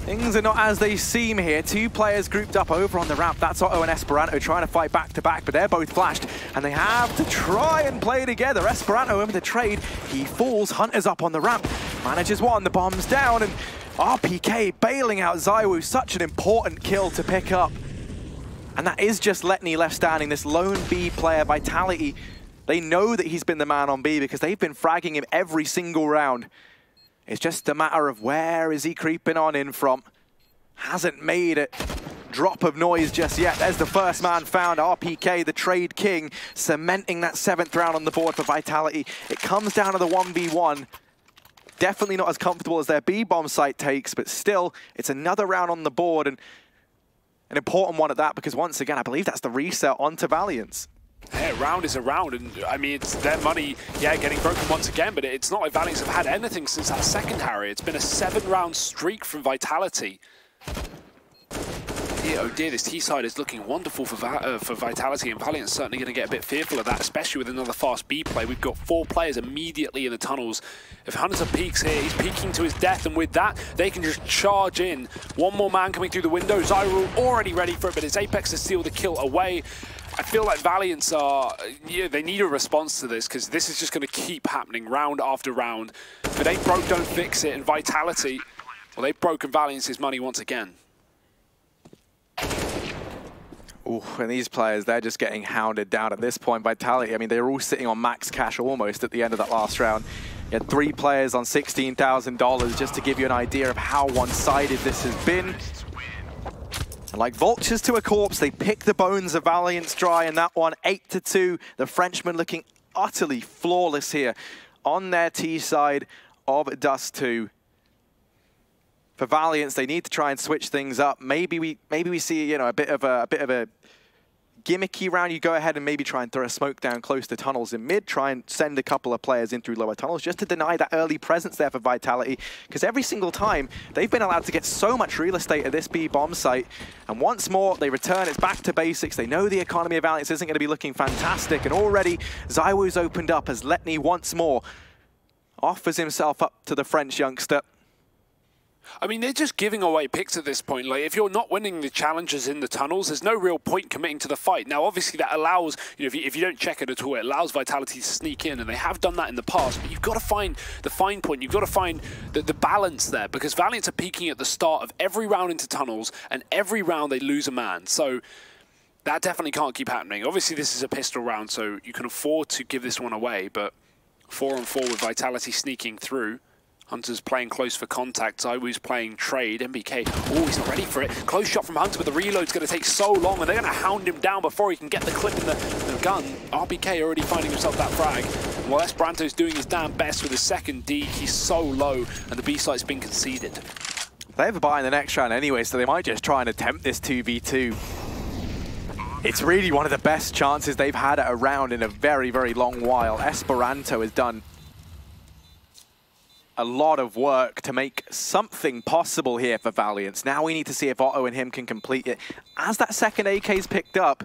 things are not as they seem here. Two players grouped up over on the ramp. That's Otto and Esperanto trying to fight back to back, but they're both flashed, and they have to try and play together. Esperanto over the trade. He falls. Hunter's up on the ramp. Manages one. The bomb's down, and RPK bailing out ZywOo. Such an important kill to pick up. And that is just Letni left standing, this lone B player. Vitality, they know that he's been the man on B because they've been fragging him every single round. It's just a matter of where is he creeping on in from. Hasn't made a drop of noise just yet. There's the first man found. RPK, the trade king, cementing that 7th round on the board for Vitality. It comes down to the 1v1. Definitely not as comfortable as their B-bomb site takes, but still, it's another round on the board, and an important one at that, because once again, I believe that's the reset onto Valiants. Yeah, round is a round, and I mean, it's their money, yeah, getting broken once again, but it's not like Valiants have had anything since that second Harry. It's been a 7-round streak from Vitality. Yeah, oh dear, this T-side is looking wonderful for Vitality, and Valiant's certainly going to get a bit fearful of that, especially with another fast B play. We've got 4 players immediately in the tunnels. If Hunter peeks here, he's peeking to his death, and with that, they can just charge in. One more man coming through the window. ZywOo already ready for it, but it's Apex to steal the kill away. I feel like Valiants are, yeah, they need a response to this, because this is just going to keep happening round after round. If it ain't broke, don't fix it, and Vitality, well, they've broken Valiants' money once again. Ooh, and these players, they're just getting hounded down at this point. Vitality, I mean, they were all sitting on max cash almost at the end of that last round. You had 3 players on $16,000, just to give you an idea of how one-sided this has been. And like vultures to a corpse, they pick the bones of Valiants dry in that one, 8-2. The Frenchman looking utterly flawless here on their T side of Dust 2. For Valiants, they need to try and switch things up. Maybe we see, you know, a bit of a gimmicky round. You go ahead and maybe try and throw a smoke down close to tunnels in mid, try and send a couple of players in through lower tunnels just to deny that early presence there for Vitality, because every single time they've been allowed to get so much real estate at this B bomb site, and once more they return. It's back to basics. They know the economy of Valiants isn't going to be looking fantastic, and already ZywOo's opened up as Letni once more offers himself up to the French youngster. I mean, they're just giving away picks at this point. Like, if you're not winning the challenges in the tunnels, there's no real point committing to the fight. Now, obviously, that allows, you know, if you don't check it at all, it allows Vitality to sneak in, and they have done that in the past. But you've got to find the fine point. You've got to find the balance there, because Valiants are peaking at the start of every round into tunnels, and every round they lose a man. So that definitely can't keep happening. Obviously, this is a pistol round, so you can afford to give this one away, but 4-on-4 with Vitality sneaking through. Hunter's playing close for contact. ZywOo's playing trade. MBK, oh, he's not ready for it. Close shot from Hunter, but the reload's going to take so long, and they're going to hound him down before he can get the clip in the gun. RPK already finding himself that frag. And while Esperanto's doing his damn best with his second deke, he's so low, and the B site's been conceded. They have a buy in the next round anyway, so they might just try and attempt this 2v2. It's really one of the best chances they've had at a round in a very, very long while. Esperanto has done a lot of work to make something possible here for Valiants. Now we need to see if Otto and him can complete it. As that second AK's picked up,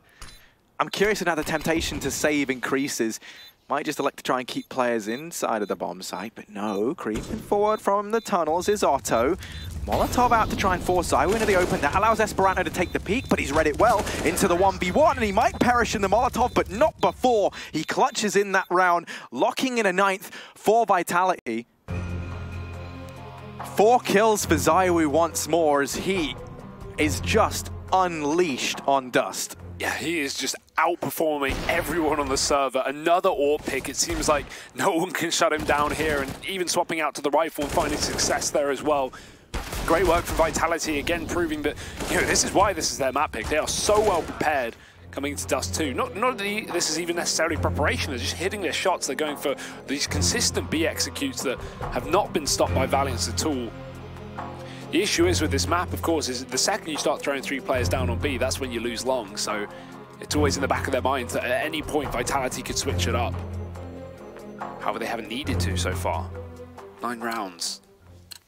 I'm curious now the temptation to save increases. Might just elect to try and keep players inside of the bomb site, but no, creeping forward from the tunnels is Otto. Molotov out to try and force ZywOo into the open. That allows Esperanto to take the peek, but he's read it well into the 1v1, and he might perish in the Molotov, but not before. He clutches in that round, locking in a 9th for Vitality. 4 kills for ZywOo once more as he is just unleashed on Dust. Yeah, he is just outperforming everyone on the server. Another AWP pick. It seems like no one can shut him down here, and even swapping out to the rifle and finding success there as well. Great work from Vitality, again proving that, you know, this is why this is their map pick. They are so well prepared coming into Dust 2. Not that this is even necessarily preparation, they're just hitting their shots. They're going for these consistent B executes that have not been stopped by Valiance at all. The issue is with this map, of course, is the second you start throwing 3 players down on B, that's when you lose long. So it's always in the back of their minds that at any point Vitality could switch it up. However, they haven't needed to so far. 9 rounds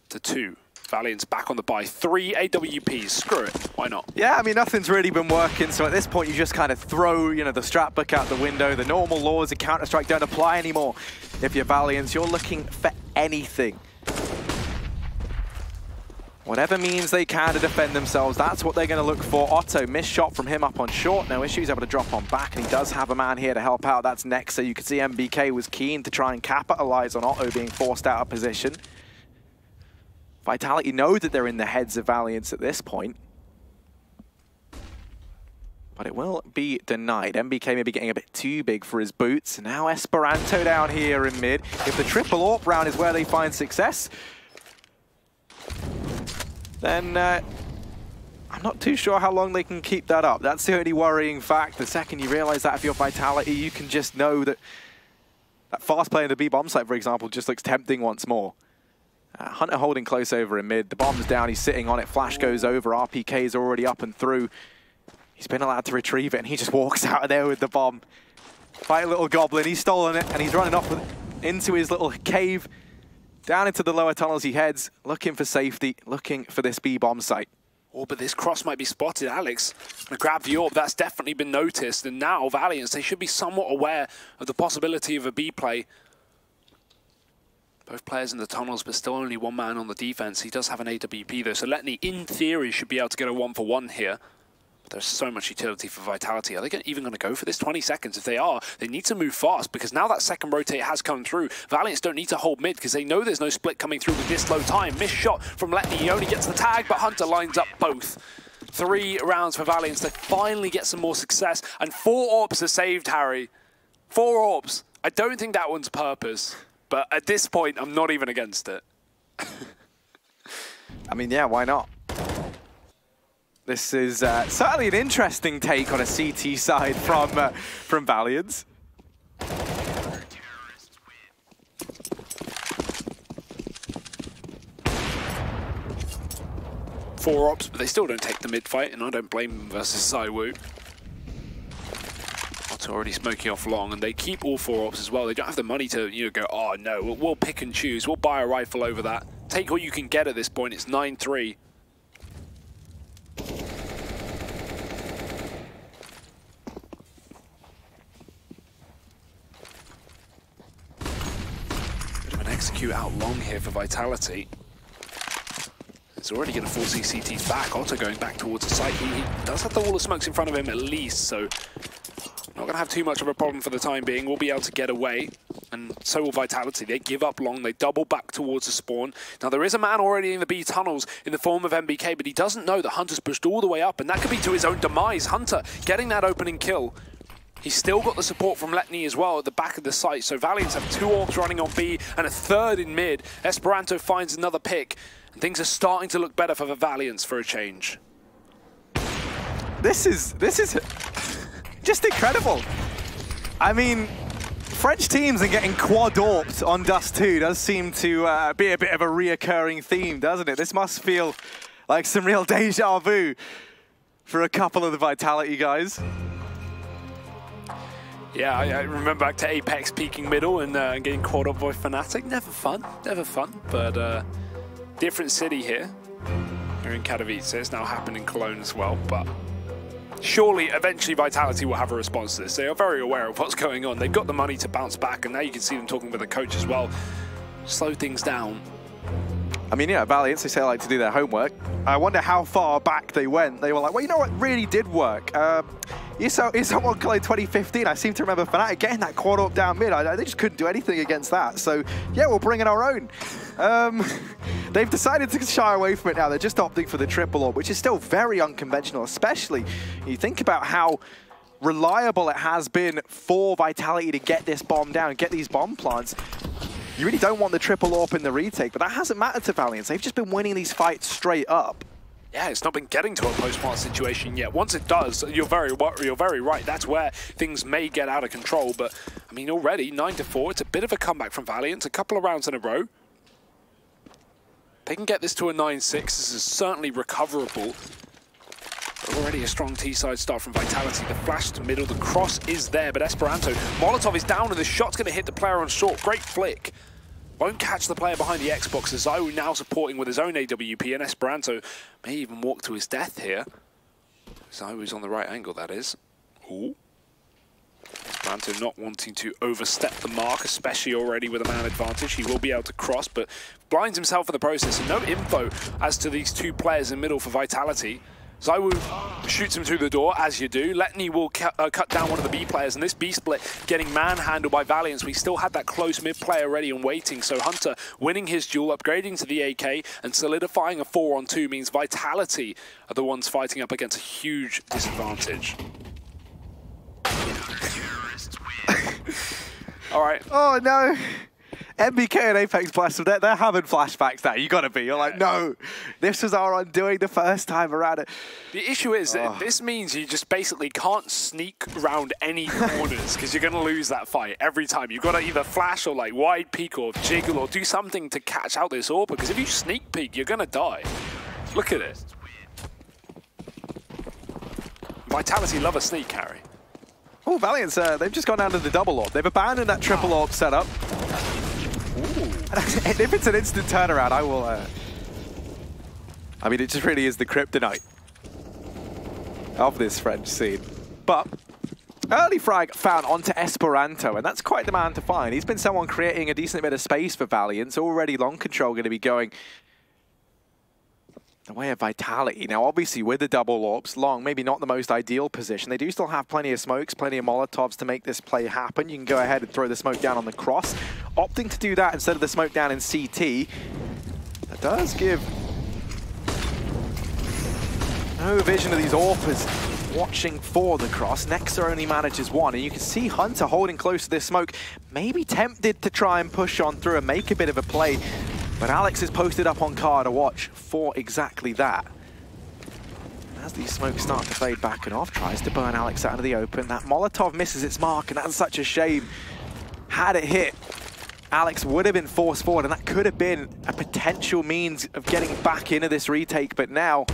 to 2. Valiant's back on the buy. 3 AWPs. Screw it. Why not? Yeah, I mean, nothing's really been working, so at this point you just kind of throw, you know, the strat book out the window. The normal laws of Counter-Strike don't apply anymore. If you're Valiant, you're looking for anything. Whatever means they can to defend themselves, that's what they're going to look for. Otto, missed shot from him up on short. No issues, able to drop on back, and he does have a man here to help out. That's Nexa. You can see MBK was keen to try and capitalize on Otto being forced out of position. Vitality know that they're in the heads of Valiance at this point. But it will be denied. MBK may be getting a bit too big for his boots. Now Esperanto down here in mid. If the triple AWP round is where they find success, then I'm not too sure how long they can keep that up. That's the only worrying fact. The second you realize that if you're Vitality, you can just know that that fast play in the B bomb site, for example, just looks tempting once more. Hunter holding close over in mid. The bomb's down, he's sitting on it. Flash goes over, RPK is already up and through. He's been allowed to retrieve it, and he just walks out of there with the bomb. Fight a little goblin, he's stolen it, and he's running off into his little cave. Down into the lower tunnels he heads, looking for safety, looking for this B bomb site. Oh, but this cross might be spotted. Alex gonna grab the AWP. That's definitely been noticed. And now Valiance, they should be somewhat aware of the possibility of a B play. Both players in the tunnels, but still only one man on the defense. He does have an AWP though, so Letni, in theory, should be able to get a 1-for-1 here. But there's so much utility for Vitality. Are they even going to go for this? 20 seconds. If they are, they need to move fast, because now that second rotate has come through, Valiants don't need to hold mid, because they know there's no split coming through with this low time. Missed shot from Letni. He only gets the tag, but Hunter lines up both. 3 rounds for Valiants. They finally get some more success, and 4 AWPs are saved, Harry. 4 AWPs. I don't think that one's purpose, but at this point, I'm not even against it. I mean, yeah, why not? This is certainly an interesting take on a CT side from Valiance. 4 AWPs, but they still don't take the mid fight, and I don't blame them versus ZywOo. Otto already smoking off long, and they keep all 4 AWPs as well. They don't have the money to, you know, go, oh no, we'll pick and choose. We'll buy a rifle over that. Take what you can get at this point. It's 9-3. Bit of an execute out long here for Vitality. It's already going to force these CTs back. Otto going back towards the site. He does have the wall of smokes in front of him at least, so not going to have too much of a problem for the time being. We'll be able to get away, and so will Vitality. They give up long. They double back towards the spawn. Now, there is a man already in the B tunnels in the form of MBK, but he doesn't know that Hunter's pushed all the way up, and that could be to his own demise. Hunter getting that opening kill. He's still got the support from Letni as well at the back of the site, so Valiants have 2 AWPs running on B and a 3rd in mid. Esperanto finds another pick, and things are starting to look better for the Valiants for a change. This is just incredible. I mean, French teams are getting quad AWPed on Dust 2 does seem to be a bit of a reoccurring theme, doesn't it? This must feel like some real deja vu for a couple of the Vitality guys. Yeah, I remember back to Apex peeking middle and getting quad up by Fnatic. Never fun, but different city here. Here in Katowice. It's now happened in Cologne as well, but surely, eventually, Vitality will have a response to this. They are very aware of what's going on. They've got the money to bounce back, and now you can see them talking with the coach as well. Slow things down. I mean, yeah, Valiance, they say like to do their homework. I wonder how far back they went. They were like, well, you know what really did work? ESL One Cologne 2015, I seem to remember Fnatic getting that quad up down mid. They just couldn't do anything against that. So, yeah, we'll bring in our own. They've decided to shy away from it now. They're just opting for the triple orb, which is still very unconventional, especially you think about how reliable it has been for Vitality to get this bomb down, get these bomb plants. You really don't want the triple AWP in the retake, but that hasn't mattered to Valiance. They've just been winning these fights straight up. Yeah, it's not been getting to a post-plant situation yet. Once it does, you're very right. That's where things may get out of control. But, I mean, already 9-4, it's a bit of a comeback from Valiance. A couple of rounds in a row. They can get this to a 9-6. This is certainly recoverable. Already a strong T-side start from Vitality. The flash to middle, the cross is there, but Esperanto, Molotov is down and the shot's going to hit the player on short. Great flick. Won't catch the player behind the Xbox. Zywoo now supporting with his own AWP, and Esperanto may even walk to his death here. Zywoo's on the right angle, that is. Ooh. Esperanto not wanting to overstep the mark, especially already with a man advantage. He will be able to cross, but blinds himself in the process. And no info as to these two players in middle for Vitality. Zywoo shoots him through the door, as you do. Letney will cut down one of the B players, and this B split getting manhandled by Valiance. We still had that close mid player ready and waiting, so Hunter winning his duel, upgrading to the AK, and solidifying a 4-on-2 means Vitality are the ones fighting up against a huge disadvantage. All right. Oh, no. MBK and Apex Blast, they're having flashbacks now. You gotta be. You're like, no, this was our undoing the first time around it. The issue is that this means you just basically can't sneak around any corners because you're gonna lose that fight every time. You've got to either flash or like wide peek or jiggle or do something to catch out this AWP, because if you sneak peek, you're gonna die. Look at it. Vitality love a sneak carry. Oh, Valiance, they've just gone down to the double AWP. They've abandoned that triple AWP setup. And if it's an instant turnaround, I will... I mean, it just really is the kryptonite of this French scene. But early frag found onto Esperanto, and that's quite the man to find. He's been someone creating a decent bit of space for Valiance. Already long control going to be going the way of Vitality. Now, obviously, with the double AWPs, long, maybe not the most ideal position. They do still have plenty of smokes, plenty of Molotovs to make this play happen. You can go ahead and throw the smoke down on the cross. Opting to do that instead of the smoke down in CT. That does give no vision of these AWPers watching for the cross. Nexa only manages one, and you can see Hunter holding close to this smoke, maybe tempted to try and push on through and make a bit of a play. But Alex is posted up on car to watch for exactly that. As these smokes start to fade back and off, tries to burn Alex out of the open. That Molotov misses its mark, and that's such a shame. Had it hit, Alex would have been forced forward, and that could have been a potential means of getting back into this retake. But now,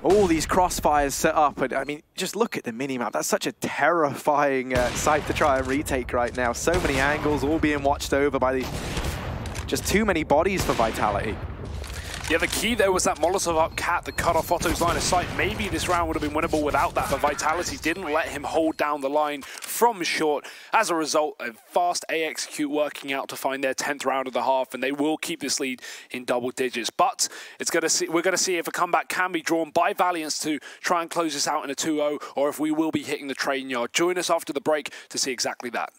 all these crossfires set up, and I mean, just look at the minimap. That's such a terrifying sight to try and retake right now. So many angles, all being watched over by the... Just too many bodies for Vitality. Yeah, the key there was that Molotov up cat that cut off Otto's line of sight. Maybe this round would have been winnable without that, but Vitality didn't let him hold down the line from short. As a result, a fast A execute working out to find their 10th round of the half, and they will keep this lead in double digits. But we're going to see if a comeback can be drawn by Valiance to try and close this out in a 2-0, or if we will be hitting the train yard. Join us after the break to see exactly that.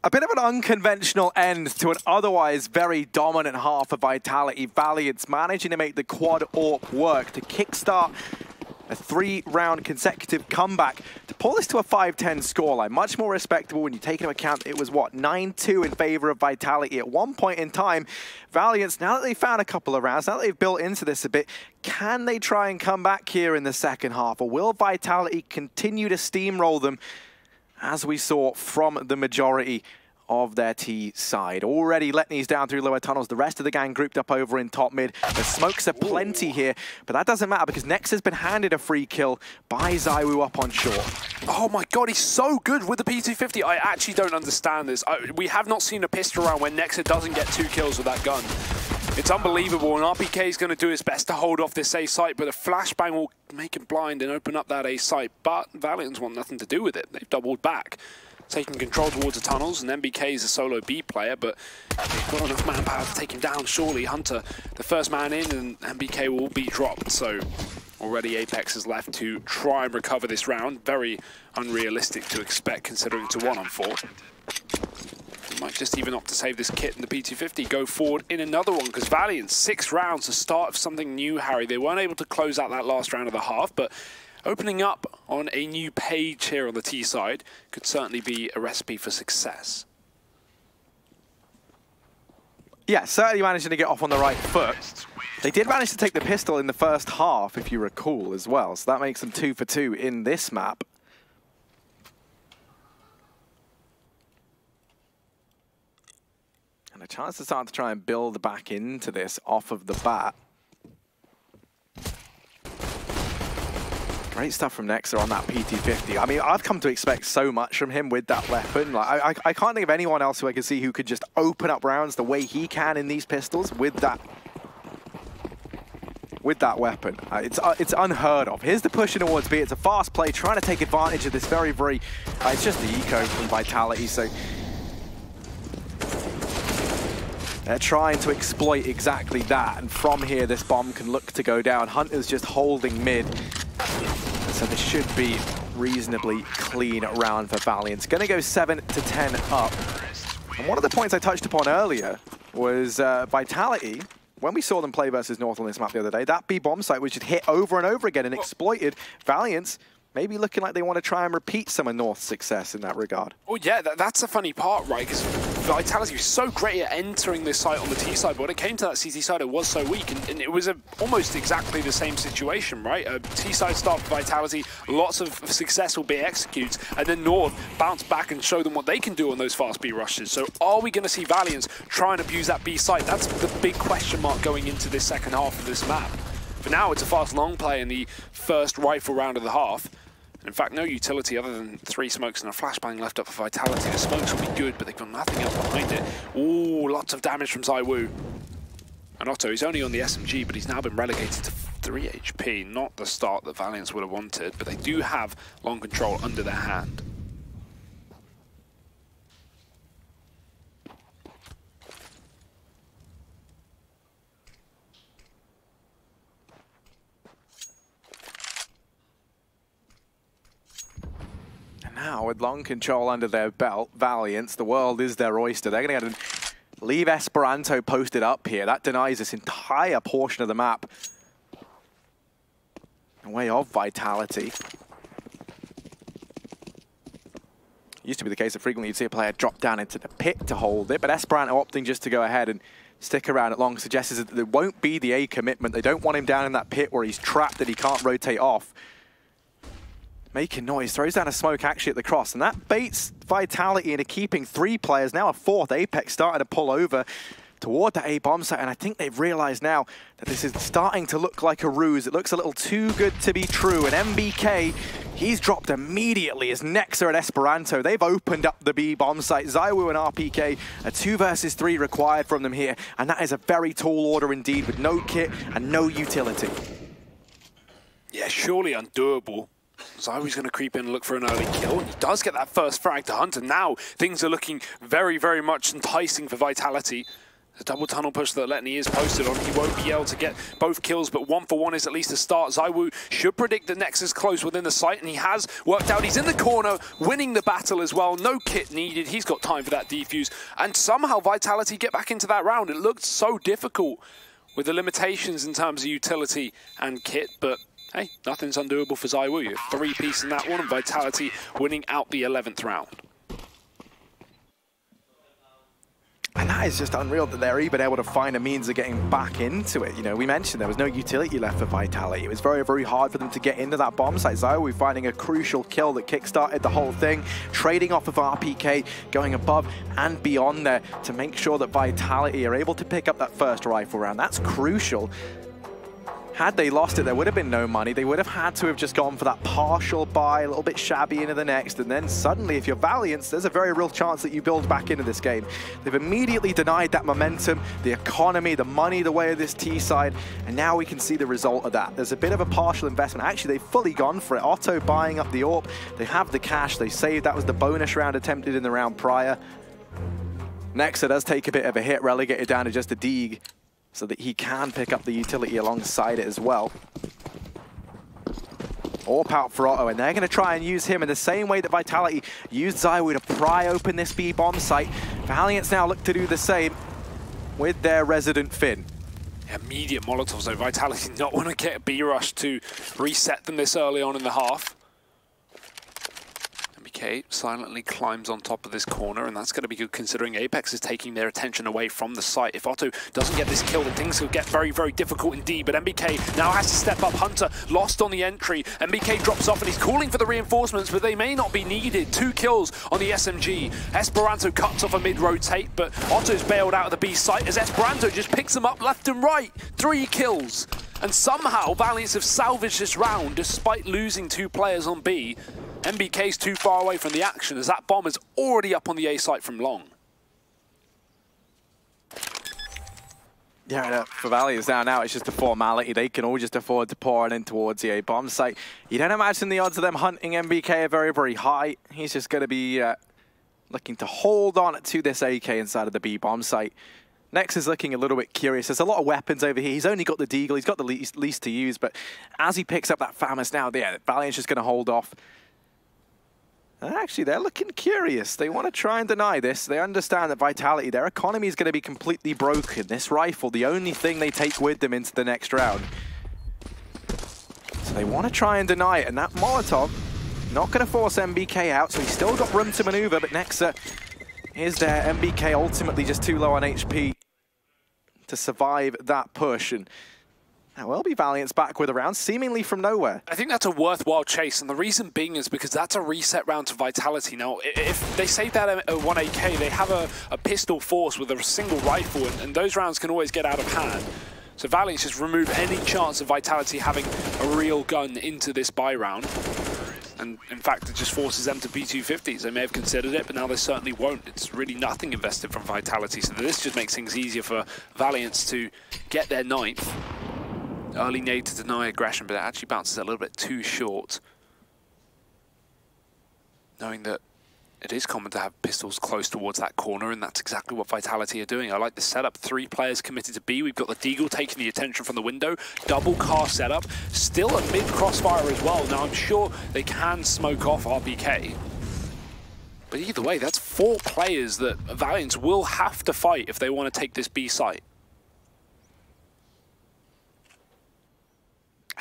A bit of an unconventional end to an otherwise very dominant half of Vitality. Valiant's managing to make the quad AWP work to kickstart a 3-round consecutive comeback to pull this to a 5-10 scoreline. Much more respectable when you take into account it was, what, 9-2 in favor of Vitality at one point in time. Valiant's, now that they've found a couple of rounds, now that they've built into this a bit, can they try and come back here in the second half? Or will Vitality continue to steamroll them, as we saw from the majority of their T side? Already Letney's down through lower tunnels. The rest of the gang grouped up over in top mid. The smokes are plenty here, but that doesn't matter because Nex has been handed a free kill by ZywOo up on shore. Oh my god, he's so good with the P250. I actually don't understand this. We have not seen a pistol round where Nexa doesn't get 2 kills with that gun. It's unbelievable, and RPK is going to do his best to hold off this A site, but a flashbang will make him blind and open up that A site. But Valiants want nothing to do with it. They've doubled back, taking control towards the tunnels, and MBK is a solo B player, but they've got enough manpower to take him down. Surely Hunter, the first man in, and MBK will be dropped. So already Apex is left to try and recover this round. Very unrealistic to expect, considering it's a 1-on-4. They might just even opt to save this kit and the P250, go forward in another one, because Valiant, 6 rounds, the start of something new, Harry. They weren't able to close out that last round of the half, but opening up on a new page here on the T side could certainly be a recipe for success. Yeah, certainly managing to get off on the right foot. They did manage to take the pistol in the first half, if you recall, as well. So that makes them 2 for 2 in this map. And a chance to start to try and build back into this off of the bat. Great stuff from Nexa on that P250. I mean, I've come to expect so much from him with that weapon. Like, I can't think of anyone else who I can see who could just open up rounds the way he can in these pistols with that weapon. It's unheard of. Here's the push towards B. It's a fast play, trying to take advantage of this very, it's just the eco from Vitality, so they're trying to exploit exactly that, and from here this bomb can look to go down. Hunter's just holding mid, so this should be reasonably clean round for Valiant. It's going to go 7-10 up. And one of the points I touched upon earlier was Vitality. When we saw them play versus North on this map the other day, that B bomb site was just hit over and over again and exploited. Valiant's maybe looking like they want to try and repeat some of North's success in that regard. Oh yeah, that's the funny part, right? Because Vitality was so great at entering this site on the T side, but when it came to that CT side, it was so weak, and it was almost exactly the same situation, right? A T side start for Vitality, lots of successful B executes, and then North bounce back and show them what they can do on those fast B rushes. So are we going to see Valiants try and abuse that B site? That's the big question mark going into this second half of this map. For now, it's a fast long play in the first rifle round of the half. In fact, no utility other than 3 smokes and a flashbang left up for Vitality. The smokes will be good, but they've got nothing else behind it. Ooh, lots of damage from ZywOo. And Otto, he's only on the SMG, but he's now been relegated to 3 HP. Not the start that Valiants would have wanted, but they do have long control under their hand. Now, with long control under their belt, Valiants, the world is their oyster. They're going to go and leave Esperanto posted up here. That denies this entire portion of the map away of Vitality. Used to be the case that frequently you'd see a player drop down into the pit to hold it, but Esperanto opting just to go ahead and stick around at long suggests that there won't be the A commitment. They don't want him down in that pit where he's trapped that he can't rotate off. Making noise, throws down a smoke actually at the cross, and that baits Vitality into keeping 3 players, now a 4th. Apex starting to pull over toward the A bomb site, and I think they've realized now that this is starting to look like a ruse. It looks a little too good to be true, and MBK, he's dropped immediately as Nexa and Esperanto, they've opened up the B bomb site. ZywOo and RPK, a 2 versus 3 required from them here, and that is a very tall order indeed with no kit and no utility. Yeah, surely undoable. ZywOo's going to creep in and look for an early kill, and he does get that first frag to Hunter. Now things are looking very, very much enticing for Vitality. The double tunnel push that Letney is posted on. He won't be able to get both kills, but 1-for-1 is at least a start. ZywOo should predict that Nex is close within the site, and he has worked out. He's in the corner, winning the battle as well. No kit needed. He's got time for that defuse. And somehow Vitality get back into that round. It looked so difficult with the limitations in terms of utility and kit, but hey, nothing's undoable for ZywOo. You're 3-piece in that one, and Vitality winning out the 11th round. And that is just unreal that they're even able to find a means of getting back into it. You know, we mentioned there was no utility left for Vitality. It was very, very hard for them to get into that bomb site. ZywOo finding a crucial kill that kickstarted the whole thing, trading off of RPK, going above and beyond there to make sure that Vitality are able to pick up that first rifle round. That's crucial. Had they lost it, there would have been no money. They would have had to have just gone for that partial buy, a little bit shabby into the next, and then suddenly, if you're Valiant, there's a very real chance that you build back into this game. They've immediately denied that momentum, the economy, the money, the way of this T side, and now we can see the result of that. There's a bit of a partial investment. Actually, they've fully gone for it. Otto buying up the AWP. They have the cash. They saved. That was the bonus round attempted in the round prior. Nexa does take a bit of a hit, relegated down to just a Deeg, so that he can pick up the utility alongside it as well. AWP out for Otto, and they're going to try and use him in the same way that Vitality used ZywOo to pry open this B bomb site. Valiant's now look to do the same with their resident Finn. Immediate Molotovs, though. Vitality not want to get a B rush to reset them this early on in the half. MBK silently climbs on top of this corner, and that's going to be good considering Apex is taking their attention away from the site. If Otto doesn't get this kill, then things will get very, very difficult indeed. But MBK now has to step up. Hunter lost on the entry. MBK drops off, and he's calling for the reinforcements, but they may not be needed. 2 kills on the SMG. Esperanto cuts off a mid-rotate, but Otto's bailed out of the B site as Esperanto just picks them up left and right. 3 kills. And somehow Valiants have salvaged this round despite losing 2 players on B. MBK's too far away from the action as that bomb is already up on the A site from long. Yeah, for Valiants now it's just a formality. They can all just afford to pour it in towards the A bomb site. You don't imagine the odds of them hunting MBK are very, very high. He's just going to be looking to hold on to this AK inside of the B bomb site. Nex is looking a little bit curious. There's a lot of weapons over here. He's only got the Deagle. He's got the least to use, but as he picks up that FAMAS now, yeah, Valiant's just going to hold off. Actually, they're looking curious. They want to try and deny this. They understand that Vitality, their economy is going to be completely broken. This rifle, the only thing they take with them into the next round. So they want to try and deny it. And that Molotov, not going to force MBK out, so he's still got room to maneuver. But Nexa is there. MBK ultimately just too low on HP to survive that push. And that will be Valiant's back with a round, seemingly from nowhere. I think that's a worthwhile chase, and the reason being is because that's a reset round to Vitality. Now, if they save that a 1AK, they have a pistol force with a single rifle, and those rounds can always get out of hand. So Valiant's just remove any chance of Vitality having a real gun into this buy round. And in fact, it just forces them to P250s. They may have considered it, but now they certainly won't. It's really nothing invested from Vitality, so this just makes things easier for Valiants to get their 9th. Early nade to deny aggression, but it actually bounces a little bit too short. Knowing that it is common to have pistols close towards that corner, and that's exactly what Vitality are doing. I like the setup. 3 players committed to B. We've got the Deagle taking the attention from the window. Double car setup. Still a mid-crossfire as well. Now, I'm sure they can smoke off RPK. But either way, that's 4 players that Valiants will have to fight if they want to take this B site.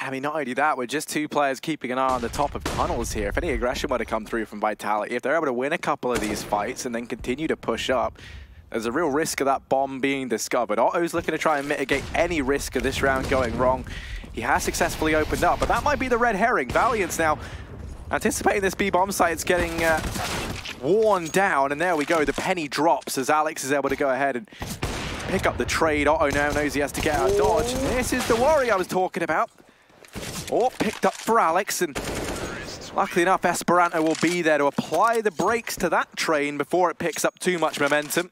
I mean, not only that, we're just 2 players keeping an eye on the top of tunnels here. If any aggression were to come through from Vitality, if they're able to win a couple of these fights and then continue to push up, there's a real risk of that bomb being discovered. Otto's looking to try and mitigate any risk of this round going wrong. He has successfully opened up, but that might be the red herring. Valiant's now anticipating this B bomb site's getting worn down, and there we go. The penny drops as Alex is able to go ahead and pick up the trade. Otto now knows he has to get out of dodge. And this is the worry I was talking about. Or picked up for Alex, and luckily enough, Esperanto will be there to apply the brakes to that train before it picks up too much momentum.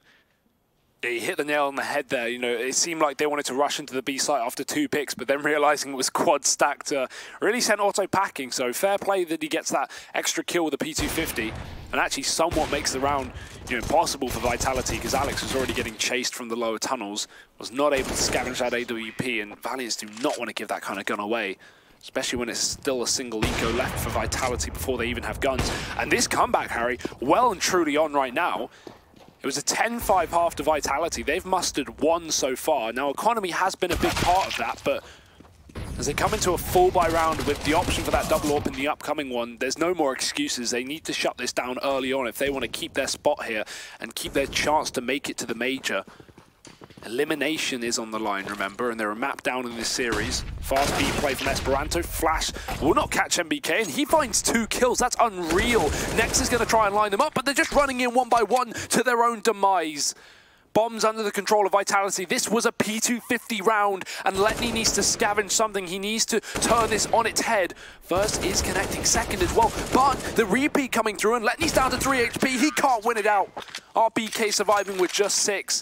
Yeah, you hit the nail on the head there. You know, it seemed like they wanted to rush into the B site after 2 picks, but then realizing it was quad stacked really sent Otto packing. So fair play that he gets that extra kill with the P250. and actually somewhat makes the round impossible for Vitality, because Alex was already getting chased from the lower tunnels, was not able to scavenge that AWP, and Valiants do not want to give that kind of gun away, especially when it's still a single eco left for Vitality before they even have guns. And this comeback, Harry, well and truly on right now. It was a 10-5 half to Vitality. They've mustered 1 so far. Now, Economy has been a big part of that, but as they come into a full buy round with the option for that double AWP in the upcoming one, there's no more excuses. They need to shut this down early on if they want to keep their spot here and keep their chance to make it to the major. Elimination is on the line, remember, and they're a map down in this series. Fast B play from Esperanto. Flash will not catch MBK, and he finds 2 kills. That's unreal. Nex is going to try and line them up, but they're just running in one by one to their own demise. Bombs under the control of Vitality. This was a P250 round, and Letni needs to scavenge something. He needs to turn this on its head. First is connecting, second as well, but the repeat coming through, and Letni's down to 3 HP. He can't win it out. RBK surviving with just 6.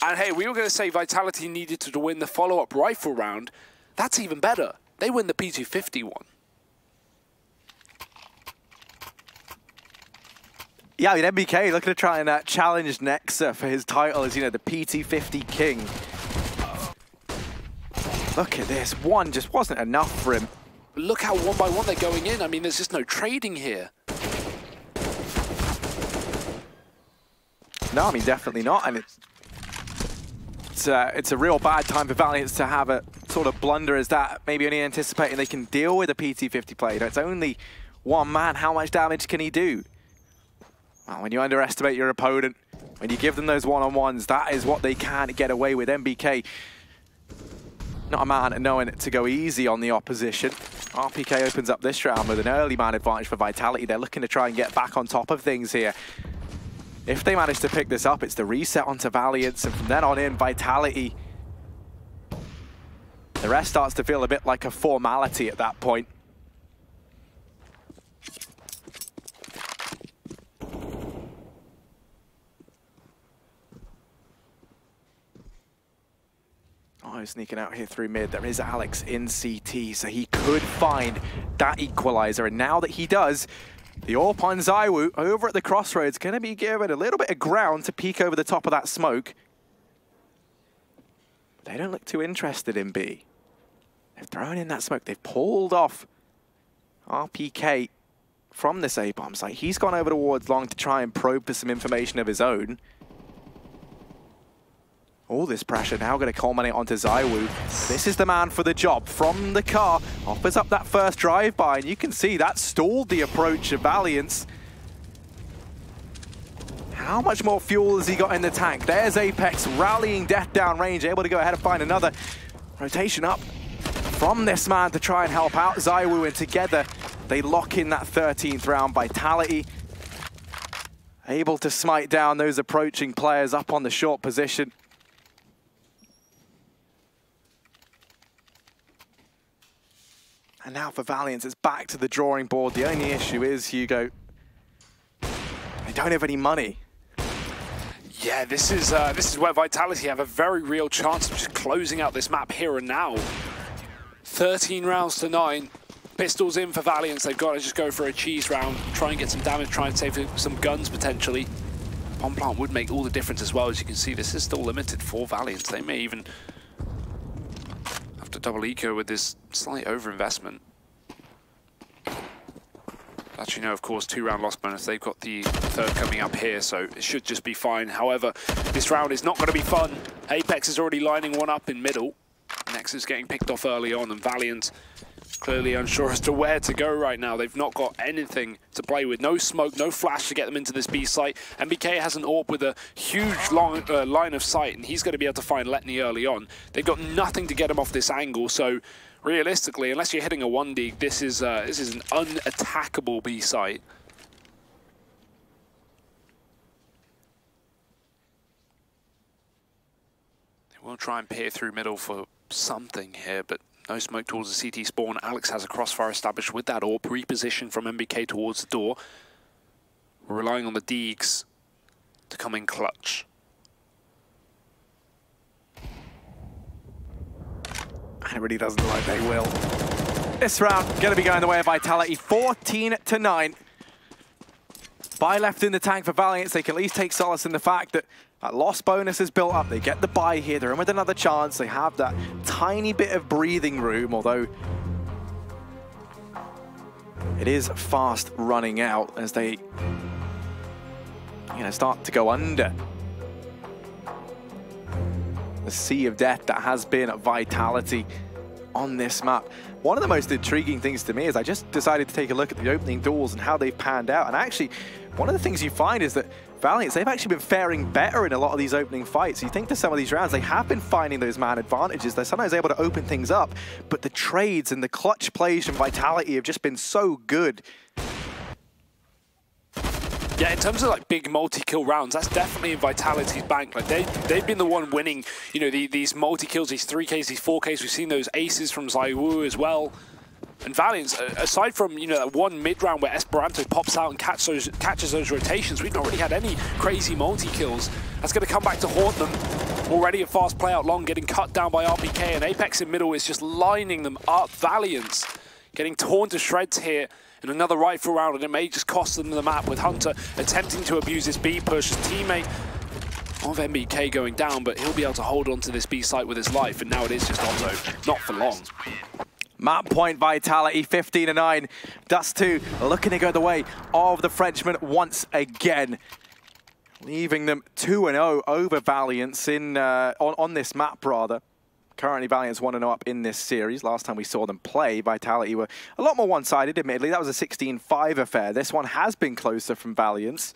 And hey, we were going to say Vitality needed to win the follow-up rifle round. That's even better. They win the P250 one. Yeah, I mean, MBK looking to try and challenge Nexa for his title as, the PT50 King. Look at this. 1 just wasn't enough for him. Look how one by one they're going in. I mean, there's just no trading here. No, I mean, definitely not. And it's a real bad time for Valiants to have a sort of blunder as that, maybe only anticipating they can deal with a PT50 play. It's only 1 man. How much damage can he do? Well, when you underestimate your opponent, when you give them those one-on-ones, that is what they can get away with. MBK, not a man knowing to go easy on the opposition. RPK opens up this round with an early man advantage for Vitality. They're looking to try and get back on top of things here. If they manage to pick this up, it's the reset onto Valiants, and from then on in, Vitality. The rest starts to feel a bit like a formality at that point. Oh, sneaking out here through mid. There is Alex in CT, so he could find that equalizer. And now that he does, the AWP on ZywOo over at the crossroads going to be given a little bit of ground to peek over the top of that smoke. They don't look too interested in B. They've thrown in that smoke. They've pulled off RPK from this A-bomb site. He's gone over towards Long to try and probe for some information of his own. All this pressure now going to culminate onto ZywOo. This is the man for the job. From the car, offers up that first drive-by, and you can see that stalled the approach of Valiants. How much more fuel has he got in the tank? There's Apex rallying death down range, able to go ahead and find another rotation up from this man to try and help out ZywOo, and together they lock in that 13th round. Vitality able to smite down those approaching players up on the short position. And now for Valiants, it's back to the drawing board. The only issue is, Hugo, they don't have any money. Yeah, this is where Vitality have a very real chance of just closing out this map here and now. 13 rounds to 9. Pistols in for Valiants. They've got to just go for a cheese round, try and get some damage, try and save some guns potentially. Bomb plant would make all the difference as well. As you can see, this is still limited for Valiants. They may even have to double eco with this slight overinvestment. Actually, no, of course, 2-round loss bonus. They've got the 3rd coming up here, so it should just be fine. However, this round is not going to be fun. Apex is already lining one up in middle. Nex is getting picked off early on, and Valiant clearly unsure as to where to go right now. They've not got anything to play with. No smoke, no flash to get them into this B site. MBK has an AWP with a huge long line of sight, and he's going to be able to find Letni early on. They've got nothing to get him off this angle, so realistically, unless you're hitting a 1D, this is an unattackable B site. They will try and peer through middle for something here, but no smoke towards the CT spawn. Alex has a crossfire established with that AWP, reposition from MBK towards the door. We're relying on the Deegs to come in clutch. And it really doesn't look like they will. This round going to be going the way of Vitality, 14-9. buy left in the tank for Valiance. They can at least take solace in the fact that that loss bonus is built up. They get the buy here. They're in with another chance. They have that tiny bit of breathing room, although it is fast running out as they start to go under the sea of death that has been Vitality on this map. One of the most intriguing things to me is I just decided to take a look at the opening duels and how they've panned out. And actually, one of the things you find is that Valiance, they've actually been faring better in a lot of these opening fights. You think to some of these rounds, they have been finding those man advantages. They're sometimes able to open things up, but the trades and the clutch plays from Vitality have just been so good. Yeah, in terms of like big multi-kill rounds, that's definitely in Vitality's bank. Like they've been the one winning, you know, these multi-kills, these 3Ks, these 4Ks. We've seen those aces from ZywOo as well. And Valiance, aside from, you know, that one mid-round where Esperanto pops out and catches those rotations, we've not really had any crazy multi-kills. That's going to come back to haunt them. Already a fast play out long, getting cut down by RPK, and Apex in middle is just lining them up. Valiance getting torn to shreds here in another rifle round, and it may just cost them the map, with Hunter attempting to abuse this B push. His teammate of MBK going down, but he'll be able to hold on to this B site with his life, and now it is just Otto, not for long. Map point Vitality, 15-9. Dust2 looking to go the way of the Frenchman once again, leaving them 2-0 over Valiance on this map, rather. Currently, Valiance 1-0 up in this series. Last time we saw them play, Vitality were a lot more one-sided, admittedly. That was a 16-5 affair. This one has been closer from Valiance.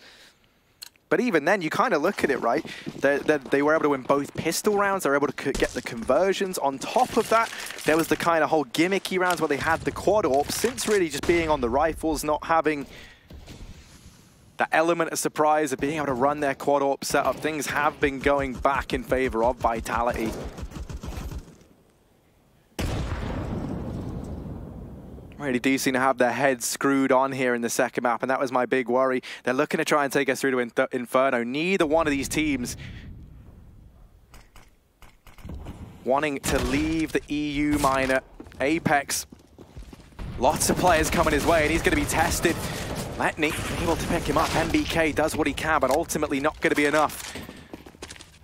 But even then, you kind of look at it, right? They were able to win both pistol rounds. They were able to get the conversions. On top of that, there was the kind of whole gimmicky rounds where they had the quad AWP. Since really just being on the rifles, not having that element of surprise of being able to run their quad AWP setup, things have been going back in favor of Vitality. Really do seem to have their heads screwed on here in the second map, and that was my big worry. They're looking to try and take us through to Inferno. Neither one of these teams wanting to leave the EU minor. Apex, lots of players coming his way, and he's going to be tested. Letney able to pick him up. MBK does what he can, but ultimately not going to be enough,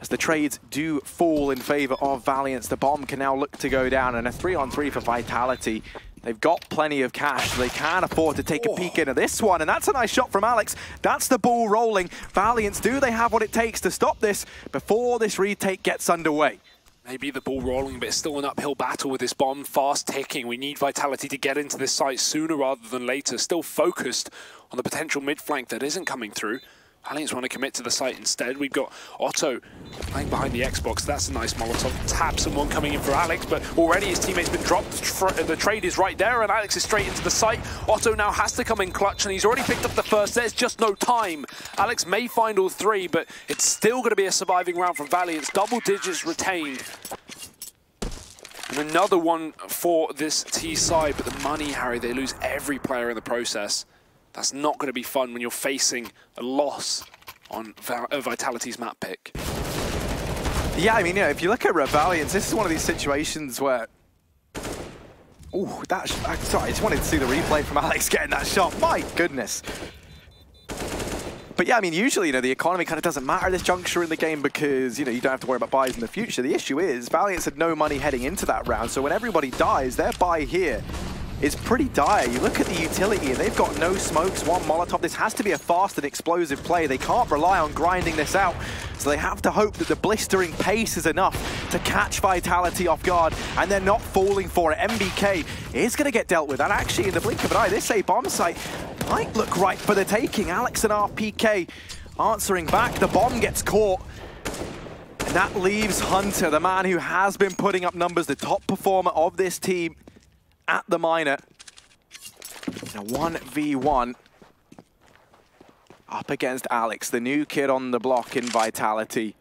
as the trades do fall in favor of Valiance. The bomb can now look to go down, and a 3-on-3 for Vitality. They've got plenty of cash, so they can afford to take a peek into this one. And that's a nice shot from Alex. That's the ball rolling. Valiance, do they have what it takes to stop this before this retake gets underway? Maybe the ball rolling, but it's still an uphill battle with this bomb fast ticking. We need Vitality to get into this site sooner rather than later. Still focused on the potential mid flank that isn't coming through. Valiance want to commit to the site instead. We've got Otto playing behind the Xbox. That's a nice Molotov. Tap someone coming in for Alex, but already his teammate's been dropped. The trade is right there, and Alex is straight into the site. Otto now has to come in clutch, and he's already picked up the first. There's just no time. Alex may find all three, but it's still going to be a surviving round from Valiance. Double digits retained. And another one for this T side, but the money, Harry, they lose every player in the process. That's not going to be fun when you're facing a loss on Vitality's map pick. Yeah, I mean, if you look at Valiance, this is one of these situations where... Ooh, sorry, I just wanted to see the replay from Alex getting that shot. My goodness. But yeah, I mean, usually, the economy kind of doesn't matter at this juncture in the game because, you don't have to worry about buys in the future. The issue is Valiance had no money heading into that round, so when everybody dies, their buy here is pretty dire. You look at the utility, and they've got no smokes, one Molotov. This has to be a fast and explosive play. They can't rely on grinding this out, so they have to hope that the blistering pace is enough to catch Vitality off guard, and they're not falling for it. MBK is going to get dealt with, and actually, in the blink of an eye, this A bomb site might look right for the taking. Alex and RPK answering back. The bomb gets caught, and that leaves Hunter, the man who has been putting up numbers, the top performer of this team, at the minor. In a 1v1 up against Alex, the new kid on the block in Vitality.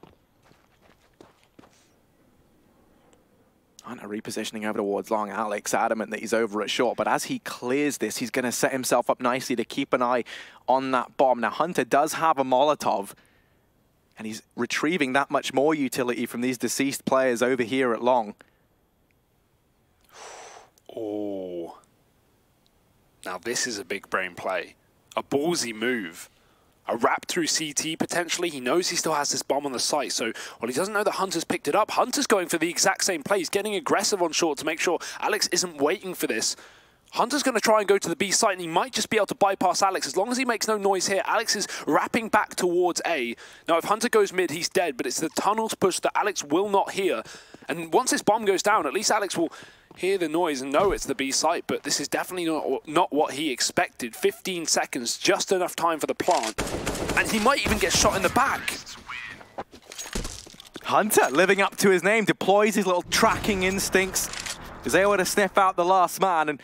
Hunter repositioning over towards long. Alex adamant that he's over at short, but as he clears this, he's going to set himself up nicely to keep an eye on that bomb. Now, Hunter does have a Molotov, and he's retrieving that much more utility from these deceased players over here at long. Oh, now this is a big brain play. A ballsy move a wrap through CT potentially. He knows he still has this bomb on the site, so while he doesn't know that Hunter's picked it up, Hunter's going for the exact same play. He's getting aggressive on short to make sure Alex isn't waiting for this. Hunter's going to try and go to the B site, and he might just be able to bypass Alex. As long as he makes no noise here, Alex is wrapping back towards A. Now, if Hunter goes mid, he's dead, but it's the tunnels push that Alex will not hear. And once this bomb goes down, at least Alex will hear the noise and know it's the B site, but this is definitely not what he expected. 15 seconds, just enough time for the plant. And he might even get shot in the back. Hunter, living up to his name, deploys his little tracking instincts, is able to sniff out the last man, and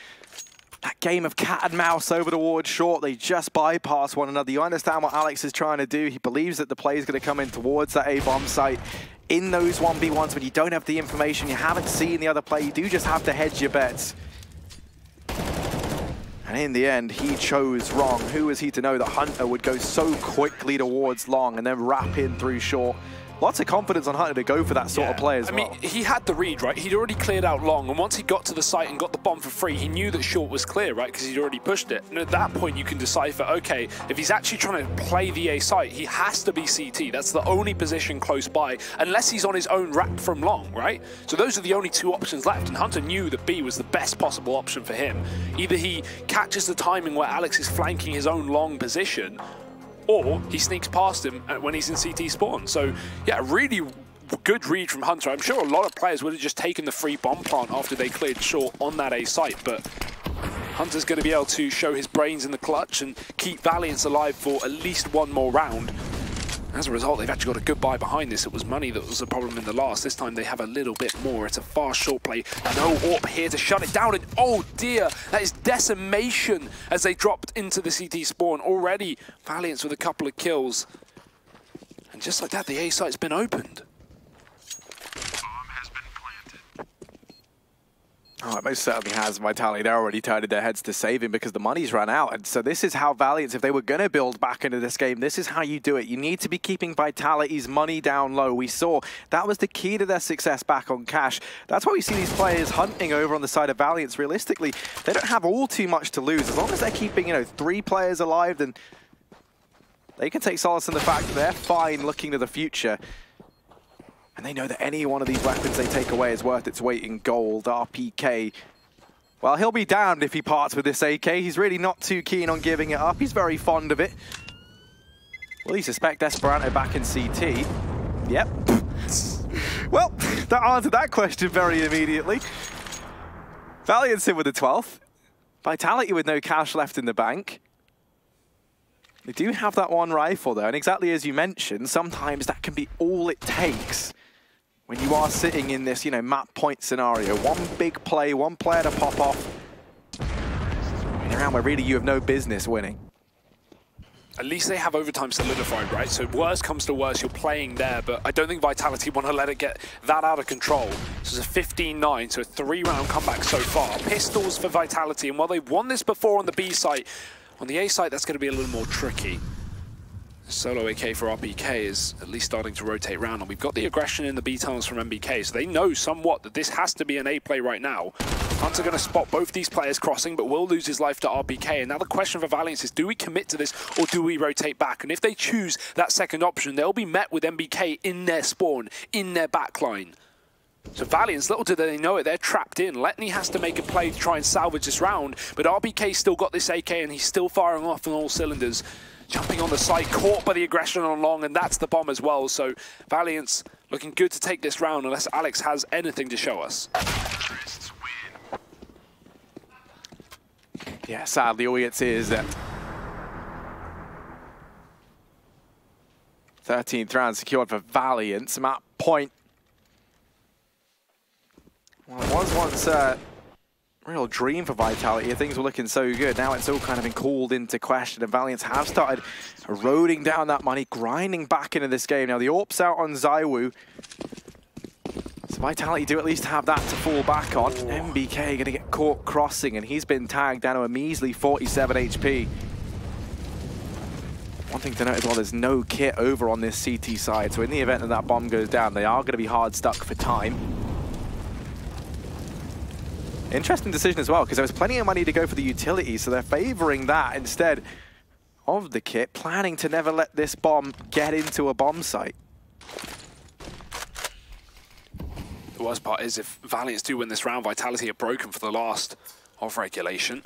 that game of cat and mouse over towards short, they just bypass one another. You understand what Alex is trying to do. He believes that the play is going to come in towards that A-bomb site. In those 1v1s, when you don't have the information, you haven't seen the other play, you do just have to hedge your bets. And in the end, he chose wrong. Who was he to know that Hunter would go so quickly towards long and then wrap in through short? Lots of confidence on Hunter to go for that sort of play as well. I mean, he had the read, right? He'd already cleared out long, and once he got to the site and got the bomb for free, he knew that short was clear, right? Because he'd already pushed it. And at that point, you can decipher, okay, if he's actually trying to play the A site, he has to be CT. That's the only position close by, unless he's on his own wrap from long, right? So those are the only two options left, and Hunter knew that B was the best possible option for him. Either he catches the timing where Alex is flanking his own long position, or he sneaks past him when he's in CT spawn. So, yeah, really good read from Hunter. I'm sure a lot of players would have just taken the free bomb plant after they cleared short on that A site, but Hunter's going to be able to show his brains in the clutch and keep Valiance alive for at least one more round. As a result, they've actually got a good buy behind this. It was money that was the problem in the last. This time they have a little bit more. It's a fast short play. No AWP here to shut it down. And oh dear, that is decimation as they dropped into the CT spawn. Already Valiance with a couple of kills. And just like that, the A site's been opened. Oh, it most certainly has. Vitality, they're already turning their heads to saving because the money's run out. And so this is how Valiance, if they were going to build back into this game, this is how you do it. You need to be keeping Vitality's money down low. We saw that was the key to their success back on Cash. That's why we see these players hunting over on the side of Valiance. Realistically, they don't have all too much to lose. As long as they're keeping, 3 players alive, then they can take solace in the fact that they're fine looking to the future. And they know that any one of these weapons they take away is worth its weight in gold. RPK, well, he'll be damned if he parts with this AK. He's really not too keen on giving it up. He's very fond of it. Will he suspect Esperanto back in CT? Yep. Well, that answered that question very immediately. Valiance in with the 12th. Vitality with no cash left in the bank. They do have that one rifle though, and exactly as you mentioned, sometimes that can be all it takes when you are sitting in this, map point scenario. One big play, one player to pop off, in a round where really you have no business winning. At least they have overtime solidified, right? So worst comes to worst, you're playing there, but I don't think Vitality want to let it get that out of control. This is a 15-9, so a 3-round comeback so far. Pistols for Vitality, and while they've won this before on the B site, on the A site, that's going to be a little more tricky. Solo AK for RPK is at least starting to rotate round, and we've got the aggression in the B tunnels from MBK, so they know somewhat that this has to be an A play right now. Hunter going to spot both these players crossing, but will lose his life to RPK. And now the question for Valiance is, do we commit to this, or do we rotate back? And if they choose that second option, they'll be met with MBK in their spawn, in their backline. So Valiance, little do they know it, they're trapped in. Letney has to make a play to try and salvage this round, but RPK's still got this AK and he's still firing off on all cylinders. Jumping on the side, caught by the aggression on long, and that's the bomb as well. So Valiance looking good to take this round unless Alex has anything to show us. Yeah, sadly all we get to see is that 13th round secured for Valiance. Map point. Well, it was once a real dream for Vitality. Things were looking so good. Now it's all kind of been called into question, and Valiance have started eroding down that money, grinding back into this game. Now the AWP's out on ZywOo. So Vitality do at least have that to fall back on. MBK going to get caught crossing, and he's been tagged down to a measly 47 HP. One thing to note as well, there's no kit over on this CT side, so in the event that that bomb goes down, they are going to be hard stuck for time. Interesting decision as well, because there was plenty of money to go for the utility, so they're favoring that instead of the kit, planning to never let this bomb get into a bomb site. The worst part is if Valiants do win this round, Vitality are broken for the last of regulation.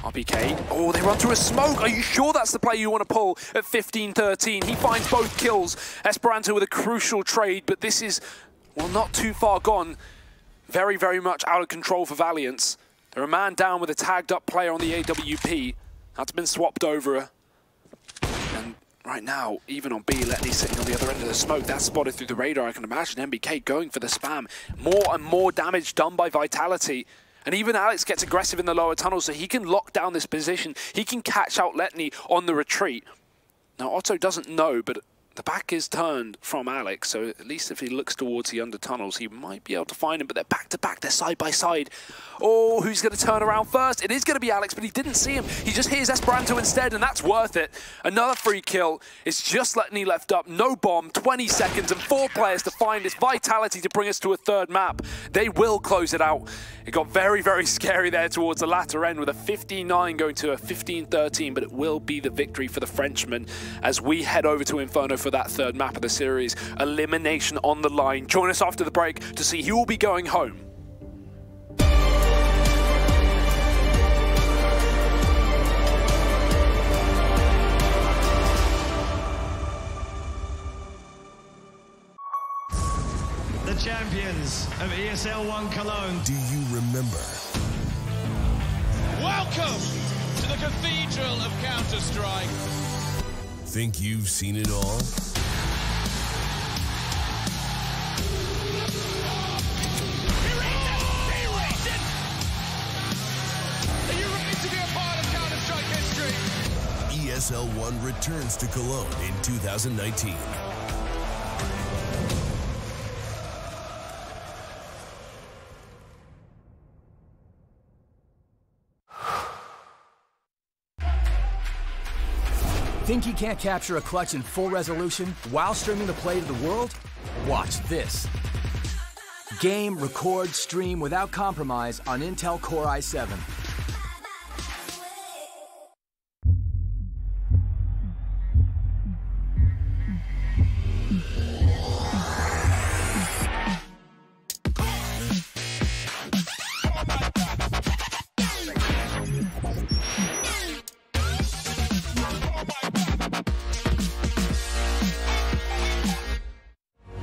RPK, oh, they run through a smoke. Are you sure that's the play you want to pull at 15-13? He finds both kills. Esperanto with a crucial trade, but this is, well, not too far gone. Very, very much out of control for Valiants. They're a man down with a tagged up player on the AWP. That's been swapped over. And right now, even on B, Letney sitting on the other end of the smoke. That's spotted through the radar. I can imagine MBK going for the spam. More and more damage done by Vitality. And even Alex gets aggressive in the lower tunnel, so he can lock down this position. He can catch out Letney on the retreat. Now, Otto doesn't know, but the back is turned from Alex, so at least if he looks towards the under tunnels, he might be able to find him, but they're back to back, they're side by side. Oh, who's going to turn around first? It is going to be Alex, but he didn't see him. He just hears Esperanto instead, and that's worth it. Another free kill. It's just Letney left up, no bomb, 20 seconds, and 4 players to find this Vitality to bring us to a third map. They will close it out. It got very, very scary there towards the latter end with a 15-9 going to a 15-13, but it will be the victory for the Frenchman as we head over to Inferno for that third map of the series. Elimination on the line. Join us after the break to see who will be going home. The champions of ESL One Cologne. Do you remember? Welcome to the Cathedral of Counter-Strike. Think you've seen it all? Are you ready to be a part of Counter-Strike history? ESL One returns to Cologne in 2019. Think you can't capture a clutch in full resolution while streaming the play to the world? Watch this. Game, record, stream without compromise on Intel Core i7.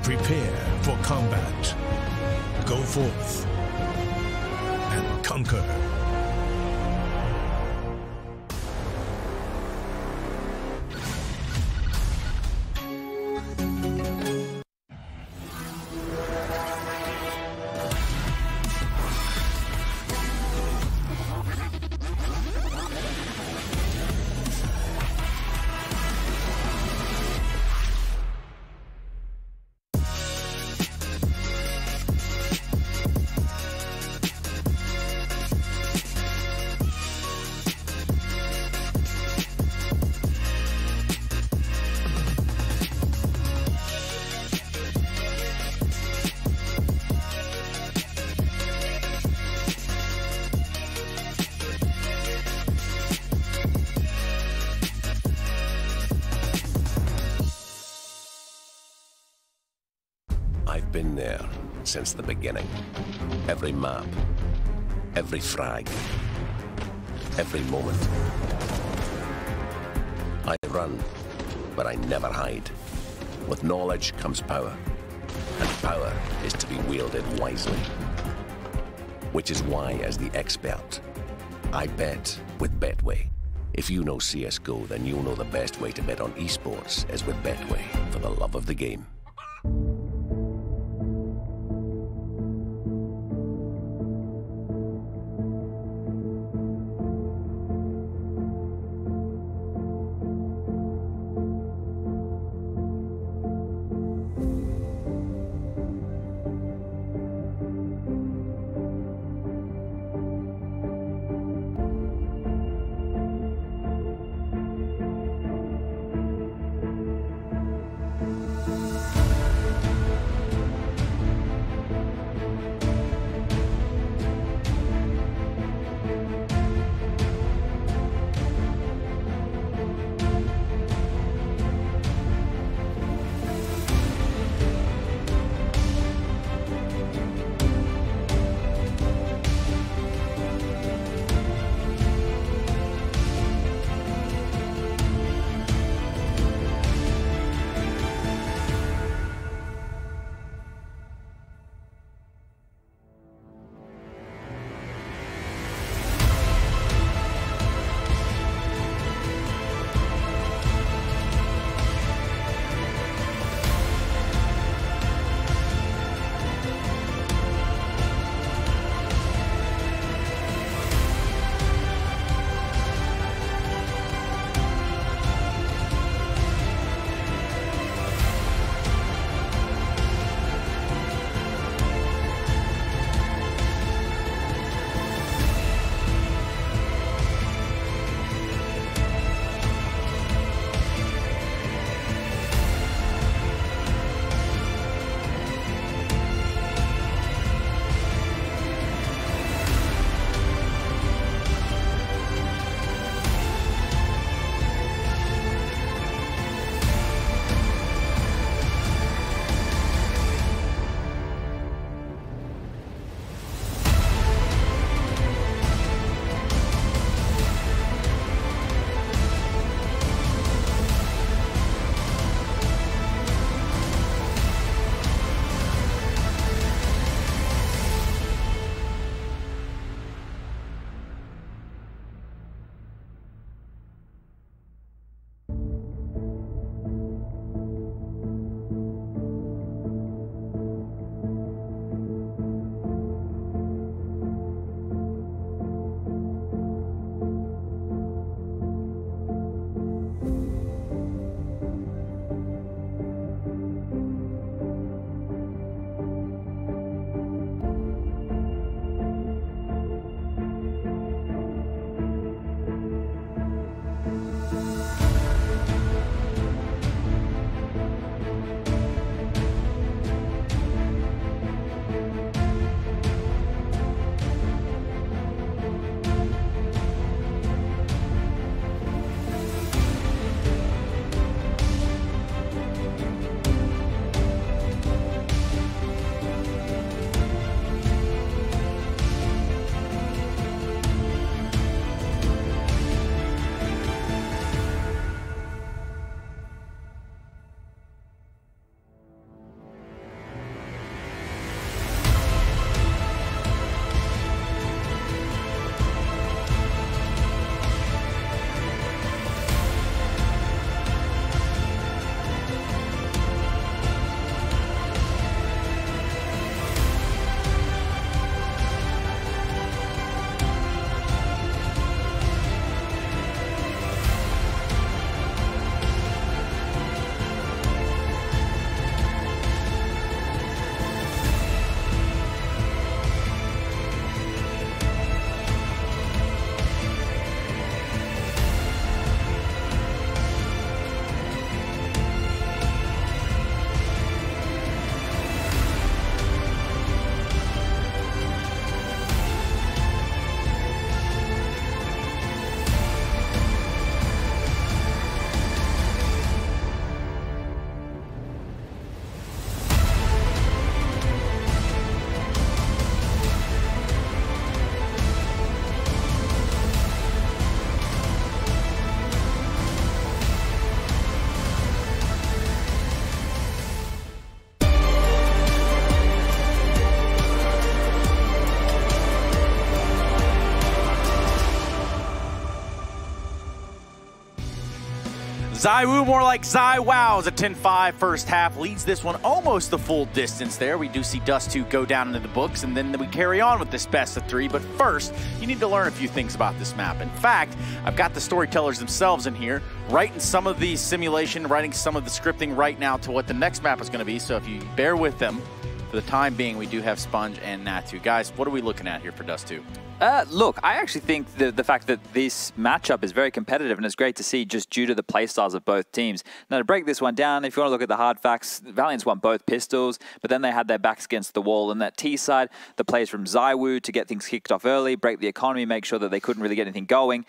Prepare for combat. Go forth and conquer. I've been there since the beginning. Every map, every frag, every moment. I run, but I never hide. With knowledge comes power, and power is to be wielded wisely. Which is why, as the expert, I bet with Betway. If you know CSGO, then you'll know the best way to bet on esports is with Betway, for the love of the game. ZywOo, more like ZyWows, a 10-5 first half, leads this one almost the full distance there. We do see Dust2 go down into the books, and then we carry on with this best of 3. But first, you need to learn a few things about this map. In fact, I've got the storytellers themselves in here, writing some of the simulation, writing some of the scripting right now to what the next map is going to be. So if you bear with them, for the time being, we do have Sponge and Natu. Guys, what are we looking at here for Dust2? Look, I actually think the fact that this matchup is very competitive, and it's great to see just due to the playstyles of both teams. Now, to break this one down, if you want to look at the hard facts, Valiance won both pistols, but then they had their backs against the wall. And that T side, the plays from ZywOo to get things kicked off early, break the economy, make sure that they couldn't really get anything going.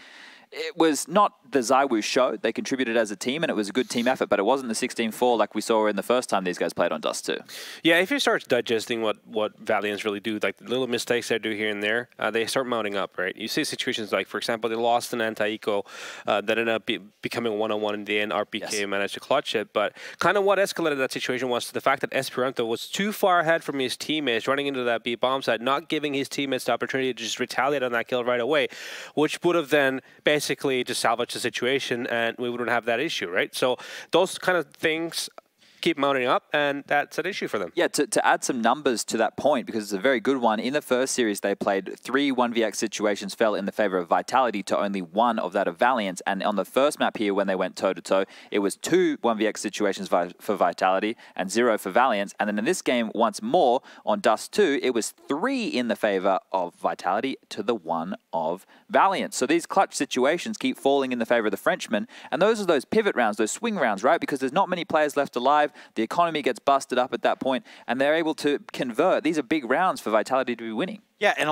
It was not the ZywOo show. They contributed as a team, and it was a good team effort, but it wasn't the 16-4 like we saw in the first time these guys played on Dust2. Yeah, if you start digesting what Valiants really do, like the little mistakes they do here and there, they start mounting up, right? You see situations like, for example, they lost an anti-eco that ended up becoming one-on-one in the end. RPK managed to clutch it, but kind of what escalated that situation was the fact that Esperanto was too far ahead from his teammates, running into that B bomb site, not giving his teammates the opportunity to just retaliate on that kill right away, which would have then basically just salvaged the situation, and we wouldn't have that issue, right? So those kind of things keep mounting up, and that's an issue for them. Yeah, to add some numbers to that point, because it's a very good one, in the first series they played 3 1vx situations fell in the favor of Vitality to only 1 of that of Valiant, and on the first map here when they went toe-to-toe, it was 2 1vx situations for Vitality and 0 for Valiant, and then in this game once more on Dust2, it was 3 in the favor of Vitality to the 1 of Valiant. So these clutch situations keep falling in the favor of the Frenchmen, and those are those pivot rounds, those swing rounds, right? Because there's not many players left alive. The economy gets busted up at that point, and they're able to convert. These are big rounds for Vitality to be winning. Yeah, and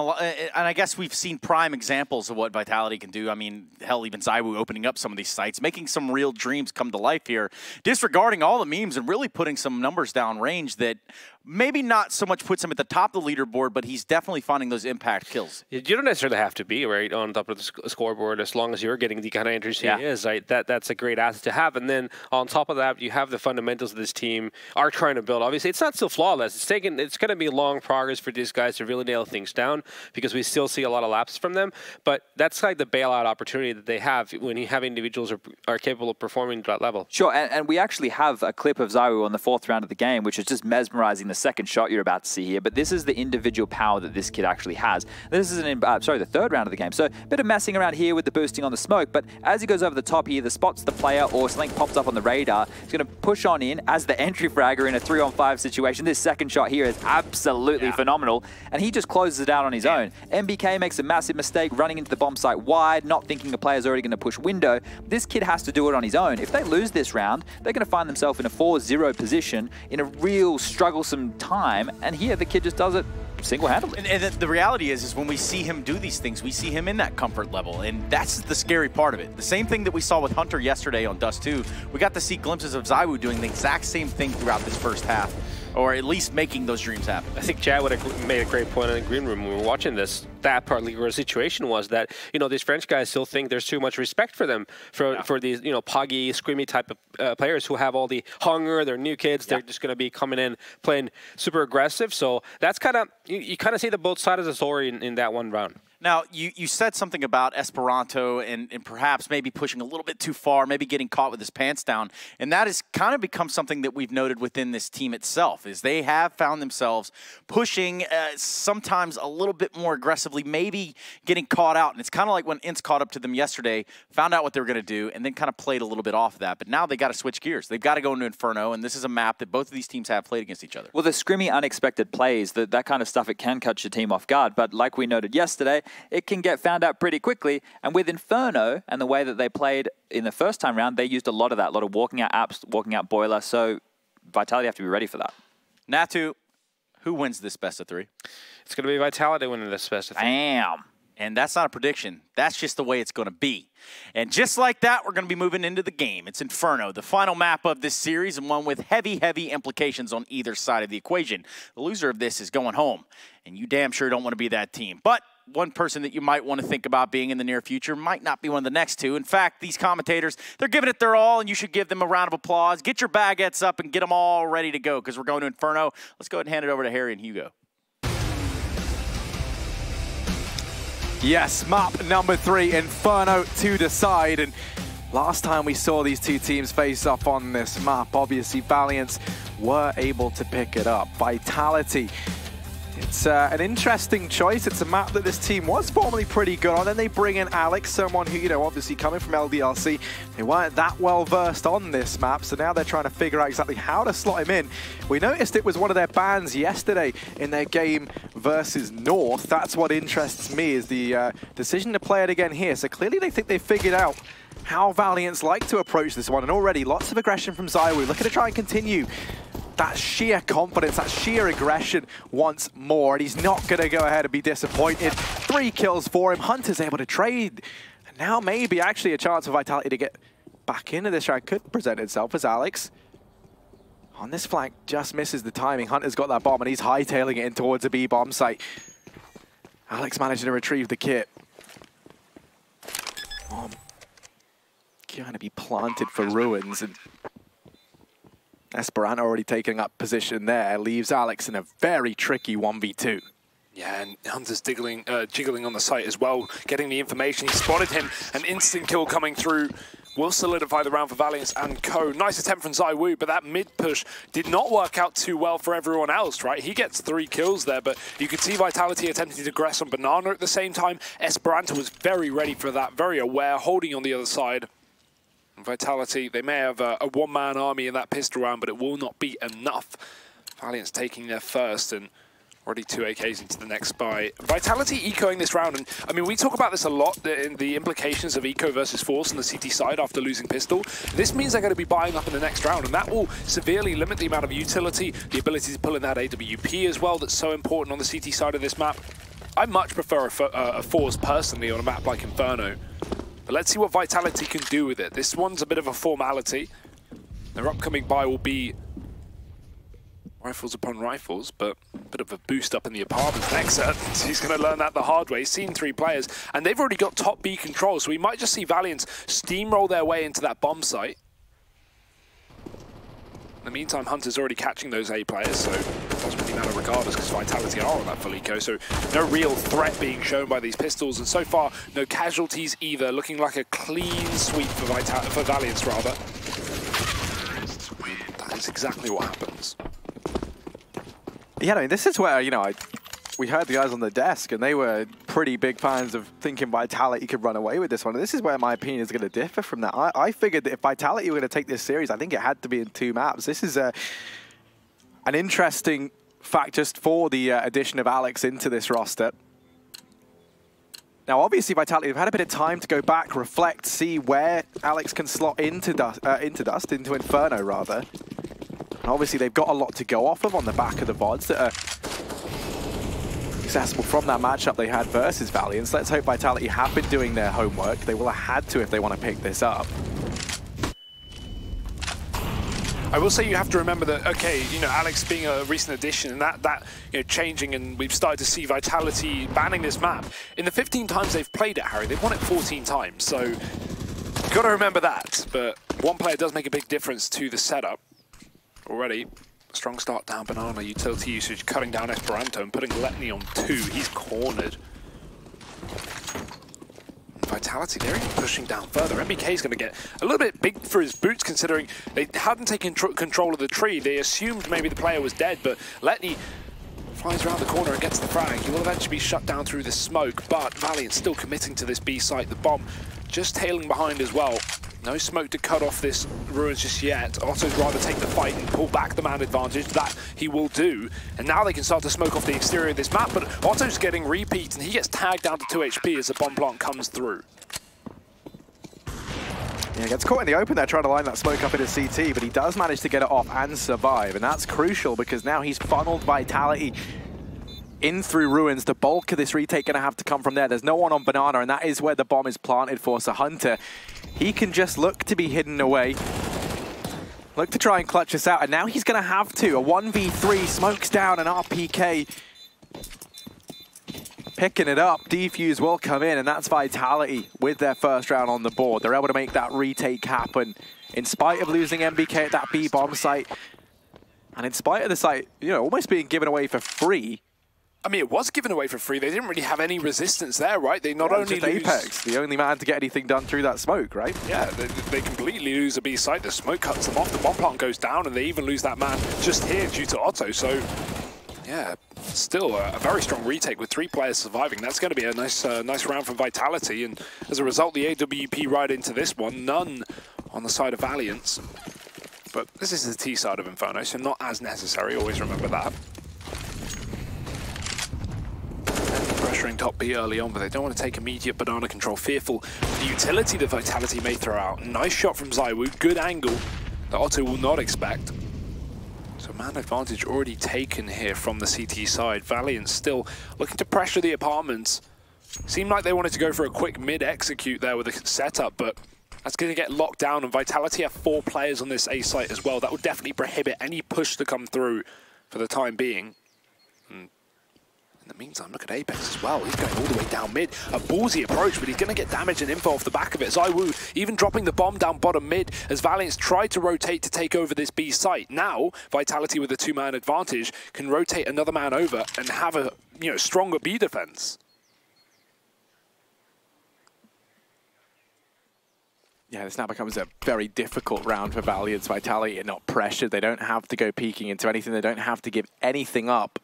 I guess we've seen prime examples of what Vitality can do. I mean, hell, even ZywOo opening up some of these sites, making some real dreams come to life here, disregarding all the memes and really putting some numbers down range that maybe not so much puts him at the top of the leaderboard, but he's definitely finding those impact kills. You don't necessarily have to be right on top of the scoreboard as long as you're getting the kind of entries he is. Right? That's a great asset to have. And then on top of that, you have the fundamentals of this team are trying to build. Obviously, it's not still flawless. It's going to be long progress for these guys to really nail things down, because we still see a lot of lapses from them. But that's like the bailout opportunity that they have when you have individuals are capable of performing at that level. Sure, and we actually have a clip of ZywOo on the 4th round of the game, which is just mesmerizing, the second shot you're about to see here. But this is the individual power that this kid actually has. This is the 3rd round of the game. So a bit of messing around here with the boosting on the smoke, but as he goes over the top here, the spots the player or something pops up on the radar. He's going to push on in as the entry fragger in a 3-on-5 situation. This second shot here is absolutely phenomenal, and he just closes it out on his own. MBK makes a massive mistake running into the bomb site wide, not thinking the player's already going to push window. This kid has to do it on his own. If they lose this round, they're going to find themselves in a 4-0 position in a real strugglesome time, and here the kid just does it single-handedly. And the reality is when we see him do these things, we see him in that comfort level, and that's the scary part of it. The same thing that we saw with Hunter yesterday on Dust2, we got to see glimpses of ZywOo doing the exact same thing throughout this first half, or at least making those dreams happen. I think Chad would have made a great point in the green room when we were watching this. That partly where the situation was that, these French guys still think there's too much respect for them, for these, poggy, screamy type of players who have all the hunger, they're new kids, they're just going to be coming in playing super aggressive. So that's kind of, you kind of see the both sides of the story in that one round. Now, you said something about Esperanto and perhaps maybe pushing a little bit too far, maybe getting caught with his pants down, and that has kind of become something that we've noted within this team itself, is they have found themselves pushing sometimes a little bit more aggressively, maybe getting caught out, and it's kind of like when Ints caught up to them yesterday, found out what they were going to do, and then kind of played a little bit off of that, but now they got to switch gears. They've got to go into Inferno, and this is a map that both of these teams have played against each other. Well, the scrimmy, unexpected plays, that kind of stuff, it can catch your team off guard, but like we noted yesterday, it can get found out pretty quickly. And with Inferno and the way that they played in the first time round, they used a lot of that, a lot of walking out apps, walking out boiler. So Vitality have to be ready for that. Natu, who wins this best of 3? It's going to be Vitality winning this best of 3. Damn. And that's not a prediction. That's just the way it's going to be. And just like that, we're going to be moving into the game. It's Inferno, the final map of this series, and one with heavy, heavy implications on either side of the equation. The loser of this is going home, and you damn sure don't want to be that team. But one person that you might want to think about being in the near future might not be one of the next two. In fact, these commentators, they're giving it their all, and you should give them a round of applause. Get your baguettes up and get them all ready to go, because we're going to Inferno. Let's go ahead and hand it over to Harry and Hugo. Yes, map number 3, Inferno to decide. And Last time we saw these two teams face up on this map, obviously Valiance were able to pick it up. Vitality, it's an interesting choice. It's a map that this team was formerly pretty good on. Then they bring in Alex, someone who, you know, obviously coming from LDLC, they weren't that well versed on this map, so now they're trying to figure out exactly how to slot him in. We noticed it was one of their bans yesterday in their game versus North. That's what interests me, is the decision to play it again here. So clearly they think they figured out how Valiants like to approach this one, and already lots of aggression from ZywOo, looking to try and continue that sheer confidence, that sheer aggression once more, and he's not going to go ahead and be disappointed. 3 kills for him. Hunter's able to trade, and now maybe actually a chance for Vitality to get back into this round could present itself, as Alex on this flank just misses the timing. Hunter's got that bomb, and he's hightailing it in towards a B bomb site. Alex managing to retrieve the kit. Going to be planted for Ruins, and Esperanto already taking up position there, leaves Alex in a very tricky 1v2. Yeah, and Hunter's jiggling on the site as well, getting the information. He spotted him, an instant kill coming through. Will solidify the round for Valiance and Co. Nice attempt from ZywOo, but that mid push did not work out too well for everyone else, right? He gets 3 kills there, but you could see Vitality attempting to aggress on Banana at the same time. Esperanto was very ready for that, very aware, holding on the other side. Vitality, they may have a one-man army in that pistol round, but it will not be enough. Valiant's taking their first, and already 2 AKs into the next spy. Vitality ecoing this round, and I mean, we talk about this a lot, in the implications of eco versus force on the CT side after losing pistol. This means they're going to be buying up in the next round, and that will severely limit the amount of utility, the ability to pull in that AWP as well, that's so important on the CT side of this map. I much prefer a force personally on a map like Inferno. But let's see what Vitality can do with it. This one's a bit of a formality. Their upcoming buy will be rifles upon rifles, but a bit of a boost up in the apartments. Nexa, he's going to learn that the hard way. He's seen 3 players, and they've already got top B control, so we might just see Valiance steamroll their way into that bomb site. In the meantime, Hunter's already catching those A players, so it doesn't really matter regardless, because Vitality are on that full eco, so no real threat being shown by these pistols, and so far, no casualties either. Looking like a clean sweep for Valiance, rather. That is exactly what happens. Yeah, I mean, this is where, you know, we heard the guys on the desk, and they were pretty big fans of thinking Vitality could run away with this one. And this is where my opinion is going to differ from that. I figured that if Vitality were going to take this series, I think it had to be in 2 maps. This is an interesting fact just for the addition of Alex into this roster. Now, obviously, Vitality have had a bit of time to go back, reflect, see where Alex can slot into Inferno, rather. And obviously, they've got a lot to go off of on the back of the VODs that are accessible from that matchup they had versus Valiance. Let's hope Vitality have been doing their homework. They will have had to if they want to pick this up. I will say you have to remember that, okay, you know, Alex being a recent addition and that you know, changing, and we've started to see Vitality banning this map. In the 15 times they've played it, Harry, they've won it 14 times, so you've got to remember that. But one player does make a big difference to the setup. Already, strong start down Banana, utility usage, cutting down Esperanto and putting Letny on 2. He's cornered. Vitality, they're even pushing down further. MBK is going to get a little bit big for his boots, considering they hadn't taken control of the tree. They assumed maybe the player was dead, but Letny flies around the corner and gets the frag. He will eventually be shut down through the smoke, but Valiant still committing to this B site. The bomb just tailing behind as well. No smoke to cut off this Ruins just yet. Otto's rather take the fight and pull back the man advantage. That he will do. And now they can start to smoke off the exterior of this map, but Otto's getting repeat, and he gets tagged down to 2 HP as the bomb plant comes through. Yeah, gets caught in the open there trying to line that smoke up into CT, but he does manage to get it off and survive. And that's crucial because now he's funneled Vitality in through Ruins. The bulk of this retake going to have to come from there. There's no one on Banana, and that is where the bomb is planted for. So Hunter, he can just look to be hidden away. Look to try and clutch this out, and now he's going to have to. A 1v3, smokes down an RPK. Picking it up, Defuse will come in, and that's Vitality with their first round on the board. They're able to make that retake happen in spite of losing MBK at that B bomb site. And in spite of the site, you know, almost being given away for free I mean, it was given away for free. They didn't really have any resistance there, right? They not only lose... Apex, the only man to get anything done through that smoke, right? Yeah, they completely lose a B site. The smoke cuts them off. The bomb plant goes down, and they even lose that man just here due to Otto. So, yeah, still a very strong retake with 3 players surviving. That's going to be a nice round from Vitality. And as a result, the AWP ride into this one. None on the side of Valiance. But this is the T side of Inferno, so not as necessary. Always remember that. Pressuring top B early on, but they don't want to take immediate banana control. Fearful of the utility that Vitality may throw out. Nice shot from ZywOo, good angle that Otto will not expect. So man advantage already taken here from the CT side. Valiant still looking to pressure the apartments. Seemed like they wanted to go for a quick mid-execute there with a setup, but that's going to get locked down, and Vitality have 4 players on this A site as well. That would definitely prohibit any push to come through for the time being. In the meantime, look at Apex as well. He's going all the way down mid. A ballsy approach, but he's going to get damage and info off the back of it. ZywOo even dropping the bomb down bottom mid as Valiance tried to rotate to take over this B site. Now, Vitality with a 2-man advantage can rotate another man over and have a stronger B defense. Yeah, this now becomes a very difficult round for Valiance. Vitality are not pressured. They don't have to go peeking into anything. They don't have to give anything up.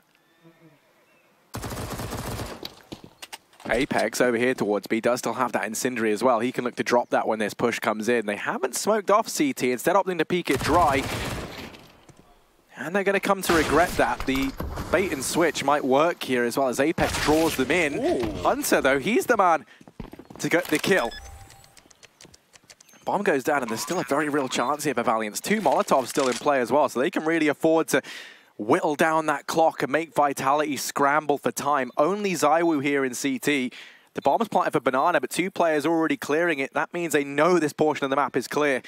Apex over here towards B does still have that Incendiary as well. He can look to drop that when this push comes in. They haven't smoked off CT, instead opting to peek it dry. And they're going to come to regret that. The bait and switch might work here as well as Apex draws them in. Ooh. Hunter, though, he's the man to get the kill. Bomb goes down, and there's still a very real chance here for Valiance. 2 Molotovs still in play as well, so they can really afford to whittle down that clock and make Vitality scramble for time. Only ZywOo here in CT. The bomb is planted for Banana, but 2 players already clearing it. That means they know this portion of the map is clear.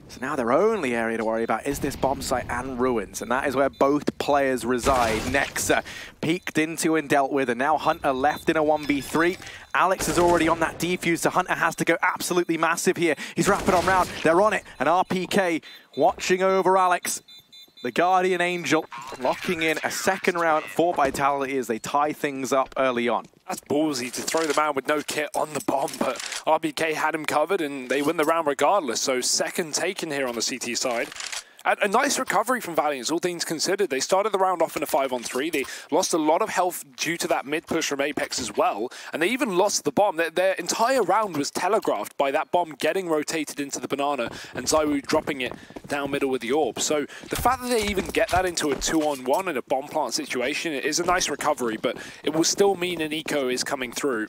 So now their only area to worry about is this bomb site and ruins, and that is where both players reside. Nexa peeked into and dealt with, and now Hunter left in a 1v3. Alex is already on that defuse, so Hunter has to go absolutely massive here. He's rapid on round, they're on it, and RPK watching over Alex. The Guardian Angel locking in a 2nd round for Vitality as they tie things up early on. That's ballsy to throw the man with no kit on the bomb, but RBK had him covered and they win the round regardless. So 2nd taken here on the CT side. And a nice recovery from Valiance, all things considered. They started the round off in a 5-on-3. They lost a lot of health due to that mid-push from Apex as well. And they even lost the bomb. Their entire round was telegraphed by that bomb getting rotated into the Banana and ZywOo dropping it down middle with the orb. So the fact that they even get that into a 2-on-1 in a bomb plant situation, it is a nice recovery, but it will still mean an eco is coming through.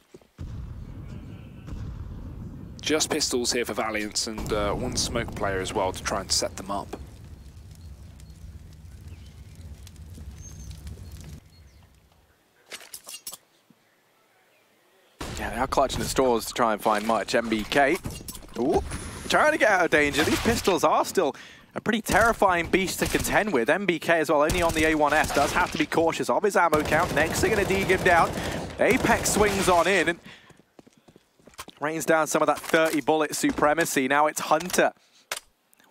Just pistols here for Valiance and 1 smoke player as well to try and set them up. Yeah, they are clutching at straws to try and find much. MBK, ooh, trying to get out of danger. These pistols are still a pretty terrifying beast to contend with. MBK as well, only on the A1S, does have to be cautious of his ammo count. Next, they're going to dig him down. Apex swings on in and rains down some of that 30-bullet supremacy. Now it's Hunter.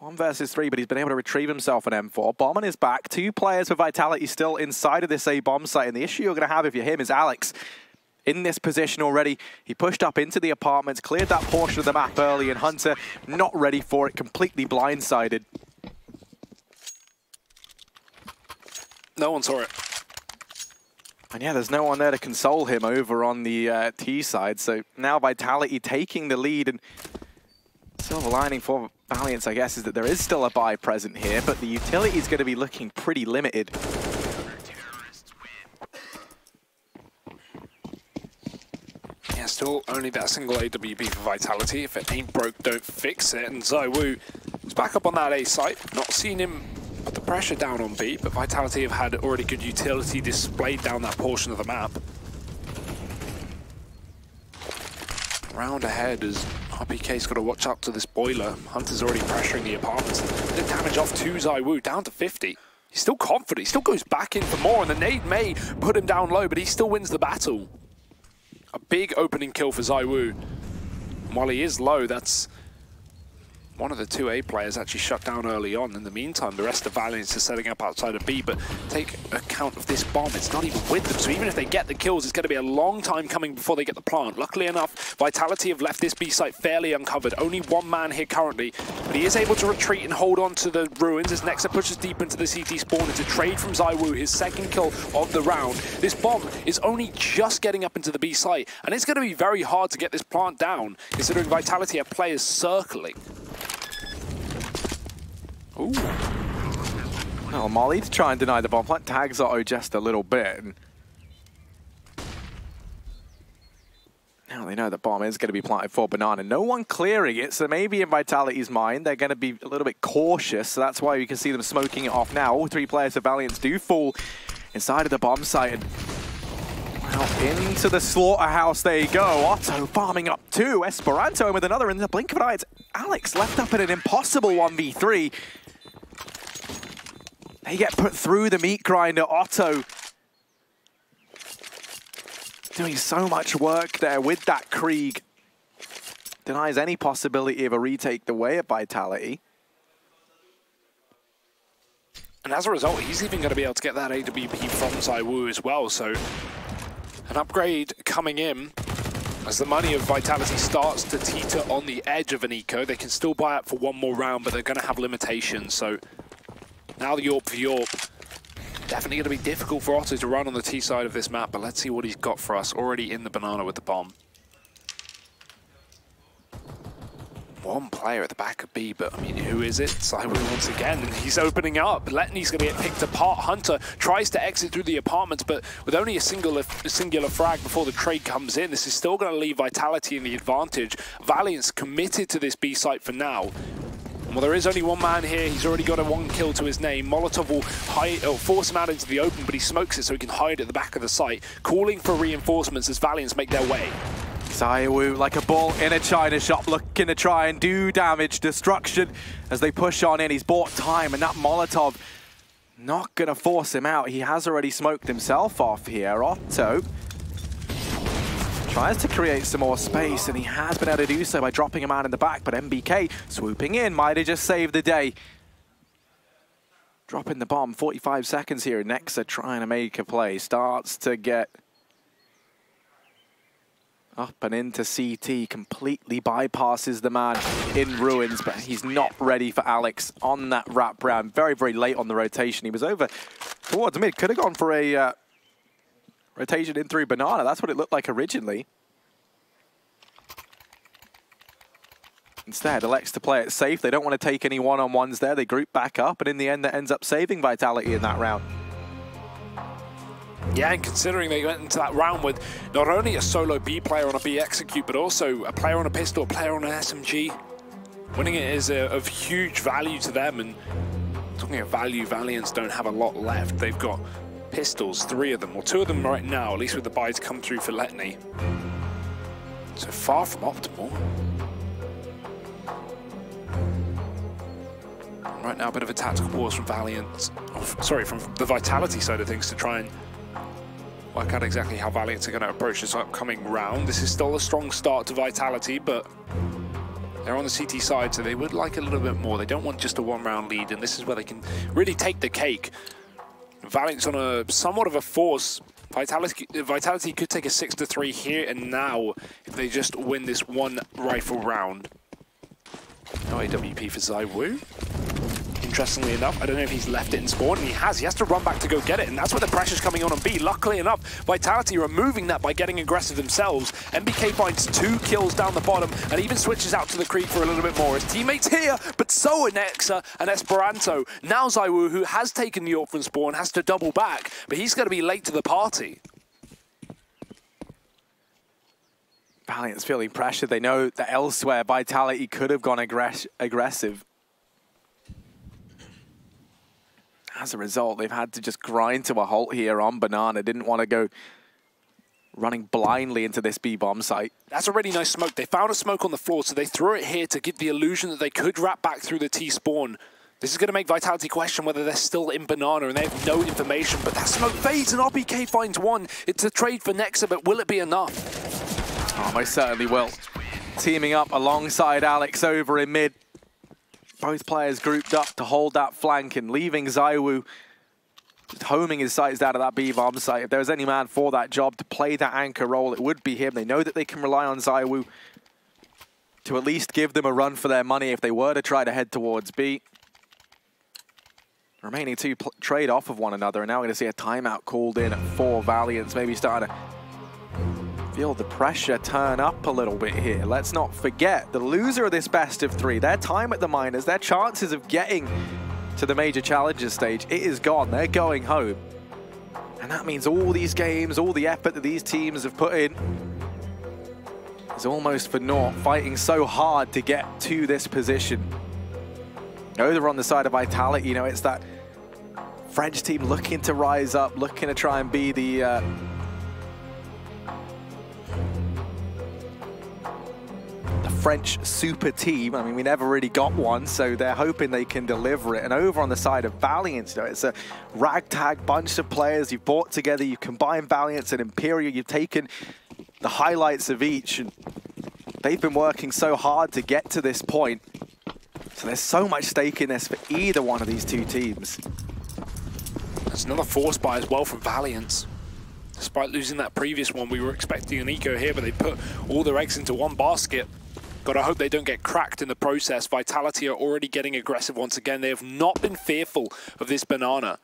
1 versus 3, but he's been able to retrieve himself an M4. Bomb on his back. 2 players for Vitality still inside of this A-bomb site, and the issue you're going to have if you're him is Alex. In this position already, he pushed up into the apartments, cleared that portion of the map early, and Hunter not ready for it, completely blindsided. No one saw it. And yeah, there's no one there to console him over on the T side, so now Vitality taking the lead, and silver lining for Valiance, I guess, is that there is still a buy present here, but the utility is going to be looking pretty limited. Yeah, still only that single AWP for Vitality. If it ain't broke, don't fix it. And ZywOo is back up on that A site. Not seen him put the pressure down on B, but Vitality have had already good utility displayed down that portion of the map. Round ahead as RPK's got to watch out to this boiler. Hunter's already pressuring the apartments. The damage off to ZywOo, down to 50. He's still confident. He still goes back in for more, and the nade may put him down low, but he still wins the battle. A big opening kill for ZywOo. While he is low, that's one of the two A players actually shut down early on. In the meantime, the rest of Valiance is setting up outside of B, but take account of this bomb. It's not even with them, so even if they get the kills, it's going to be a long time coming before they get the plant. Luckily enough, Vitality have left this B site fairly uncovered. Only one man here currently, but he is able to retreat and hold on to the ruins as Nexa pushes deep into the CT spawn. It's a trade from ZywOo, his second kill of the round. This bomb is only just getting up into the B site, and it's going to be very hard to get this plant down, considering Vitality have players circling. Ooh. Well, Molly to try and deny the bomb plant, tags Otto just a little bit. Now they know the bomb is going to be planted for Banana. No one clearing it, so maybe in Vitality's mind, they're going to be a little bit cautious. So that's why you can see them smoking it off now. All three players of Valiance do fall inside of the bomb site. And well, into the slaughterhouse they go. Otto farming up two. Esperanto with another in the blink of an eye. It's Alex left up in an impossible 1v3. They get put through the meat grinder. Otto doing so much work there with that Krieg. Denies any possibility of a retake the way of Vitality. And as a result, he's even going to be able to get that AWP from ZywOo as well. So an upgrade coming in as the money of Vitality starts to teeter on the edge of an eco. They can still buy it for one more round, but they're going to have limitations. So now the Yorp for Yorp. Definitely going to be difficult for Otto to run on the T side of this map, but let's see what he's got for us. Already in the Banana with the bomb. One player at the back of B, but I mean, who is it? ZywOo once again, and he's opening up. Letney's going to get picked apart. Hunter tries to exit through the apartments, but with only a singular frag before the trade comes in, this is still going to leave Vitality in the advantage. Valiance committed to this B site for now. Well, there is only one man here. He's already got a 1 kill to his name. Molotov will force him out into the open, but he smokes it so he can hide at the back of the site, calling for reinforcements as Valiance make their way. ZywOo like a ball in a china shop, looking to try and do damage, destruction as they push on in. He's bought time, and that Molotov not going to force him out. He has already smoked himself off here. Otto tries to create some more space, and he has been able to do so by dropping a man in the back, but MBK swooping in might have just saved the day. Dropping the bomb, 45 seconds here. Nexa trying to make a play, starts to get up and into CT, completely bypasses the man in ruins, but he's not ready for Alex on that wrap round. Very, very late on the rotation. He was over towards mid, could have gone for a rotation in through Banana. That's what it looked like originally. Instead, elects to play it safe. They don't want to take any one-on-ones there. They group back up, and in the end, that ends up saving Vitality in that round. Yeah, and considering they went into that round with not only a solo B player on a B execute, but also a player on a pistol, a player on an SMG. Winning it is of huge value to them, and talking of value, Valiance don't have a lot left. They've got pistols, 3 of them, or 2 of them right now, at least with the buy to come through for Letney. So far from optimal. Right now, a bit of a tactical pause from Valiant, from the Vitality side of things to try and work out exactly how Valiant are going to approach this upcoming round. This is still a strong start to Vitality, but they're on the CT side, so they would like a little bit more. They don't want just a 1-round lead, and this is where they can really take the cake. Valiant's on a somewhat of a force. Vitality could take a 6-3 here and now if they just win this 1 rifle round. No AWP for ZywOo. Interestingly enough, I don't know if he's left it in spawn, and he has. He has to run back to go get it, and that's where the pressure's coming on B. Luckily enough, Vitality removing that by getting aggressive themselves. MBK finds 2 kills down the bottom, and even switches out to the Krieg for a little bit more. His teammates here, but so are Nexa and Esperanto. Now ZywOo, who has taken the York from spawn, has to double back, but he's going to be late to the party. Valiant's feeling pressured. They know that elsewhere Vitality could have gone aggressive. As a result, they've had to just grind to a halt here on Banana. Didn't want to go running blindly into this B bomb site. That's a really nice smoke. They found a smoke on the floor, so they threw it here to give the illusion that they could wrap back through the T spawn. This is going to make Vitality question whether they're still in Banana, and they have no information. But that smoke fades, and RBK finds 1. It's a trade for Nexa, but will it be enough? Oh, most certainly will. Teaming up alongside Alex over in mid. Both players grouped up to hold that flank and leaving ZywOo just homing his sights down at that B-bomb site. If there was any man for that job to play that anchor role, it would be him. They know that they can rely on ZywOo to at least give them a run for their money if they were to try to head towards B. Remaining two trade off of one another, and now we're going to see a timeout called in for Valiance. Maybe starting to feel the pressure turn up a little bit here. Let's not forget, the loser of this best of three, their time at the minors, their chances of getting to the major challenges stage, it is gone. They're going home. And that means all these games, all the effort that these teams have put in is almost for naught, fighting so hard to get to this position. Over on the side of Vitality, you know, it's that French team looking to rise up, looking to try and be the French super team. I mean, we never really got one, so they're hoping they can deliver it. And over on the side of Valiance, you know, it's a ragtag bunch of players you've brought together. You combine Valiance and Imperial. You've taken the highlights of each, and they've been working so hard to get to this point. So there's so much stake in this for either one of these two teams. There's another force buy as well from Valiance. Despite losing that previous one, we were expecting an eco here, but they put all their eggs into one basket. Gotta hope they don't get cracked in the process. Vitality are already getting aggressive once again. They have not been fearful of this banana.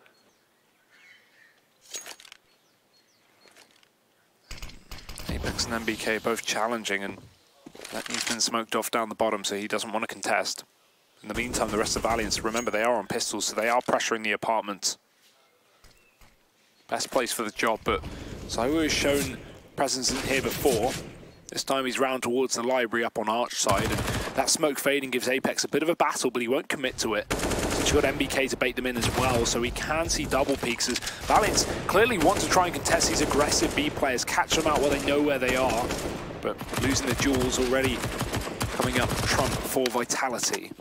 Apex and MBK both challenging, and Letney's been smoked off down the bottom, so he doesn't want to contest. In the meantime, the rest of Valiance, remember, they are on pistols, so they are pressuring the apartment. Best place for the job, but ZywOo has shown presence in here before. This time he's round towards the library up on Arch side, and that smoke fading gives Apex a bit of a battle, but he won't commit to it. Since you've got MBK to bait them in as well, so he can see double peeks as Valiance clearly want to try and contest these aggressive B players, catch them out while they know where they are, but losing the jewels already coming up trump for Vitality.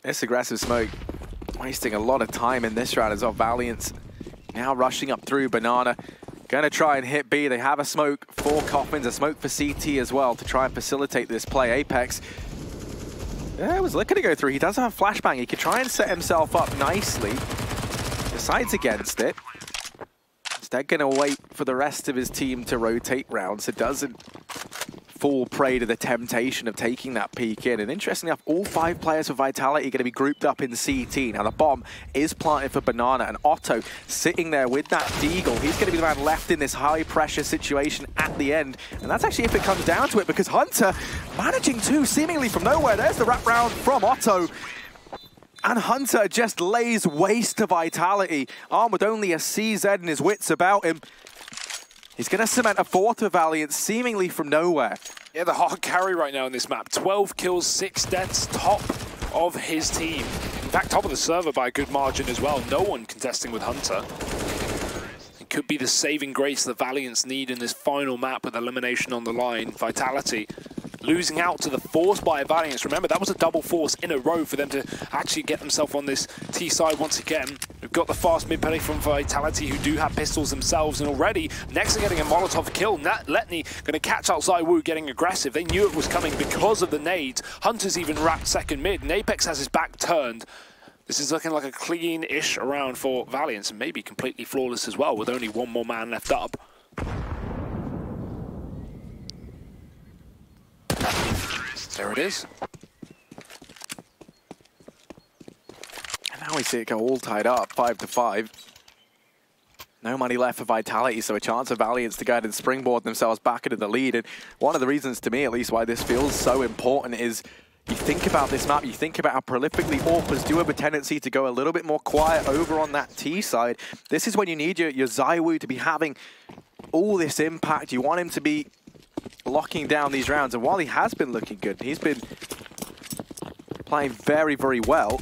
This aggressive smoke wasting a lot of time in this round as well. Valiance now rushing up through Banana. Going to try and hit B. They have a smoke for Coffins, a smoke for CT as well to try and facilitate this play. Apex was looking to go through. He does have a flashbang. He could try and set himself up nicely. Decides against it. Instead going to wait for the rest of his team to rotate round, so doesn't fall prey to the temptation of taking that peek in. And interestingly enough, all 5 players for Vitality are going to be grouped up in CT. Now the bomb is planted for Banana, and Otto sitting there with that Deagle. He's going to be the man left in this high pressure situation at the end. And that's actually if it comes down to it, because Hunter managing to seemingly from nowhere. There's the wrap round from Otto. And Hunter just lays waste to Vitality. Armed with only a CZ and his wits about him. He's going to cement a 4th of Valiance, seemingly from nowhere. Yeah, the hard carry right now in this map. 12 kills, 6 deaths, top of his team. In fact, top of the server by a good margin as well. No one contesting with Hunter. It could be the saving grace that Valiance need in this final map with elimination on the line. Vitality losing out to the force by Valiance. Remember, that was a double force in a row for them to actually get themselves on this T side once again. We've got the fast mid play from Vitality, who do have pistols themselves, and already next to getting a Molotov kill, Letney going to catch out ZywOo getting aggressive. They knew it was coming because of the nades. Hunter's even wrapped second mid, and Apex has his back turned. This is looking like a clean-ish round for Valiance, and maybe completely flawless as well, with only one more man left up. There it is. And now we see it go all tied up, 5-5. No money left for Vitality, so a chance for Valiance to go ahead and springboard themselves back into the lead. And one of the reasons, to me at least, why this feels so important is you think about this map, you think about how prolifically AWPers do have a tendency to go a little bit more quiet over on that T side. This is when you need your ZywOo to be having all this impact. You want him to be locking down these rounds, and while he has been looking good, he's been playing very, very well.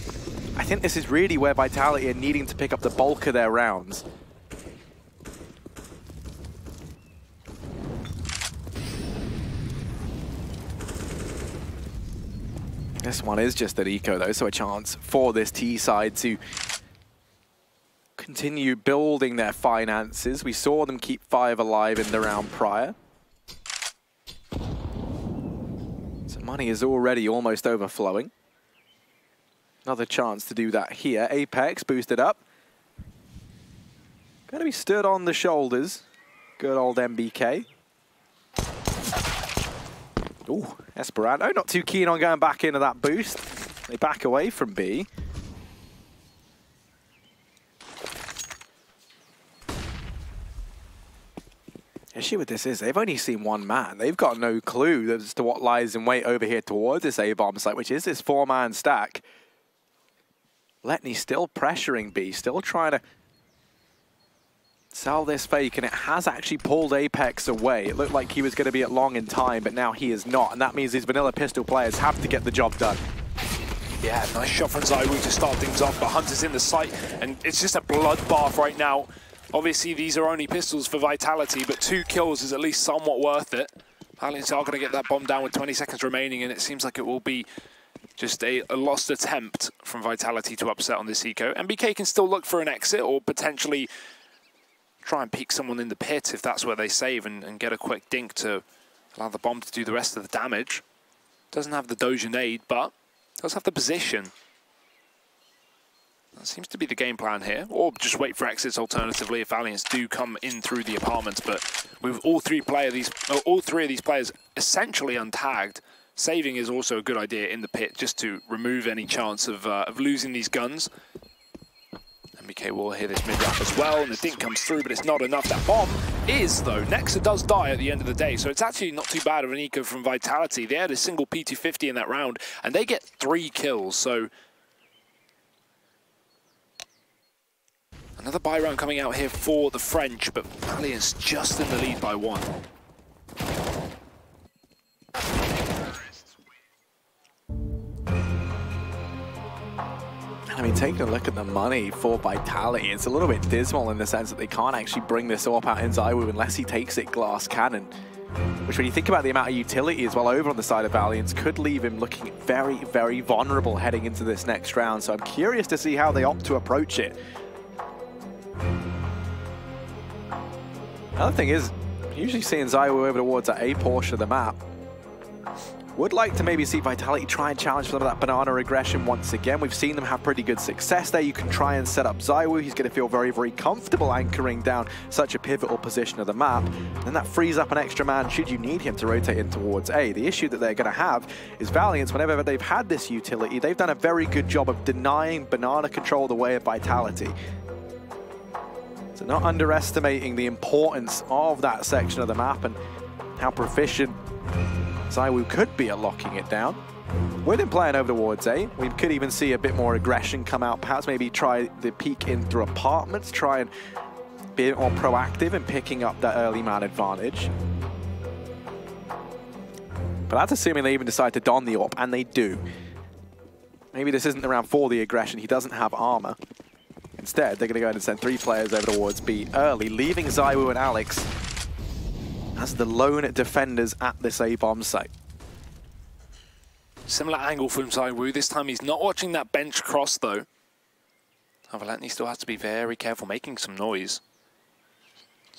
I think this is really where Vitality are needing to pick up the bulk of their rounds. This one is just an eco though, so a chance for this T side to continue building their finances. We saw them keep 5 alive in the round prior. So money is already almost overflowing. Another chance to do that here. Apex boosted up. Going to be stood on the shoulders. Good old MBK. Ooh, Esperanto not too keen on going back into that boost. They back away from B. The issue with this is they've only seen one man. They've got no clue as to what lies in wait over here towards this A-bomb site, which is this 4-man stack. Letney still pressuring B, still trying to sell this fake, and it has actually pulled Apex away. It looked like he was going to be at long in time, but now he is not, and that means these vanilla pistol players have to get the job done. Yeah, nice shot from ZywOo to start things off, but Hunter's in the site, and it's just a bloodbath right now. Obviously, these are only pistols for Vitality, but 2 kills is at least somewhat worth it. Valiants are going to get that bomb down with 20 seconds remaining, and it seems like it will be just a lost attempt from Vitality to upset on this eco. MBK can still look for an exit, or potentially try and peek someone in the pit if that's where they save, and get a quick dink to allow the bomb to do the rest of the damage. Doesn't have the Doja nade, but does have the position. That seems to be the game plan here, or just wait for exits alternatively if Valiants do come in through the apartments. But with all three of these players essentially untagged, saving is also a good idea in the pit, just to remove any chance of losing these guns. MBK will hear this mid-ramp as well, and the dink comes through, but it's not enough. That bomb is, though. Nexa does die at the end of the day, so it's actually not too bad of an eco from Vitality. They had a single P250 in that round, and they get 3 kills, so another buy round coming out here for the French, but Valiant's just in the lead by 1. I mean, taking a look at the money for Vitality, it's a little bit dismal in the sense that they can't actually bring this AWP out in ZywOo unless he takes it glass cannon. Which, when you think about the amount of utility as well over on the side of Valiants, could leave him looking very, very vulnerable heading into this next round. So I'm curious to see how they opt to approach it. Another thing is, usually seeing ZywOo over towards that A portion of the map. Would like to maybe see Vitality try and challenge some of that banana aggression once again. We've seen them have pretty good success there. You can try and set up ZywOo. He's going to feel very, very comfortable anchoring down such a pivotal position of the map. And that frees up an extra man should you need him to rotate in towards A. The issue that they're going to have is Valiants, whenever they've had this utility, they've done a very good job of denying banana control the way of Vitality. So not underestimating the importance of that section of the map and how proficient ZywOo could be at locking it down. With him playing over towards A, we could even see a bit more aggression come out. Perhaps maybe try the peek in through apartments, try and be a bit more proactive in picking up that early man advantage. But that's assuming they even decide to don the AWP, and they do. Maybe this isn't the round for the aggression. He doesn't have armor. Instead, they're going to go ahead and send 3 players over towards B early, leaving ZywOo and Alex as the lone defenders at this A-bomb site. Similar angle from ZywOo. This time he's not watching that bench cross, though. Letney still has to be very careful, making some noise.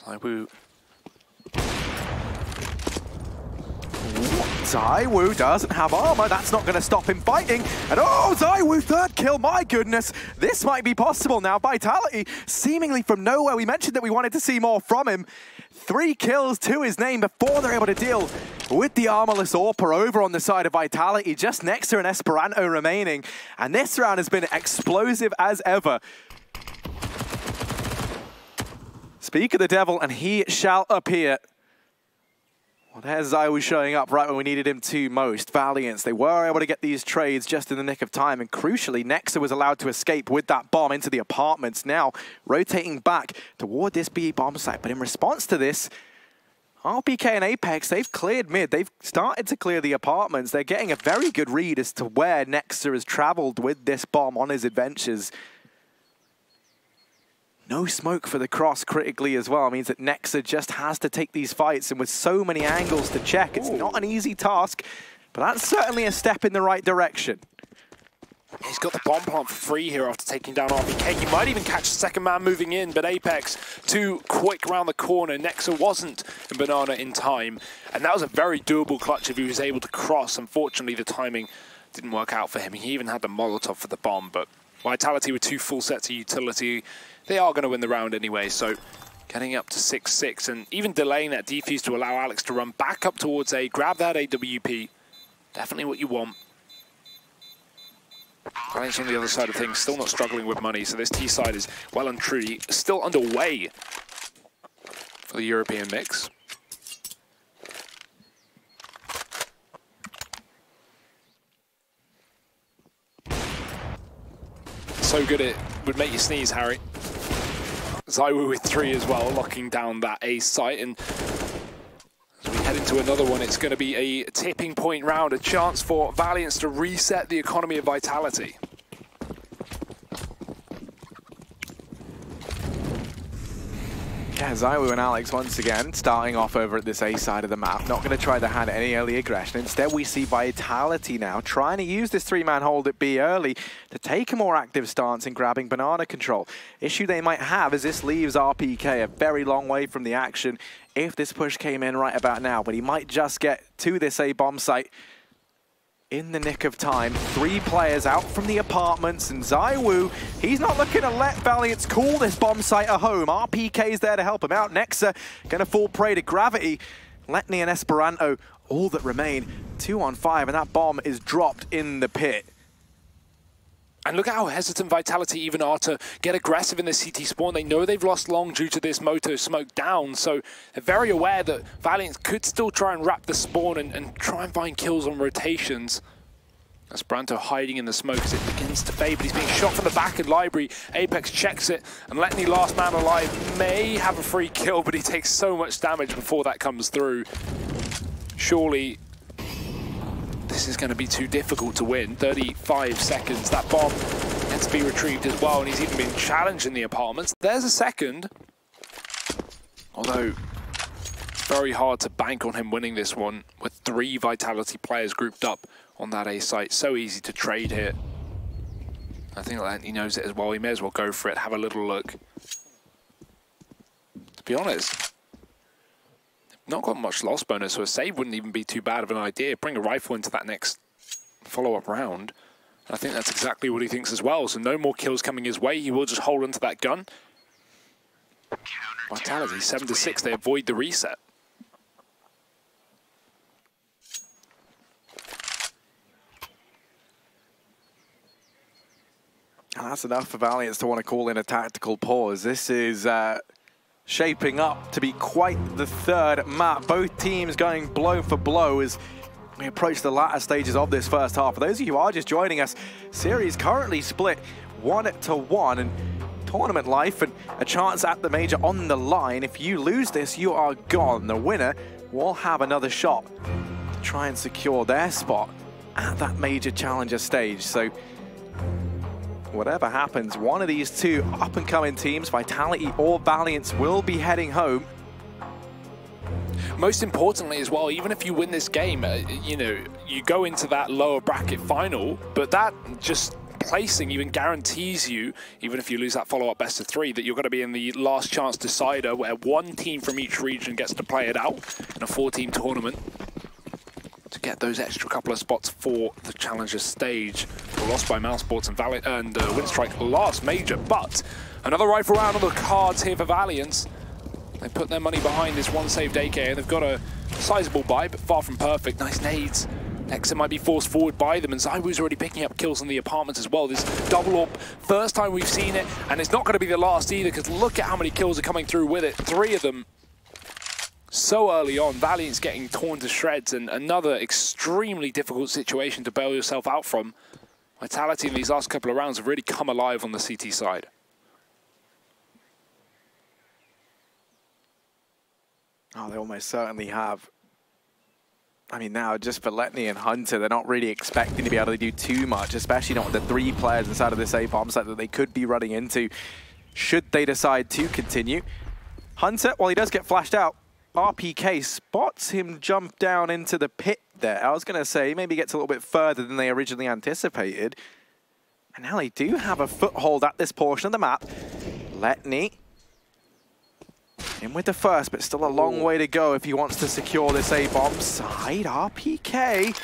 ZywOo. ZywOo doesn't have armor. That's not going to stop him fighting. And oh, ZywOo, 3rd kill. My goodness. This might be possible now. Vitality seemingly from nowhere. We mentioned that we wanted to see more from him. 3 kills to his name before they're able to deal with the armorless AWPer over on the side of Vitality. Just Nexa and Esperanto remaining. And this round has been explosive as ever. Speak of the devil, and he shall appear. Well, there's ZywOo showing up right when we needed him to most. Valiants, they were able to get these trades just in the nick of time, and crucially, Nexa was allowed to escape with that bomb into the apartments. Now, rotating back toward this B bomb site, but in response to this, RPK and Apex, they've cleared mid. They've started to clear the apartments. They're getting a very good read as to where Nexa has traveled with this bomb on his adventures. No smoke for the cross critically as well. It means that Nexa just has to take these fights, and with so many angles to check, it's not an easy task, but that's certainly a step in the right direction. He's got the bomb plant for free here after taking down RPK. He might even catch the second man moving in, but Apex too quick around the corner. Nexa wasn't in Banana in time, and that was a very doable clutch if he was able to cross. Unfortunately, the timing didn't work out for him. He even had the Molotov for the bomb, but Vitality with 2 full sets of utility, they are going to win the round anyway, so getting up to 6-6 and even delaying that defuse to allow Alex to run back up towards A, grab that AWP. Definitely what you want. Valiant's on the other side of things, still not struggling with money, so this T side is well and truly still underway for the European mix. So good it would make you sneeze, Harry. ZywOo with 3 as well, locking down that A site, and as we head into another one, it's going to be a tipping point round, a chance for Valiance to reset the economy of Vitality. Yeah, ZywOo and Alex once again starting off over at this A side of the map. Not going to try to hand any early aggression. Instead, we see Vitality now trying to use this 3-man hold at B early to take a more active stance in grabbing Banana control. Issue they might have is this leaves RPK a very long way from the action if this push came in right about now, but he might just get to this A bomb site in the nick of time. 3 players out from the apartments, and ZywOo, he's not looking to let Valiance call this bomb site a home. RPK's there to help him out. Nexa gonna fall prey to gravity. Letni and Esperanto, all that remain. 2 on 5, and that bomb is dropped in the pit. And look at how hesitant Vitality even are to get aggressive in the CT spawn. They know they've lost long due to this Moto smoke down, so they're very aware that Valiant could still try and wrap the spawn and try and find kills on rotations. Esperanto hiding in the smoke as it begins to fade, but he's being shot from the back in Library. Apex checks it, and Letni, last man alive, may have a free kill, but he takes so much damage before that comes through. Surely this is going to be too difficult to win. 35 seconds. That bomb gets to be retrieved as well, and he's even been challenged in the apartments. There's a second. Although, it's very hard to bank on him winning this one with 3 Vitality players grouped up on that A site. So easy to trade here. I think he knows it as well. He may as well go for it, have a little look. To be honest, not got much loss bonus, so a save wouldn't even be too bad of an idea. Bring a rifle into that next follow-up round. I think that's exactly what he thinks as well. So no more kills coming his way. He will just hold onto that gun. Vitality 7-6. They avoid the reset. And that's enough for Valiance to want to call in a tactical pause. This is shaping up to be quite the third map. Both teams going blow for blow as we approach the latter stages of this first half. For those of you who are just joining us, series currently split 1-1, and tournament life and a chance at the major on the line. If you lose this, you are gone. The winner will have another shot to try and secure their spot at that major challenger stage. So whatever happens, one of these 2 up-and-coming teams, Vitality or Valiance, will be heading home. Most importantly as well, even if you win this game, you know, you go into that lower bracket final, but that just placing even guarantees you, even if you lose that follow-up best of 3, that you're going to be in the last chance decider where 1 team from each region gets to play it out in a 4-team tournament to get those extra couple of spots for the challenger stage. Lost by Mousesports and Winstrike last major, but another rifle round on the cards here for Valiance. They put their money behind this 1 saved AK, and they've got a sizable buy, but far from perfect. Nice nades. Nexa might be forced forward by them, and ZywOo's already picking up kills in the apartments as well. This double AWP, first time we've seen it, and it's not going to be the last either, because look at how many kills are coming through with it. 3 of them so early on. Valiant's getting torn to shreds, and another extremely difficult situation to bail yourself out from. Vitality in these last couple of rounds have really come alive on the CT side. Oh, they almost certainly have. I mean, now, just for Letni and Hunter, they're not really expecting to be able to do too much, especially not with the 3 players inside of this A bomb site that they could be running into, should they decide to continue. Hunter, while he does get flashed out, RPK spots him jump down into the pit there. I was going to say, maybe gets a little bit further than they originally anticipated. And now they do have a foothold at this portion of the map. Letni in with the first, but still a long way to go if he wants to secure this A-bomb side. RPK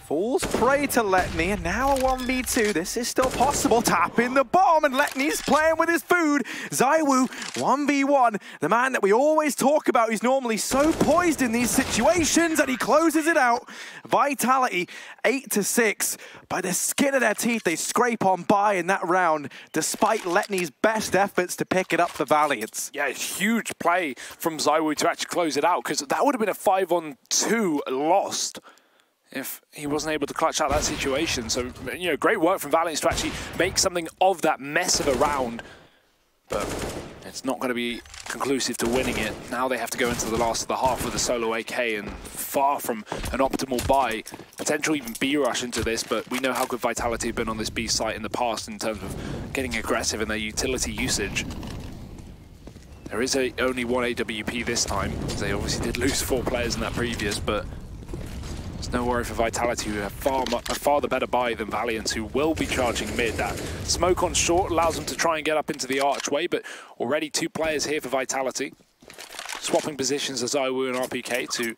falls prey to Letni, and now a 1v2. This is still possible. Tapping the bomb, and Letni's playing with his food. ZywOo, 1v1. The man that we always talk about, he's normally so poised in these situations, and he closes it out. Vitality, 8-6. By the skin of their teeth, they scrape on by in that round, despite Letni's best efforts to pick it up for Valiance. Yeah, it's huge play from ZywOo to actually close it out, because that would have been a 5-on-2 lost if he wasn't able to clutch out that situation. So, you know, great work from Valiance to actually make something of that mess of a round. But it's not going to be conclusive to winning it. Now they have to go into the last of the half with a solo AK, and far from an optimal buy. Potential even B-rush into this, but we know how good Vitality have been on this B site in the past in terms of getting aggressive in their utility usage. There is only one AWP this time. They obviously did lose 4 players in that previous, but there's no worry for Vitality, who have far the better buy than Valiant, who will be charging mid. That smoke on short allows them to try and get up into the archway, but already 2 players here for Vitality. Swapping positions as ZywOo and RPK to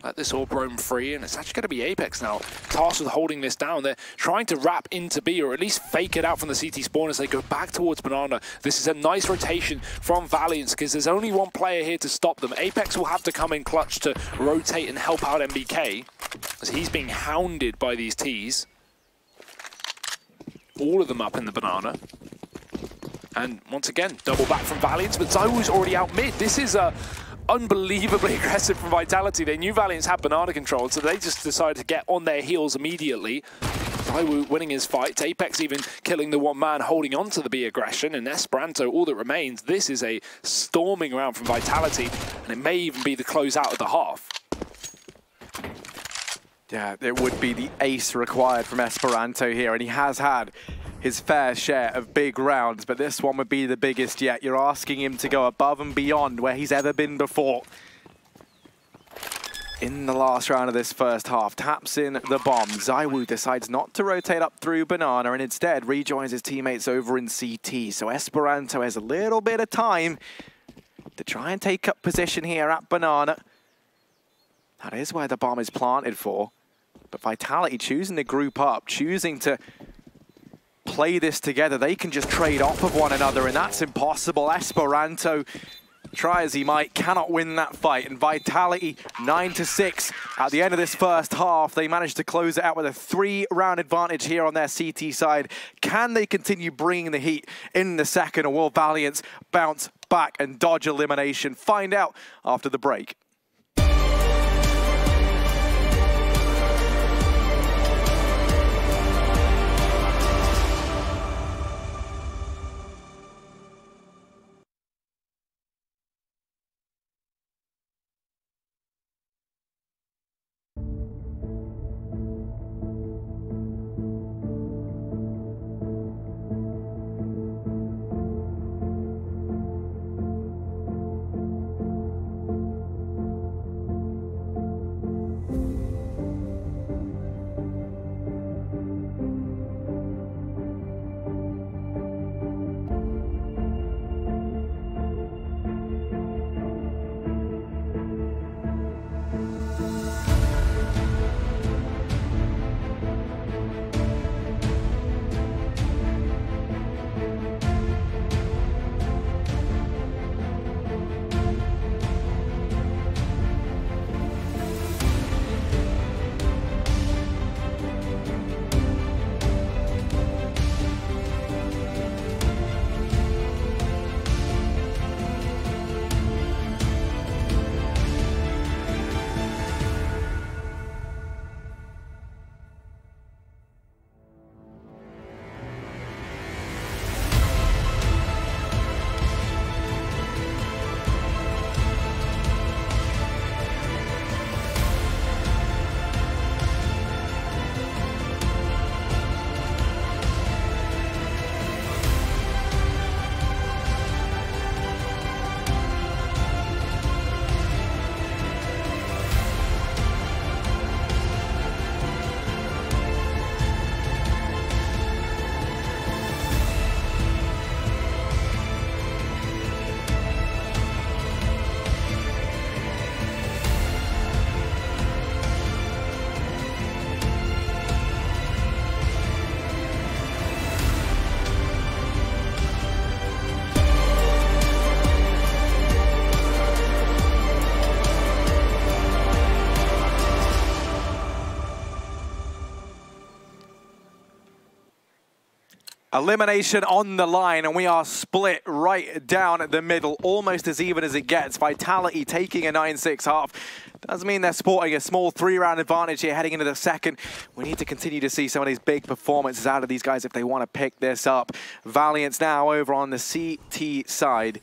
let this orb roam free, and it's actually going to be Apex now tasked with holding this down. They're trying to wrap into B, or at least fake it out from the CT spawn as they go back towards Banana. This is a nice rotation from Valiance, because there's only 1 player here to stop them. Apex will have to come in clutch to rotate and help out MBK, as he's being hounded by these Ts. All of them up in the Banana. And once again, double back from Valiance, but ZywOo's already out mid. This is unbelievably aggressive from Vitality. They knew Valiance had Banana control, so they just decided to get on their heels immediately. ZywOo winning his fight, Apex even killing the 1 man holding on to the B aggression, and Esperanto all that remains. This is a storming round from Vitality, and it may even be the closeout of the half. Yeah, it would be the ace required from Esperanto here, and he has had his fair share of big rounds, but this one would be the biggest yet. You're asking him to go above and beyond where he's ever been before. In the last round of this first half, taps in the bomb. ZywOo decides not to rotate up through Banana and instead rejoins his teammates over in CT. So Esperanto has a little bit of time to try and take up position here at Banana. That is where the bomb is planted for. But Vitality choosing to group up, choosing to play this together. They can just trade off of one another, and that's impossible. Esperanto, try as he might, cannot win that fight. And Vitality, 9-6 at the end of this first half. They managed to close it out with a 3-round advantage here on their CT side. Can they continue bringing the heat in the second, or will Valiance bounce back and dodge elimination? Find out after the break. Elimination on the line, and we are split right down the middle, almost as even as it gets. Vitality taking a 9-6 half. Does mean they're sporting a small 3-round advantage here heading into the second. We need to continue to see some of these big performances out of these guys if they want to pick this up. Valiant's now over on the CT side.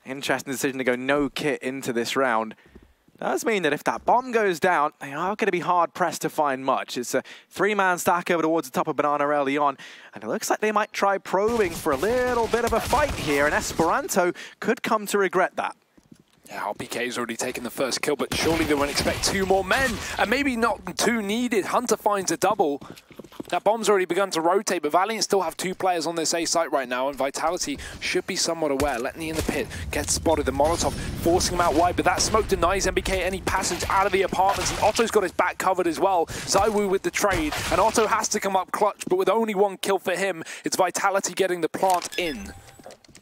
Interesting decision to go no kit into this round. Does mean that if that bomb goes down, they are going to be hard-pressed to find much. It's a 3-man stack over towards the top of Banana early on, and it looks like they might try probing for a little bit of a fight here, and Esperanto could come to regret that. Yeah, RPK's already taken the first kill, but surely they won't expect 2 more men, and maybe not 2 needed. Hunter finds a double. That bomb's already begun to rotate, but Valiant still have 2 players on this A site right now, and Vitality should be somewhat aware. Letney in the pit gets spotted. The Molotov forcing him out wide, but that smoke denies MBK any passage out of the apartments, and Otto's got his back covered as well. ZywOo with the trade, and Otto has to come up clutch, but with only 1 kill for him, it's Vitality getting the plant in.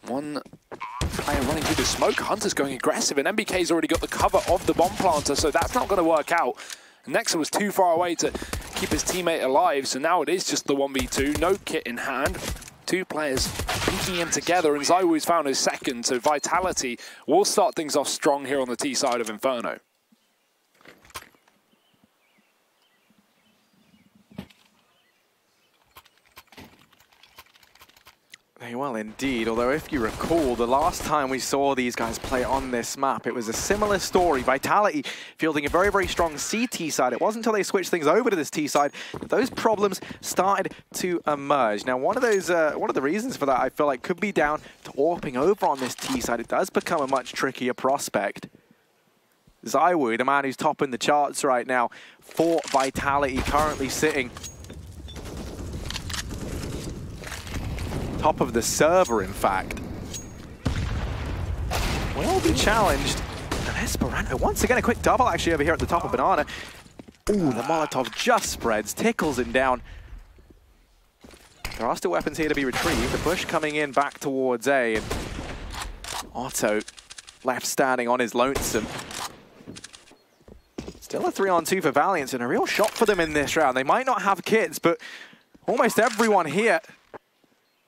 1 player running through the smoke. Hunter's going aggressive, and MBK's already got the cover of the bomb planter, so that's not going to work out. Nexa was too far away to keep his teammate alive, so now it is just the 1v2, no kit in hand. 2 players peeking in together, and ZywOo's found his second, so Vitality will start things off strong here on the T side of Inferno. They will indeed, although if you recall, the last time we saw these guys play on this map, it was a similar story. Vitality fielding a very, very strong CT side. It wasn't until they switched things over to this T side that those problems started to emerge. Now, one of the reasons for that, I feel like, could be down to AWPing over on this T side. It does become a much trickier prospect. ZywOo, the man who's topping the charts right now for Vitality, currently sitting top of the server, in fact. Will be challenged. And Esperanto, once again, a quick double actually over here at the top of Banana. Ooh, the Molotov just spreads, tickles him down. There are still weapons here to be retrieved. The push coming in back towards A, and Otto left standing on his lonesome. Still a 3-on-2 for Valiant, and a real shot for them in this round. They might not have kits, but almost everyone here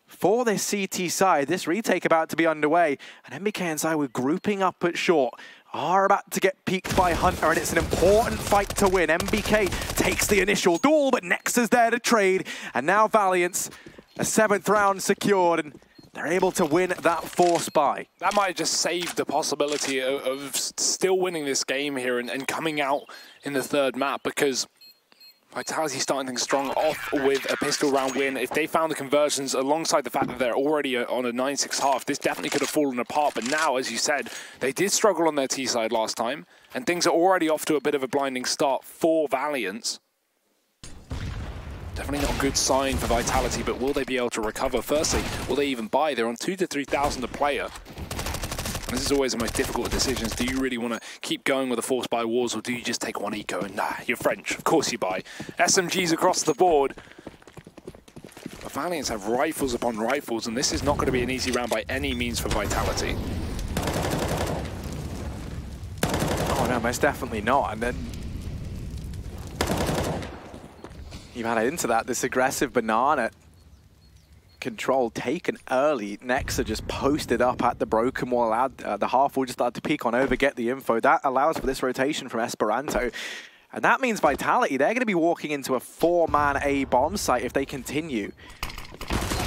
for this CT side, this retake about to be underway, and MBK and ZywOo grouping up at short are about to get peeked by Hunter, and it's an important fight to win. MBK takes the initial duel, but Nexa's there to trade, and now Valiant's a 7th round secured, and they're able to win that force buy. That might have just saved the possibility of still winning this game here and coming out in the 3rd map, because Vitality starting things strong off with a pistol round win. If they found the conversions alongside the fact that they're already on a 9-6 half, this definitely could have fallen apart. But now, as you said, they did struggle on their T side last time, and things are already off to a bit of a blinding start for Valiant. Definitely not a good sign for Vitality, but will they be able to recover? Firstly, will they even buy? They're on 2,000 to 3,000 a player. This is always the most difficult of decisions. Do you really want to keep going with the force buy wars, or do you just take 1 eco and nah, you're French, of course you buy. SMGs across the board. But Valiants have rifles upon rifles, and this is not going to be an easy round by any means for Vitality. Oh no, most definitely not. And then you've added into that this aggressive Banana control taken early. Nexa just posted up at the broken wall, allowed the half wall just started to peek on over, get the info. That allows for this rotation from Esperanto. And that means Vitality, they're going to be walking into a 4-man A bomb site if they continue.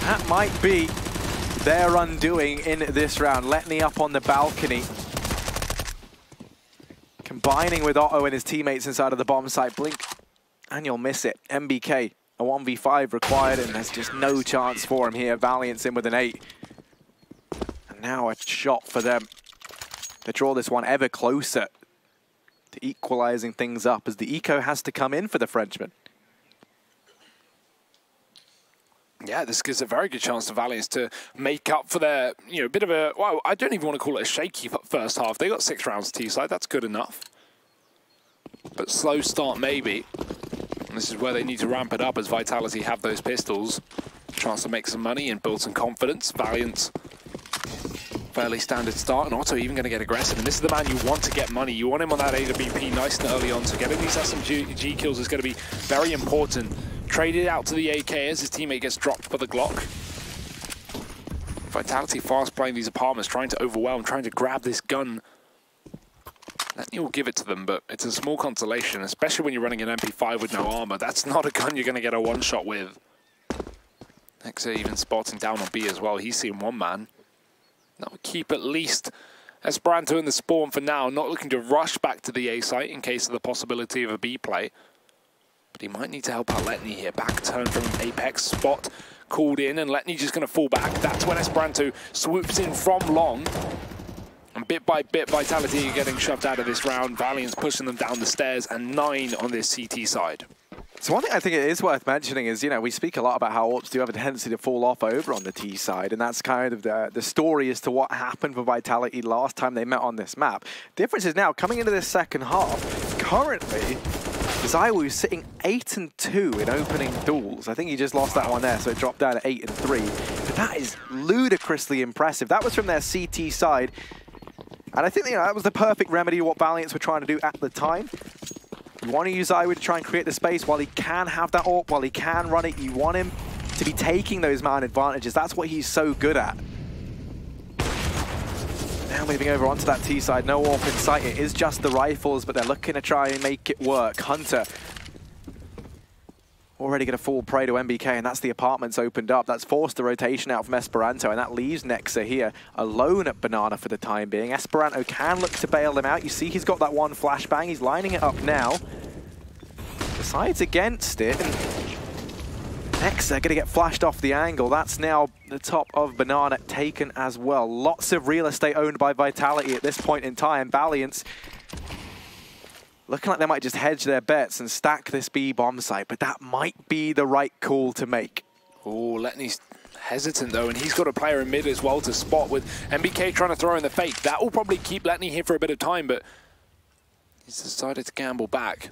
That might be their undoing in this round. Letney up on the balcony, combining with Otto and his teammates inside of the bomb site. Blink, and you'll miss it. MBK. A 1v5 required, and there's just no chance for him here. Valiant's in with an 8. And now a shot for them to draw this one ever closer to equalizing things up, as the eco has to come in for the Frenchman. Yeah, this gives a very good chance to Valiants to make up for their, bit of a, well, I don't even want to call it a shaky first half. They got 6 rounds T-side, that's good enough. But slow start maybe. And this is where they need to ramp it up, as Vitality have those pistols. Chance to make some money and build some confidence. Valiant, fairly standard start, and Otto even going to get aggressive. And this is the man you want to get money. You want him on that AWP nice and early on, so getting these SMG kills is going to be very important Traded out to the AK as his teammate gets dropped by the Glock. Vitality fast playing these apartments, trying to overwhelm, trying to grab this gun. Letny will give it to them, but it's a small consolation, especially when you're running an MP5 with no armor. That's not a gun you're going to get a one-shot with. Nexa even spotting down on B as well. He's seen one man. That would keep at least Esperanto in the spawn for now, not looking to rush back to the A site in case of the possibility of a B play. But he might need to help out Letny here. Back turn from Apex, spot called in, and Letny just going to fall back. That's when Esperanto swoops in from long. And bit by bit, Vitality are getting shoved out of this round. Valiant's pushing them down the stairs, and 9 on this CT side. So one thing I think it is worth mentioning is, you know, we speak a lot about how AWPs do have a tendency to fall off over on the T side, and that's kind of the story as to what happened for Vitality last time they met on this map. Difference is now, coming into this second half, currently, ZywOo sitting 8-2 in opening duels. I think he just lost that one there, so it dropped down to 8-3. But that is ludicrously impressive. That was from their CT side. And I think, you know, that was the perfect remedy to what Valiants were trying to do at the time. You want to use ZywOo to try and create the space while he can have that AWP, while he can run it. You want him to be taking those man advantages. That's what he's so good at. Now moving over onto that T side, no AWP in sight. It is just the rifles, but they're looking to try and make it work. Hunter already going to fall prey to MBK, and that's the apartments opened up. That's forced the rotation out from Esperanto, and that leaves Nexa here alone at Banana for the time being. Esperanto can look to bail them out. You see he's got that one flashbang. He's lining it up now. Decides against it, and Nexa going to get flashed off the angle. That's now the top of Banana taken as well. Lots of real estate owned by Vitality at this point in time. Valiants looking like they might just hedge their bets and stack this B bomb site, but that might be the right call to make. Oh, Letny's hesitant though, and he's got a player in mid as well to spot with MBK trying to throw in the fake. That will probably keep Letny here for a bit of time, but he's decided to gamble back.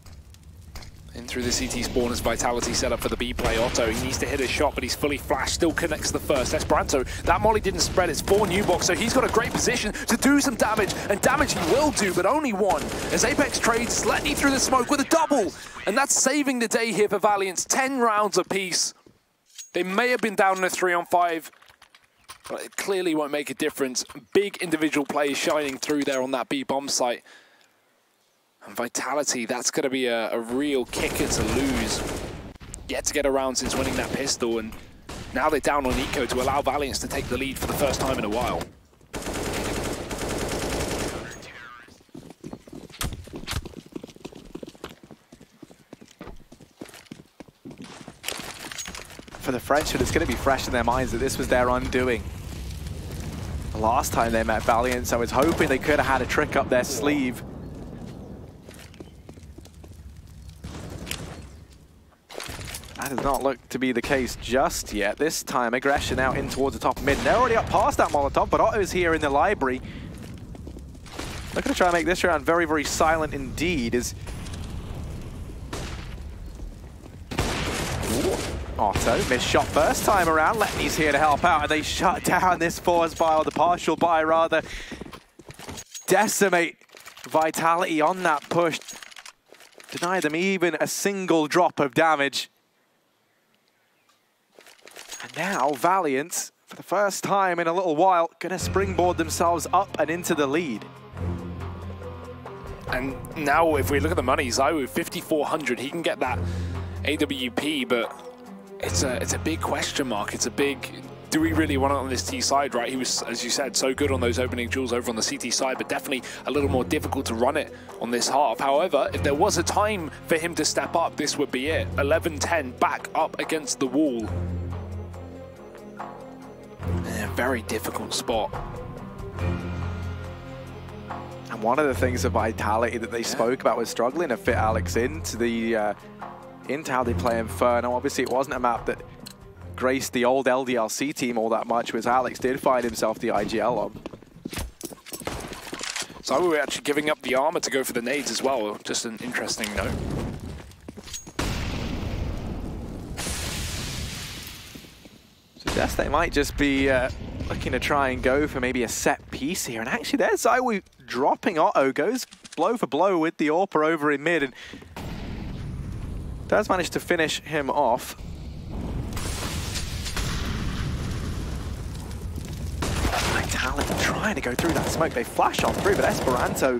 In through the CT spawn as Vitality set up for the B play. Otto, he needs to hit a shot, but he's fully flashed, still connects the first. Esperanto, that molly didn't spread, it's 4 new box, so he's got a great position to do some damage, and damage he will do, but only 1. As Apex trades Letny through the smoke with a double, and that's saving the day here for Valiants. 10 rounds apiece. They may have been down in a 3-on-5, but it clearly won't make a difference. Big individual plays shining through there on that B bomb site. And Vitality, that's going to be a real kicker to lose. Yet to get around since winning that pistol, and now they're down on Eco to allow Valiants to take the lead for the first time in a while. For the French, it's going to be fresh in their minds that this was their undoing. The last time they met Valiants, I was hoping they could have had a trick up their sleeve. That does not look to be the case just yet. This time, aggression out in towards the top mid. They're already up past that Molotov, but Otto's here in the library. Looking to try and make this round very, very silent indeed. Otto, missed shot first time around. Letny's here to help out, and they shut down this force buy, or the partial buy rather. Decimate Vitality on that push. Deny them even a single drop of damage. And now Valiant, for the first time in a little while, gonna springboard themselves up and into the lead. And now if we look at the money, ZywOo 5,400, he can get that AWP, but it's a big question mark. It's a big, do we really want it on this T side, right? He was, as you said, so good on those opening duels over on the CT side, but definitely a little more difficult to run it on this half. However, if there was a time for him to step up, this would be it. 11-10 back up against the wall. A very difficult spot. And one of the things of Vitality that they spoke about was struggling to fit Alex into how they play Inferno. Obviously, it wasn't a map that graced the old LDLC team all that much, whereas Alex did find himself the IGL on. So we were actually giving up the armor to go for the nades as well. Just an interesting note. Suggest they might just be looking to try and go for maybe a set piece here. And actually, there's ZywOo dropping Otto, goes blow for blow with the AWPer over in mid. And Does manage to finish him off. Vitality trying to go through that smoke. They flash on through, but Esperanto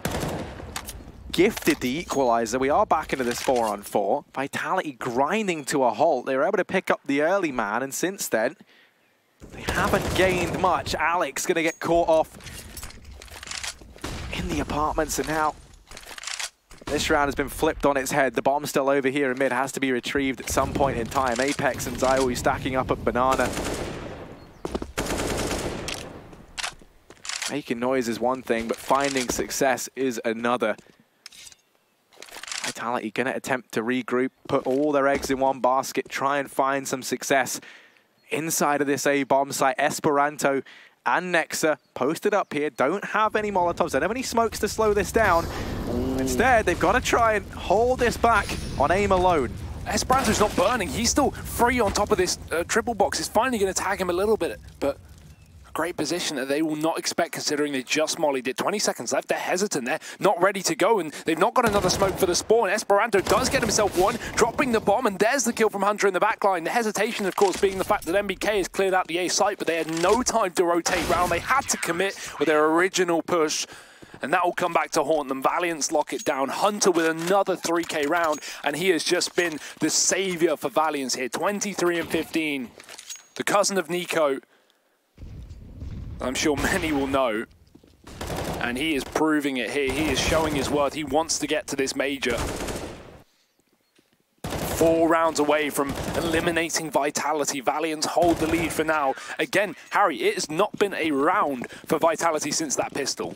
gifted the equalizer. We are back into this 4-on-4. Vitality grinding to a halt. They were able to pick up the early man, and since then, they haven't gained much. Alex going to get caught off in the apartments, and now this round has been flipped on its head. The bomb's still over here in mid, has to be retrieved at some point in time. Apex and ZywOo stacking up at Banana. Making noise is one thing, but finding success is another. Vitality gonna attempt to regroup, put all their eggs in one basket, try and find some success inside of this A-bomb site. Esperanto and Nexa posted up here, don't have any Molotovs, don't have any smokes to slow this down. Instead, they've got to try and hold this back on aim alone. Esperanto's not burning. He's still free on top of this triple box. It's finally going to tag him a little bit, but a great position that they will not expect considering they just mollied it. 20 seconds left. They're hesitant. They're not ready to go, and they've not got another smoke for the spawn. Esperanto does get himself one, dropping the bomb, and there's the kill from Hunter in the backline. The hesitation, of course, being the fact that MBK has cleared out the A site, but they had no time to rotate round. They had to commit with their original push. And that will come back to haunt them. Valiants lock it down. Hunter with another 3K round, and he has just been the savior for Valiants here. 23 and 15. The cousin of Nico, I'm sure many will know. And he is proving it here. He is showing his worth. He wants to get to this major. 4 rounds away from eliminating Vitality. Valiants hold the lead for now. Again, Harry, it has not been a round for Vitality since that pistol.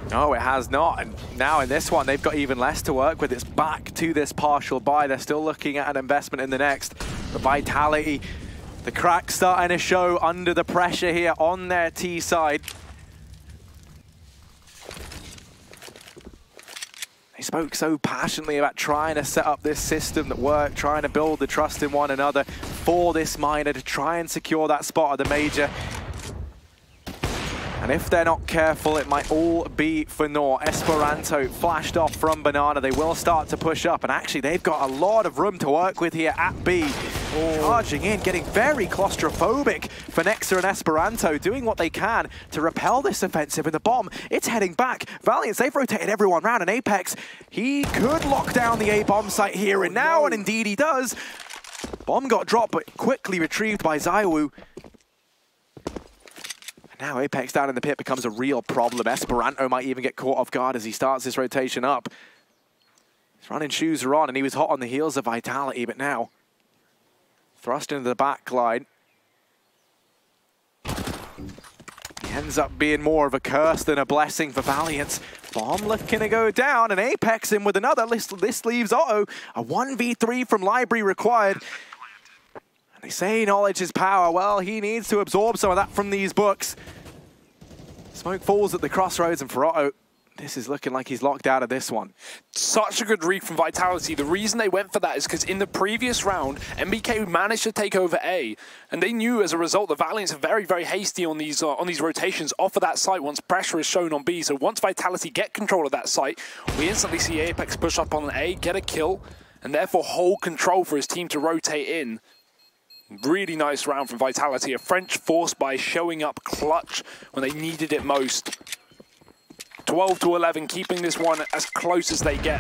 No, it has not. And now in this one, they've got even less to work with. It's back to this partial buy. They're still looking at an investment in the next. But Vitality, the crack starting to show under the pressure here on their T side. They spoke so passionately about trying to set up this system that worked, trying to build the trust in one another for this miner to try and secure that spot at the major. And if they're not careful, it might all be for naught. Esperanto flashed off from Banana. They will start to push up, and actually they've got a lot of room to work with here at B. Charging in, getting very claustrophobic for Nexa and Esperanto, doing what they can to repel this offensive. And the bomb, it's heading back. Valiants, they've rotated everyone round, and Apex, he could lock down the A-bomb site here and now, and indeed he does. Bomb got dropped, but quickly retrieved by ZywOo. Now Apex down in the pit becomes a real problem. Esperanto might even get caught off guard as he starts this rotation up. His running shoes are on, and he was hot on the heels of Vitality, but now thrust into the back line. He ends up being more of a curse than a blessing for Valiants. Bomb looking to go down, and Apex in with another. This leaves Otto. A 1v3 from Library required. They say knowledge is power. Well, he needs to absorb some of that from these books. Smoke falls at the crossroads, and for Otto, this is looking like he's locked out of this one. Such a good read from Vitality. The reason they went for that is because in the previous round, MBK managed to take over A, and they knew as a result the Valiants are very, very hasty on these rotations off of that site once pressure is shown on B. So once Vitality get control of that site, we instantly see Apex push up on A, get a kill, and therefore hold control for his team to rotate in. Really nice round from Vitality. A French force buy showing up clutch when they needed it most. 12 to 11, keeping this one as close as they get.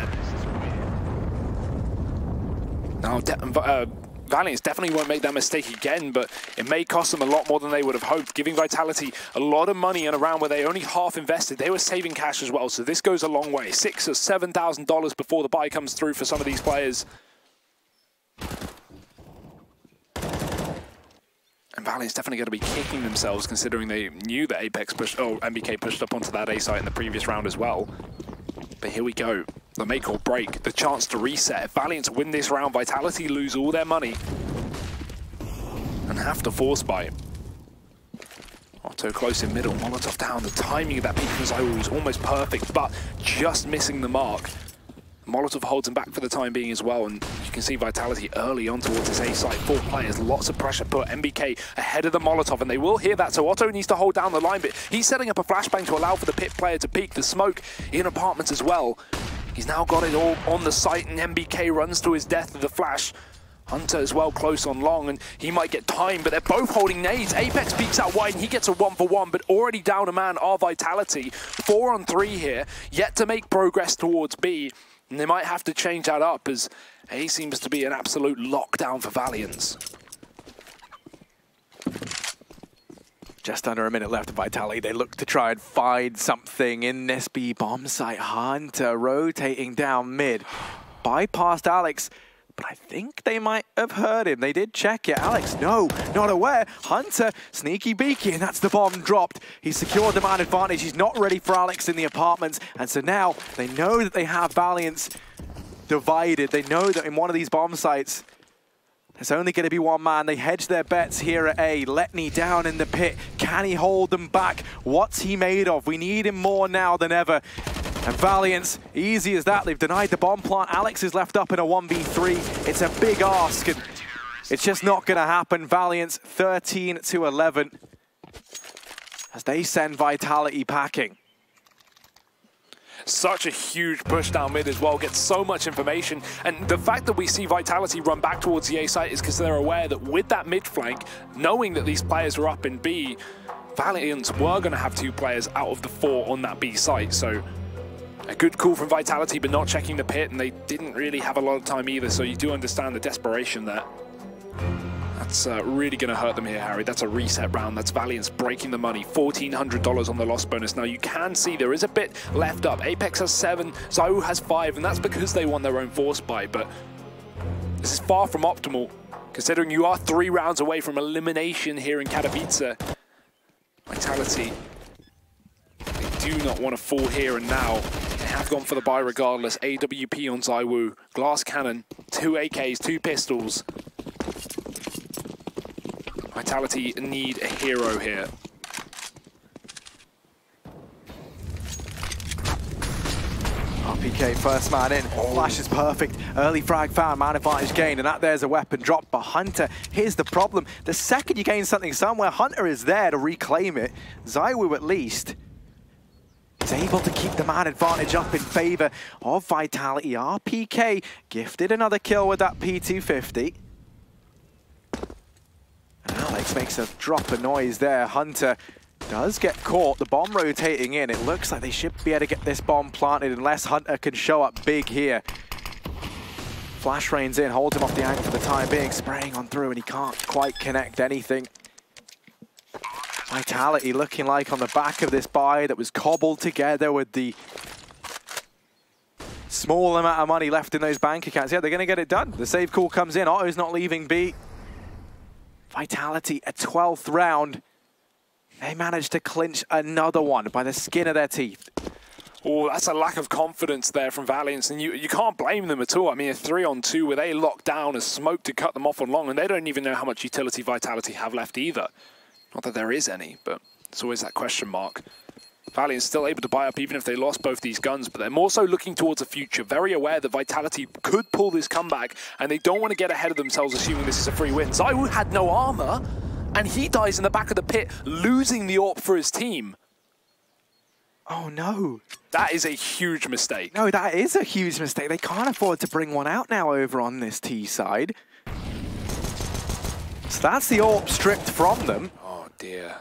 Now, Valiants definitely won't make that mistake again, but it may cost them a lot more than they would have hoped, giving Vitality a lot of money in a round where they only half invested. They were saving cash as well, so this goes a long way. $6,000 or $7,000 before the buy comes through for some of these players. And Valiant's definitely going to be kicking themselves considering they knew that MBK pushed up onto that A site in the previous round as well. But here we go. The make or break, the chance to reset. If Valiants win this round, Vitality lose all their money and have to force buy. Otto close in middle, Molotov down. The timing of that peek from ZywOo was almost perfect, but just missing the mark. Molotov holds him back for the time being as well, and you can see Vitality early on towards this A site. 4 players, lots of pressure put. MBK ahead of the Molotov, and they will hear that, so Otto needs to hold down the line, but he's setting up a flashbang to allow for the pit player to peek. The smoke in apartments as well. He's now got it all on the site, and MBK runs to his death with the flash. Hunter as well close on long, and he might get time, but they're both holding nades. Apex peeks out wide, and he gets a 1-for-1, but already down a man are Vitality. 4 on 3 here, yet to make progress towards B, and they might have to change that up, as A seems to be an absolute lockdown for Valiants. Just under a minute left of Vitality. They look to try and find something in this B bomb site. Hunter rotating down mid. Bypassed Alex, but I think they might have heard him. They did check it. Alex, no, not aware. Hunter, sneaky beaky, and that's the bomb dropped. He's secured the man advantage. He's not ready for Alex in the apartments. And so now they know that they have Valiants divided. They know that in one of these bomb sites, there's only going to be one man. They hedge their bets here at A. Letney down in the pit. Can he hold them back? What's he made of? We need him more now than ever. And Valiants, easy as that. They've denied the bomb plant. Alex is left up in a 1v3. It's a big ask, and it's just not going to happen. Valiants 13-11 as they send Vitality packing. Such a huge push down mid as well, gets so much information, and the fact that we see Vitality run back towards the A site is because they're aware that with that mid flank, knowing that these players are up in B, Valiants were going to have 2 players out of the 4 on that B site, so a good call from Vitality, but not checking the pit, and they didn't really have a lot of time either, so you do understand the desperation there. That's really going to hurt them here, Harry. That's a reset round. That's Valiants breaking the money. $1,400 on the loss bonus. Now, you can see there is a bit left up. Apex has 7, ZywOo has 5, and that's because they won their own force buy, but this is far from optimal, considering you are 3 rounds away from elimination here in Katowice. Vitality, they do not want to fall here and now. They have gone for the buy regardless. AWP on ZywOo. Glass cannon, 2 AKs, 2 pistols. Vitality need a hero here. RPK first man in. Flash is perfect. Early frag found, man advantage gained, and that there's a weapon drop. But Hunter, here's the problem. The second you gain something somewhere, Hunter is there to reclaim it. ZywOo at least is able to keep the man advantage up in favor of Vitality. RPK gifted another kill with that P250. And Alex makes a drop of noise there. Hunter does get caught. The bomb rotating in. It looks like they should be able to get this bomb planted unless Hunter can show up big here. Flash rains in, holds him off the angle for the time being, spraying on through, and he can't quite connect anything. Vitality looking like on the back of this buy that was cobbled together with the small amount of money left in those bank accounts. Yeah, they're going to get it done. The save call comes in. Otto's not leaving B. Vitality, a 12th round. They managed to clinch another one by the skin of their teeth. Oh, that's a lack of confidence there from Valiants, and you can't blame them at all. I mean, a 3-on-2 where they locked down as smoke to cut them off on long, and they don't even know how much utility Vitality have left either. Not that there is any, but it's always that question mark. Valiant's still able to buy up even if they lost both these guns, but they're more so looking towards the future, very aware that Vitality could pull this comeback, and they don't want to get ahead of themselves assuming this is a free win. ZywOo had no armor, and he dies in the back of the pit, losing the AWP for his team. Oh no. That is a huge mistake. No, that is a huge mistake. They can't afford to bring one out now over on this T side. So that's the AWP stripped from them. Oh dear.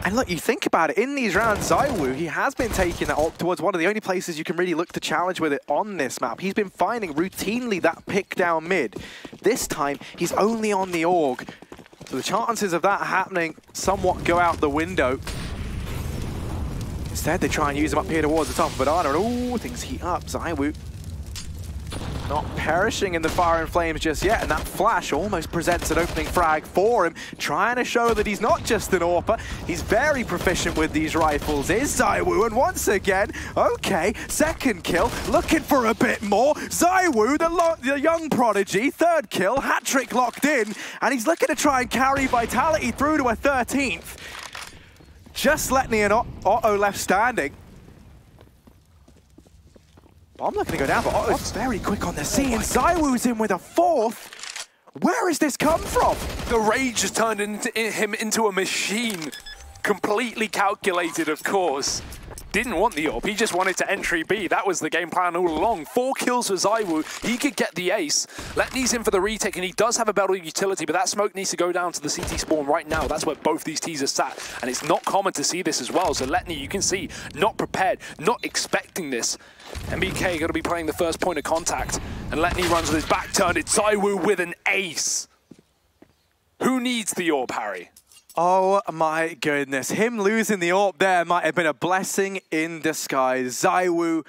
And look, you think about it, in these rounds, ZywOo, he has been taking that AWP towards one of the only places you can really look to challenge with it on this map. He's been finding routinely that pick down mid. This time, he's only on the AUG. So the chances of that happening somewhat go out the window. Instead, they try and use him up here towards the top of Banana, and oh, things heat up. ZywOo not perishing in the fire and flames just yet, and that flash almost presents an opening frag for him, trying to show that he's not just an AWPer, he's very proficient with these rifles, is ZywOo, and once again, okay, second kill, looking for a bit more. ZywOo, the young prodigy, third kill, hat-trick locked in, and he's looking to try and carry Vitality through to a 13th. Just Letney and Otto left standing. Bomb looking to go down, but Otto's very quick on the scene. ZywOo's in with a 4th. Where has this come from? The rage has turned him into a machine. Completely calculated, of course. didn't want the AWP, he just wanted to entry B. That was the game plan all along. 4 kills for ZywOo. He could get the ace. Letney's in for the retake, and he does have a better utility, but that smoke needs to go down to the CT spawn right now. That's where both these T's are sat, and it's not common to see this as well. So Letney, you can see, not prepared, not expecting this. MBK going to be playing the first point of contact, and Letney runs with his back turned. It's ZywOo with an ace. Who needs the AWP, Harry? Oh my goodness, him losing the AWP there might have been a blessing in disguise. ZywOo,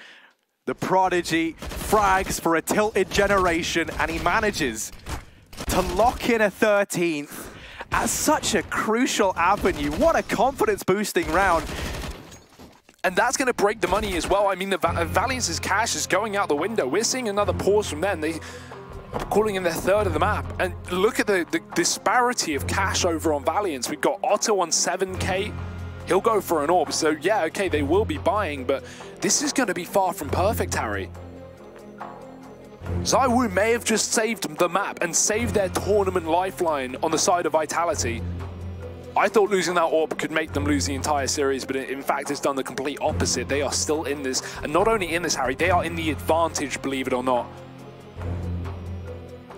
the prodigy, frags for a tilted generation, and he manages to lock in a 13th at such a crucial avenue. What a confidence-boosting round. And that's going to break the money as well. I mean, the Valiance's cash is going out the window. We're seeing another pause from them. They are calling in their 3rd of the map. And look at the disparity of cash over on Valiance. We've got Otto on 7K. He'll go for an AWP. So yeah, okay, they will be buying, but this is going to be far from perfect, Harry. ZywOo may have just saved the map and saved their tournament lifeline on the side of Vitality. I thought losing that AWP could make them lose the entire series, but in fact it's done the complete opposite. They are still in this, and not only in this, Harry, they are in the advantage, believe it or not.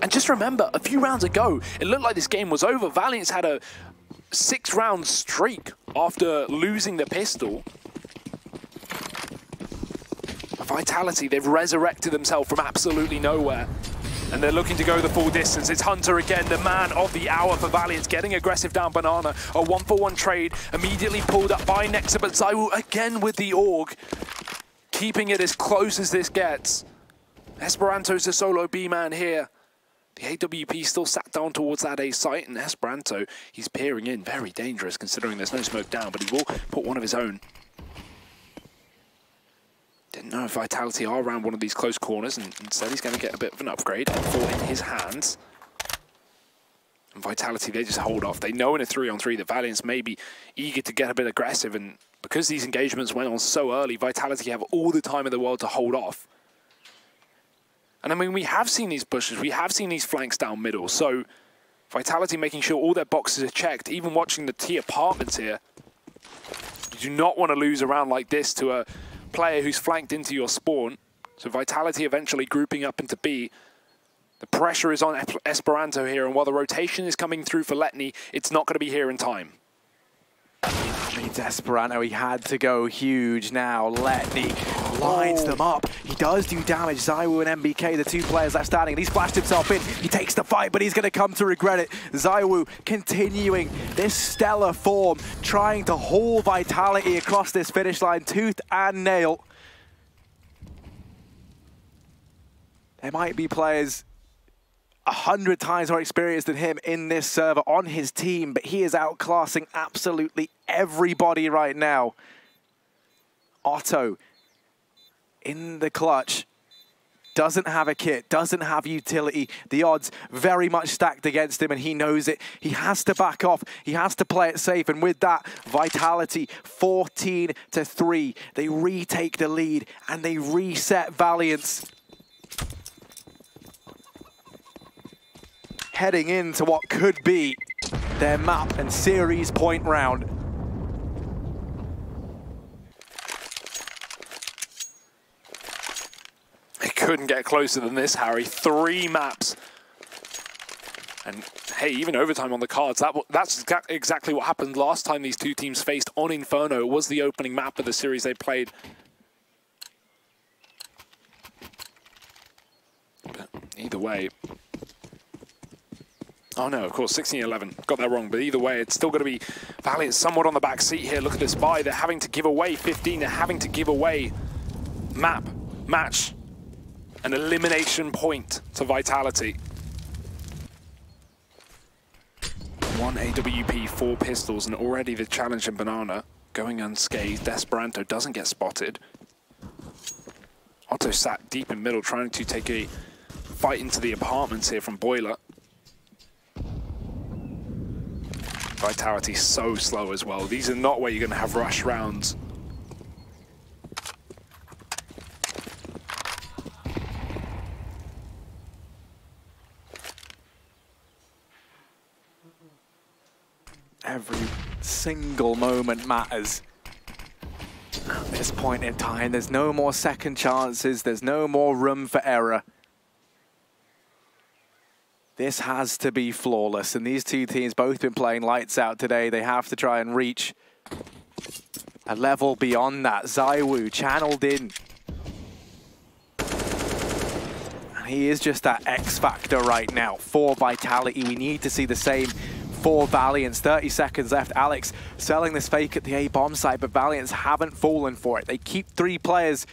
And just remember, a few rounds ago, it looked like this game was over. Valiance had a 6-round streak after losing the pistol. Vitality, they've resurrected themselves from absolutely nowhere. And they're looking to go the full distance. It's Hunter again, the man of the hour for Valiance, getting aggressive down Banana. A 1-for-1 trade, immediately pulled up by Nexa, but ZywOo again with the AUG, keeping it as close as this gets. Esperanto's the solo B-man here. The AWP still sat down towards that A site, and Esperanto, he's peering in. Very dangerous considering there's no smoke down, but he will put one of his own. Didn't know if Vitality are around one of these close corners, and instead he's going to get a bit of an upgrade. M4 in his hands. And Vitality, they just hold off. They know in a 3-on-3 that Valiance may be eager to get a bit aggressive, and because these engagements went on so early, Vitality have all the time in the world to hold off. And I mean, we have seen these pushes, we have seen these flanks down middle, so Vitality making sure all their boxes are checked, even watching the T apartments here. You do not want to lose a round like this to a player who's flanked into your spawn. So Vitality eventually grouping up into B. The pressure is on Esperanto here, and while the rotation is coming through for Letney, it's not going to be here in time. Means Esperanto, he had to go huge now. Letney lines them up. He does do damage. ZywOo and MBK, the 2 players left standing, and he's flashed himself in. He takes the fight, but he's going to come to regret it. ZywOo continuing this stellar form, trying to haul Vitality across this finish line, tooth and nail. There might be players 100 times more experienced than him in this server on his team, but he is outclassing absolutely everybody right now. Otto in the clutch, doesn't have a kit, doesn't have utility. The odds very much stacked against him, and he knows it. He has to back off. He has to play it safe, and with that, Vitality 14-3. They retake the lead, and they reset Valiance. Heading into what could be their map and series point round. It couldn't get closer than this, Harry. 3 maps. And hey, even overtime on the cards. That's exactly what happened last time these 2 teams faced on Inferno. It was the opening map of the series they played. But either way... Oh no, of course, 16-11. Got that wrong, but either way, it's still going to be Valiant somewhat on the back seat here. Look at this buy. They're having to give away 15. They're having to give away map, match, an elimination point to Vitality. 1 AWP, 4 pistols, and already the challenge in Banana going unscathed. Esperanto doesn't get spotted. Otto sat deep in middle, trying to take a fight into the apartments here from Boiler. Vitality so slow as well. These are not where you're going to have rush rounds. Every single moment matters. this point in time, there's no more second chances. There's no more room for error. This has to be flawless, and these two teams both been playing lights out today. They have to try and reach a level beyond that. ZywOo channeled in. And he is just that X factor right now for Vitality. We need to see the same for Valiance. 30 seconds left. Alex selling this fake at the A bomb site, but Valiance haven't fallen for it. They keep 3 players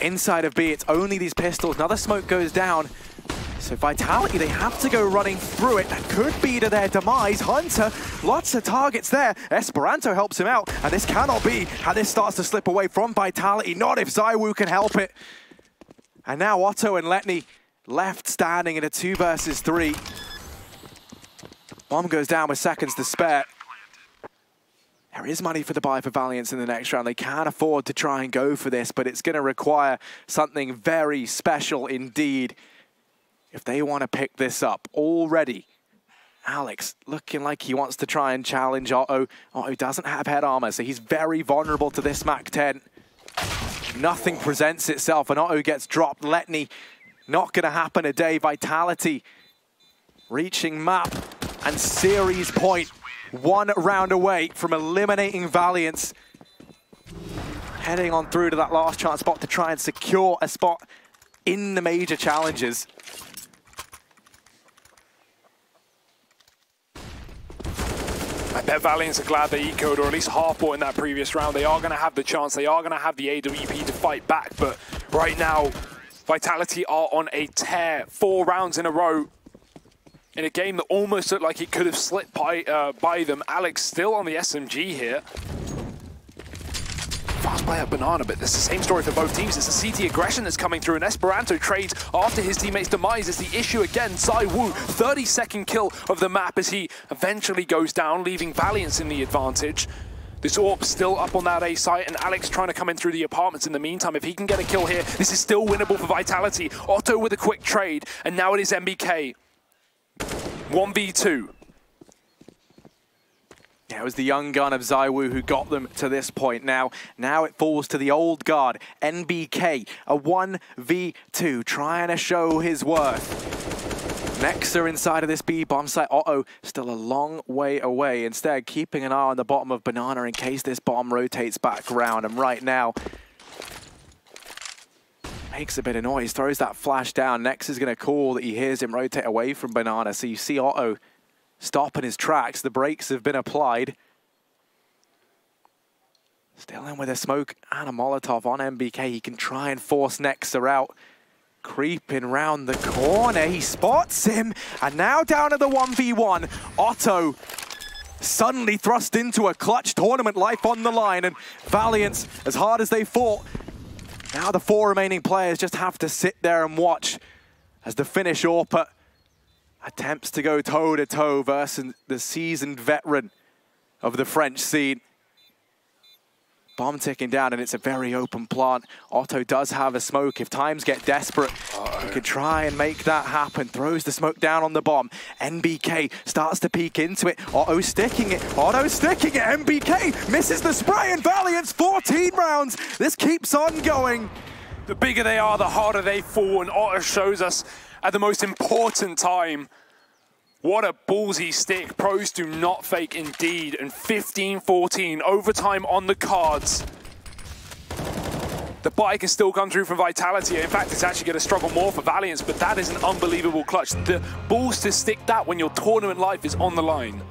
inside of B. It's only these pistols. Another smoke goes down. So Vitality, they have to go running through it. That could be to their demise. Hunter, lots of targets there. Esperanto helps him out, and this cannot be how this starts to slip away from Vitality. Not if ZywOo can help it. And now Otto and Letni left standing in a 2 versus 3. Bomb goes down with seconds to spare. There is money for the buy for Valiance in the next round. They can afford to try and go for this, but it's going to require something very special indeed if they want to pick this up. Already, Alex looking like he wants to try and challenge Otto. Otto doesn't have head armor, so he's very vulnerable to this MAC-10. Nothing presents itself, and Otto gets dropped. Letni, not going to happen today. Vitality reaching map and series point. 1 round away from eliminating Valiance. Heading on through to that last chance spot to try and secure a spot in the major challenges. I bet Valiance are glad they ecoed, or at least half-bought in that previous round. They are going to have the chance. They are going to have the AWP to fight back. But right now, Vitality are on a tear. 4 rounds in a row in a game that almost looked like it could have slipped by them. Alex still on the SMG here. Fast play at Banana, but it's the same story for both teams. It's the CT aggression that's coming through, and Esperanto trades after his teammate's demise. Is the issue again. ZywOo, 32nd kill of the map as he eventually goes down, leaving Valiance in the advantage. This AWP still up on that A site, and Alex trying to come in through the apartments in the meantime. If he can get a kill here, this is still winnable for Vitality. Otto with a quick trade, and now it is MBK. 1v2. Yeah, it was the young gun of ZywOo who got them to this point. Now it falls to the old guard, NBK, a 1v2, trying to show his worth. Nexa inside of this B bomb site. Otto still a long way away. Instead, keeping an eye on the bottom of Banana in case this bomb rotates back around. And right now, makes a bit of noise, throws that flash down. Nexa's going to call that he hears him rotate away from Banana. So you see Otto stop in his tracks. The brakes have been applied. Still in with a smoke and a Molotov on MBK. He can try and force Nexa out. Creeping round the corner. He spots him. And now down to the 1v1. Otto suddenly thrust into a clutch, tournament life on the line. And Valiance, as hard as they fought, now the 4 remaining players just have to sit there and watch as the Finnish AWP attempts to go toe-to-toe versus the seasoned veteran of the French scene. Bomb ticking down, and it's a very open plant. Otto does have a smoke. If times get desperate, he could try and make that happen. Throws the smoke down on the bomb. NBK starts to peek into it. Otto sticking it. Otto sticking it. NBK misses the spray, and Valiance 14 rounds. This keeps on going. The bigger they are, the harder they fall, and Otto shows us at the most important time. What a ballsy stick. Pros do not fake indeed. And 15-14, overtime on the cards. The buy can still come through from Vitality. In fact, it's actually going to struggle more for Valiance, but that is an unbelievable clutch. The balls to stick that when your tournament life is on the line.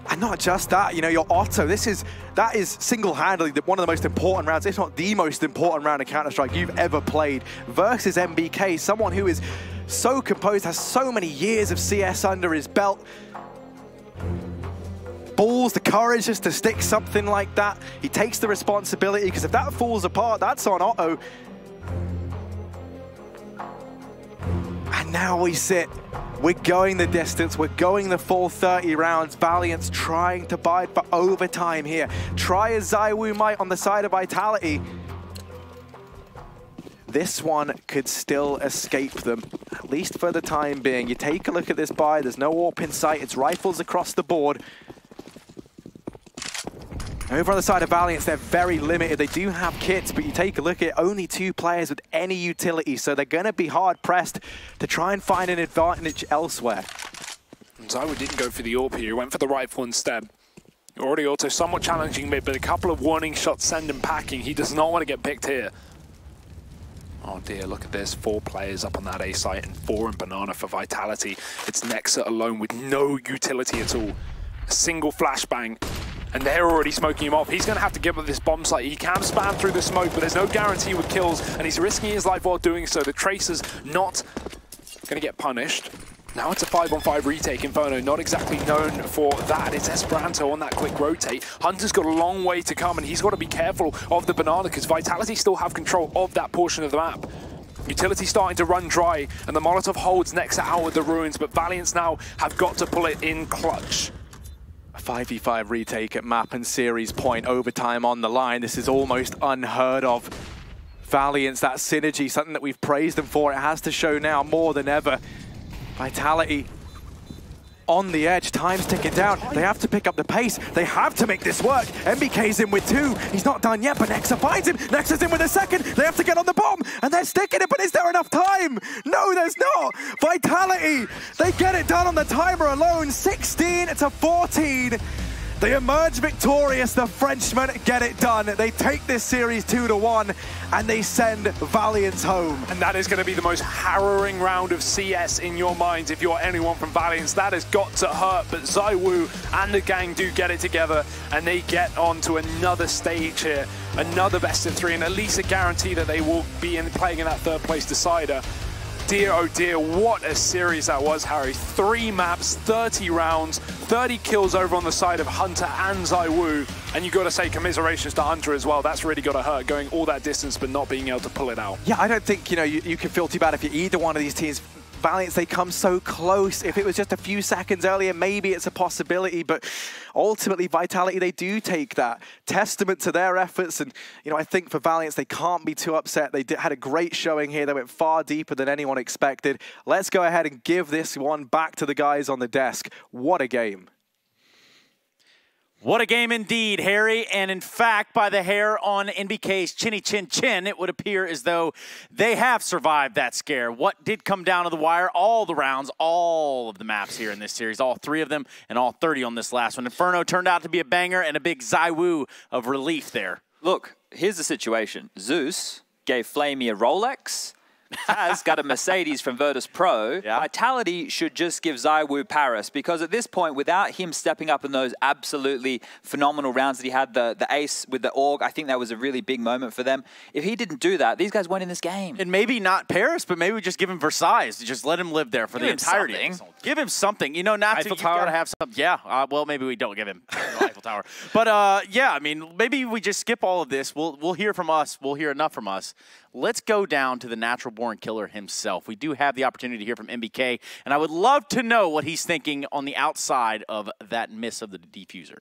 And not just that, you know, your Otto, that is single-handedly one of the most important rounds, if not the most important round of Counter-Strike you've ever played, versus MBK, someone who is so composed, has so many years of CS under his belt. Balls, the courage just to stick something like that. He takes the responsibility, because if that falls apart, that's on Otto. And now we sit. We're going the distance. We're going the full 30 rounds. Valiance trying to bide for overtime here. Try as ZywOo might on the side of Vitality. This one could still escape them, at least for the time being. You take a look at this buy. There's no AWP in sight. It's rifles across the board. Over on the side of Valiance, they're very limited. They do have kits, but you take a look at only 2 players with any utility, so they're going to be hard-pressed to try and find an advantage elsewhere. ZywOo didn't go for the AWP here. He went for the rifle instead. Already also somewhat challenging mid, but a couple of warning shots send him packing. He does not want to get picked here. Oh dear, look at this. 4 players up on that A site and 4 in Banana for Vitality. It's Nexa alone with no utility at all. A single flashbang, and they're already smoking him off. He's going to have to give up this bomb site. He can spam through the smoke, but there's no guarantee with kills, and he's risking his life while doing so. The Tracer's not going to get punished. Now it's a 5-on-5 retake. Inferno not exactly known for that. It's Esperanto on that quick rotate. Hunter's got a long way to come, and he's got to be careful of the Banana because Vitality still have control of that portion of the map. Utility starting to run dry, and the Molotov holds Nexa out with the ruins, but Valiance now have got to pull it in clutch. A 5v5 retake at map and series point, overtime on the line. This is almost unheard of. Valiance, that synergy, something that we've praised them for, it has to show now more than ever. Vitality on the edge, time's ticking down. They have to pick up the pace. They have to make this work. MBK's in with 2. He's not done yet, but Nexa finds him. Nexa's in with a second. They have to get on the bomb, and they're sticking it, but is there enough time? No, there's not. Vitality, they get it done on the timer alone. 16 to 14. They emerge victorious. The Frenchmen get it done. They take this series 2-1, and they send Valiance home. And that is going to be the most harrowing round of CS in your minds if you're anyone from Valiance. That has got to hurt, but ZywOo and the gang do get it together, and they get on to another stage here. Another best of 3, and at least a guarantee that they will be playing in that 3rd place decider. Dear, oh dear, what a series that was, Harry. 3 maps, 30 rounds, 30 kills over on the side of Hunter and ZywOo. And you got to say commiserations to Hunter as well. That's really got to hurt, going all that distance but not being able to pull it out. Yeah, I don't think, you can feel too bad if you're either one of these teams. Valiance, they come so close. If it was just a few seconds earlier, maybe it's a possibility, but ultimately Vitality, they do take that. Testament to their efforts, and I think for Valiance, they can't be too upset. They had a great showing here. They went far deeper than anyone expected. Let's go ahead and give this one back to the guys on the desk. What a game. What a game indeed, Harry. And in fact, by the hair on NBK's chinny chin chin, it would appear as though they have survived that scare. What did come down to the wire? All the rounds, all of the maps here in this series, all 3 of them and all 30 on this last one. Inferno turned out to be a banger and a big ZywOo of relief there. Look, here's the situation. Zeus gave Flamey a Rolex. Has got a Mercedes from Virtus Pro. Yeah. Vitality should just give ZywOo Paris, because at this point, without him stepping up in those absolutely phenomenal rounds that he had, the ace with the AUG, I think that was a really big moment for them. If he didn't do that, these guys weren't in this game. And maybe not Paris, but maybe we just give him Versailles. Just let him live there for the entirety. Give him something. Natsu, you've got to have something. Yeah, well, maybe we don't give him the Eiffel Tower. But, yeah, I mean, maybe we just skip all of this. We'll hear from us. We'll hear enough from us. Let's go down to the natural-born killer himself. We do have the opportunity to hear from MBK, and I would love to know what he's thinking on the outside of that miss of the diffuser.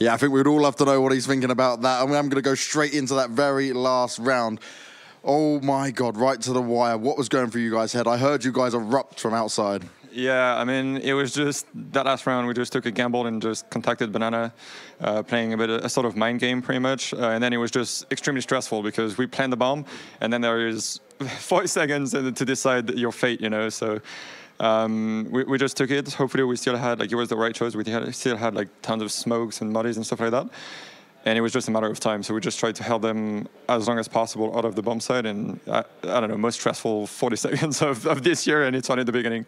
Yeah, I think we'd all love to know what he's thinking about that. I'm going to go straight into that very last round. Oh, my God, right to the wire. What was going through you guys' head? I heard you guys erupt from outside. Yeah, I mean, it was just that last round, we just took a gamble and just contacted Banana, playing a sort of mind game pretty much. And then it was just extremely stressful because we planned the bomb and then there is 40 seconds to decide your fate, So we just took it. Hopefully we still had, it was the right choice. We still had tons of smokes and muddies and stuff like that. And it was just a matter of time. So we just tried to help them as long as possible out of the bomb site. And I don't know, most stressful 40 seconds of this year, and it's only the beginning.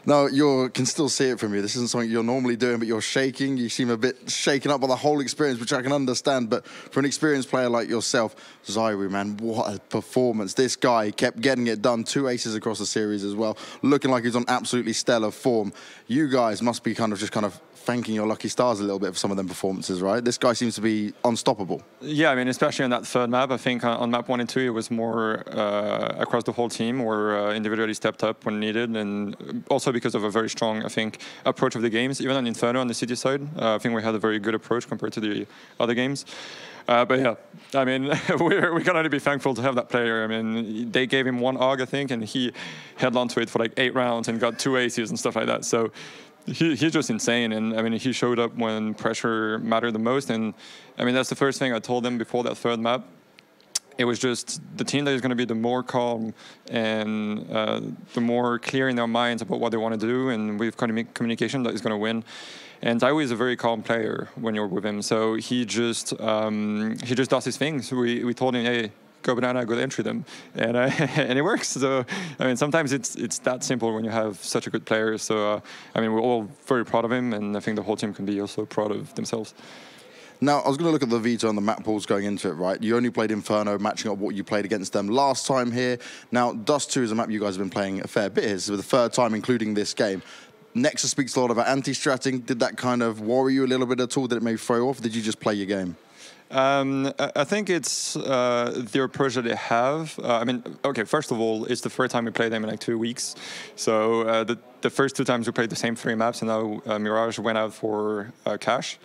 No, you can still see it from you. This isn't something you're normally doing, but you're shaking. You seem a bit shaken up by the whole experience, which I can understand. But for an experienced player like yourself, ZywOo, man, what a performance. This guy kept getting it done. 2 aces across the series as well. Looking like he's on absolutely stellar form. You guys must be kind of thanking your lucky stars a little bit for some of them performances, right? This guy seems to be unstoppable. Yeah, I mean, especially on that 3rd map. I think on map 1 and 2, it was more across the whole team, where individually stepped up when needed, and also because of a very strong, I think, approach of the games. Even on Inferno on the city side, I think we had a very good approach compared to the other games. But yeah, I mean, we can only be thankful to have that player. I mean, they gave him 1 AUG, I think, and he held on to it for 8 rounds and got 2 aces and stuff like that. So he's just insane. And I mean, he showed up when pressure mattered the most. And I mean, that's the first thing I told them before that third map. It was just the team that is going to be the more calm and the more clear in their minds about what they want to do, and with communication, that is going to win. And Zywoo is a very calm player when you're with him, so he just does his things. We told him, hey, go banana, go entry them, and and it works. So I mean, sometimes it's that simple when you have such a good player. So I mean, we're all very proud of him, and I think the whole team can be also proud of themselves. Now, I was going to look at the veto and the map pools going into it, right? You only played Inferno, matching up what you played against them last time here. Now, Dust 2 is a map you guys have been playing a fair bit. It's the third time, including this game. Nexus speaks a lot about anti-stratting. Did that kind of worry you a little bit at all? Did it maybe throw off? Did you just play your game? I think it's the approach that they have. I mean, okay, first of all, it's the third time we played them in like 2 weeks. So the first 2 times we played the same 3 maps, and now Mirage went out for Cash.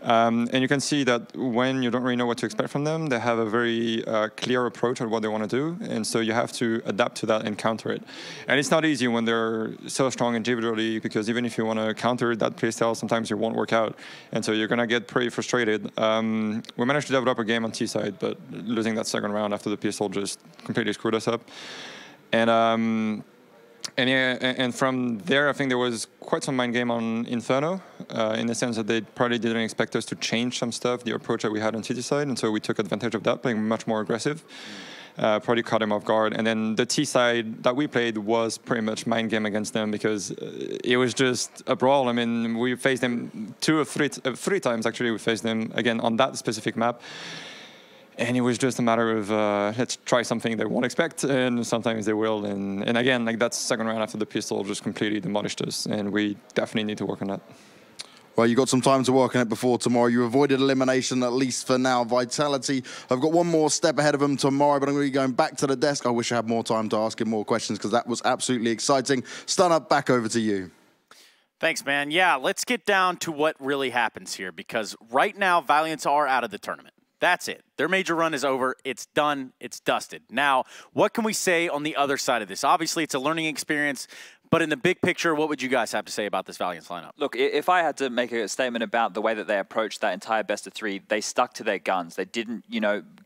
And you can see that when you don't really know what to expect from them, they have a very clear approach on what they want to do. And so you have to adapt to that and counter it. And it's not easy when they're so strong individually, because even if you want to counter that playstyle, sometimes it won't work out. And so you're going to get pretty frustrated. We managed to develop a game on T side, but losing that second round after the pistol just completely screwed us up. And from there, I think there was quite some mind game on Inferno, in the sense that they probably didn't expect us to change some stuff, the approach that we had on City side, and so we took advantage of that, playing much more aggressive. Probably caught them off guard. And then the T side that we played was pretty much mind game against them, because it was just a brawl. I mean, we faced them 2 or 3 times, actually, we faced them, again, on that specific map. And it was just a matter of let's try something they won't expect, and sometimes they will. And again, like that second round after the pistol just completely demolished us, and we definitely need to work on that. Well, you got some time to work on it before tomorrow. You avoided elimination, at least for now. Vitality, I've got one more step ahead of them tomorrow, but I'm going to be going back to the desk. I wish I had more time to ask him more questions, because that was absolutely exciting. Stunner, back over to you. Thanks, man. Yeah, let's get down to what really happens here, because right now, Valiants are out of the tournament. That's it. Their major run is over. It's done. It's dusted. Now, what can we say on the other side of this? Obviously, it's a learning experience, but in the big picture, what would you guys have to say about this Valiants lineup? Look, if I had to make a statement about the way that they approached that entire best-of-3, they stuck to their guns. They didn't,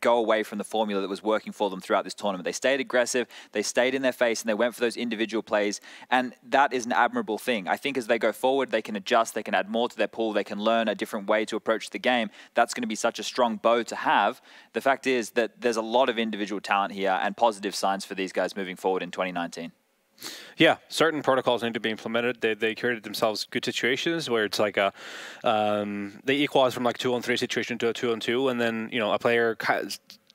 go away from the formula that was working for them throughout this tournament. They stayed aggressive, they stayed in their face, and they went for those individual plays, and that is an admirable thing. I think as they go forward, they can adjust, they can add more to their pool, they can learn a different way to approach the game. That's going to be such a strong bow to have. The fact is that there's a lot of individual talent here and positive signs for these guys moving forward in 2019. Yeah, certain protocols need to be implemented. They created themselves good situations where it's like they equalize from like 2-on-3 situation to a 2-on-2, and then a player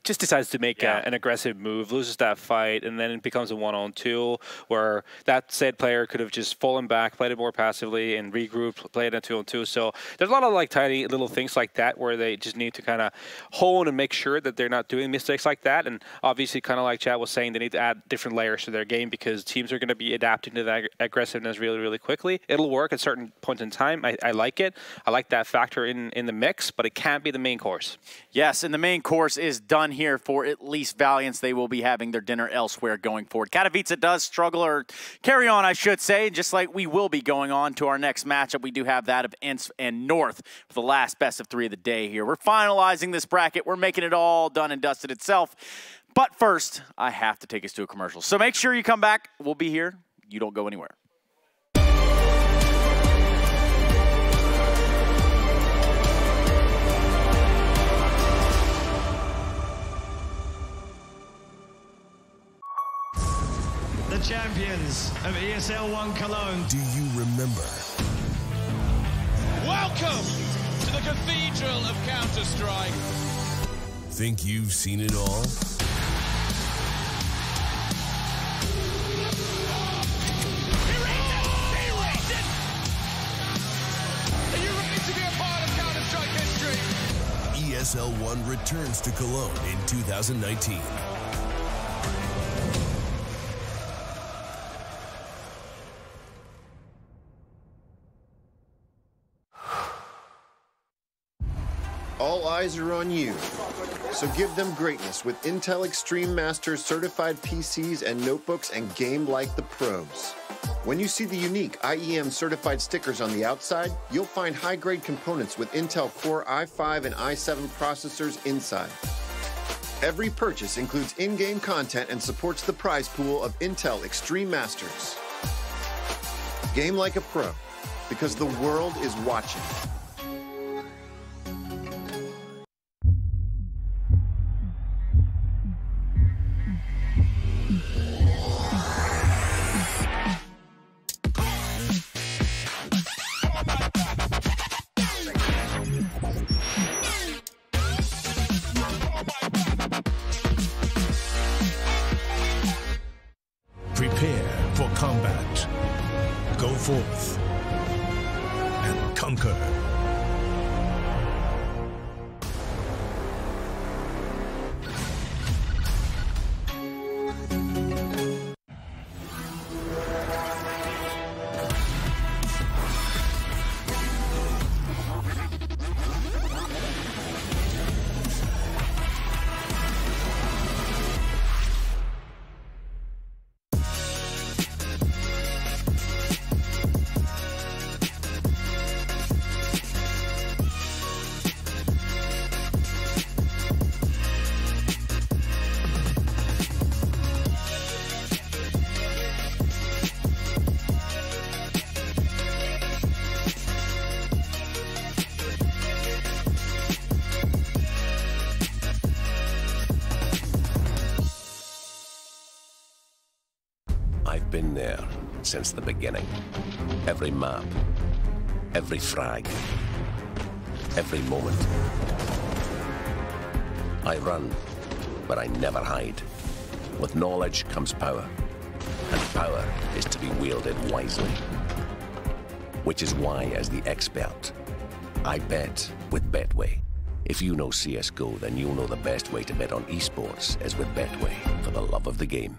just decides to make an aggressive move, loses that fight, and then it becomes a 1-on-2 where that said player could have just fallen back, played it more passively, and regrouped, played a 2-on-2. So there's a lot of like tiny little things like that where they just need to kind of hone and make sure that they're not doing mistakes like that. And obviously, kind of like Chad was saying, they need to add different layers to their game, because teams are going to be adapting to that aggressiveness really, really quickly. It'll work at certain points in time. I like it. I like that factor in the mix, but it can't be the main course. Yes, and the main course is done here for at least Valiants. They will be having their dinner elsewhere going forward. Katowice does struggle, or carry on, I should say, just like we will be going on to our next matchup. We do have that of ENCE and North for the last best-of-3 of the day here. We're finalizing this bracket. We're making it all done and dusted itself. But first, I have to take us to a commercial. So make sure you come back. We'll be here. You don't go anywhere. The champions of ESL One Cologne. Do you remember? Welcome to the Cathedral of Counter-Strike. Think you've seen it all? Are you ready to be a part of Counter-Strike history? ESL One returns to Cologne in 2019. All eyes are on you. So give them greatness with Intel Extreme Masters certified PCs and notebooks and game like the pros. When you see the unique IEM certified stickers on the outside, you'll find high-grade components with Intel Core i5 and i7 processors inside. Every purchase includes in-game content and supports the prize pool of Intel Extreme Masters. Game like a pro, because the world is watching. Prepare for combat. Go forth and conquer. I've been there since the beginning. Every map, every frag, every moment. I run, but I never hide. With knowledge comes power, and power is to be wielded wisely. Which is why, as the expert, I bet with Betway. If you know CSGO, then you'll know the best way to bet on esports is with Betway, for the love of the game.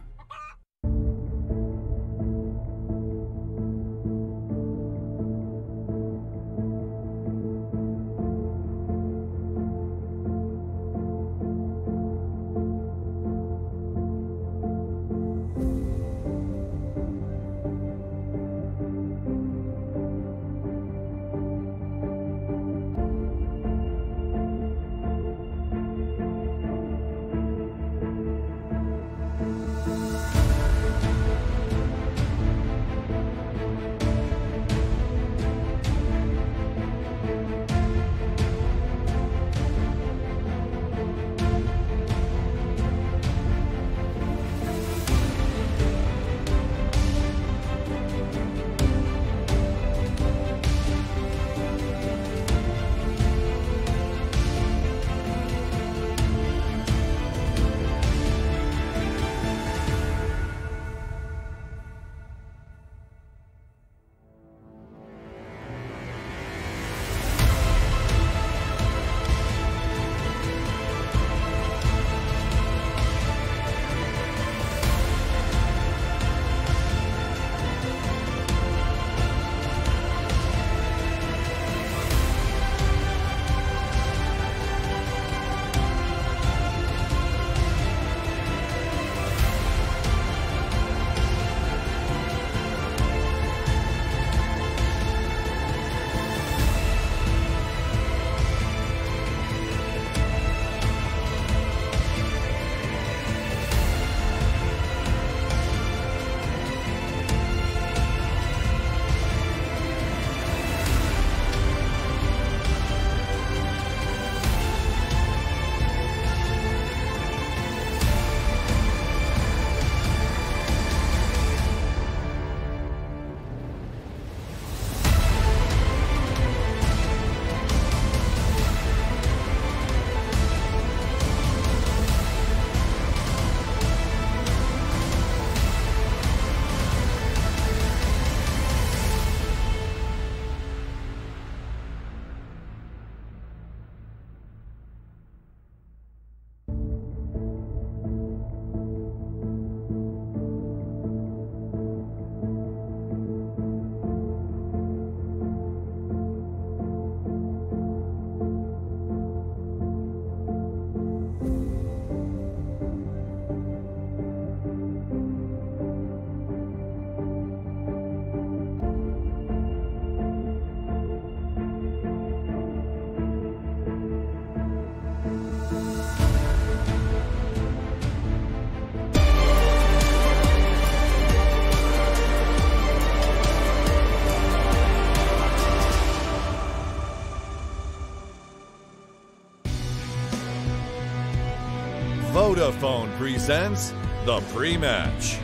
Vodafone presents the pre-match.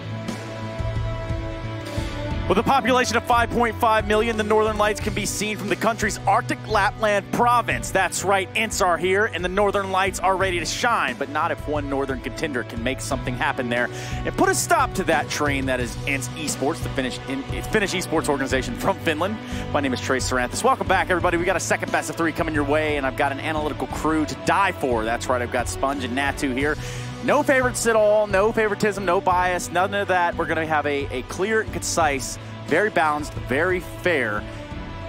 With a population of 5.5 million, the Northern Lights can be seen from the country's Arctic Lapland province. That's right, Ints are here, and the Northern Lights are ready to shine, but not if one Northern contender can make something happen there and put a stop to that train that is Ints Esports, the Finnish esports organization from Finland. My name is Trey Saranthus. Welcome back, everybody. We got a second best of 3 coming your way, and I've got an analytical crew to die for. That's right, I've got Sponge and Natu here. No favorites at all, no favoritism, no bias, none of that. We're going to have a clear and concise, very balanced, very fair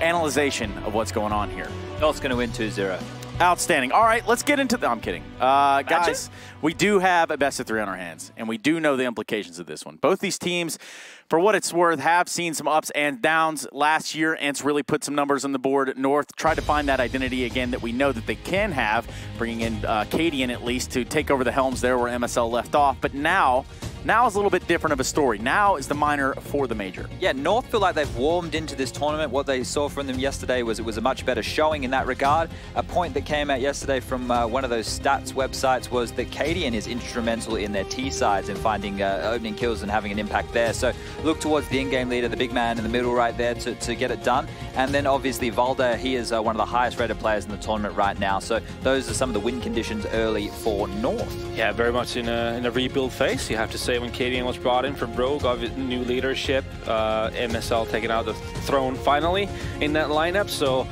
analyzation of what's going on here. North's going to win 2-0. Outstanding. All right, let's get into the... I'm kidding. Guys, we do have a best of 3 on our hands, and we do know the implications of this one. Both these teams, for what it's worth, have seen some ups and downs. Last year, Ants really put some numbers on the board. North tried to find that identity again that we know that they can have, bringing in Cadian at least to take over the helms there where MSL left off. But now is a little bit different of a story. Now is the minor for the major. Yeah, North feel like they've warmed into this tournament. What they saw from them yesterday was it was a much better showing in that regard. A point that came out yesterday from one of those stats websites was that Cadian is instrumental in their T-sides in finding opening kills and having an impact there. So look towards the in-game leader, the big man in the middle right there to get it done. And then obviously Valda, he is one of the highest rated players in the tournament right now. So those are some of the win conditions early for North. Yeah, very much in a rebuild phase, you have to say. When Cadian was brought in from Rogue, new leadership, MSL taking out the throne finally in that lineup. So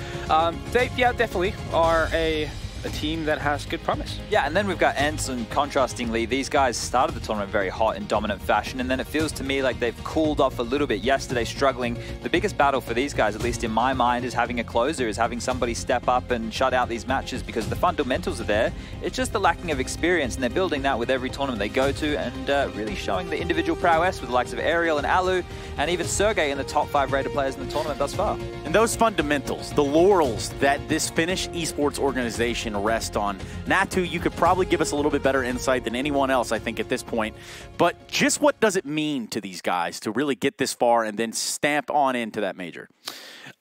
they definitely are a team that has good promise. Yeah, and then we've got Ents, and contrastingly, these guys started the tournament very hot in dominant fashion, and then it feels to me like they've cooled off a little bit yesterday, struggling. The biggest battle for these guys, at least in my mind, is having a closer, is having somebody step up and shut out these matches, because the fundamentals are there. It's just the lacking of experience, and they're building that with every tournament they go to, and really showing the individual prowess with the likes of Ariel and Alu, and even Sergey in the top 5 rated players in the tournament thus far. And those fundamentals, the laurels that this Finnish esports organization rest on. Natu, you could probably give us a little bit better insight than anyone else, I think, at this point. But just what does it mean to these guys to really get this far and then stamp on into that major?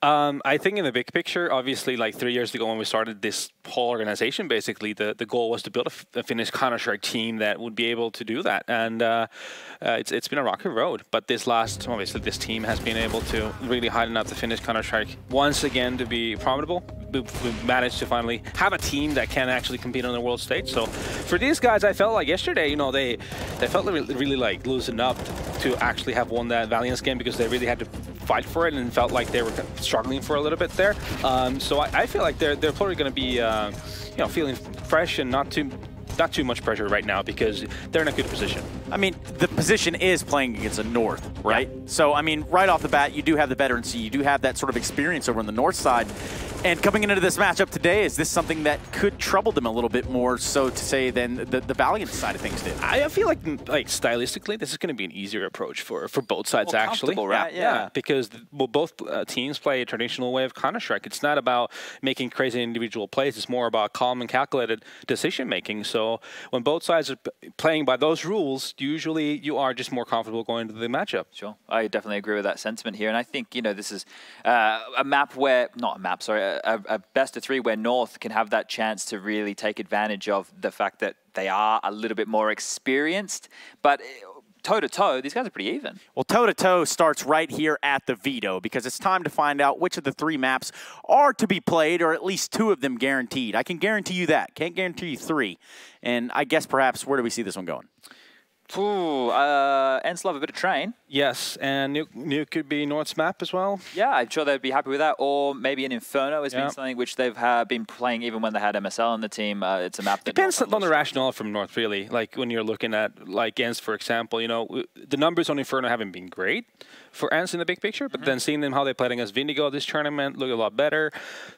I think in the big picture, obviously, like 3 years ago when we started this whole organization, basically, the goal was to build a Finnish Counter-Strike team that would be able to do that. And it's been a rocky road. But obviously, this team has been able to really heighten up the Finnish Counter-Strike once again to be profitable. We've managed to finally have a team that can actually compete on the world stage. So for these guys, I felt like yesterday, you know, they felt really like loosened up to actually have won that Valiance game, because they really had to fight for it and felt like they were struggling for a little bit there. So I feel like they're probably going to be you know, feeling fresh and not too much pressure right now, because they're in a good position. I mean, the position is playing against the North, right? Yeah. So, I mean, right off the bat, you do have the veterancy, you do have that sort of experience over on the North side. And coming into this matchup today, is this something that could trouble them a little bit more, so to say, than the Valiant side of things did? I feel like stylistically, this is going to be an easier approach for both sides, actually. Right? Yeah. Because both teams play a traditional way of Counter-Strike. It's not about making crazy individual plays. It's more about calm and calculated decision-making. So when both sides are playing by those rules, usually you are just more comfortable going into the matchup. Sure. I definitely agree with that sentiment here. And I think, you know, this is a map where, not a map, sorry, a best of 3 where North can have that chance to really take advantage of the fact that they are a little bit more experienced. But toe-to-toe, these guys are pretty even. Well, toe-to-toe starts right here at the Veto, because it's time to find out which of the 3 maps are to be played, or at least 2 of them guaranteed. I can guarantee you that. Can't guarantee you 3. And I guess perhaps, where do we see this one going? Ooh, Ents love a bit of train. Yes, and Nuke could be North's map as well. Yeah, I'm sure they'd be happy with that. Or maybe an Inferno has been something which they've been playing even when they had MSL on the team. It's a map that depends on the rationale from North, really. Like when you're looking at like Ents, for example, you know, the numbers on Inferno haven't been great for Ents in the big picture, but then seeing them how they played against Vindigo this tournament look a lot better.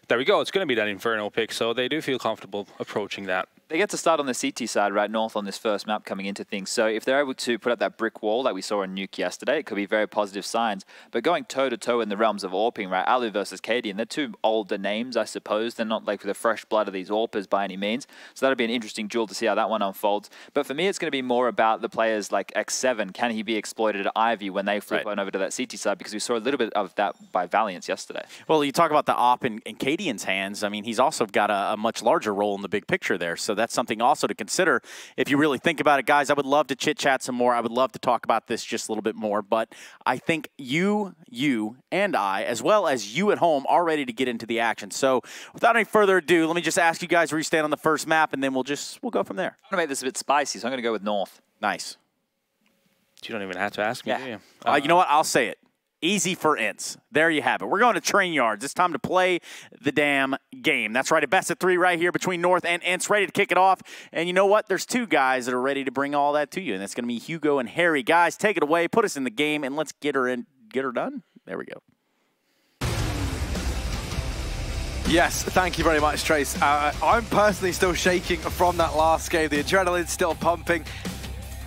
There we go. It's going to be that Inferno pick, so they do feel comfortable approaching that. They get to start on the CT side, right, North on this first map coming into things. So if they're able to put up that brick wall like we saw in Nuke yesterday, it could be very positive signs. But going toe-to-toe in the realms of AWPing, right, Alu versus Cadian, they're 2 older names, I suppose. They're not like the fresh blood of these AWPers by any means. So that'll be an interesting duel to see how that one unfolds. But for me, it's going to be more about the players like X7. Can he be exploited at Ivy when they flip on over to that CT side? Because we saw a little bit of that by Valiance yesterday. Well, you talk about the AWP in Cadian's hands. I mean, he's also got a much larger role in the big picture there. So that's something also to consider if you really think about it. Guys, I would love to chit-chat some more. I would love to talk about this just a little bit more, but I think you, and I, as well as you at home, are ready to get into the action. So without any further ado, let me just ask you guys where you stand on the first map, and then we'll go from there. I'm going to make this a bit spicy, so I'm going to go with North. Nice. You don't even have to ask me, do you? You know what? I'll say it. Easy for Ints. There you have it. We're going to Train Yards. It's time to play the damn game. That's right, a best of 3 right here between North and Ints, ready to kick it off. And you know what? There's 2 guys that are ready to bring all that to you, and that's going to be Hugo and Harry. Guys, take it away. Put us in the game, and let's get her done. There we go. Yes, thank you very much, Trace. I'm personally still shaking from that last game. The adrenaline's still pumping.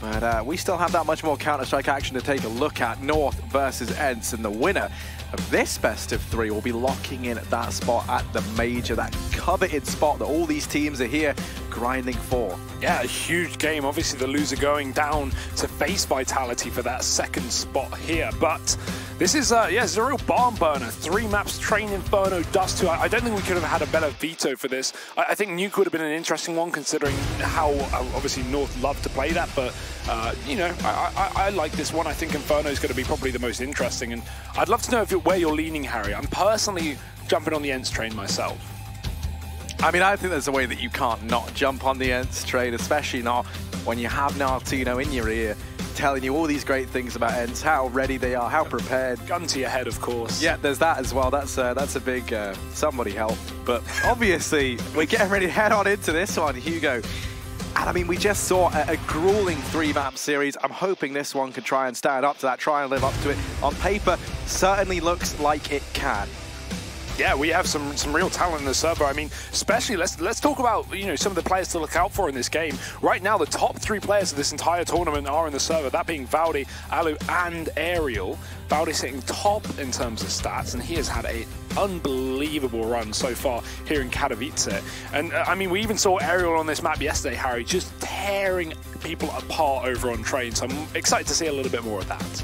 But we still have that much more Counter-Strike action to take a look at. North versus Ents, and the winner of this best of 3 will be locking in that spot at the Major, that coveted spot that all these teams are here grinding for. Yeah, a huge game. Obviously, the loser going down to face Vitality for that second spot here. But this is, it's a real barn burner. 3 maps, Train, Inferno, Dust 2. I don't think we could have had a better veto for this. I think Nuke would have been an interesting one, considering how, obviously, North love to play that. But, you know, I like this one. I think Inferno is going to be probably the most interesting. And I'd love to know where you're leaning, Harry. I'm personally jumping on the Ents train myself. I mean, I think there's a way that you can't not jump on the Ents train, especially not when you have Nartino in your ear telling you all these great things about Ents, how ready they are, how prepared. Gun to your head, of course. Yeah, there's that as well. That's a big somebody help. But obviously, we're getting ready to head on into this one, Hugo. And I mean, we just saw a grueling 3-map series. I'm hoping this one could try and stand up to that, try and live up to it. On paper, certainly looks like it can. Yeah, we have some real talent in the server. I mean, especially let's talk about, you know, some of the players to look out for in this game. Right now, the top 3 players of this entire tournament are in the server. That being Valdi, Alu, and Aerial. Valdi sitting top in terms of stats, and he has had an unbelievable run so far here in Katowice. And I mean, we even saw Aerial on this map yesterday, Harry, just tearing people apart over on Train. So I'm excited to see a little bit more of that.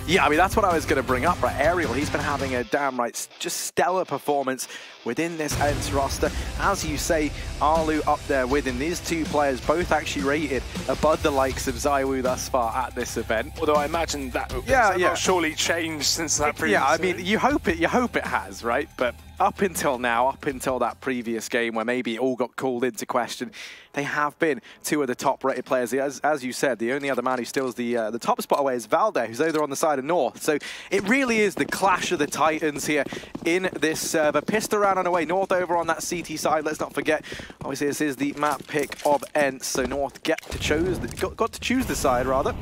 Yeah, I mean, that's what I was going to bring up, right? Aerial, he's been having a damn right, just stellar performance within this Ents roster. As you say, Arlu up there with him. These 2 players both actually rated above the likes of ZywOo thus far at this event. Although I imagine that not surely changed since that previous. Yeah, I mean, you hope it has, right? But up until now, up until that previous game where maybe it all got called into question, they have been 2 of the top-rated players. As you said, the only other man who steals the top spot away is Valde, who's over on the side of North. So it really is the clash of the titans here in this server. Pissed around and away. North over on that CT side. Let's not forget, obviously, this is the map pick of Ents, so North got to choose the side, rather.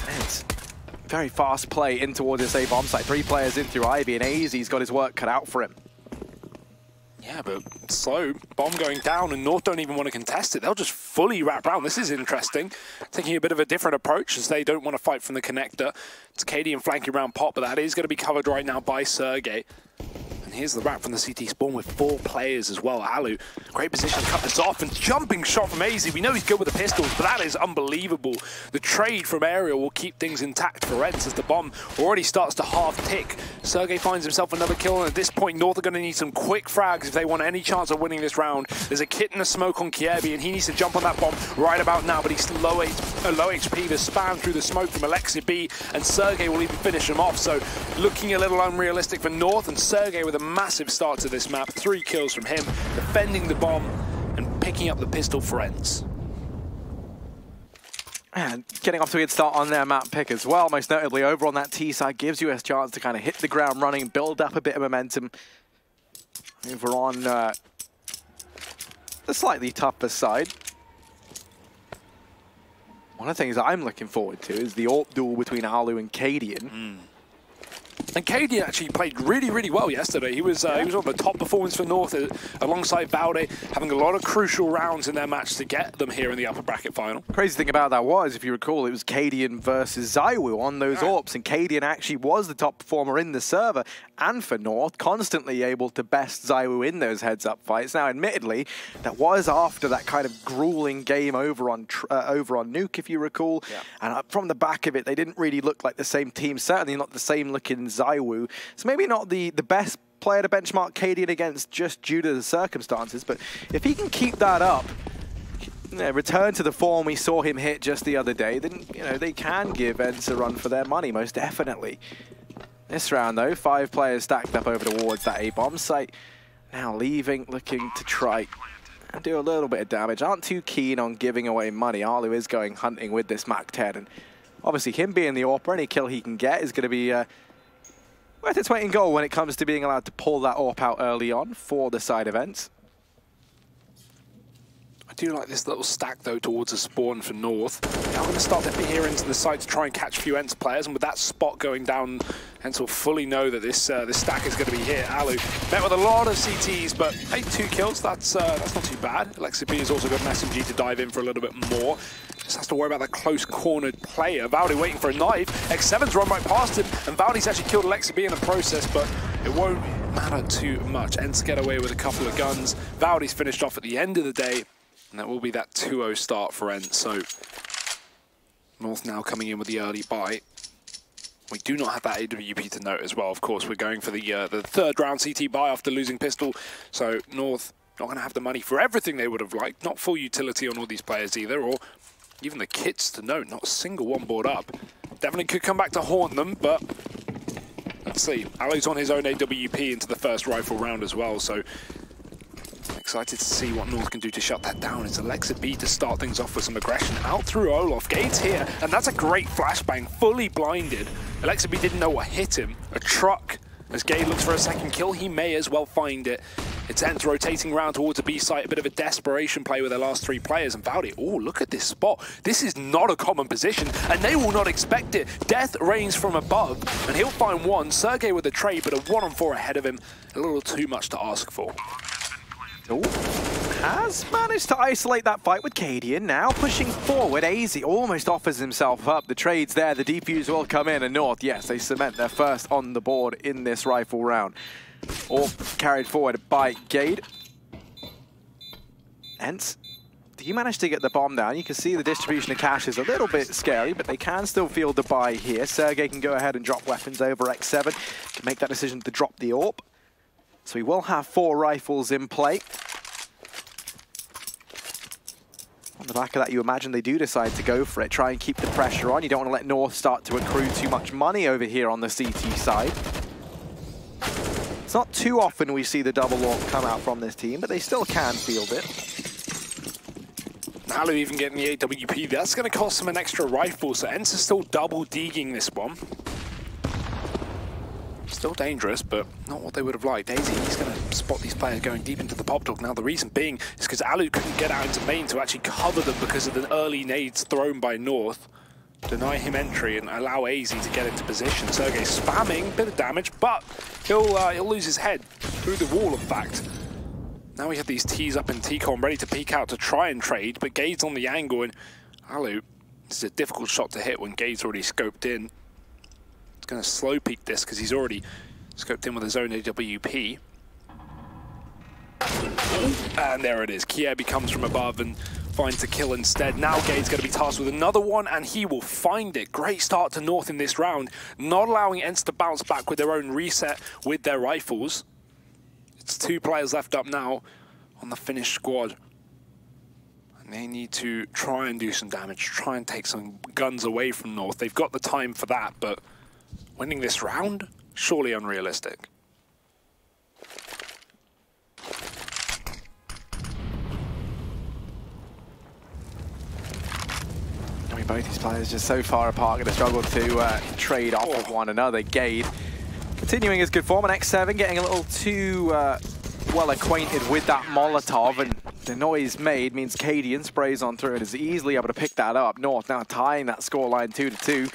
Ents. Very fast play in towards this A-bomb site. 3 players in through Ivy, and AZ's got his work cut out for him. Yeah, but slow. Bomb going down, and North don't even want to contest it. They'll just fully wrap around. This is interesting. Taking a bit of a different approach, as they don't want to fight from the connector. It's Cadian flanking around Pop, but that is going to be covered right now by Sergey. And here's the wrap from the CT spawn with 4 players as well. Alu, great position to cut this off, and jumping shot from AZ. We know he's good with the pistols, but that is unbelievable. The trade from Aerial will keep things intact for Ents as the bomb already starts to half tick. Sergey finds himself another kill, and at this point, North are going to need some quick frags if they want any chance of winning this round. There's a kit and a smoke on Kiebi, and he needs to jump on that bomb right about now, but he's low HP. The spam through the smoke from Alexia B, and Sergey will even finish him off. So looking a little unrealistic for North, and Sergey with a massive start to this map. 3 kills from him, defending the bomb and picking up the pistol for Ents. And getting off to a good start on their map pick as well, most notably over on that T side, gives you a chance to kind of hit the ground running, build up a bit of momentum. Over on the slightly tougher side. One of the things I'm looking forward to is the AWP duel between Arlu and Cadian. And Cadian actually played really, really well yesterday. He was on the top performance for North alongside Valde, having a lot of crucial rounds in their match to get them here in the upper bracket final. Crazy thing about that was, if you recall, it was Cadian versus ZywOo on those AWPs, and Cadian actually was the top performer in the server and for North, constantly able to best ZywOo in those heads-up fights. Now, admittedly, that was after that kind of grueling game over on Nuke, if you recall. Yeah. And from the back of it, they didn't really look like the same team, certainly not the same looking ZywOo. So maybe not the best player to benchmark Cadian against just due to the circumstances, but if he can keep that up, return to the form we saw him hit just the other day, then they can give ENCE a run for their money, most definitely. This round though, 5 players stacked up over towards that A-bomb site. Now leaving, looking to try and do a little bit of damage. Aren't too keen on giving away money. Arlo is going hunting with this MAC-10, and obviously him being the AWP, any kill he can get is going to be worth its weight in gold when it comes to being allowed to pull that AWP out early on for the side of ENCE. I do like this little stack, though, towards a spawn for North. Now I'm going to start to veer into the side to try and catch a few ENCE players, and with that spot going down, ENCE will fully know that this stack is going to be hit. Alu met with a lot of CTs, but hey, 2 kills, that's not too bad. Alexa B has also got an SMG to dive in for a little bit more. Just has to worry about that close-cornered player. Valdi waiting for a knife. X7's run right past him, and Valdi's actually killed Alexa B in the process, but it won't matter too much. ENCE get away with a couple of guns. Valdi's finished off at the end of the day. And that will be that 2-0 start for ENCE. So North now coming in with the early buy. We do not have that AWP to note as well. Of course, we're going for the 3rd round CT buy after losing pistol. So North not going to have the money for everything they would have liked. Not full utility on all these players either, or even the kits to note. Not a single one bought up. Definitely could come back to haunt them, but let's see. Alu's on his own AWP into the first rifle round as well. So excited to see what North can do to shut that down. It's Alexa B to start things off with some aggression out through Olof. Gade's here, and that's a great flashbang, fully blinded. Alexa B didn't know what hit him. A truck. As Gade looks for a second kill, he may as well find it. It's ENCE rotating around towards the B site, a bit of a desperation play with their last 3 players. And Valdi, oh, look at this spot. This is not a common position, and they will not expect it. Death reigns from above, and he'll find one. Sergey with a trade, but a 1-on-4 ahead of him. A little too much to ask for. Ooh, has managed to isolate that fight with Cadian. Now pushing forward, AZ almost offers himself up. The trade's there, the defuse will come in, and North, yes, they cement their first on the board in this rifle round. All carried forward by Gade. ENCE, do you manage to get the bomb down? You can see the distribution of cash is a little bit scary, but they can still field the buy here. Sergey can go ahead and drop weapons over X7, can make that decision to drop the AWP. So we will have 4 rifles in play. On the back of that, you imagine they do decide to go for it, try and keep the pressure on. You don't want to let North start to accrue too much money over here on the CT side. It's not too often we see the double AWP come out from this team, but they still can field it. Alu even getting the AWP. That's going to cost them an extra rifle, so ENCE is still double digging this one. Still dangerous, but not what they would have liked. Daisy, he's going to spot these players going deep into the pop dog. Now, the reason being is because Alu couldn't get out into main to actually cover them because of the early nades thrown by North. Deny him entry and allow AZ to get into position. Sergey spamming, bit of damage, but he'll lose his head through the wall, in fact. Now we have these T's up in TCOM ready to peek out to try and trade, but Gade's on the angle, and Alu, this is a difficult shot to hit when Gade's already scoped in. Going to slow peek this because he's already scoped in with his own AWP. And there it is. Kiebi comes from above and finds the kill instead. Now Gade's going to be tasked with another one, and he will find it. Great start to North in this round, not allowing ENCE to bounce back with their own reset with their rifles. It's 2 players left up now on the Finnish squad. And they need to try and do some damage, try and take some guns away from North. They've got the time for that, but winning this round, surely unrealistic. I mean, both these players just so far apart, going to struggle to trade off of one another. Gade continuing his good form, and X7 getting a little too well acquainted with that Molotov, and the noise made means Cadian sprays on through and is easily able to pick that up. North now tying that scoreline 2-2.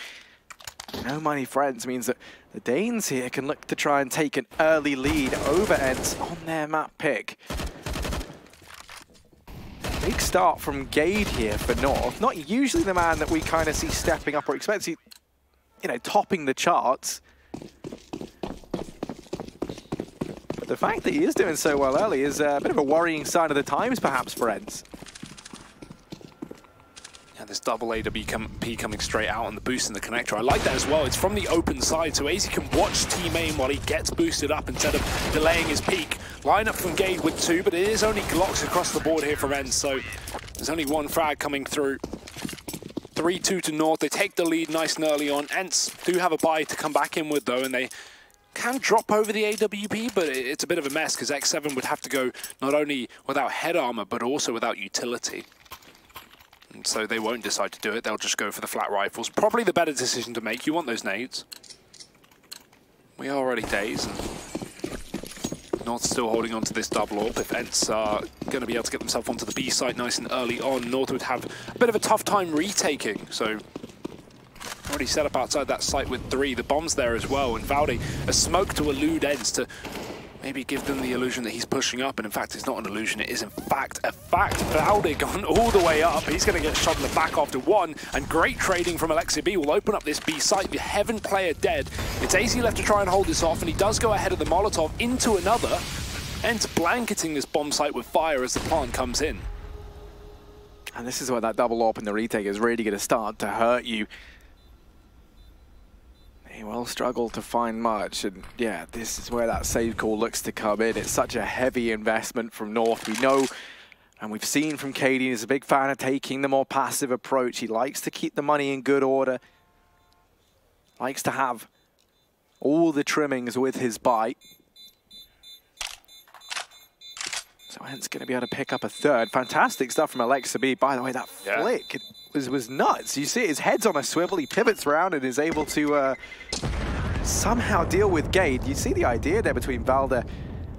No money for ENCE means that the Danes here can look to try and take an early lead over ENCE on their map pick. Big start from Gade here for North. Not usually the man that we kind of see stepping up or expect to see, topping the charts. But the fact that he is doing so well early is a bit of a worrying sign of the times, perhaps, for ENCE. Yeah, this double AWP coming straight out on the boost in the connector. I like that as well. It's from the open side, so AZ can watch team aim while he gets boosted up instead of delaying his peak. Lineup from Gade with 2, but it is only Glocks across the board here from ENCE, so there's only one frag coming through. 3-2 to North. They take the lead nice and early on. ENCE do have a buy to come back in with, though, and they can drop over the AWP, but it's a bit of a mess because X7 would have to go not only without head armor, but also without utility. And so they won't decide to do it. They'll just go for the flat rifles. Probably the better decision to make. You want those nades. We are already days. North still holding on to this double AWP. If ENCE are going to be able to get themselves onto the B site nice and early on, North would have a bit of a tough time retaking. So already set up outside that site with 3. The bomb's there as well, and Valde a smoke to elude ENCE to maybe give them the illusion that he's pushing up, and in fact it's not an illusion, it is in fact a fact. Valde gone all the way up, he's going to get shot in the back after 1, and great trading from Alexia B will open up this B site. The Heaven player dead. It's AZ left to try and hold this off, and he does go ahead of the Molotov into another, ENCE blanketing this bomb site with fire as the plant comes in. And this is where that double AWP and the retake is really going to start to hurt you. He will struggle to find much, and yeah, this is where that save call looks to come in. It's such a heavy investment from North. We know, and we've seen from Cadian, he's a big fan of taking the more passive approach. He likes to keep the money in good order, likes to have all the trimmings with his buy. So ENCE going to be able to pick up a 3rd. Fantastic stuff from Alexia B. By the way, that flick was nuts. You see his head's on a swivel, he pivots around and is able to somehow deal with Gade. You see the idea there between Valde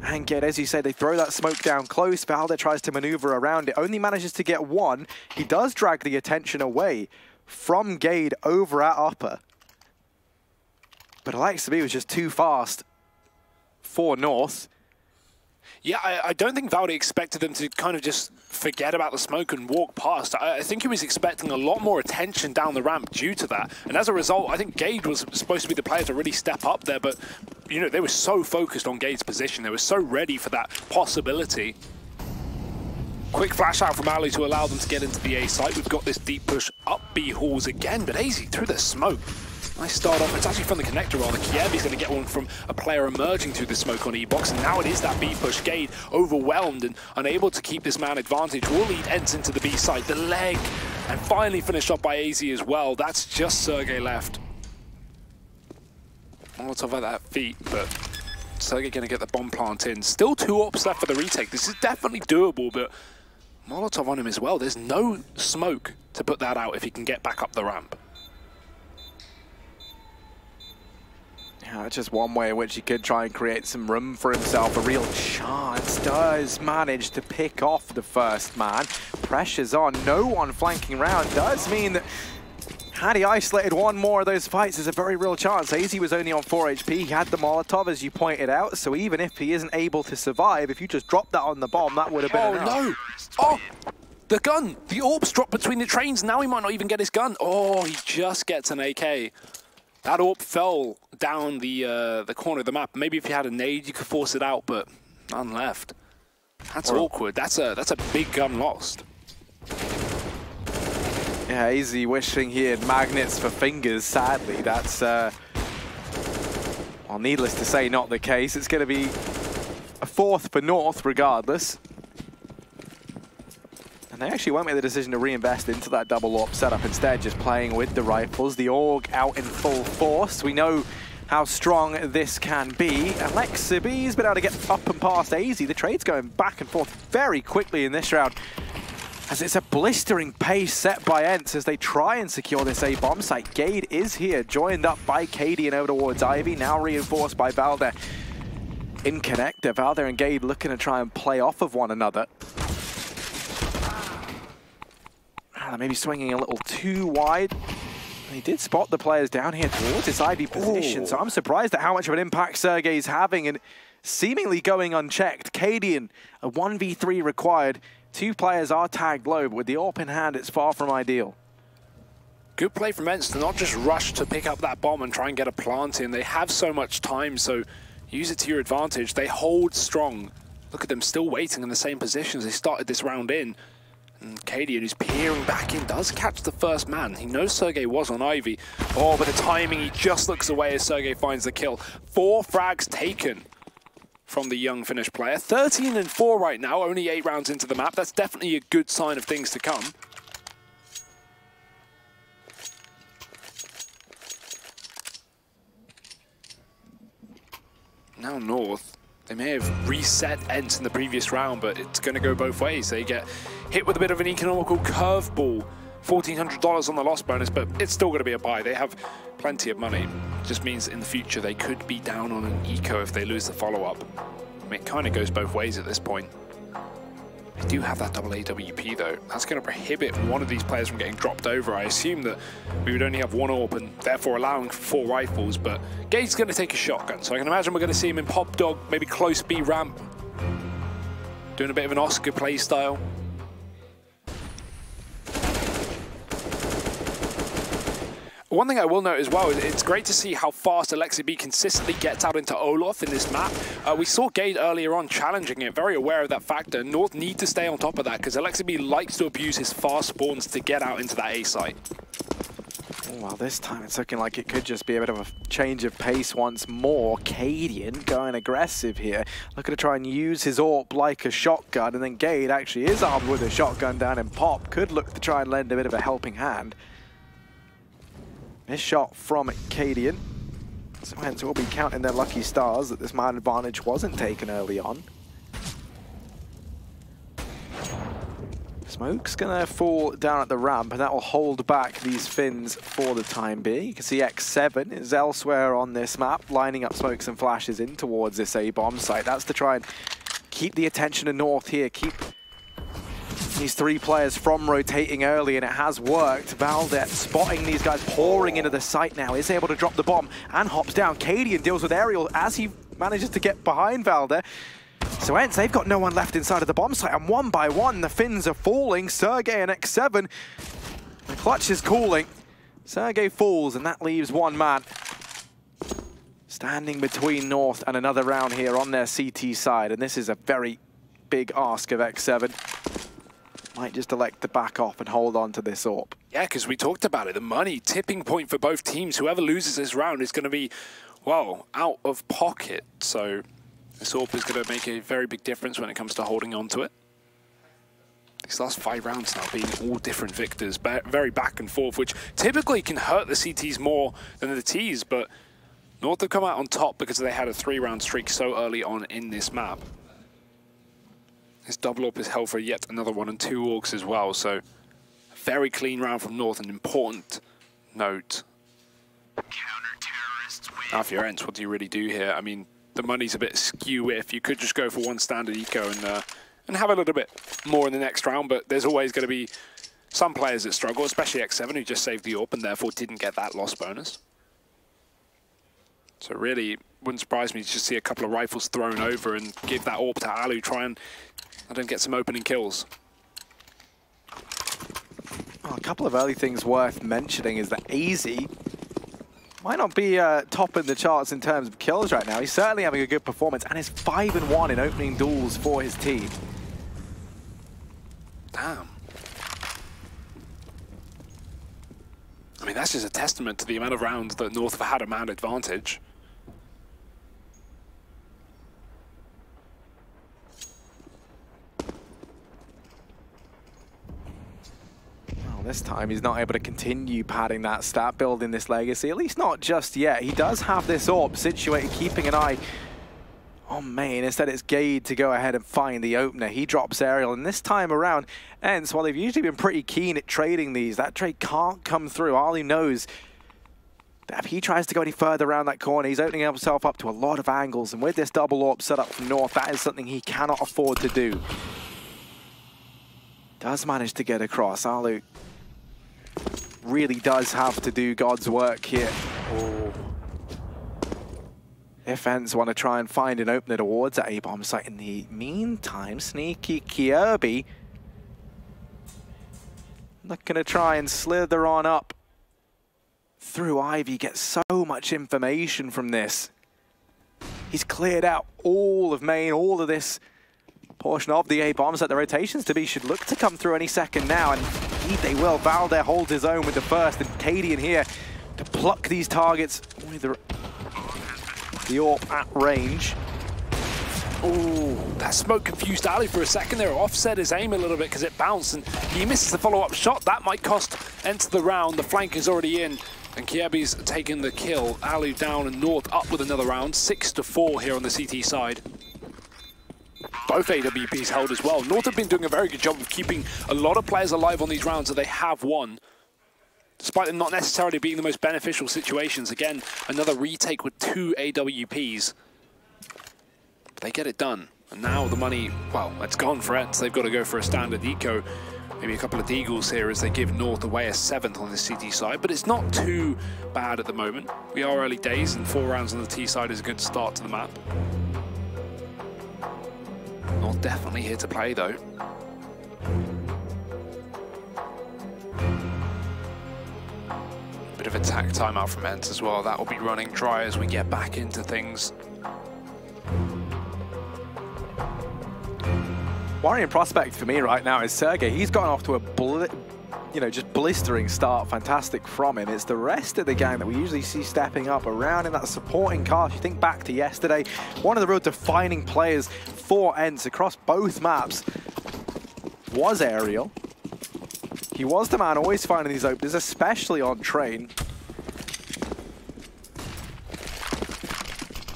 and Gade. As you say, they throw that smoke down close. Valde tries to maneuver around it, only manages to get 1. He does drag the attention away from Gade over at upper. But Alexia B was just too fast for North. Yeah, I don't think Valde expected them to kind of just forget about the smoke and walk past. I think he was expecting a lot more attention down the ramp due to that. And as a result, I think Gade was supposed to be the player to really step up there. But, you know, they were so focused on Gade's position. They were so ready for that possibility. Quick flash out from Ali to allow them to get into the A site. We've got this deep push up B halls again, but AZ through the smoke. Nice start off. It's actually from the connector rather. Kiev is going to get one from a player emerging through the smoke on E-Box, and now it is that B push. Gade overwhelmed and unable to keep this man advantage. Will lead ENCE into the B site. The leg, and finally finished up by AZ as well. That's just Sergey left. Molotov at that feet, but Sergey going to get the bomb plant in. Still 2 AWPs left for the retake. This is definitely doable, but Molotov on him as well. There's no smoke to put that out if he can get back up the ramp. Yeah, just one way in which he could try and create some room for himself. A real chance. Does manage to pick off the first man. Pressure's on. No one flanking round. Does mean that had he isolated one more of those fights, there's a very real chance. AZ was only on 4 HP. He had the Molotov, as you pointed out. So even if he isn't able to survive, if you just drop that on the bomb, that would have been enough. No! Oh! The gun! The AWP's dropped between the trains. Now he might not even get his gun. Oh, he just gets an AK. That AWP fell down the corner of the map. Maybe if you had a nade, you could force it out, but none left. That's awkward. That's a big gun lost. Yeah, AZ wishing he had magnets for fingers. Sadly, that's well, needless to say, not the case. It's going to be a 4th for North, regardless. And they actually won't make the decision to reinvest into that double AWP setup, instead just playing with the rifles. The AUG out in full force. We know how strong this can be. Alexia B's been able to get up and past AZ. The trade's going back and forth very quickly in this round, as it's a blistering pace set by ENCE as they try and secure this A bomb site. Gade is here, joined up by Cadian over towards Ivy, now reinforced by Valde in connector. Valde and Gade looking to try and play off of one another. Maybe swinging a little too wide. He did spot the players down here towards his Ivy position, so I'm surprised at how much of an impact Sergey's having and seemingly going unchecked. Cadian, a 1v3 required. 2 players are tagged low, but with the AWP in hand, it's far from ideal. Good play from ENCE to not just rush to pick up that bomb and try and get a plant in. They have so much time, so use it to your advantage. They hold strong. Look at them still waiting in the same position as they started this round in. And Cadian, who's peering back in, does catch the first man. He knows Sergej was on Ivy. Oh, but the timing, he just looks away as Sergej finds the kill. 4 frags taken from the young Finnish player. 13-4 right now, only 8 rounds into the map. That's definitely a good sign of things to come. Now North, they may have reset ENCE in the previous round, but it's going to go both ways. They get hit with a bit of an economical curveball. $1,400 on the loss bonus, but it's still going to be a buy. They have plenty of money. It just means in the future they could be down on an eco if they lose the follow-up. I mean, it kind of goes both ways at this point. They do have that double AWP though. That's going to prohibit one of these players from getting dropped over. I assume that we would only have 1 AWP and therefore allowing for 4 rifles, but Gate's going to take a shotgun. So I can imagine we're going to see him in Pop Dog, maybe close B ramp, doing a bit of an Oscar play style. One thing I will note as well is it's great to see how fast Alexi B consistently gets out into Olof in this map. We saw Gade earlier on challenging it, very aware of that factor. North need to stay on top of that because Alexi B likes to abuse his fast spawns to get out into that A site. Oh, well, this time it's looking like it could just be a bit of a change of pace once more. Cadian going aggressive here, looking to try and use his AWP like a shotgun, and then Gade actually is armed with a shotgun down in Pop. Could look to try and lend a bit of a helping hand. This shot from Cadian. So hence we'll be counting their lucky stars that this man advantage wasn't taken early on. Smoke's gonna fall down at the ramp, and that will hold back these Finns for the time being. You can see X7 is elsewhere on this map, lining up smokes and flashes in towards this A-bomb site. That's to try and keep the attention of North here, keep these 3 players from rotating early, and it has worked. Valde spotting these guys pouring into the site now, is able to drop the bomb and hops down. Cadian deals with Aerial as he manages to get behind Valde. So ENCE, they've got no one left inside of the bomb site, and 1 by 1 the Finns are falling. Sergej and X7, the clutch is cooling. Sergej falls, and that leaves 1 man standing between North and another round here on their CT side, and this is a very big ask of X7. Might just elect to back off and hold on to this AWP. Yeah, because we talked about it. The money tipping point for both teams. Whoever loses this round is going to be, well, out of pocket. So this AWP is going to make a very big difference when it comes to holding on to it. These last 5 rounds now being all different victors, very back and forth, which typically can hurt the CTs more than the Ts, but North have come out on top because they had a 3-round streak so early on in this map. His double AWP is held for yet another one and 2 orgs as well, so a very clean round from North, an important note. Now if you're ENCE, what do you really do here? I mean, the money's a bit skew if you could just go for 1 standard eco and have a little bit more in the next round, but there's always going to be some players that struggle, especially X7 who just saved the AWP and therefore didn't get that loss bonus. So really, wouldn't surprise me to just see a couple of rifles thrown over and give that AWP to Alu, try and get some opening kills. Well, a couple of early things worth mentioning is that AZ might not be top in the charts in terms of kills right now. He's certainly having a good performance and is 5-1 in opening duels for his team. Damn. I mean, that's just a testament to the amount of rounds that North have had a man advantage. This time he's not able to continue padding that stat, building this legacy, at least not just yet. He does have this AWP situated, keeping an eye on main. Instead it's Gade to go ahead and find the opener. He drops Aerial, and this time around, ENCE, while they've usually been pretty keen at trading these, that trade can't come through. Ali knows that if he tries to go any further around that corner, he's opening himself up to a lot of angles, and with this double AWP set up from North, that is something he cannot afford to do. Does manage to get across. Alu really does have to do God's work here. Oh. If ENCE want to try and find an opener towards that A-bomb site. In the meantime, sneaky Kirby looking to try and slither on up through Ivy, get so much information from this. He's cleared out all of main, all of this portion of the A bombs that the rotations to be should look to come through any second now, and indeed they will. Valde holds his own with the first, and Cadian here to pluck these targets with the AWP at range. Oh, that smoke confused Ali for a second there. Offset his aim a little bit because it bounced, and he misses the follow-up shot. That might cost Enter the round. The flank is already in, and Kjaerbye's taken the kill. Ali down and North up with another round. 6-4 here on the CT side. Both AWPs held as well. North have been doing a very good job of keeping a lot of players alive on these rounds that they have won, despite them not necessarily being the most beneficial situations. Again, another retake with 2 AWPs. But they get it done. And now the money, well, it's gone for Ents. They've got to go for a standard eco. Maybe a couple of Deagles here as they give North away a 7th on the CT side. But it's not too bad at the moment. We are early days, and 4 rounds on the T side is a good start to the map. North definitely here to play, though. Bit of attack timeout from Ents as well. That will be running dry as we get back into things. Worrying prospect for me right now is Sergej. He's gotten off to a just blistering start. Fantastic from him. It's the rest of the gang that we usually see stepping up around in that supporting cast. You think back to yesterday, one of the real defining players for Ents across both maps was Aerial. He was the man always finding these openings, especially on train.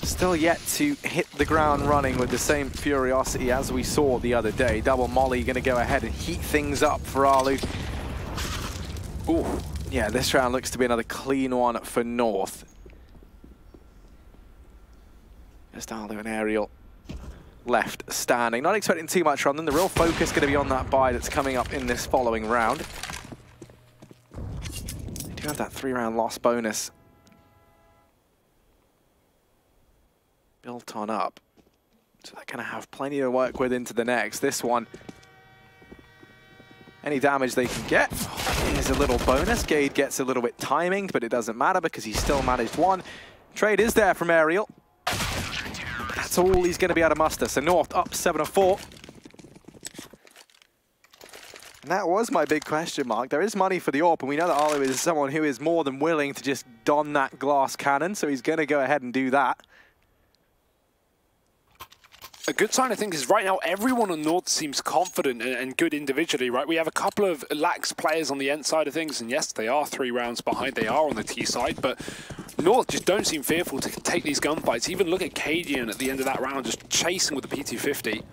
Still yet to hit the ground running with the same furiosity as we saw the other day. Double Molly going to go ahead and heat things up for Alu. Ooh, yeah, this round looks to be another clean one for North. Just Alu and Aerial left standing. Not expecting too much from them. The real focus going to be on that buy that's coming up in this following round. They do have that 3-round loss bonus built on up, so they're going to have plenty to work with into the next. This one, any damage they can get is a little bonus. Gade gets a little bit timing, but it doesn't matter because he still managed one. Trade is there from Aerial. That's all he's going to be able to muster. So North up 7-4. And that was my big question mark. There is money for the AWP, and we know that Alu is someone who is more than willing to just don that glass cannon, so he's going to go ahead and do that. A good sign, I think, is right now everyone on North seems confident and good individually, right? We have a couple of lax players on the Ent side of things, and yes, they are 3 rounds behind. They are on the T side, but North just don't seem fearful to take these gunfights. Even look at Cadian at the end of that round, just chasing with the P250,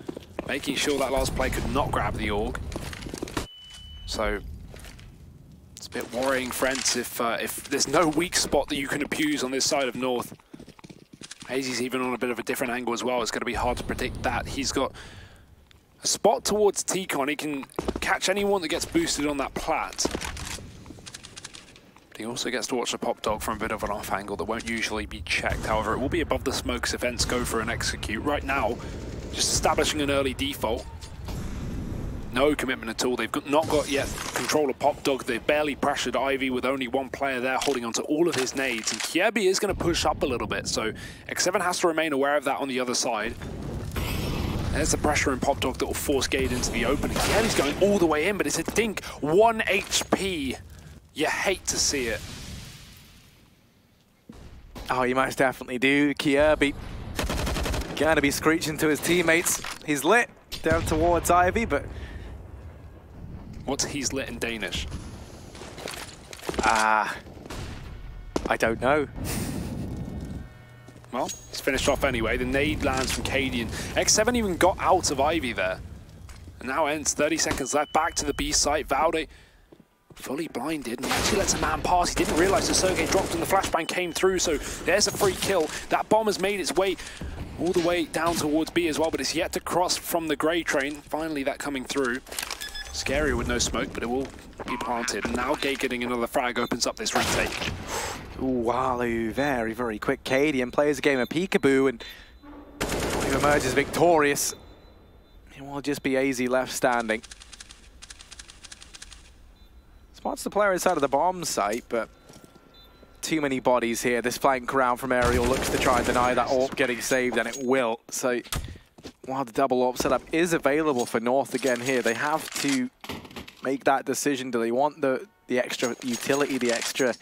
making sure that last player could not grab the AUG. So it's a bit worrying, friends, if there's no weak spot that you can abuse on this side of North. Hazy's even on a bit of a different angle as well. It's going to be hard to predict that. He's got a spot towards T-Con. He can catch anyone that gets boosted on that plat. But he also gets to watch the Pop Dog from a bit of an off angle that won't usually be checked. However, it will be above the smokes if Ents go for an execute. Right now, just establishing an early default. No commitment at all. They've not got yet control of Pop Dog. They've barely pressured Ivy with only one player there holding onto all of his nades. And Kjaerbye is going to push up a little bit. So X7 has to remain aware of that on the other side. There's the pressure in Pop Dog that will force Gade into the open. Kjaerbye's going all the way in, but it's a dink. 1 HP. You hate to see it. Oh, you most definitely do. Kjaerbye going to be screeching to his teammates. He's lit down towards Ivy, but... What's he's lit in Danish? I don't know. Well, he's finished off anyway. The nade lands from Cadian. X7 even got out of Ivy there. And now Ents 30 seconds left. Back to the B site. Valde fully blinded. And he actually lets a man pass. He didn't realize that Sergej dropped and the flashbang came through. So there's a free kill. That bomb has made its way all the way down towards B as well. But it's yet to cross from the grey train. Finally, that coming through. Scary with no smoke, but it will be planted. And now Gade getting another frag opens up this retake. Ooh, Alu, very, very quick. Cadian plays a game of peekaboo and he emerges victorious. It will just be AZ left standing. Spots the player inside of the bomb site, but too many bodies here. This flank round from Aerial looks to try and deny that AWP getting saved, and it will. So while the double AWP setup is available for North again here, they have to make that decision. Do they want the extra utility, the extra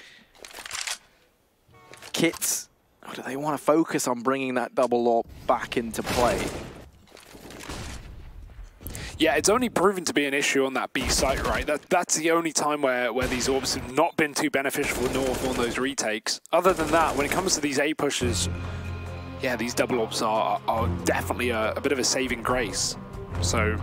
kits, or do they want to focus on bringing that double AWP back into play? Yeah, it's only proven to be an issue on that B site, right? That's the only time where these AWPs have not been too beneficial for North on those retakes. Other than that, when it comes to these A pushes, yeah, these double AWPs are definitely a bit of a saving grace. So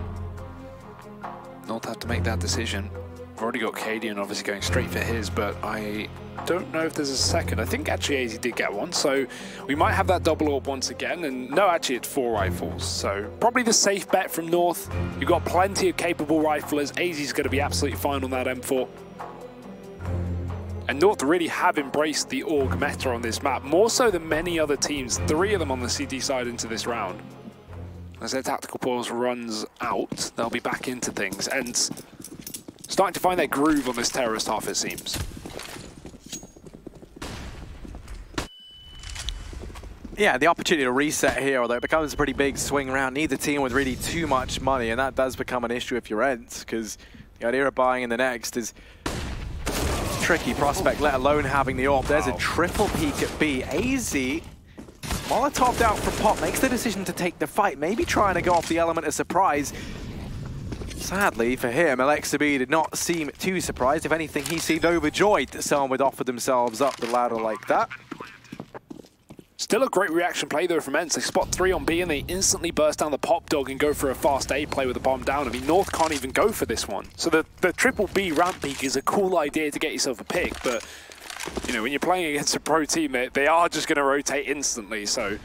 North have to make that decision. We've already got Cadian obviously going straight for his, but I don't know if there's a second. I think actually AZ did get one, so we might have that double AWP once again. And no, actually it's 4 rifles, so probably the safe bet from North. You've got plenty of capable riflers. AZ's going to be absolutely fine on that M4. And North really have embraced the AUG meta on this map, more so than many other teams. 3 of them on the CT side into this round. As their tactical pause runs out, they'll be back into things and starting to find their groove on this terrorist half, it seems. Yeah, the opportunity to reset here, although it becomes a pretty big swing round. Neither team with really too much money, and that does become an issue if you're Ents, because the idea of buying in the next is a tricky prospect, let alone having the AWP. There's a triple peek at B. AZ, Molotov'd out from Pop, makes the decision to take the fight, maybe trying to go off the element of surprise. Sadly for him, Alexabi did not seem too surprised. If anything, he seemed overjoyed that someone would offer themselves up the ladder like that. Still a great reaction play though from Ents. They spot 3 on B and they instantly burst down the pop dog and go for a fast A play with the bomb down. I mean, North can't even go for this one. So the triple B ramp peak is a cool idea to get yourself a pick, but you know, when you're playing against a pro team, they are just going to rotate instantly, so...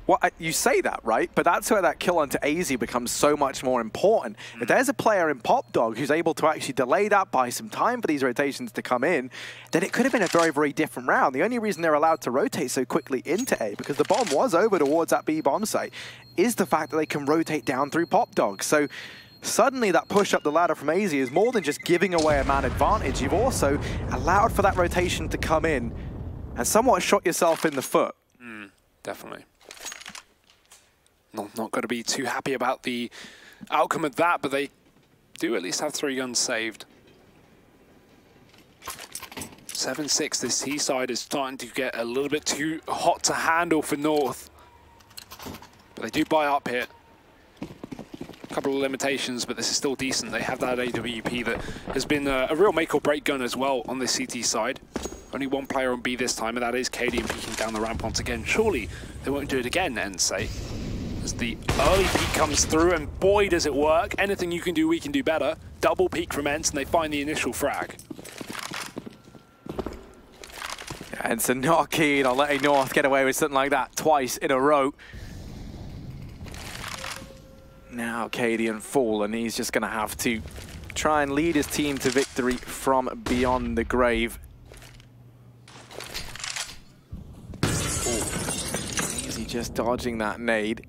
Well, you say that, right? But that's where that kill onto AZ becomes so much more important. If there's a player in Pop Dog who's able to actually delay that, buy some time for these rotations to come in, then it could have been a very, very different round. The only reason they're allowed to rotate so quickly into A, because the bomb was over towards that B bomb site, is the fact that they can rotate down through Pop Dog. So suddenly that push up the ladder from AZ is more than just giving away a man advantage. You've also allowed for that rotation to come in and somewhat shot yourself in the foot. Definitely. Not going to be too happy about the outcome of that, but they do at least have 3 guns saved. 7-6, this T side is starting to get a little bit too hot to handle for North. But they do buy up here. A couple of limitations, but this is still decent. They have that AWP that has been a real make or break gun as well on this CT side. Only 1 player on B this time, and that is Cadian peeking down the ramp once again. Surely they won't do it again, Ensei. As the early peek comes through, and boy does it work. Anything you can do, we can do better. Double peek from Ents, and they find the initial frag. And so not keen on letting North get away with something like that twice in a row. Now Cadian full, and he's just going to have to try and lead his team to victory from beyond the grave. Easy just dodging that nade.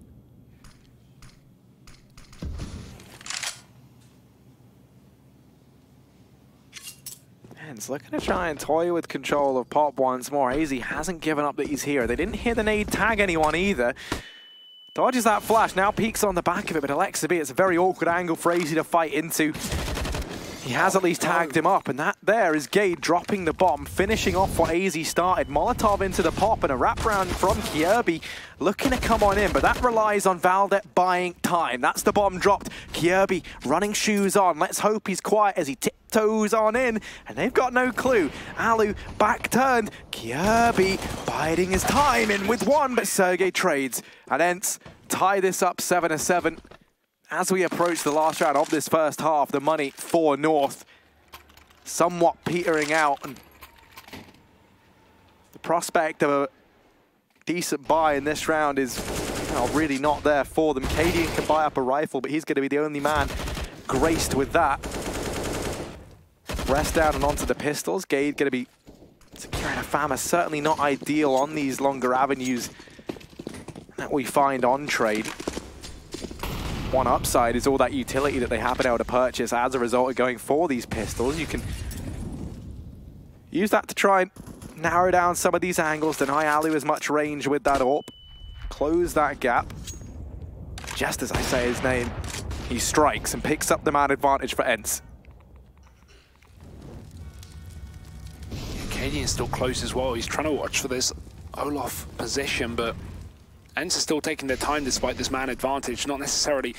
Ents looking to try and toy with control of Pop once more. AZ hasn't given up that he's here. They didn't hear the nade tag anyone either. Dodges that flash, now peeks on the back of it, but Alexabi, it's a very awkward angle for AZ to fight into. He has at least tagged him up, and that there is Gade dropping the bomb, finishing off what AZ started. Molotov into the pop, and a wraparound from Kjaerbye looking to come on in, but that relies on Valdet buying time. That's the bomb dropped. Kjaerbye running shoes on. Let's hope he's quiet as he tiptoes on in, and they've got no clue. Alu back turned. Kjaerbye biding his time in with 1, but Sergey trades. And Ents tie this up 7-7. As we approach the last round of this first half, the money for North somewhat petering out. And the prospect of a decent buy in this round is really not there for them. Cadian can buy up a rifle, but he's going to be the only man graced with that. Rest down and onto the pistols. Gade going to be securing a FAMA. Certainly not ideal on these longer avenues that we find on trade. One upside is all that utility that they have been able to purchase as a result of going for these pistols. You can use that to try and narrow down some of these angles, deny alu as much range with that AWP, close that gap. Just as I say his name, he strikes and picks up the man advantage for ENCE. Cadian's still close as well. He's trying to watch for this Olaf position, but ENCE is still taking their time despite this man advantage, not necessarily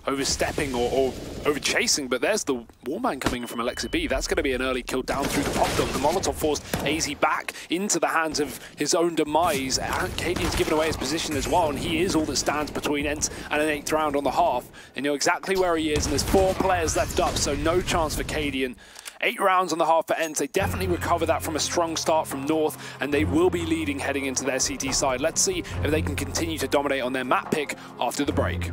overstepping or over chasing, but there's the Warman coming in from Alexa B. That's going to be an early kill down through the pop dog. The Molotov forced AZ back into the hands of his own demise. Cadian's given away his position as well, and he is all that stands between ENCE and an 8th round on the half. And you know exactly where he is, and there's 4 players left up, so no chance for Cadian. 8 rounds on the half for ENCE. They definitely recover that from a strong start from North, and they will be leading heading into their CT side. Let's see if they can continue to dominate on their map pick after the break.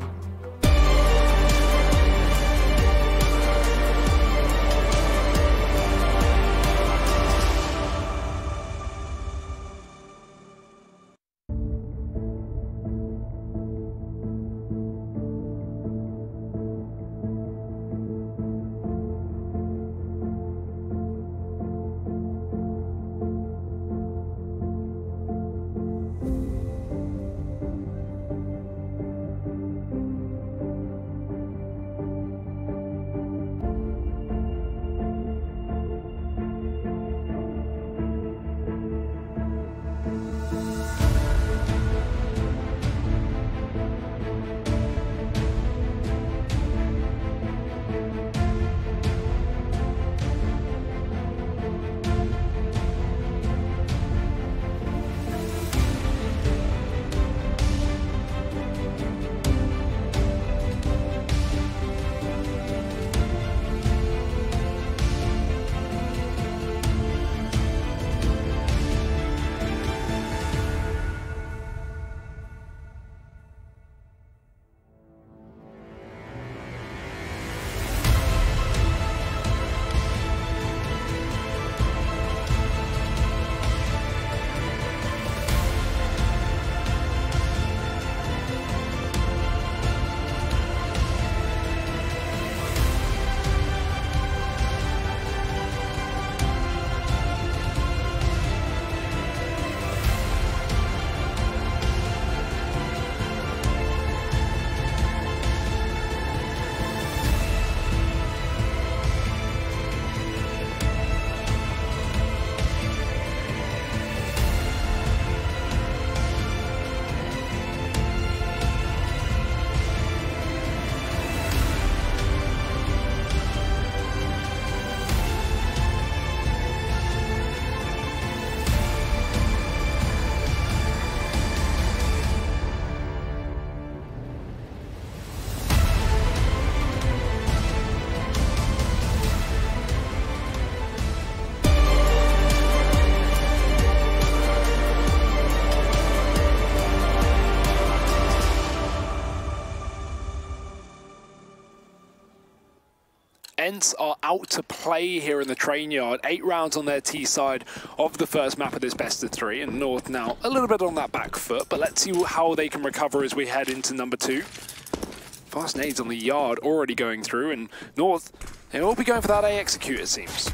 ENCE are out to play here in the train yard. 8 rounds on their T side of the first map of this best of 3, and North now a little bit on that back foot, but let's see how they can recover as we head into number 2. Fast nades on the yard already going through, and North, they'll all be going for that A execute, it seems.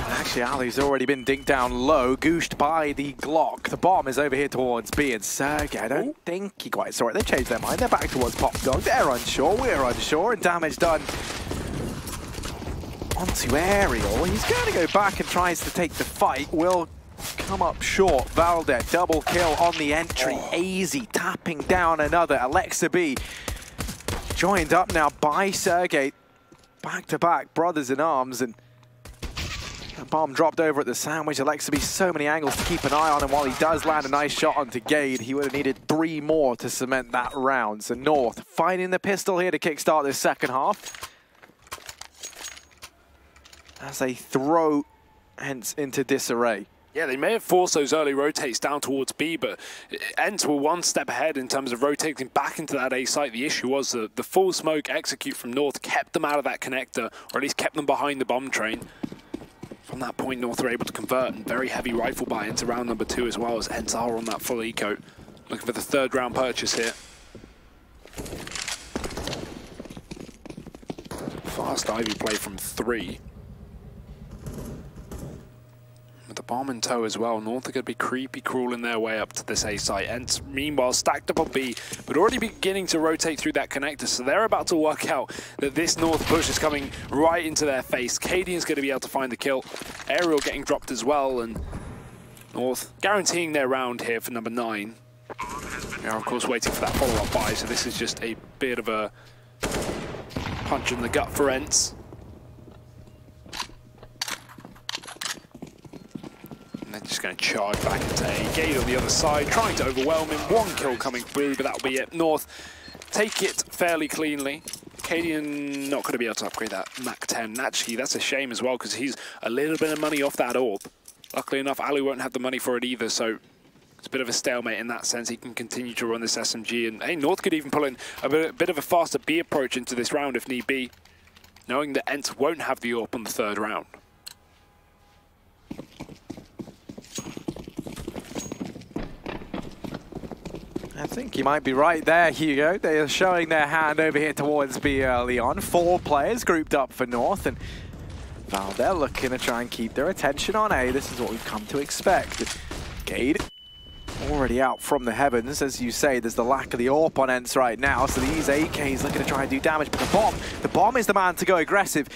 Actually, Ali's already been dinked down low, gooshed by the Glock. The bomb is over here towards B, and Sergey, I don't think he quite saw it. They've changed their mind. They're back towards Pop Dog. They're unsure. We're unsure. And damage done onto Aerial. He's going to go back and tries to take the fight. Will come up short. Valdet, double kill on the entry. AZ tapping down another. Alexa B joined up now by Sergey. Back-to-back brothers in arms, and the bomb dropped over at the sandwich. Alexa B, so many angles to keep an eye on, and while he does land a nice shot onto Gade, he would have needed 3 more to cement that round. So North finding the pistol here to kickstart this second half, as they throw ENCE into disarray. Yeah, they may have forced those early rotates down towards B, but ENCE were 1 step ahead in terms of rotating back into that A site. The issue was the full smoke execute from North kept them out of that connector, or at least kept them behind the bomb train. From that point, North were able to convert, and very heavy rifle buy into round number 2 as well, as ENCE are on that full eco. Looking for the 3rd round purchase here. Fast Ivy play from 3. bomb in tow as well. North are going to be creepy crawling their way up to this A site. And meanwhile, stacked up on B, but already beginning to rotate through that connector. So they're about to work out that this North push is coming right into their face. Cadian's going to be able to find the kill. Aerial getting dropped as well, and North guaranteeing their round here for number 9. They are, of course, waiting for that follow-up buy, so this is just a bit of a punch in the gut for ENCE. And they're just going to charge back into A. Gade on the other side, trying to overwhelm him. 1 kill coming through, but that'll be it. North take it fairly cleanly. Cadian not going to be able to upgrade that Mach 10. Actually, that's a shame as well, because he's a little bit of money off that orb. Luckily enough, Ali won't have the money for it either, so it's a bit of a stalemate in that sense. He can continue to run this SMG, and hey, North could even pull in a bit of a faster B approach into this round if need be, knowing that ENCE won't have the AWP on the 3rd round. I think you might be right there, Hugo. They are showing their hand over here towards B early on. 4 players grouped up for North, and Val, they're looking to try and keep their attention on A. This is what we've come to expect. Gade already out from the heavens. As you say, there's the lack of the AWP on ENCE right now, so these AKs looking to try and do damage, but the bomb is the man to go aggressive.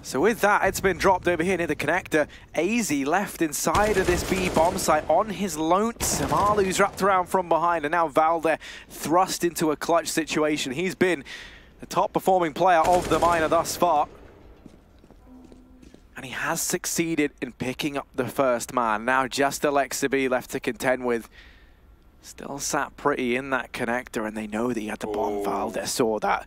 So with that, it's been dropped over here near the connector. AZ left inside of this B bomb site on his lonesome. Alu's wrapped around from behind, and now Val there thrust into a clutch situation. He's been the top performing player of the minor thus far, and he has succeeded in picking up the first man. Now just Alexa.B left to contend with. Still sat pretty in that connector, and they know that he had the bomb. Valdes saw that.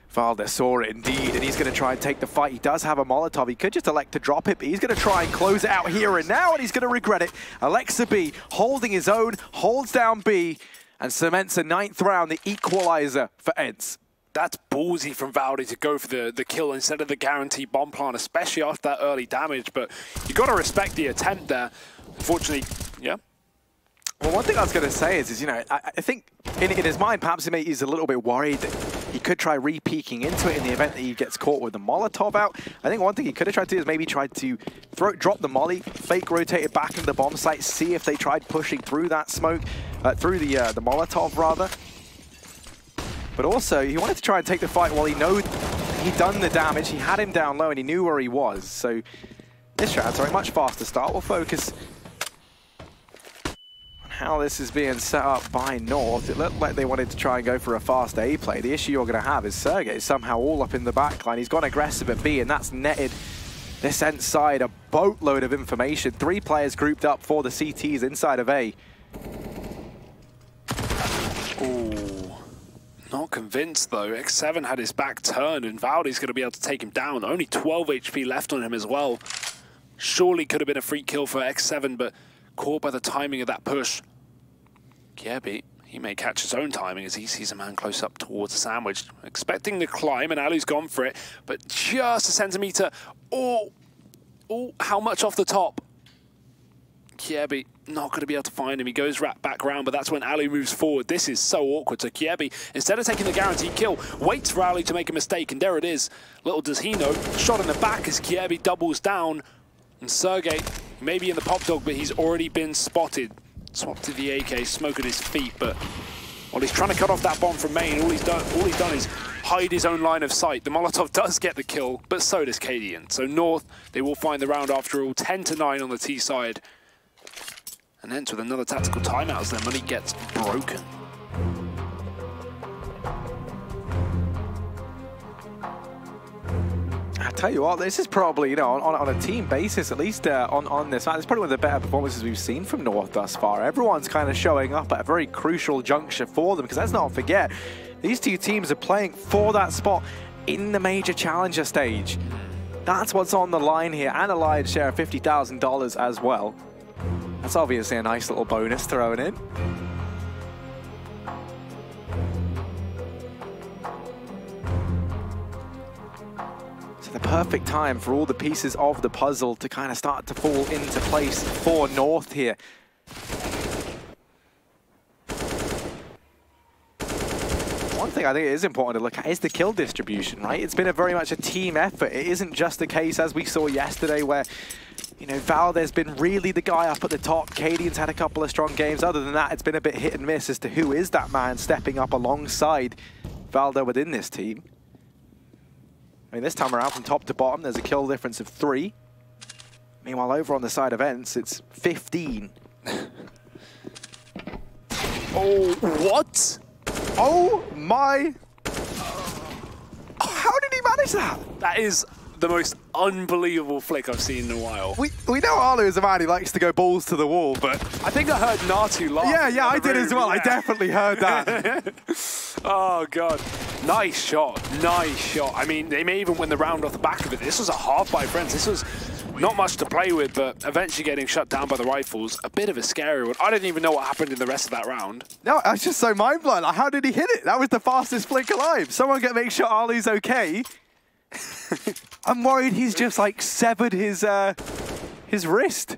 Valdes saw it indeed, and he's going to try and take the fight. He does have a Molotov. He could just elect to drop it, but he's going to try and close it out here and now, and he's going to regret it. Alexa.B holding his own, holds down B, and cements a 9th round, the equalizer for ENCE. That's ballsy from Valde to go for the kill instead of the guaranteed bomb plant, especially after that early damage, but you got to respect the attempt there. Unfortunately, yeah. Well, one thing I was going to say is you know, I think in his mind, perhaps he's a little bit worried that he could try re-peeking into it in the event that he gets caught with the Molotov out. I think one thing he could have tried to do is maybe tried to drop the molly, fake rotate it back into the bomb site, see if they tried pushing through that smoke, through the Molotov rather. But also, he wanted to try and take the fight while he knew he'd done the damage. He had him down low and he knew where he was. So this round's a much faster start. We'll focus how this is being set up by North. It looked like they wanted to try and go for a fast A play. The issue you're going to have is Sergej somehow all up in the backline. He's gone aggressive at B, and that's netted this ENCE side a boatload of information. 3 players grouped up for the CTs inside of A. Ooh, not convinced though. X7 had his back turned, and Valde's going to be able to take him down. Only 12 HP left on him as well. Surely could have been a free kill for X7, but caught by the timing of that push. Kjaerbye, he may catch his own timing as he sees a man close up towards the sandwich. Expecting the climb, and Alu's gone for it, but just a centimeter. Oh, how much off the top? Kjaerbye not going to be able to find him. He goes back round, but that's when Alu moves forward. This is so awkward. So Kjaerbye, instead of taking the guaranteed kill, waits for Alu to make a mistake, and there it is. Little does he know, shot in the back as Kjaerbye doubles down. And Sergej, maybe in the pop dog, but he's already been spotted. Swapped to the AK, smoke at his feet, but while he's trying to cut off that bomb from main, all he's done is hide his own line of sight. The Molotov does get the kill, but so does Cadian. So North, they will find the round after all, 10-9 on the T side. And ENCE with another tactical timeout as their money gets broken. I tell you what, this is probably, you know, on a team basis, at least on this, it's probably one of the better performances we've seen from North thus far. Everyone's kind of showing up at a very crucial juncture for them, because let's not forget, these 2 teams are playing for that spot in the major challenger stage. That's what's on the line here, and a lion's share of $50,000 as well. That's obviously a nice little bonus thrown in. The perfect time for all the pieces of the puzzle to kind of start to fall into place for North here. one thing I think it is important to look at is the kill distribution, right? It's been a very much a team effort. It isn't just the case, as we saw yesterday, where, you know, Valdez been really the guy up at the top. Cadian's had a couple of strong games. Other than that, it's been a bit hit and miss as to who is that man stepping up alongside Valdo within this team. I mean, this time around, from top to bottom, there's a kill difference of 3. Meanwhile, over on the side of Ents, it's 15. Oh, what? Oh my! How did he manage that? That is the most unbelievable flick I've seen in a while. We know Arlo is a man who likes to go balls to the wall, but I think I heard Natu laugh. Yeah, I did as well. Yeah. I definitely heard that. Oh, God. Nice shot. Nice shot. I mean, they may even win the round off the back of it. This was a half by Friends. This was not much to play with, but eventually getting shut down by the rifles. A bit of a scary one. I didn't even know what happened in the rest of that round. No, I was just so mind-blown. Like, how did he hit it? That was the fastest flick alive. Someone get make sure Arlo's okay. I'm worried he's just like severed his wrist.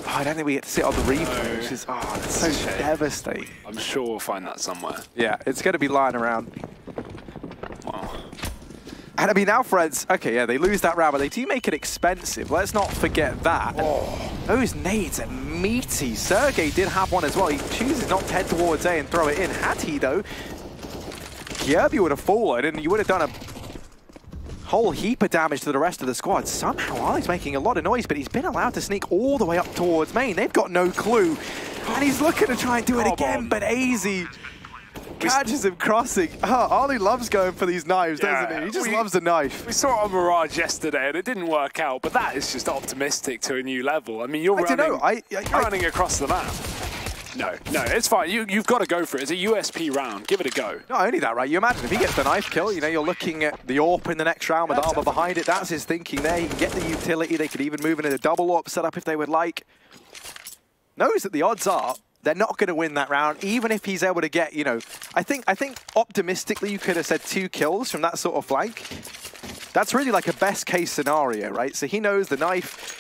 Oh, I don't think we get to sit on the replay, which is that's so devastating. I'm sure we'll find that somewhere. Yeah, it's going to be lying around. Wow. And I mean, now Friends, okay, yeah, they lose that round, but they do make it expensive. Let's not forget that. Oh. Those nades are meaty. Sergey did have one as well. He chooses not to head towards A and throw it in. Had he, though, Kjaerbye would have fallen, and you would have done a whole heap of damage to the rest of the squad. Somehow, Ali's making a lot of noise, but he's been allowed to sneak all the way up towards main. They've got no clue. And he's looking to try and do it again, but AZ catches him crossing. Ali loves going for these knives, doesn't he? He just loves a knife. We saw it on Mirage yesterday, and it didn't work out, but that is just optimistic to a new level. I mean, you're running across the map. No, it's fine. You've got to go for it. It's a USP round. Give it a go. Not only that, right? You imagine if he gets the knife kill, you know, you're looking at the AWP in the next round with Armor behind it. That's his thinking there. He can get the utility. They could even move into a double AWP setup if they would like. Knows that the odds are they're not going to win that round, even if he's able to get, you know, I think optimistically you could have said 2 kills from that sort of flank. That's really like a best case scenario, right? So he knows the knife.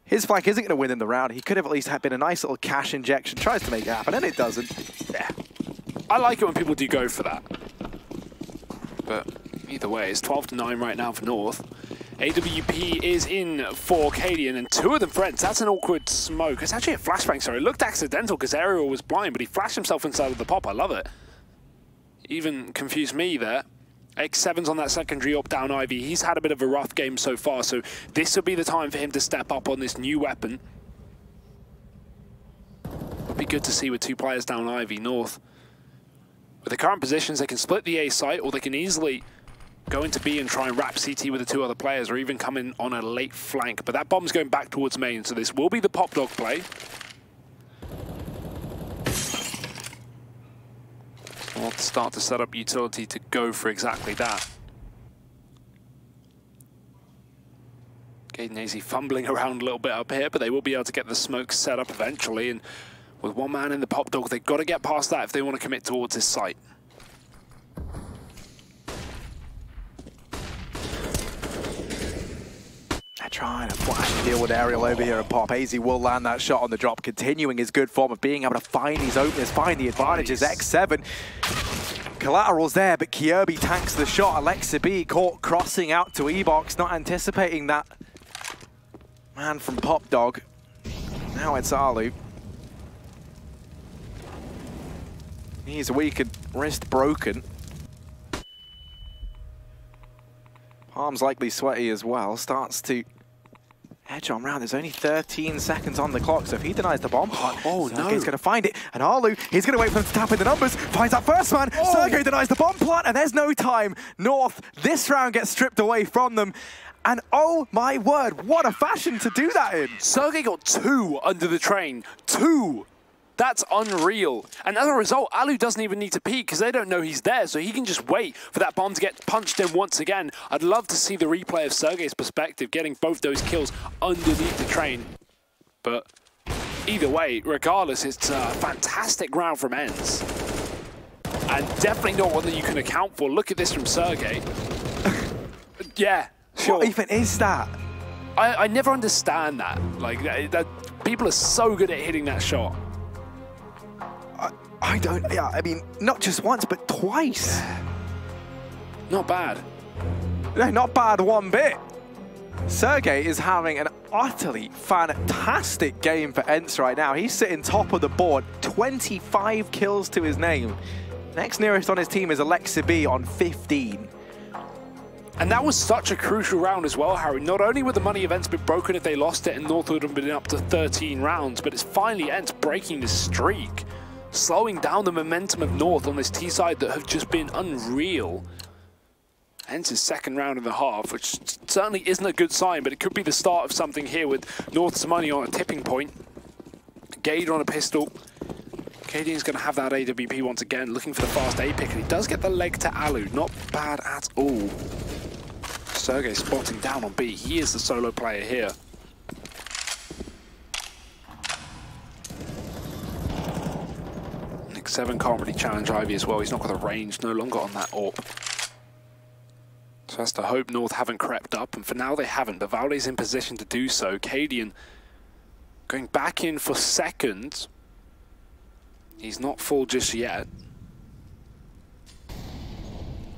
His flank isn't going to win in the round. He could have at least been a nice little cash injection. Tries to make it happen, and it doesn't. Yeah. I like it when people do go for that. But either way, it's 12-9 right now for North. AWP is in for Cadian, and 2 of them Friends. That's an awkward smoke. It's actually a flashbang, sorry. It looked accidental because Aerial was blind, but he flashed himself inside of the pop. I love it. Even confused me there. X7's on that secondary up down Ivy. He's had a bit of a rough game so far, so this will be the time for him to step up on this new weapon. It'd be good to see with 2 players down Ivy. North, with the current positions, they can split the A site, or they can easily go into B and try and wrap CT with the 2 other players, or even come in on a late flank. But that bomb's going back towards main, so this will be the Pop Dog play. We'll start to set up utility to go for exactly that. Caden AZ fumbling around a little bit up here, but they will be able to get the smoke set up eventually. And with 1 man in the Pop Dog, they've got to get past that if they want to commit towards this site. They're trying to flash and deal with Aerial over here, and Pop. AZ will land that shot on the drop, continuing his good form of being able to find these openers, find the advantages. X7. Collateral's there, but Kjaerbye tanks the shot. Alexa B caught crossing out to E-Box, not anticipating that man from Pop Dog. Now it's Arlo. He's weak and wrist broken. Palm's likely sweaty as well. Starts to edge on round. There's only 13 seconds on the clock, so if he denies the bomb plant, Sergey's going to find it. And Arlo, he's going to wait for him to tap in the numbers. Finds that first man. Sergey denies the bomb plant, and there's no time. North, this round gets stripped away from them. And oh my word, what a fashion to do that in. Sergey got 2 under the train. 2! That's unreal. And as a result, Alu doesn't even need to peek because they don't know he's there, so he can just wait for that bomb to get punched in once again. I'd love to see the replay of Sergey's perspective, getting both those kills underneath the train. But either way, regardless, it's a fantastic round from Ents. And definitely not one that you can account for. Look at this from Sergey. Yeah, sure. What even is that? I never understand that. Like, that people are so good at hitting that shot. I mean, not just once, but twice. Not bad. No, not bad one bit. Sergey is having an utterly fantastic game for ENCE right now. He's sitting top of the board, 25 kills to his name. Next nearest on his team is Alexa B on 15. And that was such a crucial round as well, Harry. Not only would the money of ENCE be broken if they lost it and North would have been up to 13 rounds, but it's finally ENCE breaking the streak, slowing down the momentum of North on this T side that have just been unreal. ENCE's second round and a half, which certainly isn't a good sign, but it could be the start of something here with North's money on a tipping point. Gade on a pistol. Cadian's going to have that AWP once again, looking for the fast A pick, and he does get the leg to Alu. Not bad at all. Sergey spotting down on B. He is the solo player here. Nick 7 can't really challenge Ivy as well. He's not got the range, no longer on that AWP. So has to hope North haven't crept up, and for now they haven't, but Valde's in position to do so. Cadian going back in for second. He's not full just yet.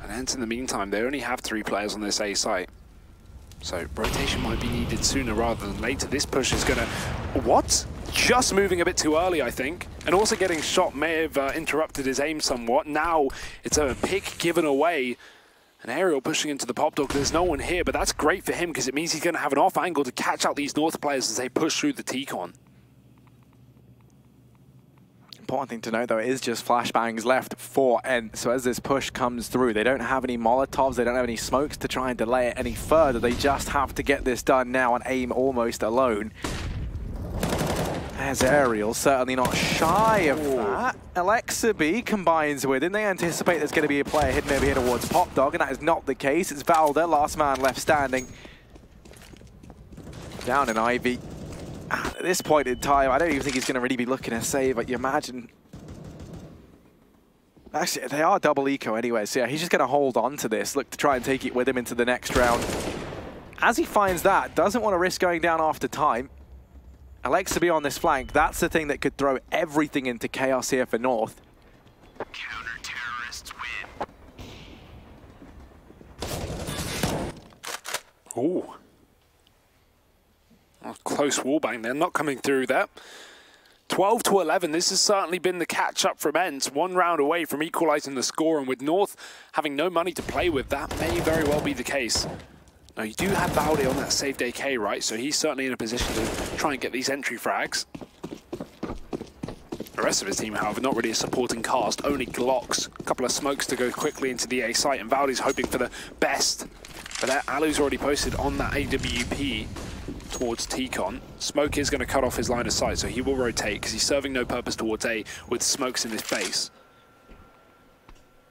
And ENCE in the meantime, they only have 3 players on this A site. So rotation might be needed sooner rather than later. This push is gonna... What? Just moving a bit too early, I think. And also getting shot may have interrupted his aim somewhat. Now it's a pick given away. An aerial pushing into the Pop Dog. There's no one here, but that's great for him because it means he's going to have an off angle to catch out these North players as they push through the T-Con. Important thing to note, though, it is just flashbangs left for ENCE. So as this push comes through, they don't have any Molotovs, they don't have any smokes to try and delay it any further. They just have to get this done now and aim almost alone. There's Aerial, certainly not shy of that. Alexa B combines with him. They anticipate there's going to be a player hidden over here towards Pop Dog, and that is not the case. It's Valde, last man left standing. Down in Ivy. At this point in time, I don't even think he's going to really be looking to save, but you imagine... Actually, they are double eco anyway, so yeah, he's just going to hold on to this, look to try and take it with him into the next round. As he finds that, doesn't want to risk going down after time. Alexa B on this flank, that's the thing that could throw everything into chaos here for North. Counter-terrorists win. Ooh. Oh, close wallbang there, not coming through that. 12 to 11, this has certainly been the catch-up from ENCE. 1 round away from equalizing the score, and with North having no money to play with, that may very well be the case. Now, you do have Valde on that saved AK, right? So he's certainly in a position to try and get these entry frags. The rest of his team, however, not really a supporting cast, only Glocks. A couple of smokes to go quickly into the A site, and Valde's hoping for the best. But that Alu's already posted on that AWP towards T-Con. Smoke is going to cut off his line of sight, so he will rotate because he's serving no purpose towards A with smokes in his base.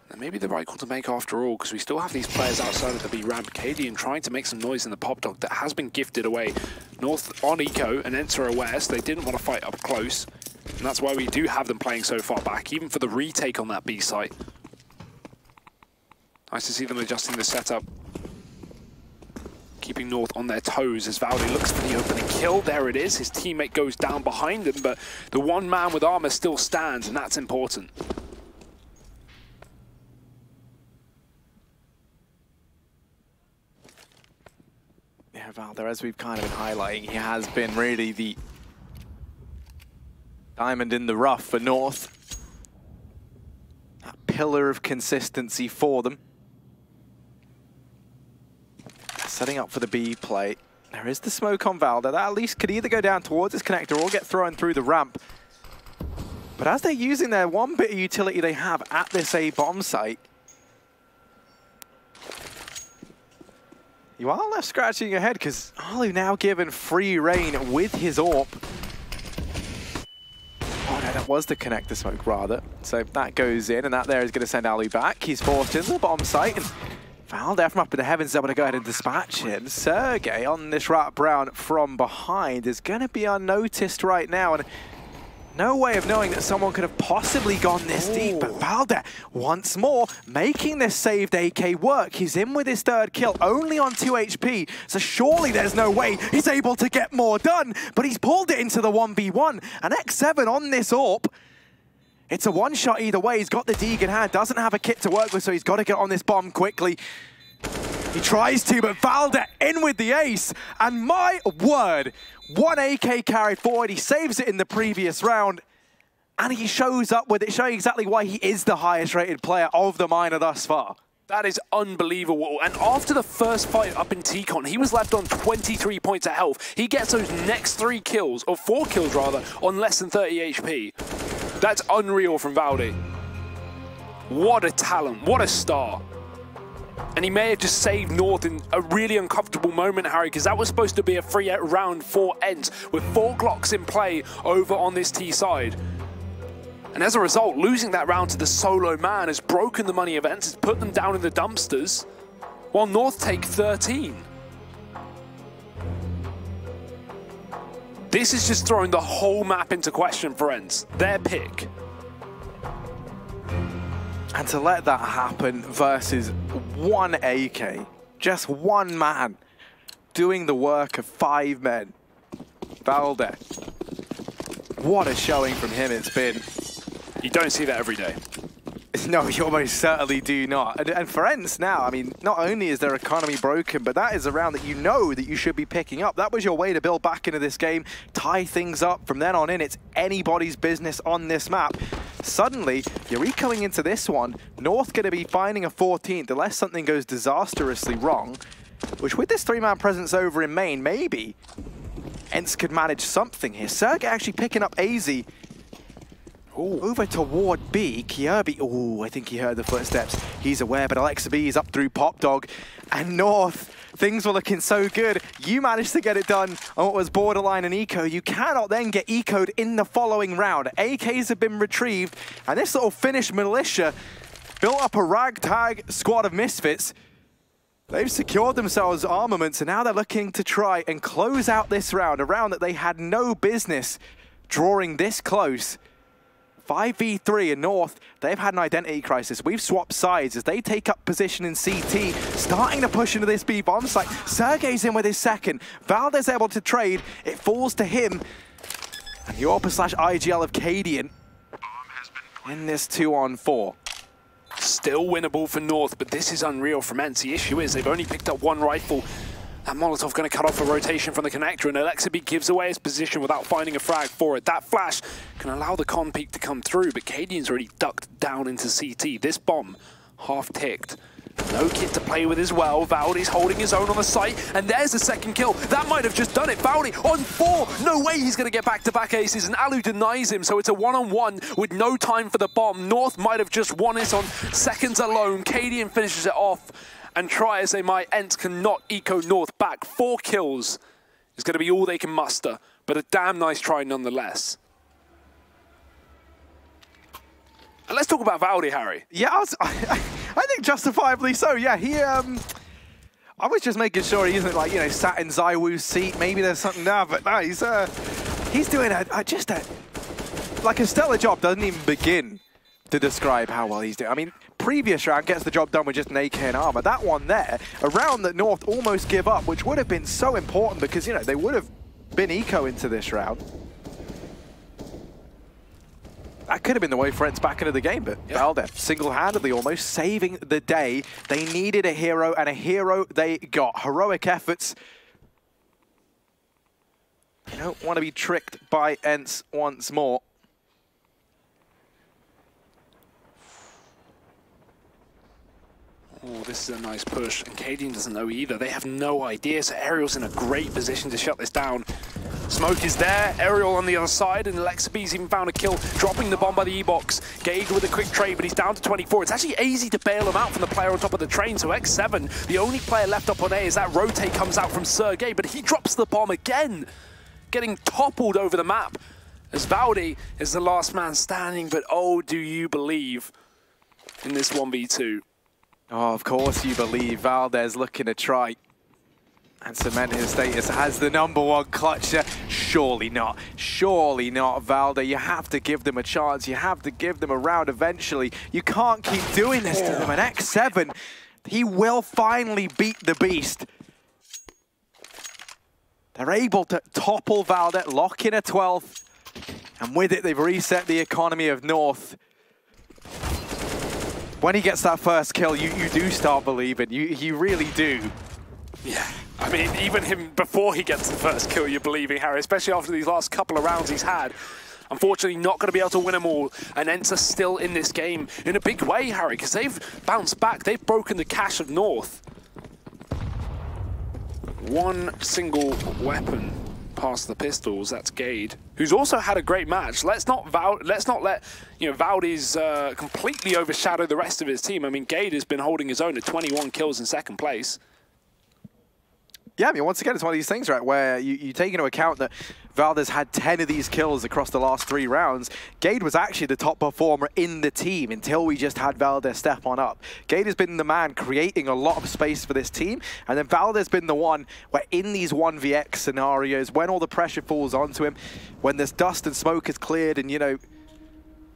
And maybe the right call to make after all, because we still have these players outside of the B ramp. Cadian trying to make some noise in the Pop Dog that has been gifted away. North on eco and ENCE are aware, so they didn't want to fight up close. And that's why we do have them playing so far back, even for the retake on that B site. Nice to see them adjusting the setup. Keeping North on their toes as Valde looks for the opening kill. There it is. His teammate goes down behind him, but the one man with armor still stands, and that's important. Yeah, Valde, as we've kind of been highlighting, he has been really the diamond in the rough for North. That pillar of consistency for them. Setting up for the B play. There is the smoke on Valde. That at least could either go down towards this connector or get thrown through the ramp. But as they're using their one bit of utility they have at this A bomb site, you are left scratching your head because Alu now given free reign with his AWP. Oh no, that was the connector smoke rather. So that goes in, and that there is going to send Alu back. He's forced into the bomb site, and Valde from up in the heavens is able to go ahead and dispatch him. Sergey on this wrap round from behind is going to be unnoticed right now, and no way of knowing that someone could have possibly gone this deep. But Valde, once more, making this saved AK work. He's in with his third kill, only on 2 HP, so surely there's no way he's able to get more done. But he's pulled it into the 1v1, and X7 on this AWP It's a one-shot either way. He's got the Deke in hand, doesn't have a kit to work with, so he's got to get on this bomb quickly. He tries to, but Valde in with the ace. And my word, 1 AK carry forward. He saves it in the previous round. And he shows up with it, showing exactly why he is the highest rated player of the minor thus far. That is unbelievable. And after the first fight up in T-Con, he was left on 23 points of health. He gets those next 3 kills, or 4 kills rather, on less than 30 HP. That's unreal from Valde. What a talent, what a star. And he may have just saved North in a really uncomfortable moment, Harry, because that was supposed to be a free round for ENCE with 4 clocks in play over on this T side. And as a result, losing that round to the solo man has broken the money of ENCE, has put them down in the dumpsters, while North take 13. This is just throwing the whole map into question for ENCE. Their pick. And to let that happen versus 1 AK, just 1 man, doing the work of 5 men. Valde. What a showing from him it's been. You don't see that every day. No, you almost certainly do not. And for ENCE now, I mean, not only is their economy broken, but that is a round that you know that you should be picking up. That was your way to build back into this game, tie things up. From then on in, it's anybody's business on this map. Suddenly, you're ecoing into this one. North going to be finding a 14th unless something goes disastrously wrong, which with this 3-man presence over in main, maybe ENCE could manage something here. Sergej actually picking up AZ. Ooh. Over toward B, Kjaerbye, I think he heard the footsteps. He's aware, but Alexa B is up through Pop Dog. And North, things were looking so good. You managed to get it done on what was borderline an eco. You cannot then get ecoed in the following round. AKs have been retrieved, and this little Finnish militia built up a ragtag squad of misfits. They've secured themselves armaments, and now they're looking to try and close out this round, a round that they had no business drawing this close. 5v3 in North, they've had an identity crisis. We've swapped sides as they take up position in CT, starting to push into this B bomb site. Sergej's in with his second. Valde's able to trade. It falls to him. And the AWP/IGL of Cadian in this 2-on-4. Still winnable for North, but this is unreal from ENCE. The issue is they've only picked up 1 rifle. That Molotov going to cut off a rotation from the connector, and Alexa B gives away his position without finding a frag for it. That flash can allow the con peek to come through, but Cadian's already ducked down into CT. This bomb, half-ticked. No kit to play with as well. Valde's holding his own on the site, and there's the second kill. That might have just done it. Valde on 4. No way he's going to get back-to-back aces, and Alu denies him, so it's a 1-on-1 with no time for the bomb. North might have just won it on seconds alone. Cadian finishes it off. And try as they might, ENCE cannot eco North back. 4 kills is going to be all they can muster, but a damn nice try nonetheless. And let's talk about Valde, Harry. Yeah, I think justifiably so. Yeah, he, I was just making sure he isn't, like, you know, sat in ZywOo's seat. Maybe there's something there, but no, he's doing like a stellar job. Doesn't even begin to describe how well he's doing. I mean, previous round gets the job done with just an AK and armor. That one there, a round that North almost give up, which would have been so important because, you know, they would have been eco into this round. That could have been the way for ENCE back into the game, but Valde single-handedly almost saving the day. They needed a hero, and a hero they got. Heroic efforts. You don't want to be tricked by ENCE once more. Oh, this is a nice push, and Cadian doesn't know either. They have no idea, so Aerial's in a great position to shut this down. Smoke is there, Aerial on the other side, and Alexa B's even found a kill, dropping the bomb by the E-Box. Gage with a quick trade, but he's down to 24. It's actually easy to bail him out from the player on top of the train, so X7, the only player left up on A, as that rotate comes out from Sergej, but he drops the bomb again, getting toppled over the map, as Valde is the last man standing, but oh, do you believe in this 1v2? Oh, of course you believe. Valde's looking to try and cement his status as the #1 clutcher. Surely not. Surely not, Valde. You have to give them a chance. You have to give them a round eventually. You can't keep doing this to them. An X7, he will finally beat the beast. They're able to topple Valde, lock in a 12th. And with it, they've reset the economy of North. When he gets that first kill, you do start believing. You really do. Yeah. I mean, even him, before he gets the first kill, you're believing, Harry, especially after these last couple of rounds he's had. Unfortunately, not going to be able to win them all. And Enter still in this game in a big way, Harry, because they've bounced back. They've broken the cache of North. One single weapon past the pistols. That's Gade, who's also had a great match. Let's not let Valdes completely overshadow the rest of his team. I mean, Gade has been holding his own at 21 kills in second place. Yeah, I mean, once again, it's one of these things, right, where you take into account that Valdes had 10 of these kills across the last 3 rounds. Gade was actually the top performer in the team until we just had Valdes step on up. Gade has been the man creating a lot of space for this team, and then Valdes has been the one where in these 1vx scenarios, when all the pressure falls onto him, when this dust and smoke is cleared and, you know,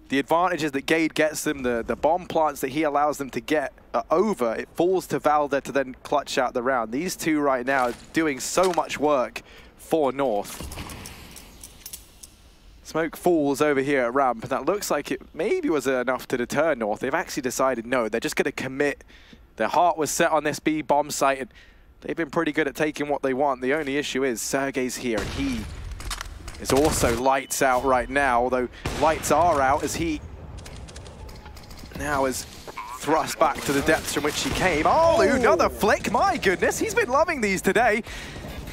the advantages that Gade gets them, the bomb plants that he allows them to get are over, it falls to Valdes to then clutch out the round. These two right now are doing so much work for North. Smoke falls over here at ramp, and that looks like it maybe was enough to deter North. They've actually decided no, they're just going to commit. Their heart was set on this B bomb site, and they've been pretty good at taking what they want. The only issue is Sergey's here, and he is also lights out right now, although lights are out as he now is thrust back to the depths from which he came. Oh, another flick, my goodness, he's been loving these today.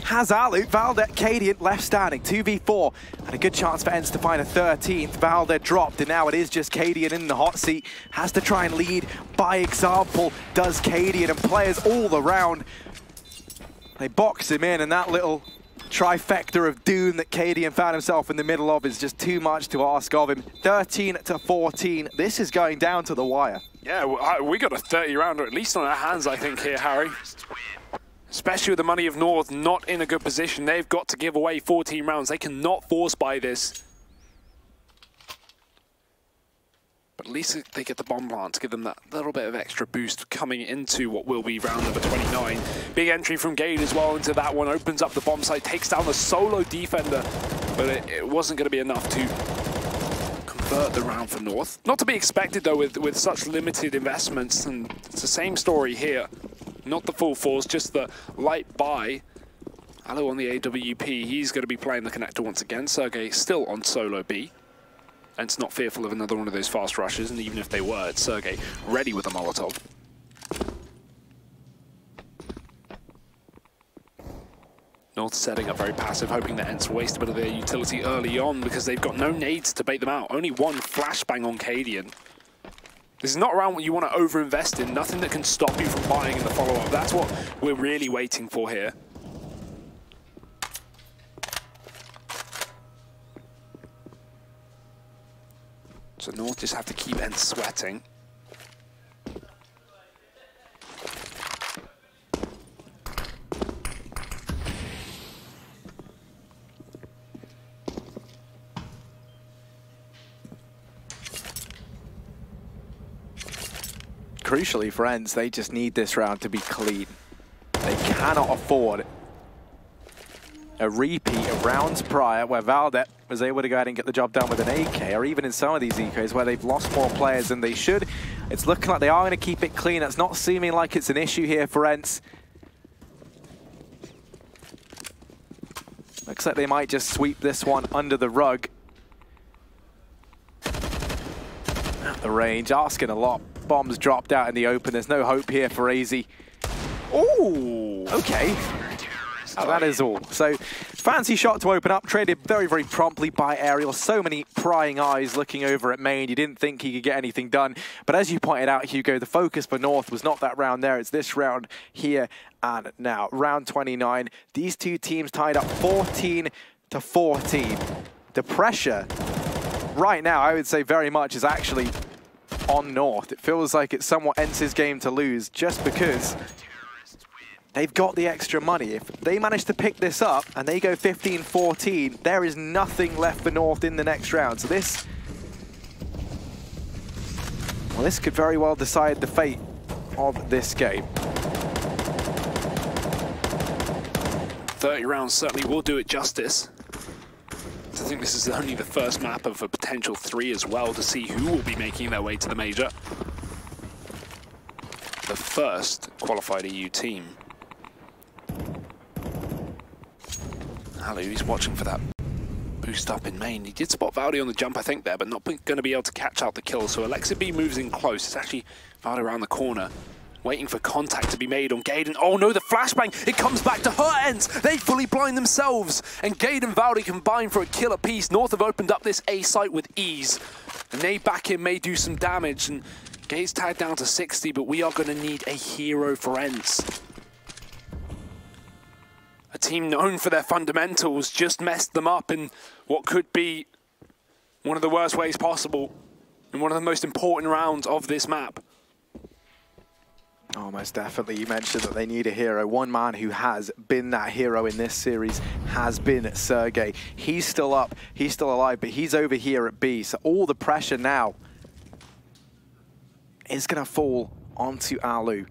Has Alu, Valdes, Cadian left standing, 2v4, and a good chance for Ents to find a 13th. Valdes dropped, and now it is just Cadian in the hot seat. Has to try and lead by example, does Cadian, and players all around. They box him in, and that little trifecta of doom that Cadian found himself in the middle of is just too much to ask of him. 13-14, this is going down to the wire. Yeah, we got a 30 rounder at least on our hands, I think, here, Harry. Especially with the money of North not in a good position. They've got to give away 14 rounds. They cannot force buy this. But at least they get the bomb plant to give them that little bit of extra boost coming into what will be round number 29. Big entry from Gade as well into that one. Opens up the bomb site, takes down the solo defender. But it wasn't going to be enough to convert the round for North. Not to be expected, though, with such limited investments. And it's the same story here. Not the full force, just the light buy. Alu on the AWP, he's going to be playing the connector once again. Sergey still on solo B. And it's not fearful of another one of those fast rushes, and even if they were, it's Sergey ready with a Molotov. North setting up very passive, hoping that Ents waste a bit of their utility early on because they've got no nades to bait them out. Only one flashbang on Cadian. This is not around what you want to overinvest in. Nothing that can stop you from buying in the follow-up. That's what we're really waiting for here. So North just have to keep Ents sweating. Crucially for Ents, they just need this round to be clean. They cannot afford a repeat of rounds prior where Valdes was able to go ahead and get the job done with an AK, or even in some of these ecos where they've lost more players than they should. It's looking like they are going to keep it clean. That's not seeming like it's an issue here for Ents. Looks like they might just sweep this one under the rug. At the range, asking a lot. Bombs dropped out in the open. There's no hope here for AZ. Ooh, okay. Oh, that is all. So, fancy shot to open up. Traded very, very promptly by Aerial. So many prying eyes looking over at main. You didn't think he could get anything done. But as you pointed out, Hugo, the focus for North was not that round there. It's this round here and now. Round 29. These two teams tied up 14-14. The pressure right now, I would say very much, is actually on North. It feels like it's somewhat Ents' game to lose just because they've got the extra money. If they manage to pick this up and they go 15-14, there is nothing left for North in the next round. So this could very well decide the fate of this game. 30 rounds certainly will do it justice. To to think this is only the first map of a potential 3 as well, to see who will be making their way to the major. The first qualified EU team. Alu, he's watching for that boost up in main. He did spot Valde on the jump, I think, there, but not going to be able to catch out the kill. So Alexa B moves in close. It's actually Valde around the corner, waiting for contact to be made on Gaden. Oh no, the flashbang! It comes back to her ends! They fully blind themselves! And Gaden and Valde combine for a kill apiece. North have opened up this A site with ease. And they back in may do some damage. And Gade's tagged down to 60, but we are going to need a hero for ENCE. A team known for their fundamentals just messed them up in what could be one of the worst ways possible in one of the most important rounds of this map. Oh, most definitely. You mentioned that they need a hero. One man who has been that hero in this series has been Sergej. He's still up, he's still alive, but he's over here at B. So all the pressure now is going to fall onto Alu.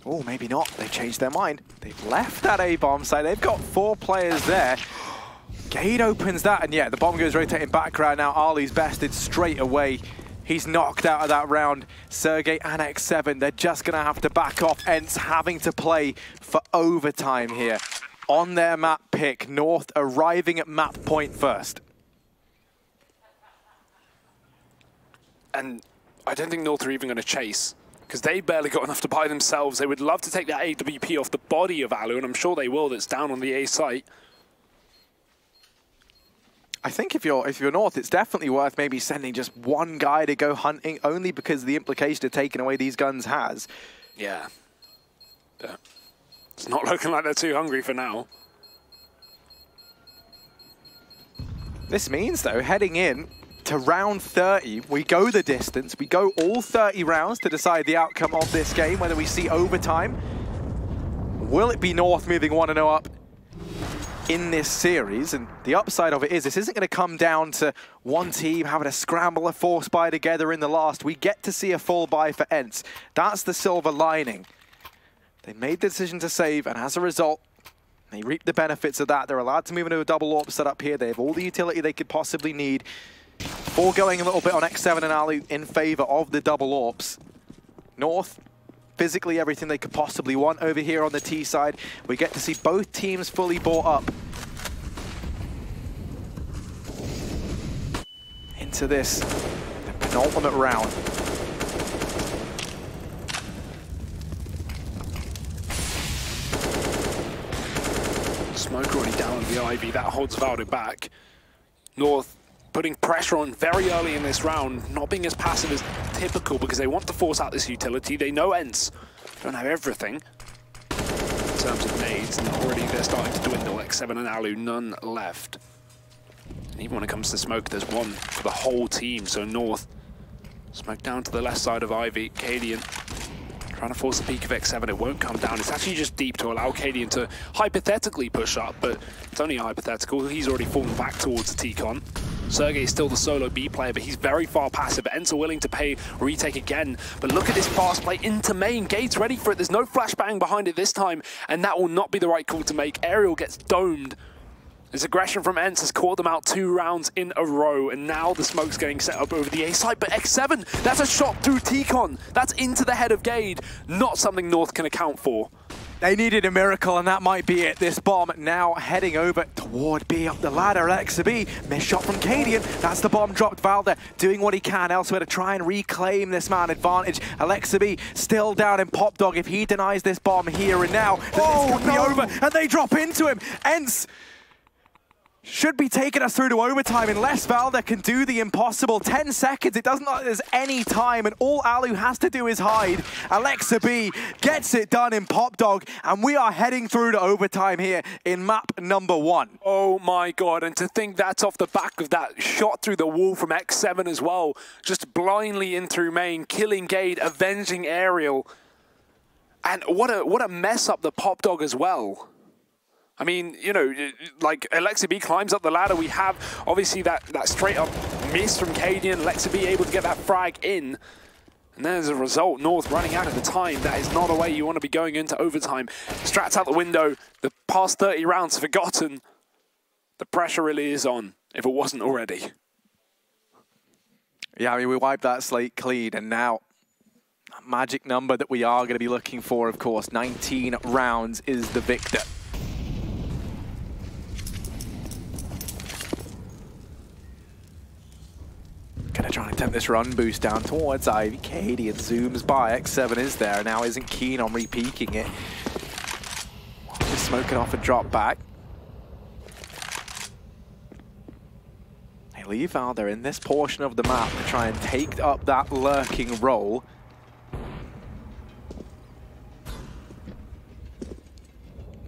Oh, maybe not. They've changed their mind. They've left that A-bomb site. They've got 4 players there. Gade opens that, and yeah, the bomb goes rotating back right now. Alu's bested straight away. He's knocked out of that round. Sergej and X7, they're just going to have to back off. ENCE having to play for overtime here. On their map pick, North arriving at map point first. And I don't think North are even going to chase, because they barely got enough to buy themselves. They would love to take that AWP off the body of Alu, and I'm sure they will. That's down on the A site. I think if you're North, it's definitely worth maybe sending just one guy to go hunting, only because the implication of taking away these guns has. Yeah. But it's not looking like they're too hungry for now. This means, though, heading in to round 30, we go the distance. We go all 30 rounds to decide the outcome of this game, whether we see overtime. Will it be North moving 1-0 up in this series? And the upside of it is this isn't going to come down to one team having to scramble a force buy together in the last. We get to see a full buy for ENCE. That's the silver lining. They made the decision to save, and as a result, they reap the benefits of that. They're allowed to move into a double AWP setup here. They have all the utility they could possibly need. Foregoing a little bit on X7 and Alu in favor of the double AWPs. North, physically everything they could possibly want over here on the T side. We get to see both teams fully bought up into this, the penultimate round. Smoke already down on the Ivy. That holds Valde back. North putting pressure on very early in this round, not being as passive as typical because they want to force out this utility. They know ENCE don't have everything in terms of nades, and already they're starting to dwindle. X7 and Alu, none left. And even when it comes to smoke, there's one for the whole team. So North, smoke down to the left side of Ivy. Cadian trying to force the peak of X7. It won't come down. It's actually just deep to allow Cadian to hypothetically push up, but it's only hypothetical. He's already fallen back towards the T-Con. Sergej is still the solo B player, but he's very far passive. ENCE are willing to pay retake again. But look at this fast play into main. Gade's ready for it. There's no flashbang behind it this time, and that will not be the right call to make. Aerial gets domed. This aggression from ENCE has caught them out 2 rounds in a row, and now the smoke's getting set up over the A side. But X7, that's a shot through T-Con. That's into the head of Gade. Not something North can account for. They needed a miracle, and that might be it. This bomb now heading over toward B up the ladder. Alexa B, missed shot from Cadian. That's the bomb dropped. Valde doing what he can elsewhere to try and reclaim this man advantage. Alexa B still down in Pop Dog. If he denies this bomb here and now, then it's going to be over, and they drop into him. ENCE should be taking us through to overtime unless Valde can do the impossible. 10 seconds, it doesn't look like there's any time, and all Alu has to do is hide. Alexa B gets it done in Pop Dog, and we are heading through to overtime here in map number 1. Oh my god, and to think that's off the back of that shot through the wall from X7 as well. Just blindly in through main, killing Gade, avenging Aerial. And what a mess up the Pop Dog as well. I mean, you know, like Alexa B climbs up the ladder. We have obviously that straight up miss from Cadian. Alexa B able to get that frag in. And then as a result, North running out of the time. That is not a way you want to be going into overtime. Strats out the window. The past 30 rounds forgotten. The pressure really is on, if it wasn't already. Yeah, I mean, we wiped that slate clean, and now magic number that we are going to be looking for, of course. 19 rounds is the victor. Gonna try and attempt this run boost down towards Ivy. Cadian zooms by. X7 is there, now isn't keen on re-peeking it. Just smoke it off and drop back. They leave out there in this portion of the map to try and take up that lurking role.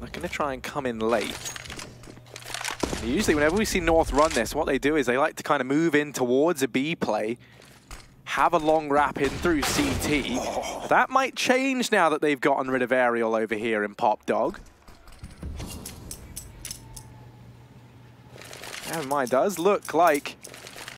They're gonna try and come in late. Usually whenever we see North run this, what they do is they like to kind of move in towards a B play, have a long wrap in through CT. That might change now that they've gotten rid of Aerial over here in Pop Dog. And it does look like